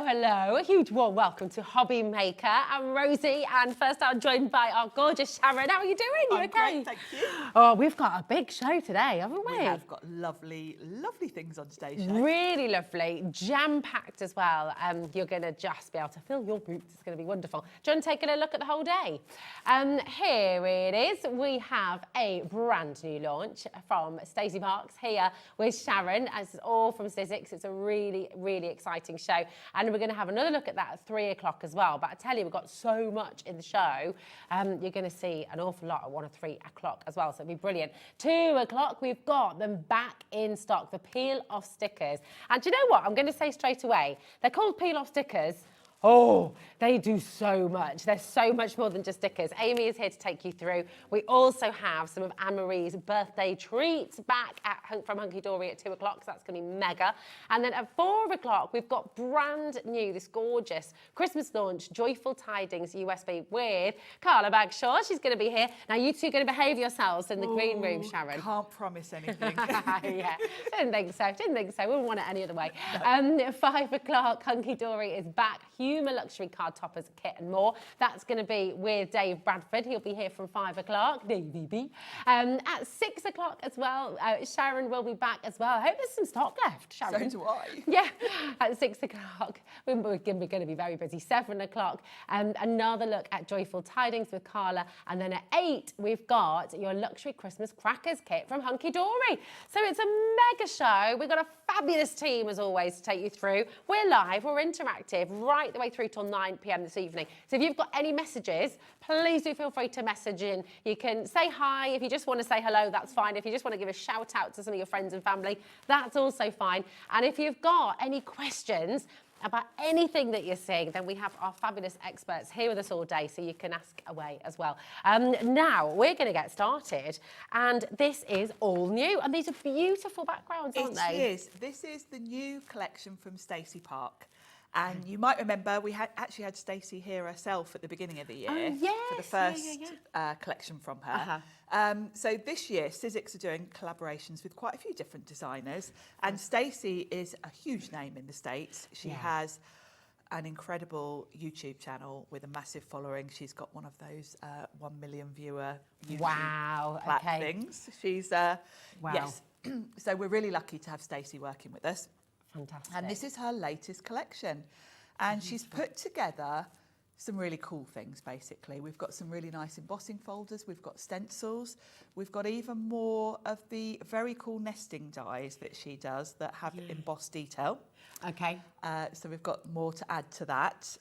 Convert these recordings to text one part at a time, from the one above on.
hello. A huge warm welcome to Hobby Maker. I'm Rosie, and first I'm joined by our gorgeous Sharon. How are you doing? You I'm okay? Great, thank you. Oh, we've got a big show today, haven't we? We have got lovely, lovely things on today's show. Really lovely, jam-packed as well. You're going to just be able to fill your boots. It's going to be wonderful. Do you want to take a look at the whole day? Here it is. We have a brand new launch from Stacey Park here with Sharon. It's all from Sizzix. It's a really, really exciting show. And we're going to have another look at that at 3 o'clock as well. But I tell you, we've got so much in the show. You're going to see an awful lot at 1 or 3 o'clock as well. So it'll be brilliant. 2 o'clock, we've got them back in stock, the peel-off stickers. And do you know what? I'm going to say straight away, they're called peel-off stickers. Oh, they do so much. They're so much more than just stickers. Amy is here to take you through. We also have some of Anne-Marie's birthday treats back from Hunkydory at 2 o'clock, so that's going to be mega. And then at 4 o'clock, we've got brand new, this gorgeous Christmas launch, Joyful Tidings USB with Carla Bagshaw. She's going to be here. Now, you two are going to behave yourselves in the green room, Sharon. Can't promise anything. Yeah, didn't think so. We wouldn't want it any other way. No. 5 o'clock, Hunkydory is back. Humour luxury card toppers, kit and more. That's going to be with Dave Bradford. He'll be here from 5 o'clock. At 6 o'clock as well, Sharon will be back as well. I hope there's some stock left, Sharon. So do I. Yeah, at 6 o'clock. We're going to be very busy. 7 o'clock, another look at Joyful Tidings with Carla. And then at 8, we've got your luxury Christmas crackers kit from Hunkydory. So it's a mega show. We've got a fabulous team, as always, to take you through. We're live, we're interactive, right the way through till 9 p.m. this evening. So if you've got any messages, please do feel free to message in. You can say hi. If you just want to say hello, that's fine. If you just want to give a shout out to some of your friends and family, that's also fine. And if you've got any questions about anything that you're seeing, then we have our fabulous experts here with us all day, so you can ask away as well. Now, we're going to get started, and this is all new, and these are beautiful backgrounds, aren't they? It is. This is the new collection from Stacey Park. And you might remember we actually had Stacey here herself at the beginning of the year for the first collection from her. So this year, Sizzix are doing collaborations with quite a few different designers. And Stacey is a huge name in the States. She has an incredible YouTube channel with a massive following. She's got one of those 1 million viewer YouTube things. She's, yes. So we're really lucky to have Stacey working with us. Fantastic. And this is her latest collection. And she's put together some really cool things, basically. We've got some really nice embossing folders. We've got stencils. We've got even more of the very cool nesting dies that she does that have embossed detail. Okay. So we've got more to add to that.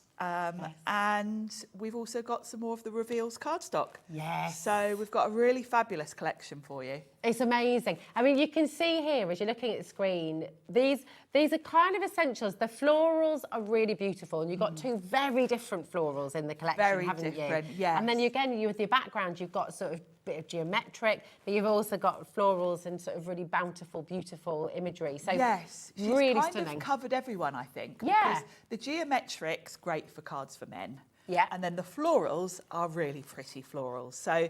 And we've also got some more of the reveals cardstock. Yes. So we've got a really fabulous collection for you. It's amazing. I mean, you can see here, as you're looking at the screen, these are kind of essentials. The florals are really beautiful, and you've got two very different florals in the collection, haven't you? Yes. And then again, with your background, you've got sort of bit of geometric, but you've also got florals and sort of really bountiful, beautiful imagery. So yes, she's really kind stunning. of covered everyone, I think. Yeah. Because the geometric's great for cards for men. Yeah. And then the florals are really pretty florals. So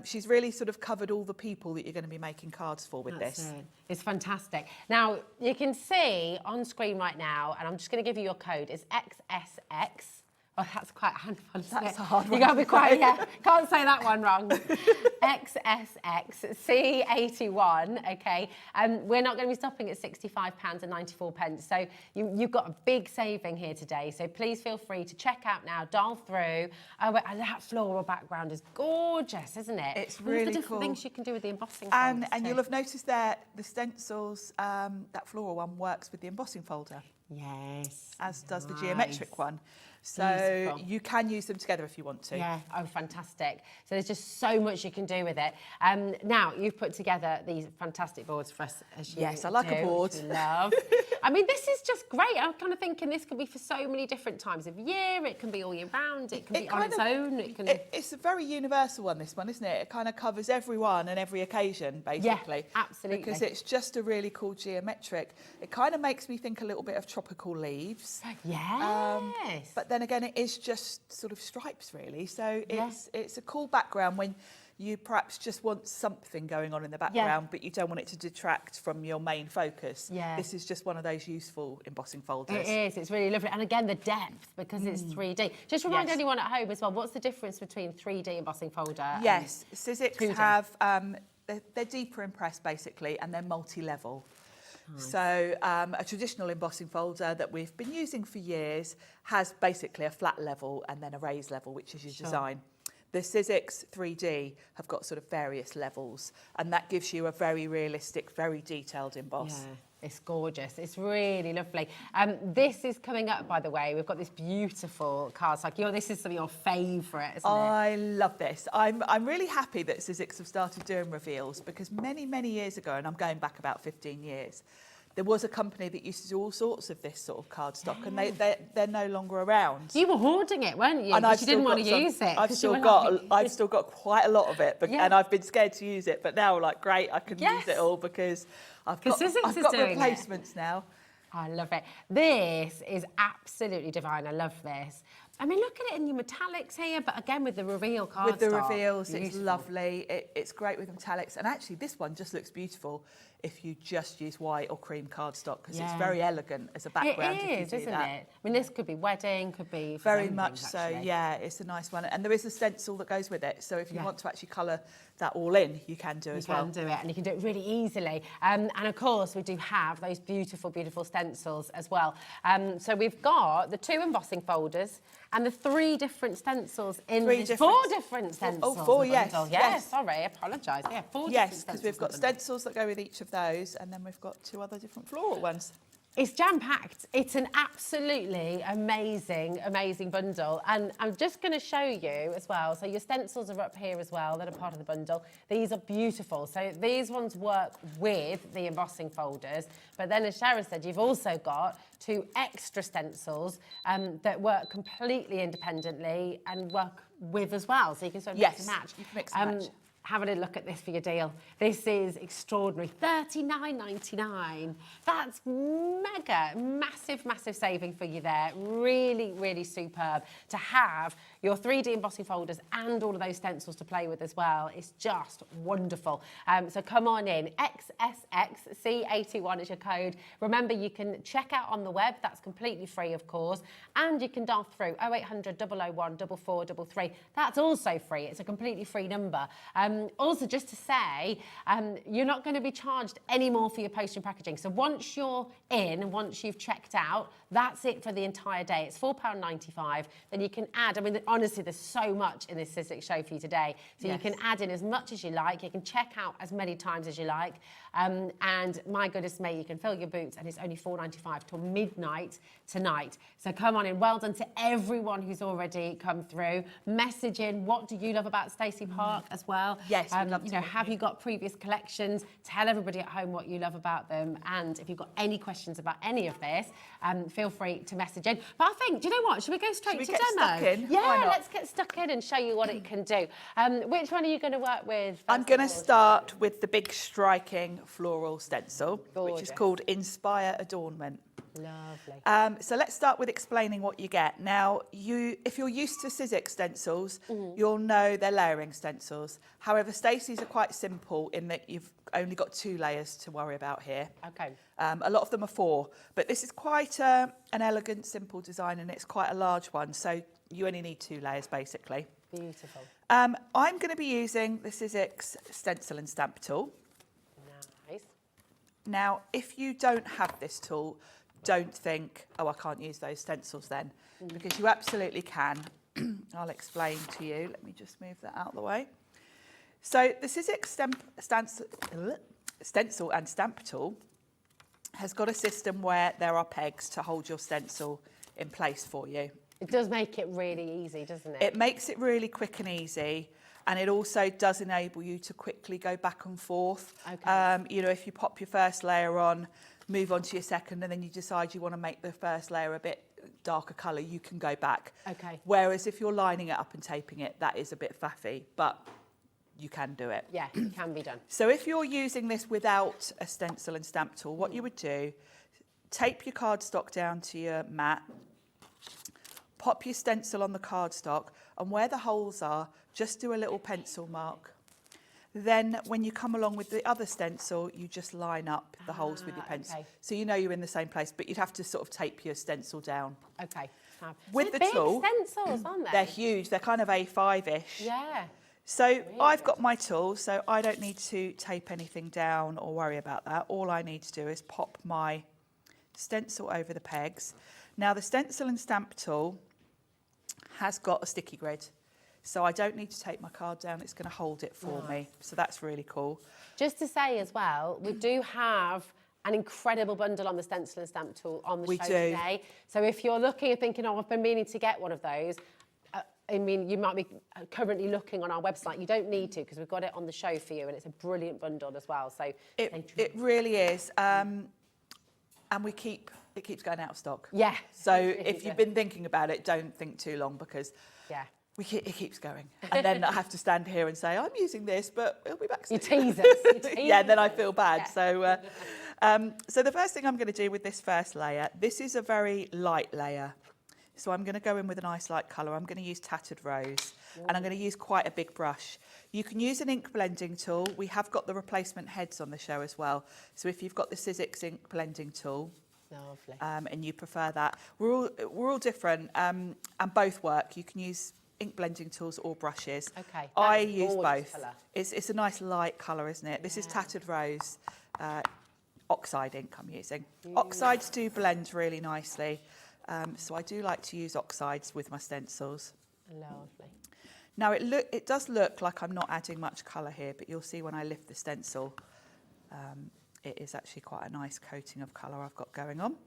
she's really sort of covered all the people that you're going to be making cards for with this. It's fantastic. Now, you can see on screen right now, and I'm just going to give you your code, it's XSX. Oh, that's quite a handful, isn't That's it? a hard one. You got to be quite, can't say that one wrong. XSXC81, okay? We're not going to be stopping at £65.94. So you've got a big saving here today. So please feel free to check out now, dial through. Oh, that floral background is gorgeous, isn't it? It's really the different cool. things you can do with the embossing And folders you'll have noticed there, the stencils, that floral one works with the embossing folder. Yes. As does the geometric one. So Beautiful. you can use them together if you want to. Yeah, oh, fantastic. So there's just so much you can do with it. Now, you've put together these fantastic boards for us, as you Yes, I like a board. which we love. I mean, this is just great. I'm kind of thinking this could be for so many different times of year. It can be all year round. It can be on its own. It's a very universal one, this one, isn't it? It kind of covers everyone and every occasion, basically. Yeah, absolutely. Because it's just a really cool geometric. It kind of makes me think a little bit of tropical leaves. Yes. But then again, it is just sort of stripes, really. So it's a cool background when you perhaps just want something going on in the background, but you don't want it to detract from your main focus. Yeah. This is just one of those useful embossing folders. It is, it's really lovely. And again, the depth, because it's 3D. Just remind anyone at home as well, what's the difference between 3D embossing folder and Sizzix have, they're deeper in press basically, and they're multi-level. Nice. So a traditional embossing folder that we've been using for years has basically a flat level and then a raised level, which is your design. The Sizzix 3D have got sort of various levels, and that gives you a very realistic, very detailed emboss. Yeah. It's gorgeous. It's really lovely. This is coming up, by the way. We've got this beautiful cardstock. This is some of your favourite, isn't it? I love this. I'm really happy that Sizzix have started doing reveals, because many, many years ago, and I'm going back about 15 years, there was a company that used to do all sorts of this sort of cardstock, and they're no longer around. You were hoarding it, weren't you? Because you didn't want to use it. I've still got quite a lot of it, and I've been scared to use it. But now, like, great, I can use it all because I've got replacements now. I love it. This is absolutely divine. I love this. I mean, look at it in your metallics here, but again with the reveal cardstock. With the reveals, it's lovely. It's great with metallics, and actually this one just looks beautiful if you just use white or cream cardstock, because it's very elegant as a background. It is, isn't it? I mean, this could be wedding, could be very much so. Yeah, it's a nice one, and there is a stencil that goes with it. So if you want to actually colour that all in, you can do as well. You can do it, and you can do it really easily. And of course, we do have those beautiful, beautiful stencils as well. So we've got the 2 embossing folders and the 3 different stencils in this. 4 different stencils. Oh, 4, yes. Yes, sorry, I apologise. Yeah, 4 different stencils. Yes, because we've got stencils that go with each of those, and then we've got 2 other different floral ones. It's jam-packed. It's an absolutely amazing, amazing bundle. And I'm just going to show you as well. So your stencils are up here as well. That are part of the bundle. These are beautiful. So these ones work with the embossing folders. But then, as Sharon said, you've also got 2 extra stencils that work completely independently and work with as well. So you can sort of mix and match. You can mix and match. Have a little look at this for your deal. This is extraordinary, $39.99. That's mega, massive, massive saving for you there. Really, really superb to have your 3D embossing folders and all of those stencils to play with as well. It's just wonderful. So come on in, XSXC81 is your code. Remember, you can check out on the web. That's completely free, of course. And you can dial through 0800 001 4433. That's also free. It's a completely free number. Also, just to say, you're not going to be charged any more for your postage and packaging. So once you're in, once you've checked out, that's it for the entire day. It's £4.95. Then you can add, I mean, honestly, there's so much in this Sizzix show for you today. So you can add in as much as you like. You can check out as many times as you like. And my goodness me, you can fill your boots, and it's only £4.95 till midnight tonight. So come on in. Well done to everyone who's already come through. Message in, what do you love about Stacey Park as well? Yes, we'd love to. You know, have you got previous collections? Tell everybody at home what you love about them. And if you've got any questions about any of this, feel free to message in. But I think, do you know what? Should we go straight to demo? Stuck in? Yeah, let's get stuck in and show you what it can do. Which one are you going to work with? I'm going to start with the big striking floral stencil, which is called Inspire Adornment. Lovely. So let's start with explaining what you get. Now, if you're used to Sizzix stencils, you'll know they're layering stencils. However, Stacey's are quite simple in that you've only got 2 layers to worry about here. Okay. A lot of them are 4, but this is quite an elegant, simple design, and it's quite a large one. So you only need 2 layers, basically. Beautiful. I'm going to be using the Sizzix stencil and stamp tool. Nice. Now, if you don't have this tool, don't think, oh, I can't use those stencils then, because you absolutely can. I'll explain to you. Let me just move that out of the way. So the Sizzix stencil and stamp tool has got a system where there are pegs to hold your stencil in place for you. It does make it really easy, doesn't it? It makes it really quick and easy. And it also does enable you to quickly go back and forth. Okay. You know, if you pop your first layer on, move on to your second, and then you decide you want to make the first layer a bit darker colour, you can go back. Okay. Whereas if you're lining it up and taping it, that is a bit faffy, but you can do it. Yeah, it can be done. So if you're using this without a stencil and stamp tool, what you would do, tape your cardstock down to your mat, pop your stencil on the cardstock, and where the holes are, just do a little pencil mark Then when you come along with the other stencil, you just line up the holes with your pencil. Okay. So you know you're in the same place, but you'd have to sort of tape your stencil down. Okay. Fab. With They're the big tool, stencils, aren't they? they're huge. They're kind of A5-ish. Yeah. So Really I've good. got my tool, so I don't need to tape anything down or worry about that. All I need to do is pop my stencil over the pegs. Now the stencil and stamp tool has got a sticky grid, so I don't need to tape my card down. It's going to hold it for me. So that's really cool. Just to say as well, we do have an incredible bundle on the stencil and stamp tool on the show today. So if you're looking and thinking, oh, I've been meaning to get one of those, I mean, you might be currently looking on our website. You don't need to because we've got it on the show for you, and it's a brilliant bundle as well. So it really is, and it keeps going out of stock. Yeah. So if you've been thinking about it, don't think too long because it keeps going, and then I have to stand here and say I'm using this, but it'll be back soon. You tease us. Yeah, and then I feel bad. Yeah. So the first thing I'm going to do with this first layer, this is a very light layer. So I'm going to go in with a nice light colour. I'm going to use Tattered Rose, and I'm going to use quite a big brush. You can use an ink blending tool. We have got the replacement heads on the show as well. So if you've got the Sizzix ink blending tool, lovely, and you prefer that, we're all different, and both work. You can use ink blending tools or brushes. Okay, I use both. Colour. It's a nice light colour, isn't it? This is Tattered Rose, oxide ink I'm using. Oxides do blend really nicely. So I do like to use oxides with my stencils. Lovely. Now it does look like I'm not adding much colour here, but you'll see when I lift the stencil, it is actually quite a nice coating of colour I've got going on.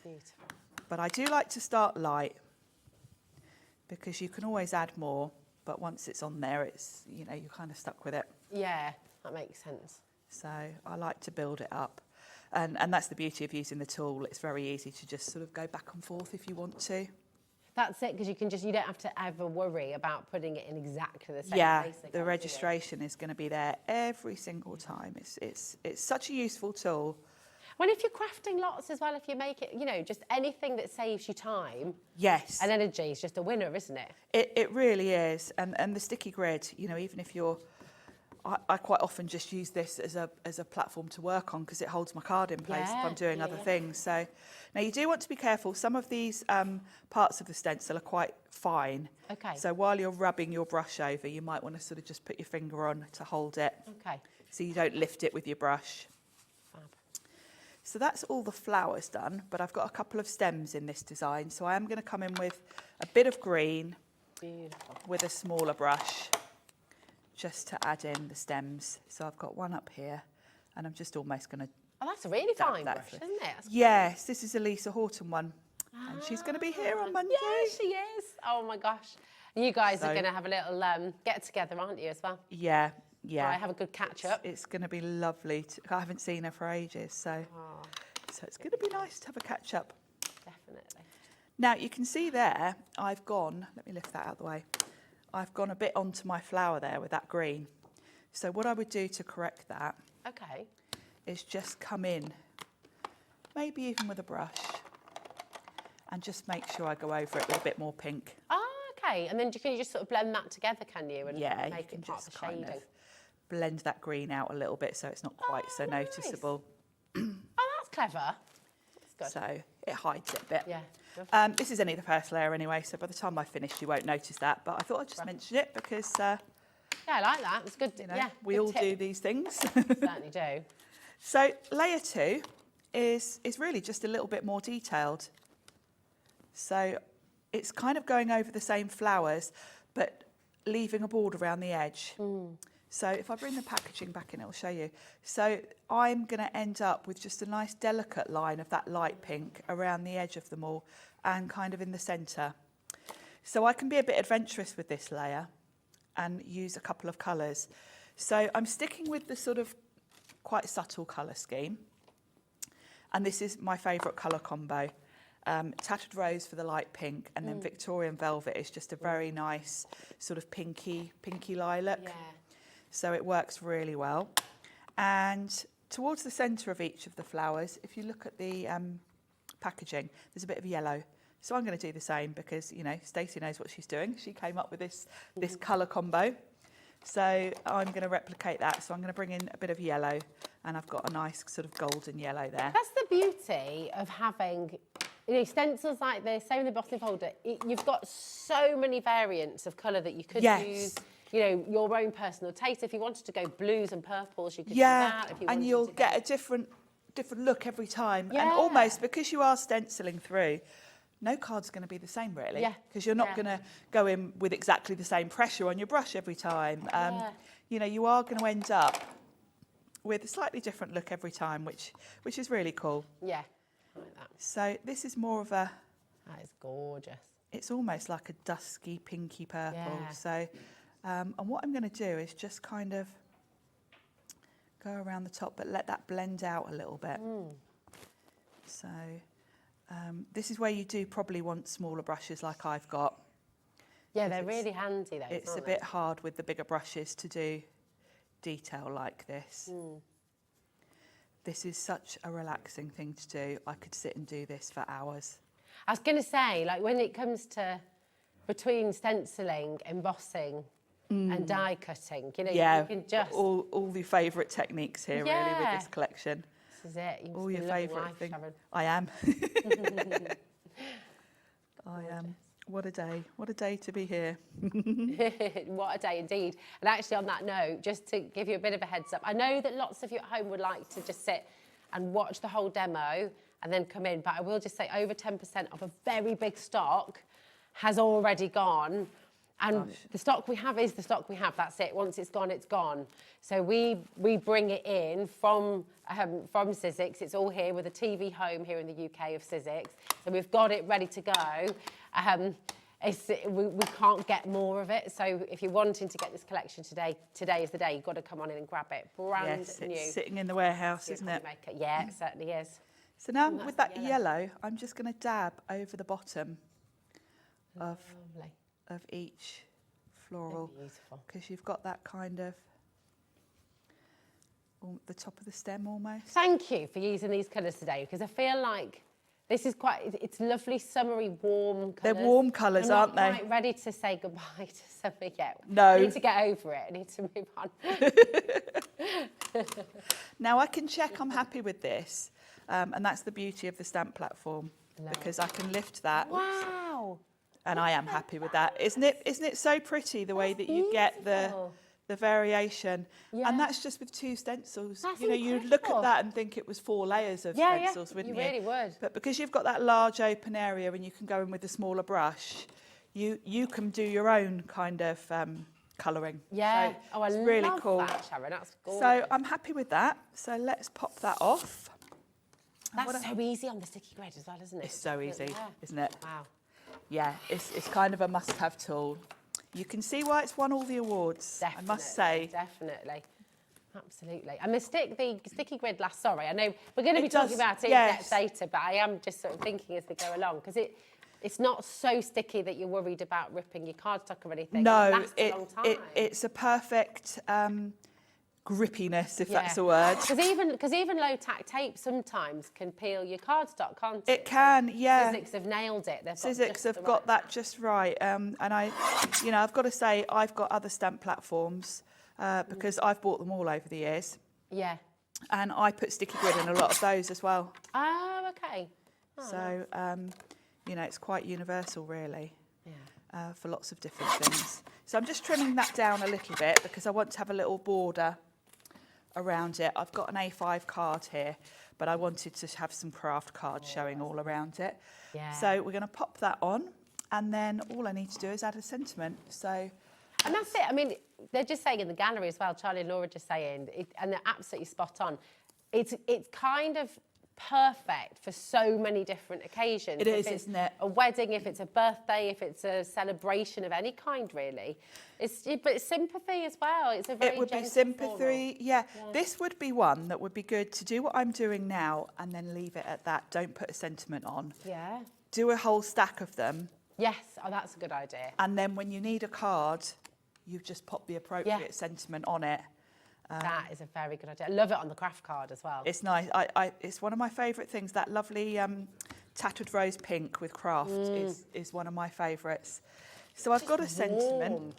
Beautiful. But I do like to start light because you can always add more, but once it's on there, it's, you know, you're kind of stuck with it. Yeah, that makes sense. So I like to build it up. And that's the beauty of using the tool. It's very easy to just sort of go back and forth if you want to. That's it, because you don't have to ever worry about putting it in exactly the same place again, the registration is going to be there every single time. It's such a useful tool. Well, if you're crafting lots as well, if you make it, you know, just anything that saves you time. Yes. And energy is just a winner, isn't it? It really is. And the sticky grid, you know, even if you're, I quite often just use this as a platform to work on because it holds my card in place if I'm doing other things. So now you do want to be careful. Some of these parts of the stencil are quite fine. Okay. So while you're rubbing your brush over, you might want to sort of just put your finger on to hold it. Okay. So you don't lift it with your brush. Fab. So that's all the flowers done, but I've got a couple of stems in this design. So I am going to come in with a bit of green. Beautiful. With a smaller brush, just to add in the stems. So I've got one up here, and I'm just almost going to... Oh, that's a really fine brush, isn't it? That's yes, this is a Lisa Horton one, and she's going to be here on Monday. Yeah, she is. Oh my gosh. And you guys are going to have a little get together, aren't you, as well? Yeah. Right, have a good catch up. It's going to be lovely. I haven't seen her for ages, so it's going to be nice to have a catch up. Definitely. Now you can see there, I've gone. Let me lift that out of the way. I've gone a bit onto my flower there with that green. So what I would do to correct that is just come in, maybe even with a brush, and just make sure I go over it with a bit more pink. Oh, okay. And then can you just sort of blend that together, can you? And make you it can part just of the kind shading. of blend that green out a little bit so it's not quite so noticeable. Oh, that's clever. That's good. So it hides it a bit. Yeah. This is only the first layer anyway, so by the time I finish you won't notice that, but I thought I'd just mention it because yeah, I like that. It's good. You know, yeah, we all do these things. Certainly do. So layer 2 is really just a little bit more detailed. So it's kind of going over the same flowers, but leaving a border around the edge. So if I bring the packaging back in, it'll show you. So I'm going to end up with just a nice delicate line of that light pink around the edge of them all and kind of in the centre. So I can be a bit adventurous with this layer and use a couple of colours. So I'm sticking with the sort of quite subtle colour scheme. And this is my favourite colour combo. Tattered Rose for the light pink, and then Victorian Velvet is just a very nice sort of pinky lilac. Yeah. So it works really well. And towards the centre of each of the flowers, if you look at the packaging, there's a bit of yellow. So I'm going to do the same because, you know, Stacey knows what she's doing. She came up with this colour combo. So I'm going to replicate that. So I'm going to bring in a bit of yellow, and I've got a nice sort of golden yellow there. That's the beauty of having, you know, stencils like this, same in the embossing folder. You've got so many variants of colour that you could use. You know, your own personal taste. If you wanted to go blues and purples, you could do that. If you and you'll get a different look every time. And almost because you are stenciling through, no card's going to be the same really. Yeah. Because you're not going to go in with exactly the same pressure on your brush every time. You know, you are going to end up with a slightly different look every time, which is really cool. Yeah, I like that. So this is more of a... That is gorgeous. It's almost like a dusky, pinky purple. Yeah. So, and what I'm going to do is just kind of go around the top, but let that blend out a little bit. So this is where you do probably want smaller brushes like I've got. Yeah, they're really handy though. It's a bit hard with the bigger brushes to do detail like this. This is such a relaxing thing to do. I could sit and do this for hours. I was going to say, like when it comes to between stenciling, embossing and die cutting, you know, you can just... all your favourite techniques here really with this collection. This is it. All your favourite things. I am. I am. What a day to be here. What a day indeed. And actually on that note, just to give you a bit of a heads up, I know that lots of you at home would like to just sit and watch the whole demo and then come in, but I will just say over 10% of a very big stock has already gone. And the stock we have is the stock we have. That's it. Once it's gone, it's gone. So we bring it in from Sizzix. It's all here with a TV home here in the UK of Sizzix. So we've got it ready to go. We can't get more of it. So if you're wanting to get this collection today is the day. You've got to come on in and grab it. Brand new. It's sitting in the warehouse, isn't it? Yeah, it certainly is. So now with that yellow, I'm just going to dab over the bottom of each floral, because you've got that kind of the top of the stem almost. Thank you for using these colours today, because I feel like this is it's lovely, summery, warm colours. They're warm colours, aren't they? I'm not quite ready to say goodbye to summer yet. No. I need to get over it. I need to move on. Now I can check I'm happy with this, and that's the beauty of the stamp platform, because I can lift that. Wow. And I am happy with that. Isn't it so pretty the way that you get the variation? Yeah. And that's just with 2 stencils. That's you'd look at that and think it was 4 layers of stencils, wouldn't you? You really would. But because you've got that large open area and you can go in with a smaller brush, you can do your own kind of colouring. Yeah. So I love really cool. That, Sharon. That's gorgeous. So I'm happy with that. So let's pop that off. That's so easy on the sticky grid as well, isn't it? It's so easy, isn't it? Wow. Yeah, it's kind of a must-have tool. You can see why it's won all the awards, I must say. Definitely. Absolutely. And the sticky grid sorry, I know we're going to be talking about it later, but I am just sort of thinking as we go along, because it's not so sticky that you're worried about ripping your cardstock or anything. No, it lasts a long time. It's a perfect grippiness, if that's a word. Because even low-tack tape sometimes can peel your cardstock, can't it? It can, yeah. Sizzix have nailed it. Sizzix have got that just right. And I've got to say, I've got other stamp platforms because I've bought them all over the years. Yeah. And I put sticky grid in a lot of those as well. Oh, okay. So, it's quite universal, really. Yeah. For lots of different things. So I'm just trimming that down a little bit because I want to have a little border around it. I've got an A5 card here, but I wanted to have some craft cards showing all around it. Yeah. So we're going to pop that on, and then all I need to do is add a sentiment. So, and that's it. I mean, they're just saying in the gallery as well, Charlie and Laura just saying, and they're absolutely spot on. It's kind of perfect for so many different occasions. It is, isn't it? A wedding, if it's a birthday, if it's a celebration of any kind, really. But it's sympathy as well. It's a very It would be sympathy, yeah. This would be one that would be good to do what I'm doing now and then leave it at that. Don't put a sentiment on. Yeah. Do a whole stack of them. Yes, that's a good idea. And then when you need a card, you just pop the appropriate sentiment on it. That is a very good idea. I love it on the craft card as well. It's nice. It's one of my favourite things. That lovely tattered rose pink with craft is one of my favourites. So I've got a sentiment.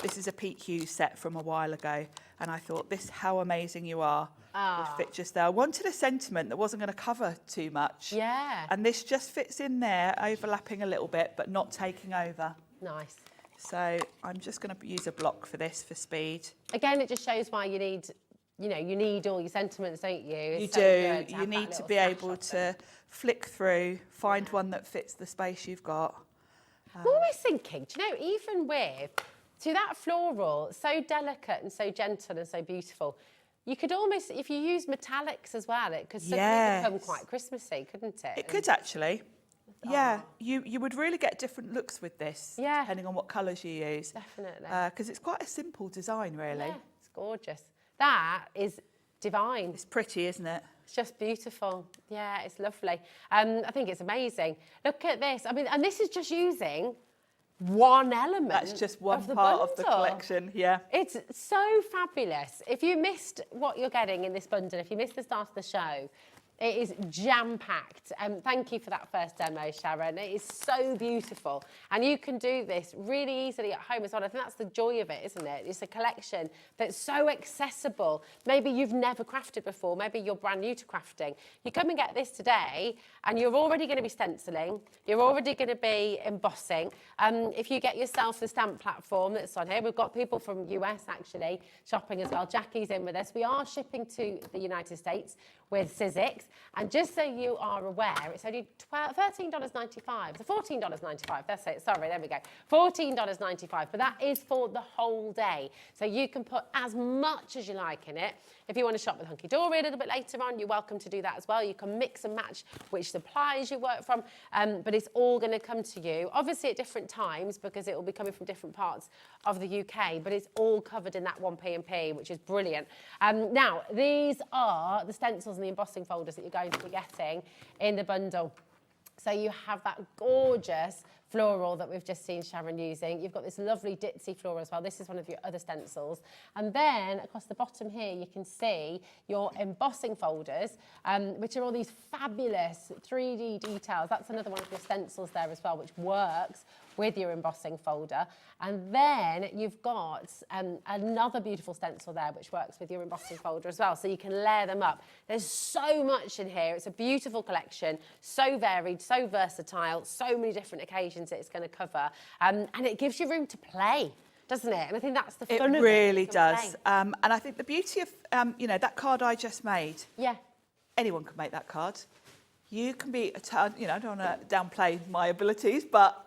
This is a Pete Hughes set from a while ago, and I thought, how amazing you are. Would fit just there. I wanted a sentiment that wasn't going to cover too much. Yeah. And this just fits in there, overlapping a little bit, but not taking over. Nice. So I'm just going to use a block for this for speed. Again, it just shows why you need, you know, you need all your sentiments, don't you? You do. You need to be able to flick through, find one that fits the space you've got. I'm always thinking, do you know, even with, that floral, so delicate and so gentle and so beautiful, you could almost, if you use metallics as well, it could suddenly become quite Christmassy, couldn't it? It could actually. Yeah, you would really get different looks with this, depending on what colours you use. Definitely. Because it's quite a simple design, really. Yeah, it's gorgeous. That is divine. It's pretty, isn't it? It's just beautiful. Yeah, it's lovely. I think it's amazing. Look at this. I mean, and this is just using one element. That's just one part of the collection, yeah. It's so fabulous. If you missed what you're getting in this bundle, if you missed the start of the show, it is jam-packed. Thank you for that first demo, Sharon. It is so beautiful. And you can do this really easily at home as well. I think that's the joy of it, isn't it? It's a collection that's so accessible. Maybe you've never crafted before. Maybe you're brand new to crafting. You come and get this today, and you're already going to be stenciling. You're already going to be embossing. If you get yourself the stamp platform that's on here, we've got people from US, actually, shopping as well. Jackie's in with us. We are shipping to the United States with Sizzix. And just so you are aware, it's only $13.95, so $14.95, that's it, sorry, there we go. $14.95, but that is for the whole day. So you can put as much as you like in it. If you want to shop with Hunkydory a little bit later on, you're welcome to do that as well. You can mix and match which suppliers you work from, but it's all going to come to you, obviously at different times, because it will be coming from different parts of the UK, but it's all covered in that one P&P, which is brilliant. Now, these are the stencils and the embossing folders that you're going to be getting in the bundle. So you have that gorgeous floral that we've just seen Sharon using. You've got this lovely ditzy floral as well. This is one of your other stencils. And then across the bottom here, you can see your embossing folders, which are all these fabulous 3D details. That's another one of your stencils there as well, which works with your embossing folder. And then you've got another beautiful stencil there, which works with your embossing folder as well. So you can layer them up. There's so much in here. It's a beautiful collection, so varied, so versatile, so many different occasions that it's going to cover. And it gives you room to play, doesn't it? And I think that's the fun of it. It really does. And I think the beauty of, you know, that card I just made. Yeah. Anyone can make that card. You can be, you know, I don't want to downplay my abilities, but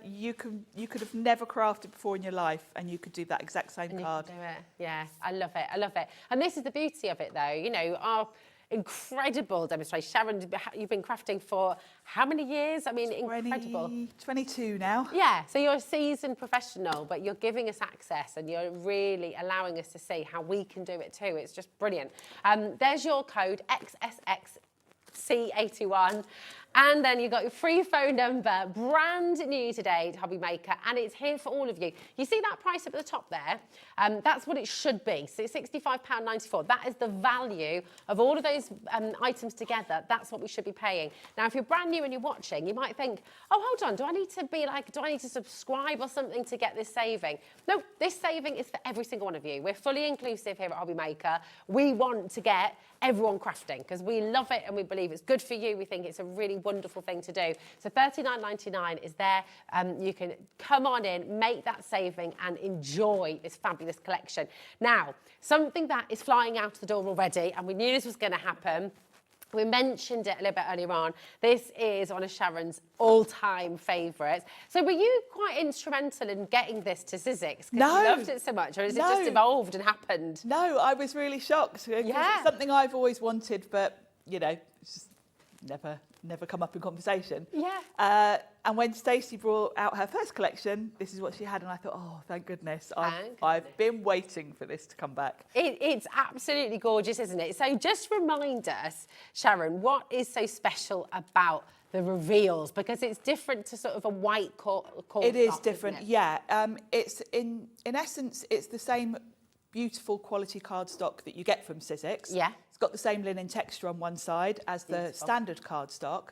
you could have never crafted before in your life, and you could do that exact same card. You can do it. Yeah, I love it. I love it. And this is the beauty of it, though. You know, our incredible demonstration. Sharon, you've been crafting for how many years? I mean, incredible. 22 now. Yeah, so you're a seasoned professional, but you're giving us access and you're really allowing us to see how we can do it too. It's just brilliant. There's your code, XSXC81. And then you've got your free phone number, brand new today to Hobby Maker, and it's here for all of you. You see that price up at the top there? That's what it should be. So it's £65.94. That is the value of all of those items together. That's what we should be paying. Now, if you're brand new and you're watching, you might think, oh, hold on, do I need to subscribe or something to get this saving? No, this saving is for every single one of you. We're fully inclusive here at Hobby Maker. We want to get everyone crafting because we love it and we believe it's good for you. We think it's a really wonderful thing to do. So $39.99 is there. You can come on in, make that saving and enjoy this fabulous collection. Now, something that is flying out the door already, and we knew this was going to happen. We mentioned it a little bit earlier on. This is one of Sharon's all-time favourites. So were you quite instrumental in getting this to Sizzix? No. You loved it so much, or has it just evolved and happened? No, I was really shocked. Yeah. It's something I've always wanted, but, you know, it's just never come up in conversation. Yeah. And when Stacey brought out her first collection, this is what she had, and I thought, oh, thank goodness. I've been waiting for this to come back. It's absolutely gorgeous, isn't it? So just remind us, Sharon, what is so special about the reveals? Because it's different to sort of a white core. It is different, yeah. It's in essence, it's the same beautiful quality cardstock that you get from Sizzix. Yeah. It's got the same linen texture on one side as the standard cardstock.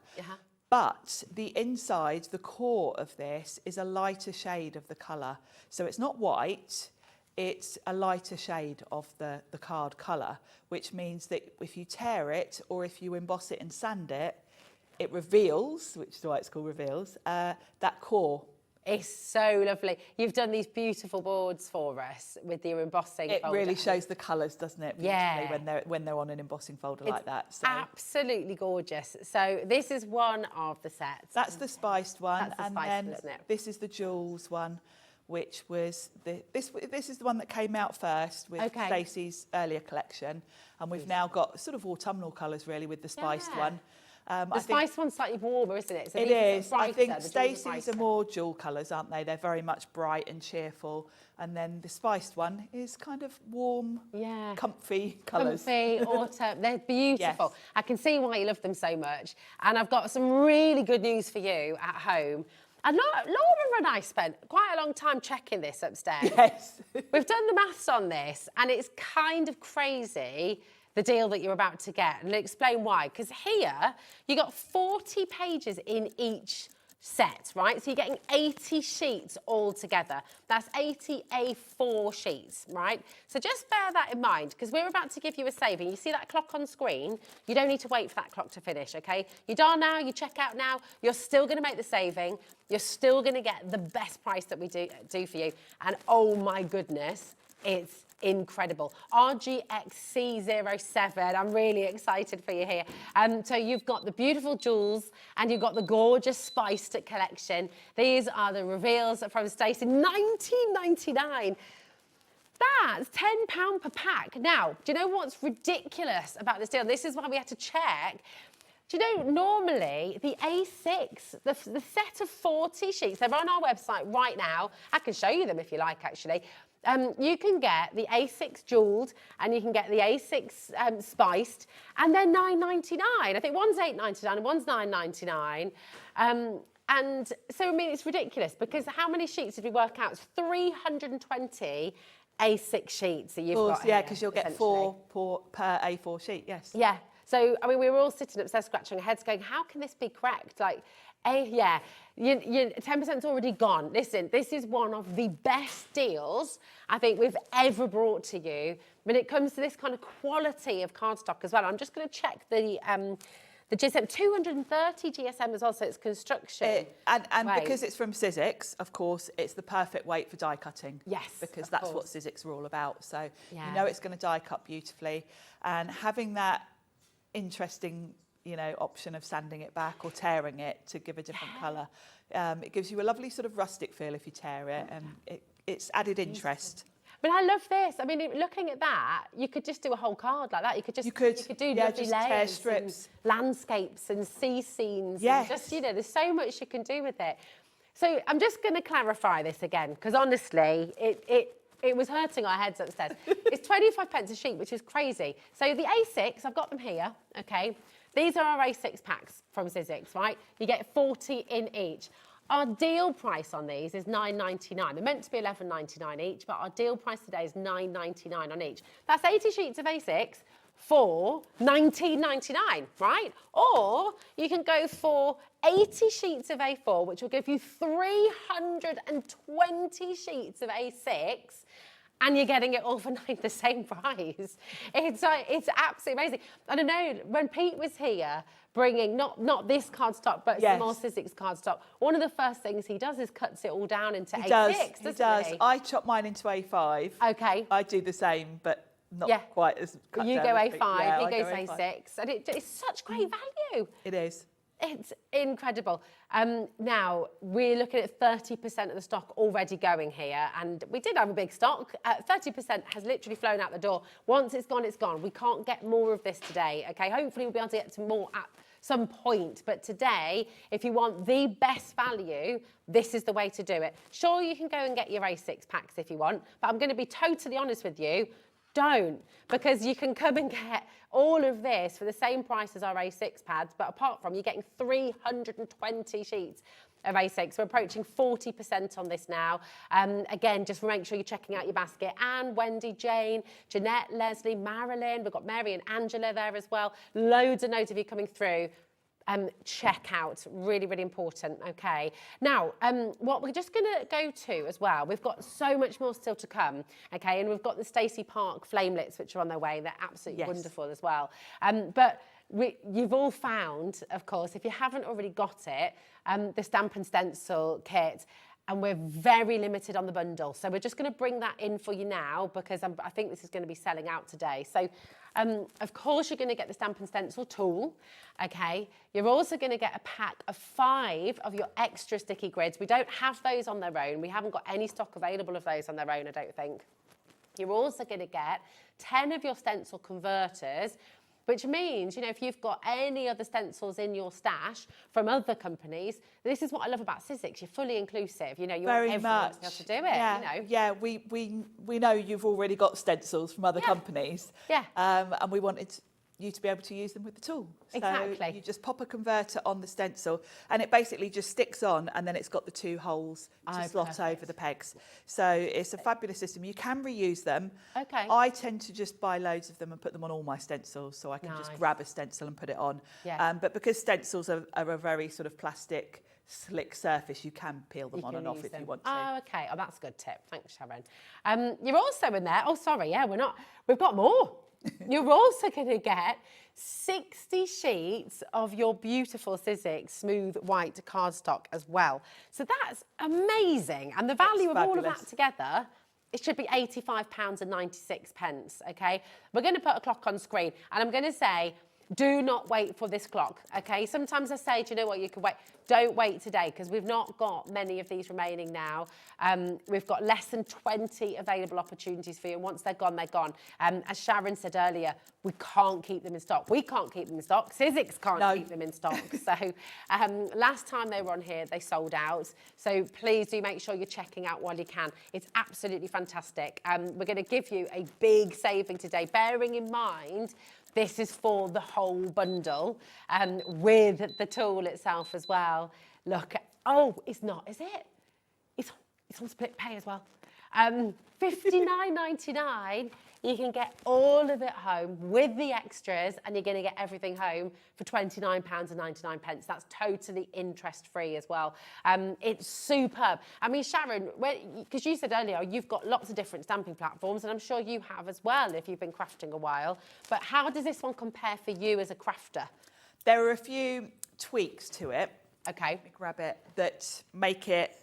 But the inside, the core of this, is a lighter shade of the colour. So it's not white, it's a lighter shade of the card colour, which means that if you tear it or if you emboss it and sand it, it reveals, which is why it's called reveals, that core. It's so lovely. You've done these beautiful boards for us with your embossing It folder. really shows the colours, doesn't it? Yeah. When they're on an embossing folder like that. So. Absolutely gorgeous. So this is one of the sets. That's the spiced one. That's the and spiced then one, isn't it? this is the jewels one, which was this is the one that came out first with Stacey's earlier collection. And we've now got sort of autumnal colours really with the spiced one. The spiced one's slightly warmer, isn't it? So it is. Brighter, I think Stacey's are more jewel colours, aren't they? They're very much bright and cheerful. And then the spiced one is kind of warm, comfy colours. Comfy, autumn. They're beautiful. Yes. I can see why you love them so much. And I've got some really good news for you at home. And Laura and I spent quite a long time checking this upstairs. Yes. We've done the maths on this, and it's kind of crazy, the deal that you're about to get, and I'll explain why. Because here, you got 40 pages in each set, right? So you're getting 80 sheets all together. That's 80 A4 sheets, right? So just bear that in mind, because we're about to give you a saving. You see that clock on screen? You don't need to wait for that clock to finish, okay? You dial now, you check out now, you're still gonna make the saving, you're still gonna get the best price that we do for you. And oh my goodness, it's incredible. RGXC07, I'm really excited for you here. So you've got the beautiful jewels and you've got the gorgeous spiced collection. These are the reveals from Stacey, $19.99. That's £10 per pack. Now, do you know what's ridiculous about this deal? This is why we had to check. Do you know, normally the A6, the set of 40 sheets, they're on our website right now. I can show you them if you like, actually. You can get the A6 jeweled and you can get the A6 spiced, and they're $9.99. I think one's $8.99 and one's $9.99. And so, I mean, it's ridiculous because how many sheets did we work out? It's 320 A6 sheets that you've got here. Yeah, because you'll get four per A4 sheet, yes. Yeah. So, I mean, we were all sitting upstairs scratching our heads going, how can this be correct? Like, 10%'s already gone. Listen, this is one of the best deals I think we've ever brought to you when it comes to this kind of quality of cardstock as well. I'm just going to check the GSM, 230 GSM as well, so it's construction. And because it's from Sizzix, of course, it's the perfect weight for die cutting. Yes, because that's what Sizzix are all about. So you know it's going to die cut beautifully. And having that interesting option of sanding it back or tearing it to give a different colour. It gives you a lovely sort of rustic feel if you tear it, and it's added interest. But I love this. I mean, looking at that, you could just do a whole card like that. You could do lovely layers, strips, and landscapes and sea scenes. Yes. And just, there's so much you can do with it. So I'm just going to clarify this again, because honestly, it was hurting our heads upstairs. It's 25p a sheet, which is crazy. So the A6, I've got them here, okay? These are our A6 packs from Sizzix, right? You get 40 in each. Our deal price on these is $9.99. They're meant to be $11.99 each, but our deal price today is $9.99 on each. That's 80 sheets of A6 for $19.99, right? Or you can go for 80 sheets of A4, which will give you 320 sheets of A6, and you're getting it all for the same price. It's absolutely amazing. I don't know, when Pete was here, bringing not this cardstock, but some more Sizzix cardstock, one of the first things he does is cuts it all down into A6, doesn't he? I chop mine into A5. Okay. I do the same, but not quite as cut You down go as A5, he goes A6, and it's such great value. It is. It's incredible. Now, we're looking at 30% of the stock already going here, and we did have a big stock. 30% has literally flown out the door. Once it's gone, it's gone. We can't get more of this today, okay? Hopefully we'll be able to get to more at some point, but today, if you want the best value, this is the way to do it. Sure, you can go and get your A6 packs if you want, but I'm going to be totally honest with you, don't, because you can come and get all of this for the same price as our A6 pads, but apart from, you're getting 320 sheets of A6. We're approaching 40% on this now. Again, just make sure you're checking out your basket. Anne, Wendy, Jane, Jeanette, Leslie, Marilyn. We've got Mary and Angela there as well. Loads of you coming through. check out. Really, really important. Okay. Now, what we're just going to go to as well, we've got so much more still to come. Okay. And we've got the Stacey Park flamelets, which are on their way. They're absolutely wonderful as well. But you've all found, of course, if you haven't already got it, the stamp and stencil kit. And we're very limited on the bundle. So we're just going to bring that in for you now because I think this is going to be selling out today. So, of course, you're going to get the stamp and stencil tool, okay? You're also going to get a pack of 5 of your extra sticky grids. We don't have those on their own. We haven't got any stock available of those on their own, I don't think. You're also going to get 10 of your stencil converters, which means, you know, if you've got any other stencils in your stash from other companies, this is what I love about Sizzix. You're fully inclusive. You know, you want everyone to be able to do it. Yeah, you know. Yeah. We know you've already got stencils from other companies. Yeah. And we wanted you to be able to use them with the tool. Exactly. So you just pop a converter on the stencil and it basically just sticks on and then it's got the 2 holes to slot over the pegs. So it's a fabulous system. You can reuse them. Okay. I tend to just buy loads of them and put them on all my stencils so I can just grab a stencil and put it on. Yeah. But because stencils are a very sort of plastic, slick surface, you can peel them on and off if you want to. Oh, okay. Oh, that's a good tip. Thanks, Sharon. You're also in there. Oh, sorry. Yeah, we've got more. You're also going to get 60 sheets of your beautiful Sizzix smooth white cardstock as well. So that's amazing. And the value of all of that together, it should be £85.96, okay? We're going to put a clock on screen and I'm going to say, do not wait for this clock, okay? Sometimes I say, do you know what, you can wait. Don't wait today because we've not got many of these remaining now. We've got less than 20 available opportunities for you. And once they're gone, they're gone. As Sharon said earlier, we can't keep them in stock. We can't keep them in stock. Sizzix can't keep them in stock. So last time they were on here, they sold out. So please do make sure you're checking out while you can. It's absolutely fantastic. We're going to give you a big saving today, bearing in mind this is for the whole bundle with the tool itself as well. Look, it's not, is it? It's on split pay as well. $59.99. You can get all of it home with the extras and you're going to get everything home for £29.99. That's totally interest-free as well. It's superb. I mean, Sharon, because you said earlier you've got lots of different stamping platforms and I'm sure you have as well if you've been crafting a while. But how does this one compare for you as a crafter? There are a few tweaks to it. Okay. Let me grab it. That make it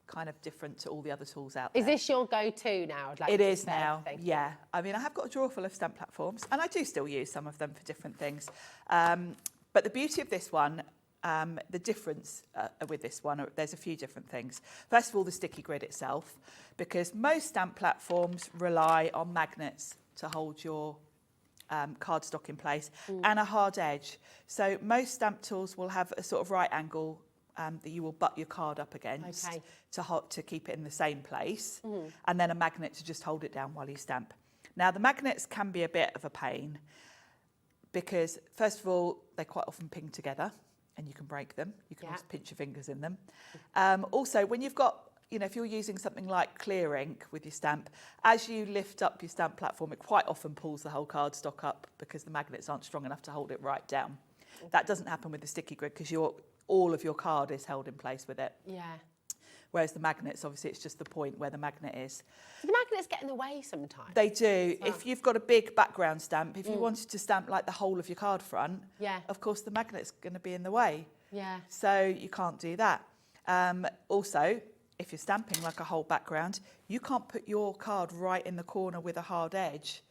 kind of different to all the other tools out there. Is this your go-to now? It is now, yeah. I mean, I have got a drawer full of stamp platforms and I do still use some of them for different things. But the beauty of this one, the difference with this one, there's a few different things. First of all, the sticky grid itself, because most stamp platforms rely on magnets to hold your cardstock in place and a hard edge. So most stamp tools will have a sort of right angle that you will butt your card up against to keep it in the same place, and then a magnet to just hold it down while you stamp. Now, the magnets can be a bit of a pain because, first of all, they quite often ping together and you can break them. You can also pinch your fingers in them. Also, when you've got, if you're using something like clear ink with your stamp, as you lift up your stamp platform, it quite often pulls the whole cardstock up because the magnets aren't strong enough to hold it right down. That doesn't happen with the sticky grid because all of your card is held in place with it. Yeah. Whereas the magnets, obviously, it's just the point where the magnet is. Do the magnets get in the way sometimes? They do. If you've got a big background stamp, if you wanted to stamp like the whole of your card front, of course the magnet's going to be in the way. Yeah. So you can't do that. Also, if you're stamping like a whole background, you can't put your card right in the corner with a hard edge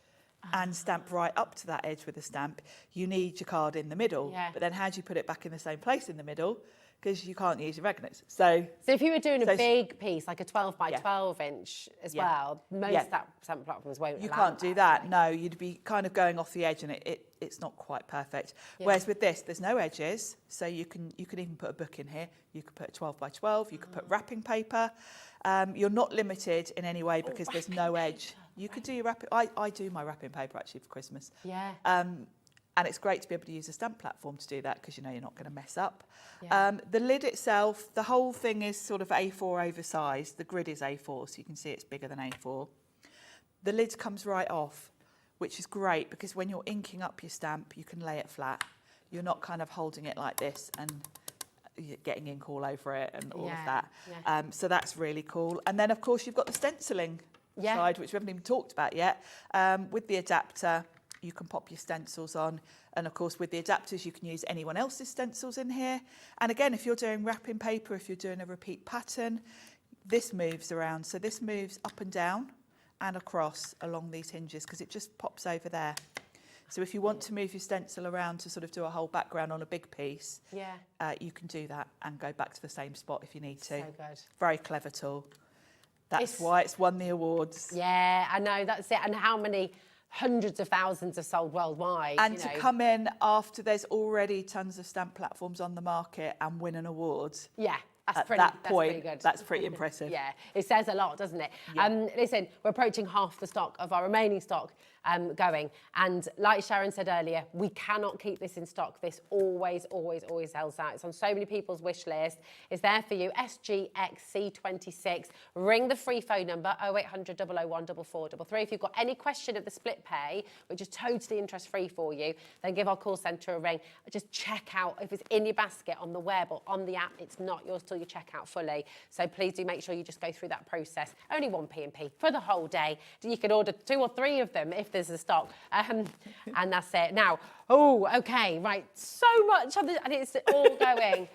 and stamp right up to that edge with a stamp. You need your card in the middle. Yeah. But then how do you put it back in the same place in the middle? Because you can't use your magnets. So if you were doing a big piece, like a 12 by 12 inch as well, most stamp platforms won't allow that. You can't do that. No, you'd be kind of going off the edge and it's not quite perfect. Yeah. Whereas with this, there's no edges. So you can even put a book in here. You could put a 12 by 12. You could put wrapping paper. You're not limited in any way because there's no edge. You could do your wrapping. I do my wrapping paper actually for Christmas. Yeah. And it's great to be able to use a stamp platform to do that because you know you're not going to mess up. Yeah. The lid itself, the whole thing is sort of A4 oversized. The grid is A4, so you can see it's bigger than A4. The lid comes right off, which is great because when you're inking up your stamp, you can lay it flat. you're not kind of holding it like this and getting ink all over it and all of that. Yeah. So that's really cool. And then, of course, you've got the stenciling side, which we haven't even talked about yet. With the adapter, you can pop your stencils on. And, of course, with the adapters, you can use anyone else's stencils in here. And, again, if you're doing wrapping paper, if you're doing a repeat pattern, this moves around. So this moves up and down and across along these hinges because it just pops over there. So if you want to move your stencil around to sort of do a whole background on a big piece, you can do that and go back to the same spot if you need to. So good. Very clever tool. That's why it's won the awards. Yeah, I know, that's it. And how many hundreds of thousands are sold worldwide. And to come in after there's already tons of stamp platforms on the market and win an award. Yeah. At that point, that's pretty impressive. Yeah, it says a lot, doesn't it? Yeah. Listen, we're approaching half the stock of our remaining stock going. And like Sharon said earlier, we cannot keep this in stock. This always, always, always sells out. It's on so many people's wish list. It's there for you, SGXC26. Ring the free phone number, 0800 001 4433. If you've got any question of the split pay, which is totally interest-free for you, then give our call centre a ring. Just check out if it's in your basket on the web or on the app. It's not yours till you check out fully. So please do make sure you just go through that process. Only one P&P for the whole day. You can order 2 or 3 of them if there's a stock. And that's it. Now, okay, right. So much on this, and it's all going.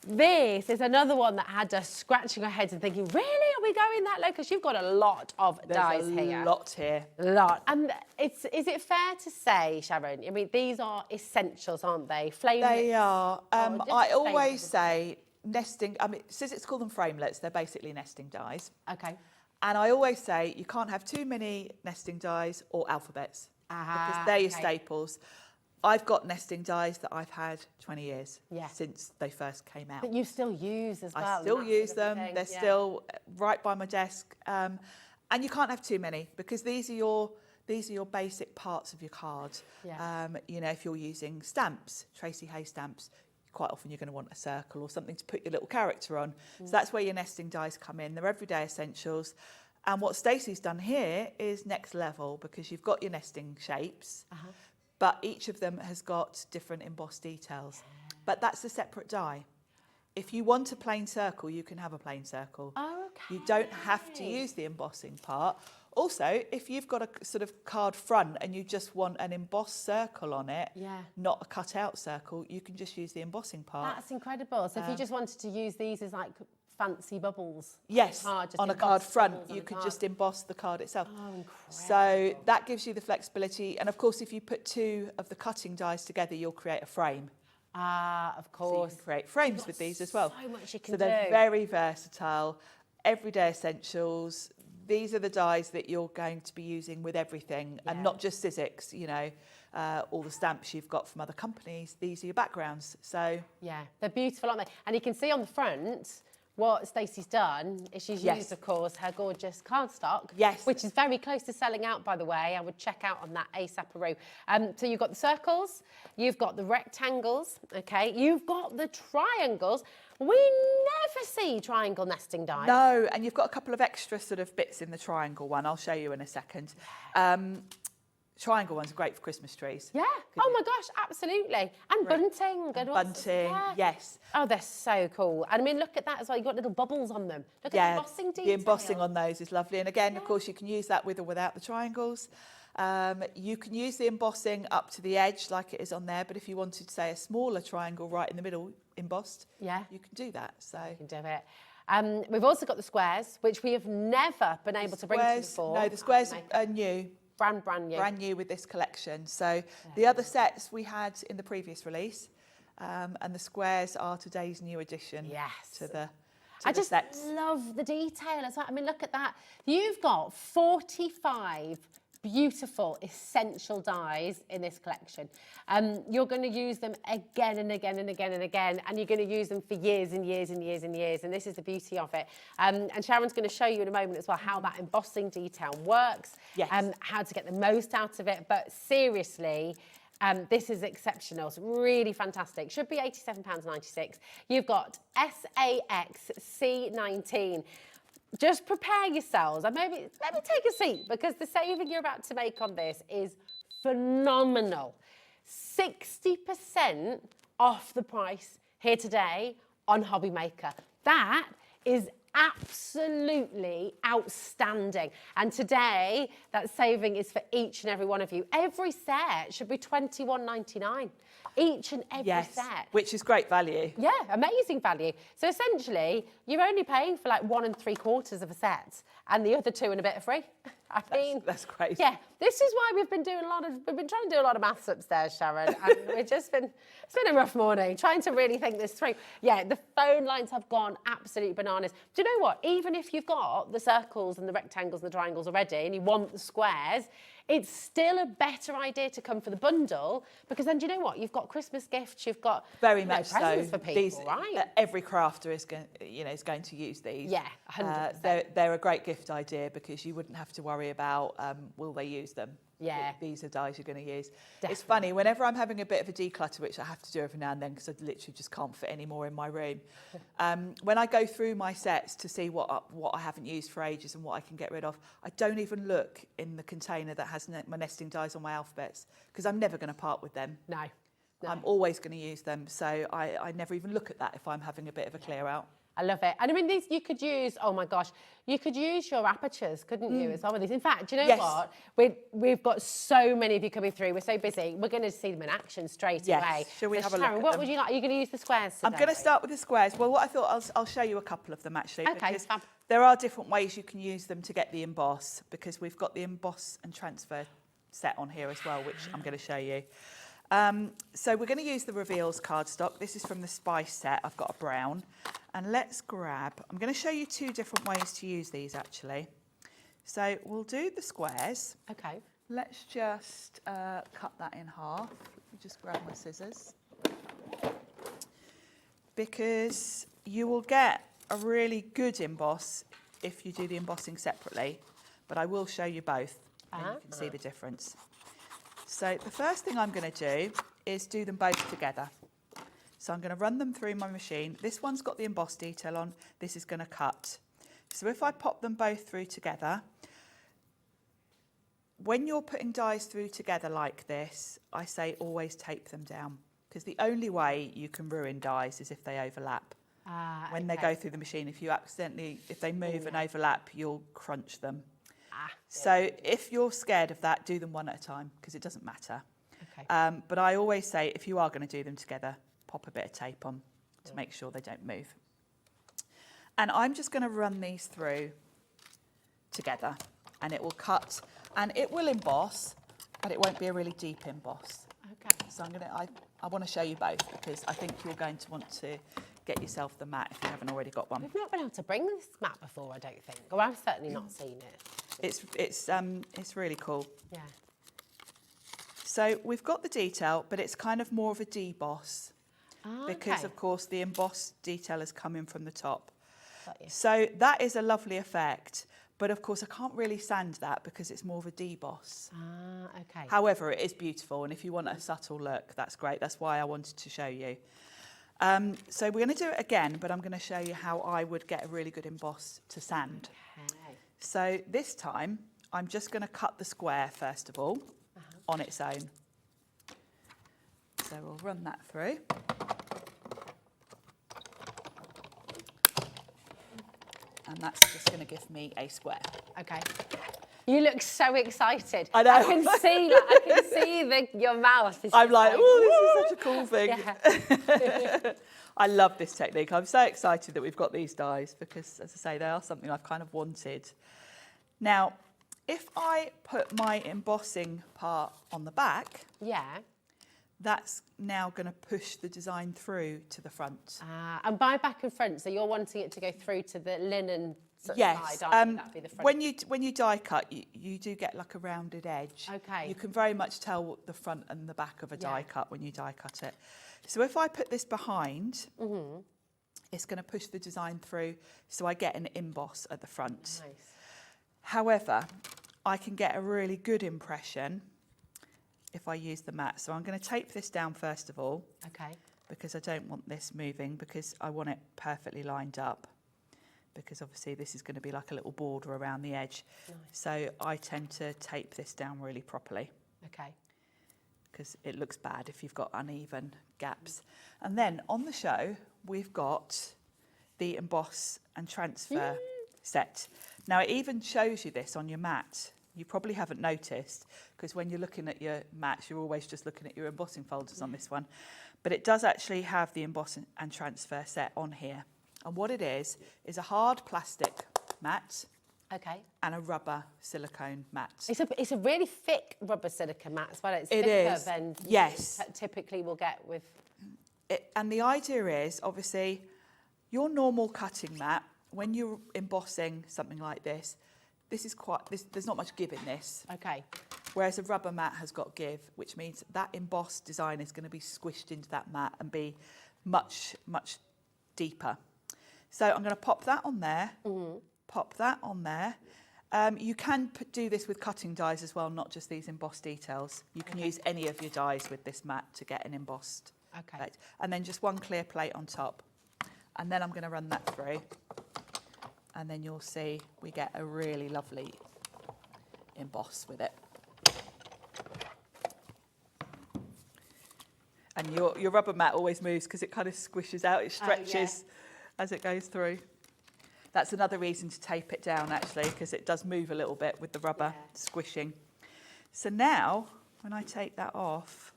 This is another one that had us scratching our heads and thinking, really, are we going that low? Because you've got a lot of dies here. There's a lot here. A lot. And is it fair to say, Sharon, I mean, these are essentials, aren't they? Flamelets. They are. I always say nesting, I mean, Sizzix call them framelets. They're basically nesting dies. Okay. And I always say you can't have too many nesting dies or alphabets because they're your staples. I've got nesting dies that I've had 20 years since they first came out. That you still use as well. I still use them. They're still right by my desk. And you can't have too many because these are your basic parts of your card. Yeah. You know, if you're using stamps, Tracy Hay stamps, quite often you're going to want a circle or something to put your little character on. So that's where your nesting dies come in. They're everyday essentials. And what Stacey's done here is next level because you've got your nesting shapes, but each of them has got different embossed details. But that's a separate die. If you want a plain circle, you can have a plain circle. Oh, okay. You don't have to use the embossing part. Also, if you've got a sort of card front and you just want an embossed circle on it, not a cut-out circle, you can just use the embossing part. That's incredible. So if you just wanted to use these as like fancy bubbles. Yes, on a card front, you could just emboss the card itself. Oh, incredible. So that gives you the flexibility. And of course, if you put 2 of the cutting dies together, you'll create a frame. Ah, of course. So you can create frames with these as well. So much you can do. So they're very versatile, everyday essentials. These are the dies that you're going to be using with everything and not just Sizzix, you know, all the stamps you've got from other companies. These are your backgrounds. So yeah, they're beautiful, aren't they? And you can see on the front what Stacey's done is she's used, of course, her gorgeous cardstock, which is very close to selling out, by the way. I would check out on that ASAP-aroo. So you've got the circles, you've got the rectangles, okay, you've got the triangles. We never see triangle nesting dies. No, and you've got a couple of extra sort of bits in the triangle one. I'll show you in a second. Triangle ones are great for Christmas trees. Yeah. Oh my gosh, absolutely. And bunting. And bunting, yes. Oh, they're so cool. And I mean, look at that as well. You've got little bubbles on them. Look at the embossing detail. The embossing on those is lovely. And again, of course, you can use that with or without the triangles. You can use the embossing up to the edge like it is on there. But if you wanted, say, a smaller triangle right in the middle embossed, you can do that. So you can do it. We've also got the squares, which we have never been able to bring to you before. No, the squares are new. Brand new. Brand new with this collection. So the other sets we had in the previous release, and the squares are today's new addition to the I just love the detail as well. I mean, look at that. You've got 45 beautiful essential dies in this collection. You're going to use them again and again and again and again, and you're going to use them for years and years and years and years, and this is the beauty of it. And Sharon's going to show you in a moment as well how that embossing detail works, how to get the most out of it, but seriously, this is exceptional. It's really fantastic. Should be £87.96. You've got SAX C19. Just prepare yourselves and maybe let me take a seat because the saving you're about to make on this is phenomenal. 60% off the price here today on Hobby Maker. That is absolutely outstanding. And today, that saving is for each and every one of you. Every set should be £21.99. Each and every set. Which is great value. Yeah, amazing value. So essentially, you're only paying for like 1 3/4 of a set, and the other 2 and a bit are free. I mean, that's crazy. Yeah, this is why we've been trying to do a lot of maths upstairs, Sharon, and it's been a rough morning trying to really think this through. Yeah, the phone lines have gone absolutely bananas. Do you know what? Even if you've got the circles and the rectangles and the triangles already, and you want the squares, it's still a better idea to come for the bundle, because then do you know what? You've got Christmas gifts, you've got very much presents so. for people, right? Every crafter is going to use these. Yeah, 100%. They're a great gift idea because you wouldn't have to worry about will they use them. Yeah. These are dies you're going to use. Definitely. It's funny, whenever I'm having a bit of a declutter, which I have to do every now and then because I literally just can't fit any more in my room, when I go through my sets to see what I haven't used for ages and what I can get rid of, I don't even look in the container that has my nesting dies on my alphabets, because I'm never going to part with them. No. I'm always going to use them, so I never even look at that if I'm having a bit of a clear out. I love it. And I mean, these you could use, oh my gosh, you could use your apertures, couldn't you, as well with these? In fact, do you know what? We've got so many of you coming through. We're so busy. We're going to see them in action straight away. Shall we have a look Sharon, at what them? would you like? Are you going to use the squares today? I'm going to start with the squares. Well, what I thought, I'll show you a couple of them actually. Okay, because fab. there are different ways you can use them to get the emboss, because we've got the emboss and transfer set on here as well, which I'm going to show you. So we're going to use the reveals cardstock. This is from the Spice set. I've got a brown. And let's grab, I'm going to show you 2 different ways to use these actually. So we'll do the squares. Okay. Let's just cut that in half. Let me just grab my scissors. Because you will get a really good emboss if you do the embossing separately, but I will show you both and you can see the difference. So the first thing I'm going to do is do them both together. So I'm going to run them through my machine. This one's got the emboss detail on. This is going to cut. So if I pop them both through together, when you're putting dies through together like this, I say always tape them down, because the only way you can ruin dies is if they overlap. When they go through the machine, if they move and overlap, you'll crunch them. So if you're scared of that, do them one at a time, because it doesn't matter. Okay. But I always say, if you are going to do them together, pop a bit of tape on to make sure they don't move. And I'm just going to run these through together, and it will cut and it will emboss, but it won't be a really deep emboss. Okay. So I want to show you both, because I think you're going to want to get yourself the mat if you haven't already got one. We've not been able to bring this mat before, I don't think, or I've certainly not seen it. It's really cool. Yeah. So we've got the detail, but it's kind of more of a deboss, because of course the embossed detail is coming from the top. So that is a lovely effect, but of course I can't really sand that because it's more of a deboss. Okay. However, it is beautiful, and if you want a subtle look, that's great. That's why I wanted to show you. So we're going to do it again, but I'm going to show you how I would get a really good emboss to sand. Okay. So this time, I'm just going to cut the square first of all, on its own. So we'll run that through. And that's just going to give me a square. Okay. You look so excited. I know. I can see your mouth. I'm like, oh, this is such a cool thing. Yeah. I love this technique. I'm so excited that we've got these dies, because, as I say, they are something I've kind of wanted. Now, if I put my embossing part on the back, that's now going to push the design through to the front. And by back and front, so you're wanting it to go through to the linen side, aren't you? That'd be the front. When you die cut, you do get like a rounded edge. Okay. You can very much tell the front and the back of a die cut when you die cut it. So if I put this behind, it's going to push the design through, so I get an emboss at the front. Nice. However, I can get a really good impression if I use the mat. So I'm going to tape this down first of all. Okay. Because I don't want this moving, because I want it perfectly lined up. Because obviously this is going to be like a little border around the edge. Nice. So I tend to tape this down really properly. Okay. because it looks bad if you've got uneven gaps. And then on the show, we've got the emboss and transfer set. Now it even shows you this on your mat. You probably haven't noticed, because when you're looking at your mats, you're always just looking at your embossing folders on this one. But it does actually have the emboss and transfer set on here. And what it is a hard plastic mat. Okay. And a rubber silicone mat. It's a really thick rubber silicone mat as well. It's it thicker is. than yes. you typically will get with. And the idea is, obviously, your normal cutting mat, when you're embossing something like this, there's not much give in this. Okay. Whereas a rubber mat has got give, which means that embossed design is going to be squished into that mat and be much, much deeper. So I'm going to pop that on there. Pop that on there. You can do this with cutting dies as well, not just these embossed details. You can use any of your dies with this mat to get an embossed plate. And then just one clear plate on top. And then I'm going to run that through. And then you'll see we get a really lovely emboss with it. And your rubber mat always moves because it kind of squishes out, it stretches as it goes through. That's another reason to tape it down, actually, because it does move a little bit with the rubber squishing. So now, when I take that off,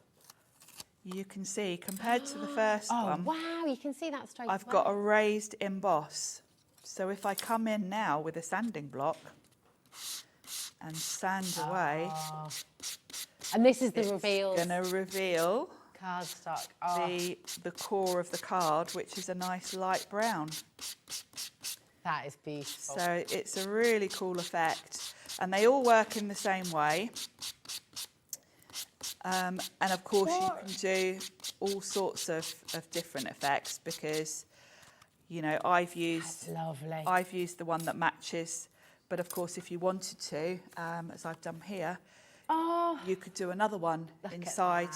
you can see, compared to the first one... Oh, wow, you can see that straight away. I've got a raised emboss. So if I come in now with a sanding block and sand away... And this is the reveal. It's going to reveal... Cardstock. The core of the card, which is a nice light brown. That is beautiful. So it's a really cool effect. And they all work in the same way. And of course you can do all sorts of different effects because, you know, I've used the one that matches. But of course, if you wanted to, as I've done here, you could do another one inside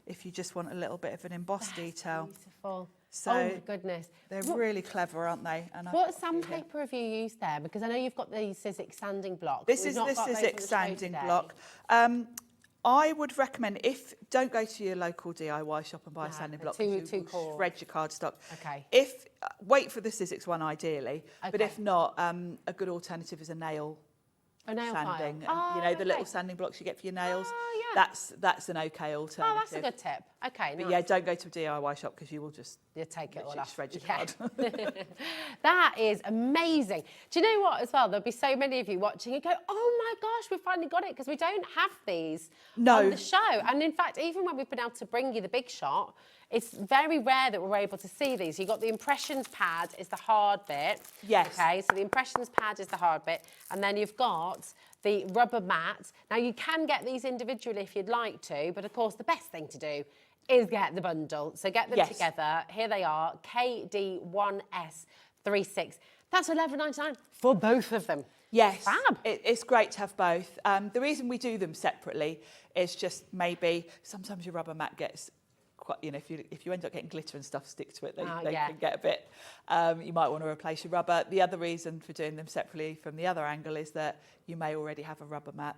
if you just want a little bit of an embossed detail. Beautiful. So oh my goodness. They're really clever, aren't they? And what sandpaper have you used there? Because I know you've got the Sizzix sanding block. This is the Sizzix sanding block. I would recommend, don't go to your local DIY shop and buy a sanding block. Too cool. Shred your cardstock. Okay. Wait for the Sizzix one ideally, but if not, a good alternative is a nail. A nail sanding. file. You know, the little sanding blocks you get for your nails. That's an okay alternative. Oh, that's a good tip. Okay, but nice. yeah, don't go to a DIY shop because you will just take it all off. Shred your card. That is amazing. Do you know what as well? There'll be so many of you watching and go, oh my gosh, we finally got it, because we don't have these on the show. And in fact, even when we've been able to bring you the big shot, it's very rare that we're able to see these. You've got the impressions pad is the hard bit. Yes. Okay, so the impressions pad is the hard bit. And then you've got the rubber mat. Now, you can get these individually if you'd like to, but of course, the best thing to do is get the bundle. So get them together. Here they are, KD1S36. That's $11.99 for both of them. Yes, fab. It's great to have both. The reason we do them separately is just maybe sometimes your rubber mat gets quite, you know, if you end up getting glitter and stuff stick to it, they can get a bit, you might want to replace your rubber. The other reason for doing them separately from the other angle is that you may already have a rubber mat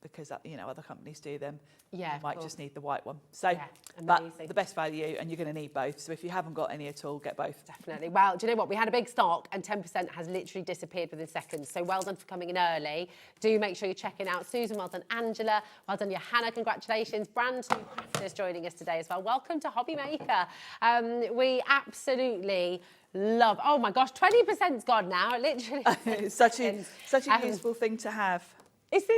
because, you know, other companies do them. Yeah, you might just need the white one. So, but the best value, and you're going to need both. So if you haven't got any at all, get both. Definitely. Well, do you know what? We had a big stock and 10% has literally disappeared within seconds. So well done for coming in early. Do make sure you're checking out Susan. Well done, Angela. Well done, Johanna. Congratulations. Brand new crafters joining us today as well. Welcome to Hobby Maker. We absolutely love, oh my gosh, 20%'s gone now. Literally. It's such a useful thing to have. This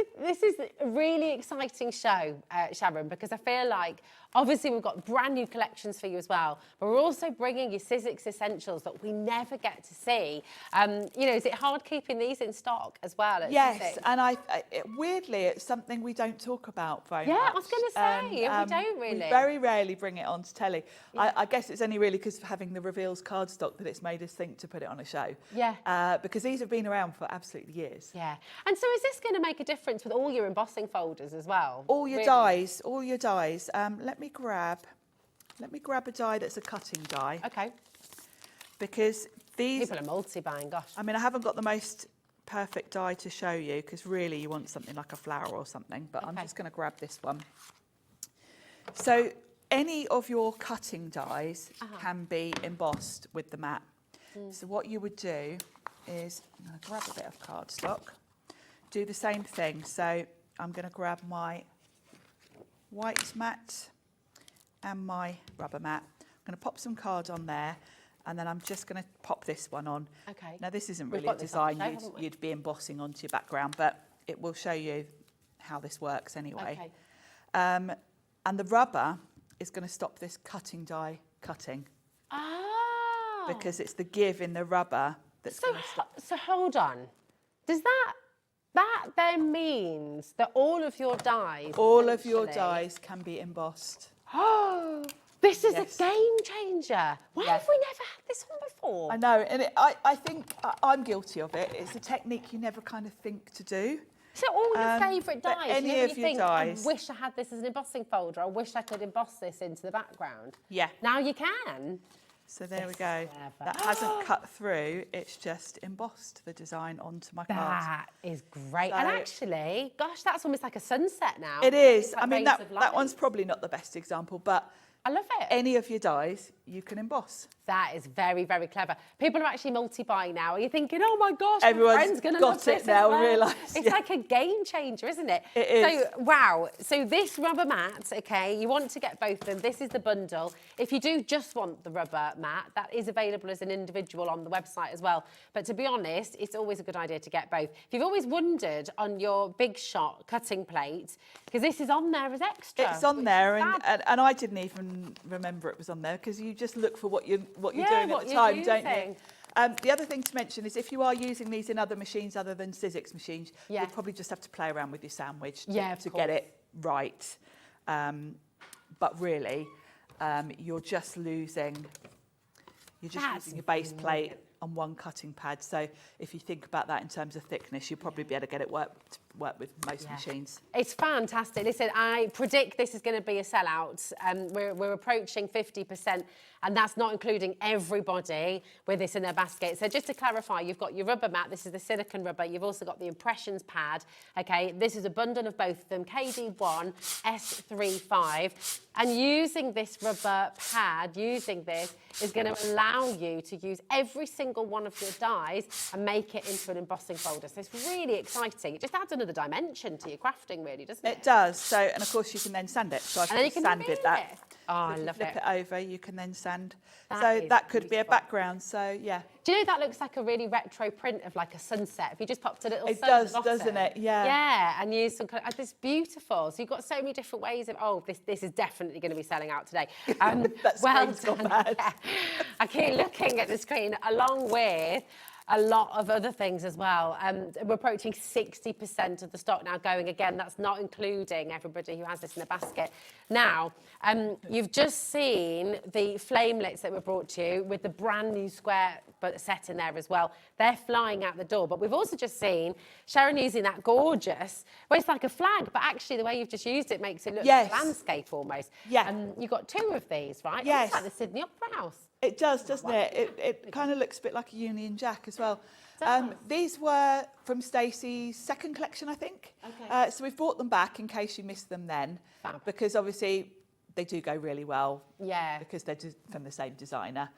is a really exciting show, Sharon, because I feel like obviously we've got brand new collections for you as well, but we're also bringing you Sizzix essentials that we never get to see. You know, is it hard keeping these in stock as well? Yes, and weirdly, it's something we don't talk about very much. Yeah, I was going to say, we don't really. We very rarely bring it onto telly. Yeah. I guess it's only really because of having the reveals cardstock that it's made us think to put it on a show. Yeah. Because these have been around for absolutely years. Yeah. And so is this going to make a difference with all your embossing folders as well? All your dies, all your dies. Let me grab a die that's a cutting die. Okay. Because these... People are multi-buying, gosh. I mean, I haven't got the most perfect die to show you because really you want something like a flower or something, but I'm just going to grab this one. So any of your cutting dies can be embossed with the mat. So what you would do is, I'm going to grab a bit of cardstock, do the same thing. So I'm going to grab my white mat and my rubber mat. I'm going to pop some card on there, and then I'm just going to pop this one on. Okay. Now this isn't really a design you'd be embossing onto your background, but it will show you how this works anyway. Okay. And the rubber is going to stop this cutting die cutting. Oh. Because it's the give in the rubber that's going to stop. So hold on. Does that then means that all of your dies... All of your dies can be embossed. Oh, this is a game changer. Why have we never had this one before? I know, and I think I'm guilty of it. It's a technique you never kind of think to do. So all your favourite dies, any of your dies. I wish I had this as an embossing folder. I wish I could emboss this into the background. Yeah. Now you can. So there we go. That hasn't cut through. It's just embossed the design onto my card. That is great. So, and actually, gosh, that's almost like a sunset now. It is. I mean, that one's probably not the best example, but I love it. Any of your dies, you can emboss. That is very, very clever. People are actually multi-buying now. Are you thinking, oh my gosh, everyone's my friend's going to love this now, well. realise. It's like a game changer, isn't it? It is. So, wow. So this rubber mat, okay, you want to get both of them. This is the bundle. If you do just want the rubber mat, that is available as an individual on the website as well. But to be honest, it's always a good idea to get both. If you've always wondered on your Big Shot cutting plate, because this is on there as extra. It's on there, and I didn't even remember it was on there, because you just look for what you're doing at the time, don't you? The other thing to mention is if you are using these in other machines other than Sizzix machines, you'll probably just have to play around with your sandwich to get it right. But really, you're just using your base plate on one cutting pad. So if you think about that in terms of thickness, you'll probably be able to get it work with most machines. It's fantastic. Listen, I predict this is going to be a sellout. We're approaching 50%, and that's not including everybody with this in their basket. So just to clarify, you've got your rubber mat. This is the silicone rubber. You've also got the impressions pad. Okay, this is a bundle of both of them, KD1, S35. And using this rubber pad, using this, is going to allow you to use every single one of your dies and make it into an embossing folder. So it's really exciting. It just adds another dimension to your crafting, really, doesn't it? It does. So, and of course, you can then sand it. So I've just sanded that. Oh, I love it. Flip it over, you can then sand. So that could be a background. So yeah. Do you know that looks like a really retro print of like a sunset? If you just popped a little sun. It does, doesn't it? Yeah. Yeah, and use some kind of, it's beautiful. So you've got so many different ways of, oh, this is definitely going to be selling out today. That's well done. Yeah. I keep looking at the screen along with a lot of other things as well. We're approaching 60% of the stock now going. Again, that's not including everybody who has this in the basket. Now, you've just seen the flamelets that were brought to you with the brand new square set in there as well. They're flying out the door. But we've also just seen Sharon using that gorgeous, well, it's like a flag, but actually the way you've just used it makes it look like a landscape almost. Yeah. You've got two of these, right? Yes. It's like the Sydney Opera House. It does, doesn't it? It kind of looks a bit like a Union Jack as well. These were from Stacey's second collection, I think. Okay. So we've brought them back in case you missed them then. Fab. Because obviously they do go really well. Yeah. Because they're from the same designer.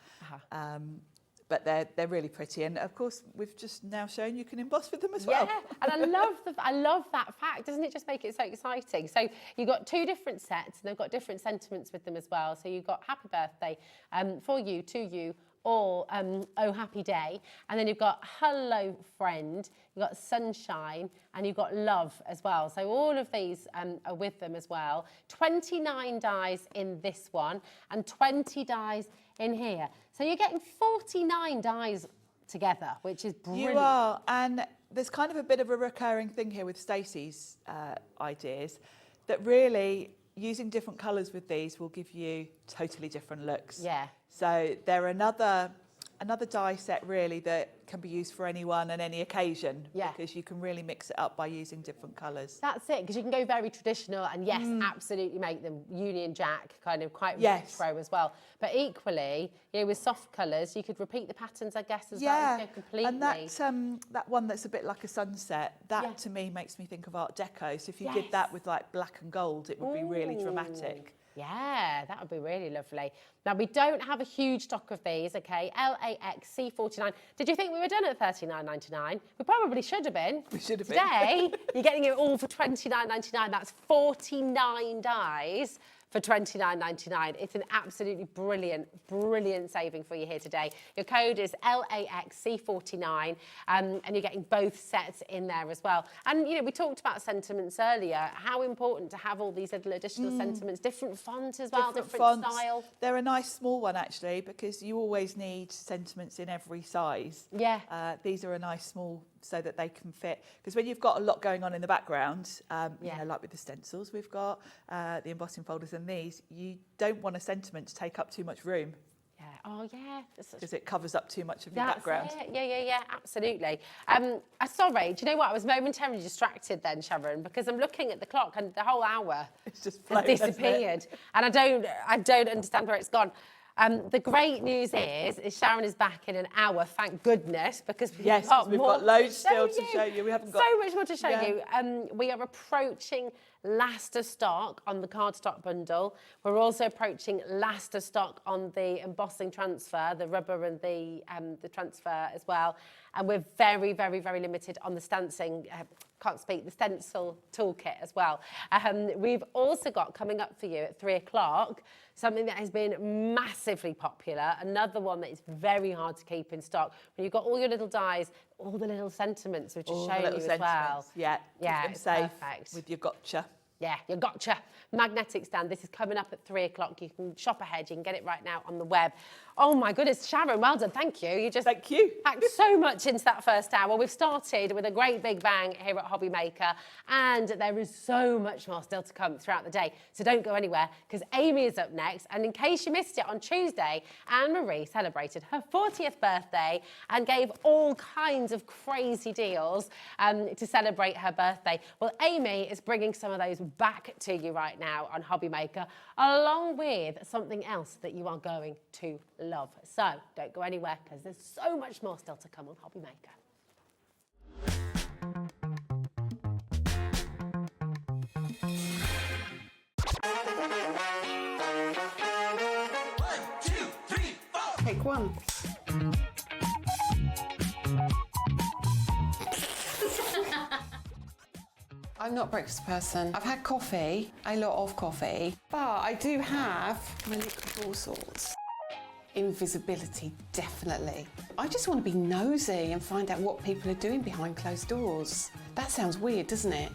But they're really pretty, and of course we've just now shown you can emboss with them as well. Yeah, and I love that fact. Doesn't it just make it so exciting? So you've got two different sets, and they've got different sentiments with them as well. So you've got happy birthday for you, to you, or oh happy day, and then you've got hello friend, you've got sunshine, and you've got love as well. So all of these are with them as well. 29 dies in this one and 20 dies in here. So you're getting 49 dies together, which is brilliant. You are, and there's kind of a bit of a recurring thing here with Stacey's ideas, that really using different colours with these will give you totally different looks. Yeah. So they're another die set really that can be used for anyone and any occasion. Yeah. Because you can really mix it up by using different colours. That's it, because you can go very traditional and yes, absolutely make them Union Jack, kind of quite retro as well. But equally, you know, with soft colours, you could repeat the patterns, I guess, as well. Completely. And that one that's a bit like a sunset, that to me makes me think of Art Deco. So if you did that with like black and gold, it would be really dramatic. Yeah, that would be really lovely. Now, we don't have a huge stock of these, okay? LAX C49. Did you think we were done at $39.99? We probably should have been. We should have been. Today, you're getting it all for $29.99. That's 49 dies for $29.99. It's an absolutely brilliant, brilliant saving for you here today. Your code is LAXC49, and you're getting both sets in there as well. And, you know, we talked about sentiments earlier, how important to have all these little additional sentiments, different font as well, different style. They're a nice small one, actually, because you always need sentiments in every size. Yeah. These are a nice small so that they can fit. Because when you've got a lot going on in the background, you know, like with the stencils we've got, the embossing folders and these, you don't want a sentiment to take up too much room. Yeah. Oh, yeah. Because it covers up too much of your background. Yeah, absolutely. Sorry, do you know what? I was momentarily distracted then, Sharon, because I'm looking at the clock and the whole hour has disappeared. And I don't understand where it's gone. The great news is Sharon is back in an hour, thank goodness, because we've got loads still to show you. We haven't got so much more to show you. We are approaching last of stock on the cardstock bundle. We're also approaching last of stock on the embossing transfer, the rubber and the transfer as well. And we're very, very, very limited on the stencil toolkit as well. We've also got coming up for you at 3 o'clock something that has been massively popular, another one that is very hard to keep in stock. When you've got all your little dies, all the little sentiments, which is showing you as well. Yeah, it's perfect. With your gotcha. Yeah, your gotcha. Magnetic stand. This is coming up at 3 o'clock. You can shop ahead. You can get it right now on the web. Oh my goodness, Sharon, well done. Thank you. You just Thank you. packed so much into that first hour. We've started with a great big bang here at Hobby Maker, and there is so much more still to come throughout the day. So don't go anywhere, because Amy is up next. And in case you missed it, on Tuesday, Anne-Marie celebrated her 40th birthday and gave all kinds of crazy deals to celebrate her birthday. Well, Amy is bringing some of those back to you right now on Hobby Maker, along with something else that you are going to love. So don't go anywhere, because there's so much more still to come on Hobby Maker. One, two, three, four. Take one. I'm not a breakfast person. I've had coffee, a lot of coffee, but I do have my liquid all sorts. Invisibility, definitely. I just want to be nosy and find out what people are doing behind closed doors. That sounds weird, doesn't it?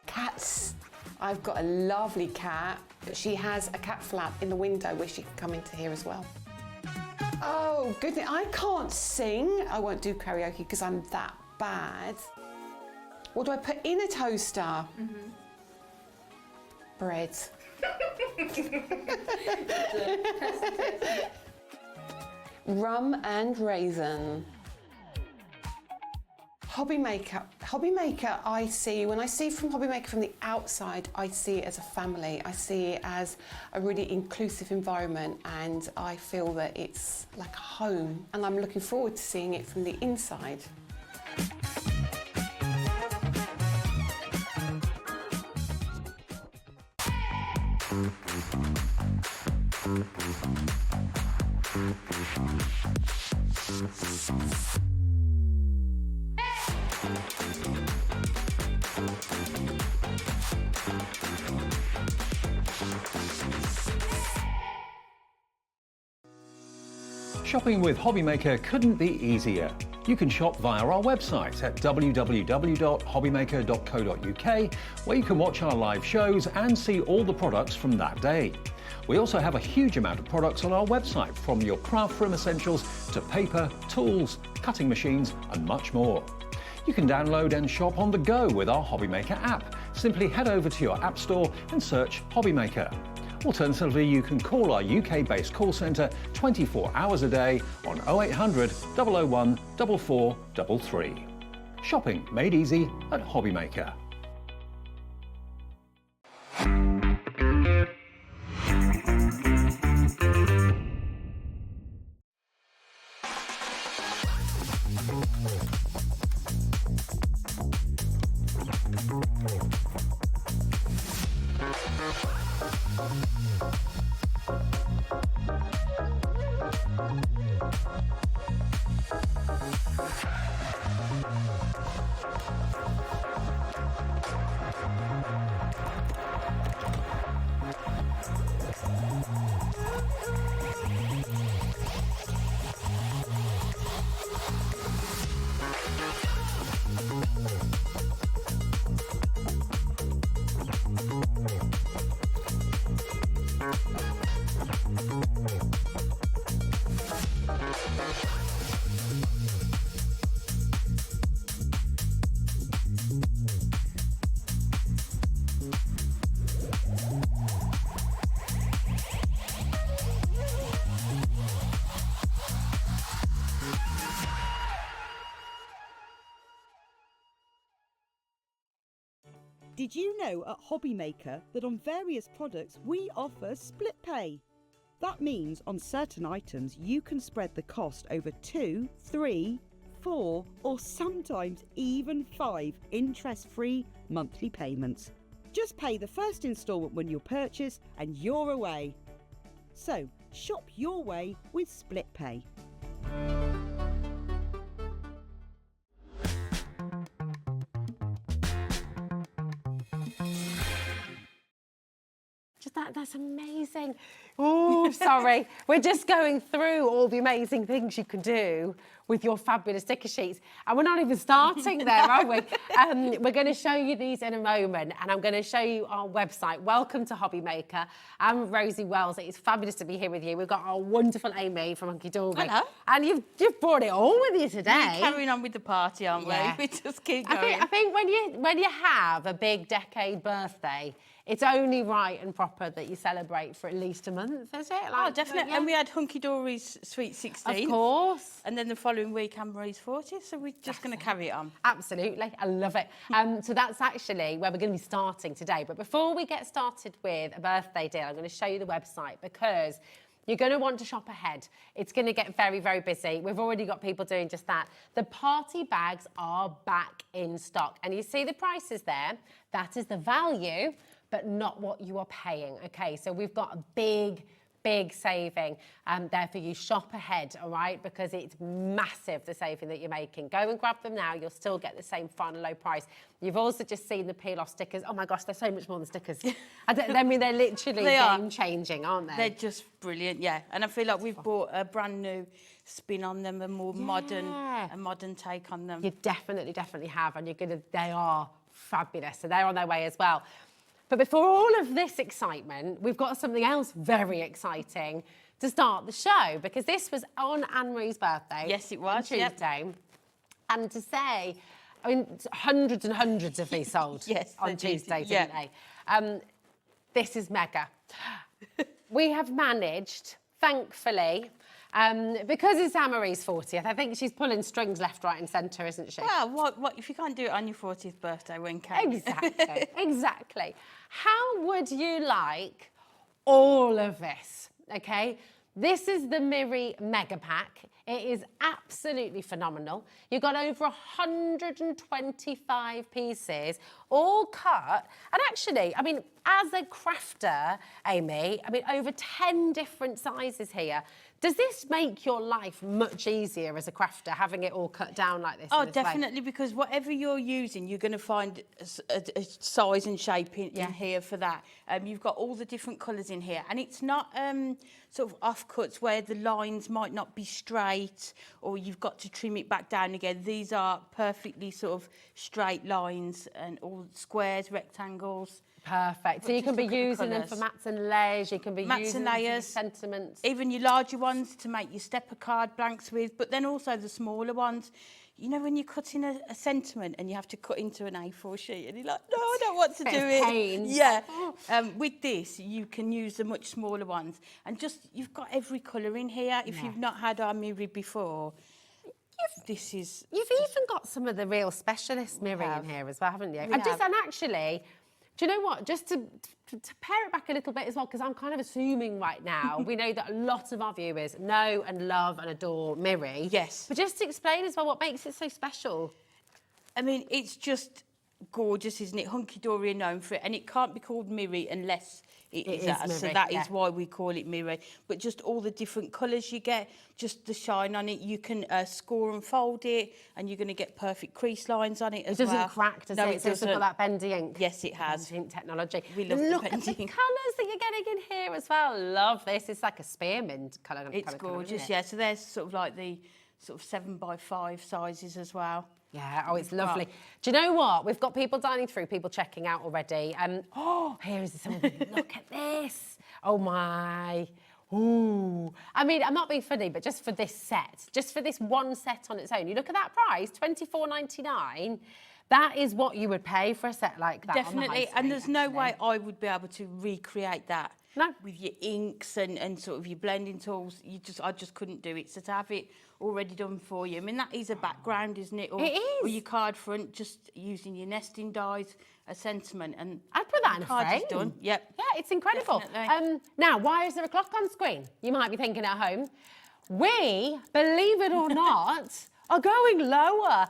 Cats. I've got a lovely cat. She has a cat flap in the window where she can come into here as well. Oh, goodness, I can't sing. I won't do karaoke because I'm that bad. What do I put in a toaster? Bread. Rum and raisin. Hobby Maker. Hobby Maker, I see, when I see from Hobby Maker from the outside, I see it as a family. I see it as a really inclusive environment, and I feel that it's like a home. And I'm looking forward to seeing it from the inside. Shopping with Hobby Maker couldn't be easier. You can shop via our website at www.hobbymaker.co.uk, where you can watch our live shows and see all the products from that day. We also have a huge amount of products on our website, from your craft room essentials to paper, tools, cutting machines and much more. You can download and shop on the go with our Hobby Maker app. Simply head over to your app store and search Hobby Maker. Alternatively, you can call our UK-based call centre 24 hours a day on 0800 001 4433. Shopping made easy at Hobby Maker. Did you know at Hobbymaker that on various products we offer split pay? That means on certain items you can spread the cost over 2, 3, 4 or sometimes even 5 interest-free monthly payments. Just pay the first instalment when you purchase and you're away. So shop your way with split pay. That's amazing. Oh, sorry. We're just going through all the amazing things you can do with your fabulous sticker sheets. And we're not even starting there, are we? We're going to show you these in a moment, and I'm going to show you our website. Welcome to Hobbymaker. I'm Rosie Wells. It's fabulous to be here with you. We've got our wonderful Amy from Hunkydory. Hello. And you've brought it all with you today. We're carrying on with the party, aren't we? We just keep going. I think when you have a big decade birthday, it's only right and proper that you celebrate for at least a month, is it? Oh, definitely. And we had Hunkydory's Sweet 16. Of course. And then the following week, Anne-Marie's 40th, so we're just going to carry it on. Absolutely. I love it. So that's actually where we're going to be starting today. But before we get started with a birthday deal, I'm going to show you the website because you're going to want to shop ahead. It's going to get very, very busy. We've already got people doing just that. The party bags are back in stock. And you see the prices there. That is the value, but not what you are paying. Okay, so we've got a big saving there for you. Shop ahead, all right, because it's massive, the saving that you're making. Go and grab them now. You'll still get the same final low price. You've also just seen the peel-off stickers. Oh my gosh, they're so much more than stickers. I mean, they're literally game-changing, aren't they? They're just brilliant, yeah. And I feel like we've brought a brand new spin on them, a more modern take on them. You definitely have, and they are fabulous. So they're on their way as well. But before all of this excitement, we've got something else very exciting to start the show, because this was on Anne-Marie's birthday. Yes, it was. Tuesday. Yep. And to say, I mean, hundreds and hundreds of these sold on Tuesday, didn't they? This is mega. We have managed, thankfully, because it's Anne-Marie's 40th, I think she's pulling strings left, right and centre, isn't she? Well, what if you can't do it on your 40th birthday, when can you? Exactly. How would you like all of this, okay? This is the Miri Mega Pack. It is absolutely phenomenal. You've got over 125 pieces, all cut. And actually, I mean, as a crafter, Amy, I mean, over 10 different sizes here. Does this make your life much easier as a crafter, having it all cut down like this? Oh, definitely, because whatever you're using, you're going to find a size and shape in here for that. You've got all the different colours in here, and it's not sort of offcuts where the lines might not be straight, or you've got to trim it back down again. These are perfectly sort of straight lines and all squares, rectangles. Perfect. So you can be using them for mats and layers. You can be using them for sentiments. Even your larger ones to make your stepper card blanks with, but then also the smaller ones. You know, when you're cutting a sentiment and you have to cut into an A4 sheet and you're like, no, I don't want to do it. Pain. Yeah. With this, you can use the much smaller ones. And just, you've got every colour in here. If you've not had our Miri before, this is... You've even got some of the real specialist Miri in here as well, haven't you? And actually... Do you know what? Just to pare it back a little bit as well, because I'm kind of assuming right now, we know that a lot of our viewers know and love and adore Miri. Yes. But just to explain as well what makes it so special. I mean, it's just gorgeous, isn't it? Hunkydory are known for it, and it can't be called mirror unless it is that. So mirror, that is why we call it mirror. But just all the different colours you get, just the shine on it. You can score and fold it, and you're going to get perfect crease lines on it as well. It doesn't crack, does it? It So it's got that bendy ink. Yes, it has. Bendy ink technology. We love Look the at the bendy ink. colours that you're getting in here as well. Love this. It's like a spearmint colour. It's gorgeous, yeah. So there's sort of like the sort of 7x5 sizes as well. Yeah, oh, it's lovely. Do you know what? We've got people dining through, people checking out already. Here is some. Look at this. Oh my. Ooh. I mean, I'm not being funny, but just for this set, just for this one set on its own, you look at that price, $24.99. That is what you would pay for a set like that. Definitely, on the high street, and there's no way I would be able to recreate that. No. With your inks and sort of your blending tools, I just couldn't do it. So to have it already done for you, I mean, that is a background, isn't it? Or, it is. Or your card front, just using your nesting dies, a sentiment, and I'd put that in a card frame. is done. Yep. Yeah, it's incredible. Definitely. Now, why is there a clock on screen? You might be thinking at home. We, believe it or not, are going lower.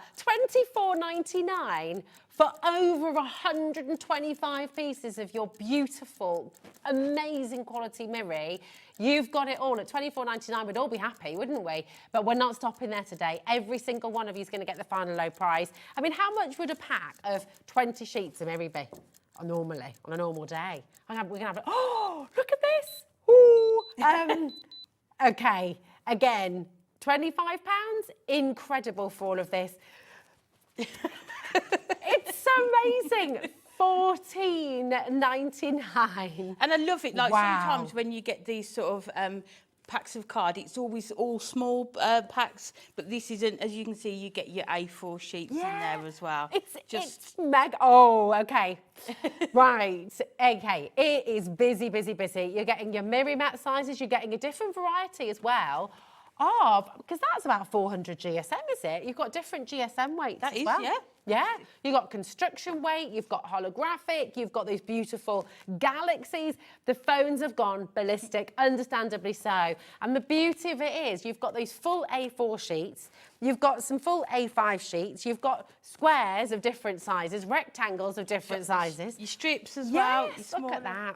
$24.99 for over 125 pieces of your beautiful, amazing quality mirror. You've got it all at $24.99. We'd all be happy, wouldn't we? But we're not stopping there today. Every single one of you is going to get the final low price. I mean, how much would a pack of 20 sheets of mirror be normally on a normal day? We're going to have, oh, look at this. Ooh. Okay, again, £25, incredible for all of this. It's amazing. $14.99. And I love it. Like Wow. sometimes when you get these sort of packs of card, it's always all small packs, but this isn't. As you can see, you get your A4 sheets in there as well. It's mega. Oh, okay. Right. Okay. It is busy, busy, busy. You're getting your mirror mat sizes. You're getting a different variety as well. Because that's about 400 GSM, is it? You've got different GSM weights as well. Yeah. Yeah, you've got construction weight, you've got holographic, you've got these beautiful galaxies. The phones have gone ballistic, understandably so. And the beauty of it is you've got these full A4 sheets, you've got some full A5 sheets, you've got squares of different sizes, rectangles of different sizes. Your strips as well. Yes, look at that.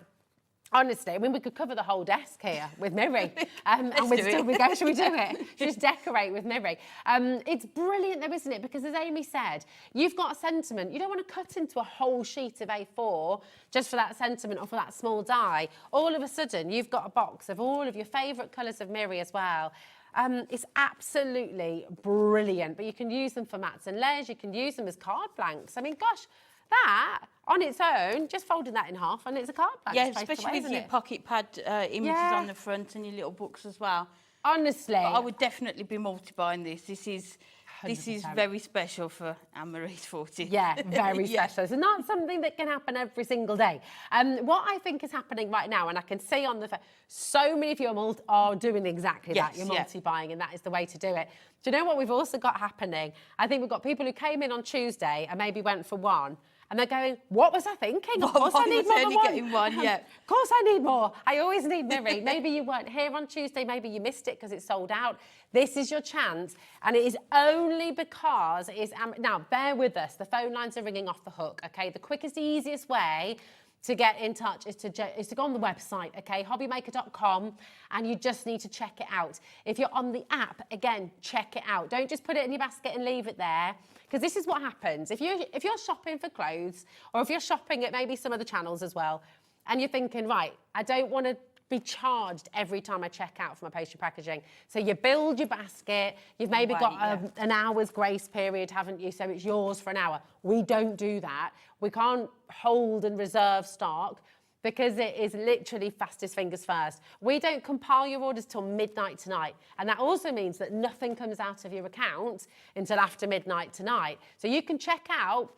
Honestly, I mean, we could cover the whole desk here with mirror. And we'd still be going, should we do it? Just decorate with mirror. It's brilliant though, isn't it? Because as Amy said, you've got a sentiment. You don't want to cut into a whole sheet of A4 just for that sentiment or for that small die. All of a sudden, you've got a box of all of your favourite colours of mirror as well. It's absolutely brilliant, but you can use them for mats and layers. You can use them as card blanks. I mean, gosh, that on its own, just folding that in half and it's a card blank. Yeah, especially with your pocket pad images on the front and your little books as well. Honestly. But I would definitely be multi-buying this. This is 100%. very special for Anne-Marie's 40th. Yeah, very special. It's not something that can happen every single day. What I think is happening right now, and I can see on the so many of you are doing exactly that. You're multi-buying, and that is the way to do it. Do you know what we've also got happening? I think we've got people who came in on Tuesday and maybe went for one, and they're going, what was I thinking? Of course I need more than one. Getting one, yeah. Of course I need more. I always need mirror. Maybe you weren't here on Tuesday. Maybe you missed it because it's sold out. This is your chance. And it is only because it is... now, bear with us. The phone lines are ringing off the hook, OK? The quickest, easiest way to get in touch is to go on the website, okay, hobbymaker.com, and you just need to check it out. If you're on the app, again, check it out. Don't just put it in your basket and leave it there, because this is what happens. If you're shopping for clothes, or if you're shopping at maybe some other channels as well, and you're thinking, right, I don't want to be charged every time I check out for my pastry packaging. So you build your basket, you've maybe got an hour's grace period, haven't you? So it's yours for an hour. We don't do that. We can't hold and reserve stock because it is literally fastest fingers first. We don't compile your orders till midnight tonight. And that also means that nothing comes out of your account until after midnight tonight. So you can check out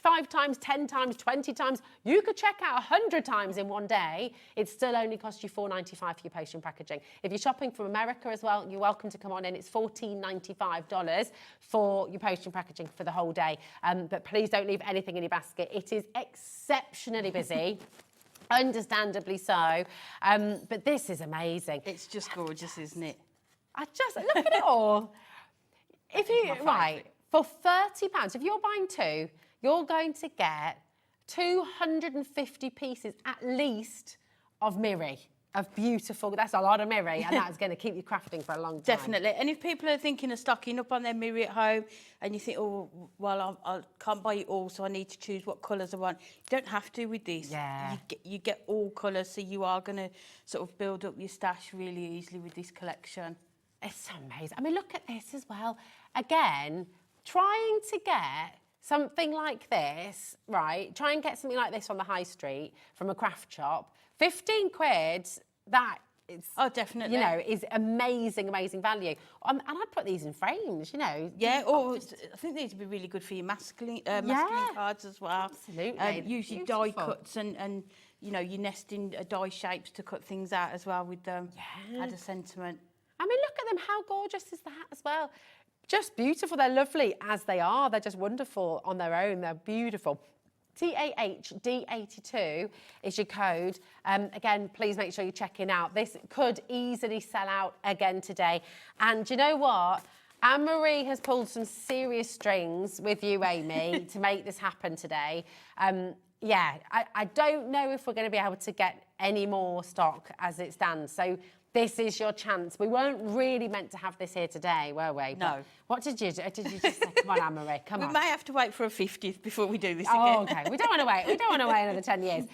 5 times, 10 times, 20 times. You could check out 100 times in one day. It still only costs you $4.95 for your pastry packaging. If you're shopping from America as well, you're welcome to come on in. It's $14.95 for your pastry packaging for the whole day. But please don't leave anything in your basket. It is exceptionally busy. Understandably so. But this is amazing. It's just gorgeous, isn't it? I just, look at it all. If you, right, for £30, if you're buying 2, you're going to get 250 pieces at least of Miri, of beautiful, that's a lot of Miri, and that's going to keep you crafting for a long time. Definitely. And if people are thinking of stocking up on their Miri at home and you think, oh, well, I can't buy it all, so I need to choose what colours I want. You don't have to with this. Yeah. You get all colours, so you are going to sort of build up your stash really easily with this collection. It's amazing. I mean, look at this as well. Again, trying to get something like this, right? Try and get something like this on the high street from a craft shop. 15 quid, that is... Oh, definitely. You know, is amazing, amazing value. And I'd put these in frames, you know. Yeah, or I think these would be really good for your masculine cards as well. Absolutely. Use your die cuts and you know, your nesting die shapes to cut things out as well with them. Yeah. Add a sentiment. I mean, look at them. How gorgeous is that as well? Just beautiful. They're lovely as they are. They're just wonderful on their own. They're beautiful. TAHD82 is your code. Again, please make sure you're checking out. This could easily sell out again today. And you know what? Anne-Marie has pulled some serious strings with you, Amy, to make this happen today. Yeah, I don't know if we're going to be able to get any more stock as it stands. So this is your chance. We weren't really meant to have this here today, were we? No. But what did you do? Did you just say, come on, Anne-Marie, come on? We may have to wait for a 50th before we do this Oh, again. okay. We don't want to wait. We don't want to wait another 10 years.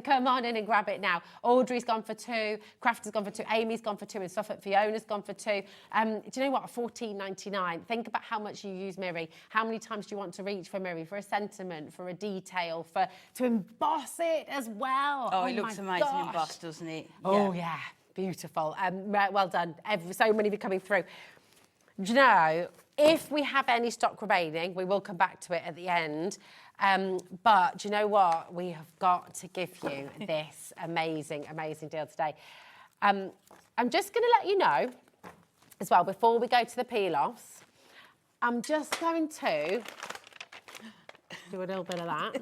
Come on in and grab it now. Audrey's gone for 2. Crafter's gone for 2. Amy's gone for 2. And Suffolk Fiona's gone for 2. Do you know what? $14.99. Think about how much you use Miri. How many times do you want to reach for Miri? For a sentiment, for a detail, to emboss it as well. Oh, it looks amazing gosh. embossed, doesn't it? Oh, yeah. Beautiful. Well done. So many of you coming through. Do you know, if we have any stock remaining, we will come back to it at the end. But do you know what? We have got to give you this amazing, amazing deal today. I'm just going to let you know as well, before we go to the peel-offs, I'm just going to do a little bit of that.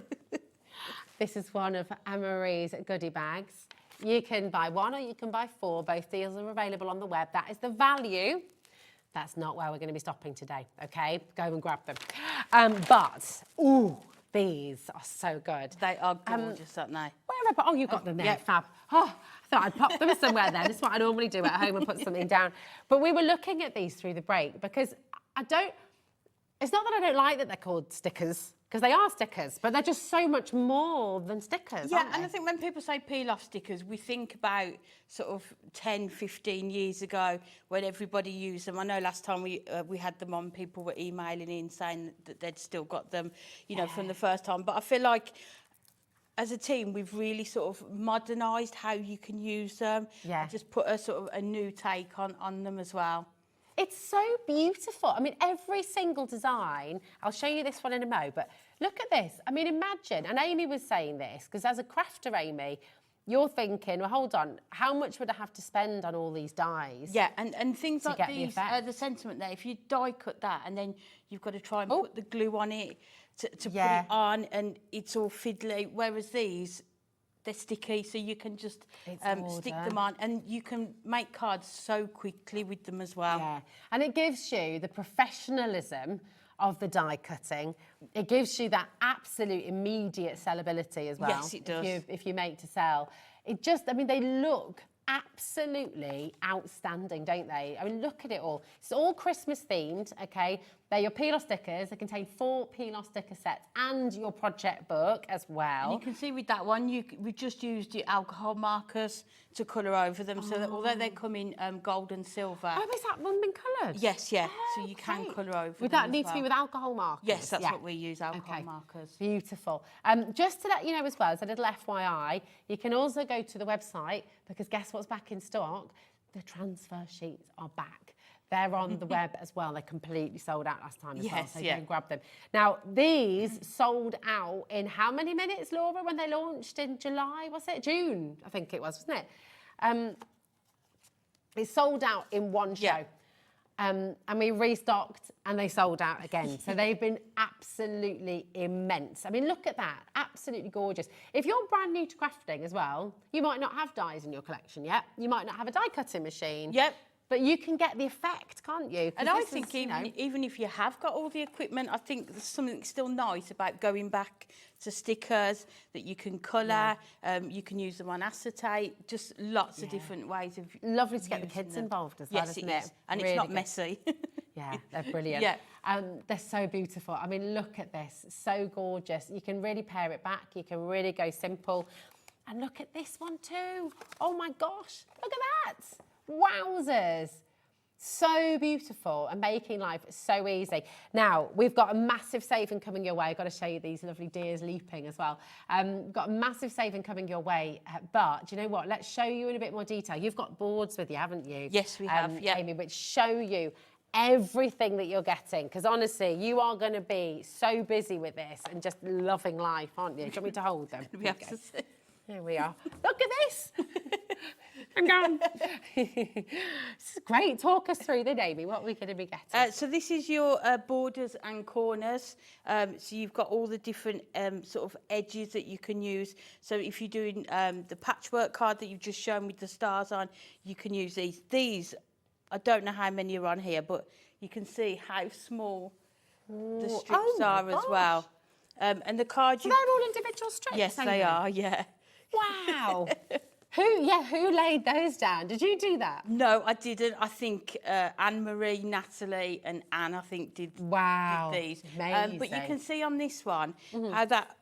This is one of Anne-Marie's goodie bags. You can buy 1 or you can buy 4. Both deals are available on the web. That is the value. That's not where we're going to be stopping today, okay? Go and grab them. But, ooh, these are so good. They are gorgeous, aren't they? Where have I put? Oh, you've got them there, Yep. fab. Oh, I thought I'd pop them somewhere then. This is what I normally do at home and put something down. But we were looking at these through the break because it's not that I don't like that they're called stickers, because they are stickers, but they're just so much more than stickers, Yeah, aren't they? and I think when people say peel-off stickers, we think about sort of 10, 15 years ago when everybody used them. I know last time we had them on, people were emailing in saying that they'd still got them, you know, from the first time. But I feel like as a team, we've really sort of modernised how you can use them. Yeah. Just put a sort of a new take on them as well. It's so beautiful. I mean, every single design, I'll show you this one in a mo, but look at this. I mean, imagine, and Amy was saying this, because as a crafter, Amy, you're thinking, well, hold on, how much would I have to spend on all these dies? Yeah, and things like get the these, effect? the sentiment there, if you die cut that and then you've got to try and put the glue on it to put Yeah. it on, and it's all fiddly, whereas these, they're sticky, so you can just stick them on, and you can make cards so quickly with them as well. Yeah, and it gives you the professionalism of the die cutting. It gives you that absolute immediate sellability as well. Yes, it does. If you make to sell. It just, I mean, they look absolutely outstanding, don't they? I mean, look at it all. It's all Christmas themed, okay? They're your peel-off stickers. They contain 4 peel-off sticker sets and your project book as well. And you can see with that one, we just used your alcohol markers to colour over them, so that although they come in gold and silver. Oh, is that one been coloured? Yes, yeah. So you can Okay. colour over Would them that need to be with alcohol markers? Yes, that's Yeah. what we use, alcohol markers. Beautiful. Just to let you know as well, as a little FYI, you can also go to the website, because guess what's back in stock? The transfer sheets are back. They're on the web as well. They completely sold out last time as well, Yes, so yeah. you can grab them. Now, these sold out in how many minutes, Laura, when they launched in July, was it? June, I think it was, wasn't it? It sold out in one show. Yeah. And we restocked and they sold out again. So they've been absolutely immense. I mean, look at that. Absolutely gorgeous. If you're brand new to crafting as well, you might not have dies in your collection yet. You might not have a die cutting machine. Yep. but you can get the effect, can't you? 'Cause And I this think is, you know, even if you have got all the equipment, I think there's something still nice about going back to stickers that you can colour. You can use them on acetate. Just lots of different ways of. Lovely to get the using kids them. involved as well, Yes, isn't it it? is, and Really it's not good. messy. Yeah, they're brilliant. Yeah. They're so beautiful. I mean, look at this. So gorgeous. You can really pare it back. You can really go simple. And look at this one too. Oh my gosh, look at that. Wowzers. So beautiful and making life so easy. Now, we've got a massive saving coming your way. I've got to show you these lovely deers leaping as well. We've got a massive saving coming your way, but do you know what? Let's show you in a bit more detail. You've got boards with you, haven't you? Yes, we have, yeah. Amy, which show you everything that you're getting, because honestly, you are going to be so busy with this and just loving life, aren't you? Do you want me to hold them? We have to see. Here we are. Look at this. I'm gone. This is great. Talk us through then, Amy. What are we going to be getting? So this is your borders and corners. So you've got all the different sort of edges that you can use. So if you're doing the patchwork card that you've just shown with the stars on, you can use these. These, I don't know how many are on here, but you can see how small the strips are as well. And the card So they're all individual strips? Yes, aren't they are, yeah. Wow. Who laid those down? Did you do that? No, I didn't. I think Anne-Marie, Natalie and Anne, I think, did these. Amazing. But you can see on this one how that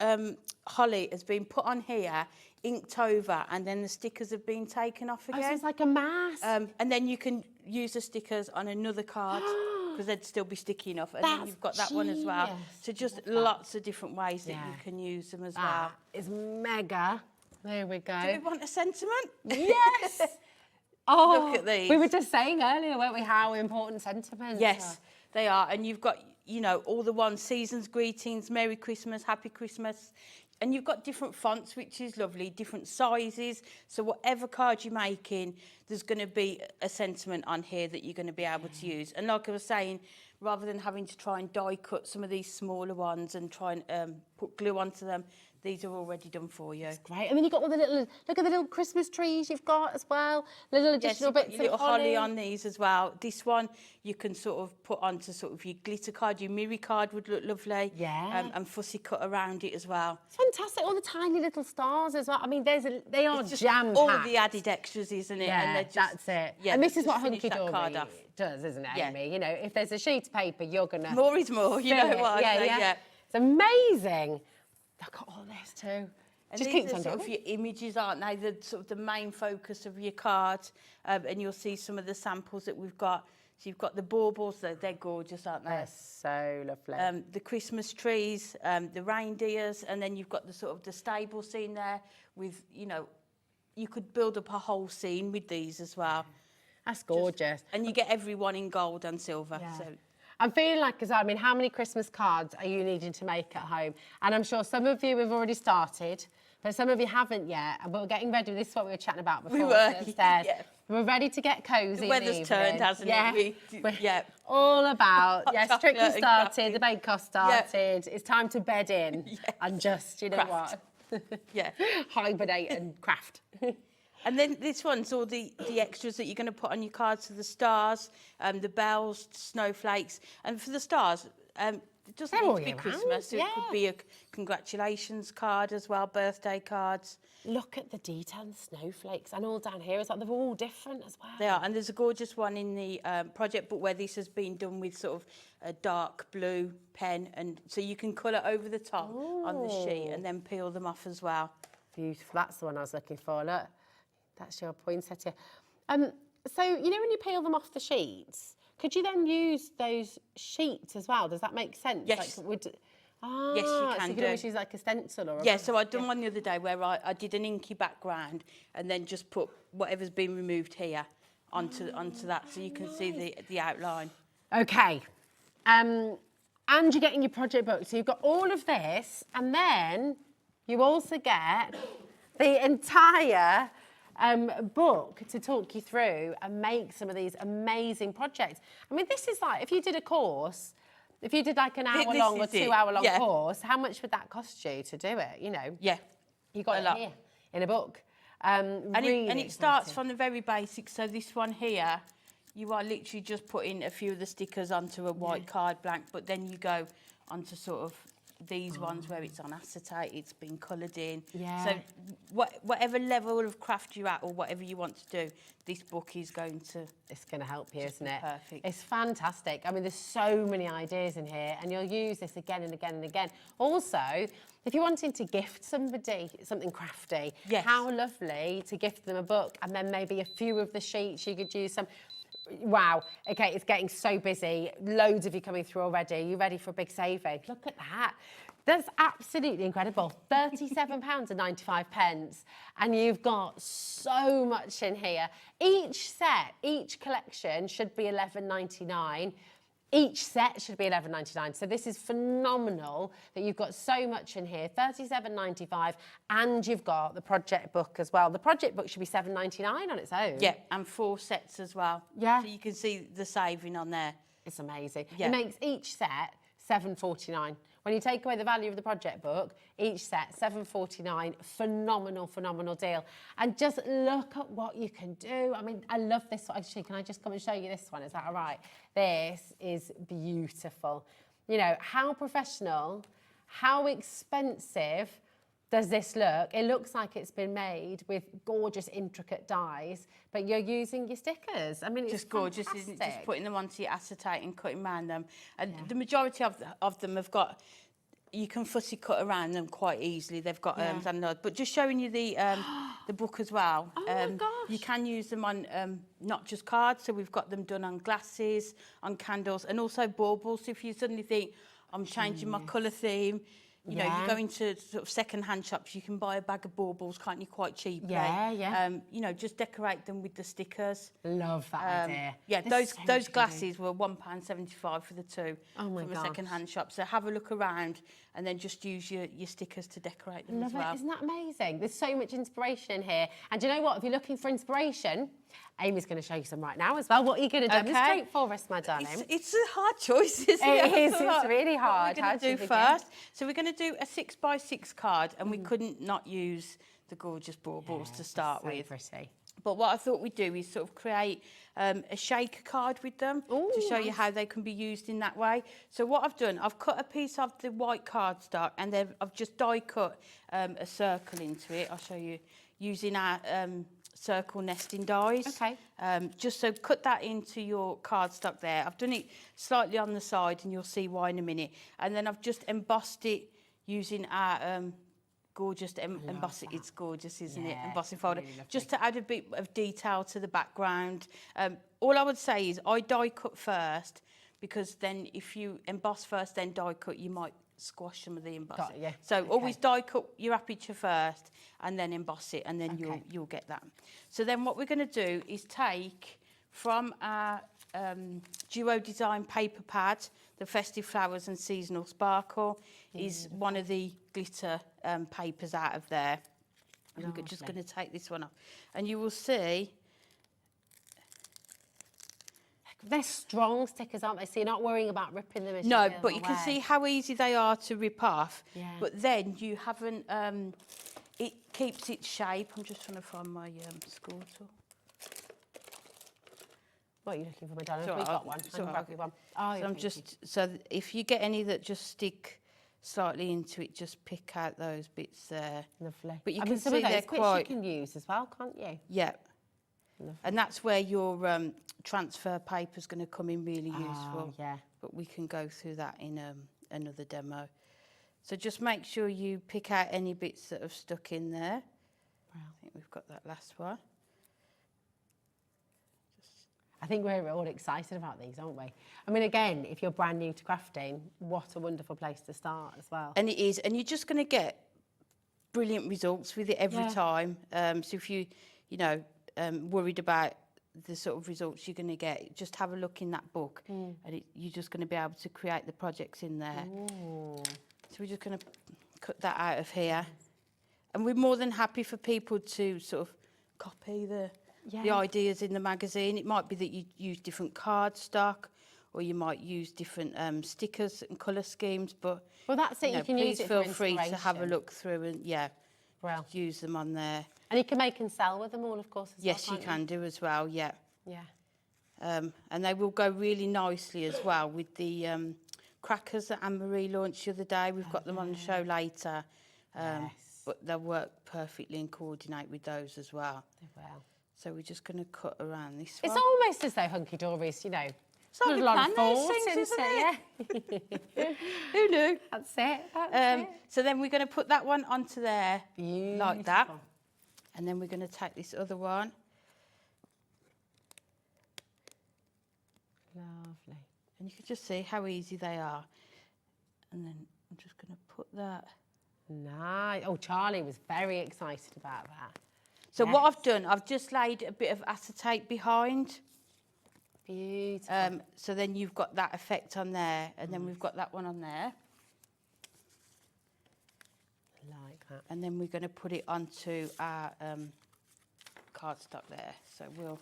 holly has been put on here, inked over, and then the stickers have been taken off again. Oh, so it's like a mask. And then you can use the stickers on another card because they'd still be sticky enough. And then you've got that one as well. genius. So just lots of different ways that you can use them as well. That is mega. There we go. Do we want a sentiment? Yes. Oh, Look at these. We were just saying earlier, weren't we, how important sentiments Yes, are. they are. And you've got, you know, all the ones, season's greetings, Merry Christmas, Happy Christmas. And you've got different fonts, which is lovely, different sizes. So whatever card you're making, there's going to be a sentiment on here that you're going to be able to use. And like I was saying, rather than having to try and die cut some of these smaller ones and try and put glue onto them, these are already done for you. Great. And then you've got all the little, look at the little Christmas trees you've got as well. Little additional Yes, bits your little of holly on these as well. This one you can sort of put onto sort of your glitter card, your mirror card would look lovely. Yeah. And fussy cut around it as well. It's fantastic. All the tiny little stars as well. I mean, they are It's just jam-packed. all the added extras, isn't it? Yeah, and they're just, that's it. Yeah, and this is just what finish that card Hunkydory off. does, isn't it, Yeah. Amy? You know, if there's a sheet of paper, you're going to... More is more, you know what I say, yeah. It's amazing. Look at all this too. And Just these keeps are on sort going. of your images, aren't they? The sort of the main focus of your card. And you'll see some of the samples that we've got. So you've got the baubles, they're gorgeous, aren't they? They're so lovely. The Christmas trees, the reindeers, and then you've got the sort of the stable scene there with, you know, you could build up a whole scene with these as well. That's gorgeous. And you get everyone in gold and silver. Yeah. So I'm feeling like, I mean, how many Christmas cards are you needing to make at home? And I'm sure some of you have already started, but some of you haven't yet. And we're getting ready. This is what we were chatting about before. We were, upstairs. yeah. We're ready to get cosy. The weather's turned, hasn't it? We're Yeah. all about, Hot yes, chocolate Strictly and started, coffee. the bake-off started. It's time to bed in and just, you know Craft. what? Yeah. Hibernate and craft. And then this one's all the extras that you're going to put on your cards. So the stars, the bells, snowflakes. And for the stars, it doesn't They're need all to be year round, Christmas. So yeah. it could be a congratulations card as well, birthday cards. Look at the detail and the snowflakes. And all down here, it's like they're all different as well. They are. And there's a gorgeous one in the project book where this has been done with sort of a dark blue pen. And so you can colour over the top on the sheet and then peel them off as well. Beautiful. That's the one I was looking for. Look, that's your poinsettia. So, you know when you peel them off the sheets, could you then use those sheets as well? Does that make sense? Yes. Like, would, Yes, you so can you could do. always use like a stencil or a... Yeah, so I'd done one the other day where I did an inky background and then just put whatever's been removed here onto that so you can see the outline. Okay. And you're getting your project book. So you've got all of this, and then you also get the entire book to talk you through and make some of these amazing projects. I mean, this is like, if you did a course, if you did like an hour-long or 2-hour-long course, how much would that cost you to do it, you know? Yeah. You got A it lot. here in a book. And Really it starts exciting. from the very basics. So this one here, you are literally just putting a few of the stickers onto a white card blank, but then you go onto sort of these ones where it's on acetate, it's been coloured in. Yeah. So whatever level of craft you're at or whatever you want to do, this book is going to... It's going to help you, isn't it? Perfect. It's fantastic. I mean, there's so many ideas in here, and you'll use this again and again and again. Also, if you're wanting to gift somebody something crafty, how lovely to gift them a book, and then maybe a few of the sheets you could use some... Wow, okay, it's getting so busy. Loads of you coming through already. Are you ready for a big saving? Look at that. That's absolutely incredible. £37.95. And you've got so much in here. Each set, each collection should be £11.99. Each set should be £11.99. So this is phenomenal that you've got so much in here, £37.95, and you've got the project book as well. The project book should be £7.99 on its own. Yeah, and 4 sets as well. Yeah. So you can see the saving on there. It's amazing. Yeah. It makes each set £7.49. When you take away the value of the project book, each set £7.49. Phenomenal, phenomenal deal. And just look at what you can do. I mean, I love this one. Actually, can I just come and show you this one? Is that all right? This is beautiful. You know, how professional, how expensive does this look? It looks like it's been made with gorgeous, intricate dies, but you're using your stickers. I mean, it's just gorgeous, isn't it? Just fantastic. putting them onto your acetate and cutting around them. And the majority of them have got, you can fussy cut around them quite easily. They've got but just showing you the book as well. Oh my gosh. You can use them on not just cards, so we've got them done on glasses, on candles, and also baubles. So if you suddenly think, I'm changing my colour theme, you know, you go into sort of second-hand shops, you can buy a bag of baubles, can't you, quite cheaply? You know, just decorate them with the stickers. Love that idea. Yeah, There's so those much glasses were £1.75 for the 2 from a gosh. second-hand shop. So have a look around and then just use your stickers to decorate them Love as well. it. Isn't that amazing? There's so much inspiration in here. And do you know what? If you're looking for inspiration, Amy's going to show you some right now as well. What are you going to demonstrate for us, my darling? It's a hard choice, isn't it? It is. It's really hard. What we're going to do first. So we're going to do a 6x6 card, and we couldn't not use the gorgeous baubles to start with. Pretty. But what I thought we'd do is sort of create a shaker card with them to show you how they can be used in that way. So what I've done, I've cut a piece of the white cardstock, and then I've just die cut a circle into it. I'll show you using our circle nesting dies. Okay. Just so cut that into your cardstock there. I've done it slightly on the side, and you'll see why in a minute. And then I've just embossed it using our gorgeous embossing. It's gorgeous, isn't it? Embossing folder, really just to add a bit of detail to the background. All I would say is I die cut first, because then if you emboss first then die cut, you might squash some of the embossing. So always die cut your aperture first and then emboss it, and then you'll get that. So then what we're going to do is take from our Duo Design paper pad, the Festive Flowers and Seasonal Sparkle is one of the glitter papers out of there. And we're just going to take this one off, and you will see They're strong stickers, aren't they? So you're not worrying about ripping them as you no, peel but them you can away. see how easy they are to rip off. Yeah. But then you haven't. It keeps its shape. I'm just trying to find my school tool. What are you looking for, my darling? It's all We've right, got one. it's I can all grab right. you one. So I'm just if you get any that just stick slightly into it, just pick out those bits there. Lovely. But you I can mean, some see of those they're bits quite. you can use as well, can't you? Yeah. And that's where your transfer paper is going to come in really useful. Yeah. But we can go through that in another demo. So just make sure you pick out any bits that have stuck in there. I think we've got that last one. I think we're all excited about these, aren't we? I mean, again, if you're brand new to crafting, what a wonderful place to start as well. And it is, and you're just going to get brilliant results with it every time. So if you worried about the sort of results you're going to get, just have a look in that book, and you're just going to be able to create the projects in there. So we're just going to cut that out of here, and we're more than happy for people to sort of copy the ideas in the magazine. It might be that you use different cardstock, or you might use different stickers and colour schemes. But well, that's it. You can use please it feel for free to have a inspiration. look through and use them on there. And you can make and sell with them all, of course, as Yes, well, you can't can do as well. Yeah. Yeah. And they will go really nicely as well with the crackers that Anne-Marie launched the other day. We've got them on the show later. But they'll work perfectly and coordinate with those as well. They will. So we're just going to cut around this It's one. almost as though Hunkydory's, you know, It's like got we a lot plan of those thought things, into isn't it. Yeah. Who knew? That's it. That's it. So then we're going to put that one onto there like that. Beautiful. And then we're going to take this other one. Lovely. And you can just see how easy they are. And then I'm just going to put that. Nice. Oh, Charlie was very excited about that. So what I've done, I've just laid a bit of acetate behind. Beautiful. So then you've got that effect on there. And then we've got that one on there. Like that. And then we're going to put it onto our cardstock there. So we'll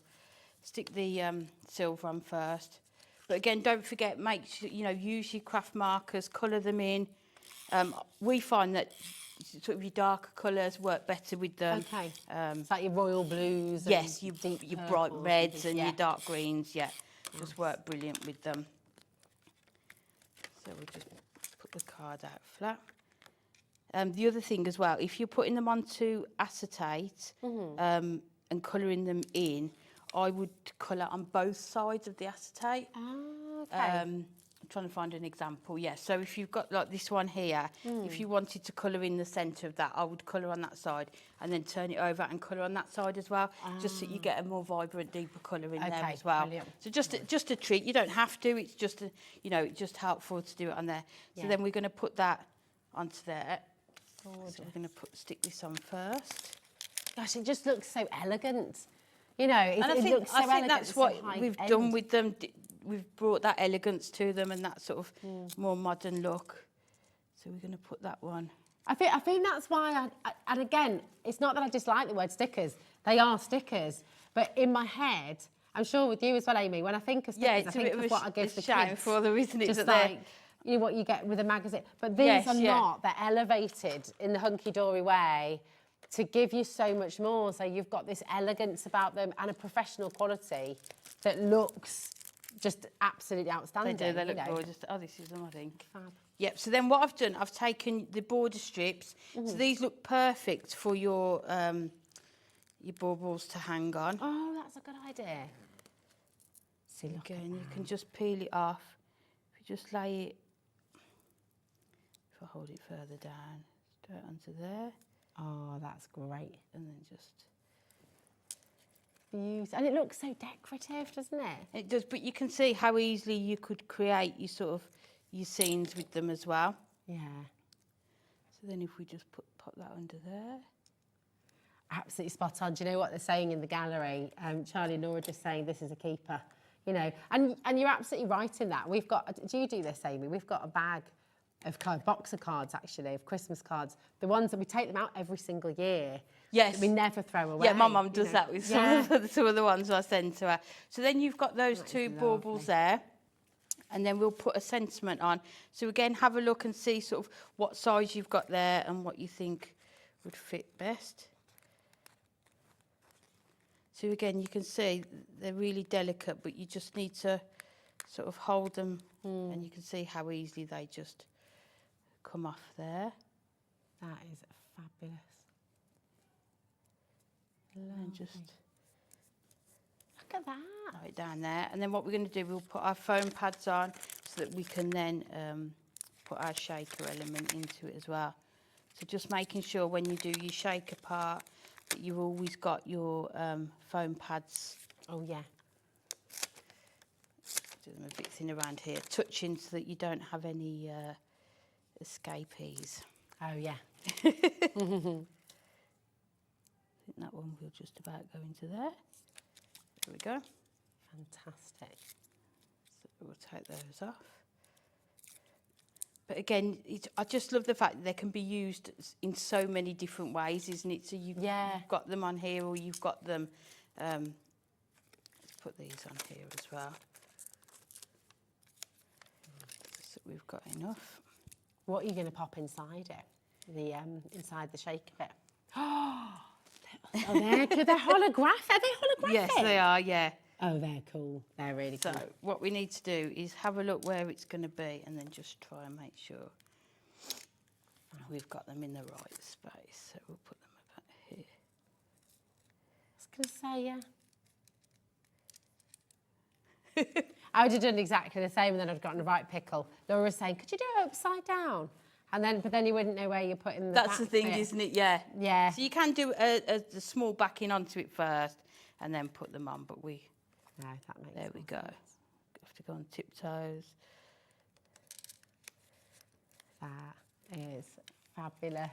stick the silver on first. But again, don't forget, make sure, you know, use your craft markers, colour them in. We find that sort of your darker colours work better with them. Okay. It's like your royal blues. Yes, and your bright purples reds and yeah. your dark greens, yeah. Just work brilliant with them. So we'll just put the card out flat. The other thing as well, if you're putting them onto acetate and colouring them in, I would colour on both sides of the acetate. Ah, okay. I'm trying to find an example. Yeah, so if you've got like this one here, if you wanted to colour in the centre of that, I would colour on that side and then turn it over and colour on that side as well, just so you get a more vibrant, deeper colour in there as well. Brilliant. So just a treat. You don't have to. It's just you know, it's just helpful to do it on there. So then we're going to put that onto there. So we're going to stick this on first. Gosh, it just looks so elegant. You know, it And looks so I think elegant. that's so what high we've end. done with them. We've brought that elegance to them and that sort of more modern look. So we're going to put that one. I think that's why, and again, it's not that I dislike the word stickers. They are stickers. But in my head, I'm sure with you as well, Amy, when I think of stickers, it's I a think bit of of what I give the shame kids. for them, isn't it? Just that they're- like, you know, what you get with a magazine. But these Yes, are yeah. not. They're elevated in the Hunkydory way to give you so much more. So you've got this elegance about them and a professional quality that looks just absolutely outstanding. They do, they you look know. gorgeous. Oh, this is them, I think. Fab. Yep, so then what I've done, I've taken the border strips. So these look perfect for your baubles to hang on. Oh, that's a good idea. See, look Again, you can just peel it off. If you just lay it, if I hold it further down, straight onto there, Oh, that's great. and then just... Beautiful. And it looks so decorative, doesn't it? It does, but you can see how easily you could create your sort of your scenes with them as well. Yeah. So then if we just pop that under there. Absolutely spot on. Do you know what they're saying in the gallery? Charlie and Nora just saying this is a keeper. You know, and you're absolutely right in that. We've got, do you do this, Amy? We've got a bag of box of cards, actually, of Christmas cards. The ones that we take them out every single year. Yes. That we never throw away. Yeah, my mum you does know. that with Yeah. some of the ones I send to her. So then you've got those That is two baubles there. And then we'll put a sentiment on. So again, have a look and see sort of what size you've got there and what you think would fit best. So again, you can see they're really delicate, but you just need to sort of hold them and you can see how easily they just come off there. That is fabulous. And just Look at that. right down there. And then what we're going to do, we'll put our foam pads on so that we can then put our shaker element into it as well. So just making sure when you do your shaker part that you've always got your foam pads. Oh, yeah. Do them a bit thin around here, touching so that you don't have any escapees. Oh, yeah. I think that one will just about go into there. There we go. Fantastic. So we'll take those off. But again, I just love the fact that they can be used in so many different ways, isn't it? So you've got them on here or you've got them... let's put these on here as well. So we've got enough. What are you going to pop inside it? The inside the shaker bit. Oh, they're holographic. Are they holographic? Yes, they are, yeah. Oh, they're cool. They're really cool. So what we need to do is have a look where it's going to be and then just try and make sure we've got them in the right space. So we'll put them about here. I was going to say, yeah. I would have done exactly the same and then I'd gotten the right pickle. Laura was saying, could you do it upside down? But then you wouldn't know where you're putting the That's back the thing, bit. isn't it? Yeah. Yeah. So you can do a small backing onto it first and then put them on, but we... No, that makes There we go. Have to go on tiptoes. That is fabulous.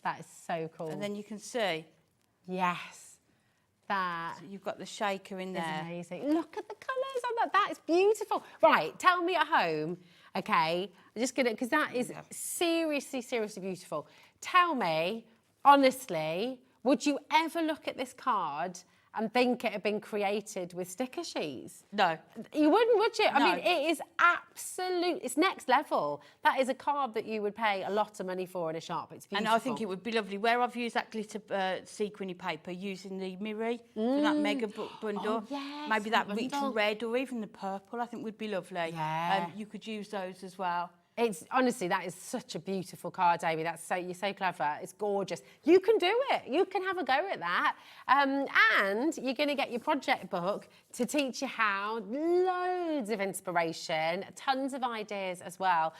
That is so cool. And then you can see yes, that you've got the shaker in is there. amazing. Look at the colours on that. That is beautiful. Right, tell me at home, okay? I'm just gonna, because that is seriously, seriously beautiful. Tell me, honestly, would you ever look at this card and think it had been created with sticker sheets? No. You wouldn't, would you? I No. mean, it is absolute, it's next level. That is a card that you would pay a lot of money for in a shop. It's beautiful. And I think it would be lovely. Where I've used that glitter sequiny paper, using the Miri, from that mega book bundle. Oh, yes, maybe that the rich bundle. red or even the purple, I think would be lovely. Yeah. You could use those as well. It's honestly, that is such a beautiful card, Amy. You're so clever. It's gorgeous. You can do it. You can have a go at that. And you're going to get your project book to teach you how. Loads of inspiration, tons of ideas as well.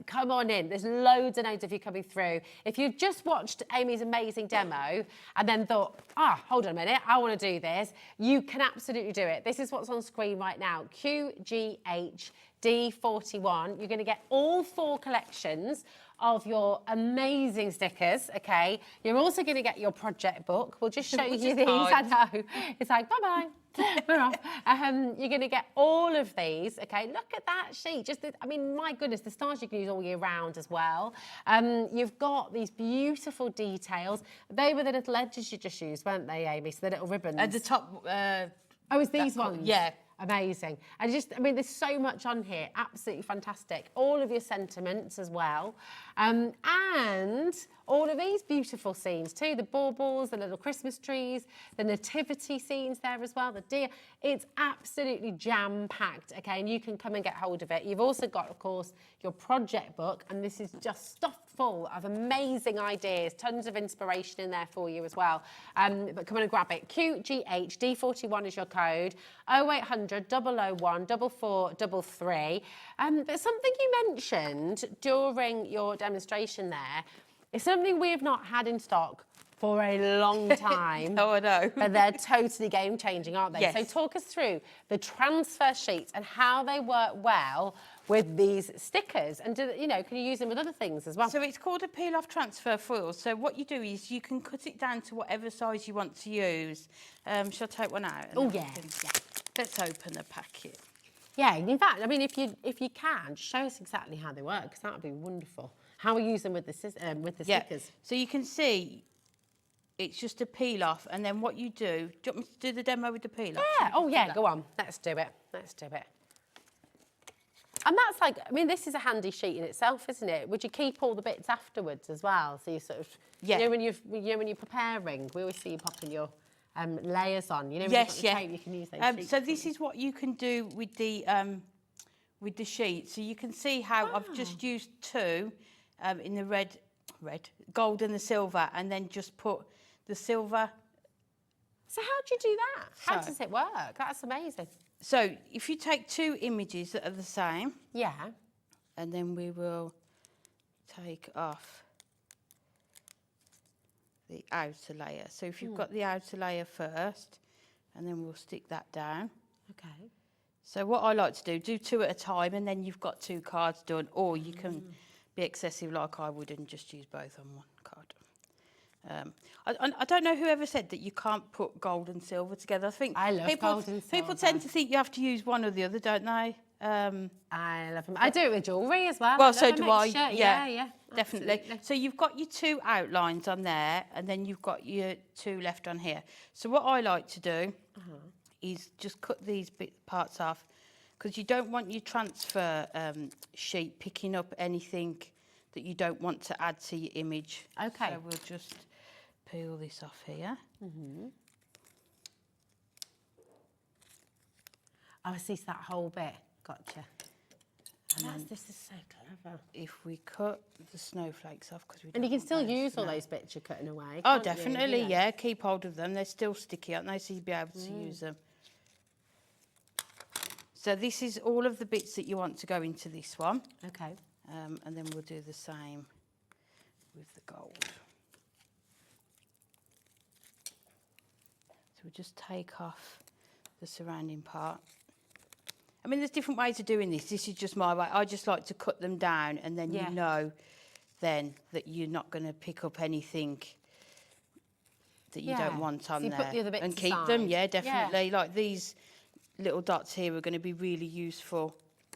Come on in. There's loads and loads of you coming through. If you've just watched Amy's amazing demo and then thought, hold on a minute, I want to do this, you can absolutely do it. This is what's on screen right now. QGH D41. You're going to get all 4 collections of your amazing stickers, okay? You're also going to get your project book. We'll just show you these. I know. It's like, bye-bye. We're off. You're going to get all of these, okay? Look at that sheet. I mean, my goodness, the stars you can use all year round as well. You've got these beautiful details. They were the little edges you just used, weren't they, Amy? So the little ribbons. At the top... oh, it's these ones? Yeah. Amazing. And I mean, there's so much on here. Absolutely fantastic. All of your sentiments as well. And all of these beautiful scenes too. The baubles, the little Christmas trees, the nativity scenes there as well, the deer. It's absolutely jam-packed, okay? And you can come and get hold of it. You've also got, of course, your project book, and this is just stuffed full of amazing ideas, tons of inspiration in there for you as well. But come on and grab it. QGH D41 is your code. 0800 001 4433. But something you mentioned during your demonstration there is something we have not had in stock for a long time. Oh, I know. But they're totally game-changing, aren't they? Yes. So talk us through the transfer sheets and how they work well with these stickers. And, can you use them with other things as well? So it's called a peel-off transfer foil. So what you do is you can cut it down to whatever size you want to use. Shall I take one out? Oh, yeah. Let's open the packet. Yeah, in fact, I mean, if you can, show us exactly how they work, because that would be wonderful. How we use them with the stickers. So you can see it's just a peel off, and then what you do you want me to do the demo with the peel off? Yeah, oh yeah, go on. Let's do it. And that's like, I mean, this is a handy sheet in itself, isn't it? Would you keep all the bits afterwards as well? So you sort of, when you're preparing, we always see you popping your layers on. When you've got the tape, you can use those sheets. So this is what you can do with the sheet. So you can see how I've just used 2 in the red, gold and the silver, and then just put the silver. So how do you do that? How does it work? That's amazing. So if you take 2 images that are the same. Yeah. And then we will take off the outer layer. So if you've got the outer layer first, and then we'll stick that down. Okay. So what I like to do 2 at a time, and then you've got 2 cards done, or you can be excessive like I would and just use both on one card. I don't know whoever said that you can't put gold and silver together. I think I love gold and silver. People tend to think you have to use one or the other, don't they? I love them. I do it with jewellery as well. Well, so do I. Yeah, definitely. Absolutely. So you've got your 2 outlines on there, and then you've got your 2 left on here. So what I like to do is just cut these parts off, because you don't want your transfer sheet picking up anything that you don't want to add to your image. Okay. So we'll just peel this off here. Oh, I see that whole bit. Gotcha. This is so clever. If we cut the snowflakes off, because we And you can don't still want those use all now. those bits you're cutting away. Oh, can't you? definitely, You know? yeah. Keep hold of them. They're still sticky, aren't they? So you'll be able to use them. So this is all of the bits that you want to go into this one. Okay. And then we'll do the same with the gold. So we'll just take off the surrounding part. I mean, there's different ways of doing this. This is just my way. I just like to cut them down, and then you know then that you're not going to pick up anything that you don't want on So you there. put the other bits and keep them, aside. yeah, definitely. Like these little dots here are going to be really useful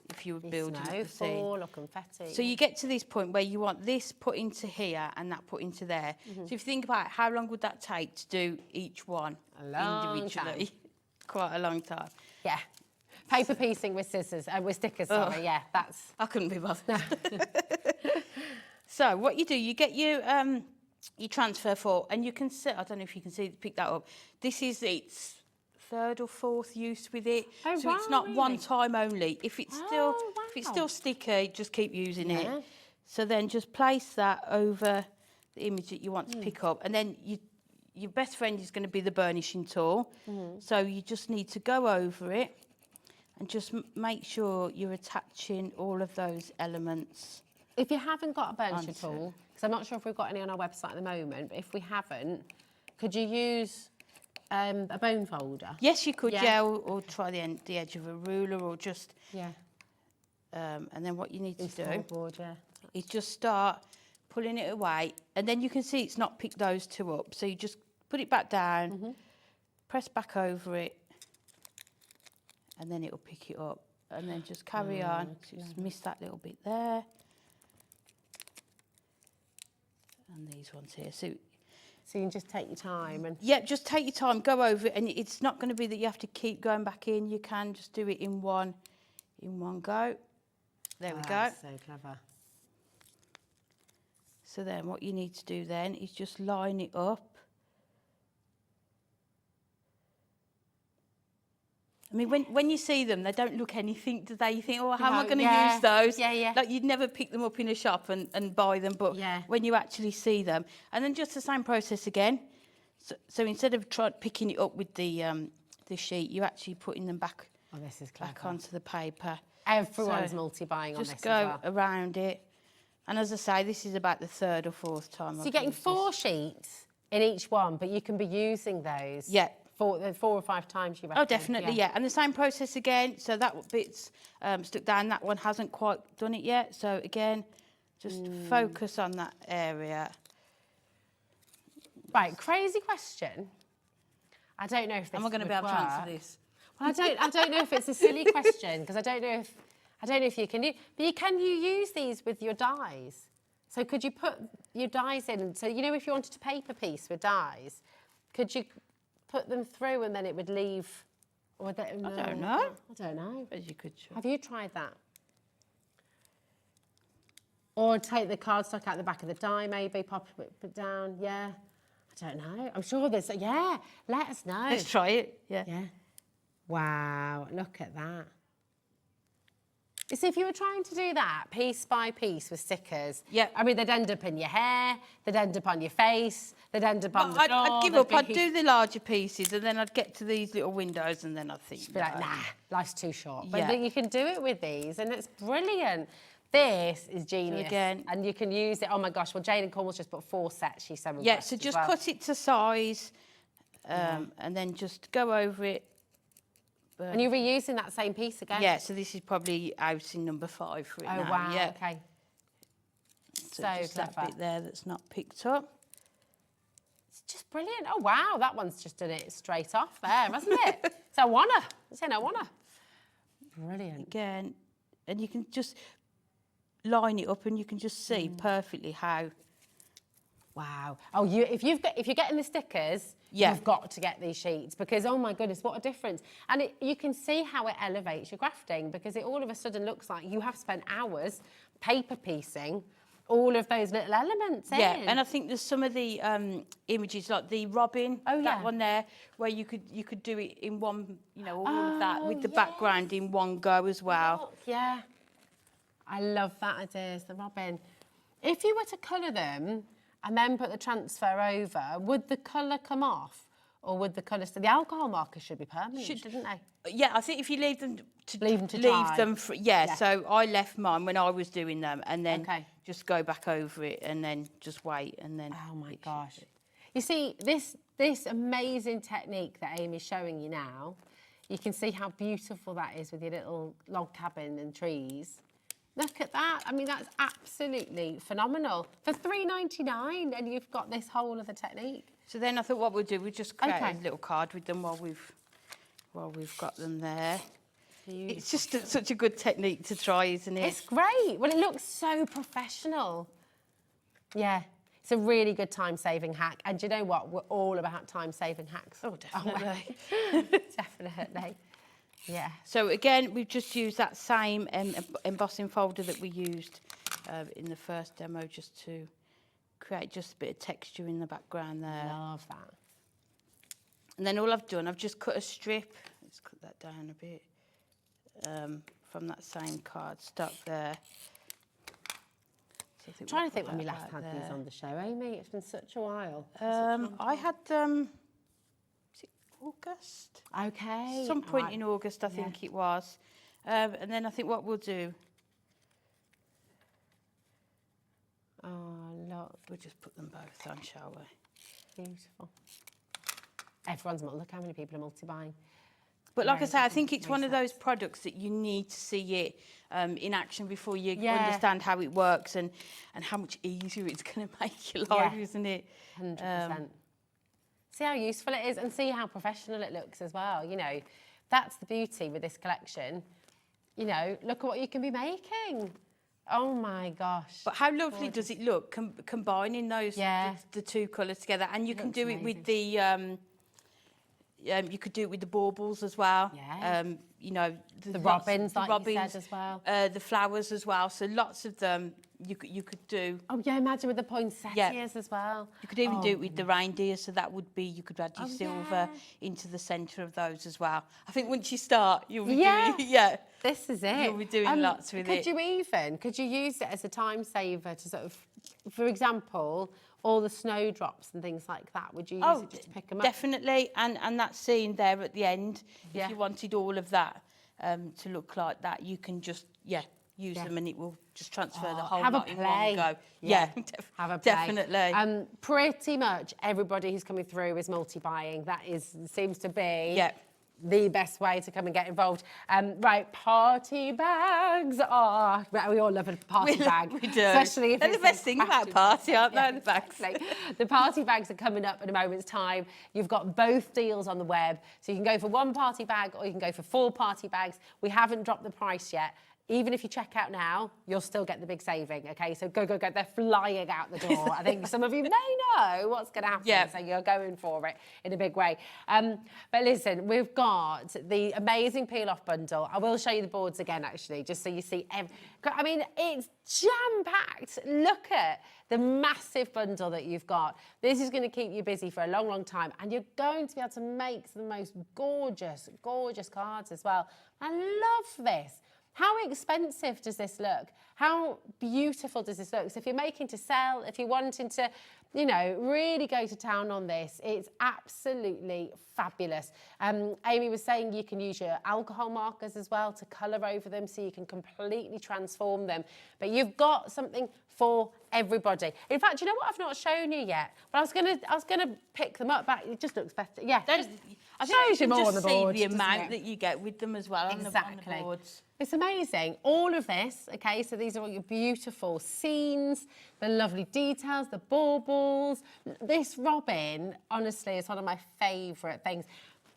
if you were building the scene. Snowfall or confetti. So you get to this point where you want this put into here and that put into there. So if you think about how long would that take to do each one A long individually? time. Quite a long time. Yeah. Paper piecing with scissors, with stickers, sorry, yeah, that's... I couldn't be bothered. So what you do, you get your transfer fork, and you can see, I don't know if you can see, pick that up. This is its third or fourth use with it. Oh, so it's wow, not one really? time only. If it's still sticky, just keep using it. So then just place that over the image that you want to pick up, and then your best friend is going to be the burnishing tool. So you just need to go over it and just make sure you're attaching all of those elements. If you haven't got a burnisher Onto tool, because I'm not sure if we've got any on our website at the moment, but if we haven't, could you use a bone folder? Yes, you could, Yeah. yeah, or try the edge of a ruler, or just... Yeah. And then what you need to do Storyboard, yeah. is just start pulling it away, and then you can see it's not picked those two up. So you just put it back down, press back over it, and then it'll pick it up. And then just carry on. Just miss that little bit there. And these ones here. So you can just take your time and... yeah, just take your time, go over it, and it's not going to be that you have to keep going back in. You can just do it in one go. There we go. That's so clever. So then what you need to do then is just line it up. I mean, when you see them, they don't look anything, do they? You think, oh, how am I going to use those? Yeah, yeah. Like, you'd never pick them up in a shop and buy them, but when you actually see them. And then just the same process again. So instead of picking it up with the sheet, you're actually putting them back, this is clever. back onto the paper. Everyone's multi-buying on this Just as go well. around it. And as I say, this is about the third or fourth time. So you're getting 4 sheets in each one, but you can be using those 4 or 5 times, you reckon? Oh, definitely, yeah. And the same process again. So that bit's stuck down. That one hasn't quite done it yet. So again, just focus on that area. Right, crazy question. I don't know if this Am I going to be able to answer this? Well, I don't know if it's a silly question, because I don't know if you can do. But can you use these with your dies? So could you put your dies in? So you know, if you wanted to paper piece with dies, could you put them through and then it would leave? Or no, I don't know. I don't know. As you could. Sure. Have you tried that? Or take the cardstock out the back of the die, maybe pop it down. Yeah. I don't know. I'm sure there's. Yeah. Let us know. Let's try it. Yeah. Yeah. Wow, look at that. You see, if you were trying to do that piece by piece with stickers, I mean, they'd end up in your hair, they'd end up on your face, they'd end up on the floor. I'd give up. I'd do the larger pieces, and then I'd get to these little windows, and then I'd think, be like, nah, life's too short. But Yeah. you can do it with these, and it's brilliant. This is genius. again- And you can use it. Oh my gosh, well, Jane and Cornwall's just put 4 sets, she said. Yeah, so just cut it to size, and then just go over it. And you're reusing that same piece again? Yeah, so this is probably housing number 5 for it now. Oh, wow, Yeah. okay. So So just that clever. bit there that's not picked up. It's just brilliant. Oh, wow, that one's just done it straight off there, hasn't it? It's a wanna. It's in a wanna. Brilliant. Again, and you can just line it up, and you can just see perfectly how. Wow. Oh, if you're getting the stickers, you've got to get these sheets, because, oh my goodness, what a difference. And you can see how it elevates your grafting, because it all of a sudden looks like you have spent hours paper piecing all of those little elements in. Yeah, and I think there's some of the images, like the robin, that one there, where you could do it in one, you know, all of that with the background in one go as well. Look, yeah, I love that idea, the robin. If you were to colour them and then put the transfer over, would the colour come off? Or would the colour still... The alcohol markers should be permanent, shouldn't they? Yeah, I think if you leave them to dry. Yeah, so I left mine when I was doing them, and then just go back over it, and then just wait, and then... Oh, my gosh. You see, this amazing technique that Amy's showing you now, you can see how beautiful that is with your little log cabin and trees. Look at that. I mean, that's absolutely phenomenal. For $3.99, and you've got this whole other technique. So then I thought what we'll do, we'll just create a little card with them while we've got them there. Beautiful. It's just such a good technique to try, isn't it? It's great. Well, it looks so professional. Yeah, it's a really good time-saving hack. And do you know what? We're all about time-saving hacks. Oh, definitely. Definitely. Yeah. So again, we've just used that same embossing folder that we used in the first demo, just to create just a bit of texture in the background there. Love that. And then all I've done, I've just cut a strip. Let's cut that down a bit from that same card stock there. So I'm trying to think when we last had these on the show, Amy. It's been such a while. I had them. August. Okay. Some point in August, I think it was. And then I think what we'll do... Oh, look. We'll just put them both on, shall we? Beautiful. Everyone's... Look how many people are multi-buying. But like I say, I think it's one of those products that you need to see it in action before you understand how it works and how much easier it's going to make your life, isn't it? 100%. See how useful it is and see how professional it looks as well. You know, that's the beauty with this collection. You know, look at what you can be making. Oh, my gosh. But how lovely does it look combining those, the two colours together? And you can do it with the... you could do it with the baubles as well. Yeah. You know, the robins, like you said as well. The flowers as well. So lots of them you could do. Oh yeah, imagine with the poinsettias as well. You could even do it with the reindeer. So that would be, you could add your silver into the centre of those as well. I think once you start, you'll be doing, This is it. You'll be doing lots with it. Could you use it as a time saver to sort of, for example, all the snowdrops and things like that? Would you use it just to pick them up? Definitely, and that scene there at the end, if you wanted all of that to look like that, you can just, use them and it will just transfer the whole lot in one go. Yeah, have a play. Definitely. Pretty much everybody who's coming through is multi-buying. That seems to be... the best way to come and get involved. Right, party bags are... We all love a party bag. We do. Especially if they're the best thing about a party, aren't they, the bags? The party bags are coming up in a moment's time. You've got both deals on the web. So you can go for one party bag or you can go for 4 party bags. We haven't dropped the price yet. Even if you check out now, you'll still get the big saving, OK? So go, go, go. They're flying out the door. I think some of you may know what's going to happen, so you're going for it in a big way. But listen, we've got the amazing peel-off bundle. I will show you the boards again, actually, just so you see. I mean, it's jam-packed. Look at the massive bundle that you've got. This is going to keep you busy for a long, long time, and you're going to be able to make the most gorgeous, gorgeous cards as well. I love this. How expensive does this look? How beautiful does this look? So if you're making to sell, if you're wanting to, you know, really go to town on this, it's absolutely fabulous. Amy was saying you can use your alcohol markers as well to colour over them so you can completely transform them. But you've got something for everybody. In fact, you know what I've not shown you yet? But I was gonna pick them up, but it just looks better. Yeah, I think shows you more on the board. See the amount that you get with them as well on the boards. It's amazing. All of this, okay, so these are all your beautiful scenes, the lovely details, the baubles. This robin, honestly, is one of my favourite things.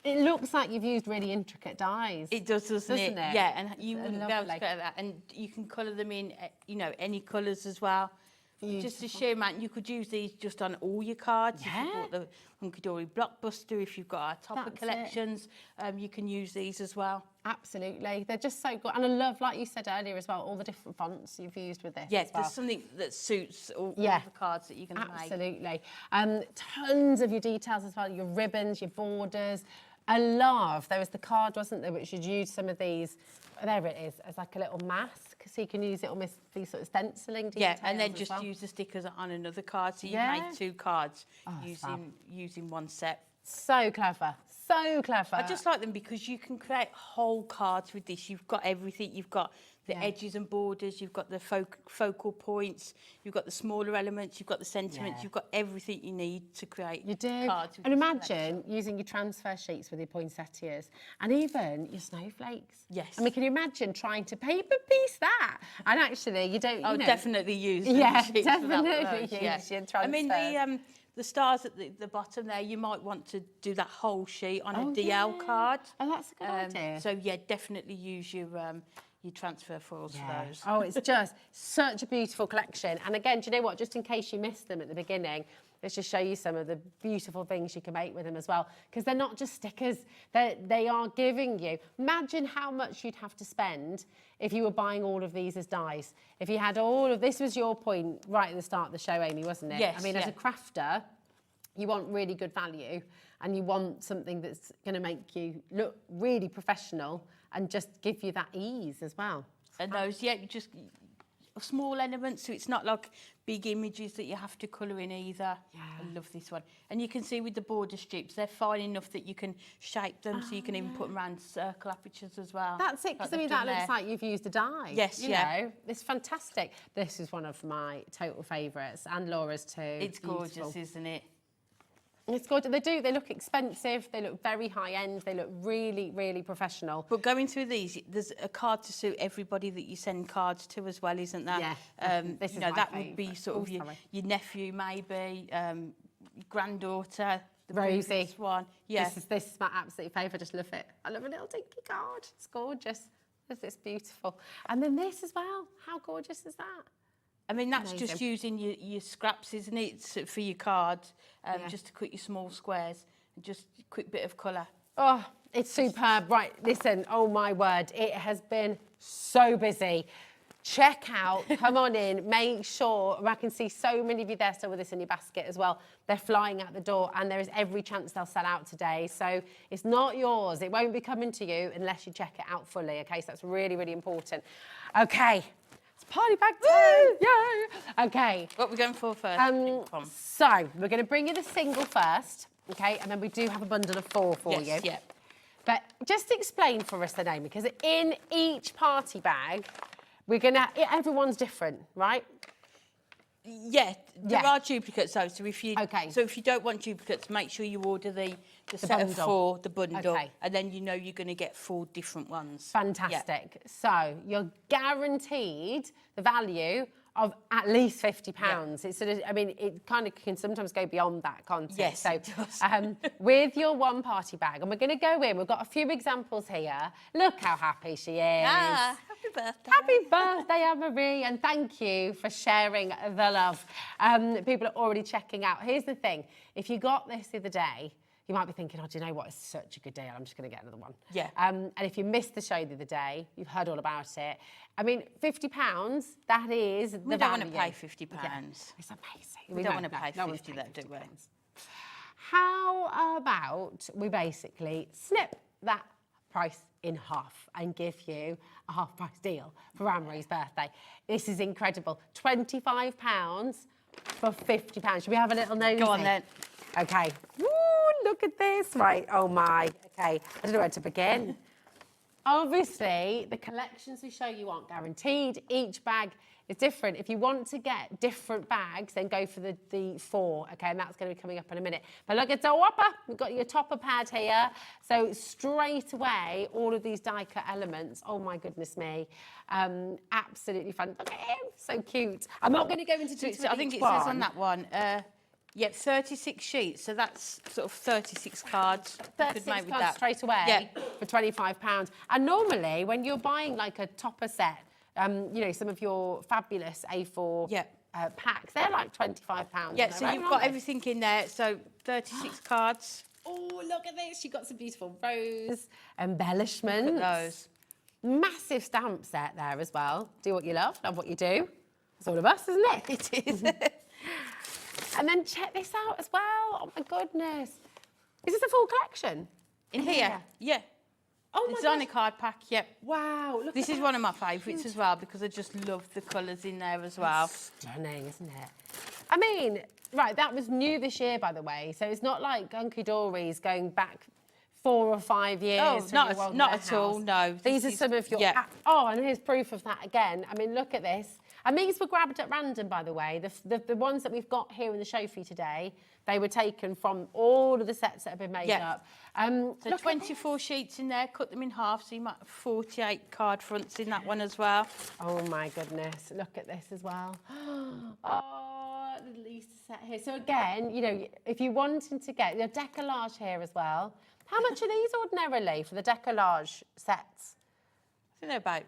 It looks like you've used really intricate dyes. It does, doesn't it? Yeah, and you wouldn't be able to get that. And you can colour them in, you know, any colours as well. Beautiful. Just a sheer amount. You could use these just on all your cards. Yeah. If you bought the Hunkydory Blockbuster, if you've got our topper collections, you can use these as well. Absolutely. They're just so good. And I love, like you said earlier as well, all the different fonts you've used with this. Yeah, as well. there's something that suits all the cards that you're going to make. Absolutely. Tons of your details as well, your ribbons, your borders. I love, there was the card, wasn't there, which you'd use some of these, there it is, as like a little mask, so you can use it almost for sort of stenciling details. Yeah, and then just use the stickers on another card. So you make 2 cards using one set. So clever, so clever. I just like them because you can create whole cards with this. You've got everything. You've got the edges and borders. You've got the focal points. You've got the smaller elements. You've got the sentiments. You've got everything you need to create cards. And imagine using your transfer sheets with your poinsettias and even your snowflakes. Yes. I mean, can you imagine trying to paper piece that? And actually, you don't, I'll definitely use them. Yeah, definitely use your transfer. I mean, the stars at the bottom there, you might want to do that whole sheet on a DL card. Oh, that's a good idea. So, yeah, definitely use your transfer foils for those. Oh, it's just such a beautiful collection. And again, do you know what? Just in case you missed them at the beginning, let's just show you some of the beautiful things you can make with them as well. Because they're not just stickers, they are giving you. Imagine how much you'd have to spend if you were buying all of these as dies. If you had all of, this was your point right at the start of the show, Amy, wasn't it? Yes, I mean, as a crafter, you want really good value and you want something that's going to make you look really professional and just give you that ease as well. And those, just small elements, so it's not like big images that you have to colour in either. Yeah. I love this one. And you can see with the border strips, they're fine enough that you can shape them, so you can even put them around circle apertures as well. That's it, because I mean, that looks like you've used a die. Yes, you know, it's fantastic. This is one of my total favourites, and Laura's too. It's gorgeous, isn't it? It's gorgeous. They look expensive, they look very high-end, they look really, really professional. But going through these, there's a card to suit everybody that you send cards to as well, isn't there? Yeah, this is my that favourite. would be sort of your nephew, maybe, your granddaughter, the Rosie. One. Yeah. This is my absolute favourite. I just love it. I love a little dinky card. It's gorgeous. It's beautiful. And then this as well. How gorgeous is that? I mean, that's just using your scraps, isn't it, for your card, just to cut your small squares, and just a quick bit of colour. Oh, it's superb. Right, listen, oh my word, it has been so busy. Check out, come on in, make sure, I can see so many of you there still with this in your basket as well. They're flying out the door and there is every chance they'll sell out today. So it's not yours, it won't be coming to you unless you check it out fully, okay? So that's really, really important. Okay. Party bag time! Yay! Okay. What are we going for first? So, we're going to bring you the single first, okay? And then we do have a bundle of 4 for you. Yes, yeah. But just explain for us then, Amy, because in each party bag, we're going to... Everyone's different, right? Yeah, there are duplicates though, so if you don't want duplicates, make sure you order the set of 4, the bundle, and then you know you're going to get 4 different ones. Fantastic. Yeah. So you're guaranteed the value of at least £50. Yeah. It's sort of, I mean, it kind of can sometimes go beyond that, can't it? Yes, so, it does. With your one party bag, and we're going to go in, we've got a few examples here. Look how happy she is. Ah, happy birthday. Happy birthday, Anne-Marie, and thank you for sharing the love. People are already checking out. Here's the thing, if you got this the other day, you might be thinking, oh, do you know what? It's such a good deal. I'm just going to get another one. Yeah. And if you missed the show the other day, you've heard all about it. I mean, £50, that is the value. We don't want to pay £50. Yeah. It's amazing. We don't want to pay 50, that do we? How about we basically snip that price in half and give you a half-price deal for Anne-Marie's birthday? This is incredible. £25 for £50. Should we have a little nosy? Go on then. Okay. Woo, look at this. Right, oh my. Okay, I don't know where to begin. Obviously, the collections we show you aren't guaranteed. Each bag is different. If you want to get different bags, then go for the 4, okay? And that's going to be coming up in a minute. But look, it's a whopper. We've got your topper pad here. So straight away, all of these die cut elements. Oh my goodness me. Absolutely fun. Look at him. So cute. I'm not going to go into detail. I think it says on that one, 36 sheets, so that's sort of 36 cards. 36 cards straight away for £25. And normally, when you're buying like a topper set, you know, some of your fabulous A4 packs, they're like £25. Yeah, so you've got everything in there, so 36 cards. Oh, look at this. You've got some beautiful rose embellishments. Look at those. Massive stamp set there as well. Do what you love what you do. It's all of us, isn't it? It is. And then check this out as well. Oh my goodness. Is this a full collection? In here? Yeah. Oh my Designer gosh. card pack, yep. Wow. Look This at is that. one of my favourites as well because I just love the colours in there as well. Stunning, isn't it? I mean, right, that was new this year, by the way. So it's not like Hunkydory's going back 4 or 5 years. Oh, from not your at- world not at all, warehouse. no. These This are is- some of your... yeah. Oh, and here's proof of that again. I mean, look at this. And these were grabbed at random, by the way. The ones that we've got here in the show for you today, they were taken from all of the sets that have been made Yeah. up. So Look at 24 sheets in there, cut them in half, so you might have 48 card fronts in that one as well. Oh my goodness, look at this as well. Oh, the least set here. So again, you know, if you're wanting to get your decollage here as well, how much are these ordinarily for the decollage sets? I think they're about,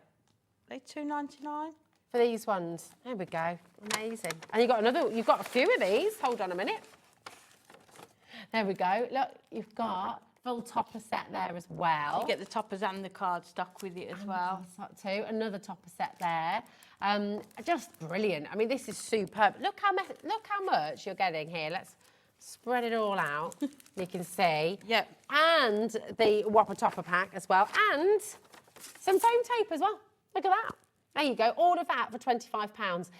they $2.99. For these ones, there we go, amazing. And you've got a few of these, hold on a minute. There we go, look, you've got full topper set there as well. You get the toppers and the card stock with it as well. Too. Another topper set there. Just brilliant. I mean, this is superb. Look how much you're getting here. Let's spread it all out. You can see. Yep. And the Whopper Topper pack as well. And some foam tape as well. Look at that. There you go, all of that for £25.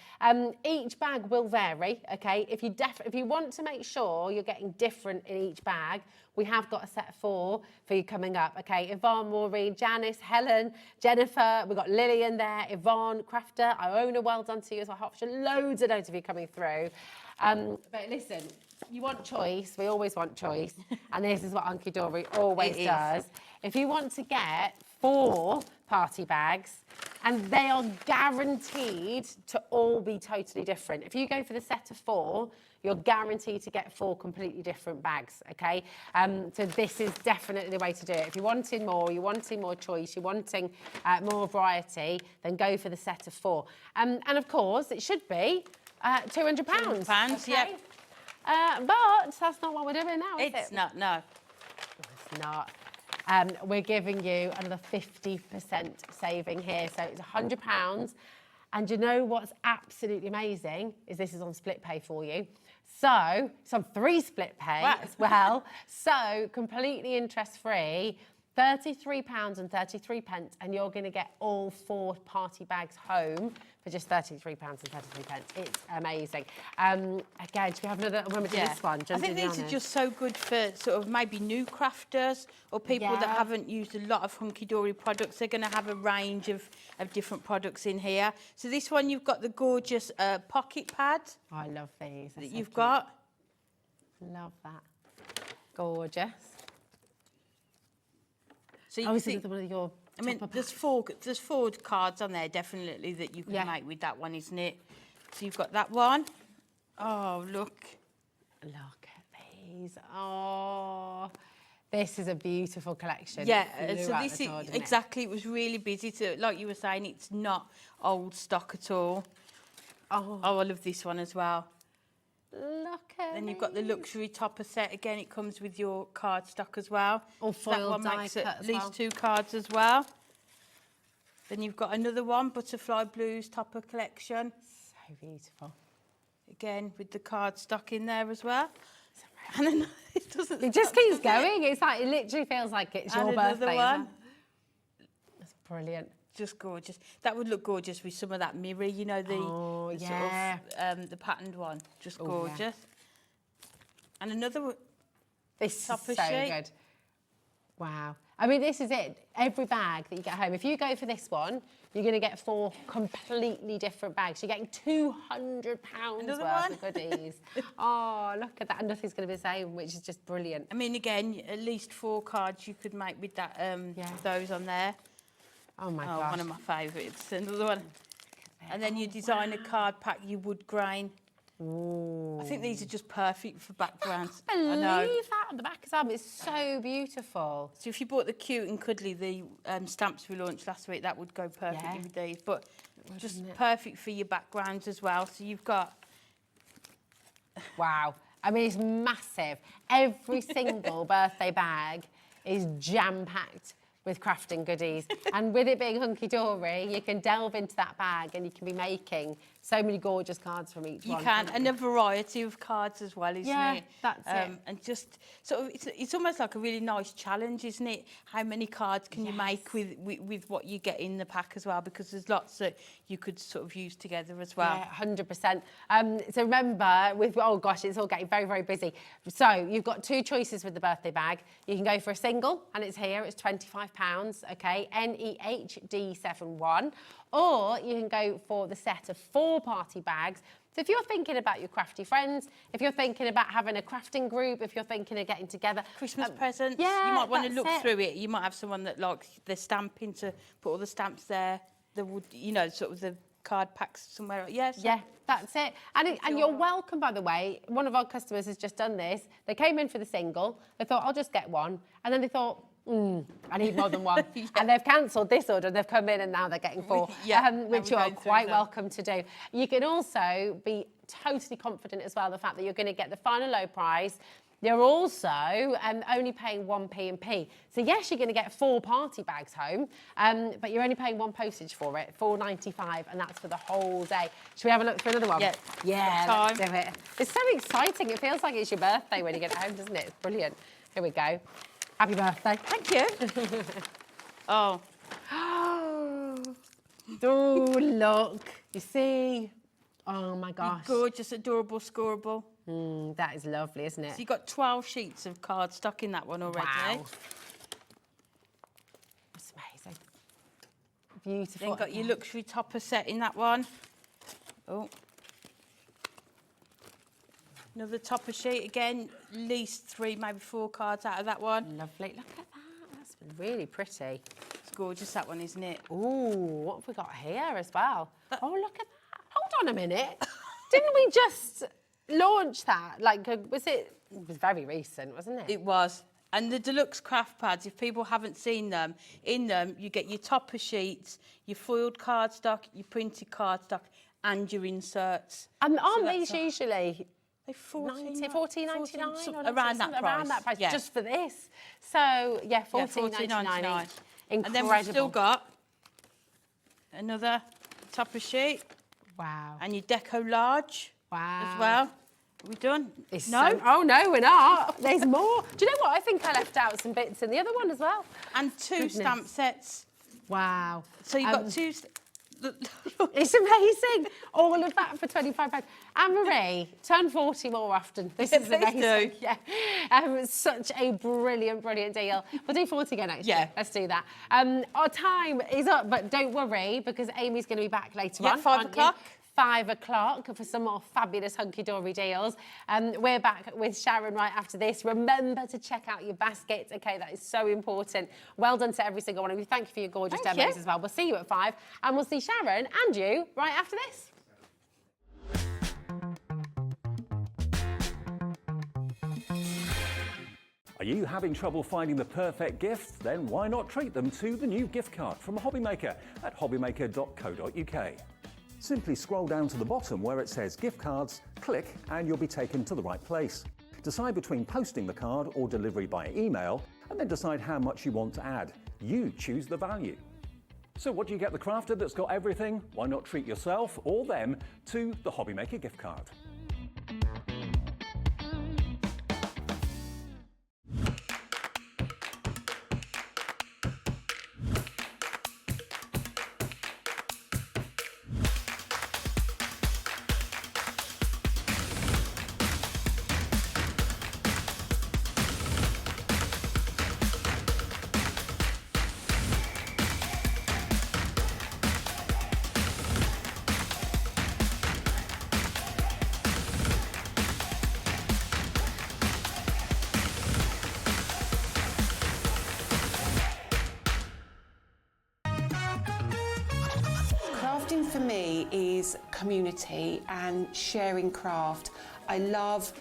Each bag will vary, okay? If you want to make sure you're getting different in each bag, we have got a set of 4 for you coming up, okay? Yvonne, Maureen, Janice, Helen, Jennifer, we've got Lillian there, Yvonne, Crafter, Iona, well done to you as well, Hopshire, loads of you coming through. But listen, you want choice, we always want choice, and this is what Hunkydory always does. If you want to get 4 party bags, and they are guaranteed to all be totally different. If you go for the set of 4, you're guaranteed to get 4 completely different bags, okay? So this is definitely the way to do it. If you're wanting more choice, you're wanting more variety, then go for the set of 4. And of course, it should be £200. £200, yep. But that's not what we're doing now, is it? It's not, no. It's not. We're giving you another 50% saving here. So it's £100. And you know what's absolutely amazing is this is on split pay for you. So it's on 3 split pay as well. So completely interest-free, £33.33, and you're going to get all 4 party bags home for just £33.33. It's amazing. Again, do we have another one with this one? I think these are just so good for sort of maybe new crafters or people that haven't used a lot of Hunkydory products. They're going to have a range of different products in here. So this one, you've got the gorgeous pocket pad. Oh, I love these. That you've got. Love that. Gorgeous. So you This see, is another one of your I mean, there's 4 cards on there definitely that you can make with that one, isn't it? So you've got that one. Oh, look. Look at these. Oh, this is a beautiful collection. Yeah, It flew so out this the is door, didn't it? exactly. It was really busy. To like you were saying, it's not old stock at all. Oh, I love this one as well. Look at Then you've got the luxury topper set. Again, it comes with your card stock as well. All So that foiled one die makes cut at as least well. 2 cards as well. Then you've got another one, Butterfly Blues topper collection. So beautiful. Again, with the card stock in there as well. And then it doesn't. It just stop, keeps does it? going. It's like, it literally feels like it's And your another birthday. one. That's brilliant. Just gorgeous. That would look gorgeous with some of that mirror, you know, the sort of the patterned one. Just gorgeous. Yeah. And another one. This is Topper so sheet. good. Wow. I mean, this is it. Every bag that you get home, if you go for this one, you're going to get 4 completely different bags. You're getting £200 Another worth one. of goodies. Oh, look at that. And nothing's going to be the same, which is just brilliant. I mean, again, at least 4 cards you could make with that. Those on there. Oh, my Oh, gosh. one of my favourites. Another one. And then your designer card pack, your wood grain. Ooh. I think these are just perfect for backgrounds. I know. believe that on the back of them. It's so beautiful. So if you bought the cute and cuddly, the stamps we launched last week, that would go perfectly with these. But just perfect for your backgrounds as well. So you've got... Wow. I mean, it's massive. Every single birthday bag is jam-packed with crafting goodies. And with it being hunky-dory, you can delve into that bag and you can be making so many gorgeous cards from each one. You can, and a variety of cards as well, isn't it? Yeah, that's it. And just sort of, it's almost like a really nice challenge, isn't it? How many cards can you make with what you get in the pack as well? Because there's lots that you could sort of use together as well. Yeah, 100%. So remember, oh gosh, it's all getting very, very busy. So you've got two choices with the birthday bag. You can go for a single, and it's here, it's £25, okay, NEHD71. Or you can go for the set of 4 party bags. So if you're thinking about your crafty friends, if you're thinking about having a crafting group, if you're thinking of getting together. Christmas presents, yeah, you might want to look through it. You might have someone that likes the stamping to put all the stamps there. The would, you know, sort of the card packs somewhere. Yes. Yeah, that's it. And you're welcome, by the way. One of our customers has just done this. They came in for the single. They thought, I'll just get one. And then they thought, I need more than one. Yeah. And they've cancelled this order and they've come in and now they're getting 4, which you are quite welcome to do. You can also be totally confident as well, the fact that you're going to get the final low price. You're also only paying 1p and p. So yes, you're going to get 4 party bags home, but you're only paying 1 postage for it, £4.95, and that's for the whole day. Should we have a look for another one? Yeah, let's do it. It's so exciting. It feels like it's your birthday when you get home, doesn't it? It's brilliant. Here we go. Happy birthday. Thank you. Oh. Oh, look. You see? Oh, my gosh. Gorgeous, adorable, scoreable. That is lovely, isn't it? So you've got 12 sheets of cardstock in that one already. Wow. That's amazing. Beautiful. Then got your luxury topper set in that one. Oh. Another topper sheet again, at least 3, maybe 4 cards out of that one. Lovely. Look at that. That's really pretty. It's gorgeous, that one, isn't it? Ooh, what have we got here as well? Oh, look at that. Hold on a minute. Didn't we just launch that? Like, was it? It was very recent, wasn't it? It was. And the deluxe craft pads, if people haven't seen them, in them you get your topper sheets, your foiled cardstock, your printed cardstock, and your inserts. And aren't these usually? They're $14.99 around that price, yeah. just for this. So yeah, $14.99. Incredible. And then we've still got another topper sheet. Wow. And your deco large. Wow. As well. Are we done? No. Oh no, we're not. There's more. Do you know what? I think I left out some bits in the other one as well. And 2 stamp sets. Wow. So you've got 2. It's amazing. All of that for £25. Anne-Marie, turn 40 more often. This is amazing. Do. Yeah. Such a brilliant, brilliant deal. We'll do 40 again next year. Let's do that. Our time is up, but don't worry, because Amy's going to be back later on. 5 o'clock. 5 o'clock for some more fabulous hunky-dory deals. We're back with Sharon right after this. Remember to check out your baskets. Okay, that is so important. Well done to every single one of you. Thank you for your gorgeous demos as well. We'll see you at 5, and we'll see Sharon and you right after this. Are you having trouble finding the perfect gift? Then why not treat them to the new gift card from Hobbymaker at hobbymaker.co.uk. Simply scroll down to the bottom where it says gift cards, click, and you'll be taken to the right place. Decide between posting the card or delivery by email, and then decide how much you want to add. You choose the value. So what do you get the crafter that's got everything? Why not treat yourself or them to the Hobbymaker gift card? Crafting for me is community and sharing craft. I love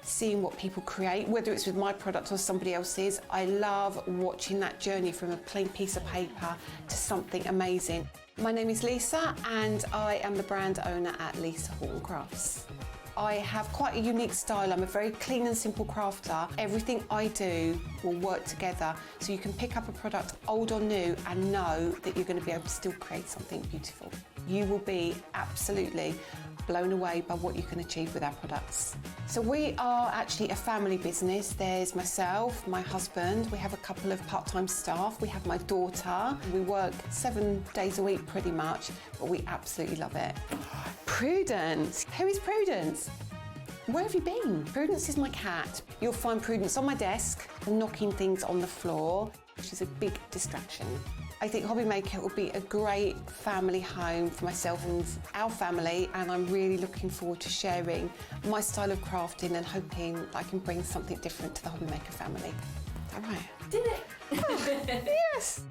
seeing what people create, whether it's with my product or somebody else's. I love watching that journey from a plain piece of paper to something amazing. My name is Lisa and I am the brand owner at Lisa Horton Crafts. I have quite a unique style. I'm a very clean and simple crafter. Everything I do will work together, so you can pick up a product, old or new, and know that you're going to be able to still create something beautiful. You will be absolutely blown away by what you can achieve with our products. So we are actually a family business. There's myself, my husband, we have a couple of part-time staff, we have my daughter. We work 7 days a week pretty much, but we absolutely love it. Prudence. Who is Prudence? Where have you been? Prudence is my cat. You'll find Prudence on my desk, knocking things on the floor, which is a big distraction. I think Hobbymaker will be a great family home for myself and our family, and I'm really looking forward to sharing my style of crafting and hoping I can bring something different to the Hobbymaker family. All right. Did it? Yes.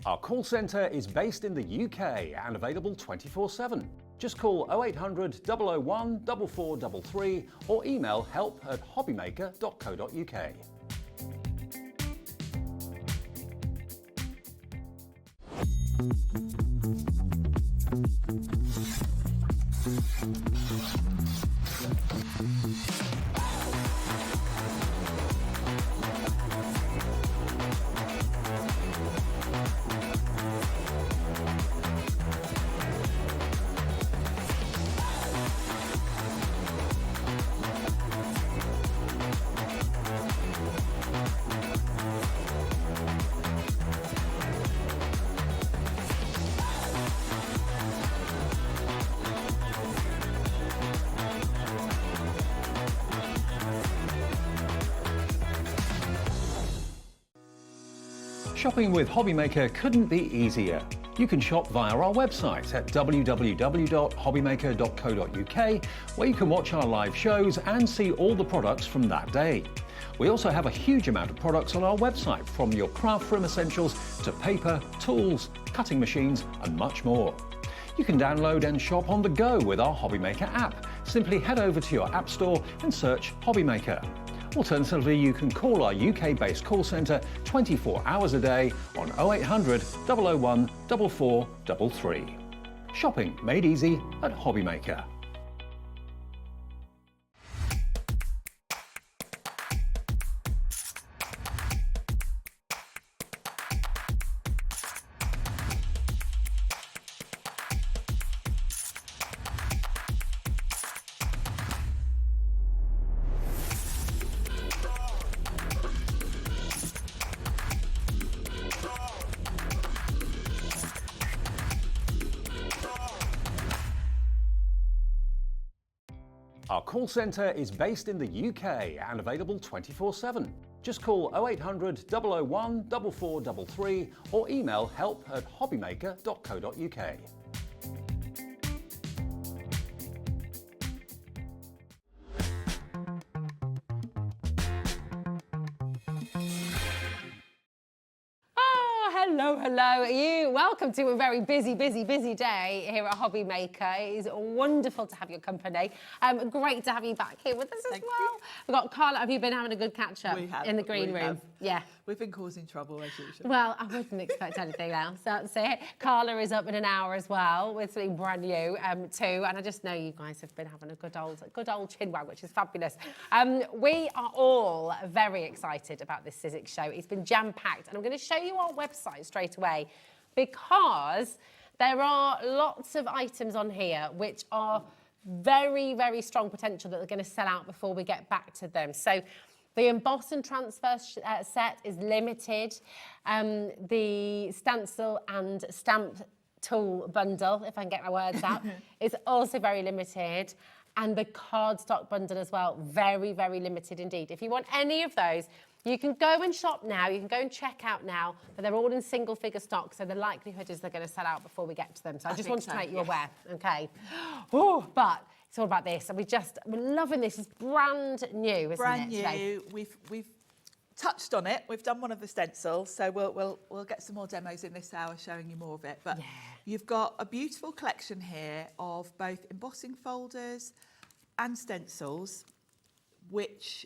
Our call centre is based in the UK and available 24/7. Just call 0800 001 4433 or email help@hobbymaker.co.uk. Shopping with Hobbymaker couldn't be easier. You can shop via our website at www.hobbymaker.co.uk, where you can watch our live shows and see all the products from that day. We also have a huge amount of products on our website, from your craft room essentials to paper, tools, cutting machines and much more. You can download and shop on the go with our Hobbymaker app. Simply head over to your app store and search Hobbymaker. Alternatively, you can call our UK-based call centre 24 hours a day on 0800 001 4433. Shopping made easy at Hobbymaker. Our call centre is based in the UK and available 24/7. Just call 0800 001 4433 or email help@hobbymaker.co.uk. Hello, welcome to a very busy day here at Hobbymaker. It is wonderful to have your company. Great to have you back here with us as well. We've got Carla. Have you been having a good catch up in the green room? Yeah. We've been causing trouble as usual. Well, I wouldn't expect anything else. That's it. Carla is up in an hour as well with something brand new too. And I just know you guys have been having a good old chinwag, which is fabulous. We are all very excited about this Sizzix show. It's been jam-packed, and I'm going to show you our website straight away, because there are lots of items on here which are very, very strong potential that they're going to sell out before we get back to them. So the emboss and transfer set is limited. The stencil and stamp tool bundle, if I can get my words out, is also very limited. And the cardstock bundle as well, very, very limited indeed. If you want any of those, you can go and shop now, you can go and check out now, but they're all in single figure stock, so the likelihood is they're going to sell out before we get to them. So I just wanted to make you aware, okay? Oh, but it's all about this, and we're loving this. It's brand new, isn't it? Brand new. We've touched on it. We've done one of the stencils, so we'll get some more demos in this hour showing you more of it. But you've got a beautiful collection here of both embossing folders and stencils, which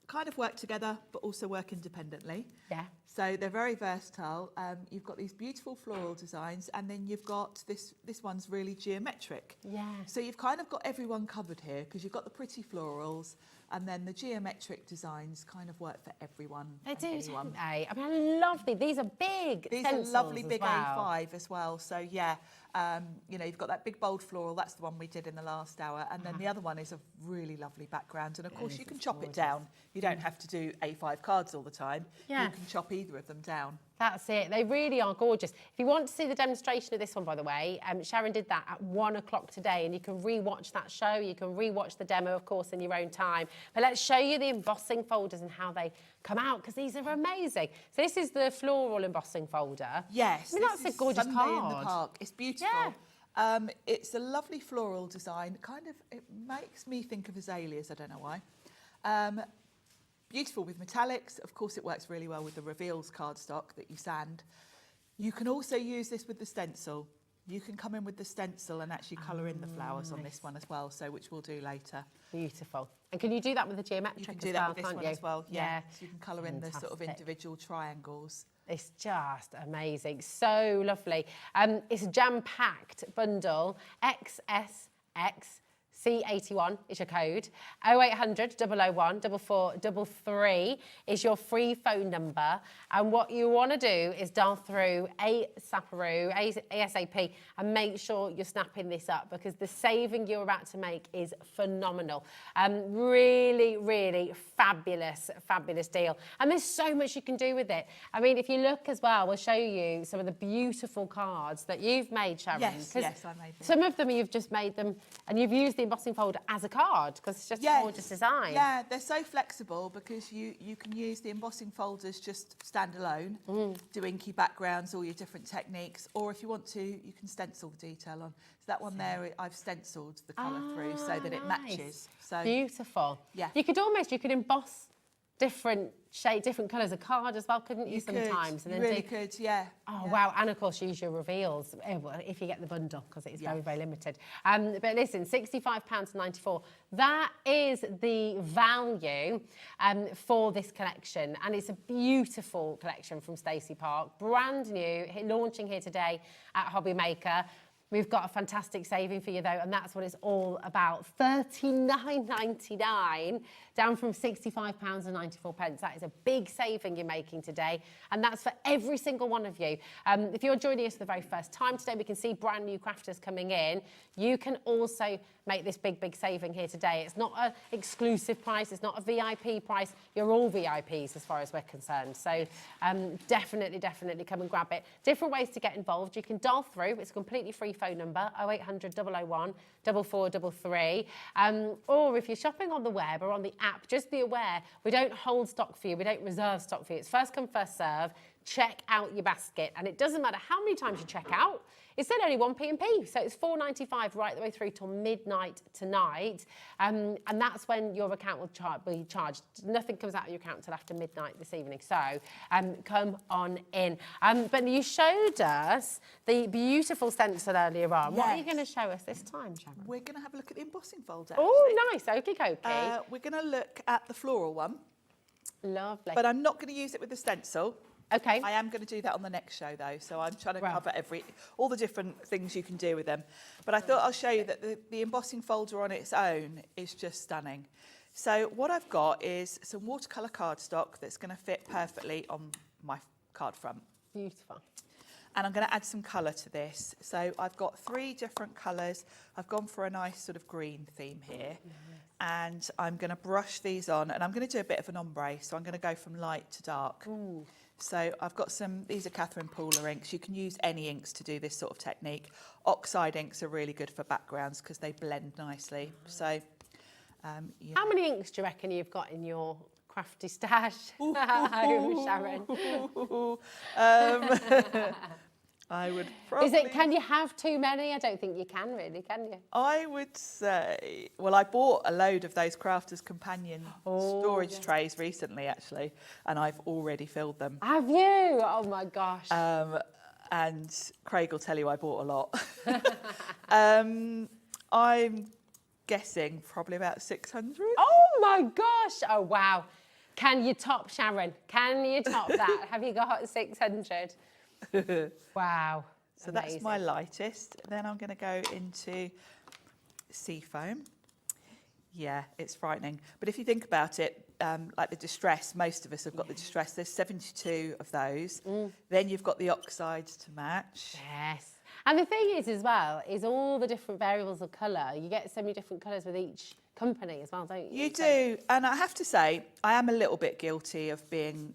kind of work together but also work independently. Yeah. So they're very versatile. You've got these beautiful floral designs, and then you've got this one's really geometric. Yeah. So you've kind of got everyone covered here, because you've got the pretty florals, and then the geometric designs kind of work for everyone. They and do, anyone. don't they? I mean, I love these. These are big. These are lovely stencils big as well. A5 as well. So yeah, you know, you've got that big bold floral. That's the one we did in the last hour, and then the other one is a really lovely background. And of course, you can chop it down. You don't have to do A5 cards all the time. Yeah. You can chop either of them down. That's it. They really are gorgeous. If you want to see the demonstration of this one, by the way, Sharon did that at 1 o'clock today, and you can re-watch that show. You can re-watch the demo, of course, in your own time. But let's show you the embossing folders and how they come out, because these are amazing. So this is the floral embossing folder. Yes. I mean, that's a gorgeous Sunday card. in the Park. It's beautiful. Yeah. It's a lovely floral design. Kind of, it makes me think of azaleas. I don't know why. Beautiful with metallics. Of course, it works really well with the reveals cardstock that you sand. You can also use this with the stencil. You can come in with the stencil and actually colour in the flowers on this one as well, so which we'll do later. Beautiful. And can you do that with the geometric You can do as that well, with this can't one you? as well. Yeah. So you can colour in the sort of Fantastic. individual triangles. It's just amazing. So lovely. It's a jam-packed bundle. XSX. C81 is your code. 0800 001 4433 is your free phone number. And what you want to do is dial through ASAP and make sure you're snapping this up, because the saving you're about to make is phenomenal. Really, really fabulous, fabulous deal. And there's so much you can do with it. I mean, if you look as well, we'll show you some of the beautiful cards that you've made, Sharon. Yes, yes, I made them. Some of them you've just made them and you've used the embossing folder as a card, because it's just a gorgeous design. Yeah, they're so flexible, because you can use the embossing folders just standalone, do inky backgrounds, all your different techniques, or if you want to, you can stencil the detail on. So that one there, I've stenciled the colour through so that it matches. So beautiful. Yeah. You could emboss different shade, different colours of card as well, couldn't you, sometimes? And then really could, yeah. Oh, yeah. wow. And, of course, use your reveals if you get the bundle, because it is very, very limited. But listen, £65.94. That is the value for this collection. And it's a beautiful collection from Stacey Park. Brand new, launching here today at Hobby Maker. We've got a fantastic saving for you, though, and that's what it's all about. $39.99, down from £65.94. That is a big saving you're making today, and that's for every single one of you. If you're joining us for the very first time today, we can see brand new crafters coming in. You can also make this big, big saving here today. It's not an exclusive price. It's not a VIP price. You're all VIPs as far as we're concerned. So definitely, definitely come and grab it. Different ways to get involved. You can dial through. It's a completely free phone number, 0800 001 4433. Or if you're shopping on the web or on the app, just be aware, we don't hold stock for you. We don't reserve stock for you. It's first come, first serve. Check out your basket. And it doesn't matter how many times you check out, it's still only 1p&p. So it's £4.95 right the way through till midnight tonight. And that's when your account will be charged. Nothing comes out of your account until after midnight this evening. So come on in. But you showed us the beautiful stencil earlier on. Yes. What are you going to show us this time, Sharon? We're going to have a look at the embossing folder. Oh, nice. Okie dokie. We're going to look at the floral one. Lovely. But I'm not going to use it with the stencil. Okay. I am going to do that on the next show, though, so I'm trying to cover all the different things you can do with them. But I thought I'll show you that the embossing folder on its own is just stunning. So what I've got is some watercolour cardstock that's going to fit perfectly on my card front. Beautiful. And I'm going to add some colour to this. So I've got 3 different colours. I've gone for a nice sort of green theme here. And I'm going to brush these on, and I'm going to do a bit of an ombre. So I'm going to go from light to dark. Ooh. So I've got these are Catherine Pooler inks. You can use any inks to do this sort of technique. Oxide inks are really good for backgrounds because they blend nicely. So, how many inks do you reckon you've got in your crafty stash? Sharon. I would probably... Can you have too many? I don't think you can really, can you? I would say... Well, I bought a load of those Crafters Companion storage trays recently, actually, and I've already filled them. Have you? Oh, my gosh. And Craig will tell you I bought a lot. I'm guessing probably about 600. Oh, my gosh. Oh, wow. Can you top, Sharon? Can you top that? Have you got 600? Wow. So amazing. that's my lightest. Then I'm going to go into Seafoam. Yeah, it's frightening. But if you think about it, like the distress, most of us have got the distress. There's 72 of those. Then you've got the oxides to match. Yes. And the thing is as well, is all the different variables of colour. You get so many different colours with each company as well, don't you? You do. And I have to say, I am a little bit guilty of being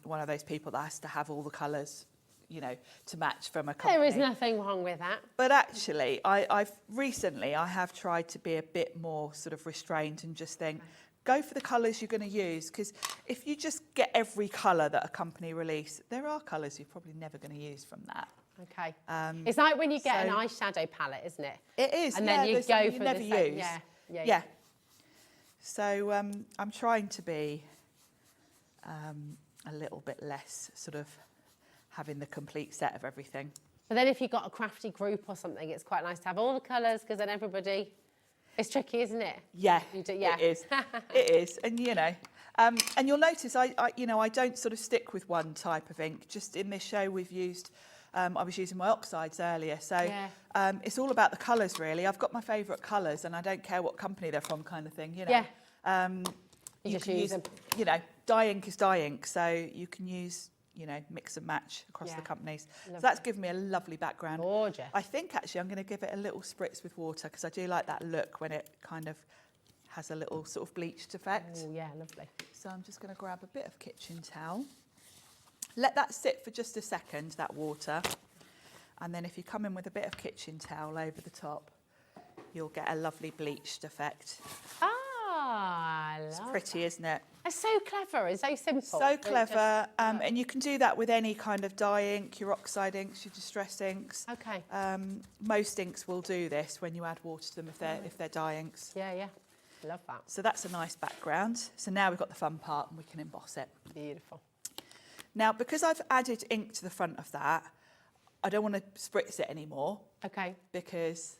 one of those people that has to have all the colours, you know, to match from a company. There is nothing wrong with that. But actually, I have tried to be a bit more sort of restrained and just think, go for the colours you're going to use, because if you just get every colour that a company release, there are colours you're probably never going to use from that. Okay. It's like when you get an eyeshadow palette, isn't it? It is. And then you go for never the same. use. Yeah. So I'm trying to be a little bit less sort of having the complete set of everything. But then if you've got a crafty group or something, it's quite nice to have all the colours, because then everybody... It's tricky, isn't it? Yeah, yeah. It is. It is. And, you know, and you'll notice I don't sort of stick with one type of ink. Just in this show we've used... I was using my oxides earlier, so it's all about the colours, really. I've got my favourite colours, and I don't care what company they're from, kind of thing, you know. Yeah. You just can use use, them. you know, dye ink is dye ink, so you can use, you know, mix and match across the companies. Lovely. So that's given me a lovely background. Gorgeous. I think, actually, I'm going to give it a little spritz with water, because I do like that look when it kind of has a little sort of bleached effect. Oh, yeah, lovely. So I'm just going to grab a bit of kitchen towel. Let that sit for just a second, that water. And then if you come in with a bit of kitchen towel over the top, you'll get a lovely bleached effect. Ah, I love It's pretty, isn't it? It's so clever. It's so simple. So clever. And you can do that with any kind of dye ink, your oxide inks, your distress inks. Okay. Most inks will do this when you add water to them if they're dye inks. Yeah. Love that. So that's a nice background. So now we've got the fun part and we can emboss it. Beautiful. Now, because I've added ink to the front of that, I don't want to spritz it anymore. Okay. Because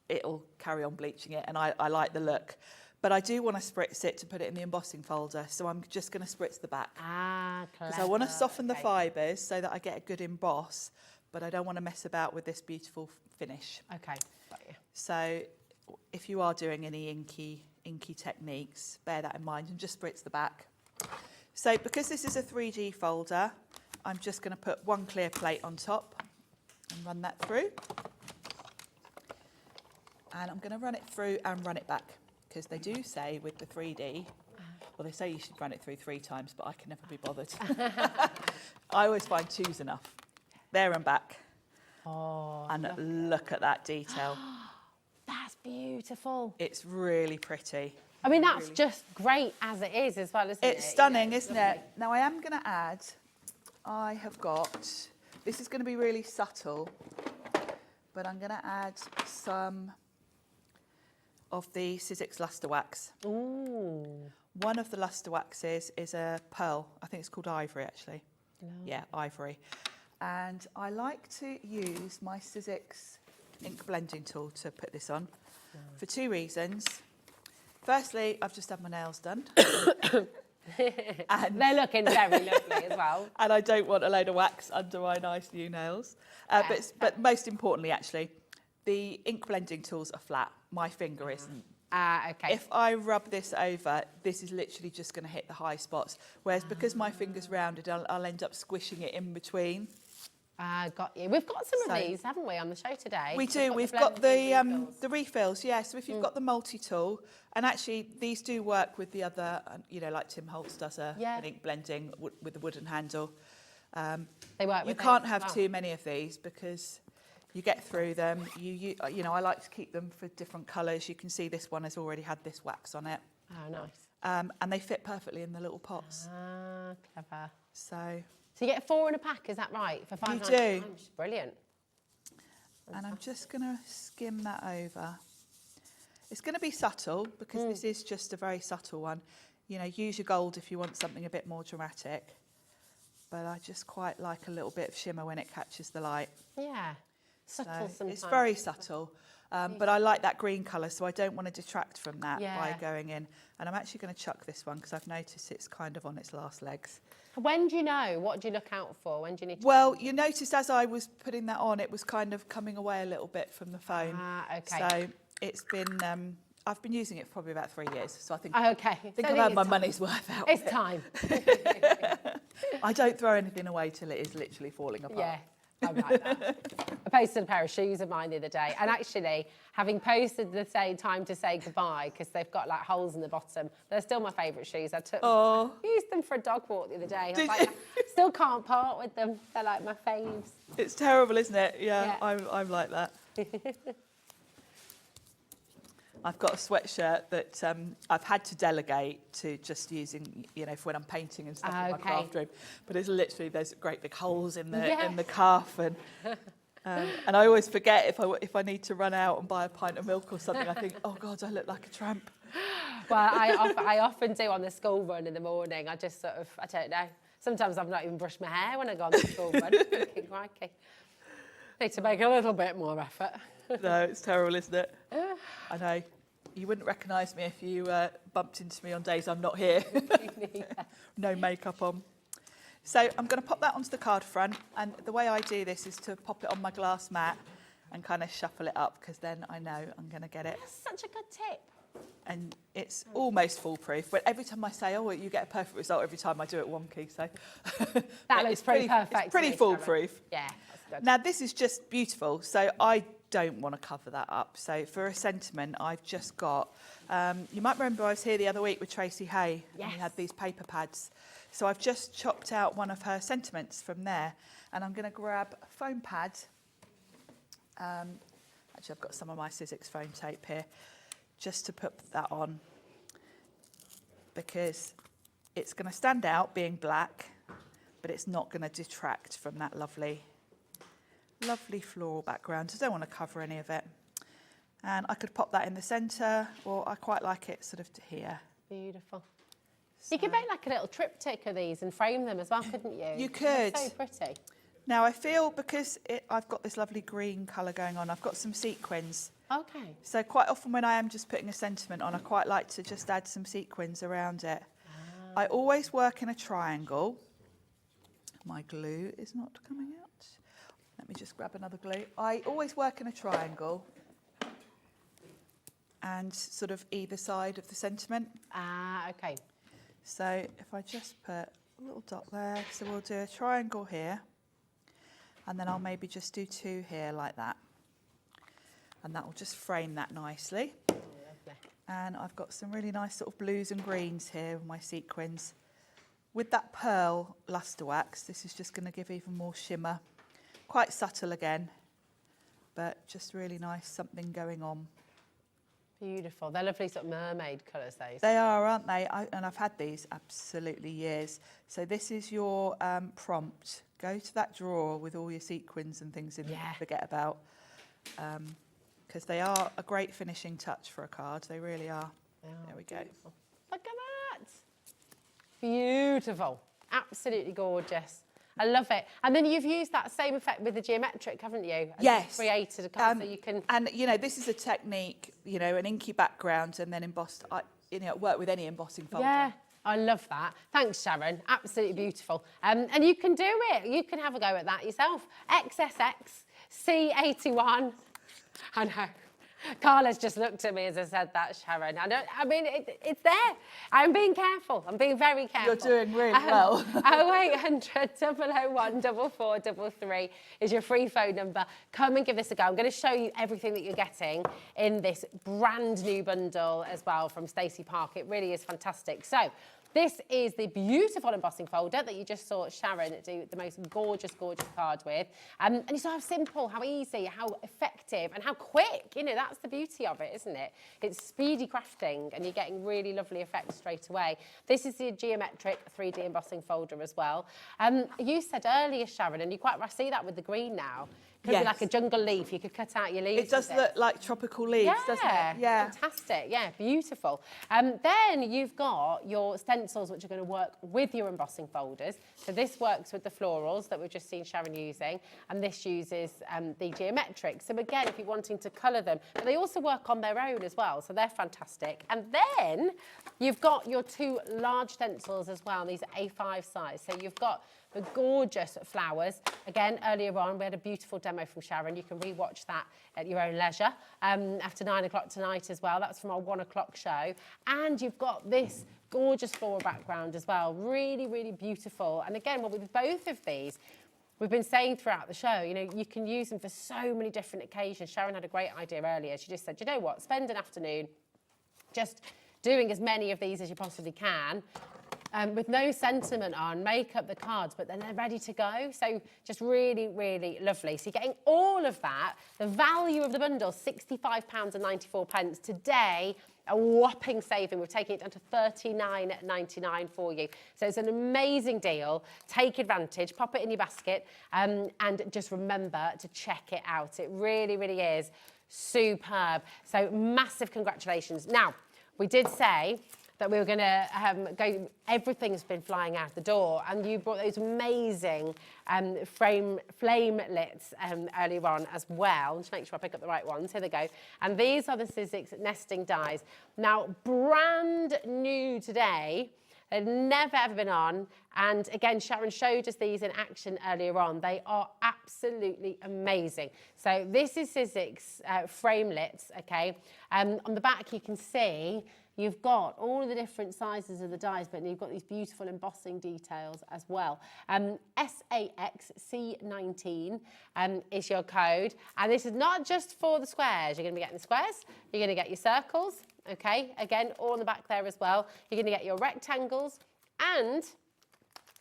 it'll carry on bleaching it, and I like the look. But I do want to spritz it to put it in the embossing folder, so I'm just going to spritz the back. Ah, clever. Because I want to soften the fibres so that I get a good emboss, but I don't want to mess about with this beautiful finish. Okay, got you. So if you are doing any inky techniques, bear that in mind and just spritz the back. So because this is a 3D folder, I'm just going to put one clear plate on top and run that through. And I'm going to run it through and run it back, because they do say with the 3D, well, they say you should run it through 3 times, but I can never be bothered. I always find 2's enough. There and back. Oh, and look at that detail. That's beautiful. It's really pretty. I mean, that's just great as it is as well, isn't it? It's stunning, Yeah, it's isn't lovely. it? Now I am going to add, I have got, this is going to be really subtle, but I'm going to add some of the Sizzix Luster Wax. Ooh. One of the luster waxes is a pearl. I think it's called ivory, actually. Yeah, ivory. And I like to use my Sizzix ink blending tool to put this on for 2 reasons. Firstly, I've just had my nails done. And they're looking very lovely as well. And I don't want a load of wax under my nice new nails. But most importantly, actually, the ink blending tools are flat. My finger isn't. Okay. If I rub this over, this is literally just going to hit the high spots. Whereas because my finger's rounded, I'll end up squishing it in between. Got you. We've got some of these, haven't we, on the show today? We do. We've got the refills, yeah. So if you've got the multi-tool, and actually these do work with the other, you know, like Tim Holtz does an ink blending with the wooden handle. They work with You can't have too many of these because you get through them. You know, I like to keep them for different colours. You can see this one has already had this wax on it. Oh, nice. And they fit perfectly in the little pots. Ah, clever. So you get 4 in a pack, is that right? For £5.99? You do. Brilliant. And I'm just going to skim that over. It's going to be subtle because this is just a very subtle one. You know, use your gold if you want something a bit more dramatic. But I just quite like a little bit of shimmer when it catches the light. Yeah. Subtle sometimes. It's very subtle. But I like that green colour, so I don't want to detract from that by going in. And I'm actually going to chuck this one because I've noticed it's kind of on its last legs. When do you know? What do you look out for? When do you need to... Well, you noticed as I was putting that on, it was kind of coming away a little bit from the foam. Okay. So it's been... I've been using it for probably about 3 years, so I think, okay. I think I've had my money's worth out. It's time. I don't throw anything away till it is literally falling apart. Yeah, I'm like that. I posted a pair of shoes of mine the other day, and actually, having posted the time to say goodbye, because they've got like holes in the bottom, they're still my favourite shoes. I used them for a dog walk the other day. I was like, still can't part with them. They're like my faves. It's terrible, isn't it? Yeah. I'm like that. I've got a sweatshirt that I've had to delegate to just using, you know, for when I'm painting and stuff in my craft room. But it's literally, there's great big holes in the cuff, and I always forget if I need to run out and buy a pint of milk or something. I think, oh God, I look like a tramp. Well, I often do on the school run in the morning. I just sort of, I don't know. Sometimes I've not even brushed my hair when I go on the school run. Thinking, crikey, need to make a little bit more effort. No, it's terrible, isn't it? I know. You wouldn't recognise me if you bumped into me on days I'm not here. No makeup on. So I'm going to pop that onto the card front, and the way I do this is to pop it on my glass mat and kind of shuffle it up, because then I know I'm going to get it. That's such a good tip. And it's almost foolproof, but every time I say, oh, you get a perfect result every time, I do it wonky. So that looks pretty perfect. It's pretty foolproof. Yeah, that's good. Now this is just beautiful, so I don't want to cover that up. So for a sentiment, I've just got, you might remember I was here the other week with Tracy Hay, and we had these paper pads. So I've just chopped out one of her sentiments from there, and I'm going to grab a foam pad. Actually, I've got some of my Sizzix foam tape here, just to put that on, because it's going to stand out being black, but it's not going to detract from that lovely floral background. I don't want to cover any of it. And I could pop that in the centre, or I quite like it sort of to here. Beautiful. So you could make like a little triptych of these and frame them as well, couldn't you? You could. They're so pretty. Now I feel, because I've got this lovely green colour going on, I've got some sequins. Okay. So quite often when I am just putting a sentiment on, I quite like to just add some sequins around it. I always work in a triangle. My glue is not coming out. Let me just grab another glue. I always work in a triangle and sort of either side of the sentiment. Okay. So if I just put a little dot there, so we'll do a triangle here, and then I'll maybe just do 2 here like that. And that will just frame that nicely. Lovely. And I've got some really nice sort of blues and greens here with my sequins. With that pearl luster wax, this is just going to give even more shimmer. Quite subtle again, but just really nice, something going on. Beautiful. They're lovely sort of mermaid colours, those. They are, aren't they? And I've had these absolutely years. So this is your prompt. Go to that drawer with all your sequins and things in that you forget about. Because they are a great finishing touch for a card. They really are. There we go. Beautiful. Look at that. Beautiful. Absolutely gorgeous. I love it. And then you've used that same effect with the geometric, haven't you? And yes. Created a card so you can... And, you know, this is a technique, you know, an inky background and then embossed, you know, work with any embossing folder. Yeah, I love that. Thanks, Sharon. Absolutely beautiful. And you can do it. You can have a go at that yourself. XSX, C81. I know. Carla's just looked at me as I said that, Sharon. I mean, it's there. I'm being careful. I'm being very careful. You're doing really well. 0800 001 4433 is your free phone number. Come and give this a go. I'm going to show you everything that you're getting in this brand new bundle as well from Stacey Park. It really is fantastic. So this is the beautiful embossing folder that you just saw Sharon do the most gorgeous, gorgeous card with. And you saw how simple, how easy, how effective and how quick. You know, that's the beauty of it, isn't it? It's speedy crafting and you're getting really lovely effects straight away. This is the geometric 3D embossing folder as well. You said earlier, Sharon, and you quite I see that with the green now, Could be like a jungle leaf. You could cut out your leaves. It does look like tropical leaves, doesn't it? Yeah. Fantastic. Yeah, beautiful. Then you've got your stencils, which are going to work with your embossing folders. So this works with the florals that we've just seen Sharon using, and this uses the geometric. So again, if you're wanting to colour them, but they also work on their own as well, so they're fantastic. And then you've got your 2 large stencils as well. These are A5 size. So you've got the gorgeous flowers. Again, earlier on, we had a beautiful demo from Sharon. You can re-watch that at your own leisure after 9 o'clock tonight as well. That's from our 1 o'clock show. And you've got this gorgeous floral background as well. Really, really beautiful. And again, with both of these, we've been saying throughout the show, you know, you can use them for so many different occasions. Sharon had a great idea earlier. She just said, you know what, spend an afternoon just doing as many of these as you possibly can. With no sentiment on, make up the cards, but then they're ready to go. So just really, really lovely. So you're getting all of that. The value of the bundle, £65.94. Today, a whopping saving. We're taking it down to $39.99 for you. So it's an amazing deal. Take advantage, pop it in your basket, and just remember to check it out. It really, really is superb. So massive congratulations. Now, we did say that we were going to go, everything's been flying out the door, and you brought those amazing flame lits earlier on as well. Just make sure I pick up the right ones. Here they go. And these are the Sizzix nesting dies. Now, brand new today. They've never ever been on, and again, Sharon showed us these in action earlier on. They are absolutely amazing. So this is Sizzix framelits, okay? On the back you can see you've got all of the different sizes of the dies, but you've got these beautiful embossing details as well. SAXC19 is your code, and this is not just for the squares. You're going to be getting the squares, you're going to get your circles, okay? Again, all on the back there as well. You're going to get your rectangles, and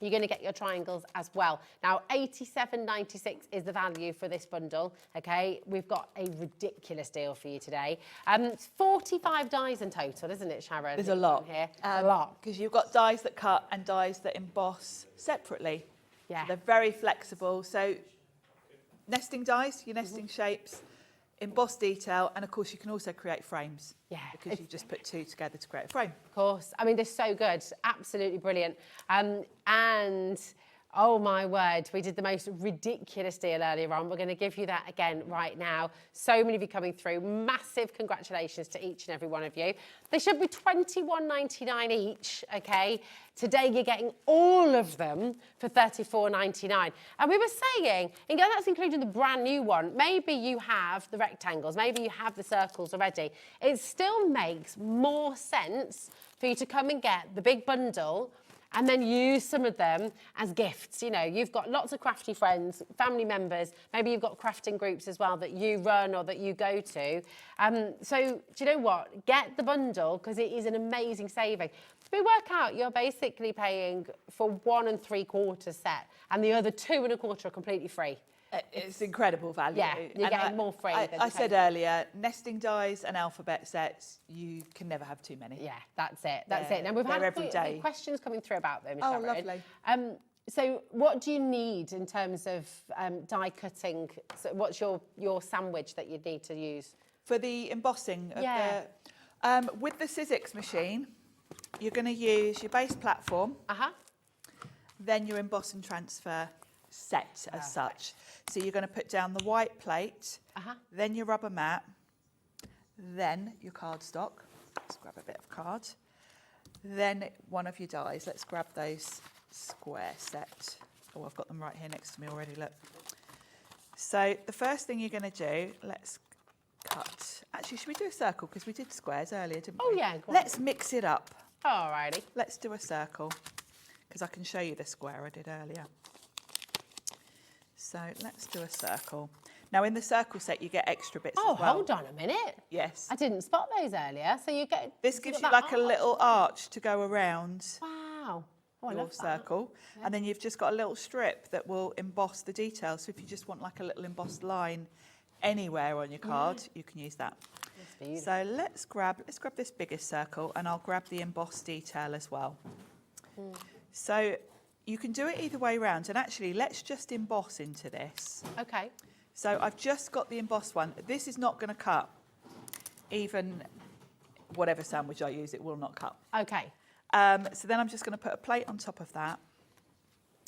you're going to get your triangles as well. Now, £87.96 is the value for this bundle, okay? We've got a ridiculous deal for you today. It's 45 dies in total, isn't it, Sharon? There's a lot. Here. A lot. Because you've got dies that cut and dies that emboss separately. Yeah. So they're very flexible. So nesting dies, your nesting shapes, emboss detail, and of course you can also create frames. Yeah. Because you just put 2 together to create a frame. Of course. I mean, they're so good. Absolutely brilliant. And oh my word, we did the most ridiculous deal earlier on. We're going to give you that again right now. So many of you coming through. Massive congratulations to each and every one of you. They should be $21.99 each, okay? Today you're getting all of them for $34.99. And we were saying, you know, that's including the brand new one. Maybe you have the rectangles, maybe you have the circles already. It still makes more sense for you to come and get the big bundle and then use some of them as gifts. You know, you've got lots of crafty friends, family members, maybe you've got crafting groups as well that you run or that you go to. So, do you know what? Get the bundle, because it is an amazing saving. If we work out, you're basically paying for 1 3/4 set, and the other 2 1/4 are completely free. It's incredible value. Yeah, you're getting more free. I said earlier, nesting dies and alphabet sets, you can never have too many. Yeah, that's it. That's it. Now, we've had every day. questions coming through about them, Oh, Sharon. lovely. So what do you need in terms of die cutting? So what's your sandwich that you need to use? For the embossing of with the Sizzix machine, you're going to use your base platform, then your emboss and transfer set as such. So you're going to put down the white plate, then your rubber mat, then your cardstock. Let's grab a bit of card. Then one of your dies. Let's grab those square set. Oh, I've got them right here next to me already, look. So the first thing you're going to do, let's cut. Actually, should we do a circle? Because we did squares earlier, didn't we? Oh, yeah. Go on. Let's mix it up. Alrighty. Let's do a circle, because I can show you the square I did earlier. So let's do a circle. Now, in the circle set, you get extra bits as well. Oh, hold on a minute. Yes. I didn't spot those earlier. So you get... This gives you like a little arch to go around Wow. Oh, I your love that. circle. Yeah. And then you've just got a little strip that will emboss the details. So if you just want like a little embossed line anywhere on your card, you can use that. That's beautiful. So let's grab this biggest circle, and I'll grab the embossed detail as well. So you can do it either way around, and actually let's just emboss into this. Okay. So I've just got the embossed one. This is not going to cut. Even whatever sandwich I use, it will not cut. Okay. So then I'm just going to put a plate on top of that,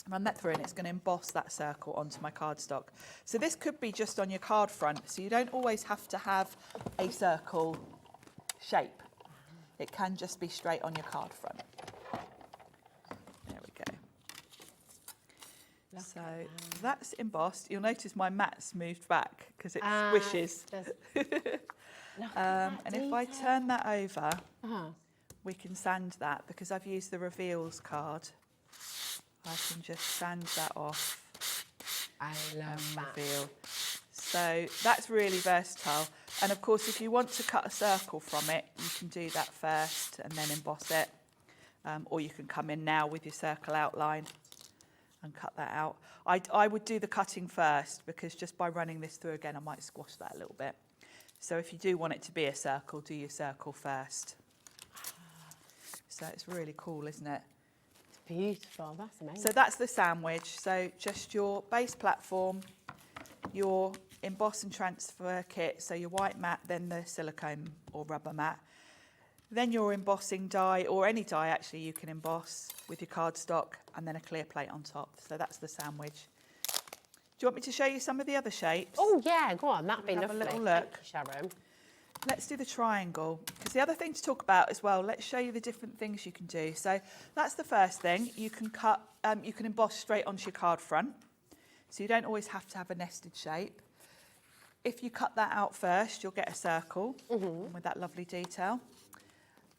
run that through, and it's going to emboss that circle onto my cardstock. So this could be just on your card front, so you don't always have to have a circle shape. It can just be straight on your card front. There we go. So that's embossed. You'll notice my mat's moved back because it squishes. And if I turn that over, we can sand that because I've used the reveals card. I can just sand that off. I love that. Reveal. So that's really versatile. And of course, if you want to cut a circle from it, you can do that first and then emboss it. Or you can come in now with your circle outline and cut that out. I would do the cutting first because just by running this through again, I might squash that a little bit. So if you do want it to be a circle, do your circle first. So it's really cool, isn't it? It's beautiful. That's amazing. So that's the sandwich. So just your base platform, your emboss and transfer kit, so your white mat, then the silicone or rubber mat. Then your embossing die, or any die actually you can emboss with your cardstock, and then a clear plate on top. So that's the sandwich. Do you want me to show you some of the other shapes? Oh yeah, go on, that'd be Have lovely. a little look. Thank you, Sharon. Let's do the triangle, because the other thing to talk about as well, let's show you the different things you can do. So that's the first thing. You can cut, you can emboss straight onto your card front. So you don't always have to have a nested shape. If you cut that out first, you'll get a circle with that lovely detail.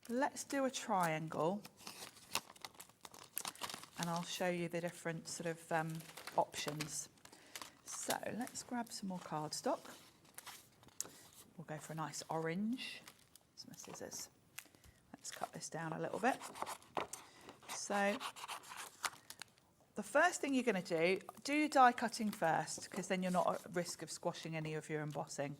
Let's do a triangle. And I'll show you the different sort of options. So let's grab some more cardstock. We'll go for a nice orange. Some scissors. Let's cut this down a little bit. So the first thing you're going to do your die cutting first, because then you're not at risk of squashing any of your embossing.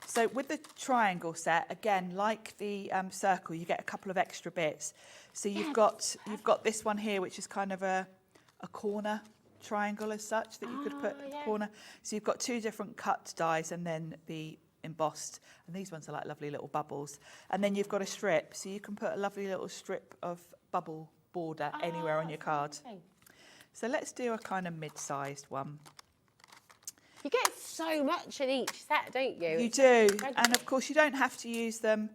So with the triangle set, again, like the circle, you get a couple of extra bits. So you've got this one here, which is kind of a corner triangle as such that you could put at the corner. So you've got two different cut dies and then the embossed, and these ones are like lovely little bubbles. And then you've got a strip, so you can put a lovely little strip of bubble border anywhere on your card. So let's do a kind of mid-sized one. You get so much in each set, don't you? You do, and of course you don't have to use them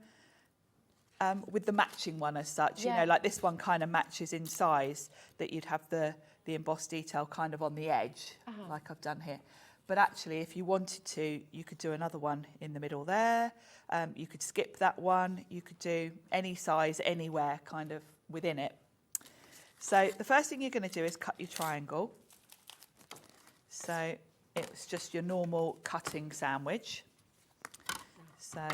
with the matching one as such. You know, like this one kind of matches in size, that you'd have the embossed detail kind of on the edge, like I've done here. But actually, if you wanted to, you could do another one in the middle there. You could skip that one. You could do any size, anywhere, kind of within it. So the first thing you're going to do is cut your triangle. So it's just your normal cutting sandwich. So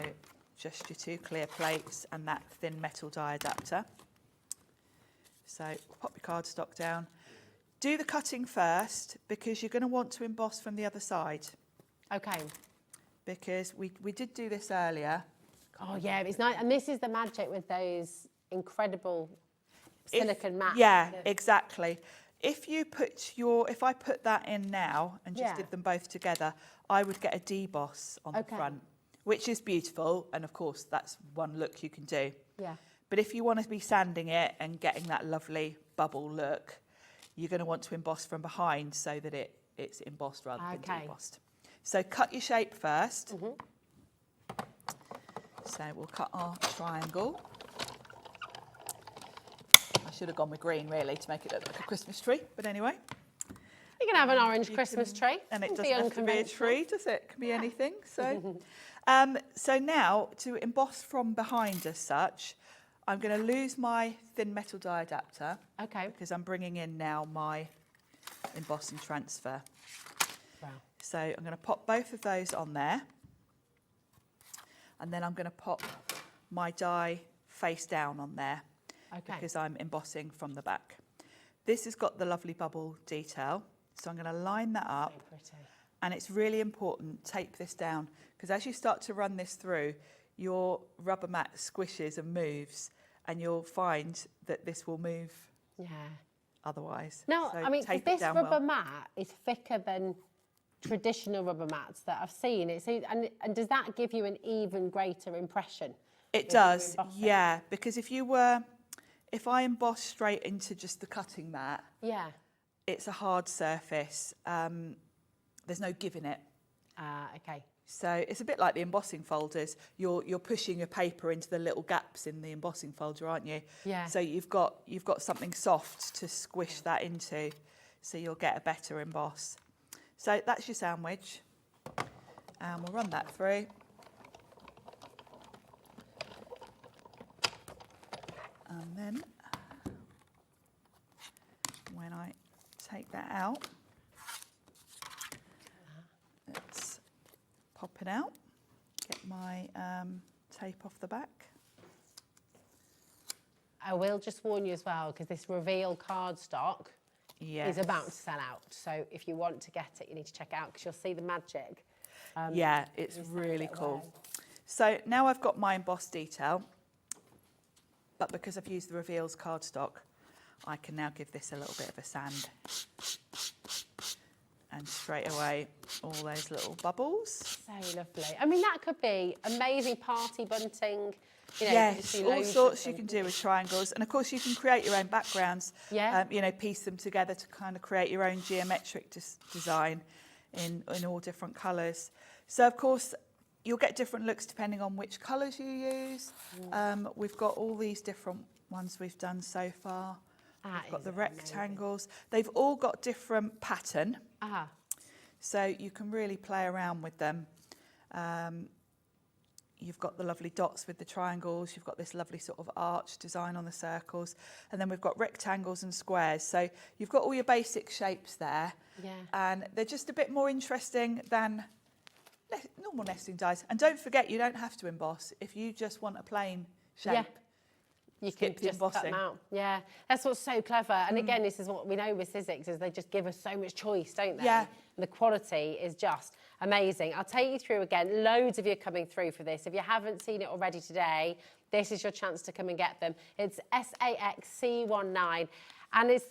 just your two clear plates and that thin metal die adapter. So pop your cardstock down. Do the cutting first, because you're going to want to emboss from the other side. Okay. Because we did do this earlier. Oh yeah, it's nice. And this is the magic with those incredible silicone mats. Yeah, exactly. If I put that in now and just did them both together, I would get a deboss on the front, which is beautiful. And of course, that's one look you can do. Yeah. But if you want to be sanding it and getting that lovely bubble look, you're going to want to emboss from behind so that it's embossed rather than debossed. So cut your shape first. So we'll cut our triangle. I should have gone with green really to make it look like a Christmas tree, but anyway. You can have an orange Christmas tree. And it doesn't have to be a tree, does it? It can be anything. So, so now to emboss from behind as such, I'm going to lose my thin metal die adapter. Okay. Because I'm bringing in now my emboss and transfer. Wow. So I'm going to pop both of those on there. And then I'm going to pop my die face down on there. Okay. Because I'm embossing from the back. This has got the lovely bubble detail. So I'm going to line that up. So pretty. And it's really important, tape this down, because as you start to run this through, your rubber mat squishes and moves, and you'll find that this will move otherwise. Now, So I mean, tape it this down rubber well. mat is thicker than traditional rubber mats that I've seen. And does that give you an even greater impression? It does, yeah, because if I emboss straight into just the cutting mat, yeah, it's a hard surface. There's no giving it. Okay. So it's a bit like the embossing folders. You're pushing your paper into the little gaps in the embossing folder, aren't you? Yeah. So you've got something soft to squish that into, so you'll get a better emboss. So that's your sandwich, and we'll run that through. And then when I take that out, let's pop it out, get my tape off the back. I will just warn you as well, because this reveal cardstock is about to sell out. So if you want to get it, you need to check it out, because you'll see the magic. Yeah, it's really cool. So now I've got my embossed detail, but because I've used the reveals cardstock, I can now give this a little bit of a sand. And straight away, all those little bubbles. So lovely. I mean, that could be amazing party bunting. You know, yes, all sorts you can do with triangles. And of course, you can create your own backgrounds. Yeah. You know, piece them together to kind of create your own geometric design in all different colours. So, of course, you'll get different looks depending on which colours you use. We've got all these different ones we've done so far. We've got the rectangles. Amazing. They've all got different pattern. So you can really play around with them. You've got the lovely dots with the triangles. You've got this lovely sort of arch design on the circles. And then we've got rectangles and squares. So you've got all your basic shapes there. Yeah. And they're just a bit more interesting than normal nesting dies. And don't forget, you don't have to emboss. If you just want a plain shape, yeah. You can just cut them out. Yeah, that's what's so clever. And again, this is what we know with Sizzix, is they just give us so much choice, don't they? Yeah. And the quality is just amazing. I'll take you through again. Loads of you are coming through for this. If you haven't seen it already today, this is your chance to come and get them. It's SAXC19. And it's,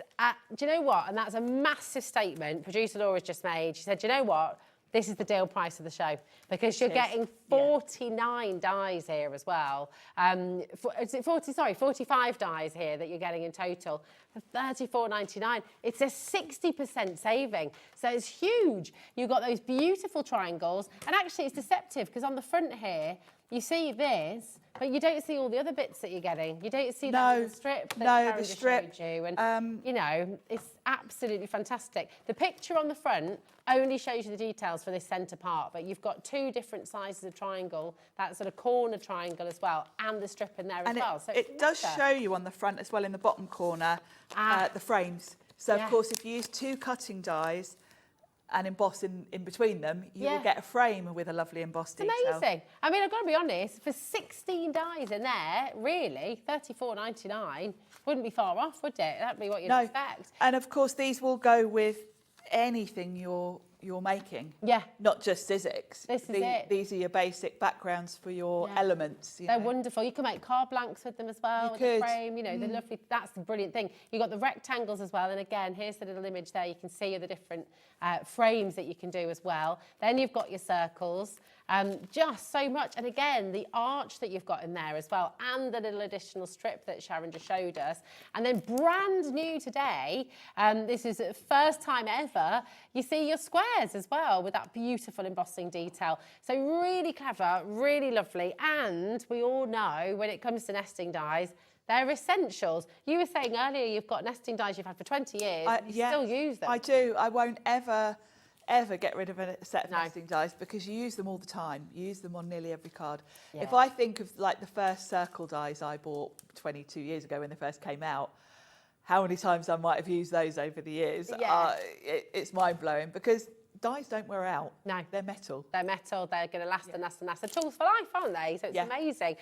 do you know what? And that's a massive statement producer Laura's just made. She said, do you know what? This is the deal price of the show, because you're getting 49 dies here as well. 45 dies here that you're getting in total for $34.99. It's a 60% saving, so it's huge. You've got those beautiful triangles, and actually it's deceptive, because on the front here, you see this, but you don't see all the other bits that you're getting. You don't see that little strip that Karen just showed you. And, you know, it's absolutely fantastic. The picture on the front only shows you the details for this centre part, but you've got two different sizes of triangle, that sort of corner triangle as well, and the strip in there as well. So it does show you on the front as well, in the bottom corner, the frames. So, of course, if you use two cutting dies and emboss in between them, you will get a frame with a lovely embossed detail. Amazing. I mean, I've got to be honest, for 16 dies in there, really, $34.99 wouldn't be far off, would it? That'd be what you'd expect. And of course, these will go with anything you're making. Yeah. Not just Sizzix. This is it. These are your basic backgrounds for your elements. They're wonderful. You can make card blanks with them as well, with the frame. You know, they're lovely. That's the brilliant thing. You've got the rectangles as well. And again, here's the little image there. You can see the different frames that you can do as well. Then you've got your circles. Just so much. And again, the arch that you've got in there as well, and the little additional strip that Sharon just showed us. And then brand new today, this is the first time ever, you see your squares as well with that beautiful embossing detail. So really clever, really lovely. And we all know when it comes to nesting dies, they're essentials. You were saying earlier you've got nesting dies you've had for 20 years. You still use them. I do. I won't ever get rid of a set of nesting dies, because you use them all the time. You use them on nearly every card. Yeah. If I think of like the first circle dies I bought 22 years ago when they first came out, how many times I might have used those over the years, it's mind-blowing, because dies don't wear out. No. They're metal. They're metal. They're going to last and last and last. They're tools for life, aren't they? So it's amazing.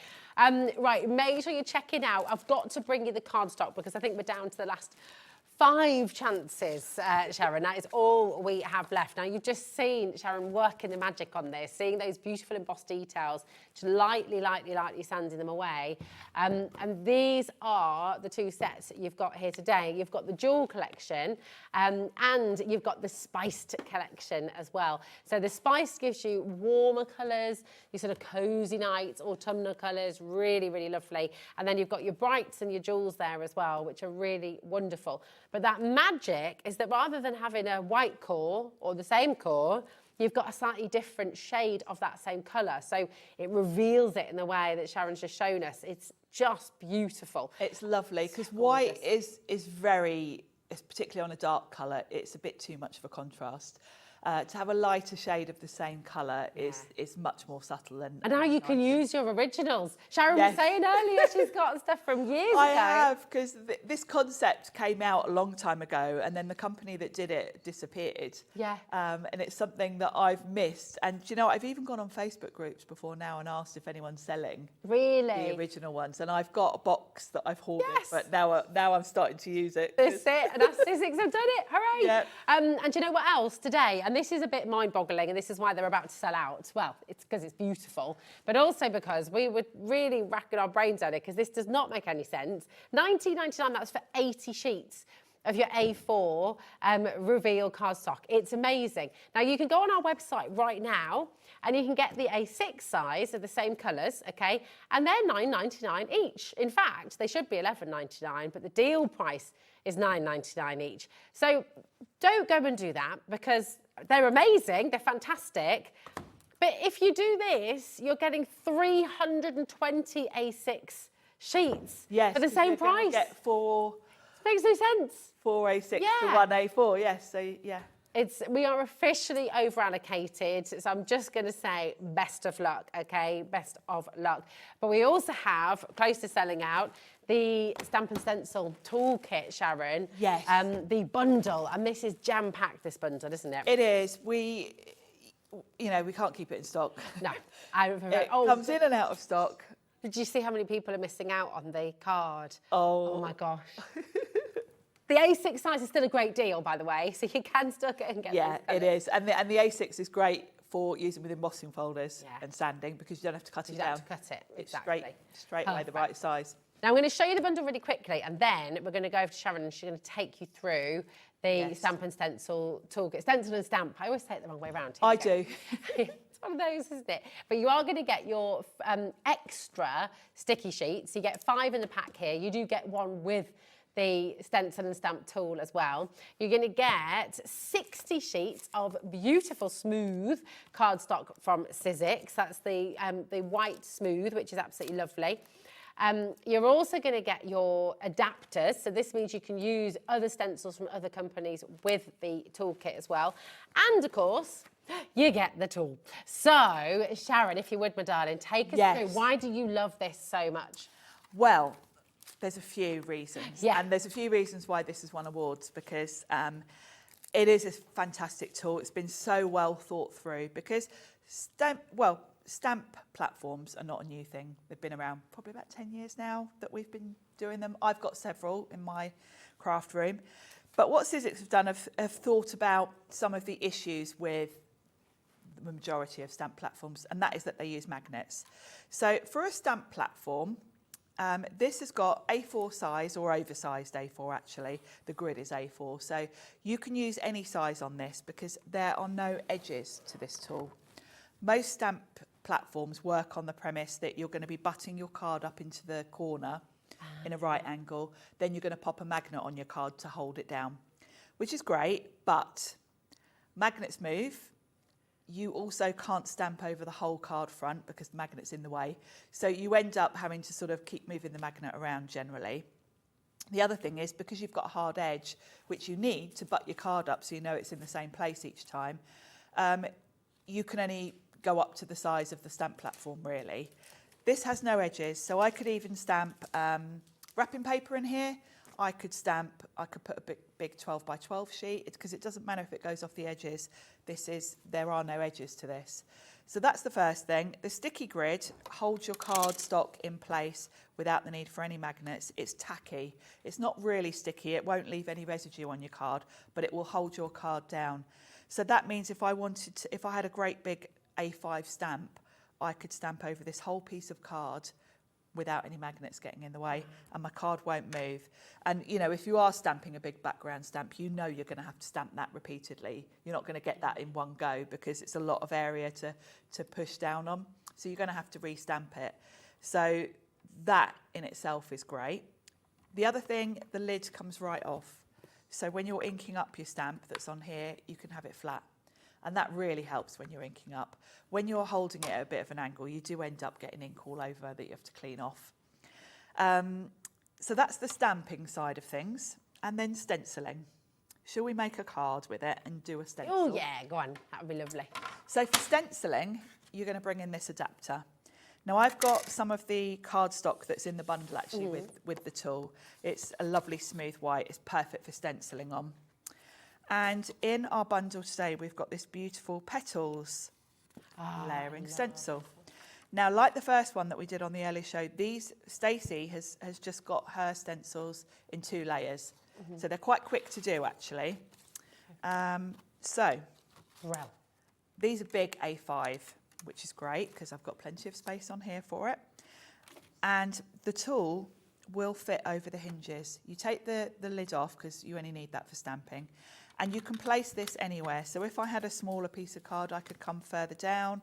Right, make sure you're checking out. I've got to bring you the cardstock, because I think we're down to the last 5 chances, Sharon. That is all we have left. Now, you've just seen Sharon working the magic on this, seeing those beautiful embossed details, just lightly sanding them away. And these are the 2 sets that you've got here today. You've got the Jewel collection and you've got the Spiced collection as well. So the Spiced gives you warmer colours, your sort of cosy nights, autumnal colours, really, really lovely. And then you've got your brights and your jewels there as well, which are really wonderful. But that magic is that rather than having a white core or the same core, you've got a slightly different shade of that same colour. So it reveals it in the way that Sharon's just shown us. It's just beautiful. It's lovely because white is very, particularly on a dark colour, it's a bit too much of a contrast. To have a lighter shade of the same colour is much more subtle. And now you can use your originals. Sharon was saying earlier she's got stuff from years ago. I have, because this concept came out a long time ago and then the company that did it disappeared. Yeah. And it's something that I've missed. And you know, I've even gone on Facebook groups before now and asked if anyone's selling the original ones. And I've got a box that I've hoarded, but now I'm starting to use it. That's it, and Sizzix have done it, hooray! Yep. And do you know what else today? And this is a bit mind-boggling, and this is why they're about to sell out. Well, it's because it's beautiful, but also because we were really racking our brains at it, because this does not make any sense. $19.99, that's for 80 sheets of your A4 reveal cardstock. It's amazing. Now, you can go on our website right now, and you can get the A6 size of the same colours, okay? And they're $9.99 each. In fact, they should be $11.99, but the deal price is $9.99 each. So don't go and do that, because they're amazing, they're fantastic. But if you do this, you're getting 320 A6 sheets for the same price. Get 4. Makes no sense. 4 A6 to 1 A4, yes, so yeah. We are officially over allocated, so I'm just going to say best of luck, okay? Best of luck. But we also have, close to selling out, the Stamp and Stencil toolkit, Sharon. Yes. The bundle, and this is jam-packed, this bundle, isn't it? It is. We can't keep it in stock. No. It comes in and out of stock. Did you see how many people are missing out on the card? Oh my gosh. The A6 size is still a great deal, by the way, so you can still go and get Yeah, it is. And the A6 is great for using with embossing folders and sanding, because you don't have to cut it down. You don't have to cut it, exactly. It's straight away the right size. Now, I'm going to show you the bundle really quickly, and then we're going to go over to Sharon, and she's going to take you through the Stamp and Stencil toolkit. Stencil and Stamp. I always say it the wrong way around. I do. It's one of those, isn't it? But you are going to get your extra sticky sheets. You get 5 in the pack here. You do get one with the stencil and stamp tool as well. You're going to get 60 sheets of beautiful smooth cardstock from Sizzix. That's the white smooth, which is absolutely lovely. You're also going to get your adapters. So this means you can use other stencils from other companies with the toolkit as well. And of course, you get the tool. So Sharon, if you would, my darling, take us through. Why do you love this so much? Well, there's a few reasons. And there's a few reasons why this has won awards, because it is a fantastic tool. It's been so well thought through, because stamp platforms are not a new thing. They've been around probably about 10 years now that we've been doing them. I've got several in my craft room. But what Sizzix have done have thought about some of the issues with the majority of stamp platforms, and that is that they use magnets. So for a stamp platform, this has got A4 size, or oversized A4 actually. The grid is A4, so you can use any size on this because there are no edges to this tool. Most stamp platforms work on the premise that you're going to be butting your card up into the corner in a right angle, then you're going to pop a magnet on your card to hold it down, which is great, but magnets move. You also can't stamp over the whole card front because the magnet's in the way. So you end up having to sort of keep moving the magnet around generally. The other thing is, because you've got a hard edge, which you need to butt your card up so you know it's in the same place each time, you can only go up to the size of the stamp platform, really. This has no edges, so I could even stamp wrapping paper in here. I could put a big 12 by 12 sheet, because it doesn't matter if it goes off the edges. There are no edges to this. So that's the first thing. The sticky grid holds your cardstock in place without the need for any magnets. It's tacky. It's not really sticky. It won't leave any residue on your card, but it will hold your card down. So that means if I had a great big A5 stamp, I could stamp over this whole piece of card without any magnets getting in the way, and my card won't move. And you know, if you are stamping a big background stamp, you know you're going to have to stamp that repeatedly. You're not going to get that in one go, because it's a lot of area to push down on. So you're going to have to re-stamp it. So that in itself is great. The other thing, the lid comes right off. So when you're inking up your stamp that's on here, you can have it flat. And that really helps when you're inking up. When you're holding it at a bit of an angle, you do end up getting ink all over that you have to clean off. So that's the stamping side of things. And then stenciling. Shall we make a card with it and do a stencil? Oh yeah, go on, that would be lovely. So for stenciling, you're going to bring in this adapter. Now I've got some of the cardstock that's in the bundle actually with the tool. It's a lovely smooth white, it's perfect for stenciling on. And in our bundle today, we've got this beautiful petals layering stencil. Now, like the first one that we did on the earlier show, Stacey has just got her stencils in 2 layers. So they're quite quick to do, actually. These are big A5, which is great because I've got plenty of space on here for it. And the tool will fit over the hinges. You take the lid off because you only need that for stamping. And you can place this anywhere. So if I had a smaller piece of card, I could come further down.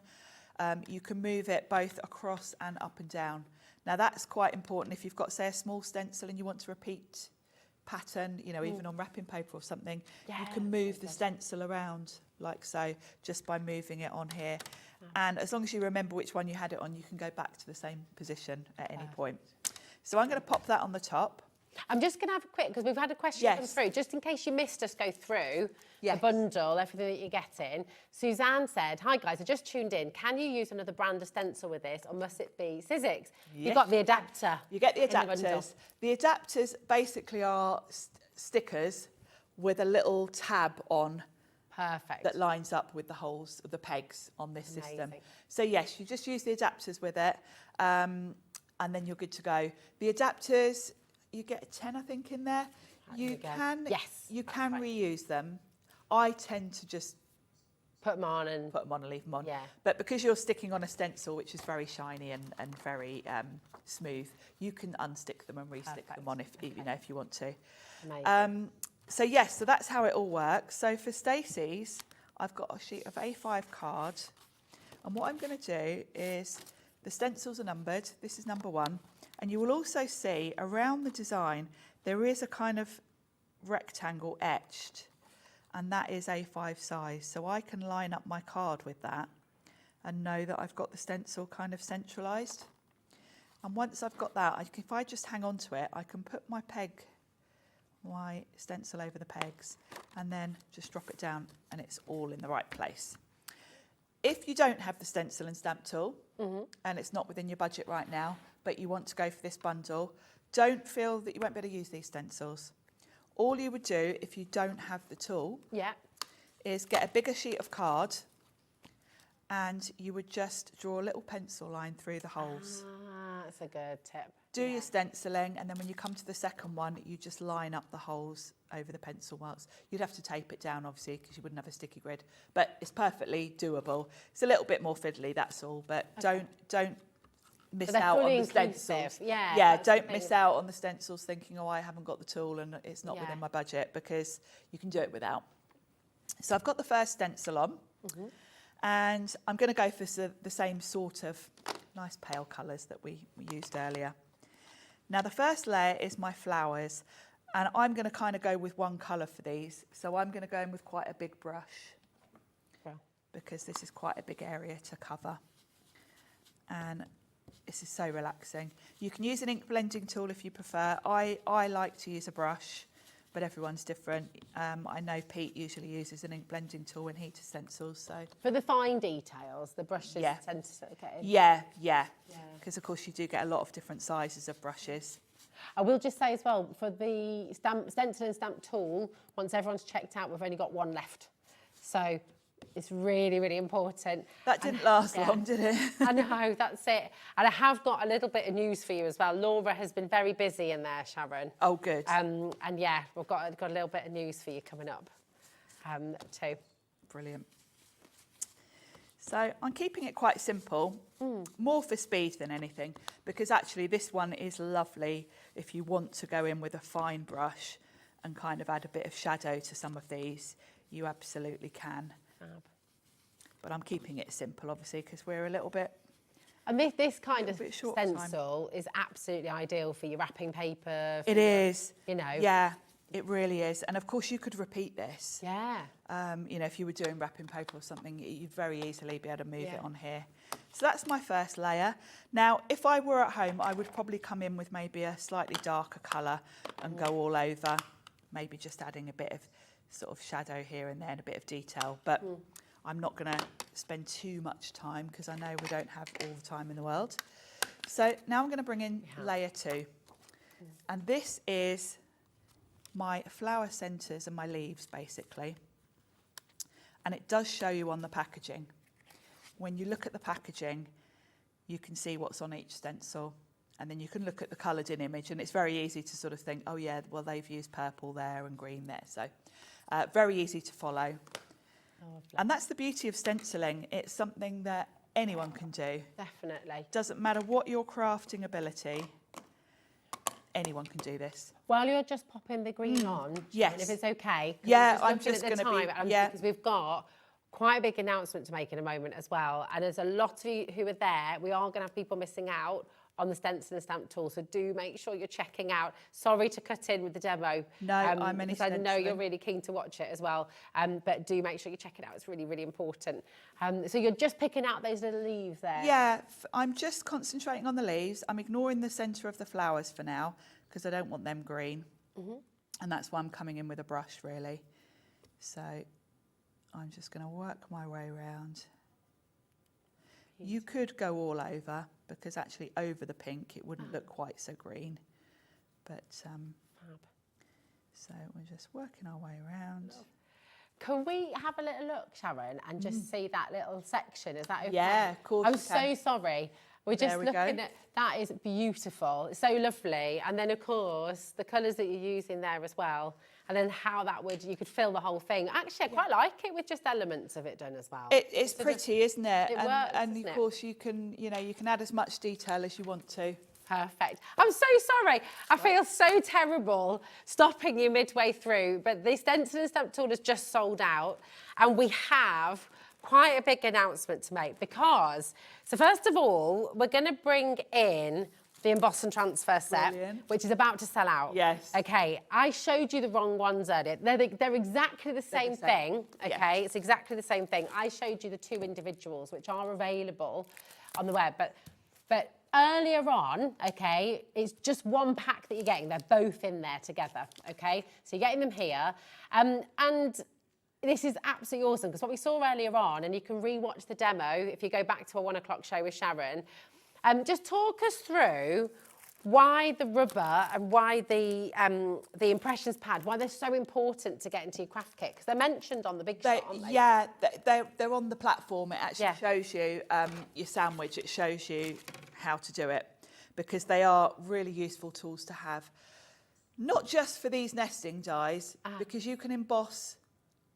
You can move it both across and up and down. Now that's quite important if you've got, say, a small stencil and you want to repeat pattern, you know, even on wrapping paper or something, you can move the stencil around like so, just by moving it on here. And as long as you remember which one you had it on, you can go back to the same position at any point. So I'm going to pop that on the top. I'm just going to have a quick, because we've had a question come through, just in case you missed us go through the bundle, everything that you're getting. Suzanne said, hi guys, I just tuned in. Can you use another brand of stencil with this, or must it be Sizzix? Yes. You've got the adapter. You get the adapters. The adapters basically are stickers with a little tab on. Perfect. That lines up with the holes, the pegs on this system. So yes, you just use the adapters with it, and then you're good to go. The adapters, you get a 10, I think, in there. You can reuse them. I tend to just put them on and leave them on. Yeah. But because you're sticking on a stencil, which is very shiny and very smooth, you can unstick them and re-stick them on if you know if you want to. Amazing. So yes, so that's how it all works. So for Stacey's, I've got a sheet of A5 card, and what I'm going to do is the stencils are numbered. This is number 1. And you will also see around the design, there is a kind of rectangle etched, and that is A5 size. So I can line up my card with that and know that I've got the stencil kind of centralised. And once I've got that, if I just hang on to it, I can put my stencil over the pegs and then just drop it down, and it's all in the right place. If you don't have the stencil and stamp tool, and it's not within your budget right now, but you want to go for this bundle, don't feel that you won't be able to use these stencils. All you would do if you don't have the tool is get a bigger sheet of card, and you would just draw a little pencil line through the holes. That's a good tip. Do your stenciling, and then when you come to the second one, you just line up the holes over the pencil marks. You'd have to tape it down, obviously, because you wouldn't have a sticky grid, but it's perfectly doable. It's a little bit more fiddly, that's all, but don't miss out on the stencils. Don't miss out on the stencils thinking, oh, I haven't got the tool and it's not within my budget, because you can do it without. So I've got the first stencil on, and I'm going to go for the same sort of nice pale colours that we used earlier. Now the first layer is my flowers, and I'm going to kind of go with one colour for these. So I'm going to go in with quite a big brush, because this is quite a big area to cover. And this is so relaxing. You can use an ink blending tool if you prefer. I like to use a brush, but everyone's different. I know Pete usually uses an ink blending tool when he does stencils. So for the fine details, the brushes tend to get in. Because of course you do get a lot of different sizes of brushes. I will just say as well, for the stencil and stamp tool, once everyone's checked out, we've only got one left. So it's really, really important. That didn't last long, did it? I know, that's it. And I have got a little bit of news for you as well. Laura has been very busy in there, Sharon. Oh, good. And yeah, we've got a little bit of news for you coming up too. Brilliant. So I'm keeping it quite simple, more for speed than anything, because actually this one is lovely if you want to go in with a fine brush and kind of add a bit of shadow to some of these, you absolutely can. But I'm keeping it simple, obviously, because we're a little bit... And this kind of short time. stencil is absolutely ideal for your wrapping paper. It is. You know. Yeah, it really is. And of course you could repeat this. Yeah. You know, if you were doing wrapping paper or something, you'd very easily be able to move it on here. So that's my first layer. Now, if I were at home, I would probably come in with maybe a slightly darker colour and go all over, maybe just adding a bit of sort of shadow here and there and a bit of detail. But I'm not going to spend too much time because I know we don't have all the time in the world. So now I'm going to bring in layer 2. And this is my flower centres and my leaves, basically. And it does show you on the packaging. When you look at the packaging, you can see what's on each stencil. And then you can look at the coloured in image, and it's very easy to sort of think, oh yeah, well, they've used purple there and green there. So very easy to follow. And that's the beauty of stenciling. It's something that anyone can do. Definitely. Doesn't matter what your crafting ability, anyone can do this. While you're just popping the green on, yes, if it's okay. Yeah, I'm just going to be. Because we've got quite a big announcement to make in a moment as well. And there's a lot of you who are there. We are going to have people missing out on the stencil and stamp tool, so do make sure you're checking out. Sorry to cut in with the demo. No, I'm any because I know you're really keen to watch it as well. But do make sure you check it out. It's really, really important. So you're just picking out those little leaves there. Yeah, I'm just concentrating on the leaves. I'm ignoring the centre of the flowers for now because I don't want them green. And that's why I'm coming in with a brush, really. So I'm just going to work my way around. You could go all over, because actually over the pink it wouldn't look quite so green. But so we're just working our way around. Can we have a little look, Sharon, and just see that little section? Is that okay? Yeah, of course. I'm so sorry. We're just looking at, that is beautiful. It's so lovely. And then of course, the colours that you're using there as well. And then how that would, you could fill the whole thing. Actually, I quite like it with just elements of it done as well. It's pretty, isn't it? It works, and of course you can, you can add as much detail as you want to. Perfect. I'm so sorry. I feel so terrible stopping you midway through, but the stencil and stamp tool is just sold out. And we have quite a big announcement to make because, so first of all, we're going to bring in the emboss and transfer set, which is about to sell out. Yes. Okay, I showed you the wrong ones earlier. They're exactly the same thing, okay? It's exactly the same thing. I showed you the 2 individuals, which are available on the web, but earlier on, okay, it's just one pack that you're getting. They're both in there together, okay? So you're getting them here. And this is absolutely awesome because what we saw earlier on, and you can re-watch the demo if you go back to a 1 o'clock show with Sharon, just talk us through why the rubber and why the impressions pad, why they're so important to get into your craft kit, because they're mentioned on the big shot, aren't they? Yeah, they're on the platform. It actually shows you your sandwich. It shows you how to do it, because they are really useful tools to have, not just for these nesting dies, because you can emboss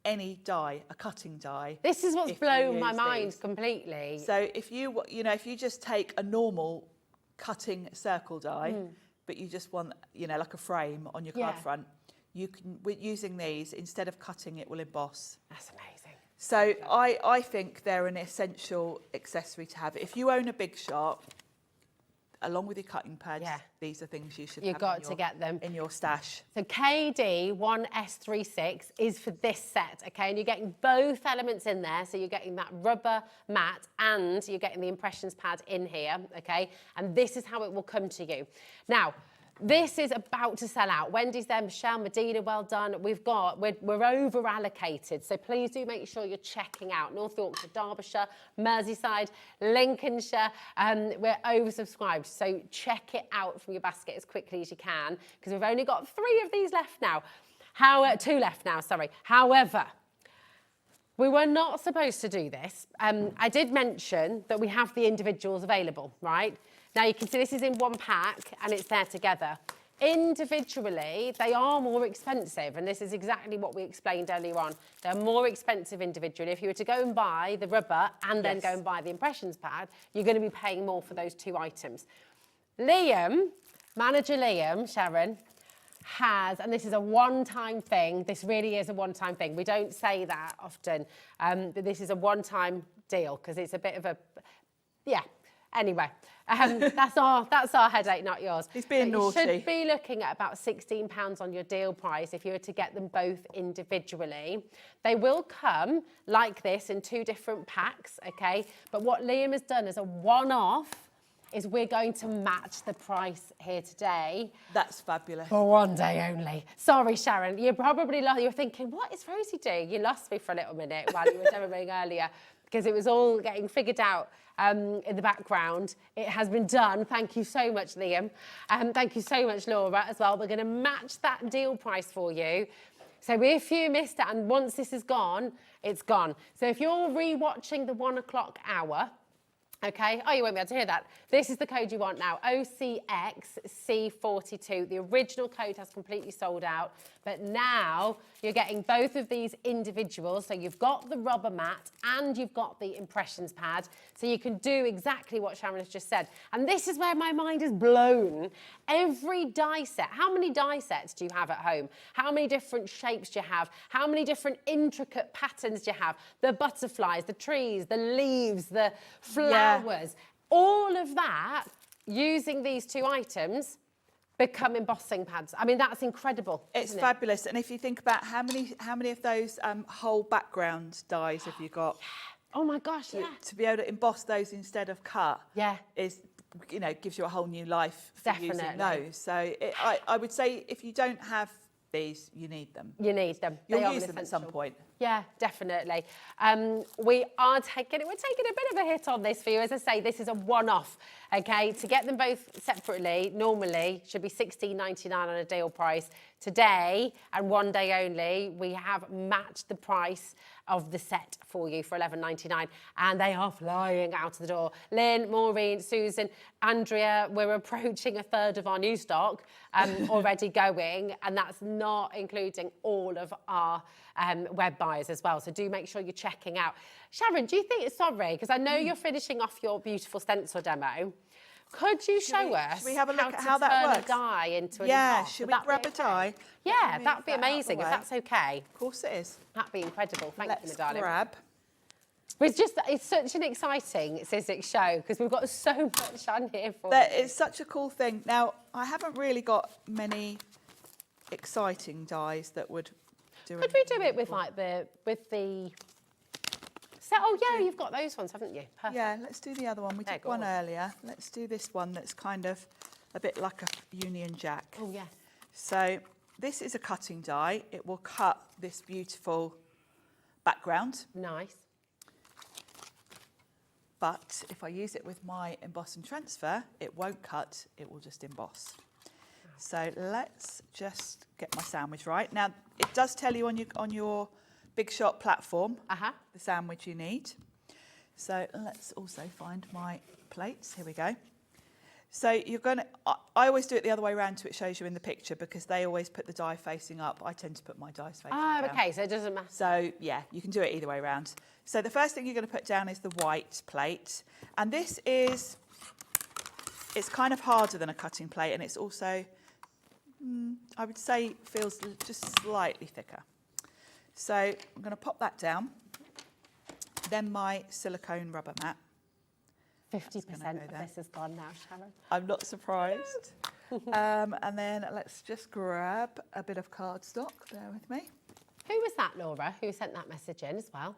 any die, a cutting die. This is what's blown my mind completely. So if you just take a normal cutting circle die, but you just want, like a frame on your card front, you can, using these, instead of cutting, it will emboss. That's amazing. So I think they're an essential accessory to have. If you own a big shop, along with your cutting pads, these are things you should have get them in your stash. So KD1S36 is for this set, okay? And you're getting both elements in there. So you're getting that rubber mat and you're getting the impressions pad in here, okay? And this is how it will come to you. Now, This is about to sell out. Wendy's there, Michelle, Medina, well done. We're over allocated, so please do make sure you're checking out North Yorkshire, Derbyshire, Merseyside, Lincolnshire. We're oversubscribed, so check it out from your basket as quickly as you can, because we've only got 3 of these left now. 2 left now, sorry. However, we were not supposed to do this. I did mention that we have the individuals available, right? Now you can see this is in one pack and it's there together. Individually, they are more expensive, and this is exactly what we explained earlier on. They're more expensive individually. If you were to go and buy the rubber and then go and buy the impressions pad, you're going to be paying more for those 2 items. Liam, manager Liam, Sharon, has, and this is a one-time thing, this really is a one-time thing. We don't say that often, but this is a one-time deal because it's a bit of a, yeah. Anyway, that's our headache, not yours. He's being naughty. You should be looking at about £16 on your deal price if you were to get them both individually. They will come like this in 2 different packs, okay? But what Liam has done as a one-off is we're going to match the price here today. That's fabulous. For one day only. Sorry, Sharon, you're thinking, what is Rosie doing? You lost me for a little minute while you were demoing earlier, because it was all getting figured out in the background. It has been done. Thank you so much, Liam. Thank you so much, Laura, as well. We're going to match that deal price for you. So if you missed it, and once this is gone, it's gone. So if you're re-watching the 1 o'clock hour, okay, oh, you won't be able to hear that. This is the code you want now, OCXC42. The original code has completely sold out, but now you're getting both of these individuals. So you've got the rubber mat and you've got the impressions pad. So you can do exactly what Sharon has just said. And this is where my mind is blown. Every die set, how many die sets do you have at home? How many different shapes do you have? How many different intricate patterns do you have? The butterflies, the trees, the leaves, the flowers, all of that, using these 2 items, become embossing pads. I mean, that's incredible. It's fabulous. And if you think about how many of those whole background dies have you got? Oh my gosh, yeah. To be able to emboss those instead of cut, is, gives you a whole new life for Definitely. using those. So I would say if you don't have these, you need them. You need them. You'll use them at some point. Yeah, definitely. We're taking a bit of a hit on this for you. As I say, this is a one-off, okay? To get them both separately, normally, should be £16.99 on a deal price. Today, and one day only, we have matched the price of the set for you for £11.99, and they are flying out of the door. Lynn, Maureen, Susan, Andrea, we're approaching a third of our new stock already going, and that's not including all of our web buyers as well. So do make sure you're checking out. Sharon, do you think, sorry, because I know you're finishing off your beautiful stencil demo. Could you show us should we have a look at how that that works? works? A die into an Yeah, emboss? should Would we grab a die? Yeah, that'd be amazing if that's okay. Of course it is. That'd be incredible. Thank you, my Let's darling. grab. It's such an exciting Sizzix show because we've got so much on here for you. It's such a cool thing. Now, I haven't really got many exciting dies that would do it. Could we do it with the So, oh yeah, you've got those ones, haven't you? Perfect. Yeah, let's do the other one. We did one earlier. Let's do this one that's kind of a bit like a Union Jack. Oh yeah. So this is a cutting die. It will cut this beautiful background. Nice. But if I use it with my emboss and transfer, it won't cut, it will just emboss. So let's just get my sandwich right. Now, it does tell you on your Big Shot platform the sandwich you need. So let's also find my plates. Here we go. So you're going to, I always do it the other way around so it shows you in the picture because they always put the die facing up. I tend to put my dies facing down. Oh, okay, so it doesn't matter. So yeah, you can do it either way around. So the first thing you're going to put down is the white plate. And this is, it's kind of harder than a cutting plate and it's also, I would say, feels just slightly thicker. So I'm going to pop that down. Then my silicone rubber mat. 50% of this is gone now, Sharon. I'm not surprised. And then let's just grab a bit of cardstock. Bear with me. Who was that, Laura, who sent that message in as well?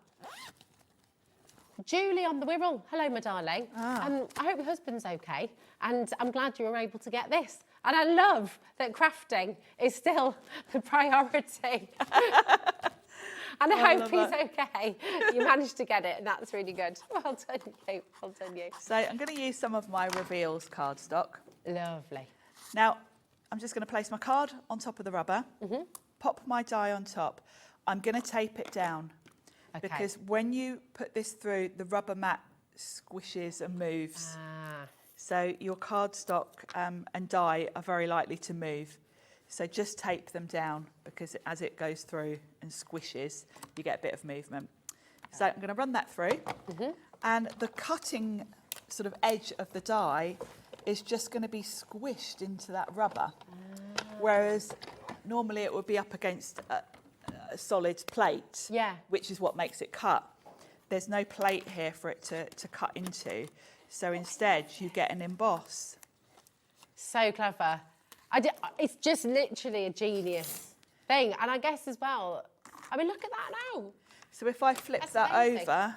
Julie on the Wirral. Hello, my darling. I hope your husband's okay. And I'm glad you were able to get this. And I love that crafting is still the priority. And I hope he's okay. You managed to get it, and that's really good. Well done, you. Well done, you. So I'm going to use some of my reveals cardstock. Lovely. Now, I'm just going to place my card on top of the rubber, pop my die on top. I'm going to tape it down because when you put this through, the rubber mat squishes and moves. So your cardstock and die are very likely to move. So just tape them down because as it goes through and squishes, you get a bit of movement. So I'm going to run that through. And the cutting sort of edge of the die is just going to be squished into that rubber. Whereas normally it would be up against a solid plate, which is what makes it cut. There's no plate here for it to cut into. So instead you get an emboss. So clever. It's just literally a genius thing. And I guess as well, I mean, look at that now. So if I flip that over,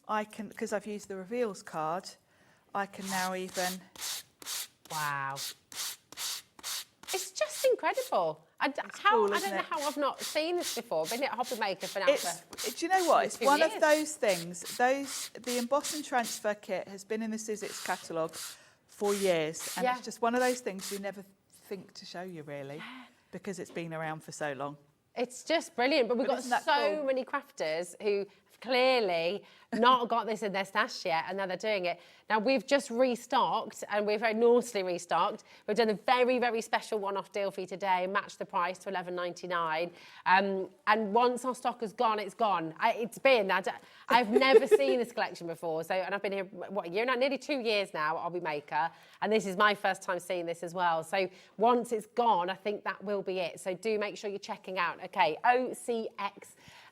I can, because I've used the reveals card, I can now even... Wow. It's just incredible. I don't know how I've not seen this before. Been at Hobby Maker for now. Do you know what? It's one of those things. The emboss and transfer kit has been in the Sizzix catalogue for years. And it's just one of those things you never think to show you, really, because it's been around for so long. It's just brilliant. But we've got so many crafters who have clearly not got this in their stash yet, and now they're doing it. Now, we've just restocked, and we're very naughtily restocked. We've done a very, very special one-off deal for you today, matched the price to $11.99. And once our stock has gone, it's gone. I've never seen this collection before. So, and I've been here, what, a year now? Nearly 2 years now at Hobby Maker. And this is my first time seeing this as well. So once it's gone, I think that will be it. So do make sure you're checking out. Okay, OCX.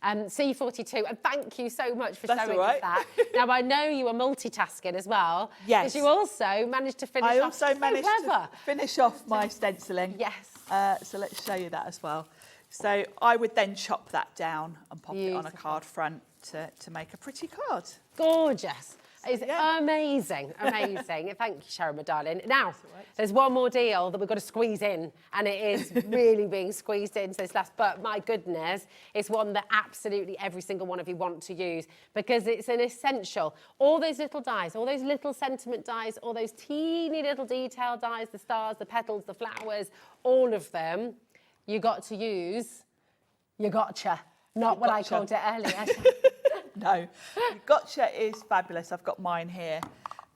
C42, and thank you so much for showing us that. Now, I know you were multitasking as well. Yes. Because you also managed to finish off. I also managed to finish off my stenciling. Yes. So let's show you that as well. So I would then chop that down and pop it on a card front to make a pretty card. Gorgeous. It's amazing, amazing. Thank you, Sharon, my darling. Now, there's one more deal that we've got to squeeze in, and it is really being squeezed into this last, but my goodness, it's one that absolutely every single one of you want to use because it's an essential. All those little dies, all those little sentiment dies, all those teeny little detail dies, the stars, the petals, the flowers, all of them, you got to use your gotcha, not what I called it earlier. No, gotcha is fabulous. I've got mine here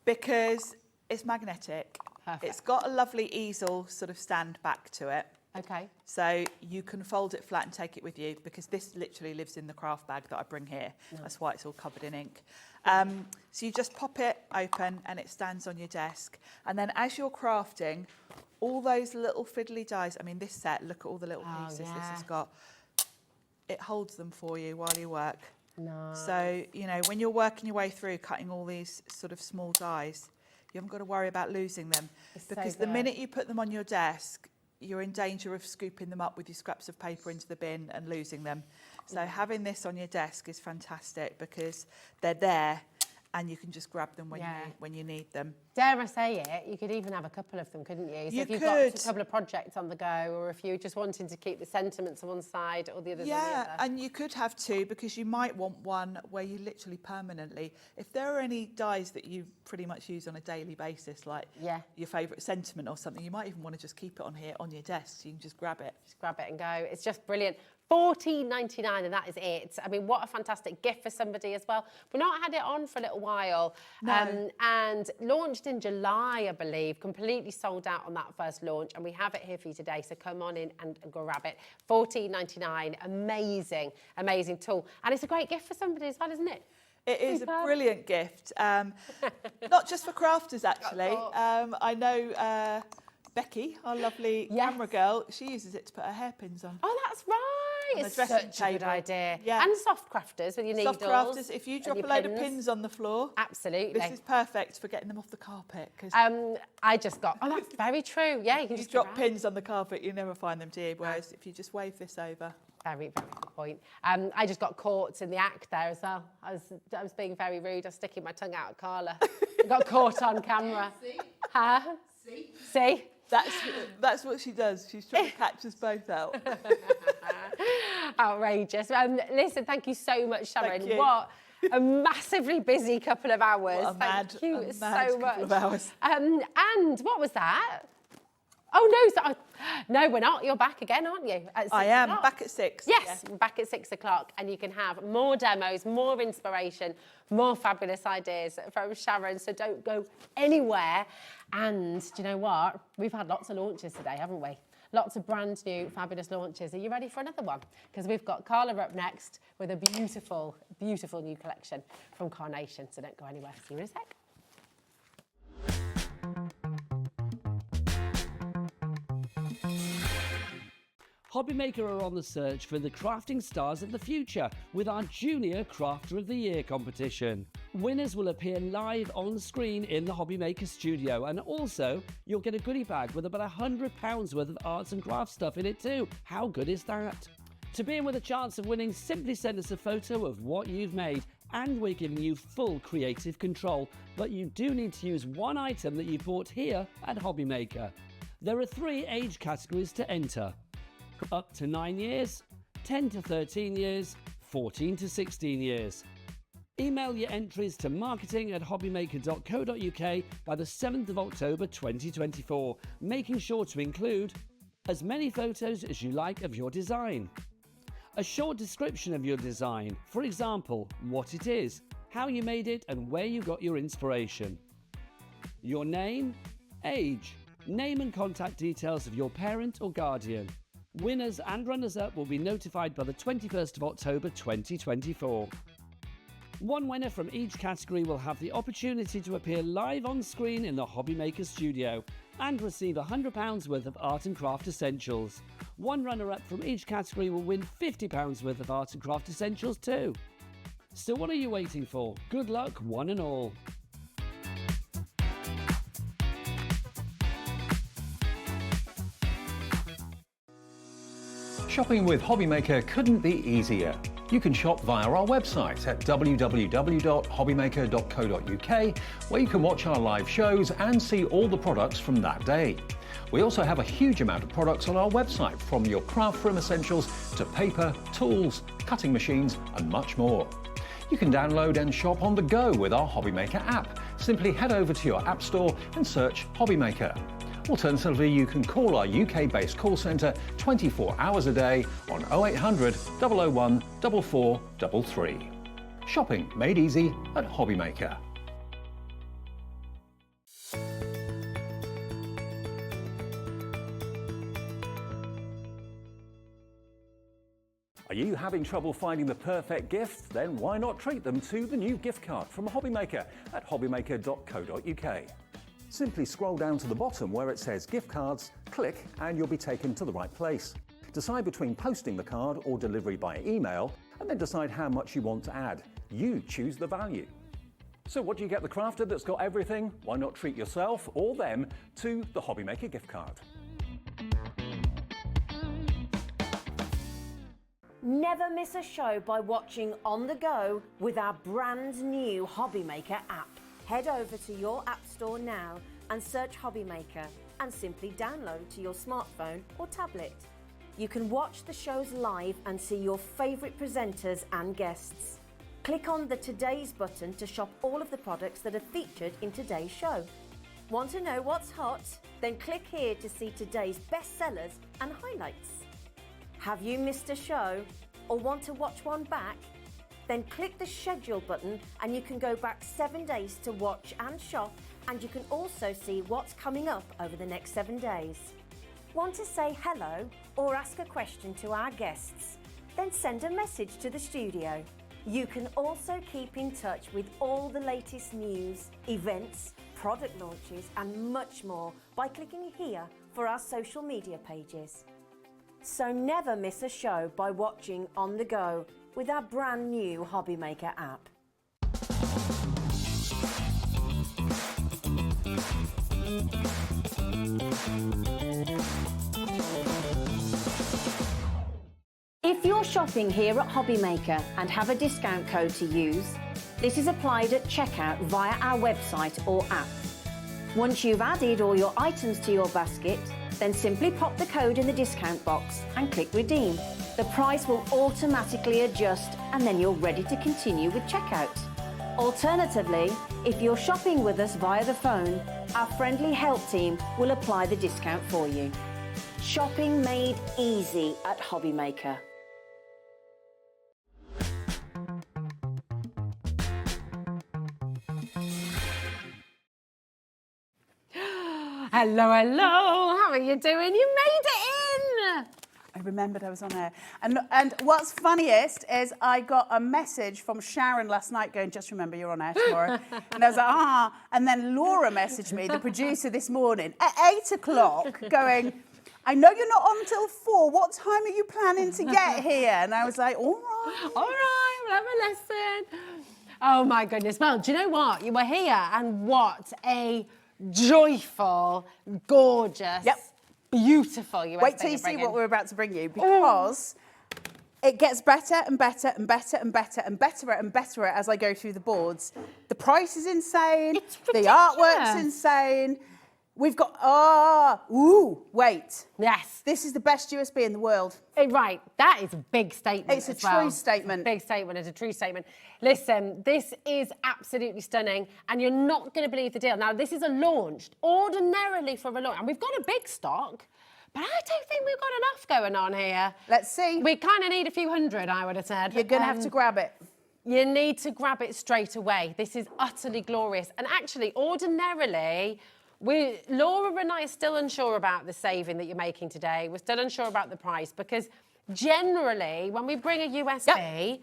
because it's magnetic. Perfect. It's got a lovely easel sort of stand back to it. Okay. So you can fold it flat and take it with you because this literally lives in the craft bag that I bring here. No. That's why it's all covered in ink. So you just pop it open and it stands on your desk. And then as you're crafting, all those little fiddly dies, I mean, this set, look at all the little pieces this has got. It holds them for you while you work. Nice. So, you know, when you're working your way through cutting all these sort of small dies, you haven't got to worry about losing them. Because the minute you put them on your desk, you're in danger of scooping them up with your scraps of paper into the bin and losing them. So having this on your desk is fantastic because they're there and you can just grab them when you need them. Dare I say it, you could even have a couple of them, couldn't you? So if you've got a couple of projects on the go, or if you're just wanting to keep the sentiments on one side or the others on the other. Yeah, and you could have two because you might want one where you literally permanently, if there are any dies that you pretty much use on a daily basis, like your favourite sentiment or something, you might even want to just keep it on here on your desk so you can just grab it. Just grab it and go. It's just brilliant. $14.99 and that is it. I mean, what a fantastic gift for somebody as well. We've not had it on for a little while. No. And launched in July, I believe, completely sold out on that first launch, and we have it here for you today, so come on in and grab it. $14.99, amazing, amazing tool. And it's a great gift for somebody as well, isn't it? It is a brilliant gift, not just for crafters actually. I know Becky, our lovely camera girl, she uses it to put her hairpins on. Oh, that's right. It's such a good idea. Yeah. And soft crafters with your needles. Soft crafters, if you drop a load of pins on the floor. Absolutely. This is perfect for getting them off the carpet. I just got, that's very true. Yeah, you can just drop pins on the carpet, you never find them, do you? Whereas if you just wave this over. Very, very good point. I just got caught in the act there as well. I was being very rude. I was sticking my tongue out at Carla. I got caught on camera. See? Huh? See? See? That's what she does. She's trying to catch us both out. Outrageous. Listen, thank you so much, Sharon. Thank you. What a massively busy couple of hours. What a mad, thank you a so mad much. couple of hours. And what was that? Oh, no, no, we're not. You're back again, aren't you? At 6 I am o'clock? back at 6. Yes, Yeah. back at 6 o'clock, and you can have more demos, more inspiration, more fabulous ideas from Sharon. So don't go anywhere. And do you know what? We've had lots of launches today, haven't we? Lots of brand new, fabulous launches. Are you ready for another one? Because we've got Carla up next with a beautiful, beautiful new collection from Carnation. So don't go anywhere. See you in a sec. Hobbymaker are on the search for the crafting stars of the future with our Junior Crafter of the Year competition. Winners will appear live on screen in the Hobbymaker studio, and also you'll get a goodie bag with about £100 worth of arts and crafts stuff in it too. How good is that? To be in with a chance of winning, simply send us a photo of what you've made, and we're giving you full creative control, but you do need to use one item that you bought here at Hobbymaker. There are 3 age categories to enter: up to 9 years, 10 to 13 years, 14 to 16 years. Email your entries to marketing@hobbymaker.co.uk by the 7th of October 2024, making sure to include as many photos as you like of your design, a short description of your design, for example, what it is, how you made it and where you got your inspiration, your name, age, name and contact details of your parent or guardian. Winners and runners-up will be notified by the 21st of October 2024. One winner from each category will have the opportunity to appear live on screen in the Hobbymaker studio and receive £100 worth of art and craft essentials. One runner-up from each category will win £50 worth of art and craft essentials too. So what are you waiting for? Good luck, one and all. Shopping with Hobbymaker couldn't be easier. You can shop via our website at www.hobbymaker.co.uk, where you can watch our live shows and see all the products from that day. We also have a huge amount of products on our website, from your craft room essentials to paper, tools, cutting machines and much more. You can download and shop on the go with our Hobbymaker app. Simply head over to your app store and search Hobbymaker. Alternatively, you can call our UK-based call centre 24 hours a day on 0800 001 4433. Shopping made easy at Hobbymaker. Are you having trouble finding the perfect gift? Then why not treat them to the new gift card from Hobbymaker at hobbymaker.co.uk. Simply scroll down to the bottom where it says gift cards, click and you'll be taken to the right place. Decide between posting the card or delivery by email, and then decide how much you want to add. You choose the value. So what do you get the crafter that's got everything? Why not treat yourself or them to the Hobbymaker gift card? Never miss a show by watching on the go with our brand new Hobbymaker app. Head over to your app store now and search Hobbymaker and simply download to your smartphone or tablet. You can watch the shows live and see your favourite presenters and guests. Click on the Today's button to shop all of the products that are featured in today's show. Want to know what's hot? Then click here to see today's bestsellers and highlights. Have you missed a show or want to watch one back? Then click the schedule button and you can go back 7 days to watch and shop, and you can also see what's coming up over the next 7 days. Want to say hello or ask a question to our guests? Then send a message to the studio. You can also keep in touch with all the latest news, events, product launches and much more by clicking here for our social media pages. So never miss a show by watching on the go with our brand new Hobbymaker app. If you're shopping here at Hobbymaker and have a discount code to use, this is applied at checkout via our website or app. Once you've added all your items to your basket, then simply pop the code in the discount box and click redeem. The price will automatically adjust and then you're ready to continue with checkout. Alternatively, if you're shopping with us via the phone, our friendly help team will apply the discount for you. Shopping made easy at Hobbymaker. Hello, hello. How are you doing? You made it in. I remembered I was on air. And what's funniest is I got a message from Sharon last night going, just remember you're on air tomorrow. And I was like, ah. And then Laura messaged me, the producer, this morning at 8 o'clock going, I know you're not on until 4. What time are you planning to get here? And I was like, all right. All right, we'll have a lesson. Oh, my goodness. Well, do you know what? You were here, and what a joyful, gorgeous, beautiful USB. Wait till you see what we're about to bring you, because it gets better and better and better and better and better and better as I go through the boards. The price is insane. It's the ridiculous. artwork's insane. We've got, wait. Yes. This is the best USB in the world. Right, that is a big statement. It's a as well. true statement. Big statement, it's a true statement. Listen, this is absolutely stunning, and you're not going to believe the deal. Now, this is a launch, ordinarily for a launch, and we've got a big stock, but I don't think we've got enough going on here. Let's see. We kind of need a few hundred, I would have said. You're going to have to grab it. You need to grab it straight away. This is utterly glorious. And actually, ordinarily, Laura and I are still unsure about the saving that you're making today. We're still unsure about the price, because generally, when we bring a USB,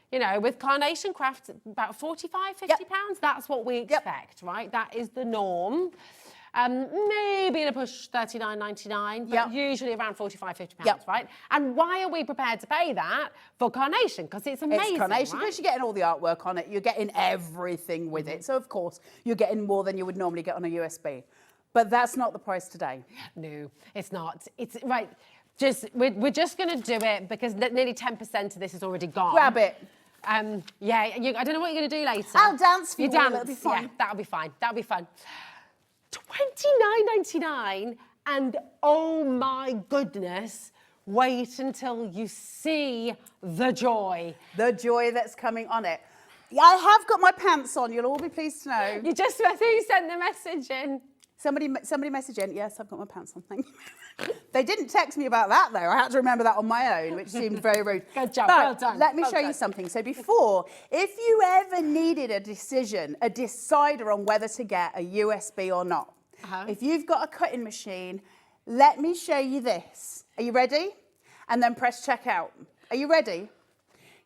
you know, with Carnation Crafts, about 45, 50 pounds, that's what we expect, right? That is the norm. Maybe to push $39.99, but usually around 45, 50 pounds, right? And why are we prepared to pay that for Carnation? Because it's amazing, It's Carnation, right? because you're getting all the artwork on it. You're getting everything with it. So, of course, you're getting more than you would normally get on a USB. But that's not the price today. No, it's not. It's right. We're just going to do it because nearly 10% of this is already gone. Grab it. I don't know what you're going to do later. I'll dance for you. Dance. That'll be fun. Yeah, that'll be fine. That'll be fun. $29.99, and oh my goodness, wait until you see the joy. The joy that's coming on it. I have got my pants on, you'll all be pleased to know. You just, who sent the message in? Somebody messaged in, yes, I've got my pants on, thank you. They didn't text me about that though. I had to remember that on my own, which seemed very rude. Good job, but well done. Let me show you something. So before, if you ever needed a decider on whether to get a USB or not, if you've got a cutting machine, let me show you this. Are you ready? And then press checkout. Are you ready?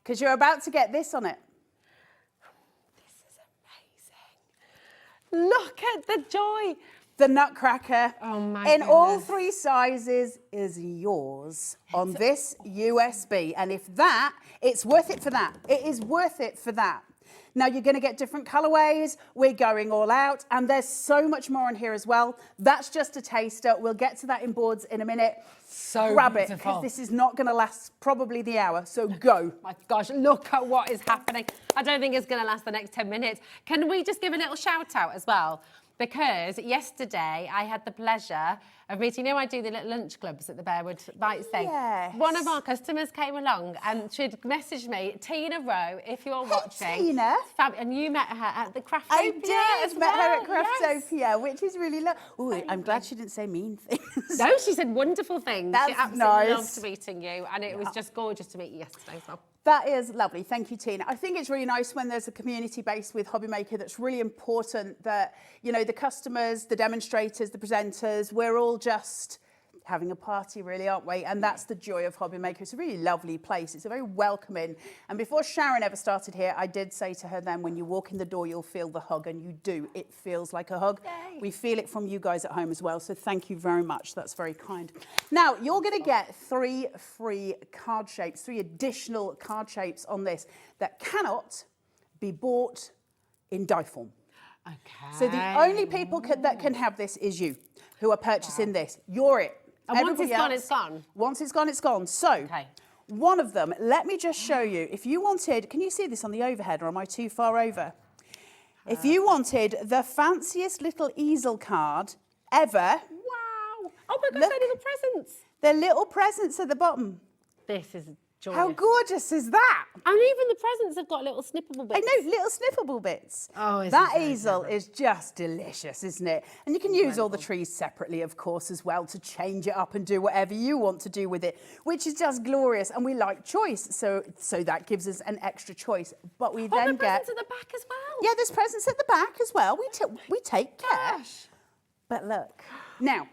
Because you're about to get this on it. This is amazing. Look at the joy. The Nutcracker, in all 3 sizes, is yours on this USB. And if that, it's worth it for that. It is worth it for that. Now, you're going to get different colorways. We're going all out. And there's so much more on here as well. That's just a taster. We'll get to that in boards in a minute. So grab beautiful. it, because this is not going to last probably the hour. So go. My gosh, look at what is happening. I don't think it's going to last the next 10 minutes. Can we just give a little shout out as well? Because yesterday I had the pleasure of meeting, you know, I do the little lunch clubs at the Bearwood Bites thing. Yes. One of our customers came along and she'd messaged me, Tina Rowe, if you're watching. Tina. And you met her at the Craftopia. I did, met her at Craftopia, yes. which is really lovely. I'm glad she didn't say mean things. No, she said wonderful things. That's she absolutely nice. loved meeting you, and it was just gorgeous to meet you yesterday as well. That is lovely. Thank you, Tina. I think it's really nice when there's a community base with Hobbymaker that's really important that, you know, the customers, the demonstrators, the presenters, we're all just having a party, really, aren't we? And that's the joy of Hobbymaker. It's a really lovely place. It's a very welcoming. And before Sharon ever started here, I did say to her then, when you walk in the door, you'll feel the hug, and you do. It feels like a hug. Yay. We feel it from you guys at home as well. So thank you very much. That's very kind. Now, you're going to get 3 free card shapes, 3 additional card shapes on this that cannot be bought in die form. Okay. So the only people that can have this is you, who are purchasing this. You're it. And once it's Everybody gone, else, it's gone? Once it's gone, it's gone. So one of them, let me just show you. If you wanted, can you see this on the overhead, or am I too far over? If you wanted the fanciest little easel card ever. Wow. Oh my gosh, Look. they're little presents. They're little presents at the bottom. This is joyous. How gorgeous is that? And even the presents have got little snippable bits. I know, little snippable bits. Oh, isn't that it easel clever? is just delicious, isn't it? And you can use all the trees separately, of course, as well, to change it up and do whatever you want to do with it, which is just glorious. And we like choice, so that gives us an extra choice. But we then the get presents at the back as well. Yeah, there's presents at the back as well. We take care. Gosh. But look, now.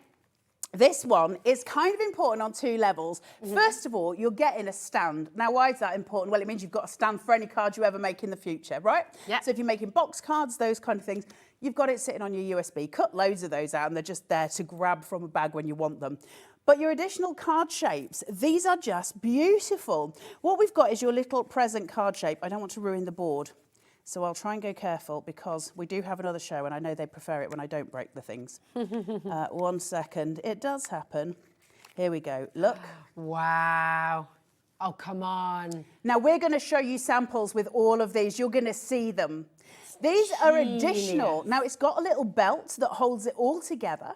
This one is kind of important on 2 levels. First of all, you're getting a stand. Now, why is that important? Well, it means you've got a stand for any card you ever make in the future, right? Yeah. So if you're making box cards, those kind of things, you've got it sitting on your USB. Cut loads of those out and they're just there to grab from a bag when you want them. But your additional card shapes, these are just beautiful. What we've got is your little present card shape. I don't want to ruin the board. So I'll try and go careful because we do have another show and I know they prefer it when I don't break the things. 1 second. It does happen. Here we go. Look. Wow. Oh, come on. Now we're going to show you samples with all of these. You're going to see them. These are additional. Now it's got a little belt that holds it all together.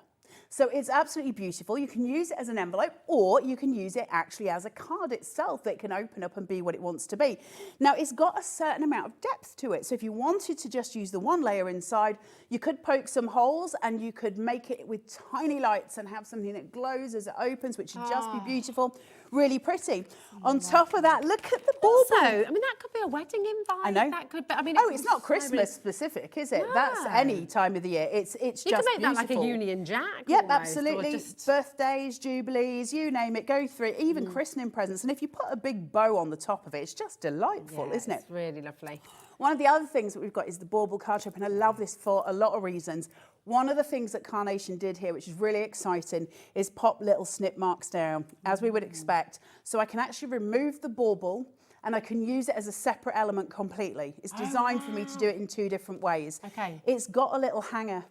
So it's absolutely beautiful. You can use it as an envelope or you can use it actually as a card itself that can open up and be what it wants to be. Now it's got a certain amount of depth to it. So if you wanted to just use the one layer inside, you could poke some holes and you could make it with tiny lights and have something that glows as it opens, which would just be beautiful. Really pretty. On top of that, look at the bauble. Also, I mean, that could be a wedding invite. I know. That could be, I mean, it's not Christmas specific, is it? No. That's any time of the year. It's You just can make beautiful. that like a Union Jack. Yep, almost, or absolutely. just- Birthdays, jubilees, you name it, go through it, even christening presents. And if you put a big bow on the top of it, it's just delightful, Yeah, isn't it? It's really lovely. One of the other things that we've got is the bauble card shape, and I love this for a lot of reasons. One of the things that Carnation did here, which is really exciting, is pop little snip marks down, as we would expect. So I can actually remove the bauble and I can use it as a separate element completely. It's designed for me to do it in 2 different ways. Okay. It's got a little hanger.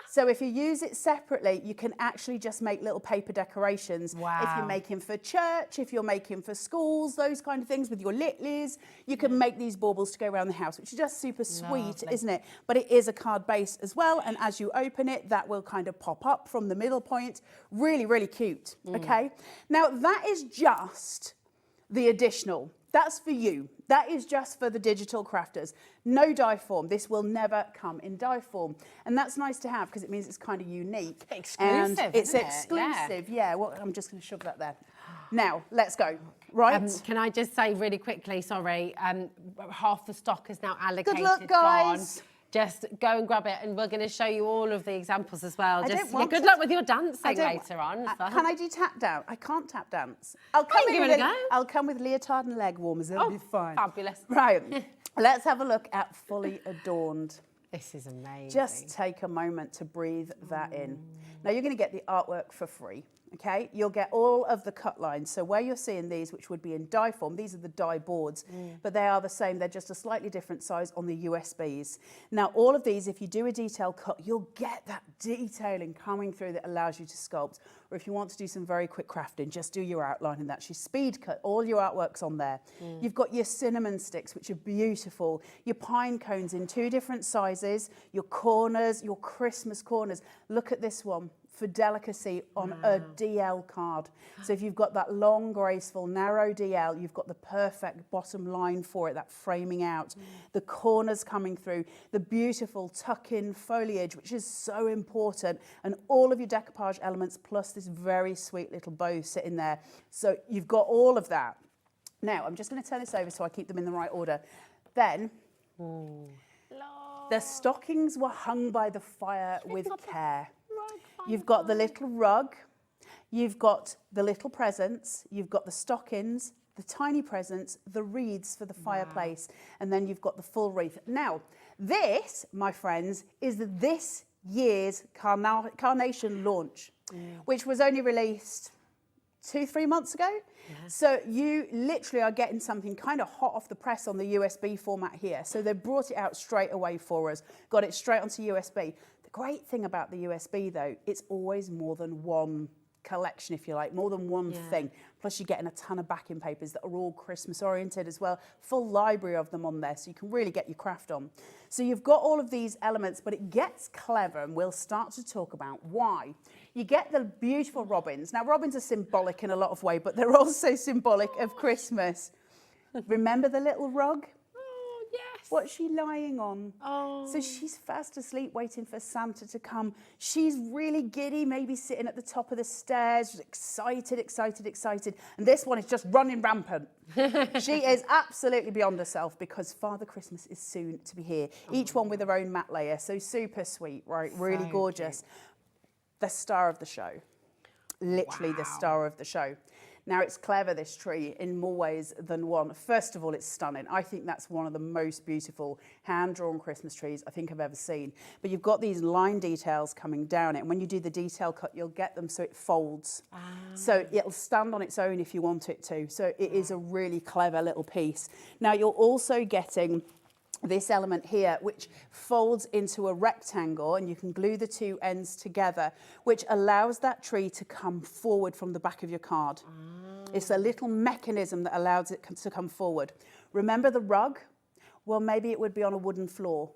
So if you use it separately, you can actually just make little paper decorations. Wow. If you're making for church, if you're making for schools, those kind of things with your litlies, you can make these baubles to go around the house, which is just super sweet, Lovely. isn't it? But it is a card base as well. And as you open it, that will kind of pop up from the middle point. Really, really cute, okay? Now that is just the additional. That's for you. That is just for the digital crafters. No die form. This will never come in die form. And that's nice to have because it means it's kind of unique. Exclusive, And it's isn't it? exclusive, yeah. Well, I'm just going to shove that there. Now, let's go. Right? Can I just say really quickly, sorry, half the stock is now allocated. Good luck, guys. Gone. Just go and grab it, and we're going to show you all of the examples as well. I Just don't want good to- luck with your dancing I don't- later on. Can I do tap down? I can't tap dance. I'll come, can give in it a with, go. I'll come with leotard and leg warmers. That'll be fine. Fabulous. Right. Let's have a look at Fully Adorned. This is amazing. Just take a moment to breathe that in. Now you're going to get the artwork for free, okay? You'll get all of the cut lines. So where you're seeing these, which would be in die form, these are the die boards, but they are the same. They're just a slightly different size on the USBs. Now all of these, if you do a detail cut, you'll get that detailing coming through that allows you to sculpt. Or if you want to do some very quick crafting, just do your outline and that's your speed cut. All your artwork's on there. You've got your cinnamon sticks, which are beautiful. Your pine cones in 2 different sizes. Your corners, your Christmas corners. Look at this one. For delicacy on a DL card. So if you've got that long, graceful, narrow DL, you've got the perfect bottom line for it, that framing out. The corners coming through, the beautiful tuck-in foliage, which is so important, and all of your decoupage elements, plus this very sweet little bow sitting there. So you've got all of that. Now, I'm just going to turn this over so I keep them in the right order. Then, the stockings were hung by the fire with care. You've got the little rug, you've got the little presents, you've got the stockings, the tiny presents, the wreaths for the fireplace, and then you've got the full wreath. Now, this, my friends, is this year's Carnation launch, which was only released 2-3 months ago. So you literally are getting something kind of hot off the press on the USB format here. So they brought it out straight away for us, got it straight onto USB. The great thing about the USB though, it's always more than one collection, if you like, more than one thing. Plus you're getting a ton of backing papers that are all Christmas oriented as well. Full library of them on there, so you can really get your craft on. So you've got all of these elements, but it gets clever, and we'll start to talk about why. You get the beautiful robins. Now robins are symbolic in a lot of ways, but they're also symbolic of Christmas. Remember the little rug? Oh, yes. What's she lying on? Oh. So she's fast asleep waiting for Santa to come. She's really giddy, maybe sitting at the top of the stairs, excited, excited, excited. And this one is just running rampant. She is absolutely beyond herself because Father Christmas is soon to be here. Each one with their own mat layer. So super sweet, right? Really So gorgeous. Cute. The star of the show. Literally the star of the show. Now, it's clever, this tree, in more ways than one. First of all, it's stunning. I think that's one of the most beautiful hand-drawn Christmas trees I think I've ever seen. But you've got these line details coming down it, and when you do the detail cut, you'll get them so it folds. So it'll stand on its own if you want it to. So it is a really clever little piece. Now, you're also getting this element here, which folds into a rectangle, and you can glue the two ends together, which allows that tree to come forward from the back of your card. It's a little mechanism that allows it to come forward. Remember the rug? Well, maybe it would be on a wooden floor.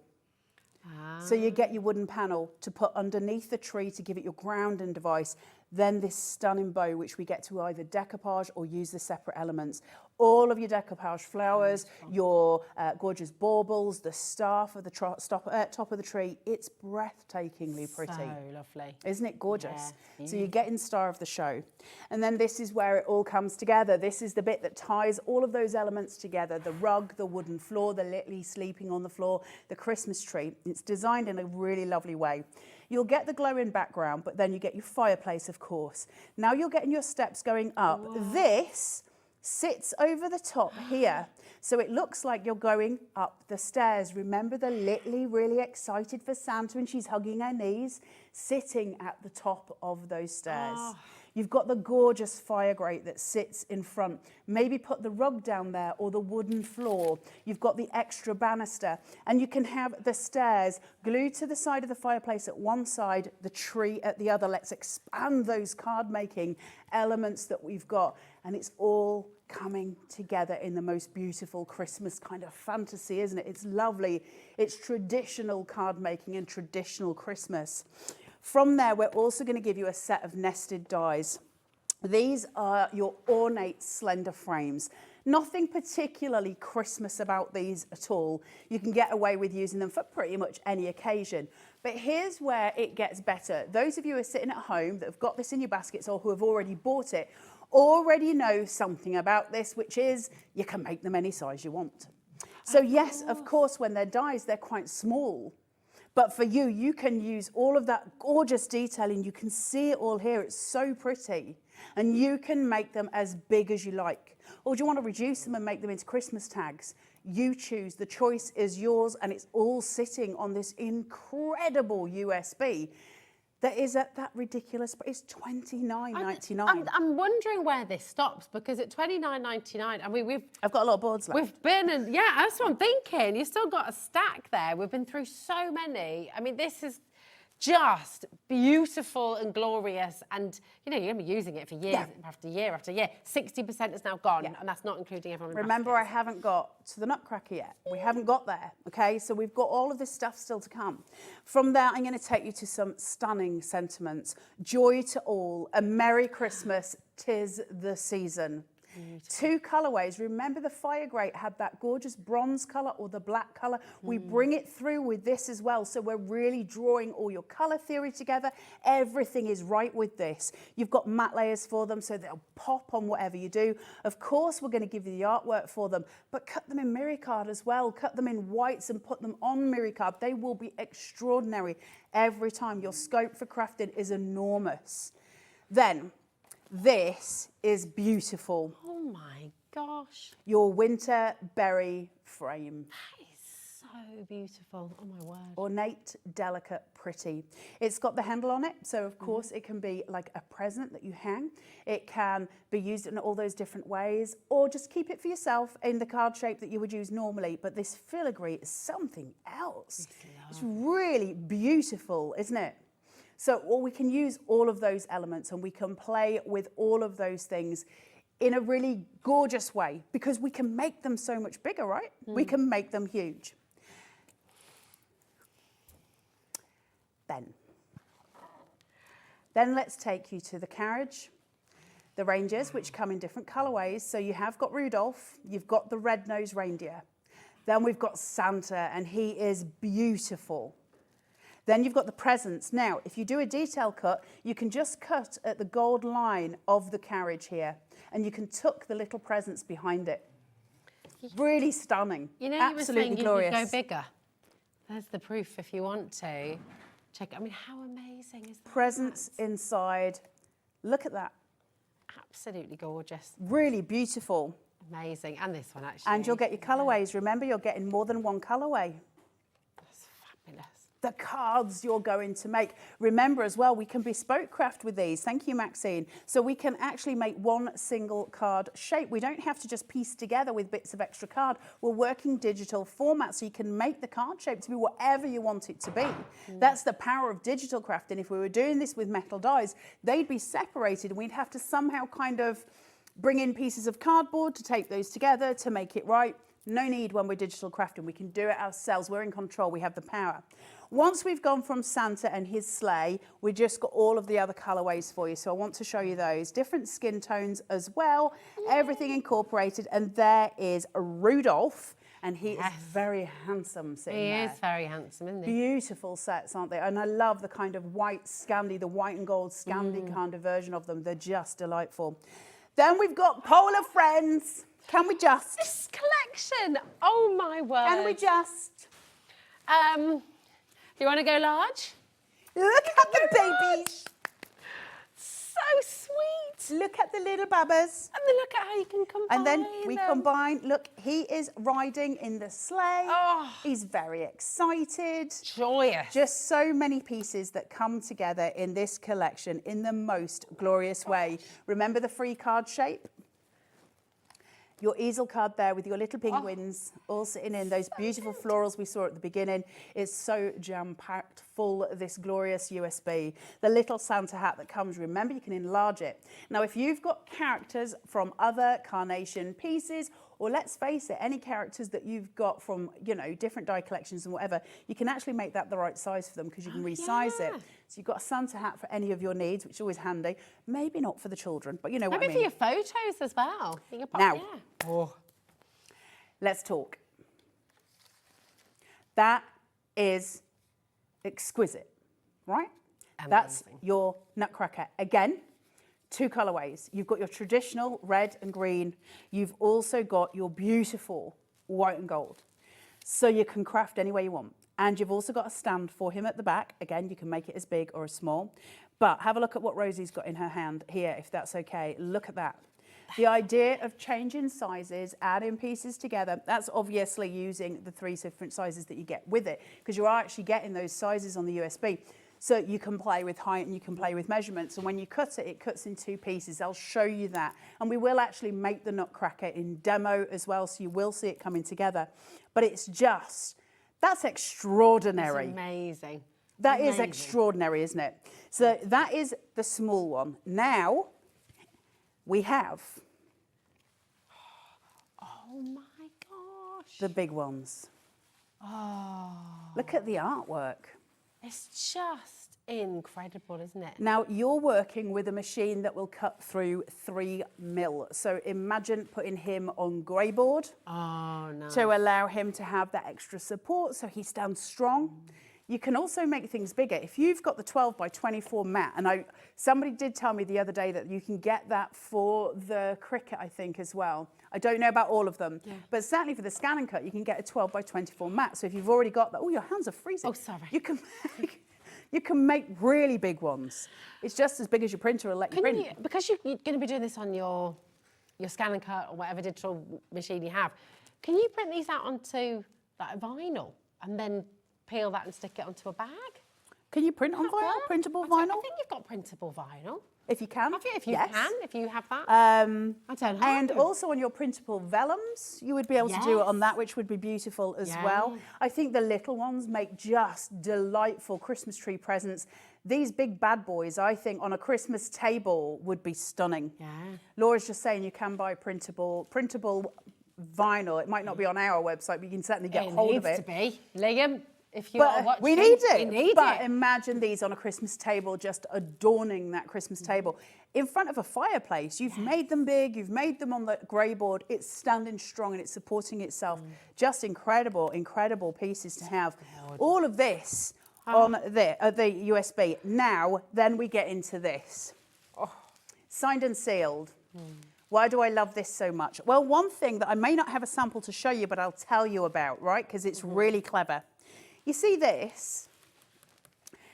So you get your wooden panel to put underneath the tree to give it your grounding device. Then this stunning bow, which we get to either decoupage or use the separate elements. All of your decoupage flowers, your gorgeous baubles, the staff of the top of the tree. It's breathtakingly pretty. So lovely. Isn't it gorgeous? Yeah. So you're getting star of the show. And then this is where it all comes together. This is the bit that ties all of those elements together. The rug, the wooden floor, the Lily sleeping on the floor, the Christmas tree. It's designed in a really lovely way. You'll get the glowing background, but then you get your fireplace, of course. Now you're getting your steps going up. Whoa. This sits over the top here. So it looks like you're going up the stairs. Remember the Lily really excited for Santa and she's hugging her knees, sitting at the top of those stairs. Oh. You've got the gorgeous fire grate that sits in front. Maybe put the rug down there or the wooden floor. You've got the extra banister. And you can have the stairs glued to the side of the fireplace at one side, the tree at the other. Let's expand those card-making elements that we've got. And it's all coming together in the most beautiful Christmas kind of fantasy, isn't it? It's lovely. It's traditional card-making and traditional Christmas. From there, we're also going to give you a set of nested dies. These are your ornate slender frames. Nothing particularly Christmas about these at all. You can get away with using them for pretty much any occasion. But here's where it gets better. Those of you who are sitting at home that have got this in your baskets or who have already bought it already know something about this, which is you can make them any size you want. So yes, of course, when they're dies, they're quite small. But for you, you can use all of that gorgeous detailing. You can see it all here. It's so pretty. And you can make them as big as you like. Or do you want to reduce them and make them into Christmas tags? You choose. The choice is yours, and it's all sitting on this incredible USB that is at that ridiculous, but it's $29.99. I'm wondering where this stops, because at $29.99, I mean, I've got a lot of boards left. We've been, and yeah, that's what I'm thinking. You've still got a stack there. We've been through so many. I mean, this is just beautiful and glorious, and you know you're going to be using it for years after year after year. 60% is now gone, and that's not including everyone. Remember, I haven't got to the Nutcracker yet. We haven't got there, okay? So we've got all of this stuff still to come. From there, I'm going to take you to some stunning sentiments. Joy to all, a Merry Christmas, 'tis the season. Two colourways. Remember the fire grate had that gorgeous bronze colour or the black colour? We bring it through with this as well. So we're really drawing all your colour theory together. Everything is right with this. You've got matte layers for them so they'll pop on whatever you do. Of course, we're going to give you the artwork for them, but cut them in Miricard as well. Cut them in whites and put them on Miricard. They will be extraordinary every time. Your scope for crafting is enormous. Then, this is beautiful. Oh my gosh. Your winter berry frame. That is so beautiful. Oh my word. Ornate, delicate, pretty. It's got the handle on it, so of course it can be like a present that you hang. It can be used in all those different ways, or just keep it for yourself in the card shape that you would use normally. But this filigree is something else. It's really beautiful, isn't it? So well, we can use all of those elements and we can play with all of those things in a really gorgeous way because we can make them so much bigger, right? We can make them huge. Then let's take you to the carriage, the reindeers, which come in different colorways. So you have got Rudolph, you've got the red-nosed reindeer. Then we've got Santa, and he is beautiful. Then you've got the presents. Now, if you do a detail cut, you can just cut at the gold line of the carriage here, and you can tuck the little presents behind it. Really stunning. You know, absolutely you glorious. You could go bigger. There's the proof if you want to. Check. I mean, how amazing is that? Presents inside. Look at that. Absolutely gorgeous. Really beautiful. Amazing. And this one, actually. And you'll get your colourways. Remember, you're getting more than one colourway. That's fabulous. The cards you're going to make. Remember as well, we can bespoke craft with these. Thank you, Maxine. So we can actually make one single card shape. We don't have to just piece together with bits of extra card. We're working digital format, so you can make the card shape to be whatever you want it to be. That's the power of digital crafting. If we were doing this with metal dies, they'd be separated and we'd have to somehow kind of bring in pieces of cardboard to tape those together to make it right. No need when we're digital crafting. We can do it ourselves. We're in control. We have the power. Once we've gone from Santa and his sleigh, we just got all of the other colorways for you. So I want to show you those. Different skin tones as well. Everything incorporated. And there is Rudolph. And he is very handsome sitting there. He is very handsome, isn't he? Beautiful sets, aren't they? And I love the kind of white Scandi, the white and gold Scandi kind of version of them. They're just delightful. Then we've got Polar Friends. Can we just? This collection, oh my word. Can we just? You want to go large? Look at the babies. So sweet. Look at the little babbas. And then look at how you can combine And then we them. combine, look, he is riding in the sleigh. Oh. He's very excited. Joyous. Just so many pieces that come together in this collection in the most glorious way. Remember the free card shape? Your easel card there with your little penguins all sitting in those beautiful florals we saw at the beginning is so jam-packed full of this glorious USB. The little Santa hat that comes, remember, you can enlarge it. Now, if you've got characters from other Carnation pieces, or let's face it, any characters that you've got from, you know, different die collections and whatever, you can actually make that the right size for them because you can resize it. So you've got a Santa hat for any of your needs, which is always handy. Maybe not for the children, but you know what I mean. Maybe for your photos as well. Now, let's talk. That is exquisite, right? Amazing. That's your Nutcracker. Again, two colorways. You've got your traditional red and green. You've also got your beautiful white and gold. So you can craft any way you want. And you've also got a stand for him at the back. Again, you can make it as big or as small. But have a look at what Rosie's got in her hand here, if that's okay. Look at that. The idea of changing sizes, adding pieces together, that's obviously using the 3 different sizes that you get with it, because you're actually getting those sizes on the USB. So you can play with height and you can play with measurements. And when you cut it, it cuts in 2 pieces. I'll show you that. And we will actually make the Nutcracker in demo as well, so you will see it coming together. But it's just, that's extraordinary. It's amazing. That is extraordinary, isn't it? So that is the small one. Now, we have Oh my gosh. the big ones. Oh. Look at the artwork. It's just incredible, isn't it? Now, you're working with a machine that will cut through 3 mil. So imagine putting him on grey board to allow him to have that extra support so he stands strong. You can also make things bigger. If you've got the 12 by 24 mat, and somebody did tell me the other day that you can get that for the cricket, I think, as well. I don't know about all of them, but certainly for the scan and cut, you can get a 12 by 24 mat. So if you've already got that, oh, your hands are freezing. Oh, sorry. You can make really big ones. It's just as big as your printer will let you print. Because you're going to be doing this on your scan and cut or whatever digital machine you have, can you print these out onto like vinyl and then peel that and stick it onto a bag? Can you print on vinyl? Printable vinyl? I think you've got printable vinyl. if you can. If you can, if you have that. I don't know. And also on your printable vellums, you would be able to do it on that, which would be beautiful as well. I think the little ones make just delightful Christmas tree presents. These big bad boys, I think, on a Christmas table would be stunning. Yeah. Laura's just saying you can buy printable vinyl. It might not be on our website, but you can certainly get hold of it. It needs to be. Liam, if you are watching, we need it. We need but it. imagine these on a Christmas table, just adorning that Christmas table. In front of a fireplace, you've made them big, you've made them on the grey board, it's standing strong and it's supporting itself. Just incredible, incredible pieces to have. All of this on the USB. Now, then we get into this. Signed and sealed. Why do I love this so much? Well, one thing that I may not have a sample to show you, but I'll tell you about, right? Because it's really clever. You see this?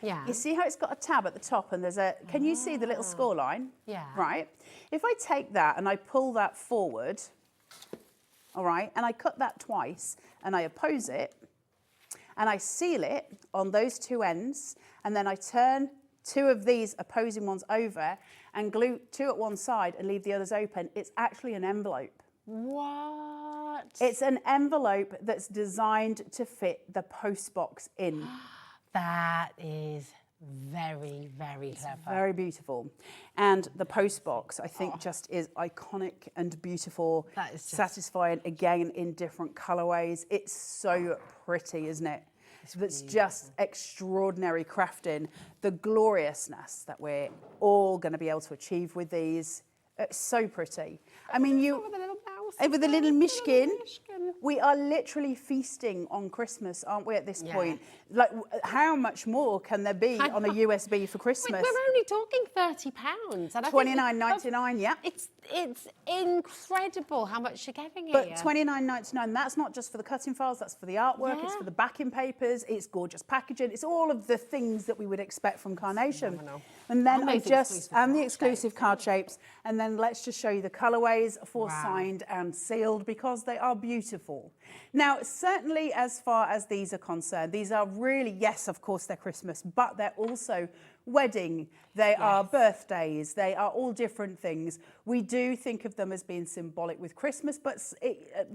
Yeah. You see how it's got a tab at the top and there's a, can you see the little score line? Yeah. Right? If I take that and I pull that forward, all right, and I cut that twice and I oppose it and I seal it on those two ends and then I turn two of these opposing ones over and glue two at one side and leave the others open, it's actually an envelope. What? It's an envelope that's designed to fit the post box in. That is very, very clever. Very beautiful. And the post box, I think, just is iconic and beautiful. That is just satisfying, again, in different colourways. It's so pretty, isn't it? That's just extraordinary crafting. The gloriousness that we're all going to be able to achieve with these. It's so pretty. I mean, with the little mishkin. We are literally feasting on Christmas, aren't we, at this point? Like, how much more can there be on a USB for Christmas? We're only talking £30. $29.99, yeah. It's incredible how much you're getting here. But $29.99, that's not just for the cutting files, that's for the artwork, it's for the backing papers, it's gorgeous packaging, it's all of the things that we would expect from Carnation. And then the exclusive card shapes. And then let's just show you the colourways for signed and sealed because they are beautiful. Now, certainly as far as these are concerned, these are really, yes, of course, they're Christmas, but they're also wedding, they are birthdays, they are all different things. We do think of them as being symbolic with Christmas, but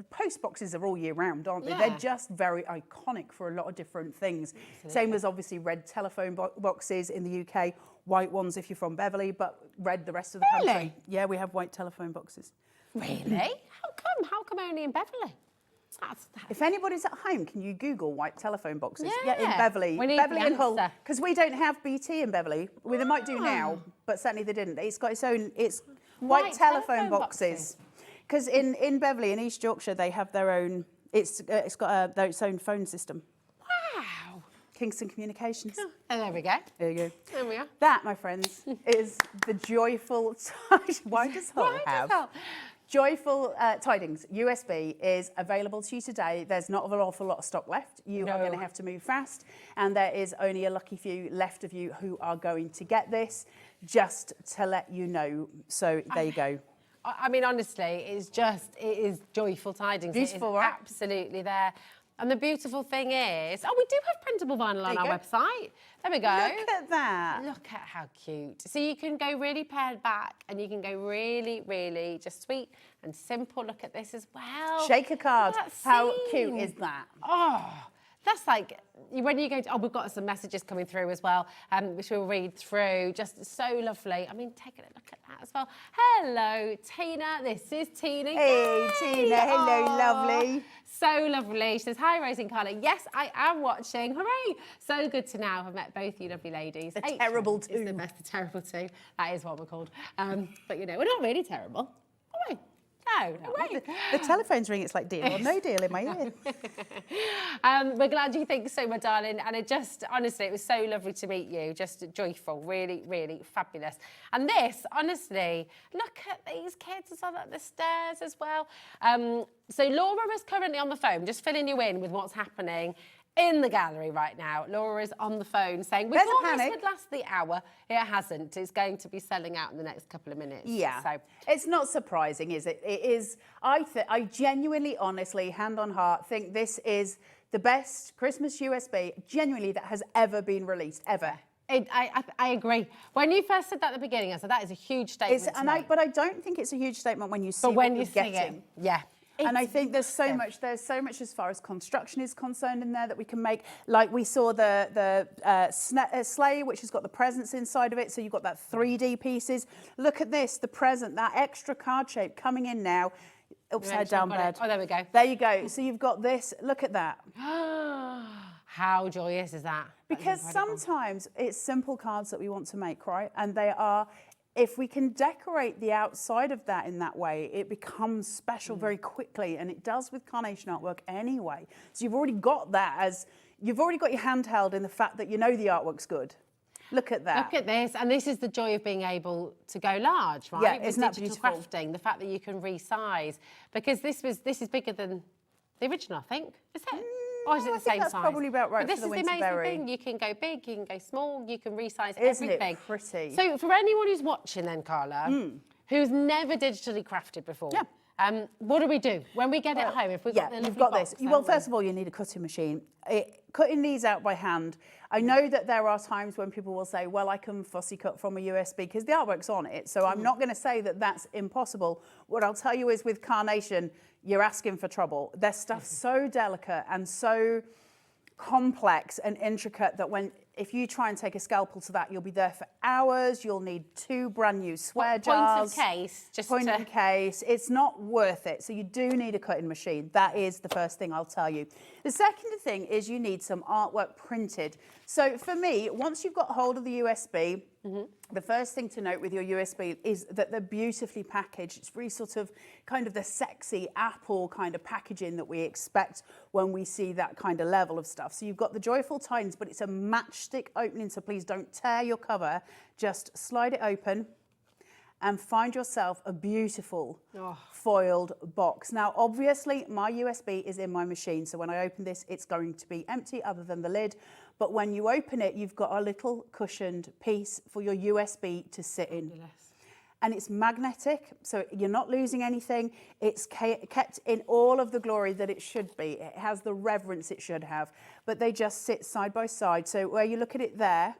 post boxes are all year round, aren't they? They're just very iconic for a lot of different things. Same as obviously red telephone boxes in the UK, white ones if you're from Beverley, but red the rest of the country. Yeah, we have white telephone boxes. Really? How come only in Beverley? If anybody's at home, can you Google white telephone boxes? Yeah, in Beverley. We need Beverley and Hull. answer. Because we don't have BT in Beverley. Well, they might do now, but certainly they didn't. It's got its own, it's white telephone boxes. Because in Beverley, in East Yorkshire, they have their own, it's got its own phone system. Wow. Kingston Communications. Oh, there we go. There you go. There we are. That, my friends, is the Joyful Why does Hull have? Joyful Tidings USB is available to you today. There's not an awful lot of stock left. You are going to have to move fast. And there is only a lucky few left of you who are going to get this, just to let you know. So there you go. I mean, honestly, it is Joyful Tidings. Beautiful, it is right? Absolutely there. And the beautiful thing is, we do have printable vinyl on our website. There we go. Look at that. Look at how cute. So you can go really pared back and you can go really, really just sweet and simple. Look at this as well. Shaker card. How cute is that? Oh, that's like, when you go to, we've got some messages coming through as well, which we'll read through. Just so lovely. I mean, take a look at that as well. Hello, Tina. This is Tina. Hey, Tina. Hello, lovely. So lovely. She says, hi, Rose and Carla. Yes, I am watching. Hooray. So good to now have met both you lovely ladies. The terrible two. It's the best, the terrible two. That is what we're called. But, you know, we're not really terrible, are we? No way. The telephone's ringing. It's like deal or no deal in my ear. We're glad you think so, my darling. And it just, honestly, it was so lovely to meet you. Just joyful, really, really fabulous. And this, honestly, look at these kids as well, at the stairs as well. So Laura is currently on the phone, just filling you in with what's happening in the gallery right now. Laura is on the phone saying, we thought this would last the hour. It hasn't. It's going to be selling out in the next couple of minutes. Yeah. So it's not surprising, is it? It is. I genuinely, honestly, hand on heart, think this is the best Christmas USB, genuinely, that has ever been released, ever. I agree. When you first said that at the beginning, I said that is a huge statement. But I don't think it's a huge statement when you see but when what you you're see getting. it, yeah. And I think there's so much as far as construction is concerned in there that we can make. Like we saw the sleigh, which has got the presents inside of it. So you've got that 3D pieces. Look at this, the present, that extra card shape coming in now. Upside down bed. Oh, there we go. There you go. So you've got this. Look at that. How joyous is that? Because sometimes it's simple cards that we want to make, right? And they are, if we can decorate the outside of that in that way, it becomes special very quickly. And it does with carnation artwork anyway. So you've already got that as, you've already got your handheld in the fact that you know the artwork's good. Look at that. Look at this. And this is the joy of being able to go large, right? Yeah, isn't that digital beautiful? crafting, the fact that you can resize. Because this is bigger than the original, I think. Is it? Or is it the same that's size? probably about right But this for the is the amazing Winterberry. thing. You can go big, you can go small, you can resize Isn't everything. it pretty? So for anyone who's watching then, Carla, who's never digitally crafted before, what do we do when we get it home? If we've got the you've lovely got box, this. Well, first of all, you need a cutting machine. Cutting these out by hand. I know that there are times when people will say, well, I can fussy cut from a USB because the artwork's on it. So I'm not going to say that that's impossible. What I'll tell you is with Carnation, you're asking for trouble. Their stuff's so delicate and so complex and intricate that if you try and take a scalpel to that, you'll be there for hours. You'll need 2 brand new swear jars. Point of case, Point of case. It's not worth it. So you do need a cutting machine. That is the first thing I'll tell you. The second thing is you need some artwork printed. So for me, once you've got hold of the USB, the first thing to note with your USB is that they're beautifully packaged. It's really sort of kind of the sexy Apple kind of packaging that we expect when we see that kind of level of stuff. So you've got the Joyful Tidings, but it's a matchstick opening, so please don't tear your cover. Just slide it open and find yourself a beautiful foiled box. Now, obviously, my USB is in my machine, so when I open this, it's going to be empty other than the lid. But when you open it, you've got a little cushioned piece for your USB to sit in. And it's magnetic, so you're not losing anything. It's kept in all of the glory that it should be. It has the reverence it should have, but they just sit side by side. So where you look at it there,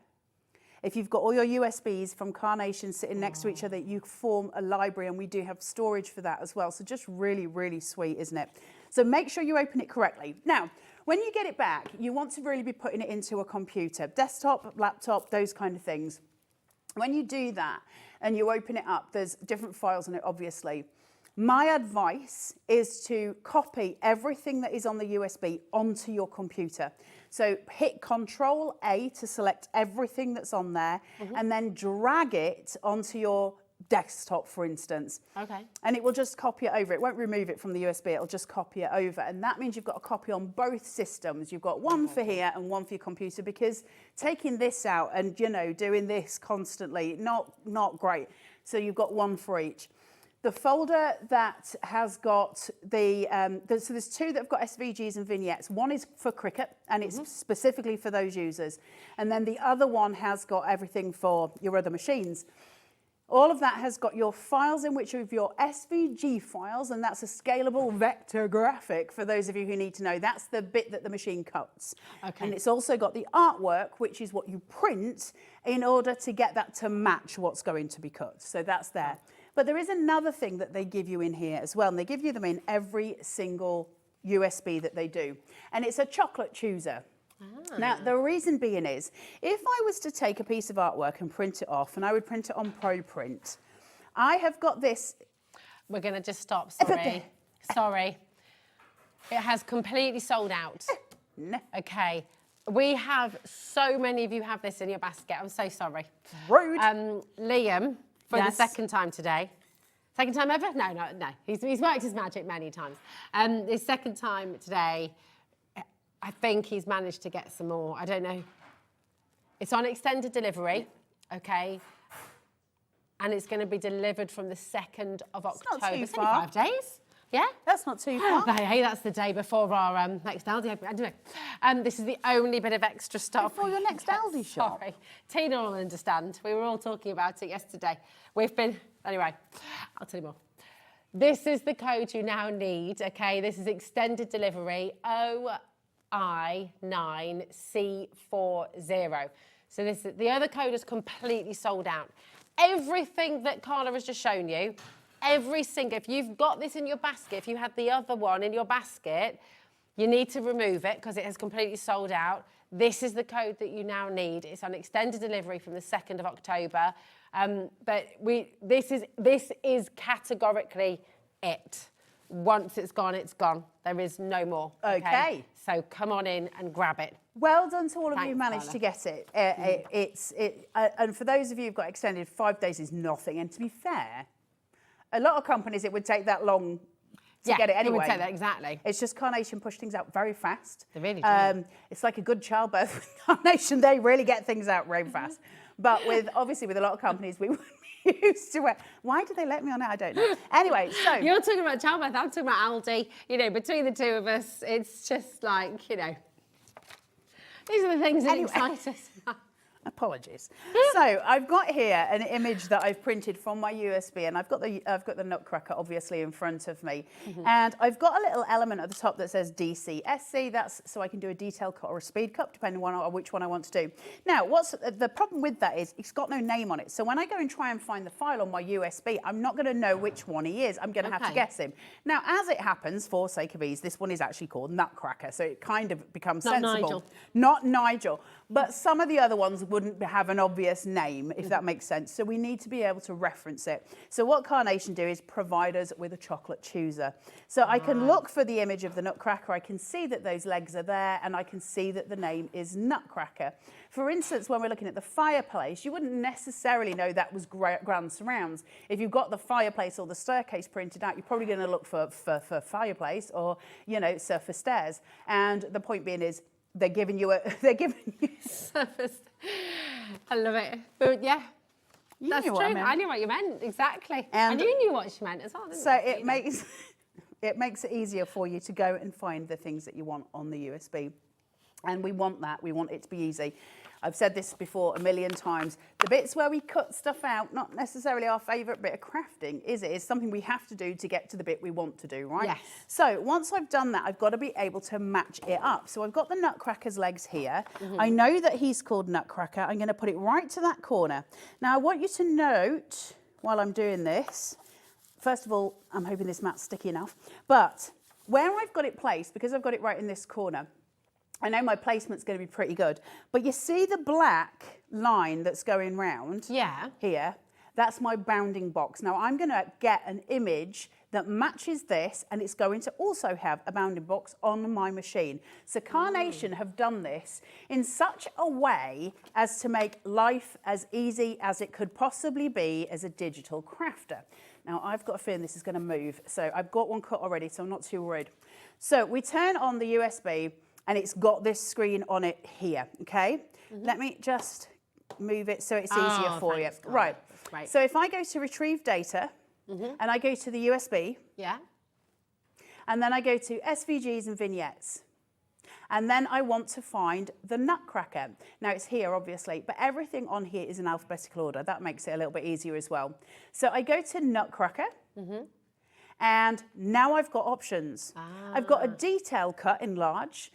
if you've got all your USBs from Carnation sitting next to each other, you form a library, and we do have storage for that as well. So just really, really sweet, isn't it? So make sure you open it correctly. Now, when you get it back, you want to really be putting it into a computer, desktop, laptop, those kind of things. When you do that and you open it up, there's different files on it, obviously. My advice is to copy everything that is on the USB onto your computer. So hit Control-A to select everything that's on there, and then drag it onto your desktop, for instance. Okay. And it will just copy it over. It won't remove it from the USB, it'll just copy it over. And that means you've got a copy on both systems. You've got one for here and one for your computer, because taking this out and, you know, doing this constantly, not great. So you've got one for each. The folder that has got the, so there's 2 that have got SVGs and vignettes. One is for Cricut, and it's specifically for those users. And then the other one has got everything for your other machines. All of that has got your files in which of your SVG files, and that's a scalable vector graphic for those of you who need to know. That's the bit that the machine cuts. Okay. And it's also got the artwork, which is what you print in order to get that to match what's going to be cut. So that's there. But there is another thing that they give you in here as well, and they give you them in every single USB that they do. And it's a chocolate chooser. Now, the reason being is, if I was to take a piece of artwork and print it off, and I would print it on ProPrint, I have got this. We're going to just stop, sorry. Sorry. It has completely sold out. No. Okay. We have, so many of you have this in your basket. I'm so sorry. Rude. Liam, for the Yes. second time today. Second time ever? No. He's worked his magic many times. His second time today, I think he's managed to get some more. I don't know. It's on extended delivery, okay? And it's going to be delivered from the 2nd of October. Not too It's far. only 5 days. Yeah? That's not too far. Hey, that's the day before our next Aldi opening. I don't know. This is the only bit of extra stuff. Before your next Aldi shop. Sorry. Tina will understand. We were all talking about it yesterday. Anyway, I'll tell you more. This is the code you now need, okay? This is extended delivery, OI9C40. So the other code is completely sold out. Everything that Carla has just shown you, every single, if you've got this in your basket, if you had the other one in your basket, you need to remove it because it has completely sold out. This is the code that you now need. It's on extended delivery from the 2nd of October. But this is categorically it. Once it's gone, it's gone. There is no more. Okay. So come on in and grab it. Well done to all of you who Thanks, managed Carla. to get it. And for those of you who've got extended, 5 days is nothing. And to be fair, a lot of companies, it would take that long to get it anyway. It would take that, exactly. It's just Carnation push things out very fast. They really do. It's like a good childbirth with Carnation. They really get things out very fast. But obviously with a lot of companies, we wouldn't be used to it. Why did they let me on it? I don't know. Anyway, so. You're talking about childbirth, I'm talking about Aldi. You know, between the two of us, it's just like, you know, these are the things that excite us. Apologies. So I've got here an image that I've printed from my USB, and I've got the Nutcracker obviously in front of me, and I've got a little element at the top that says DCSC. That's so I can do a detail cut or a speed cut depending on which one I want to do. Now, what's the problem with that is it's got no name on it. So when I go and try and find the file on my USB, I'm not going to know which one he is. I'm going to have to guess him. Now, as it happens, for sake of ease, this one is actually called Nutcracker, so it kind of becomes sensible. Nigel. Not Nigel. But some of the other ones wouldn't have an obvious name, if that makes sense. So we need to be able to reference it. So what Carnation do is provide us with a chocolate chooser. So I can look for the image of the Nutcracker. I can see that those legs are there, and I can see that the name is Nutcracker. For instance, when we're looking at the fireplace, you wouldn't necessarily know that was Grand Surrounds. If you've got the fireplace or the staircase printed out, you're probably going to look for fireplace or, you know, surface stairs. And the point being is, they're giving you surface. I love it. But yeah, that's true. I knew what you meant, exactly. And you knew what she meant as well, didn't you? So it makes it easier for you to go and find the things that you want on the USB. And we want that. We want it to be easy. I've said this before a million times. The bits where we cut stuff out, not necessarily our favourite bit of crafting, is it? It's something we have to do to get to the bit we want to do, right? Yes. So once I've done that, I've got to be able to match it up. So I've got the Nutcracker's legs here. I know that he's called Nutcracker. I'm going to put it right to that corner. Now I want you to note, while I'm doing this, first of all, I'm hoping this mat's sticky enough, but where I've got it placed, because I've got it right in this corner, I know my placement's going to be pretty good, but you see the black line that's going round here? That's my bounding box. Now I'm going to get an image that matches this, and it's going to also have a bounding box on my machine. So Carnation have done this in such a way as to make life as easy as it could possibly be as a digital crafter. Now I've got a feeling this is going to move, so I've got one cut already, so I'm not too worried. So we turn on the USB, and it's got this screen on it here, okay? Let me just move it so it's easier for you. Right. So if I go to retrieve data, and I go to the USB, and then I go to SVGs and vignettes, and then I want to find the Nutcracker. Now it's here, obviously, but everything on here is in alphabetical order. That makes it a little bit easier as well. So I go to Nutcracker, and now I've got options. I've got a detail cut in large.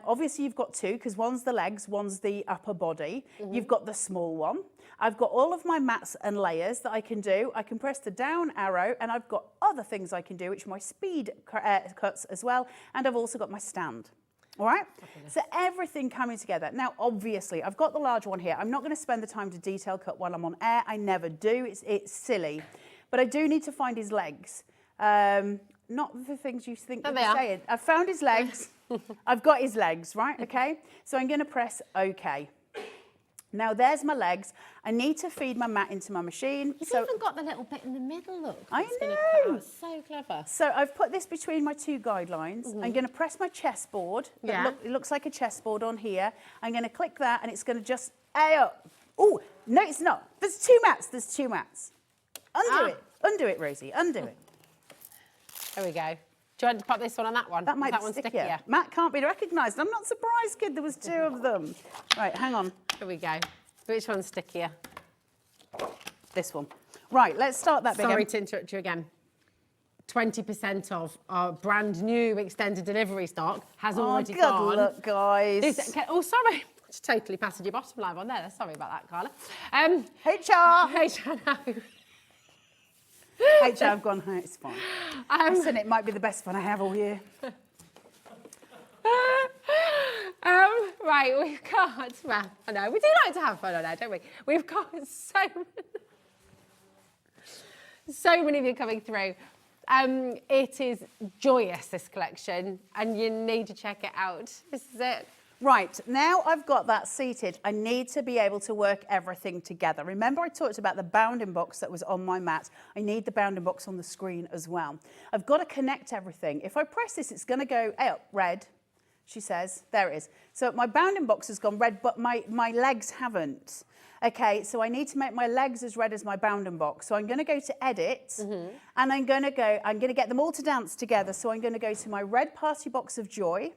Obviously you've got two, because one's the legs, one's the upper body. You've got the small one. I've got all of my mats and layers that I can do. I can press the down arrow, and I've got other things I can do, which are my speed cuts as well. And I've also got my stand. All right, so everything coming together. Now, obviously, I've got the large one here. I'm not going to spend the time to detail cut while I'm on air. I never do. It's silly. But I do need to find his legs. Not the things you think I'm saying. I've found his legs. I've got his legs, right? Okay. So I'm going to press OK. Now there's my legs. I need to feed my mat into my machine. You've even got the little bit in the middle, look. I know. So clever. So I've put this between my two guidelines. I'm going to press my chessboard. It looks like a chessboard on here. I'm going to click that, and it's going to just up. Oh, no, it's not. There's two mats. There's two mats. Undo it. Undo it, Rosie. Undo it. There we go. Do you want to pop this one on that one? That might be stickier. Matt can't be recognised. I'm not surprised, kid. There was two of them. Right, hang on. Here we go. Which one's stickier? This one. Right, let's start that bit. Sorry to interrupt you again. 20% of our brand new extended delivery stock has already gone. Good luck, guys. Oh, sorry. Just totally passed your bottom line on there. Sorry about that, Carla. HR no. HR have gone, oh, it's fine. Listen, it might be the best fun I have all year. Right, we've got, well, I know, we do like to have fun on there, don't we? We've got so many of you coming through. It is joyous, this collection, and you need to check it out. This is it. Right, now I've got that seated, I need to be able to work everything together. Remember I talked about the bounding box that was on my mat? I need the bounding box on the screen as well. I've got to connect everything. If I press this, it's going to go out red, she says. There it is. So my bounding box has gone red, but my legs haven't. Okay, so I need to make my legs as red as my bounding box. So I'm going to go to edit, and I'm going to get them all to dance together. So I'm going to go to my red party box of joy.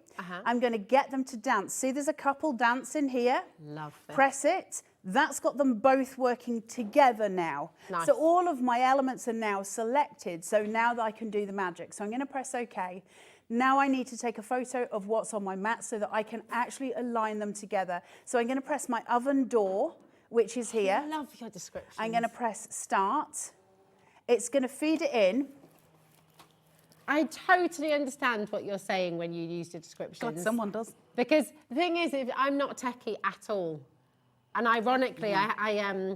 I'm going to get them to dance. See, there's a couple dancing here. Love this. Press it. That's got them both working together now. Nice. So all of my elements are now selected. So now that I can do the magic. So I'm going to press OK. Now I need to take a photo of what's on my mat so that I can actually align them together. So I'm going to press my oven door, which is here. I love your description. I'm going to press start. It's going to feed it in. I totally understand what you're saying when you use your descriptions. God, someone does. Because the thing is, I'm not techie at all. And ironically, I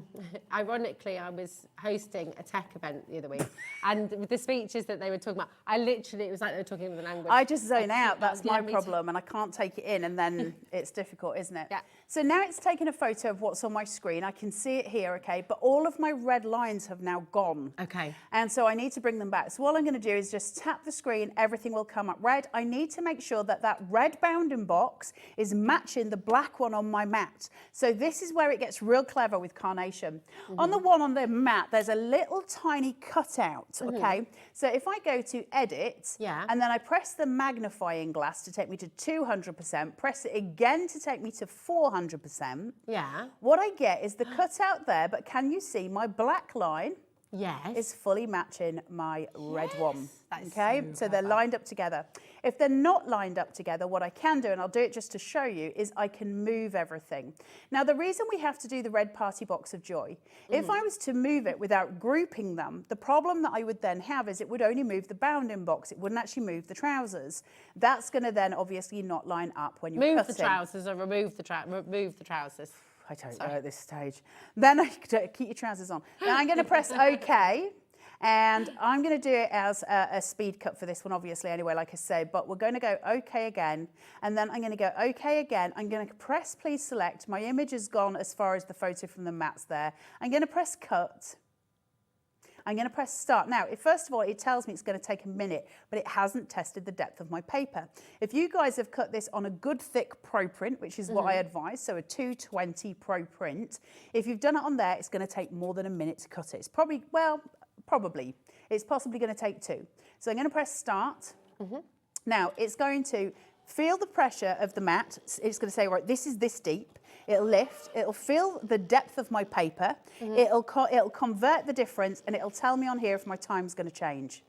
was hosting a tech event the other week, and with the speeches that they were talking about, it was like they were talking in the language. I just zone out, that's my me problem, and I can't take it in, and then it's difficult, isn't it? Yeah. So now it's taken a photo of what's on my screen. I can see it here, okay, but all of my red lines have now gone. Okay. And so I need to bring them back. So all I'm going to do is just tap the screen, everything will come up red. I need to make sure that that red bounding box is matching the black one on my mat. So this is where it gets real clever with Carnation. On the one on the mat, there's a little tiny cutout, okay? So if I go to edit, and then I press the magnifying glass to take me to 200%, press it again to take me to 400%, what I get is the cutout there, but can you see my black line is fully matching my red one. Okay, so they're lined up together. If they're not lined up together, what I can do, and I'll do it just to show you, is I can move everything. Now, the reason we have to do the red party box of joy, if I was to move it without grouping them, the problem that I would then have is it would only move the bounding box. It wouldn't actually move the trousers. That's going to then obviously not line up when you're move cutting. the trousers or remove the trousers. I don't know at this stage. Then I keep your trousers on. Now I'm going to press OK. And I'm going to do it as a speed cut for this one, obviously, anyway, like I said. But we're going to go OK again. And then I'm going to go OK again. I'm going to press please select. My image has gone as far as the photo from the mats there. I'm going to press cut. I'm going to press start. Now, first of all, it tells me it's going to take a minute, but it hasn't tested the depth of my paper. If you guys have cut this on a good thick pro print, which is what I advise, so a 220 pro print, if you've done it on there, it's going to take more than a minute to cut it. It's probably, well, probably. It's possibly going to take 2. So I'm going to press start. Now, it's going to feel the pressure of the mat. It's going to say, right, this is this deep. It'll lift, it'll feel the depth of my paper, it'll convert the difference, and it'll tell me on here if my time's going to change.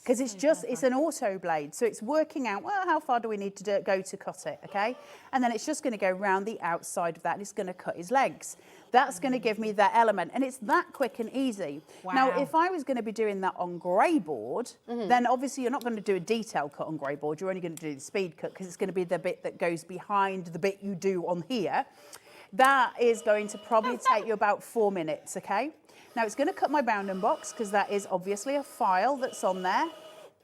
Because it's an auto blade, so it's working out, well, how far do we need to go to cut it, okay? And then it's just going to go round the outside of that, and it's going to cut his legs. That's going to give me that element, and it's that quick and easy. Wow. Now, if I was going to be doing that on grey board, then obviously you're not going to do a detail cut on grey board, you're only going to do the speed cut, because it's going to be the bit that goes behind the bit you do on here. That is going to probably take you about 4 minutes, okay? Now, it's going to cut my bounding box, because that is obviously a file that's on there.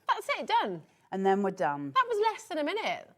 That's it, done. And then we're done. That was less than a minute.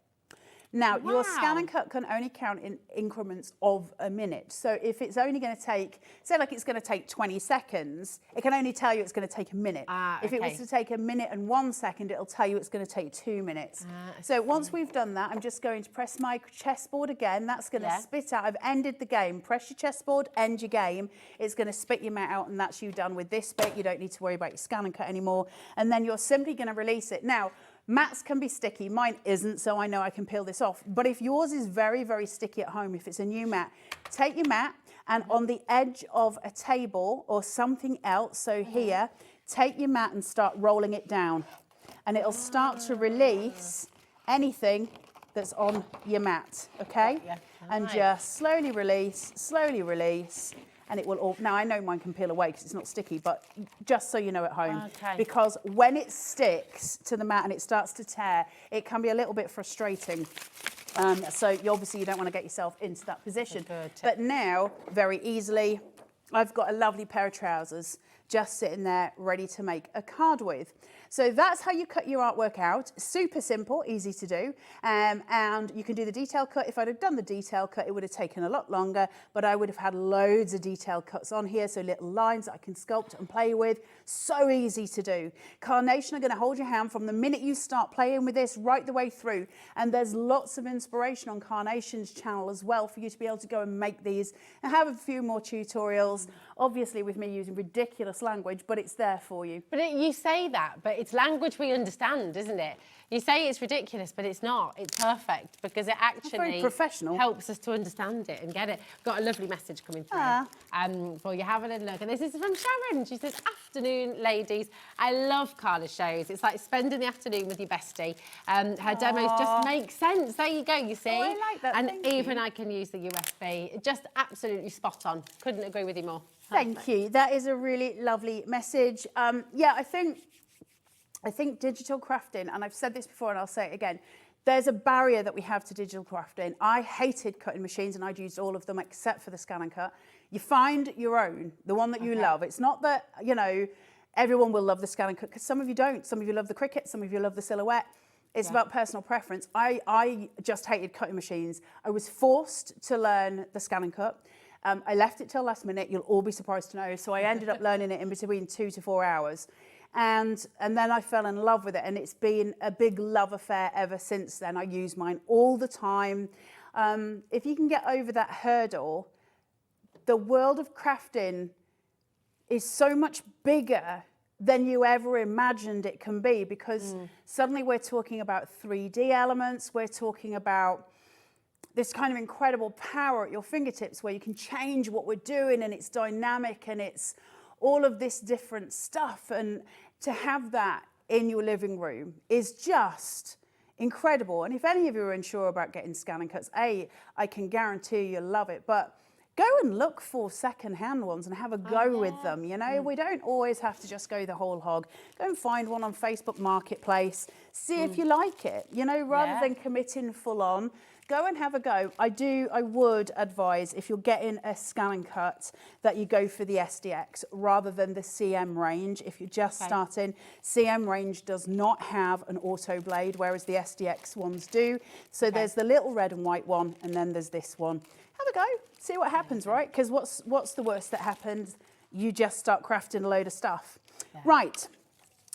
Now, your scan and cut can only count in increments of a minute. So if it's only going to take, say like it's going to take 20 seconds, it can only tell you it's going to take a minute. If it was to take a minute and 1 second, it'll tell you it's going to take 2 minutes. So once we've done that, I'm just going to press my chessboard again. That's going to spit out. I've ended the game. Press your chessboard, end your game. It's going to spit your mat out, and that's you done with this bit. You don't need to worry about your scan and cut anymore. And then you're simply going to release it. Now, mats can be sticky. Mine isn't, so I know I can peel this off. But if yours is very, very sticky at home, if it's a new mat, take your mat and on the edge of a table or something else, so here, take your mat and start rolling it down. And it'll start to release anything that's on your mat, okay? Yeah. And Nice. just slowly release, and it will all, now I know mine can peel away because it's not sticky, but just so you know at home, Okay. because when it sticks to the mat and it starts to tear, it can be a little bit frustrating. So obviously you don't want to get yourself into that position. Good tip. But now, very easily, I've got a lovely pair of trousers just sitting there ready to make a card with. So that's how you cut your artwork out. Super simple, easy to do. And you can do the detail cut. If I'd have done the detail cut, it would have taken a lot longer, but I would have had loads of detail cuts on here, so little lines that I can sculpt and play with. So easy to do. Carnation are going to hold your hand from the minute you start playing with this right the way through. And there's lots of inspiration on Carnation's channel as well for you to be able to go and make these and have a few more tutorials. Obviously with me using ridiculous language, but it's there for you. But you say that, but it's language we understand, isn't it? You say it's ridiculous, but it's not. It's perfect because it actually very professional. helps us to understand it and get it. Got a lovely message coming through for you. Have a little look. And this is from Sharon. She says, afternoon, ladies. I love Carla shows. It's like spending the afternoon with your bestie. Her demos just make sense. There you go, you see. Oh, I like that. And Thank even you. I can use the USB. Just absolutely spot on. Couldn't agree with you more. Thank you. That is a really lovely message. Yeah, I think digital crafting, and I've said this before and I'll say it again, there's a barrier that we have to digital crafting. I hated cutting machines and I'd used all of them except for the Scan and Cut. You find your own, the one that you love. It's not that, you know, everyone will love the Scan and Cut because some of you don't. Some of you love the Cricut, some of you love the Silhouette. It's about personal preference. I just hated cutting machines. I was forced to learn the Scan and Cut. I left it till last minute. You'll all be surprised to know. So I ended up learning it in between 2 to 4 hours. And then I fell in love with it. And it's been a big love affair ever since then. I use mine all the time. If you can get over that hurdle, the world of crafting is so much bigger than you ever imagined it can be, because suddenly we're talking about 3D elements. We're talking about this kind of incredible power at your fingertips where you can change what we're doing and it's dynamic and it's all of this different stuff. And to have that in your living room is just incredible. And if any of you are unsure about getting Scan and Cuts, I can guarantee you'll love it. But go and look for second-hand ones and have a go with them. You know, we don't always have to just go the whole hog. Go and find one on Facebook Marketplace. See if you like it, you know, rather than committing full on. Go and have a go. I would advise, if you're getting a Scan and Cut, that you go for the SDX rather than the CM range. If you're just starting, CM range does not have an auto blade, whereas the SDX ones do. So there's the little red and white one, and then there's this one. Have a go, see what happens, right? Because what's the worst that happens? You just start crafting a load of stuff. Right.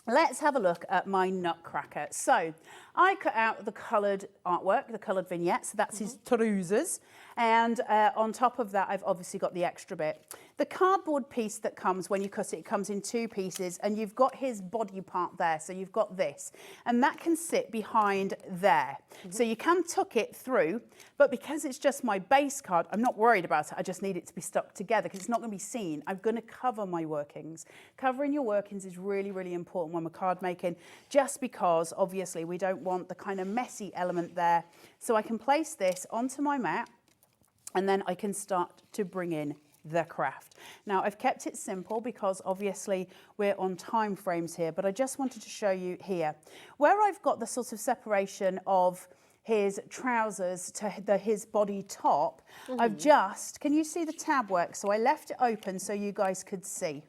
Let's have a look at my nutcracker. So I cut out the coloured artwork, the coloured vignettes. So that's his trousers. And on top of that, I've obviously got the extra bit. The cardboard piece that comes when you cut it, it comes in 2 pieces, and you've got his body part there. So you've got this, and that can sit behind there. So you can tuck it through, but because it's just my base card, I'm not worried about it. I just need it to be stuck together because it's not going to be seen. I'm going to cover my workings. Covering your workings is really, really important when we're card making, just because obviously we don't want the kind of messy element there. So I can place this onto my mat, and then I can start to bring in the craft. Now I've kept it simple because obviously we're on time frames here, but I just wanted to show you here where I've got the sort of separation of his trousers to his body top. I've just, can you see the tab work? So I left it open so you guys could see.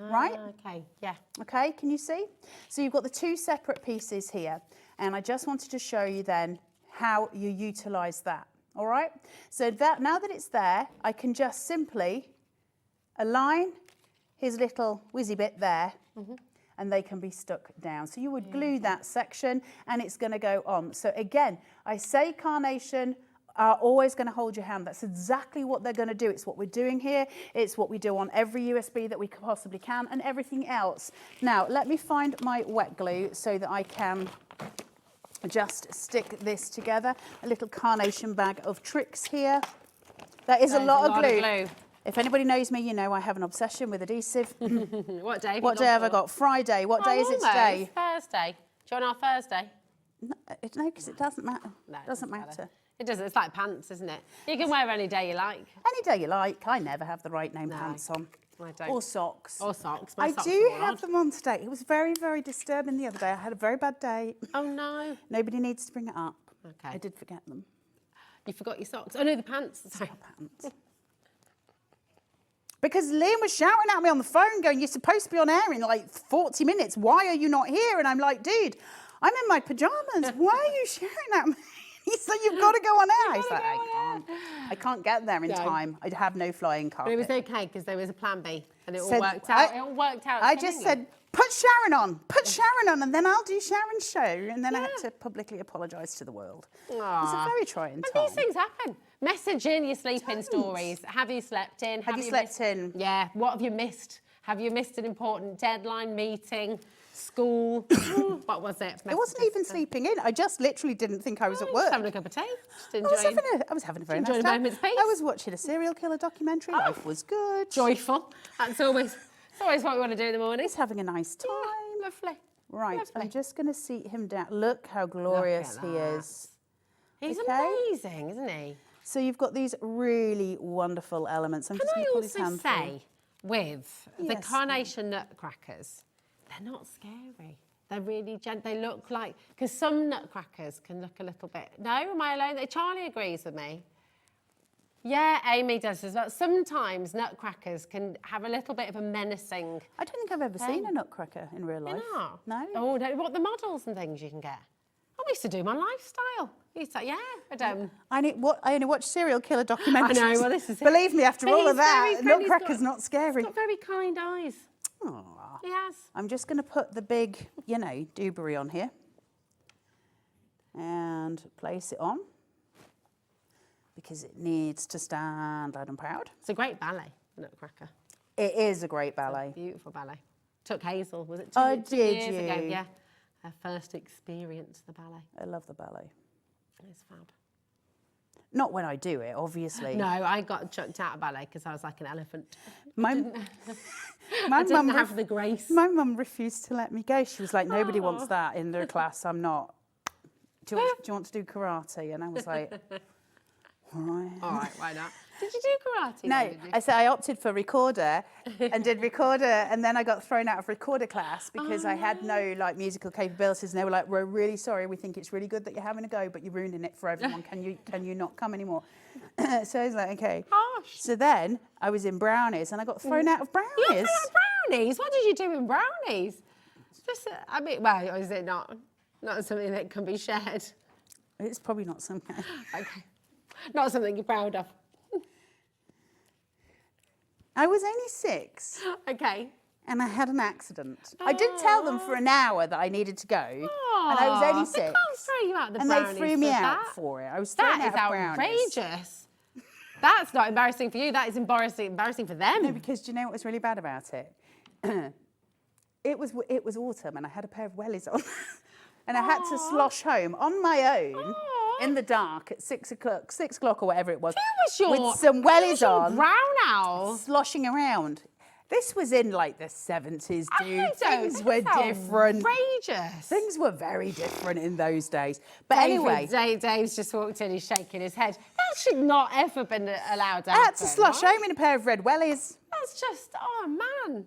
Right? Okay, yeah. Okay, can you see? So you've got the 2 separate pieces here, and I just wanted to show you then how you utilize that. All right, so that now that it's there, I can just simply align his little whizzy bit there, and they can be stuck down. So you would glue that section, and it's going to go on. So again, I say Carnation are always going to hold your hand. That's exactly what they're going to do. It's what we're doing here. It's what we do on every USB that we possibly can, and everything else. Now, let me find my wet glue so that I can just stick this together. A little Carnation bag of tricks here. That is a lot of glue. If anybody knows me, you know I have an obsession with adhesive. What day? What day have I got? Friday. What day is it today? Thursday. Do you want our Thursday? No, because it doesn't matter. No, it doesn't matter. It doesn't. It's like pants, isn't it? You can wear any day you like. Any day you like. I never have the right name pants on. I don't. Or socks. Or socks. I do have them on today. It was very, very disturbing the other day. I had a very bad day. Oh, no. Nobody needs to bring it up. Okay. I did forget them. You forgot your socks. Oh, no, the pants. Sorry. Pants. Because Liam was shouting at me on the phone going, you're supposed to be on air in like 40 minutes. Why are you not here? And I'm like, dude, I'm in my pyjamas. Why are you shouting at me? He said, you've got to go on air. I said, I can't get there in time. I'd have no flying carpet. But it was okay because there was a plan B and it all worked out. It all worked out. I just said, put Sharon on. Put Sharon on and then I'll do Sharon's show. And then I had to publicly apologise to the world. It was a very trying time. And these things happen. Message in your sleep-in stories. Have you slept in? Have you slept in? Yeah. What have you missed? Have you missed an important deadline, meeting, school? What was it? It wasn't even sleeping in. I just literally didn't think I was at work. Just having a cup of tea. Just enjoying. I was having a very nice time. Enjoying a moment's peace. I was watching a serial killer documentary. Life was good. Joyful. That's always what we want to do in the morning. Just having a nice time. Lovely. Right. Lovely. I'm just going to seat him down. Look how glorious he is. He's amazing, isn't he? So you've got these really wonderful elements. I'm just going to pull his hand through. Can I also say, with the Carnation Nutcrackers, they're not scary. They're really they look like, because some nutcrackers can look a little bit, no, am I alone? Charlie agrees with me. Yeah, Amy does as well. Sometimes nutcrackers can have a little bit of a menacing. I don't think I've ever seen a nutcracker in real life. You know? No. Oh, no. What, the models and things you can get? I used to do my lifestyle. I only watch serial killer documentaries. I know, well, this is it. Believe me, after all of that, nutcracker's not scary. He's got very kind eyes. Aww. He has. I'm just going to put the big, dewberry on here and place it on because it needs to stand loud and proud. It's a great ballet, Nutcracker. It is a great ballet. It's a beautiful ballet. Took Hazel, was it 2 years ago? Yeah. Her first experience, the ballet. I love the ballet. It's fab. Not when I do it, obviously. No, I got chucked out of ballet because I was like an elephant. My mum have the grace. My mum refused to let me go. She was like, nobody wants that in their class. I'm not. Do you want to do karate? And I was like, all right. All right, why not? Did you do karate? No, I said I opted for recorder and did recorder, and then I got thrown out of recorder class because I had no musical capabilities, and they were like, "We're really sorry. We think it's really good that you're having a go, but you're ruining it for everyone. Can you not come anymore?" So I was like, "Okay." Gosh. So then I was in brownies, and I got thrown out of brownies. You got thrown out of brownies? What did you do in brownies? Just, or is it not something that can be shared? It's probably not something. Okay, not something you're proud of. I was only 6. Okay. And I had an accident. I did tell them for an hour that I needed to go. And I was only 6. They can't throw you out the and brownies they threw me for out that. for it. I was thrown out of brownies. That is outrageous. That's not embarrassing for you. That is embarrassing for them. No, because do you know what was really bad about it? It was autumn and I had a pair of wellies on. And I had to slosh home on my own. In the dark at 6 o'clock or whatever it was. With some wellies on. Brown owl. Sloshing around. This was in the 70s, dude. Things were different. Outrageous. Things were very different in those days. But anyway. Dave's just walked in, he's shaking his head. That should not ever been allowed to happen. I had to slosh home in a pair of red wellies. That's just, oh man.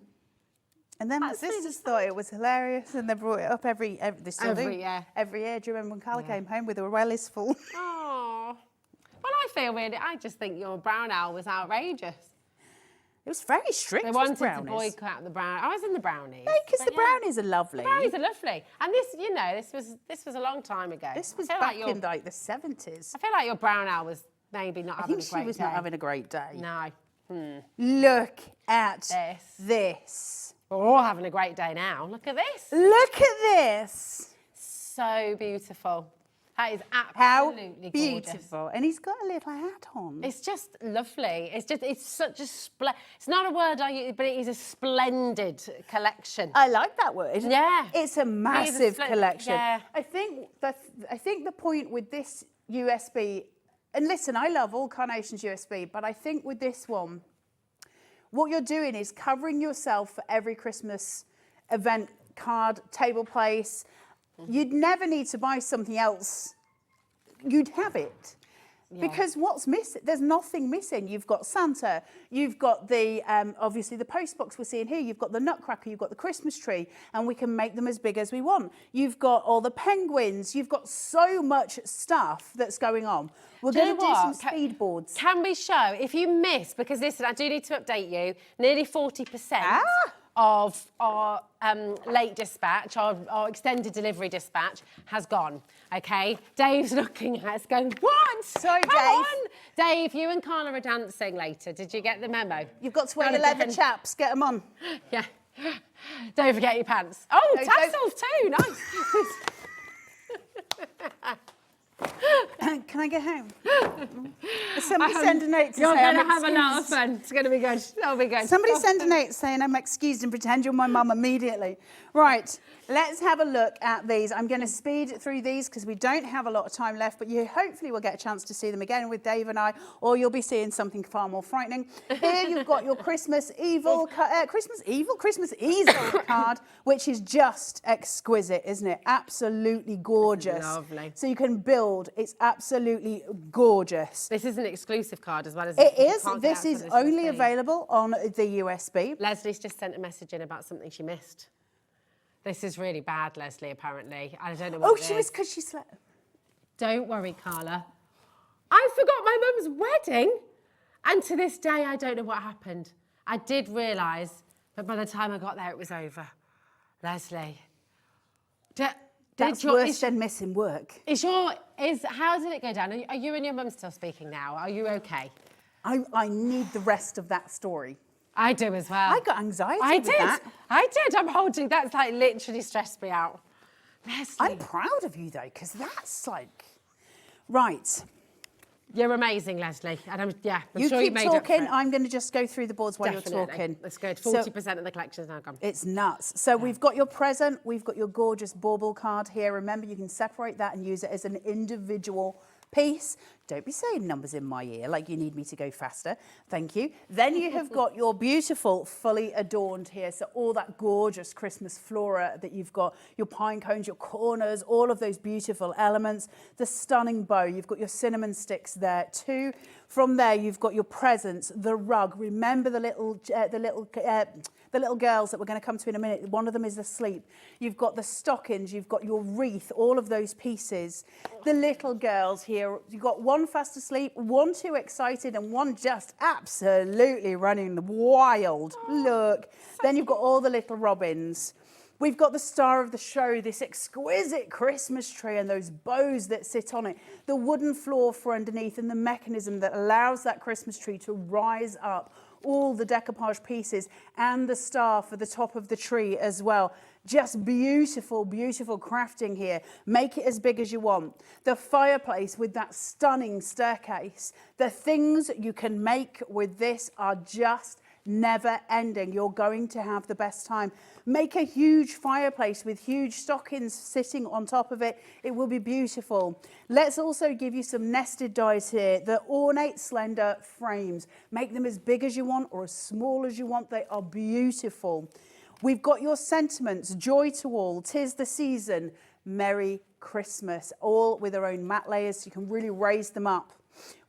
And then my sisters thought it was hilarious, and they brought it up every year. Do you remember when Carla came home with her wellies full? Oh, well, I feel really. I just think your brown owl was outrageous. It was very strict. They wanted to boycott the brown. I was in the brownies. No, because the brownies are lovely. The brownies are lovely, and this was a long time ago. This was back in the 70s. I feel like your brown owl was maybe not having a great day. I think she was not having a great day. No. Look at this. We're all having a great day now. Look at this. Look at this. So beautiful. That is absolutely beautiful. Gorgeous. And he's got a little hat on. It's just lovely. It's such a it's not a word I use, but it is a splendid collection. I like that word. Yeah. It's a massive collection. Yeah. I think the point with this USB, and listen, I love all Carnation's USB, but I think with this one, what you're doing is covering yourself for every Christmas event, card, table place, you'd never need to buy something else. You'd have it. Yeah. Because what's missing? There's nothing missing. You've got Santa, you've got the, obviously the post box we're seeing here, you've got the Nutcracker, you've got the Christmas tree, and we can make them as big as we want. You've got all the penguins, you've got so much stuff that's going on. We're going to do some speed boards. Can we show, if you miss, because listen, I do need to update you, nearly 40% of our late dispatch, our extended delivery dispatch has gone, okay? Dave's looking at us going, what? Sorry, Come Dave. on. Dave, you and Carla are dancing later. Did you get the memo? You've got to wear your leather chaps. Get them on. Yeah. Don't forget your pants. Oh, no, tassels too. Nice. Can I get home? Somebody send a note to you're say going to I'm have a lot of excused. fun. It's going to be good. That'll be good. Somebody send a note saying I'm excused and pretend you're my mum immediately. Right, let's have a look at these. I'm going to speed through these because we don't have a lot of time left, but you hopefully will get a chance to see them again with Dave and I, or you'll be seeing something far more frightening. Here you've got your Christmas Easel card, which is just exquisite, isn't it? Absolutely gorgeous. Lovely. So you can build. It's absolutely gorgeous. This is an exclusive card as well, isn't It it? is. This is only available on the USB. Leslie's just sent a message in about something she missed. This is really bad, Leslie, apparently. I don't know what it is. She was because she slept. Don't worry, Carla. I forgot my mum's wedding. And to this day, I don't know what happened. I did realise, but by the time I got there, it was over. Leslie. That's worse than missing work. How did it go down? Are you and your mum still speaking now? Are you okay? I need the rest of that story. I do as well. I got anxiety with that. I did. I'm holding. That's like literally stressed me out. Leslie. I'm proud of you though, because that's like, right. You're amazing, Leslie. And I'm sure you you keep made up for talking. it. I'm going to just go through the boards while Definitely. you're talking. That's good. 40% of the collection's now gone. It's nuts. So we've got your present. We've got your gorgeous bauble card here. Remember, you can separate that and use it as an individual piece. Don't be saying numbers in my ear like you need me to go faster. Thank you. Then you have got your beautiful fully adorned here. So all that gorgeous Christmas flora that you've got, your pine cones, your corners, all of those beautiful elements, the stunning bow. You've got your cinnamon sticks there too. From there, you've got your presents, the rug. Remember the little girls that we're going to come to in a minute. One of them is asleep. You've got the stockings, you've got your wreath, all of those pieces. The little girls here, you've got one fast asleep, one too excited, and one just absolutely running wild. Look. Then you've got all the little robins. We've got the star of the show, this exquisite Christmas tree and those bows that sit on it, the wooden floor for underneath and the mechanism that allows that Christmas tree to rise up, all the decoupage pieces and the star for the top of the tree as well. Just beautiful, beautiful crafting here. Make it as big as you want. The fireplace with that stunning staircase. The things you can make with this are just never ending. You're going to have the best time. Make a huge fireplace with huge stockings sitting on top of it. It will be beautiful. Let's also give you some nested dies here. The ornate slender frames. Make them as big as you want or as small as you want. They are beautiful. We've got your sentiments. Joy to all. 'Tis the season. Merry Christmas. All with their own matte layers so you can really raise them up.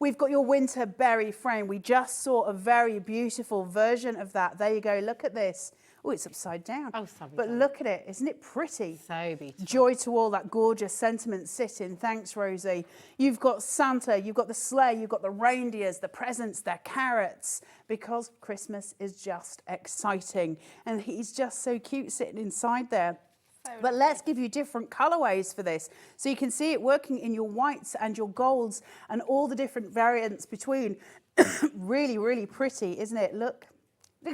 We've got your winter berry frame. We just saw a very beautiful version of that. There you go. Look at this. Oh, it's upside down. Oh, sorry. But look at it. Isn't it pretty? So beautiful. Joy to all, that gorgeous sentiment sitting. Thanks, Rosie. You've got Santa, you've got the sleigh, you've got the reindeers, the presents, the carrots, because Christmas is just exciting. And he's just so cute sitting inside there. But let's give you different colorways for this. So you can see it working in your whites and your golds and all the different variants between. Really, really pretty, isn't it? Look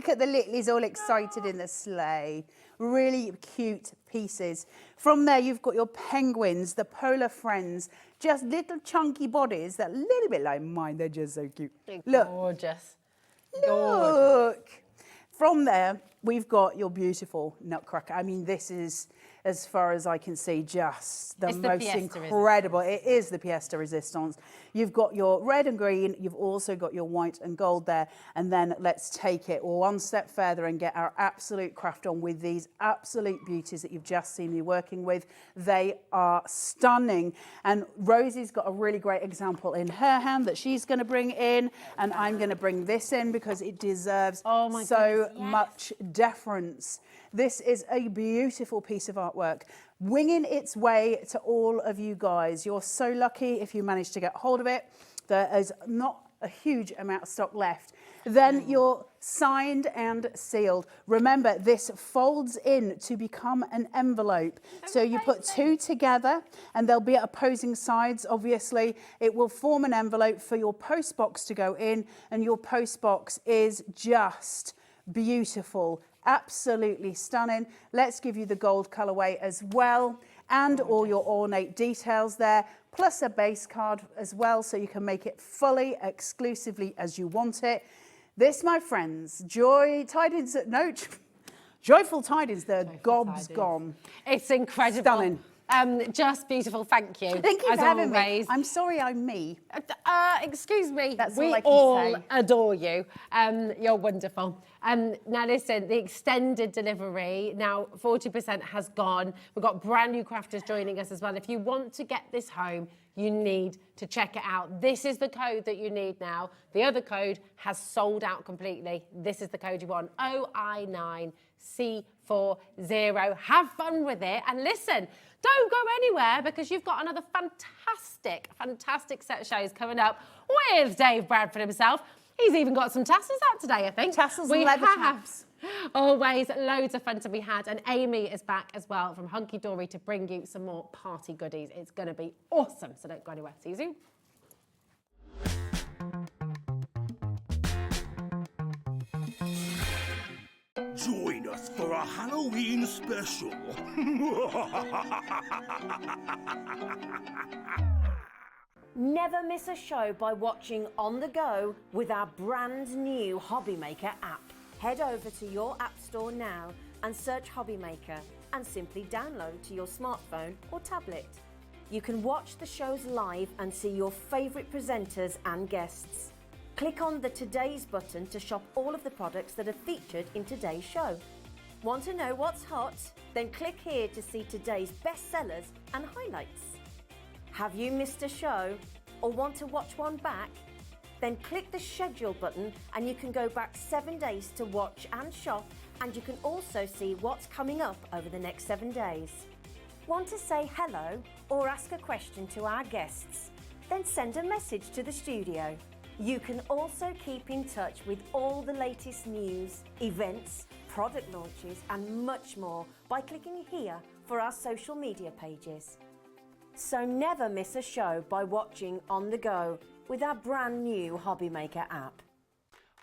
at the littlies all excited in the sleigh. Really cute pieces. From there, you've got your penguins, the polar friends, just little chunky bodies that are a little bit like mine. They're just so cute. Look. Gorgeous. Look. From there, we've got your beautiful Nutcracker. I mean, this is as far as I can see, just the It's the most pièce de incredible. It is the pièce de résistance. You've got your red and green, you've also got your white and gold there, and then let's take it one step further and get our absolute craft on with these absolute beauties that you've just seen me working with. They are stunning, and Rosie's got a really great example in her hand that she's going to bring in, and I'm going to bring this in because it deserves so much deference. This is a beautiful piece of artwork, winging its way to all of you guys. You're so lucky if you manage to get hold of it. There is not a huge amount of stock left. Then you're signed and sealed. Remember, this folds in to become an envelope. So you put two together and they'll be at opposing sides, obviously. It will form an envelope for your post box to go in, and your post box is just beautiful. Absolutely stunning. Let's give you the gold colorway as well, and all your ornate details there, plus a base card as well, so you can make it fully exclusively as you want it. This, my friends, Joyful Tidings, the gob's gone. It's incredible. Stunning. Just beautiful. Thank you. Thank you as for having always. me. I'm sorry I'm me. Excuse me. That's we all I can all say. adore you. You're wonderful. Now listen, the extended delivery, now 40% has gone. We've got brand new crafters joining us as well. If you want to get this home, you need to check it out. This is the code that you need now. The other code has sold out completely. This is the code you want, OI9C40. Have fun with it. And listen, don't go anywhere, because you've got another fantastic set of shows coming up with Dave Bradford himself. He's even got some tassels out today, I think. Tassels and leather chaps. Always loads of fun to be had. And Amy is back as well from Hunkydory to bring you some more party goodies. It's going to be awesome. So don't go anywhere. See you soon. Join us for a Halloween special. Never miss a show by watching on the go with our brand new Hobbymaker app. Head over to your app store now and search Hobbymaker and simply download to your smartphone or tablet. You can watch the shows live and see your favourite presenters and guests. Click on the Today's button to shop all of the products that are featured in today's show. Want to know what's hot? Then click here to see today's bestsellers and highlights. Have you missed a show or want to watch one back? Then click the schedule button and you can go back 7 days to watch and shop, and you can also see what's coming up over the next 7 days. Want to say hello or ask a question to our guests? Then send a message to the studio. You can also keep in touch with all the latest news, events, product launches and much more by clicking here for our social media pages. So never miss a show by watching on the go with our brand new Hobbymaker app.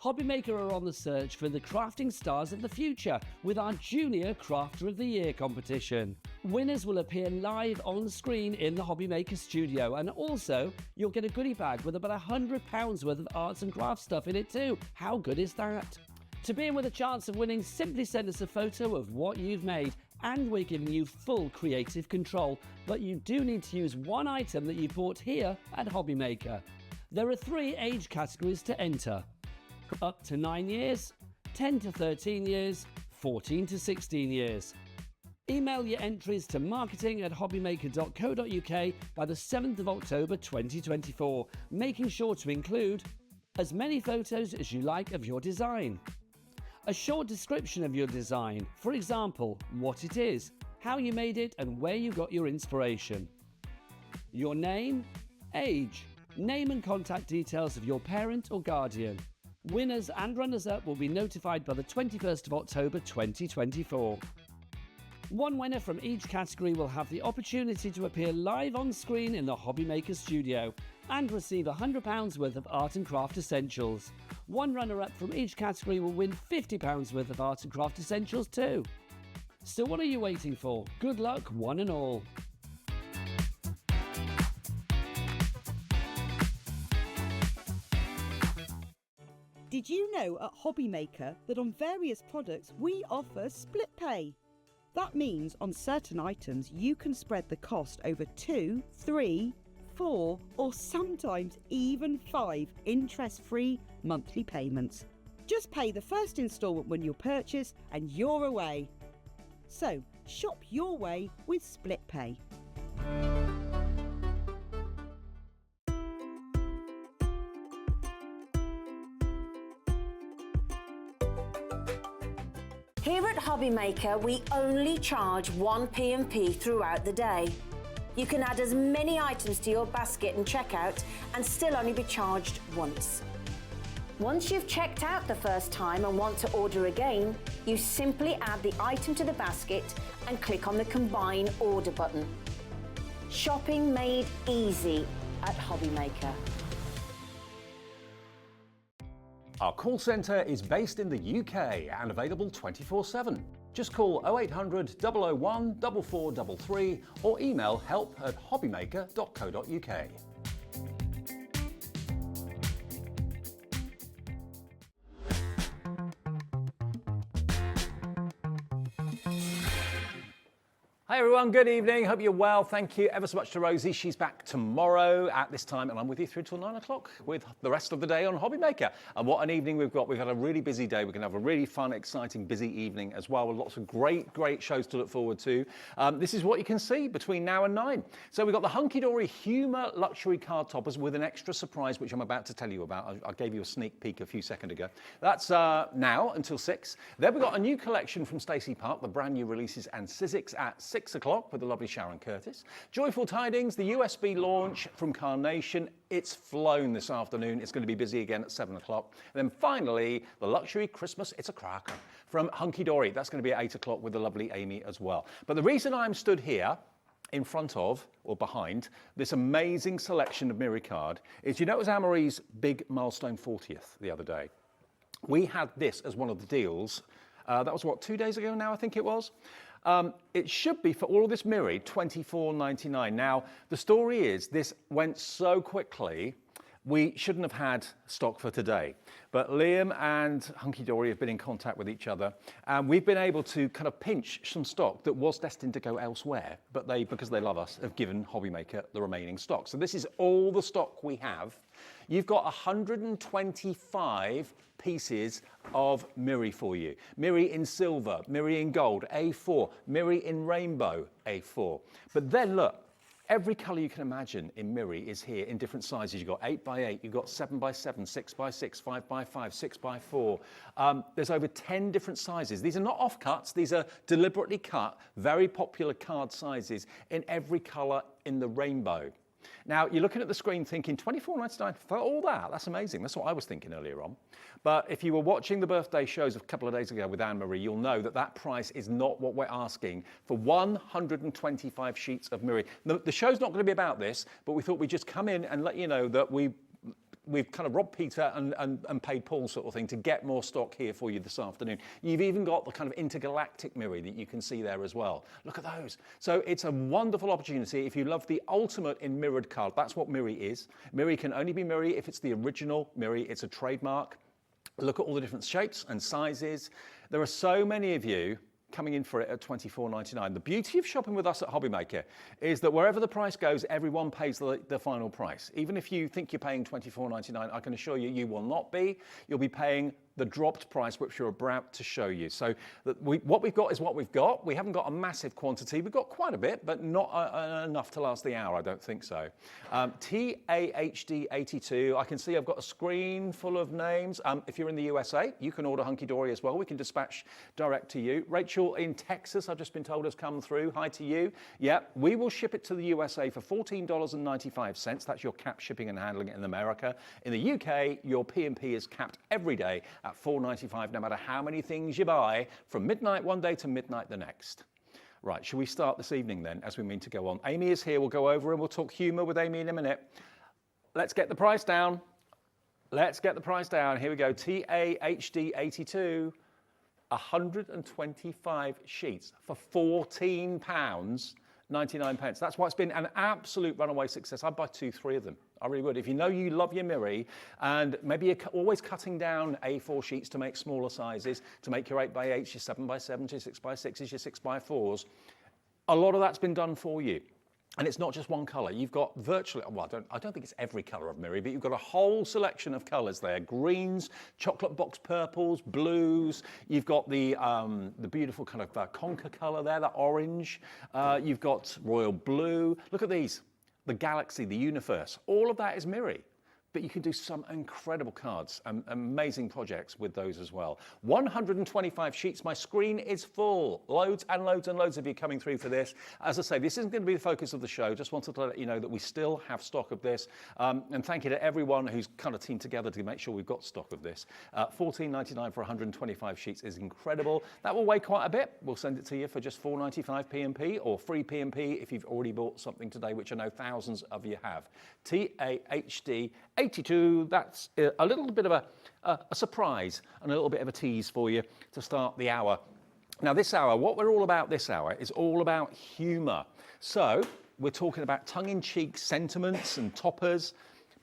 Hobbymaker are on the search for the crafting stars of the future with our Junior Crafter of the Year competition. Winners will appear live on screen in the Hobbymaker studio, and also you'll get a goodie bag with about £100 worth of arts and crafts stuff in it too. How good is that? To be in with a chance of winning, simply send us a photo of what you've made, and we're giving you full creative control, but you do need to use one item that you bought here at Hobbymaker. There are 3 age categories to enter: up to 9 years, 10 to 13 years, 14 to 16 years. Email your entries to marketing@hobbymaker.co.uk by the 7th of October 2024, making sure to include as many photos as you like of your design, a short description of your design, for example, what it is, how you made it and where you got your inspiration, your name, age, name and contact details of your parent or guardian. Winners and runners-up will be notified by the 21st of October 2024. One winner from each category will have the opportunity to appear live on screen in the Hobbymaker studio and receive £100 worth of art and craft essentials. One runner-up from each category will win £50 worth of art and craft essentials too. So what are you waiting for? Good luck, one and all. Did you know at Hobbymaker that on various products we offer split pay? That means on certain items you can spread the cost over 2, 3, 4 or sometimes even 5 interest-free monthly payments. Just pay the first instalment when you purchase and you're away. So shop your way with Split Pay. Here at Hobbymaker, we only charge one P&P throughout the day. You can add as many items to your basket and checkout and still only be charged once. Once you've checked out the first time and want to order again, you simply add the item to the basket and click on the Combine Order button. Shopping made easy at Hobbymaker. Our call centre is based in the UK and available 24/7. Just call 0800 001 4433 or email help@hobbymaker.co.uk. Hi everyone, good evening. Hope you're well. Thank you ever so much to Rosie. She's back tomorrow at this time and I'm with you through till 9 o'clock with the rest of the day on Hobbymaker. And what an evening we've got. We've had a really busy day. We're going to have a really fun, exciting, busy evening as well with lots of great shows to look forward to. This is what you can see between now and 9. So we've got the Hunkydory Humour Luxury Card Toppers with an extra surprise which I'm about to tell you about. I gave you a sneak peek a few seconds ago. That's now until 6. Then we've got a new collection from Stacey Park, the brand new releases and Sizzix at 6 o'clock with the lovely Sharon Curtis. Joyful Tidings, the USB launch from Carnation. It's flown this afternoon. It's going to be busy again at 7 o'clock. And then finally, the luxury Christmas It's a Cracker from Hunkydory. That's going to be at 8 o'clock with the lovely Amy as well. But the reason I'm stood here in front of, or behind, this amazing selection of Miri card is, you know, it was Anne-Marie's big milestone 40th the other day. We had this as one of the deals. That was what, 2 days ago now, I think it was. It should be, for all of this Miri, $24.99. Now, the story is this went so quickly, we shouldn't have had stock for today. But Liam and Hunkydory have been in contact with each other, and we've been able to kind of pinch some stock that was destined to go elsewhere, but they, because they love us, have given Hobbymaker the remaining stock. So this is all the stock we have. You've got 125 pieces of Miri for you. Miri in silver, Miri in gold, A4, Miri in rainbow, A4. But then look, every colour you can imagine in Miri is here in different sizes. You've got 8x8, you've got 7x7, 6x6, 5x5, 6x4. There's over 10 different sizes. These are not offcuts, these are deliberately cut, very popular card sizes in every colour in the rainbow. Now, you're looking at the screen thinking, $24.99 for all that? That's amazing. That's what I was thinking earlier on. But if you were watching the birthday shows a couple of days ago with Anne-Marie, you'll know that that price is not what we're asking for 125 sheets of Miri. The show's not going to be about this, but we thought we'd just come in and let you know that we've kind of robbed Peter and paid Paul sort of thing to get more stock here for you this afternoon. You've even got the kind of intergalactic Miri that you can see there as well. Look at those. So it's a wonderful opportunity. If you love the ultimate in mirrored card, that's what Miri is. Miri can only be Miri if it's the original Miri. It's a trademark. Look at all the different shapes and sizes. There are so many of you coming in for it at $24.99. The beauty of shopping with us at Hobbymaker is that wherever the price goes, everyone pays the final price. Even if you think you're paying $24.99, I can assure you, you will not be. You'll be paying the dropped price, which we're about to show you. So what we've got is what we've got. We haven't got a massive quantity. We've got quite a bit, but not enough to last the hour, I don't think so. TAHD82, I can see I've got a screen full of names. If you're in the USA, you can order Hunkydory as well. We can dispatch direct to you. Rachel in Texas, I've just been told, has come through. Hi to you. Yeah, we will ship it to the USA for $14.95. That's your cap shipping and handling in America. In the UK, your P&P is capped every day at $4.95, no matter how many things you buy, from midnight one day to midnight the next. Right, shall we start this evening then, as we mean to go on? Amy is here, we'll go over and we'll talk humour with Amy in a minute. Let's get the price down. Let's get the price down. Here we go, TAHD82, 125 sheets for £14.99. That's why it's been an absolute runaway success. I'd buy 2, 3 of them. I really would. If you know you love your Miri, and maybe you're always cutting down A4 sheets to make smaller sizes, to make your 8x8s, your 7x7s, your 6x6s, your 6x4s, a lot of that's been done for you. And it's not just one colour. You've got virtually, well, I don't think it's every colour of Miri, but you've got a whole selection of colours there. Greens, chocolate box purples, blues. You've got the beautiful kind of conker colour there, that orange. You've got royal blue. Look at these. The galaxy, the universe. All of that is Miri. But you can do some incredible cards and amazing projects with those as well. 125 sheets. My screen is full. Loads and loads and loads of you coming through for this. As I say, this isn't going to be the focus of the show. Just wanted to let you know that we still have stock of this. And thank you to everyone who's kind of teamed together to make sure we've got stock of this. $14.99 for 125 sheets is incredible. That will weigh quite a bit. We'll send it to you for just $4.95 P&P or free P&P if you've already bought something today, which I know thousands of you have. TAHD 82, that's a little bit of a surprise and a little bit of a tease for you to start the hour. Now this hour, what we're all about this hour is all about humour. So we're talking about tongue-in-cheek sentiments and toppers.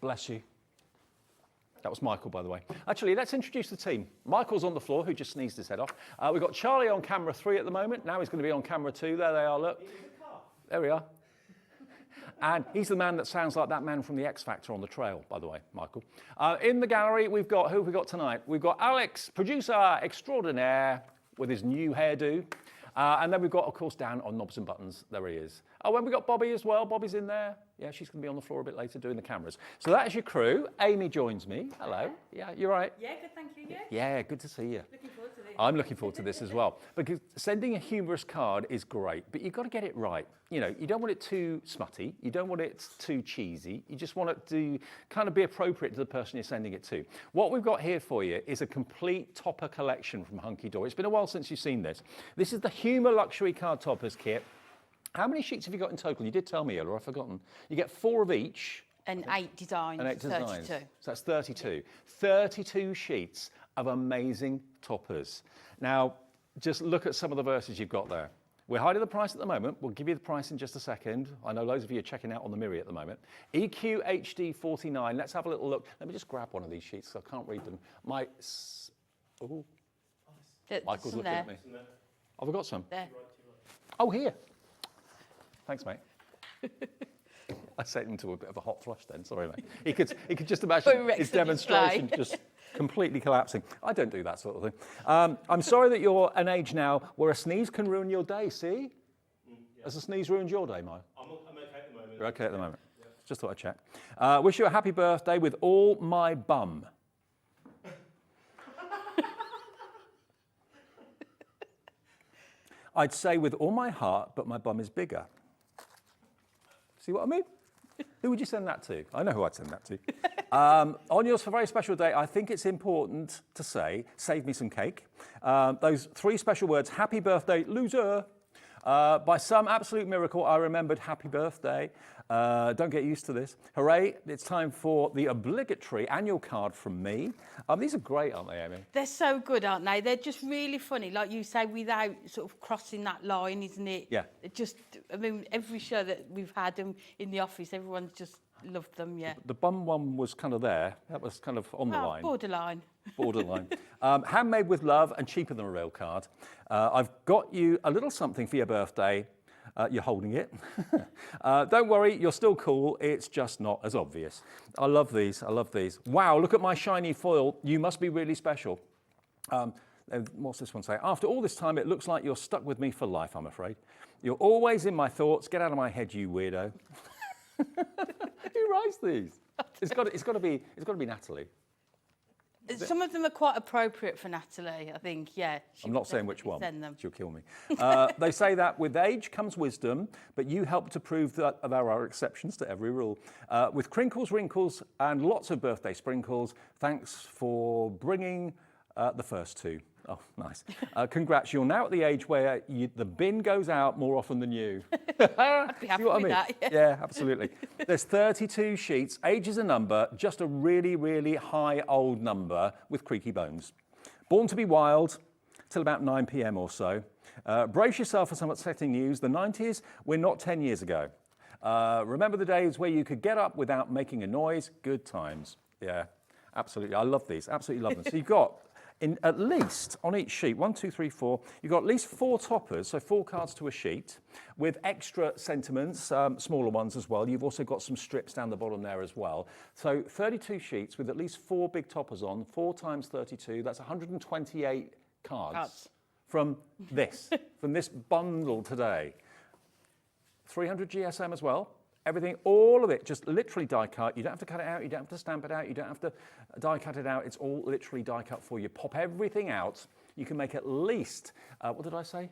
Bless you. That was Michael, by the way. Actually, let's introduce the team. Michael's on the floor, who just sneezed his head off. We've got Charlie on camera 3 at the moment. Now he's going to be on camera 2. There they are, look. There we are. And he's the man that sounds like that man from the X Factor on the trail, by the way, Michael. In the gallery, we've got, who have we got tonight? We've got Alex, producer extraordinaire, with his new hairdo. And then we've got, of course, Dan on Knobs and Buttons. There he is. Oh, and we've got Bobby as well. Bobby's in there. Yeah, she's going to be on the floor a bit later doing the cameras. So that is your crew. Amy joins me. Hello. Yeah, you're right. Yeah, good, thank you. Yeah, good to see you. Looking forward to this. I'm looking forward to this as well. Because sending a humorous card is great, but you've got to get it right. You know, you don't want it too smutty. You don't want it too cheesy. You just want it to kind of be appropriate to the person you're sending it to. What we've got here for you is a complete topper collection from Hunkydory. It's been a while since you've seen this. This is the Humour Luxury Card Toppers kit. How many sheets have you got in total? You did tell me earlier, I've forgotten. You get 4 of each. And 8 designs. And 8 designs. 32. So that's 32. 32 sheets of amazing toppers. Now, just look at some of the verses you've got there. We're hiding the price at the moment. We'll give you the price in just a second. I know loads of you are checking out on the Miri at the moment. EQ HD 49. Let's have a little look. Let me just grab one of these sheets because I can't read them. Oh, Michael's looking at me. Have I got some? There. Oh, here. Thanks, mate. I set him to a bit of a hot flush then. Sorry, mate. He could just imagine his demonstration just completely collapsing. I don't do that sort of thing. I'm sorry that you're an age now where a sneeze can ruin your day. See? Has a sneeze ruined your day, Mike? I'm okay at the moment. You're okay at the moment. Yeah. Just thought I'd check. Wish you a happy birthday with all my bum. I'd say with all my heart, but my bum is bigger. See what I mean? Who would you send that to? I know who I'd send that to. On yours for a very special day, I think it's important to say, save me some cake. Those 3 special words, happy birthday, loser. By some absolute miracle, I remembered happy birthday. Don't get used to this. Hooray, it's time for the obligatory annual card from me. These are great, aren't they, Amy? They're so good, aren't they? They're just really funny, like you say, without sort of crossing that line, isn't it? Yeah. It just, I mean, every show that we've had them in the office, everyone's just loved them, yeah. The bum one was kind of there. That was kind of on the line. Borderline. Borderline. Handmade with love and cheaper than a real card. I've got you a little something for your birthday. You're holding it. Don't worry, you're still cool. It's just not as obvious. I love these. I love these. Wow, look at my shiny foil. You must be really special. What's this one say? After all this time, it looks like you're stuck with me for life, I'm afraid. You're always in my thoughts. Get out of my head, you weirdo. Who writes these? It's got to be Natalie. Some of them are quite appropriate for Natalie, I think, yeah. I'm not saying which one. Send them. She'll kill me. They say that with age comes wisdom, but you help to prove that there are exceptions to every rule. With crinkles, wrinkles, and lots of birthday sprinkles, thanks for bringing the first 2. Oh, nice. Congrats, you're now at the age where the bin goes out more often than you. I'd be happy with that, yeah. Yeah, absolutely. There's 32 sheets, age is a number, just a really, really high old number with creaky bones. Born to be wild, till about 9 p.m. or so. Brace yourself for some upsetting news. The 90s, we're not 10 years ago. Remember the days where you could get up without making a noise? Good times. Yeah, absolutely. I love these. Absolutely love them. So you've got, in at least on each sheet, 1, 2, 3, 4, you've got at least 4 toppers, so 4 cards to a sheet, with extra sentiments, smaller ones as well. You've also got some strips down the bottom there as well. So 32 sheets with at least 4 big toppers on, 4 times 32, that's 128 cards from this, from this bundle today. 300 GSM as well. Everything, all of it, just literally die cut. You don't have to cut it out, you don't have to stamp it out, you don't have to die cut it out. It's all literally die cut for you. Pop everything out. You can make at least, what did I say?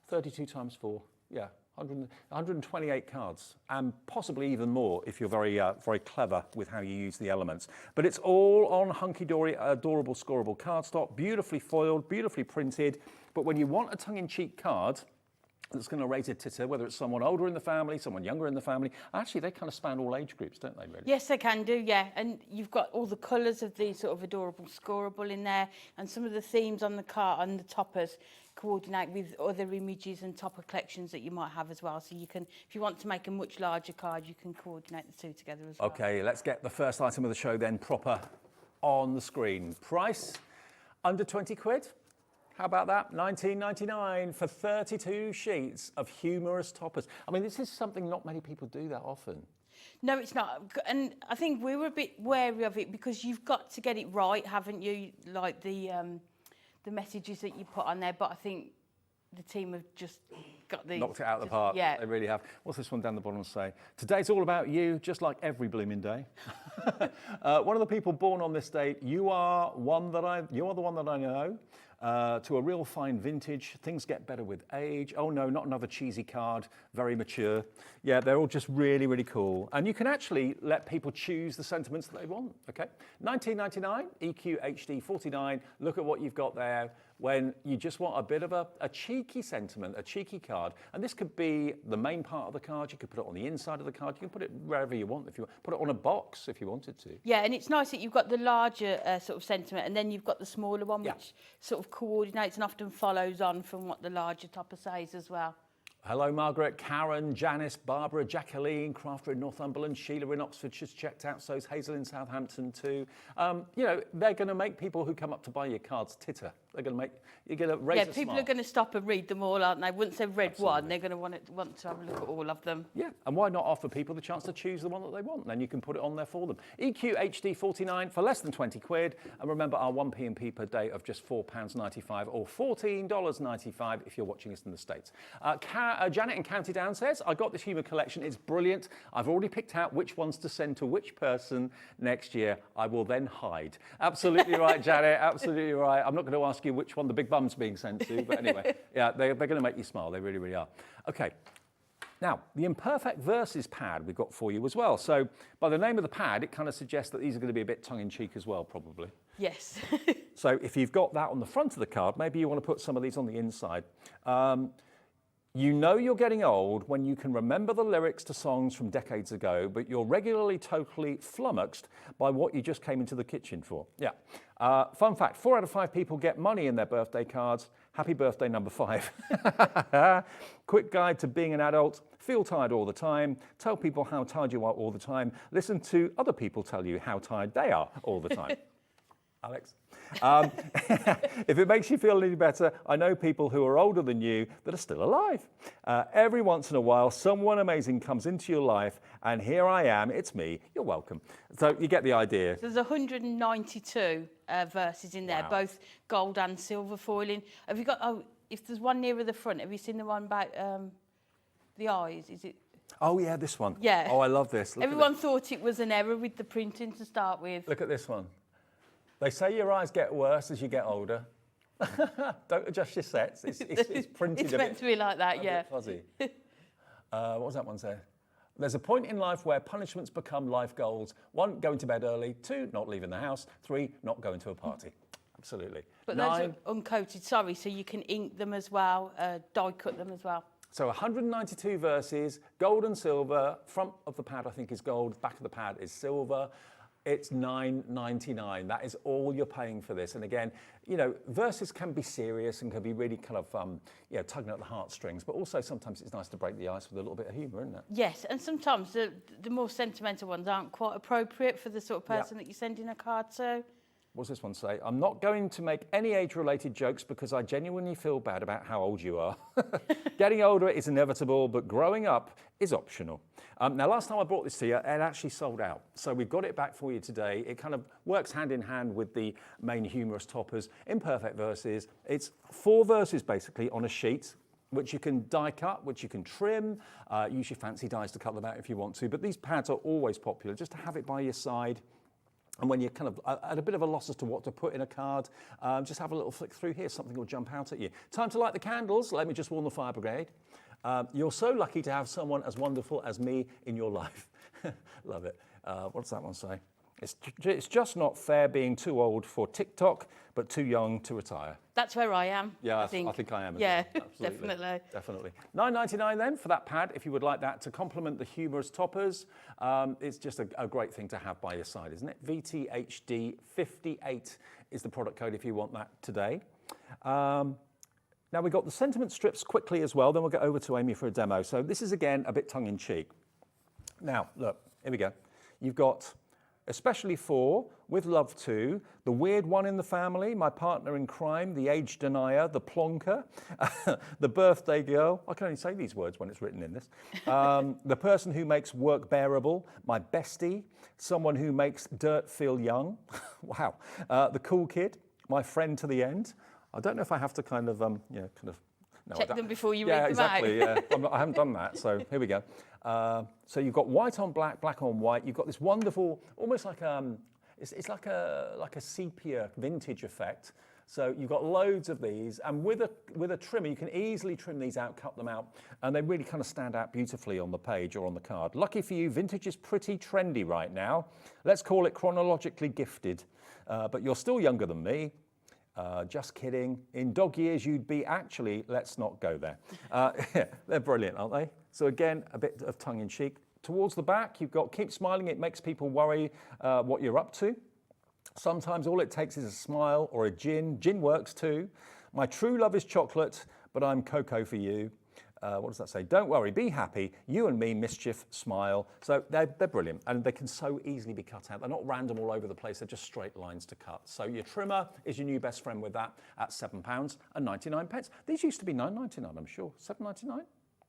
32 times 4, yeah, 128 cards, and possibly even more if you're very, very clever with how you use the elements. But it's all on Hunkydory, adorable scoreable cardstock, beautifully foiled, beautifully printed. But when you want a tongue-in-cheek card, that's going to raise a titter, whether it's someone older in the family, someone younger in the family. Actually, they kind of span all age groups, don't they, really? Yes, they can do, yeah. And you've got all the colours of the sort of adorable scoreable in there, and some of the themes on the card, on the toppers, coordinate with other images and topper collections that you might have as well. So you can, if you want to make a much larger card, you can coordinate the two together as well. Okay, let's get the first item of the show then proper on the screen. Price, under 20 quid. How about that? $19.99 for 32 sheets of humorous toppers. I mean, this is something not many people do that often. No, it's not. And I think we were a bit wary of it because you've got to get it right, haven't you? Like the messages that you put on there. But I think the team have just got the... Knocked it out of the park. Yeah. They really have. What's this one down the bottom say? Today's all about you, just like every blooming day. One of the people born on this date, you are the one that I know. To a real fine vintage. Things get better with age. Oh no, not another cheesy card. Very mature. Yeah, they're all just really, really cool. And you can actually let people choose the sentiments that they want. Okay, $19.99, EQ HD 49. Look at what you've got there. When you just want a bit of a cheeky sentiment, a cheeky card. And this could be the main part of the card. You could put it on the inside of the card. You can put it wherever you want. If you want. Put it on a box if you wanted to. Yeah, and it's nice that you've got the larger sort of sentiment, and then you've got the smaller one, which sort of coordinates and often follows on from what the larger topper says as well. Hello, Margaret, Karen, Janice, Barbara, Jacqueline, Crafter in Northumberland, Sheila in Oxfordshire's checked out, so's Hazel in Southampton too. You know, they're going to make people who come up to buy your cards titter. They're going to make, you're going to raise a smile. Yeah, people are going to stop and read them all, aren't they? Once they've read one, they're going to want to have a look at all of them. Yeah, and why not offer people the chance to choose the one that they want? And then you can put it on there for them. EQ HD 49 for less than 20 quid. And remember our 1p&p per day of just £4.95 or $14.95 if you're watching us in the States. Janet in County Down says, I got this humour collection. It's brilliant. I've already picked out which ones to send to which person next year. I will then hide. Absolutely right, Janet. Absolutely right. I'm not going to ask you which one the big bum's being sent to, but anyway, yeah, they're going to make you smile. They really, really are. Okay. Now, the Imperfect Verses pad we've got for you as well. So by the name of the pad, it kind of suggests that these are going to be a bit tongue-in-cheek as well, probably. Yes. So if you've got that on the front of the card, maybe you want to put some of these on the inside. You know you're getting old when you can remember the lyrics to songs from decades ago, but you're regularly totally flummoxed by what you just came into the kitchen for. Yeah. Fun fact, 4 out of 5 people get money in their birthday cards. Happy birthday, number 5. Quick guide to being an adult. Feel tired all the time. Tell people how tired you are all the time. Listen to other people tell you how tired they are all the time. Alex? If it makes you feel any better, I know people who are older than you that are still alive. Every once in a while, someone amazing comes into your life, and here I am, it's me, you're welcome. So you get the idea. There's 192 verses in there, both gold and silver foiling. Have you got, if there's one nearer the front, have you seen the one about the eyes? Is it? Oh yeah, this one. Yeah. Oh, I love this. Everyone thought it was an error with the printing to start with. Look at this one. They say your eyes get worse as you get older. Don't adjust your sets. It's printed it's meant to be like that, yeah. Fuzzy. What was that one say? There's a point in life where punishments become life goals. 1, going to bed early. 2, not leaving the house. 3, not going to a party. Absolutely. But 9, those are uncoated, sorry, so you can ink them as well, die cut them as well. So 192 verses, gold and silver. Front of the pad, I think, is gold. Back of the pad is silver. It's $9.99. That is all you're paying for this. And again, you know, verses can be serious and can be really kind of, you know, tugging at the heartstrings, but also sometimes it's nice to break the ice with a little bit of humour, isn't it? Yes, and sometimes the more sentimental ones aren't quite appropriate for the sort of person that you're sending a card to. What's this one say? I'm not going to make any age-related jokes because I genuinely feel bad about how old you are. Getting older is inevitable, but growing up is optional. Now, last time I brought this to you, it actually sold out. So we've got it back for you today. It kind of works hand in hand with the main humorous toppers, imperfect verses. It's 4 verses, basically, on a sheet, which you can die cut, which you can trim. Use your fancy dies to cut them out if you want to. But these pads are always popular, just to have it by your side. And when you're kind of at a bit of a loss as to what to put in a card, just have a little flick through here. Something will jump out at you. Time to light the candles. Let me just warn the fire brigade. You're so lucky to have someone as wonderful as me in your life. Love it. What does that one say? It's just not fair being too old for TikTok, but too young to retire. That's where I am. Yeah, I think I am. Yeah, well. definitely. Definitely. $9.99 then for that pad, if you would like that to complement the humorous toppers. It's just a great thing to have by your side, isn't it? VTHD 58 is the product code if you want that today. Now we've got the sentiment strips quickly as well, then we'll get over to Amy for a demo. So this is again a bit tongue-in-cheek. Now, look, here we go. You've got especially for, with love to, the weird one in the family, my partner in crime, the age denier, the plonker, the birthday girl, I can only say these words when it's written in this, the person who makes work bearable, my bestie, someone who makes dirt feel young, wow, the cool kid, my friend to the end. I don't know if I have to kind of, no, check them before you read them out. Yeah, exactly. I haven't done that, so here we go. So you've got white on black, black on white. You've got this wonderful, almost like it's like a sepia vintage effect. So you've got loads of these, and with a trimmer, you can easily trim these out, cut them out, and they really kind of stand out beautifully on the page or on the card. Lucky for you, vintage is pretty trendy right now. Let's call it chronologically gifted, but you're still younger than me. Just kidding. In dog years, you'd be actually, let's not go there. Yeah, they're brilliant, aren't they? So again, a bit of tongue-in-cheek. Towards the back, you've got keep smiling. It makes people worry what you're up to. Sometimes all it takes is a smile or a gin. Gin works too. My true love is chocolate, but I'm cocoa for you. What does that say? Don't worry, be happy. You and me, mischief, smile. So they're brilliant, and they can so easily be cut out. They're not random all over the place. They're just straight lines to cut. So your trimmer is your new best friend with that at £7.99. These used to be $9.99, I'm sure. $7.99,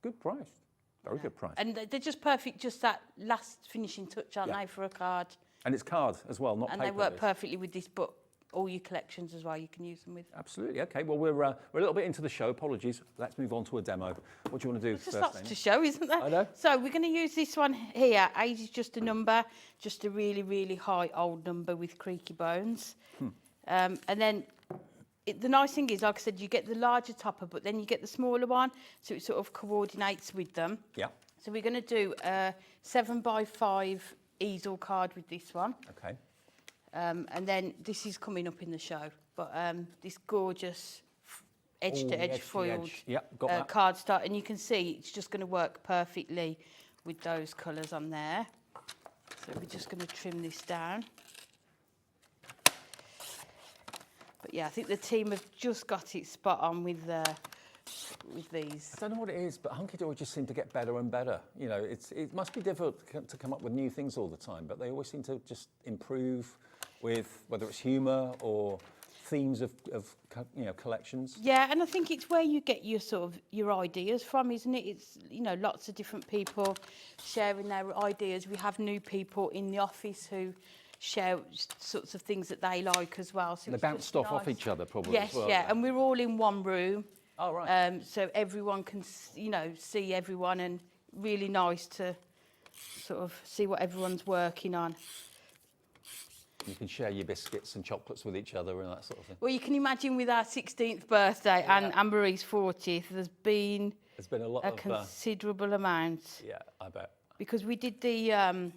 good price. Very good price. And they're just perfect, just that last finishing touch, aren't they, for a card? And it's card as well, not and paper. And they work perfectly with this, but all your collections as well, you can use them with. Absolutely. Okay, well, we're a little bit into the show. Apologies. Let's move on to a demo. What do you want to do first? There's lots to show, isn't there? I know. So we're going to use this one here. Age is just a number, just a really, really high old number with creaky bones. And then the nice thing is, like I said, you get the larger topper, but then you get the smaller one, so it sort of coordinates with them. Yeah. So we're going to do a 7x5 easel card with this one. Okay. And then this is coming up in the show, but this gorgeous edge-to-edge foiled card start, and you can see it's just going to work perfectly with those colours on there. So we're just going to trim this down. But yeah, I think the team have just got it spot on with these. I don't know what it is, but Hunkydory just seem to get better and better. You know, it must be difficult to come up with new things all the time, but they always seem to just improve with whether it's humour or themes of collections. Yeah, and I think it's where you get your ideas from, isn't it? It's, you know, lots of different people sharing their ideas. We have new people in the office who share sorts of things that they like as well. So they bounced off each other probably. Yes, as well. yeah, and we're all in one room. Oh, right. So everyone can, see everyone, and really nice to sort of see what everyone's working on. You can share your biscuits and chocolates with each other and that sort of thing. Well, you can imagine with our 16th birthday and Anne-Marie's 40th, there's been a lot of considerable amount. Yeah, I bet. Because we did the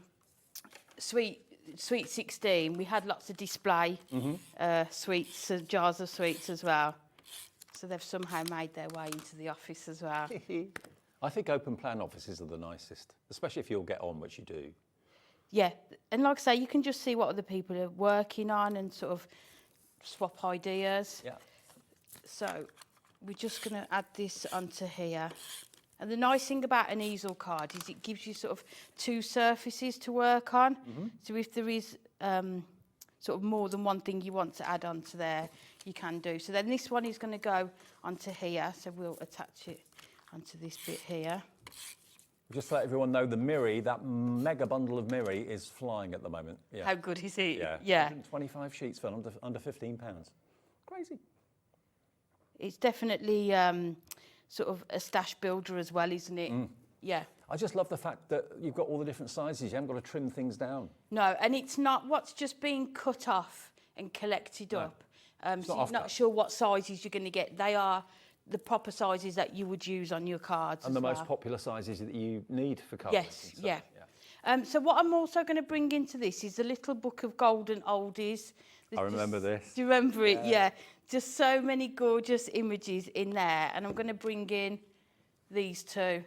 sweet 16, we had lots of display sweets, jars of sweets as well. So they've somehow made their way into the office as well. I think open plan offices are the nicest, especially if you'll get on, which you do. Yeah, and like I say, you can just see what other people are working on and sort of swap ideas. Yeah. So we're just going to add this onto here. And the nice thing about an easel card is it gives you sort of two surfaces to work on. So if there is sort of more than one thing you want to add onto there, you can do. So then this one is going to go onto here. So we'll attach it onto this bit here. Just to let everyone know, the Miri, that mega bundle of Miri, is flying at the moment. Yeah. How good is it? Yeah. 125 sheets for under £15. Crazy. It's definitely sort of a stash builder as well, isn't it? Yeah. I just love the fact that you've got all the different sizes. You haven't got to trim things down. No, and it's not what's just being cut off and collected up. So you're not sure what sizes you're going to get. They are the proper sizes that you would use on your cards. And the most popular sizes that you need for cards. Yes, yeah. So what I'm also going to bring into this is a little book of golden oldies. I remember this. Do you remember it? Yeah. Just so many gorgeous images in there. And I'm going to bring in these two.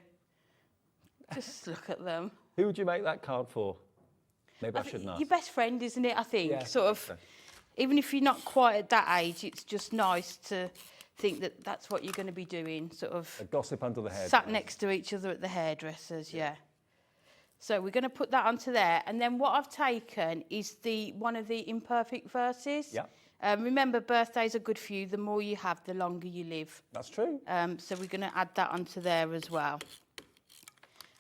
Just look at them. Who would you make that card for? Maybe I shouldn't ask. Your best friend, isn't it, I think? Yeah, sort of. so. Even if you're not quite at that age, it's just nice to think that that's what you're going to be doing. Sort of. A gossip under the hairdresser. Sat next to each other at the hairdressers, yeah. So we're going to put that onto there. And then what I've taken is one of the imperfect verses. Yeah. Remember, birthdays are good for you. The more you have, the longer you live. That's true. So we're going to add that onto there as well.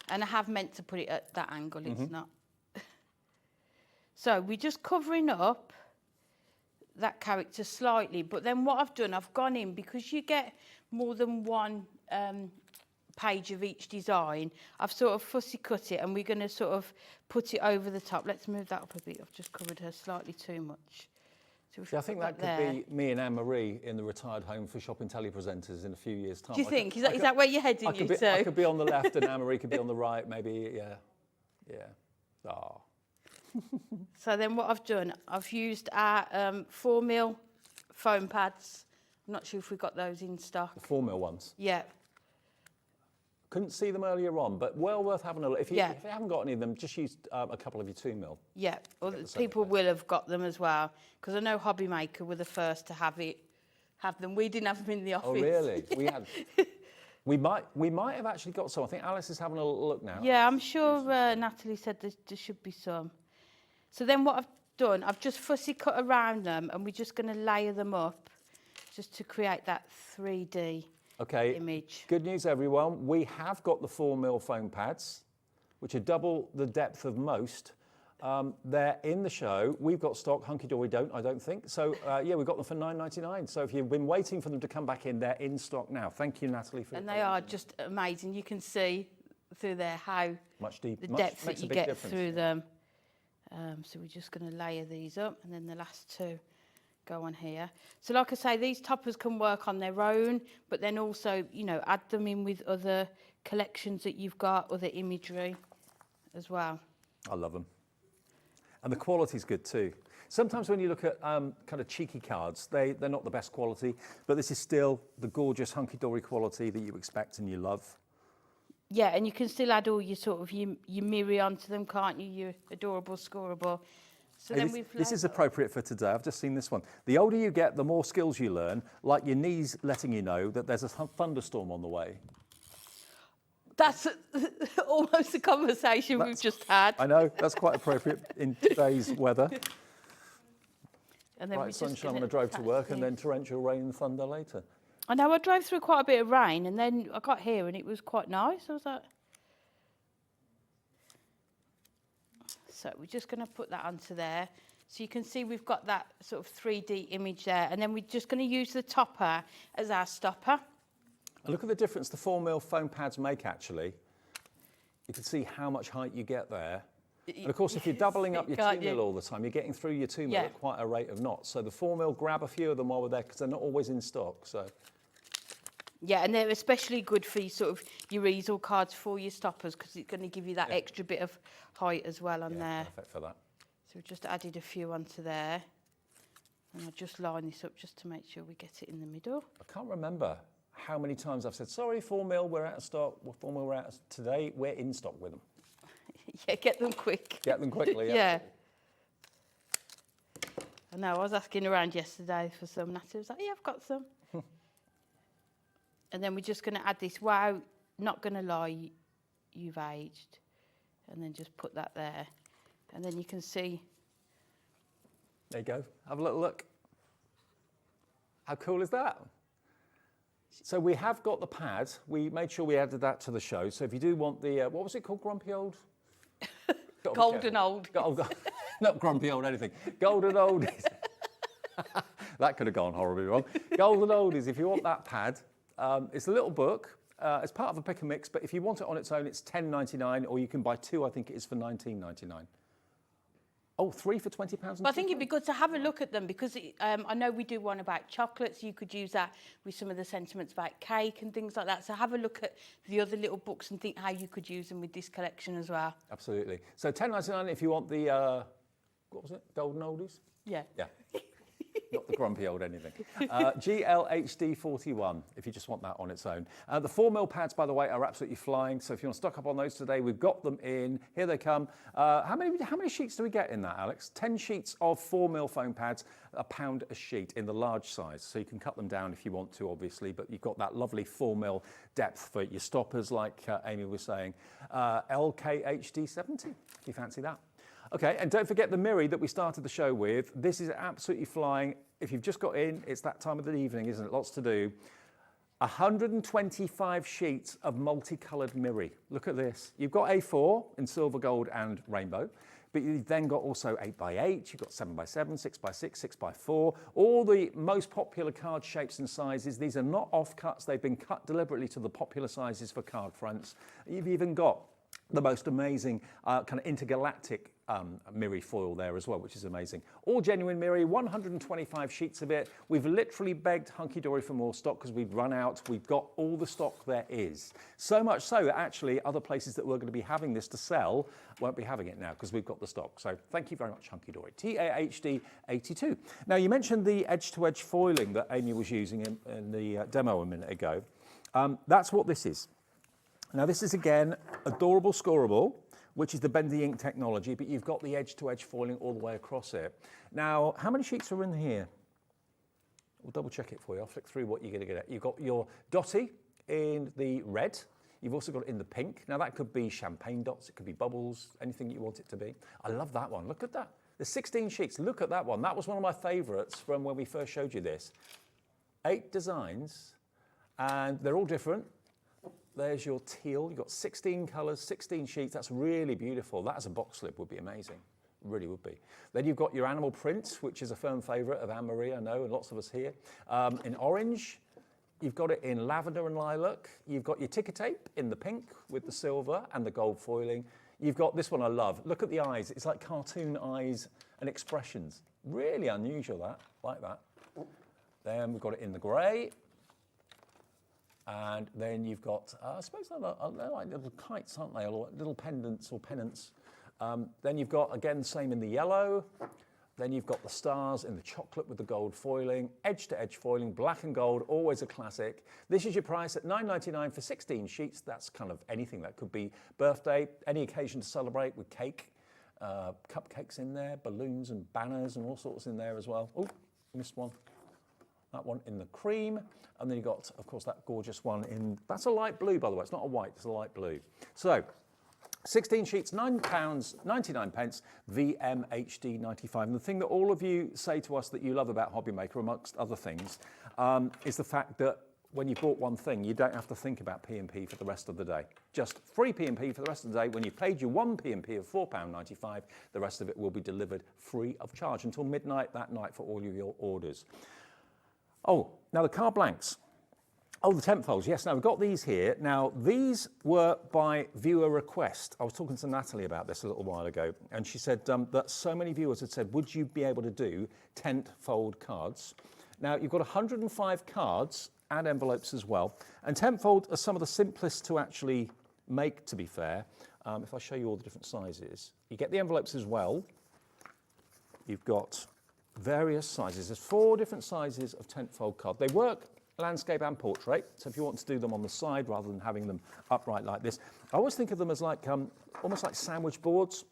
And I have meant to put it at that angle. It's not. So we're just covering up that character slightly. But then what I've done, I've gone in, because you get more than one page of each design, I've sort of fussy cut it, and we're going to sort of put it over the top. Let's move that up a bit. I've just covered her slightly too much. So I think that could be me and Anne-Marie in the retired home for shopping telepresenters in a few years' time. Do you think? Is that where you're heading, you two? I could be on the left and Anne-Marie could be on the right, maybe, yeah. Oh. So then what I've done, I've used our 4mm foam pads. I'm not sure if we've got those in stock. The 4mm ones? Yeah. Couldn't see them earlier on, but well worth having a look. If you haven't got any of them, just use a couple of your 2mm. Yeah, well, people will have got them as well, because I know Hobby Maker were the first to have them. We didn't have them in the office. Oh, really? We had. we might have actually got some. I think Alice is having a look now. Yeah, I'm sure Natalie said there should be some. So then what I've done, I've just fussy cut around them, and we're just going to layer them up just to create that 3D image. Good news, everyone. We have got the 4mm foam pads, which are double the depth of most. They're in the show. We've got stock. Hunkydory don't, I don't think. So, we've got them for £9.99. So if you've been waiting for them to come back in, they're in stock now. Thank you, Natalie. And they are just amazing. You can see through there how the depth that you get through them. So we're just going to layer these up, and then the last two go on here. So like I say, these toppers can work on their own, but then also, add them in with other collections that you've got, other imagery as well. I love them. And the quality's good too. Sometimes when you look at kind of cheeky cards, they're not the best quality, but this is still the gorgeous hunky-dory quality that you expect and you love. Yeah, and you can still add all your sort of your Miri onto them, can't you? Your adorable, scoreable. So hey, then this is appropriate for today. I've just seen this one. The older you get, the more skills you learn, like your knees letting you know that there's a thunderstorm on the way. That's almost a conversation we've just had. I know, that's quite appropriate in today's weather. And then bright sunshine when I drove to work, and then torrential rain and thunder later. I know, I drove through quite a bit of rain, and then I got here and it was quite nice. I was like... So we're just going to put that onto there. So you can see we've got that sort of 3D image there, and then we're just going to use the topper as our stopper. And look at the difference the 4mm foam pads make, actually. You can see how much height you get there. And of course, if you're doubling up your 2mm all the time, you're getting through your 2mm at quite a rate of knots. So the 4mm, grab a few of them while we're there, because they're not always in stock. So. Yeah, and they're especially good for your easel cards for your stoppers, because it's going to give you that extra bit of height as well on there. Perfect for that. So we've just added a few onto there. And I'll just line this up just to make sure we get it in the middle. I can't remember how many times I've said, sorry, 4mm, we're out of stock. Well, 4mm, we're out of today. We're in stock with them. Yeah, get them quick. Get them quickly, yeah. Yeah. I know, I was asking around yesterday for some. Natalie was like, yeah, I've got some. And then we're just going to add this. Wow, not going to lie, you've aged. And then just put that there. And then you can see. There you go. Have a little look. How cool is that? So we have got the pad. We made sure we added that to the show. So if you do want the, what was it called? Grumpy old? Golden old. Not grumpy old anything. Golden oldies. That could have gone horribly wrong. Golden oldies, if you want that pad, it's a little book. It's part of a pick and mix, but if you want it on its own, it's $10.99, or you can buy two, I think it is, for $19.99. Oh, 3 for £20. But I think it'd be good to have a look at them because I know we do one about chocolates. You could use that with some of the sentiments about cake and things like that. So have a look at the other little books and think how you could use them with this collection as well. Absolutely. So $10.99 if you want the, what was it, Golden Oldies? Yeah. Yeah. Not the grumpy old anything. GLHD41, if you just want that on its own. The 4mm pads, by the way, are absolutely flying. So if you want to stock up on those today, we've got them in. Here they come. How many sheets do we get in that, Alex? 10 sheets of 4mm foam pads, £1 a sheet in the large size. So you can cut them down if you want to, obviously, but you've got that lovely 4mm depth for your stoppers, like Amy was saying. LKHD70, if you fancy that. Okay, and don't forget the Miri that we started the show with. This is absolutely flying. If you've just got in, it's that time of the evening, isn't it? Lots to do. 125 sheets of multicoloured Miri. Look at this. You've got A4 in silver, gold and rainbow, but you've then got also 8x8, you've got 7x7, 6x6, 6x4, all the most popular card shapes and sizes. These are not offcuts. They've been cut deliberately to the popular sizes for card fronts. You've even got the most amazing kind of intergalactic Miri foil there as well, which is amazing. All genuine Miri, 125 sheets of it. We've literally begged Hunkydory for more stock because we've run out. We've got all the stock there is. So much so that actually other places that we're going to be having this to sell won't be having it now because we've got the stock. So thank you very much, Hunkydory. TAHD82. Now, you mentioned the edge-to-edge foiling that Amy was using in the demo a minute ago. That's what this is. Now, this is, again, adorable scoreable, which is the bendy ink technology, but you've got the edge-to-edge foiling all the way across it. Now, how many sheets are in here? We'll double check it for you. I'll flick through what you're going to get at. You've got your dotty in the red. You've also got it in the pink. Now, that could be champagne dots. It could be bubbles, anything you want it to be. I love that one. Look at that. There's 16 sheets. Look at that one. That was one of my favourites from when we first showed you this. 8 designs, and they're all different. There's your teal. You've got 16 colours, 16 sheets. That's really beautiful. That as a box slip would be amazing. Really would be. Then you've got your animal print, which is a firm favourite of Anne-Marie, I know, and lots of us here. In orange. You've got it in lavender and lilac. You've got your ticker tape in the pink with the silver and the gold foiling. You've got this one I love. Look at the eyes. It's like cartoon eyes and expressions. Really unusual, that. Like that. Then we've got it in the grey. And then you've got, I suppose they're like little kites, aren't they? Or little pendants or pennants. Then you've got, again, same in the yellow. Then you've got the stars in the chocolate with the gold foiling, edge-to-edge foiling, black and gold, always a classic. This is your price at $9.99 for 16 sheets. That's kind of anything. That could be birthday, any occasion to celebrate with cake, cupcakes in there, balloons and banners and all sorts in there as well. Oh, missed one. That one in the cream, and then you've got, of course, that gorgeous one in, that's a light blue, by the way, it's not a white, it's a light blue. So, 16 sheets, £9.99, VMHD 95. And the thing that all of you say to us that you love about Hobbymaker, amongst other things, is the fact that when you bought one thing, you don't have to think about P&P for the rest of the day. Just free P&P for the rest of the day. When you've paid your one P&P of £4.95, the rest of it will be delivered free of charge until midnight that night for all of your orders. Oh, now the card blanks. Oh, the temp folds. Yes, now we've got these here. Now, these were by viewer request. I was talking to Natalie about this a little while ago, and she said that so many viewers had said, would you be able to do tent fold cards? Now, you've got 105 cards and envelopes as well. And tent fold are some of the simplest to actually make, to be fair. If I show you all the different sizes, you get the envelopes as well. You've got various sizes. There's 4 different sizes of tent fold card. They work landscape and portrait. So if you want to do them on the side rather than having them upright like this, I always think of them as like almost like sandwich boards,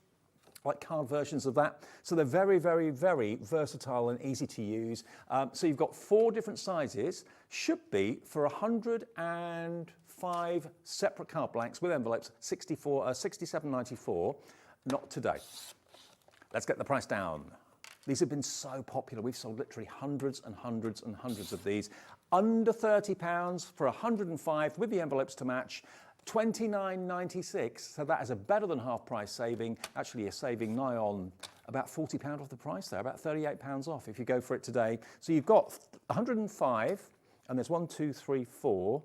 like card versions of that. So they're very, very, very versatile and easy to use. So you've got 4 different sizes, should be for 105 separate card blanks with envelopes, $67.94. Not today. Let's get the price down. These have been so popular. We've sold literally hundreds and hundreds and hundreds of these. Under £30 for 105 with the envelopes to match. $29.96, so that is a better than half price saving. Actually, you're saving nigh on about £40 off the price there, about £38 off if you go for it today. So you've got 105, and there's 1, 2, 3, 4.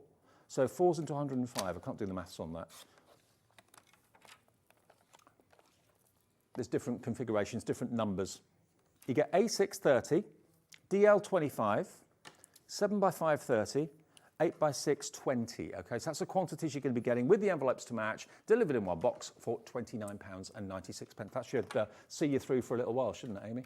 So 4's into 105. I can't do the maths on that. There's different configurations, different numbers. You get A630, DL25, 7x530, 8x620. Okay, so that's the quantities you're going to be getting with the envelopes to match, delivered in one box for £29.96. That should see you through for a little while, shouldn't it, Amy?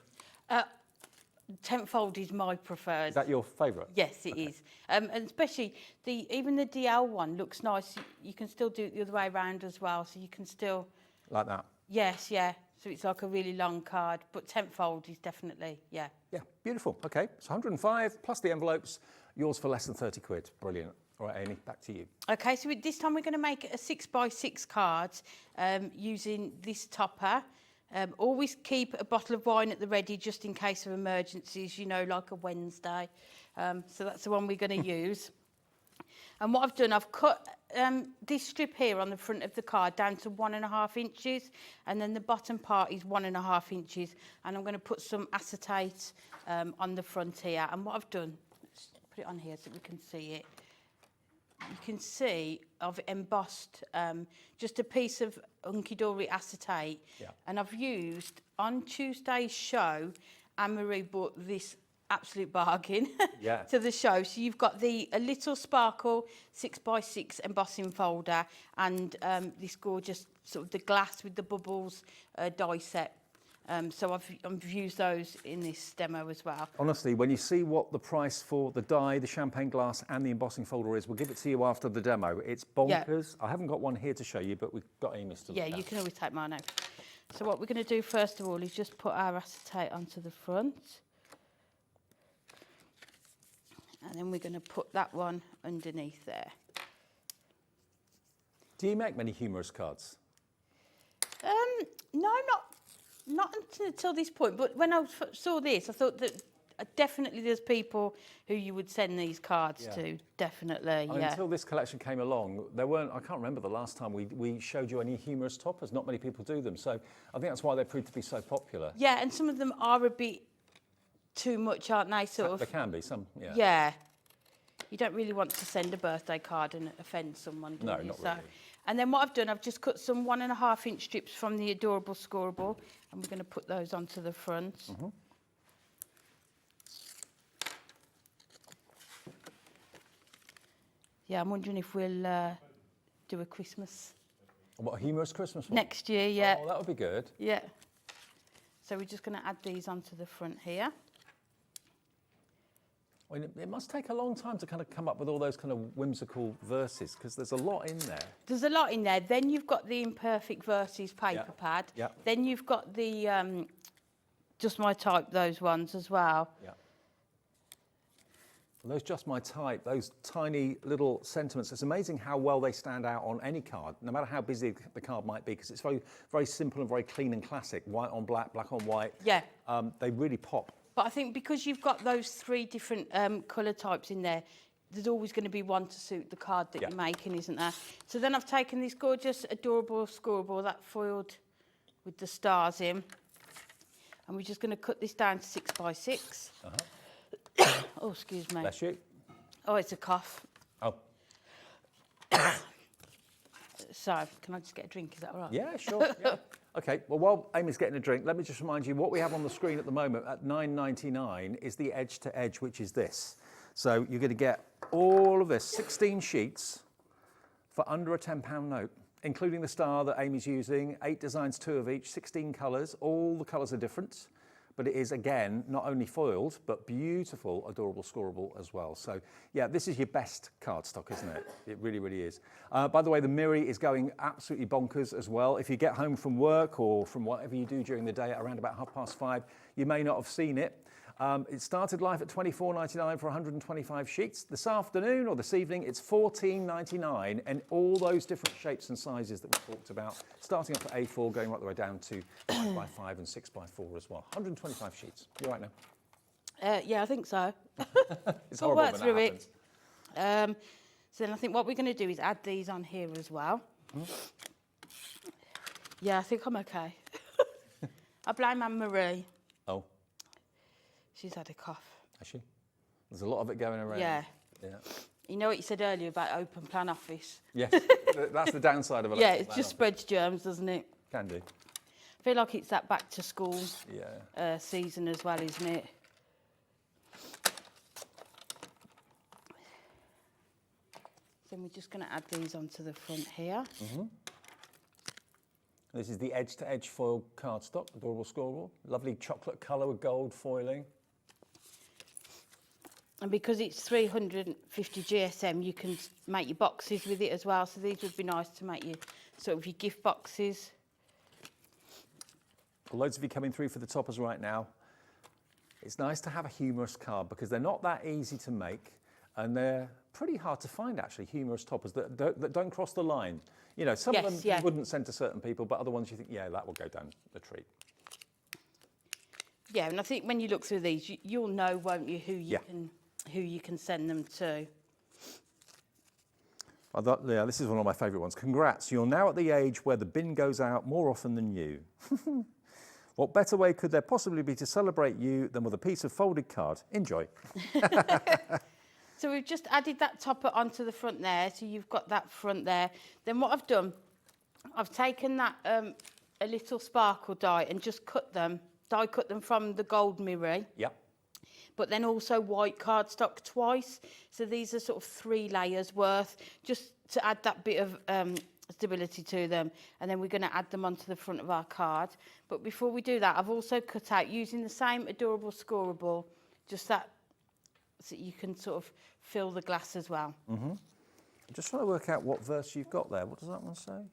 Tenfold is my preferred. Is that your favourite? Yes, it is. And especially even the DL one looks nice. You can still do it the other way around as well, so you can still like that. Yes, yeah. So it's like a really long card, but tenfold is definitely, yeah. Yeah, beautiful. Okay, so 105 plus the envelopes, yours for less than 30 quid. Brilliant. All right, Amy, back to you. Okay, so this time we're going to make a 6x6 card using this topper. Always keep a bottle of wine at the ready just in case of emergencies, you know, like a Wednesday. So that's the one we're going to use. And what I've done, I've cut this strip here on the front of the card down to 1.5 inches, and then the bottom part is 1.5 inches. And I'm going to put some acetate on the front here. And what I've done, let's put it on here so we can see it. You can see I've embossed just a piece of Hunkydory acetate. Yeah. And I've used, on Tuesday's show, Anne-Marie bought this absolute bargain to the show. So you've got a little sparkle 6x6 embossing folder and this gorgeous sort of the glass with the bubbles die set. So I've used those in this demo as well. Honestly, when you see what the price for the die, the champagne glass and the embossing folder is, we'll give it to you after the demo. It's bonkers. Yeah. I haven't got one here to show you, but we've got Amy's to look at. Yeah, you can always take mine out. So what we're going to do first of all is just put our acetate onto the front. And then we're going to put that one underneath there. Do you make many humorous cards? No, not until this point. But when I saw this, I thought that definitely there's people who you would send these cards to. Definitely, Until this collection came along, there weren't. I can't remember the last time we showed you any humorous toppers. Not many people do them. So I think that's why they proved to be so popular. Yeah, and some of them are a bit too much, aren't they? There can be some, yeah. Yeah. You don't really want to send a birthday card and offend someone, do you? No, not really. And then what I've done, I've just cut some 1.5 inch strips from the Adorable Scoreable, and we're going to put those onto the front. Mm-hmm. Yeah, I'm wondering if we'll do a Christmas. What, a humorous Christmas one? Next year, yeah. Oh, that would be good. Yeah. So we're just going to add these onto the front here. I mean, it must take a long time to kind of come up with all those kind of whimsical verses, because there's a lot in there. There's a lot in there. Then you've got the Imperfect Verses paper pad. Yeah. Then you've got the Just My Type, those ones as well. Yeah. And those Just My Type, those tiny little sentiments, it's amazing how well they stand out on any card, no matter how busy the card might be, because it's very, very simple and very clean and classic. White on black, black on white. Yeah. They really pop. But I think because you've got those 3 different colour types in there, there's always going to be one to suit the card that you're making, isn't there? So then I've taken this gorgeous Adorable Scoreable, that foiled with the stars in, and we're just going to cut this down to 6x6. Oh, excuse me. Bless you. Oh, it's a cough. Oh. So, can I just get a drink? Is that all right? Yeah, sure. Yeah. Okay, well, while Amy's getting a drink, let me just remind you what we have on the screen at the moment at $9.99 is the edge to edge, which is this. So you're going to get all of this, 16 sheets for under a £10 note, including the star that Amy's using, 8 designs, 2 of each, 16 colours. All the colours are different, but but it is, again, not only foiled, but beautiful, adorable, scoreable as well. So, yeah, this is your best cardstock, isn't it? It really, really is. By the way, the Miri is going absolutely bonkers as well. If you get home from work or from whatever you do during the day at around about 5:30, you may not have seen it. It started life at $24.99 for 125 sheets. This afternoon or this evening, it's $14.99, and all those different shapes and sizes that we talked about, starting up at A4, going right the way down to 5x5 and 6x4 as well. 125 sheets. You right now? Yeah, I think so. It's horrible work when through that happens. So then I think what we're going to do is add these on here as well. Yeah, I think I'm okay. I blame Anne-Marie. Oh. She's had a cough. Has she? There's a lot of it going around. Yeah. Yeah. You know what you said earlier about open plan office? Yes, that's the downside of it. Yeah, it just spreads germs, doesn't it? Can do. I feel like it's that back to school Yeah. season as well, isn't it? Then we're just going to add these onto the front here. This is the edge-to-edge foil cardstock, adorable, scoreable. Lovely chocolate colour with gold foiling. And because it's 350 GSM, you can make your boxes with it as well. So these would be nice to make your sort of your gift boxes. Well, loads of you coming through for the toppers right now. It's nice to have a humorous card because they're not that easy to make, and they're pretty hard to find, actually, humorous toppers that don't cross the line. You know, some of them you wouldn't send to certain people, but other ones you think, yeah, that will go down the treat. Yeah, and I think when you look through these, you'll know, won't you, who you can send them to. Yeah, this is one of my favourite ones. Congrats, you're now at the age where the bin goes out more often than you. What better way could there possibly be to celebrate you than with a piece of folded card? Enjoy. So we've just added that topper onto the front there, so you've got that front there. Then what I've done, I've taken that a little sparkle die and just die cut them from the gold Miri. Yep. But then also white cardstock twice. So these are sort of 3 layers worth, just to add that bit of stability to them. And then we're going to add them onto the front of our card. But before we do that, I've also cut out, using the same adorable scoreable, just that, so you can sort of fill the glass as well. I'm just trying to work out what verse you've got there. What does that one say?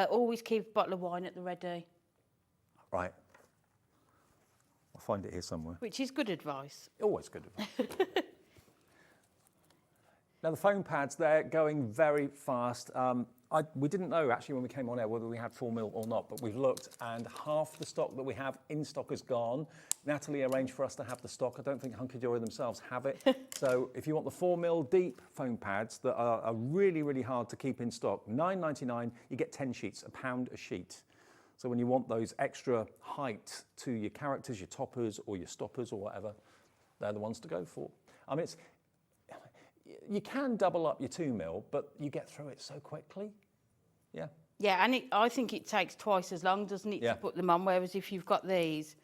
Always keep a bottle of wine at the ready. Right. I'll find it here somewhere. Which is good advice. Always good advice. Now, the foam pads, they're going very fast. We didn't know, actually, when we came on air, whether we had 4 mil or not, but we've looked, and half the stock that we have in stock is gone. Natalie arranged for us to have the stock. I don't think Hunkydory themselves have it. So if you want the 4 mil deep foam pads that are really, really hard to keep in stock, $9.99, you get 10 sheets, £1 a sheet. So when you want those extra height to your characters, your toppers or your stoppers or whatever, they're the ones to go for. I mean, you can double up your 2 mil, but you get through it so quickly. Yeah. Yeah, and I think it takes twice as long, doesn't it, to put them on, whereas if you've got these.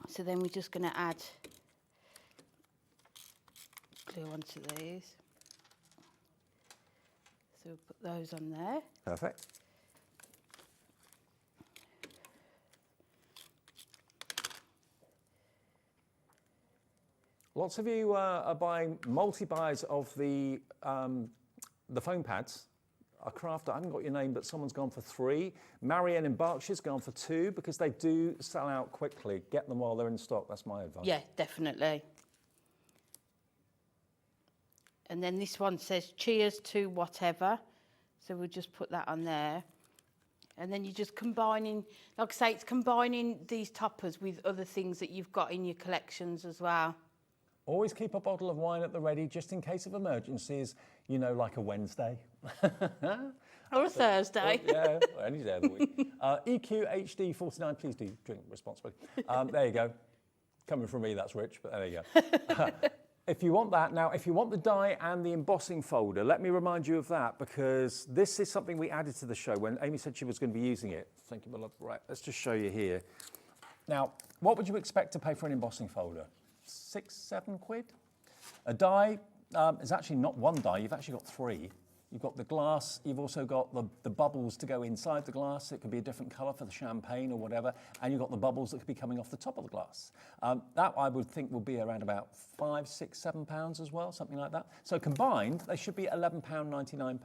So then we're just going to add glue onto these. So we'll put those on there. Perfect. Lots of you are buying multi-buys of the foam pads. A crafter, I haven't got your name, but someone's gone for 3. Marianne in Berkshire's gone for 2 because they do sell out quickly. Get them while they're in stock, that's my advice. Yeah, definitely. And then this one says, cheers to whatever. So we'll just put that on there. And then you're just combining, like I say, it's combining these toppers with other things that you've got in your collections as well. Always keep a bottle of wine at the ready just in case of emergencies, you know, like a Wednesday. Or a Thursday. Yeah, or any day of the week. EQHD49, please do drink responsibly. There you go. Coming from me, that's rich, but there you go. If you want that, now, if you want the die and the embossing folder, let me remind you of that, because this is something we added to the show when Amy said she was going to be using it. Thank you, my love. Right, let's just show you here. Now, what would you expect to pay for an embossing folder? 6, 7 quid? A die is actually not one die, you've actually got 3. You've got the glass, you've also got the bubbles to go inside the glass. It could be a different colour for the champagne or whatever. And you've got the bubbles that could be coming off the top of the glass. That I would think will be around about £5, £6, £7 as well, something like that. So combined, they should be £11.99.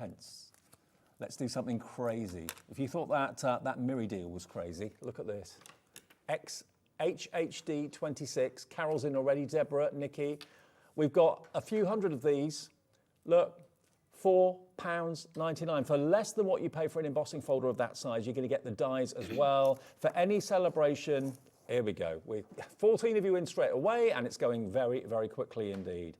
Let's do something crazy. If you thought that Miri deal was crazy, look at this. HHD 26, Carol's in already, Deborah, Nikki. We've got a few hundred of these. Look, £4.99. For less than what you pay for an embossing folder of that size, you're going to get the dies as well. For any celebration, here we go. We're 14 of you in straight away, and it's going very, very quickly indeed.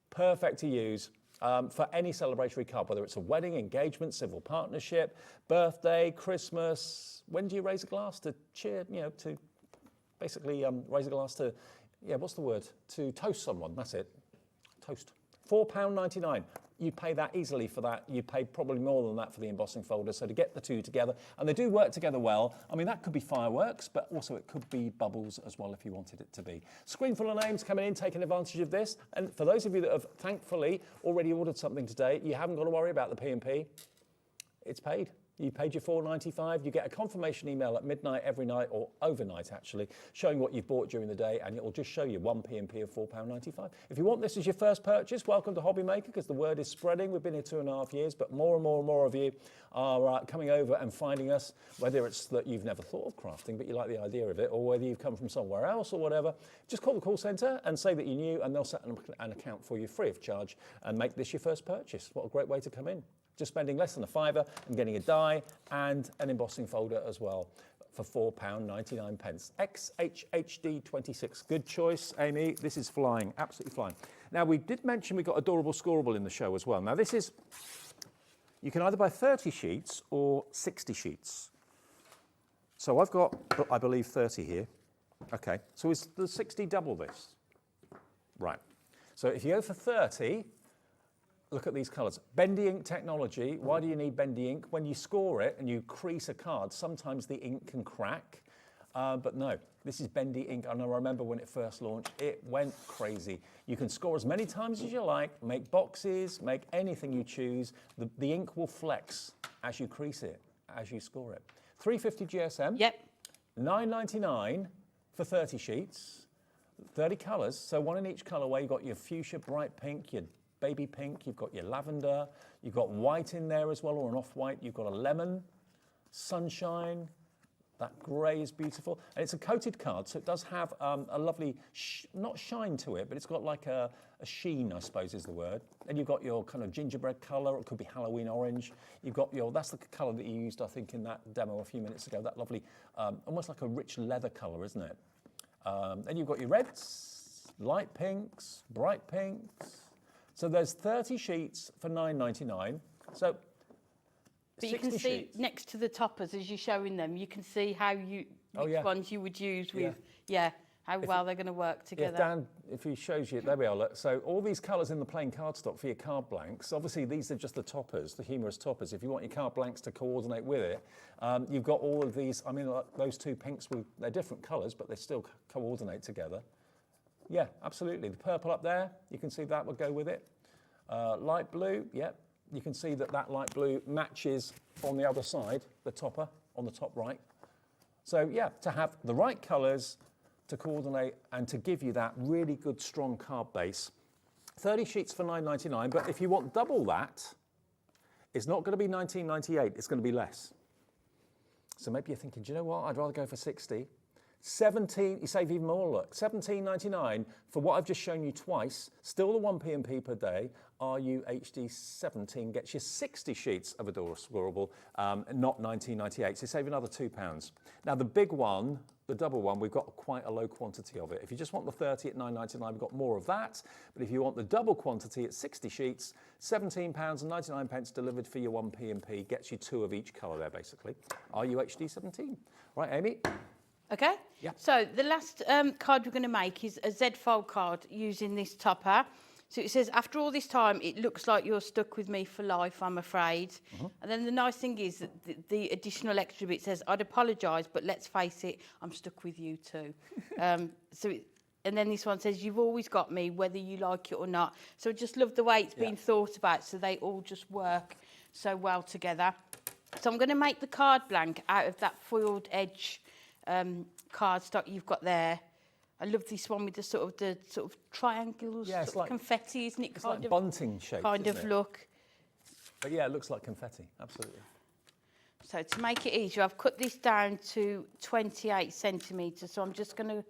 Perfect to use for any celebratory card, whether it's a wedding, engagement, civil partnership, birthday, Christmas. When do you raise a glass to cheer, to basically raise a glass to, what's the word? To toast someone, that's it. Toast. £4.99. You pay that easily for that. You pay probably more than that for the embossing folder. So to get the two together, and they do work together well. I mean, that could be fireworks, but also it could be bubbles as well if you wanted it to be. Screen full of names coming in, taking advantage of this. And for those of you that have thankfully already ordered something today, you haven't got to worry about the P&P. It's paid. You paid your $4.95. You get a confirmation email at midnight every night, or overnight actually, showing what you've bought during the day, and it will just show you one P&P of £4.95. If you want this as your first purchase, welcome to Hobby Maker, because the word is spreading. We've been here 2.5 years, but more and more and more of you are coming over and finding us, whether it's that you've never thought of crafting, but you like the idea of it, or whether you've come from somewhere else or whatever. Just call the call centre and say that you're new, and they'll set an account for you free of charge and make this your first purchase. What a great way to come in. Just spending less than £5 and getting a die and an embossing folder as well for £4.99. XHHD 26. Good choice, Amy. This is flying, absolutely flying. Now, we did mention we got Adorable Scoreable in the show as well. Now, this is, you can either buy 30 sheets or 60 sheets. So I've got, I believe, 30 here. Okay, so is the 60 double this? Right. So if you go for 30, look at these colours. Bendy ink technology. Why do you need bendy ink? When you score it and you crease a card, sometimes the ink can crack. But no, this is bendy ink. And I remember when it first launched, it went crazy. You can score as many times as you like, make boxes, make anything you choose. The ink will flex as you crease it, as you score it. 350 GSM. Yep. $9.99 for 30 sheets, 30 colours. So one in each colourway. You've got your fuchsia, bright pink, your baby pink, you've got your lavender, you've got white in there as well, or an off-white, you've got a lemon, sunshine, that grey is beautiful. And it's a coated card, so it does have a lovely, not shine to it, but it's got like a sheen, I suppose is the word. And you've got your kind of gingerbread colour, or it could be Halloween orange. You've got your, that's the colour that you used, I think, in that demo a few minutes ago, that lovely, almost like a rich leather colour, isn't it? Then you've got your reds, light pinks, bright pinks. So there's 30 sheets for $9.99. So but you can see sheets. Next to the toppers, as you're showing them, you can see how which ones you would use with, how well they're going to work together. Yeah, Dan, if he shows you, there we are, look. So all these colours in the plain cardstock for your card blanks, obviously these are just the toppers, the humorous toppers. If you want your card blanks to coordinate with it, you've got all of these, I mean, like those two pinks, they're different colours, but they still coordinate together. Yeah, absolutely. The purple up there, you can see that would go with it. Light blue, you can see that light blue matches on the other side, the topper on the top right. So yeah, to have the right colours to coordinate and to give you that really good strong card base. 30 sheets for $9.99, but if you want double that, it's not going to be $19.98, it's going to be less. So maybe you're thinking, do you know what, I'd rather go for 60. 17, you save even more, look, $17.99 for what I've just shown you twice, still the 1 P&P per day. RUHD 17 gets you 60 sheets of Adorable Scoreable, not $19.98, so save another £2. Now the big one, the double one, we've got quite a low quantity of it. If you just want the 30 at $9.99, we've got more of that, but if you want the double quantity at 60 sheets, £17.99 delivered for your 1 P&P, gets you 2 of each colour there basically. RUHD 17. Right, Amy? Okay. Yeah. So the last card we're going to make is a Z-fold card using this topper. So it says, after all this time, it looks like you're stuck with me for life, I'm afraid. And then the nice thing is that the additional extra bit says, I'd apologise, but let's face it, I'm stuck with you too. and then this one says, "You've always got me, whether you like it or not." So I just love the way it's been thought about, so they all just work so well together. So I'm going to make the card blank out of that foiled edge cardstock you've got there. I love this one with the sort of triangles, Yeah, it's sort of like confetti, isn't it? It's like bunting shape. Kind of look. But yeah, it looks like confetti, absolutely. So to make it easier, I've cut this down to 28 centimetres. So I'm just going to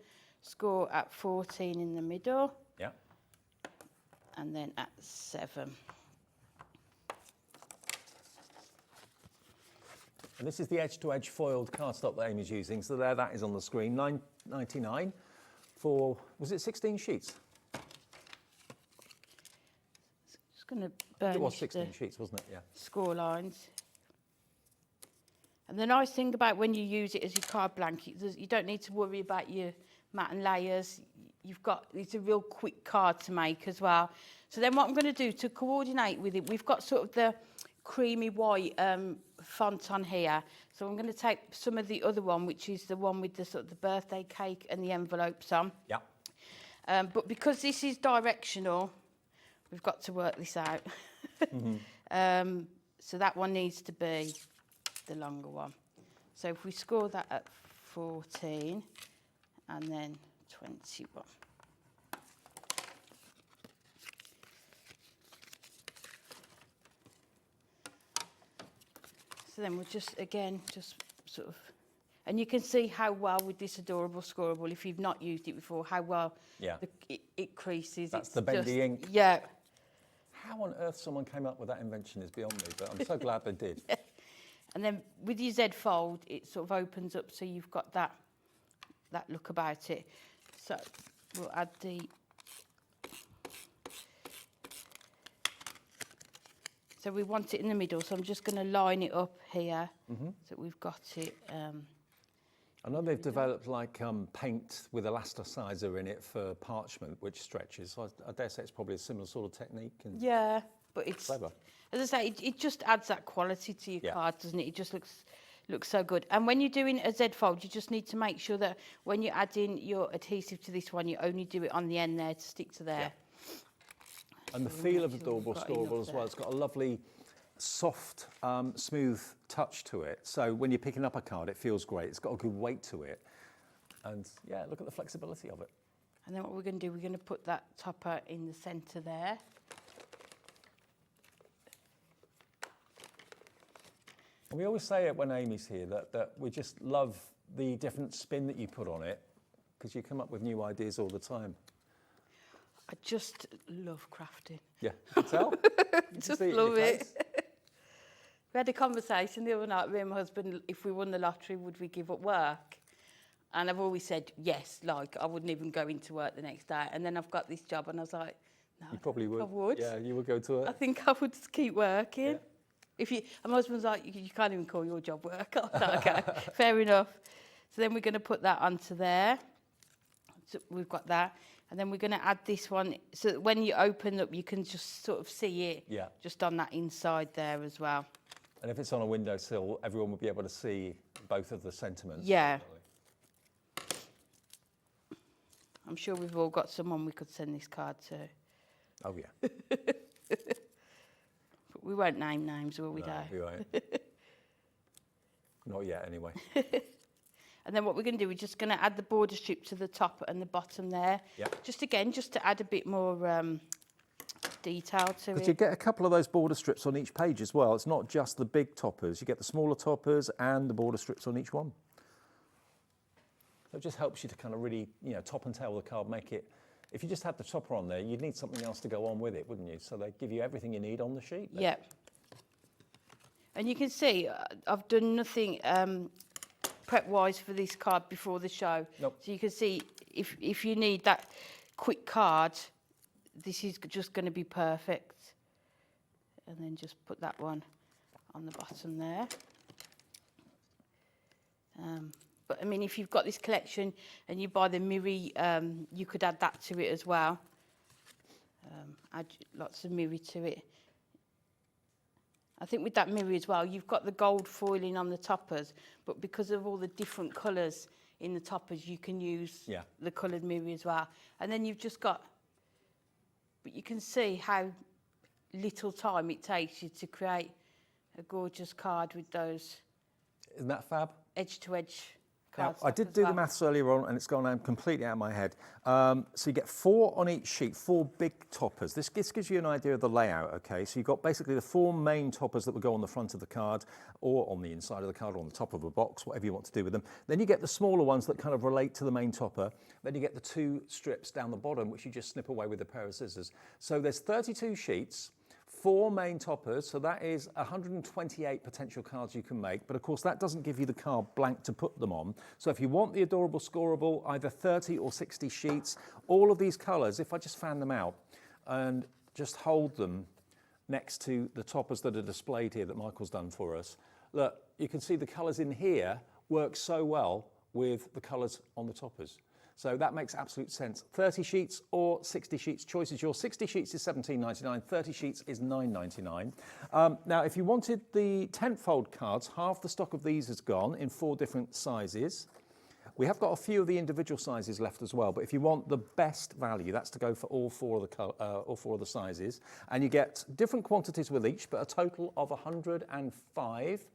score at 14 in the middle. Yeah. And then at 7. And this is the edge-to-edge foiled cardstock that Amy's using. So there, that is on the screen, $9.99 for, was it 16 sheets? Just going to burnish It was 16 sheets, wasn't it? Yeah. Score lines. And the nice thing about when you use it as your card blank, you don't need to worry about your mat and layers. It's a real quick card to make as well. So then what I'm going to do to coordinate with it, we've got sort of the creamy white font on here. So I'm going to take some of the other one, which is the one with the sort of the birthday cake and the envelopes on. Yeah. But because this is directional, we've got to work this out. So that one needs to be the longer one. So if we score that at 14 and then 21. So then we'll just sort of, and you can see how well with this adorable scoreable, if you've not used it before, how well it creases. That's the bendy ink. Yeah. How on earth someone came up with that invention is beyond me, but I'm so glad they did. Yeah. And then with your Z fold, it sort of opens up so you've got that look about it. So we'll add the... So we want it in the middle, so I'm just going to line it up here so that we've got it. I know they've developed like paint with elasticizer in it for parchment, which stretches. So I dare say it's probably a similar sort of technique. And yeah, but it's... clever. As I say, it just adds that quality to your card, doesn't it? It just looks so good. And when you're doing a Z fold, you just need to make sure that when you're adding your adhesive to this one, you only do it on the end there to stick to there. Yeah. And the feel of Adorable Scoreable as well, it's got a lovely, soft, smooth touch to it. So when you're picking up a card, it feels great. It's got a good weight to it. And yeah, look at the flexibility of it. And then what we're going to do, we're going to put that topper in the centre there. And we always say it when Amy's here, that we just love the different spin that you put on it, because you come up with new ideas all the time. I just love crafting. Yeah, you can tell. You just love it. We had a conversation the other night, me and my husband, if we won the lottery, would we give up work? And I've always said yes, like I wouldn't even go into work the next day. And then I've got this job and I was like, no, you probably would. I would. Yeah, you would go to it. I think I would just keep working. Yeah. And my husband's like, you can't even call your job work. I was like, okay, fair enough. So then we're going to put that onto there. So we've got that. And then we're going to add this one so that when you open up, you can just sort of see it just on that inside there as well. And if it's on a windowsill, everyone will be able to see both of the sentiments. Yeah. I'm sure we've all got someone we could send this card to. Oh, yeah. But we won't name names, will we, No, Dave? we won't. Not yet, anyway. And then what we're going to do, we're just going to add the border strip to the top and the bottom there. Yep. Just to add a bit more detail to it. But you get a couple of those border strips on each page as well. It's not just the big toppers. You get the smaller toppers and the border strips on each one. So it just helps you to kind of really, top and tail the card, make it... If you just had the topper on there, you'd need something else to go on with it, wouldn't you? So they give you everything you need on the sheet. Yeah. And you can see I've done nothing prep-wise for this card before the show. Nope. So you can see if you need that quick card, this is just going to be perfect. And then just put that one on the bottom there. But I mean, if you've got this collection and you buy the Miri, you could add that to it as well. Add lots of Miri to it. I think with that Miri as well, you've got the gold foiling on the toppers, but because of all the different colours, in the toppers, you can use the coloured mirror as well. And then you've just got, but you can see how little time it takes you to create a gorgeous card with those. Isn't that fab? Edge to edge. Now, I did do the maths earlier on, and it's gone out completely out of my head. So you get 4 on each sheet, 4 big toppers. This gives you an idea of the layout, okay? So you've got basically the 4 main toppers that would go on the front of the card, or on the inside of the card, or on the top of a box, whatever you want to do with them. Then you get the smaller ones that kind of relate to the main topper. Then you get the 2 strips down the bottom, which you just snip away with a pair of scissors. So there's 32 sheets. 4 main toppers, so that is 128 potential cards you can make, but of course that doesn't give you the card blank to put them on. So if you want the adorable scoreable, either 30 or 60 sheets, all of these colours, if I just fan them out and just hold them next to the toppers that are displayed here that Michael's done for us, look, you can see the colours in here work so well with the colours on the toppers. So that makes absolute sense. 30 sheets or 60 sheets, choice is yours. 60 sheets is $17.99, 30 sheets is $9.99. Now, if you wanted the 10-fold cards, half the stock of these is gone in 4 different sizes. We have got a few of the individual sizes left as well, but if you want the best value, that's to go for all 4 of the sizes. And you get different quantities with each, but a total of 105.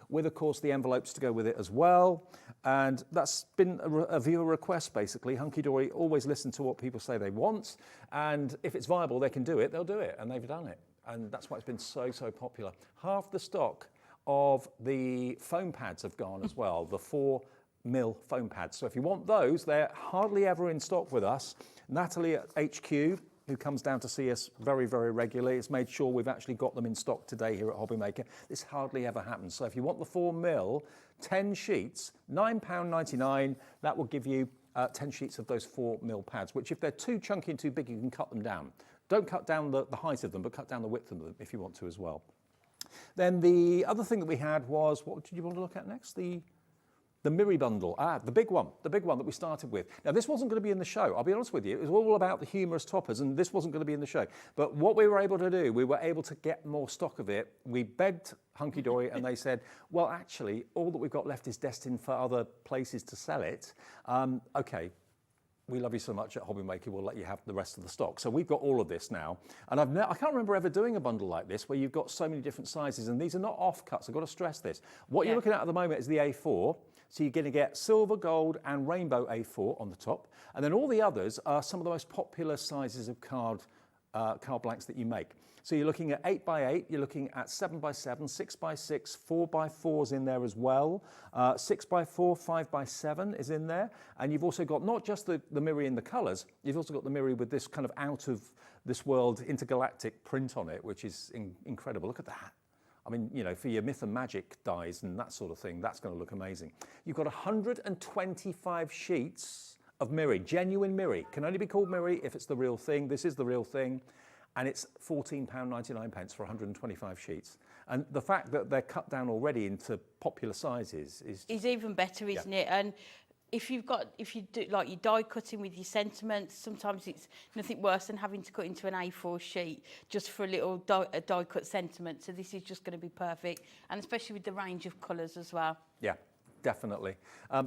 With, of course, the envelopes to go with it as well. And that's been a viewer request, basically. Hunkydory always listen to what people say they want. And if it's viable, they can do it, they'll do it. And they've done it. And that's why it's been so, so popular. Half the stock of the foam pads have gone as well, the 4mm foam pads. So if you want those, they're hardly ever in stock with us. Natalie at HQ, who comes down to see us very, very regularly, has made sure we've actually got them in stock today here at Hobbymaker. This hardly ever happens. So if you want the 4mm, 10 sheets, £9.99, that will give you 10 sheets of those 4mm pads, which if they're too chunky and too big, you can cut them down. Don't cut down the height of them, but cut down the width of them if you want to as well. Then the other thing that we had was, what did you want to look at next? The Miri bundle, the big one that we started with. Now, this wasn't going to be in the show. I'll be honest with you. It was all about the humorous toppers, and this wasn't going to be in the show. But what we were able to do, we were able to get more stock of it. We begged Hunkydory, and they said, well, actually, all that we've got left is destined for other places to sell it. Okay. We love you so much at Hobbymaker, we'll let you have the rest of the stock. So we've got all of this now. And I can't remember ever doing a bundle like this where you've got so many different sizes, and these are not offcuts. I've got to stress this. What you're looking at the moment is the A4. So you're going to get silver, gold, and rainbow A4 on the top. And then all the others are some of the most popular sizes of card blanks that you make. So you're looking at 8x8, you're looking at 7x7, 6x6, 4x4s in there as well. 6x4, 5x7 is in there. And you've also got not just the Miri in the colours, you've also got the Miri with this kind of out of this world intergalactic print on it, which is incredible. Look at that. I mean, you know, for your myth and magic dies and that sort of thing, that's going to look amazing. You've got 125 sheets of Miri, genuine Miri. Can only be called Miri if it's the real thing. This is the real thing. And it's £14.99 for 125 sheets. And the fact that they're cut down already into popular sizes is even better, isn't it? And if you do like your die cutting with your sentiments, sometimes it's nothing worse than having to cut into an A4 sheet just for a little die cut sentiment. So this is just going to be perfect, and especially with the range of colours as well. Yeah. Definitely.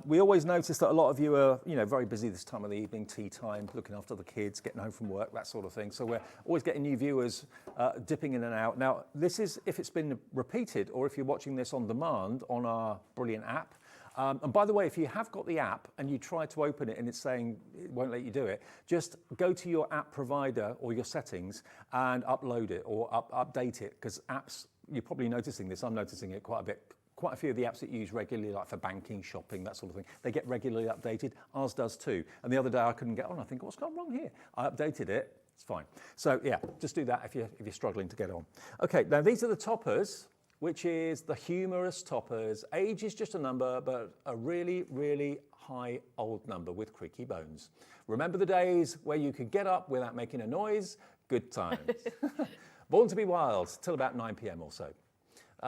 We always notice that a lot of you are, very busy this time of the evening, tea time, looking after the kids, getting home from work, that sort of thing. So we're always getting new viewers dipping in and out. Now, this is if it's been repeated or if you're watching this on demand on our brilliant app. And by the way, if you have got the app and you try to open it and it's saying it won't let you do it, just go to your app provider or your settings and upload it or update it, because apps, you're probably noticing this, I'm noticing it quite a bit. Quite a few of the apps that you use regularly, like for banking, shopping, that sort of thing, they get regularly updated. Ours does too. And the other day I couldn't get on. I think, what's gone wrong here? I updated it. It's fine. So yeah, just do that if you're struggling to get on. Okay, now these are the toppers, which is the humorous toppers. Age is just a number, but a really, really high old number with creaky bones. Remember the days where you could get up without making a noise? Good times. Born to be wild, till about 9 p.m. or so.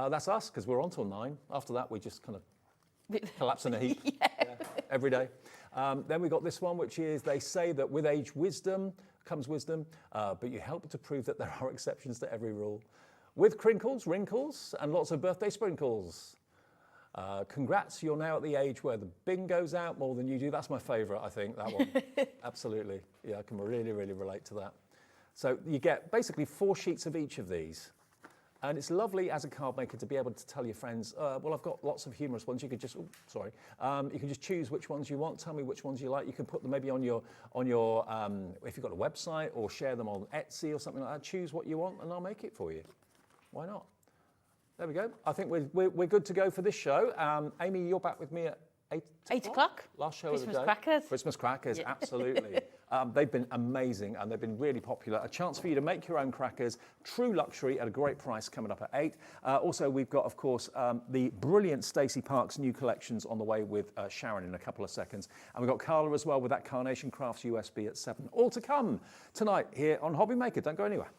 That's us, because we're on till 9. After that, we just kind of collapse in a heap every day. Then we got this one, which is, they say that with age wisdom comes wisdom, but you help to prove that there are exceptions to every rule. With crinkles, wrinkles, and lots of birthday sprinkles. Congrats, you're now at the age where the bin goes out more than you do. That's my favourite, I think, that one. Absolutely. Yeah, I can really, really relate to that. So you get basically 4 sheets of each of these. And it's lovely as a card maker to be able to tell your friends, well, I've got lots of humorous ones. You could just, you can just choose which ones you want. Tell me which ones you like. You can put them maybe on your, if you've got a website, or share them on Etsy or something like that. Choose what you want and I'll make it for you. Why not? There we go. I think we're good to go for this show. Amy, you're back with me at 8 o'clock? Last show of the day. Christmas crackers. Christmas crackers, Yeah. absolutely. They've been amazing and they've been really popular. A chance for you to make your own crackers, true luxury at a great price coming up at 8. Also, we've got, of course, the brilliant Stacey Park's new collections on the way with Sharon in a couple of seconds. And we've got Carla as well with that Carnation Crafts USB at 7. All to come tonight here on Hobby Maker. Don't go anywhere.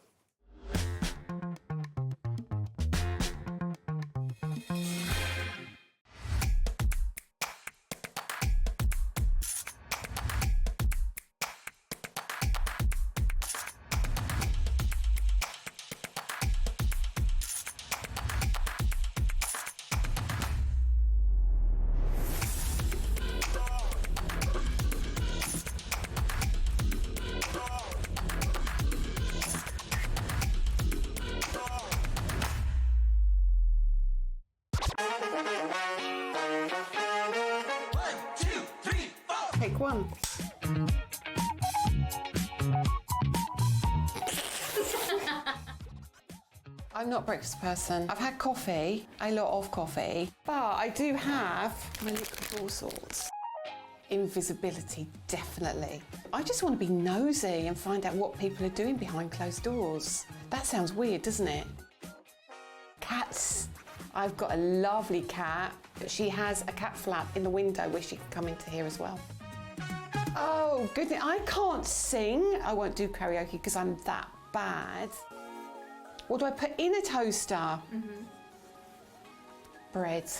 Take one. I'm not a breakfast person. I've had coffee, a lot of coffee, but I do have my liquid all sorts. Invisibility, definitely. I just want to be nosy and find out what people are doing behind closed doors. That sounds weird, doesn't it? Cats. I've got a lovely cat. She has a cat flap in the window where she can come into here as well. Oh, goodness, I can't sing. I won't do karaoke because I'm that bad. What do I put in a toaster? Bread.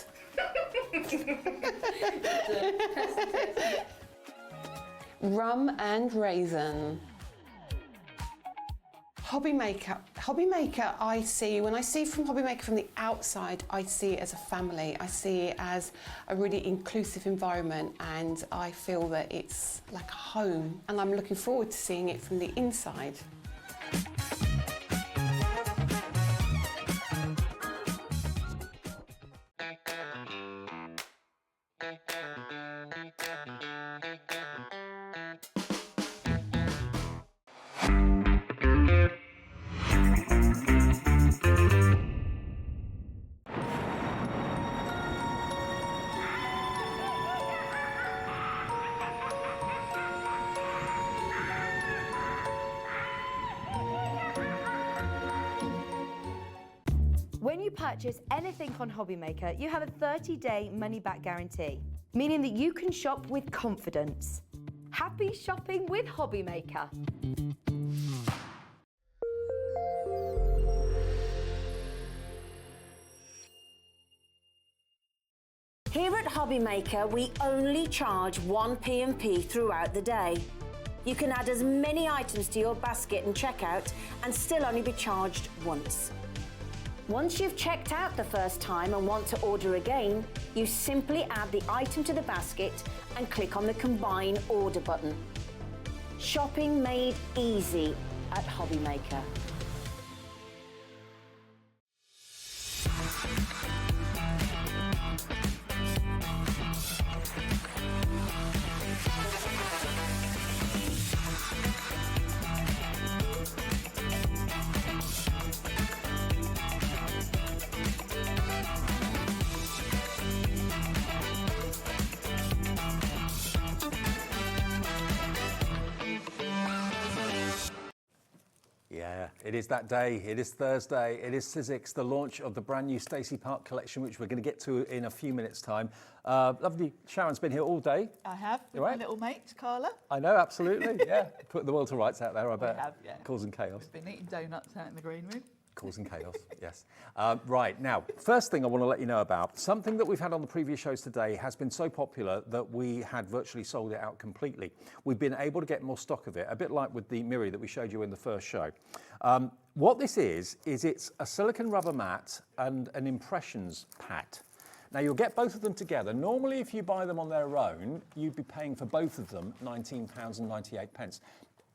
Rum and raisin. Hobby Maker. Hobby Maker, I see, when I see from Hobby Maker from the outside, I see it as a family. I see it as a really inclusive environment, and I feel that it's like a home. And I'm looking forward to seeing it from the inside. When you purchase anything on Hobby Maker, you have a 30-day money-back guarantee, meaning that you can shop with confidence. Happy shopping with Hobby Maker. Here at Hobby Maker, we only charge 1 P&P throughout the day. You can add as many items to your basket and checkout and still only be charged once. Once you've checked out the first time and want to order again, you simply add the item to the basket and click on the Combine Order button. Shopping made easy at Hobby Maker. Yeah, it is that day. It is Thursday. It is Sizzix, the launch of the brand new Stacey Park collection, which we're going to get to in a few minutes' time. Lovely. Sharon's been here all day. I have, with my little mate, Carla. I know, absolutely. Yeah, put the world to rights out there, I bet. We have, yeah. Causing chaos. We've been eating donuts out in the green room. Causing chaos, yes. Right, now, first thing I want to let you know about, something that we've had on the previous shows today has been so popular that we had virtually sold it out completely. We've been able to get more stock of it, a bit like with the Miri that we showed you in the first show. What this is it's a silicone rubber mat and an impressions pad. Now you'll get both of them together. Normally if you buy them on their own, you'd be paying for both of them £19.98.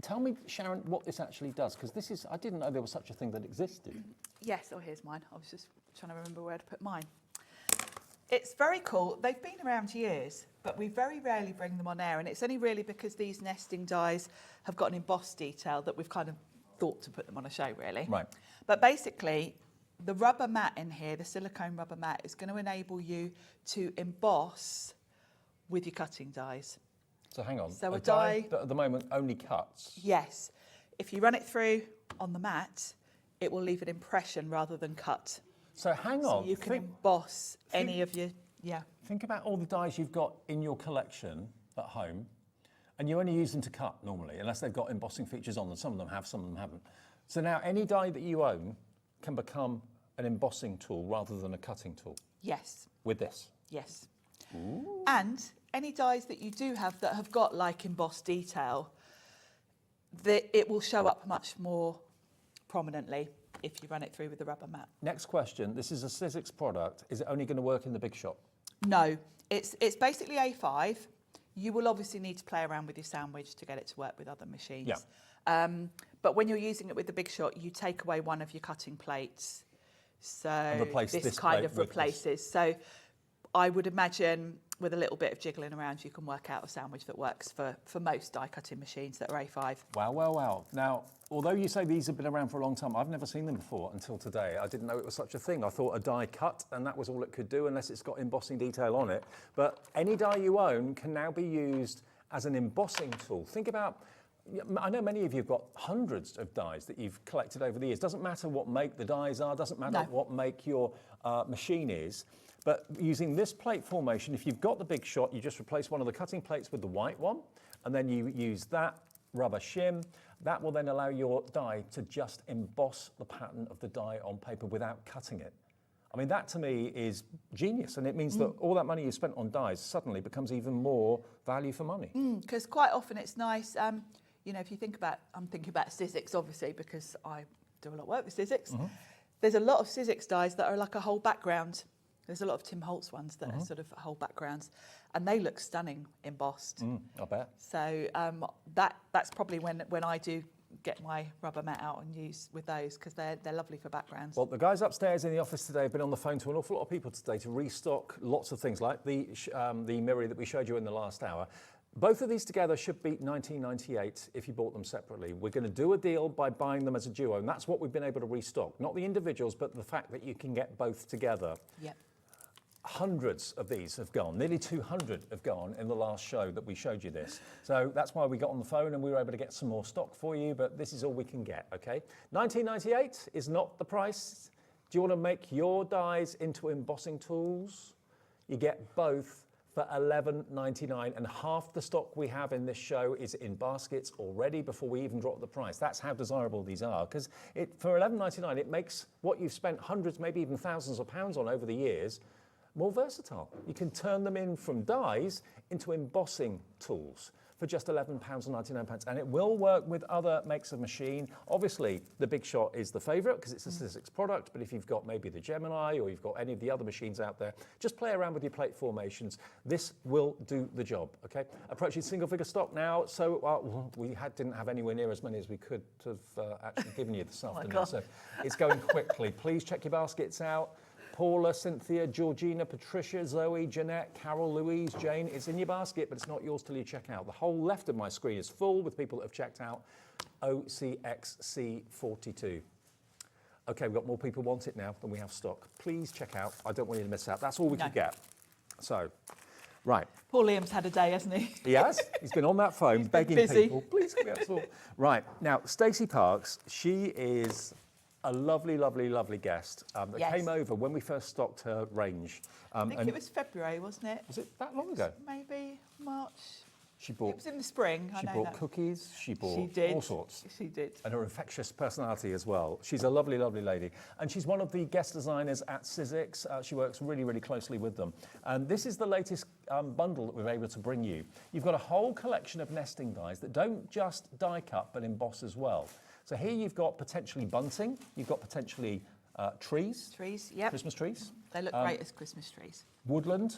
Tell me, Sharon, what this actually does, because this is, I didn't know there was such a thing that existed. Yes, oh, here's mine. I was just trying to remember where to put mine. It's very cool. They've been around years, but we very rarely bring them on air, and it's only really because these nesting dies have got an embossed detail that we've kind of thought to put them on a show, really. Right. But basically, the rubber mat in here, the silicone rubber mat, is going to enable you to emboss with your cutting dies. So hang on, So a a die die- that at the moment only cuts. Yes. If you run it through on the mat, it will leave an impression rather than cut. So hang So on. you can emboss any of your, yeah. Think about all the dies you've got in your collection at home, and you only use them to cut normally, unless they've got embossing features on them. Some of them have, some of them haven't. So now any die that you own can become an embossing tool rather than a cutting tool. Yes. With this. Yes. Ooh. And any dies that you do have that have got like embossed detail, it will show up much more prominently if you run it through with the rubber mat. Next question. This is a Sizzix product. Is it only going to work in the big shop? No, it's basically A5. You will obviously need to play around with your sandwich to get it to work with other machines. Yeah. But when you're using it with the big shot, you take away one of your cutting plates. So this kind of replaces. So I would imagine with a little bit of jiggling around, you can work out a sandwich that works for most die cutting machines that are A5. Wow, wow, wow. Now, although you say these have been around for a long time, I've never seen them before until today. I didn't know it was such a thing. I thought a die cut and that was all it could do unless it's got embossing detail on it. But any die you own can now be used as an embossing tool. Think about, I know many of you have got hundreds of dies that you've collected over the years. Doesn't matter what make the dies are, doesn't matter what make your machine is. But using this plate formation, if you've got the big shot, you just replace one of the cutting plates with the white one, and then you use that rubber shim. That will then allow your die to just emboss the pattern of the die on paper without cutting it. I mean, that to me is genius, and it means that all that money you spent on dies suddenly becomes even more value for money. Because quite often it's nice, you know, if you think about, I'm thinking about Sizzix obviously because I do a lot of work with Sizzix. There's a lot of Sizzix dies that are like a whole background. There's a lot of Tim Holtz ones that are sort of whole backgrounds, and they look stunning embossed. I bet. So that's probably when I do get my rubber mat out and use with those, because they're lovely for backgrounds. Well, the guys upstairs in the office today have been on the phone to an awful lot of people today to restock lots of things like the mirror that we showed you in the last hour. Both of these together should be $19.98 if you bought them separately. We're going to do a deal by buying them as a duo, and that's what we've been able to restock. Not the individuals, but the fact that you can get both together. Yep. Hundreds of these have gone, nearly 200 have gone in the last show that we showed you this. So that's why we got on the phone and we were able to get some more stock for you, but this is all we can get, okay? $19.98 is not the price. Do you want to make your dies into embossing tools? You get both for $11.99, and half the stock we have in this show is in baskets already before we even drop the price. That's how desirable these are, because for $11.99 it makes what you've spent hundreds, maybe even thousands of pounds on over the years more versatile. You can turn them in from dies into embossing tools for just £11.99, and it will work with other makes of machine. Obviously, the Big Shot is the favourite because it's a Sizzix product, but if you've got maybe the Gemini or you've got any of the other machines out there, just play around with your plate formations. This will do the job, okay? Approaching single figure stock now, so we didn't have anywhere near as many as we could have actually given you this afternoon, so it's going quickly. Please check your baskets out. Paula, Cynthia, Georgina, Patricia, Zoe, Jeanette, Carol, Louise, Jane. It's in your basket, but it's not yours till you check out. The whole left of my screen is full with people that have checked out OCXC42. Okay, we've got more people want it now than we have stock. Please check out. I don't want you to miss out. That's all we could get. So, right. Poor Liam's had a day, hasn't he? He has. He's been on that phone begging people, please come out. Right, now, Stacey Parks, she is a lovely, lovely, lovely guest that came over when we first stocked her range. I think it was February, wasn't it? Was it that long ago? Maybe March. She bought. It was in the spring. She bought cookies. She bought all sorts. She did. And her infectious personality as well. She's a lovely, lovely lady. And she's one of the guest designers at Sizzix. She works really, really closely with them. And this is the latest bundle that we're able to bring you. You've got a whole collection of nesting dies that don't just die cut, but emboss as well. So here you've got potentially bunting, you've got potentially Trees. Trees, yep. Christmas trees. They look great as Christmas trees. Woodland,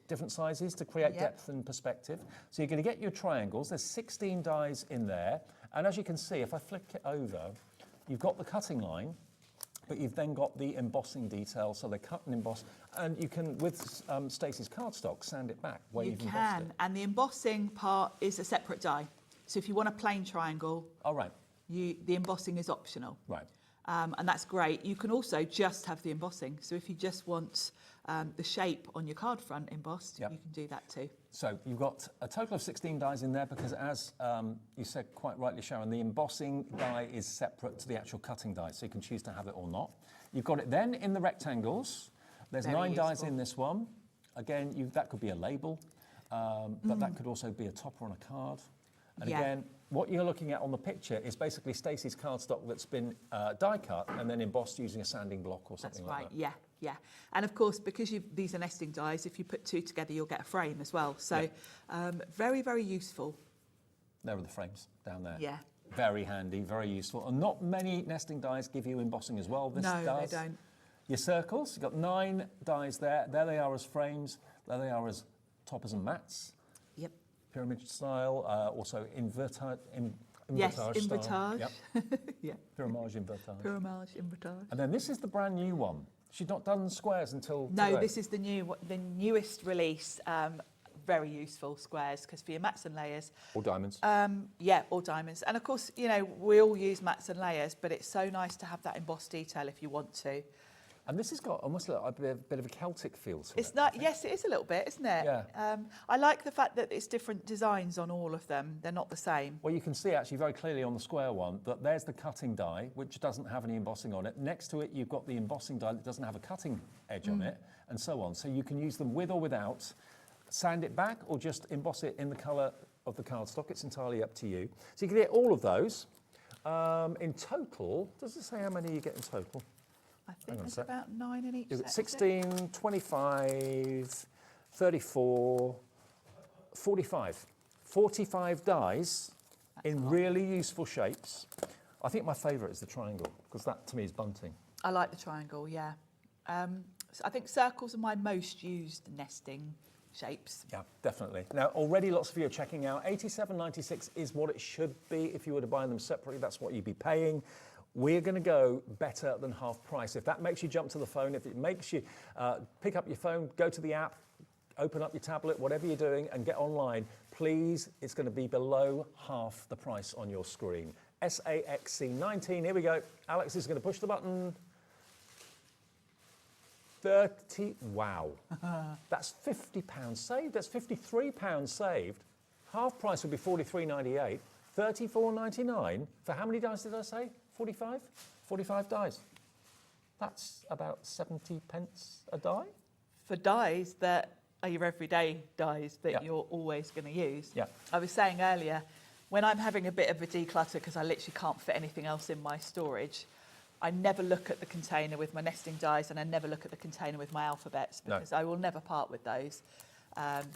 different sizes to create depth and perspective. So you're going to get your triangles. There's 16 dies in there. And as you can see, if I flick it over, you've got the cutting line, but you've then got the embossing detail. So they cut and emboss. And you can, with Stacey's cardstock, sand it back where you've embossed it. And the embossing part is a separate die. So if you want a plain triangle, the embossing is optional. Right. And that's great. You can also just have the embossing. So if you just want the shape on your card front embossed, you can do that too. So you've got a total of 16 dies in there because, as you said quite rightly, Sharon, the embossing die is separate to the actual cutting die, so you can choose to have it or not. You've got it then in the rectangles. There's 9 dies in this one. Again, that could be a label, but that could also be a topper on a card. And again, what you're looking at on the picture is basically Stacey's cardstock that's been die cut and then embossed using a sanding block or something like that. Yeah. And of course, because these are nesting dies, if you put 2 together, you'll get a frame as well. So very, very useful. There are the frames down there. Yeah. Very handy, very useful. And not many nesting dies give you embossing as well. This does. No, they don't. Your circles, you've got 9 dies there. There they are as frames. There they are as toppers and mats. Yep. Pyramid style, also invertage. Yes, style. invertage. Yep. Pyramage invertage. Pyramage invertage. And then this is the brand new one. She's not done squares until No, today. this is the newest release. Very useful squares because for your mats and layers. Or diamonds. Or diamonds. And of course, we all use mats and layers, but it's so nice to have that embossed detail if you want to. And this has got almost a bit of a Celtic feel to it. It's not. Yes, it is a little bit, isn't it? Yeah. I like the fact that it's different designs on all of them. They're not the same. Well, you can see actually very clearly on the square one that there's the cutting die, which doesn't have any embossing on it. Next to it, you've got the embossing die that doesn't have a cutting edge on it, and so on. So you can use them with or without, sand it back, or just emboss it in the colour of the cardstock. It's entirely up to you. So you can get all of those. In total, does it say how many you get in total? I think there's about 9 in each set. 16, 25, 34, 45. 45 dies in really useful shapes. I think my favourite is the triangle, because that to me is bunting. I like the triangle, yeah. I think circles are my most used nesting shapes. Yeah, definitely. Now, already lots of you are checking out. £87.96 is what it should be. If you were to buy them separately, that's what you'd be paying. We're going to go better than half price. If that makes you jump to the phone, if it makes you pick up your phone, go to the app, open up your tablet, whatever you're doing, and get online, please, it's going to be below half the price on your screen. SAXC19, here we go. Alex is going to push the button. 30, wow. That's £50 saved, that's £53 saved. Half price would be $43.98. $34.99 for how many dies did I say? 45? 45 dies. That's about 70 pence a die. For dies that are your everyday dies that you're always going to use. Yeah. I was saying earlier, when I'm having a bit of a declutter because I literally can't fit anything else in my storage, I never look at the container with my nesting dies and I never look at the container with my alphabets because I will never part with those.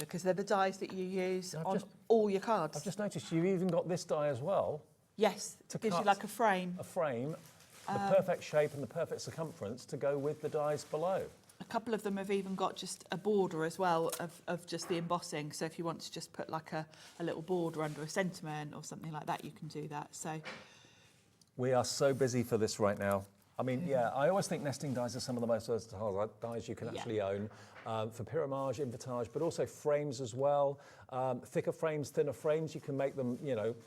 Because they're the dies that you use on all your cards. I've just noticed you've even got this die as well. Yes, it gives you like a frame. A frame, the perfect shape and the perfect circumference to go with the dies below. A couple of them have even got just a border as well of just the embossing. So if you want to just put like a little border under a sentiment or something like that, you can do that. So we are so busy for this right now. I mean, yeah, I always think nesting dies are some of the most versatile dies you can actually own for pyramage, invertage, but also frames as well. Thicker frames, thinner frames, you can make them,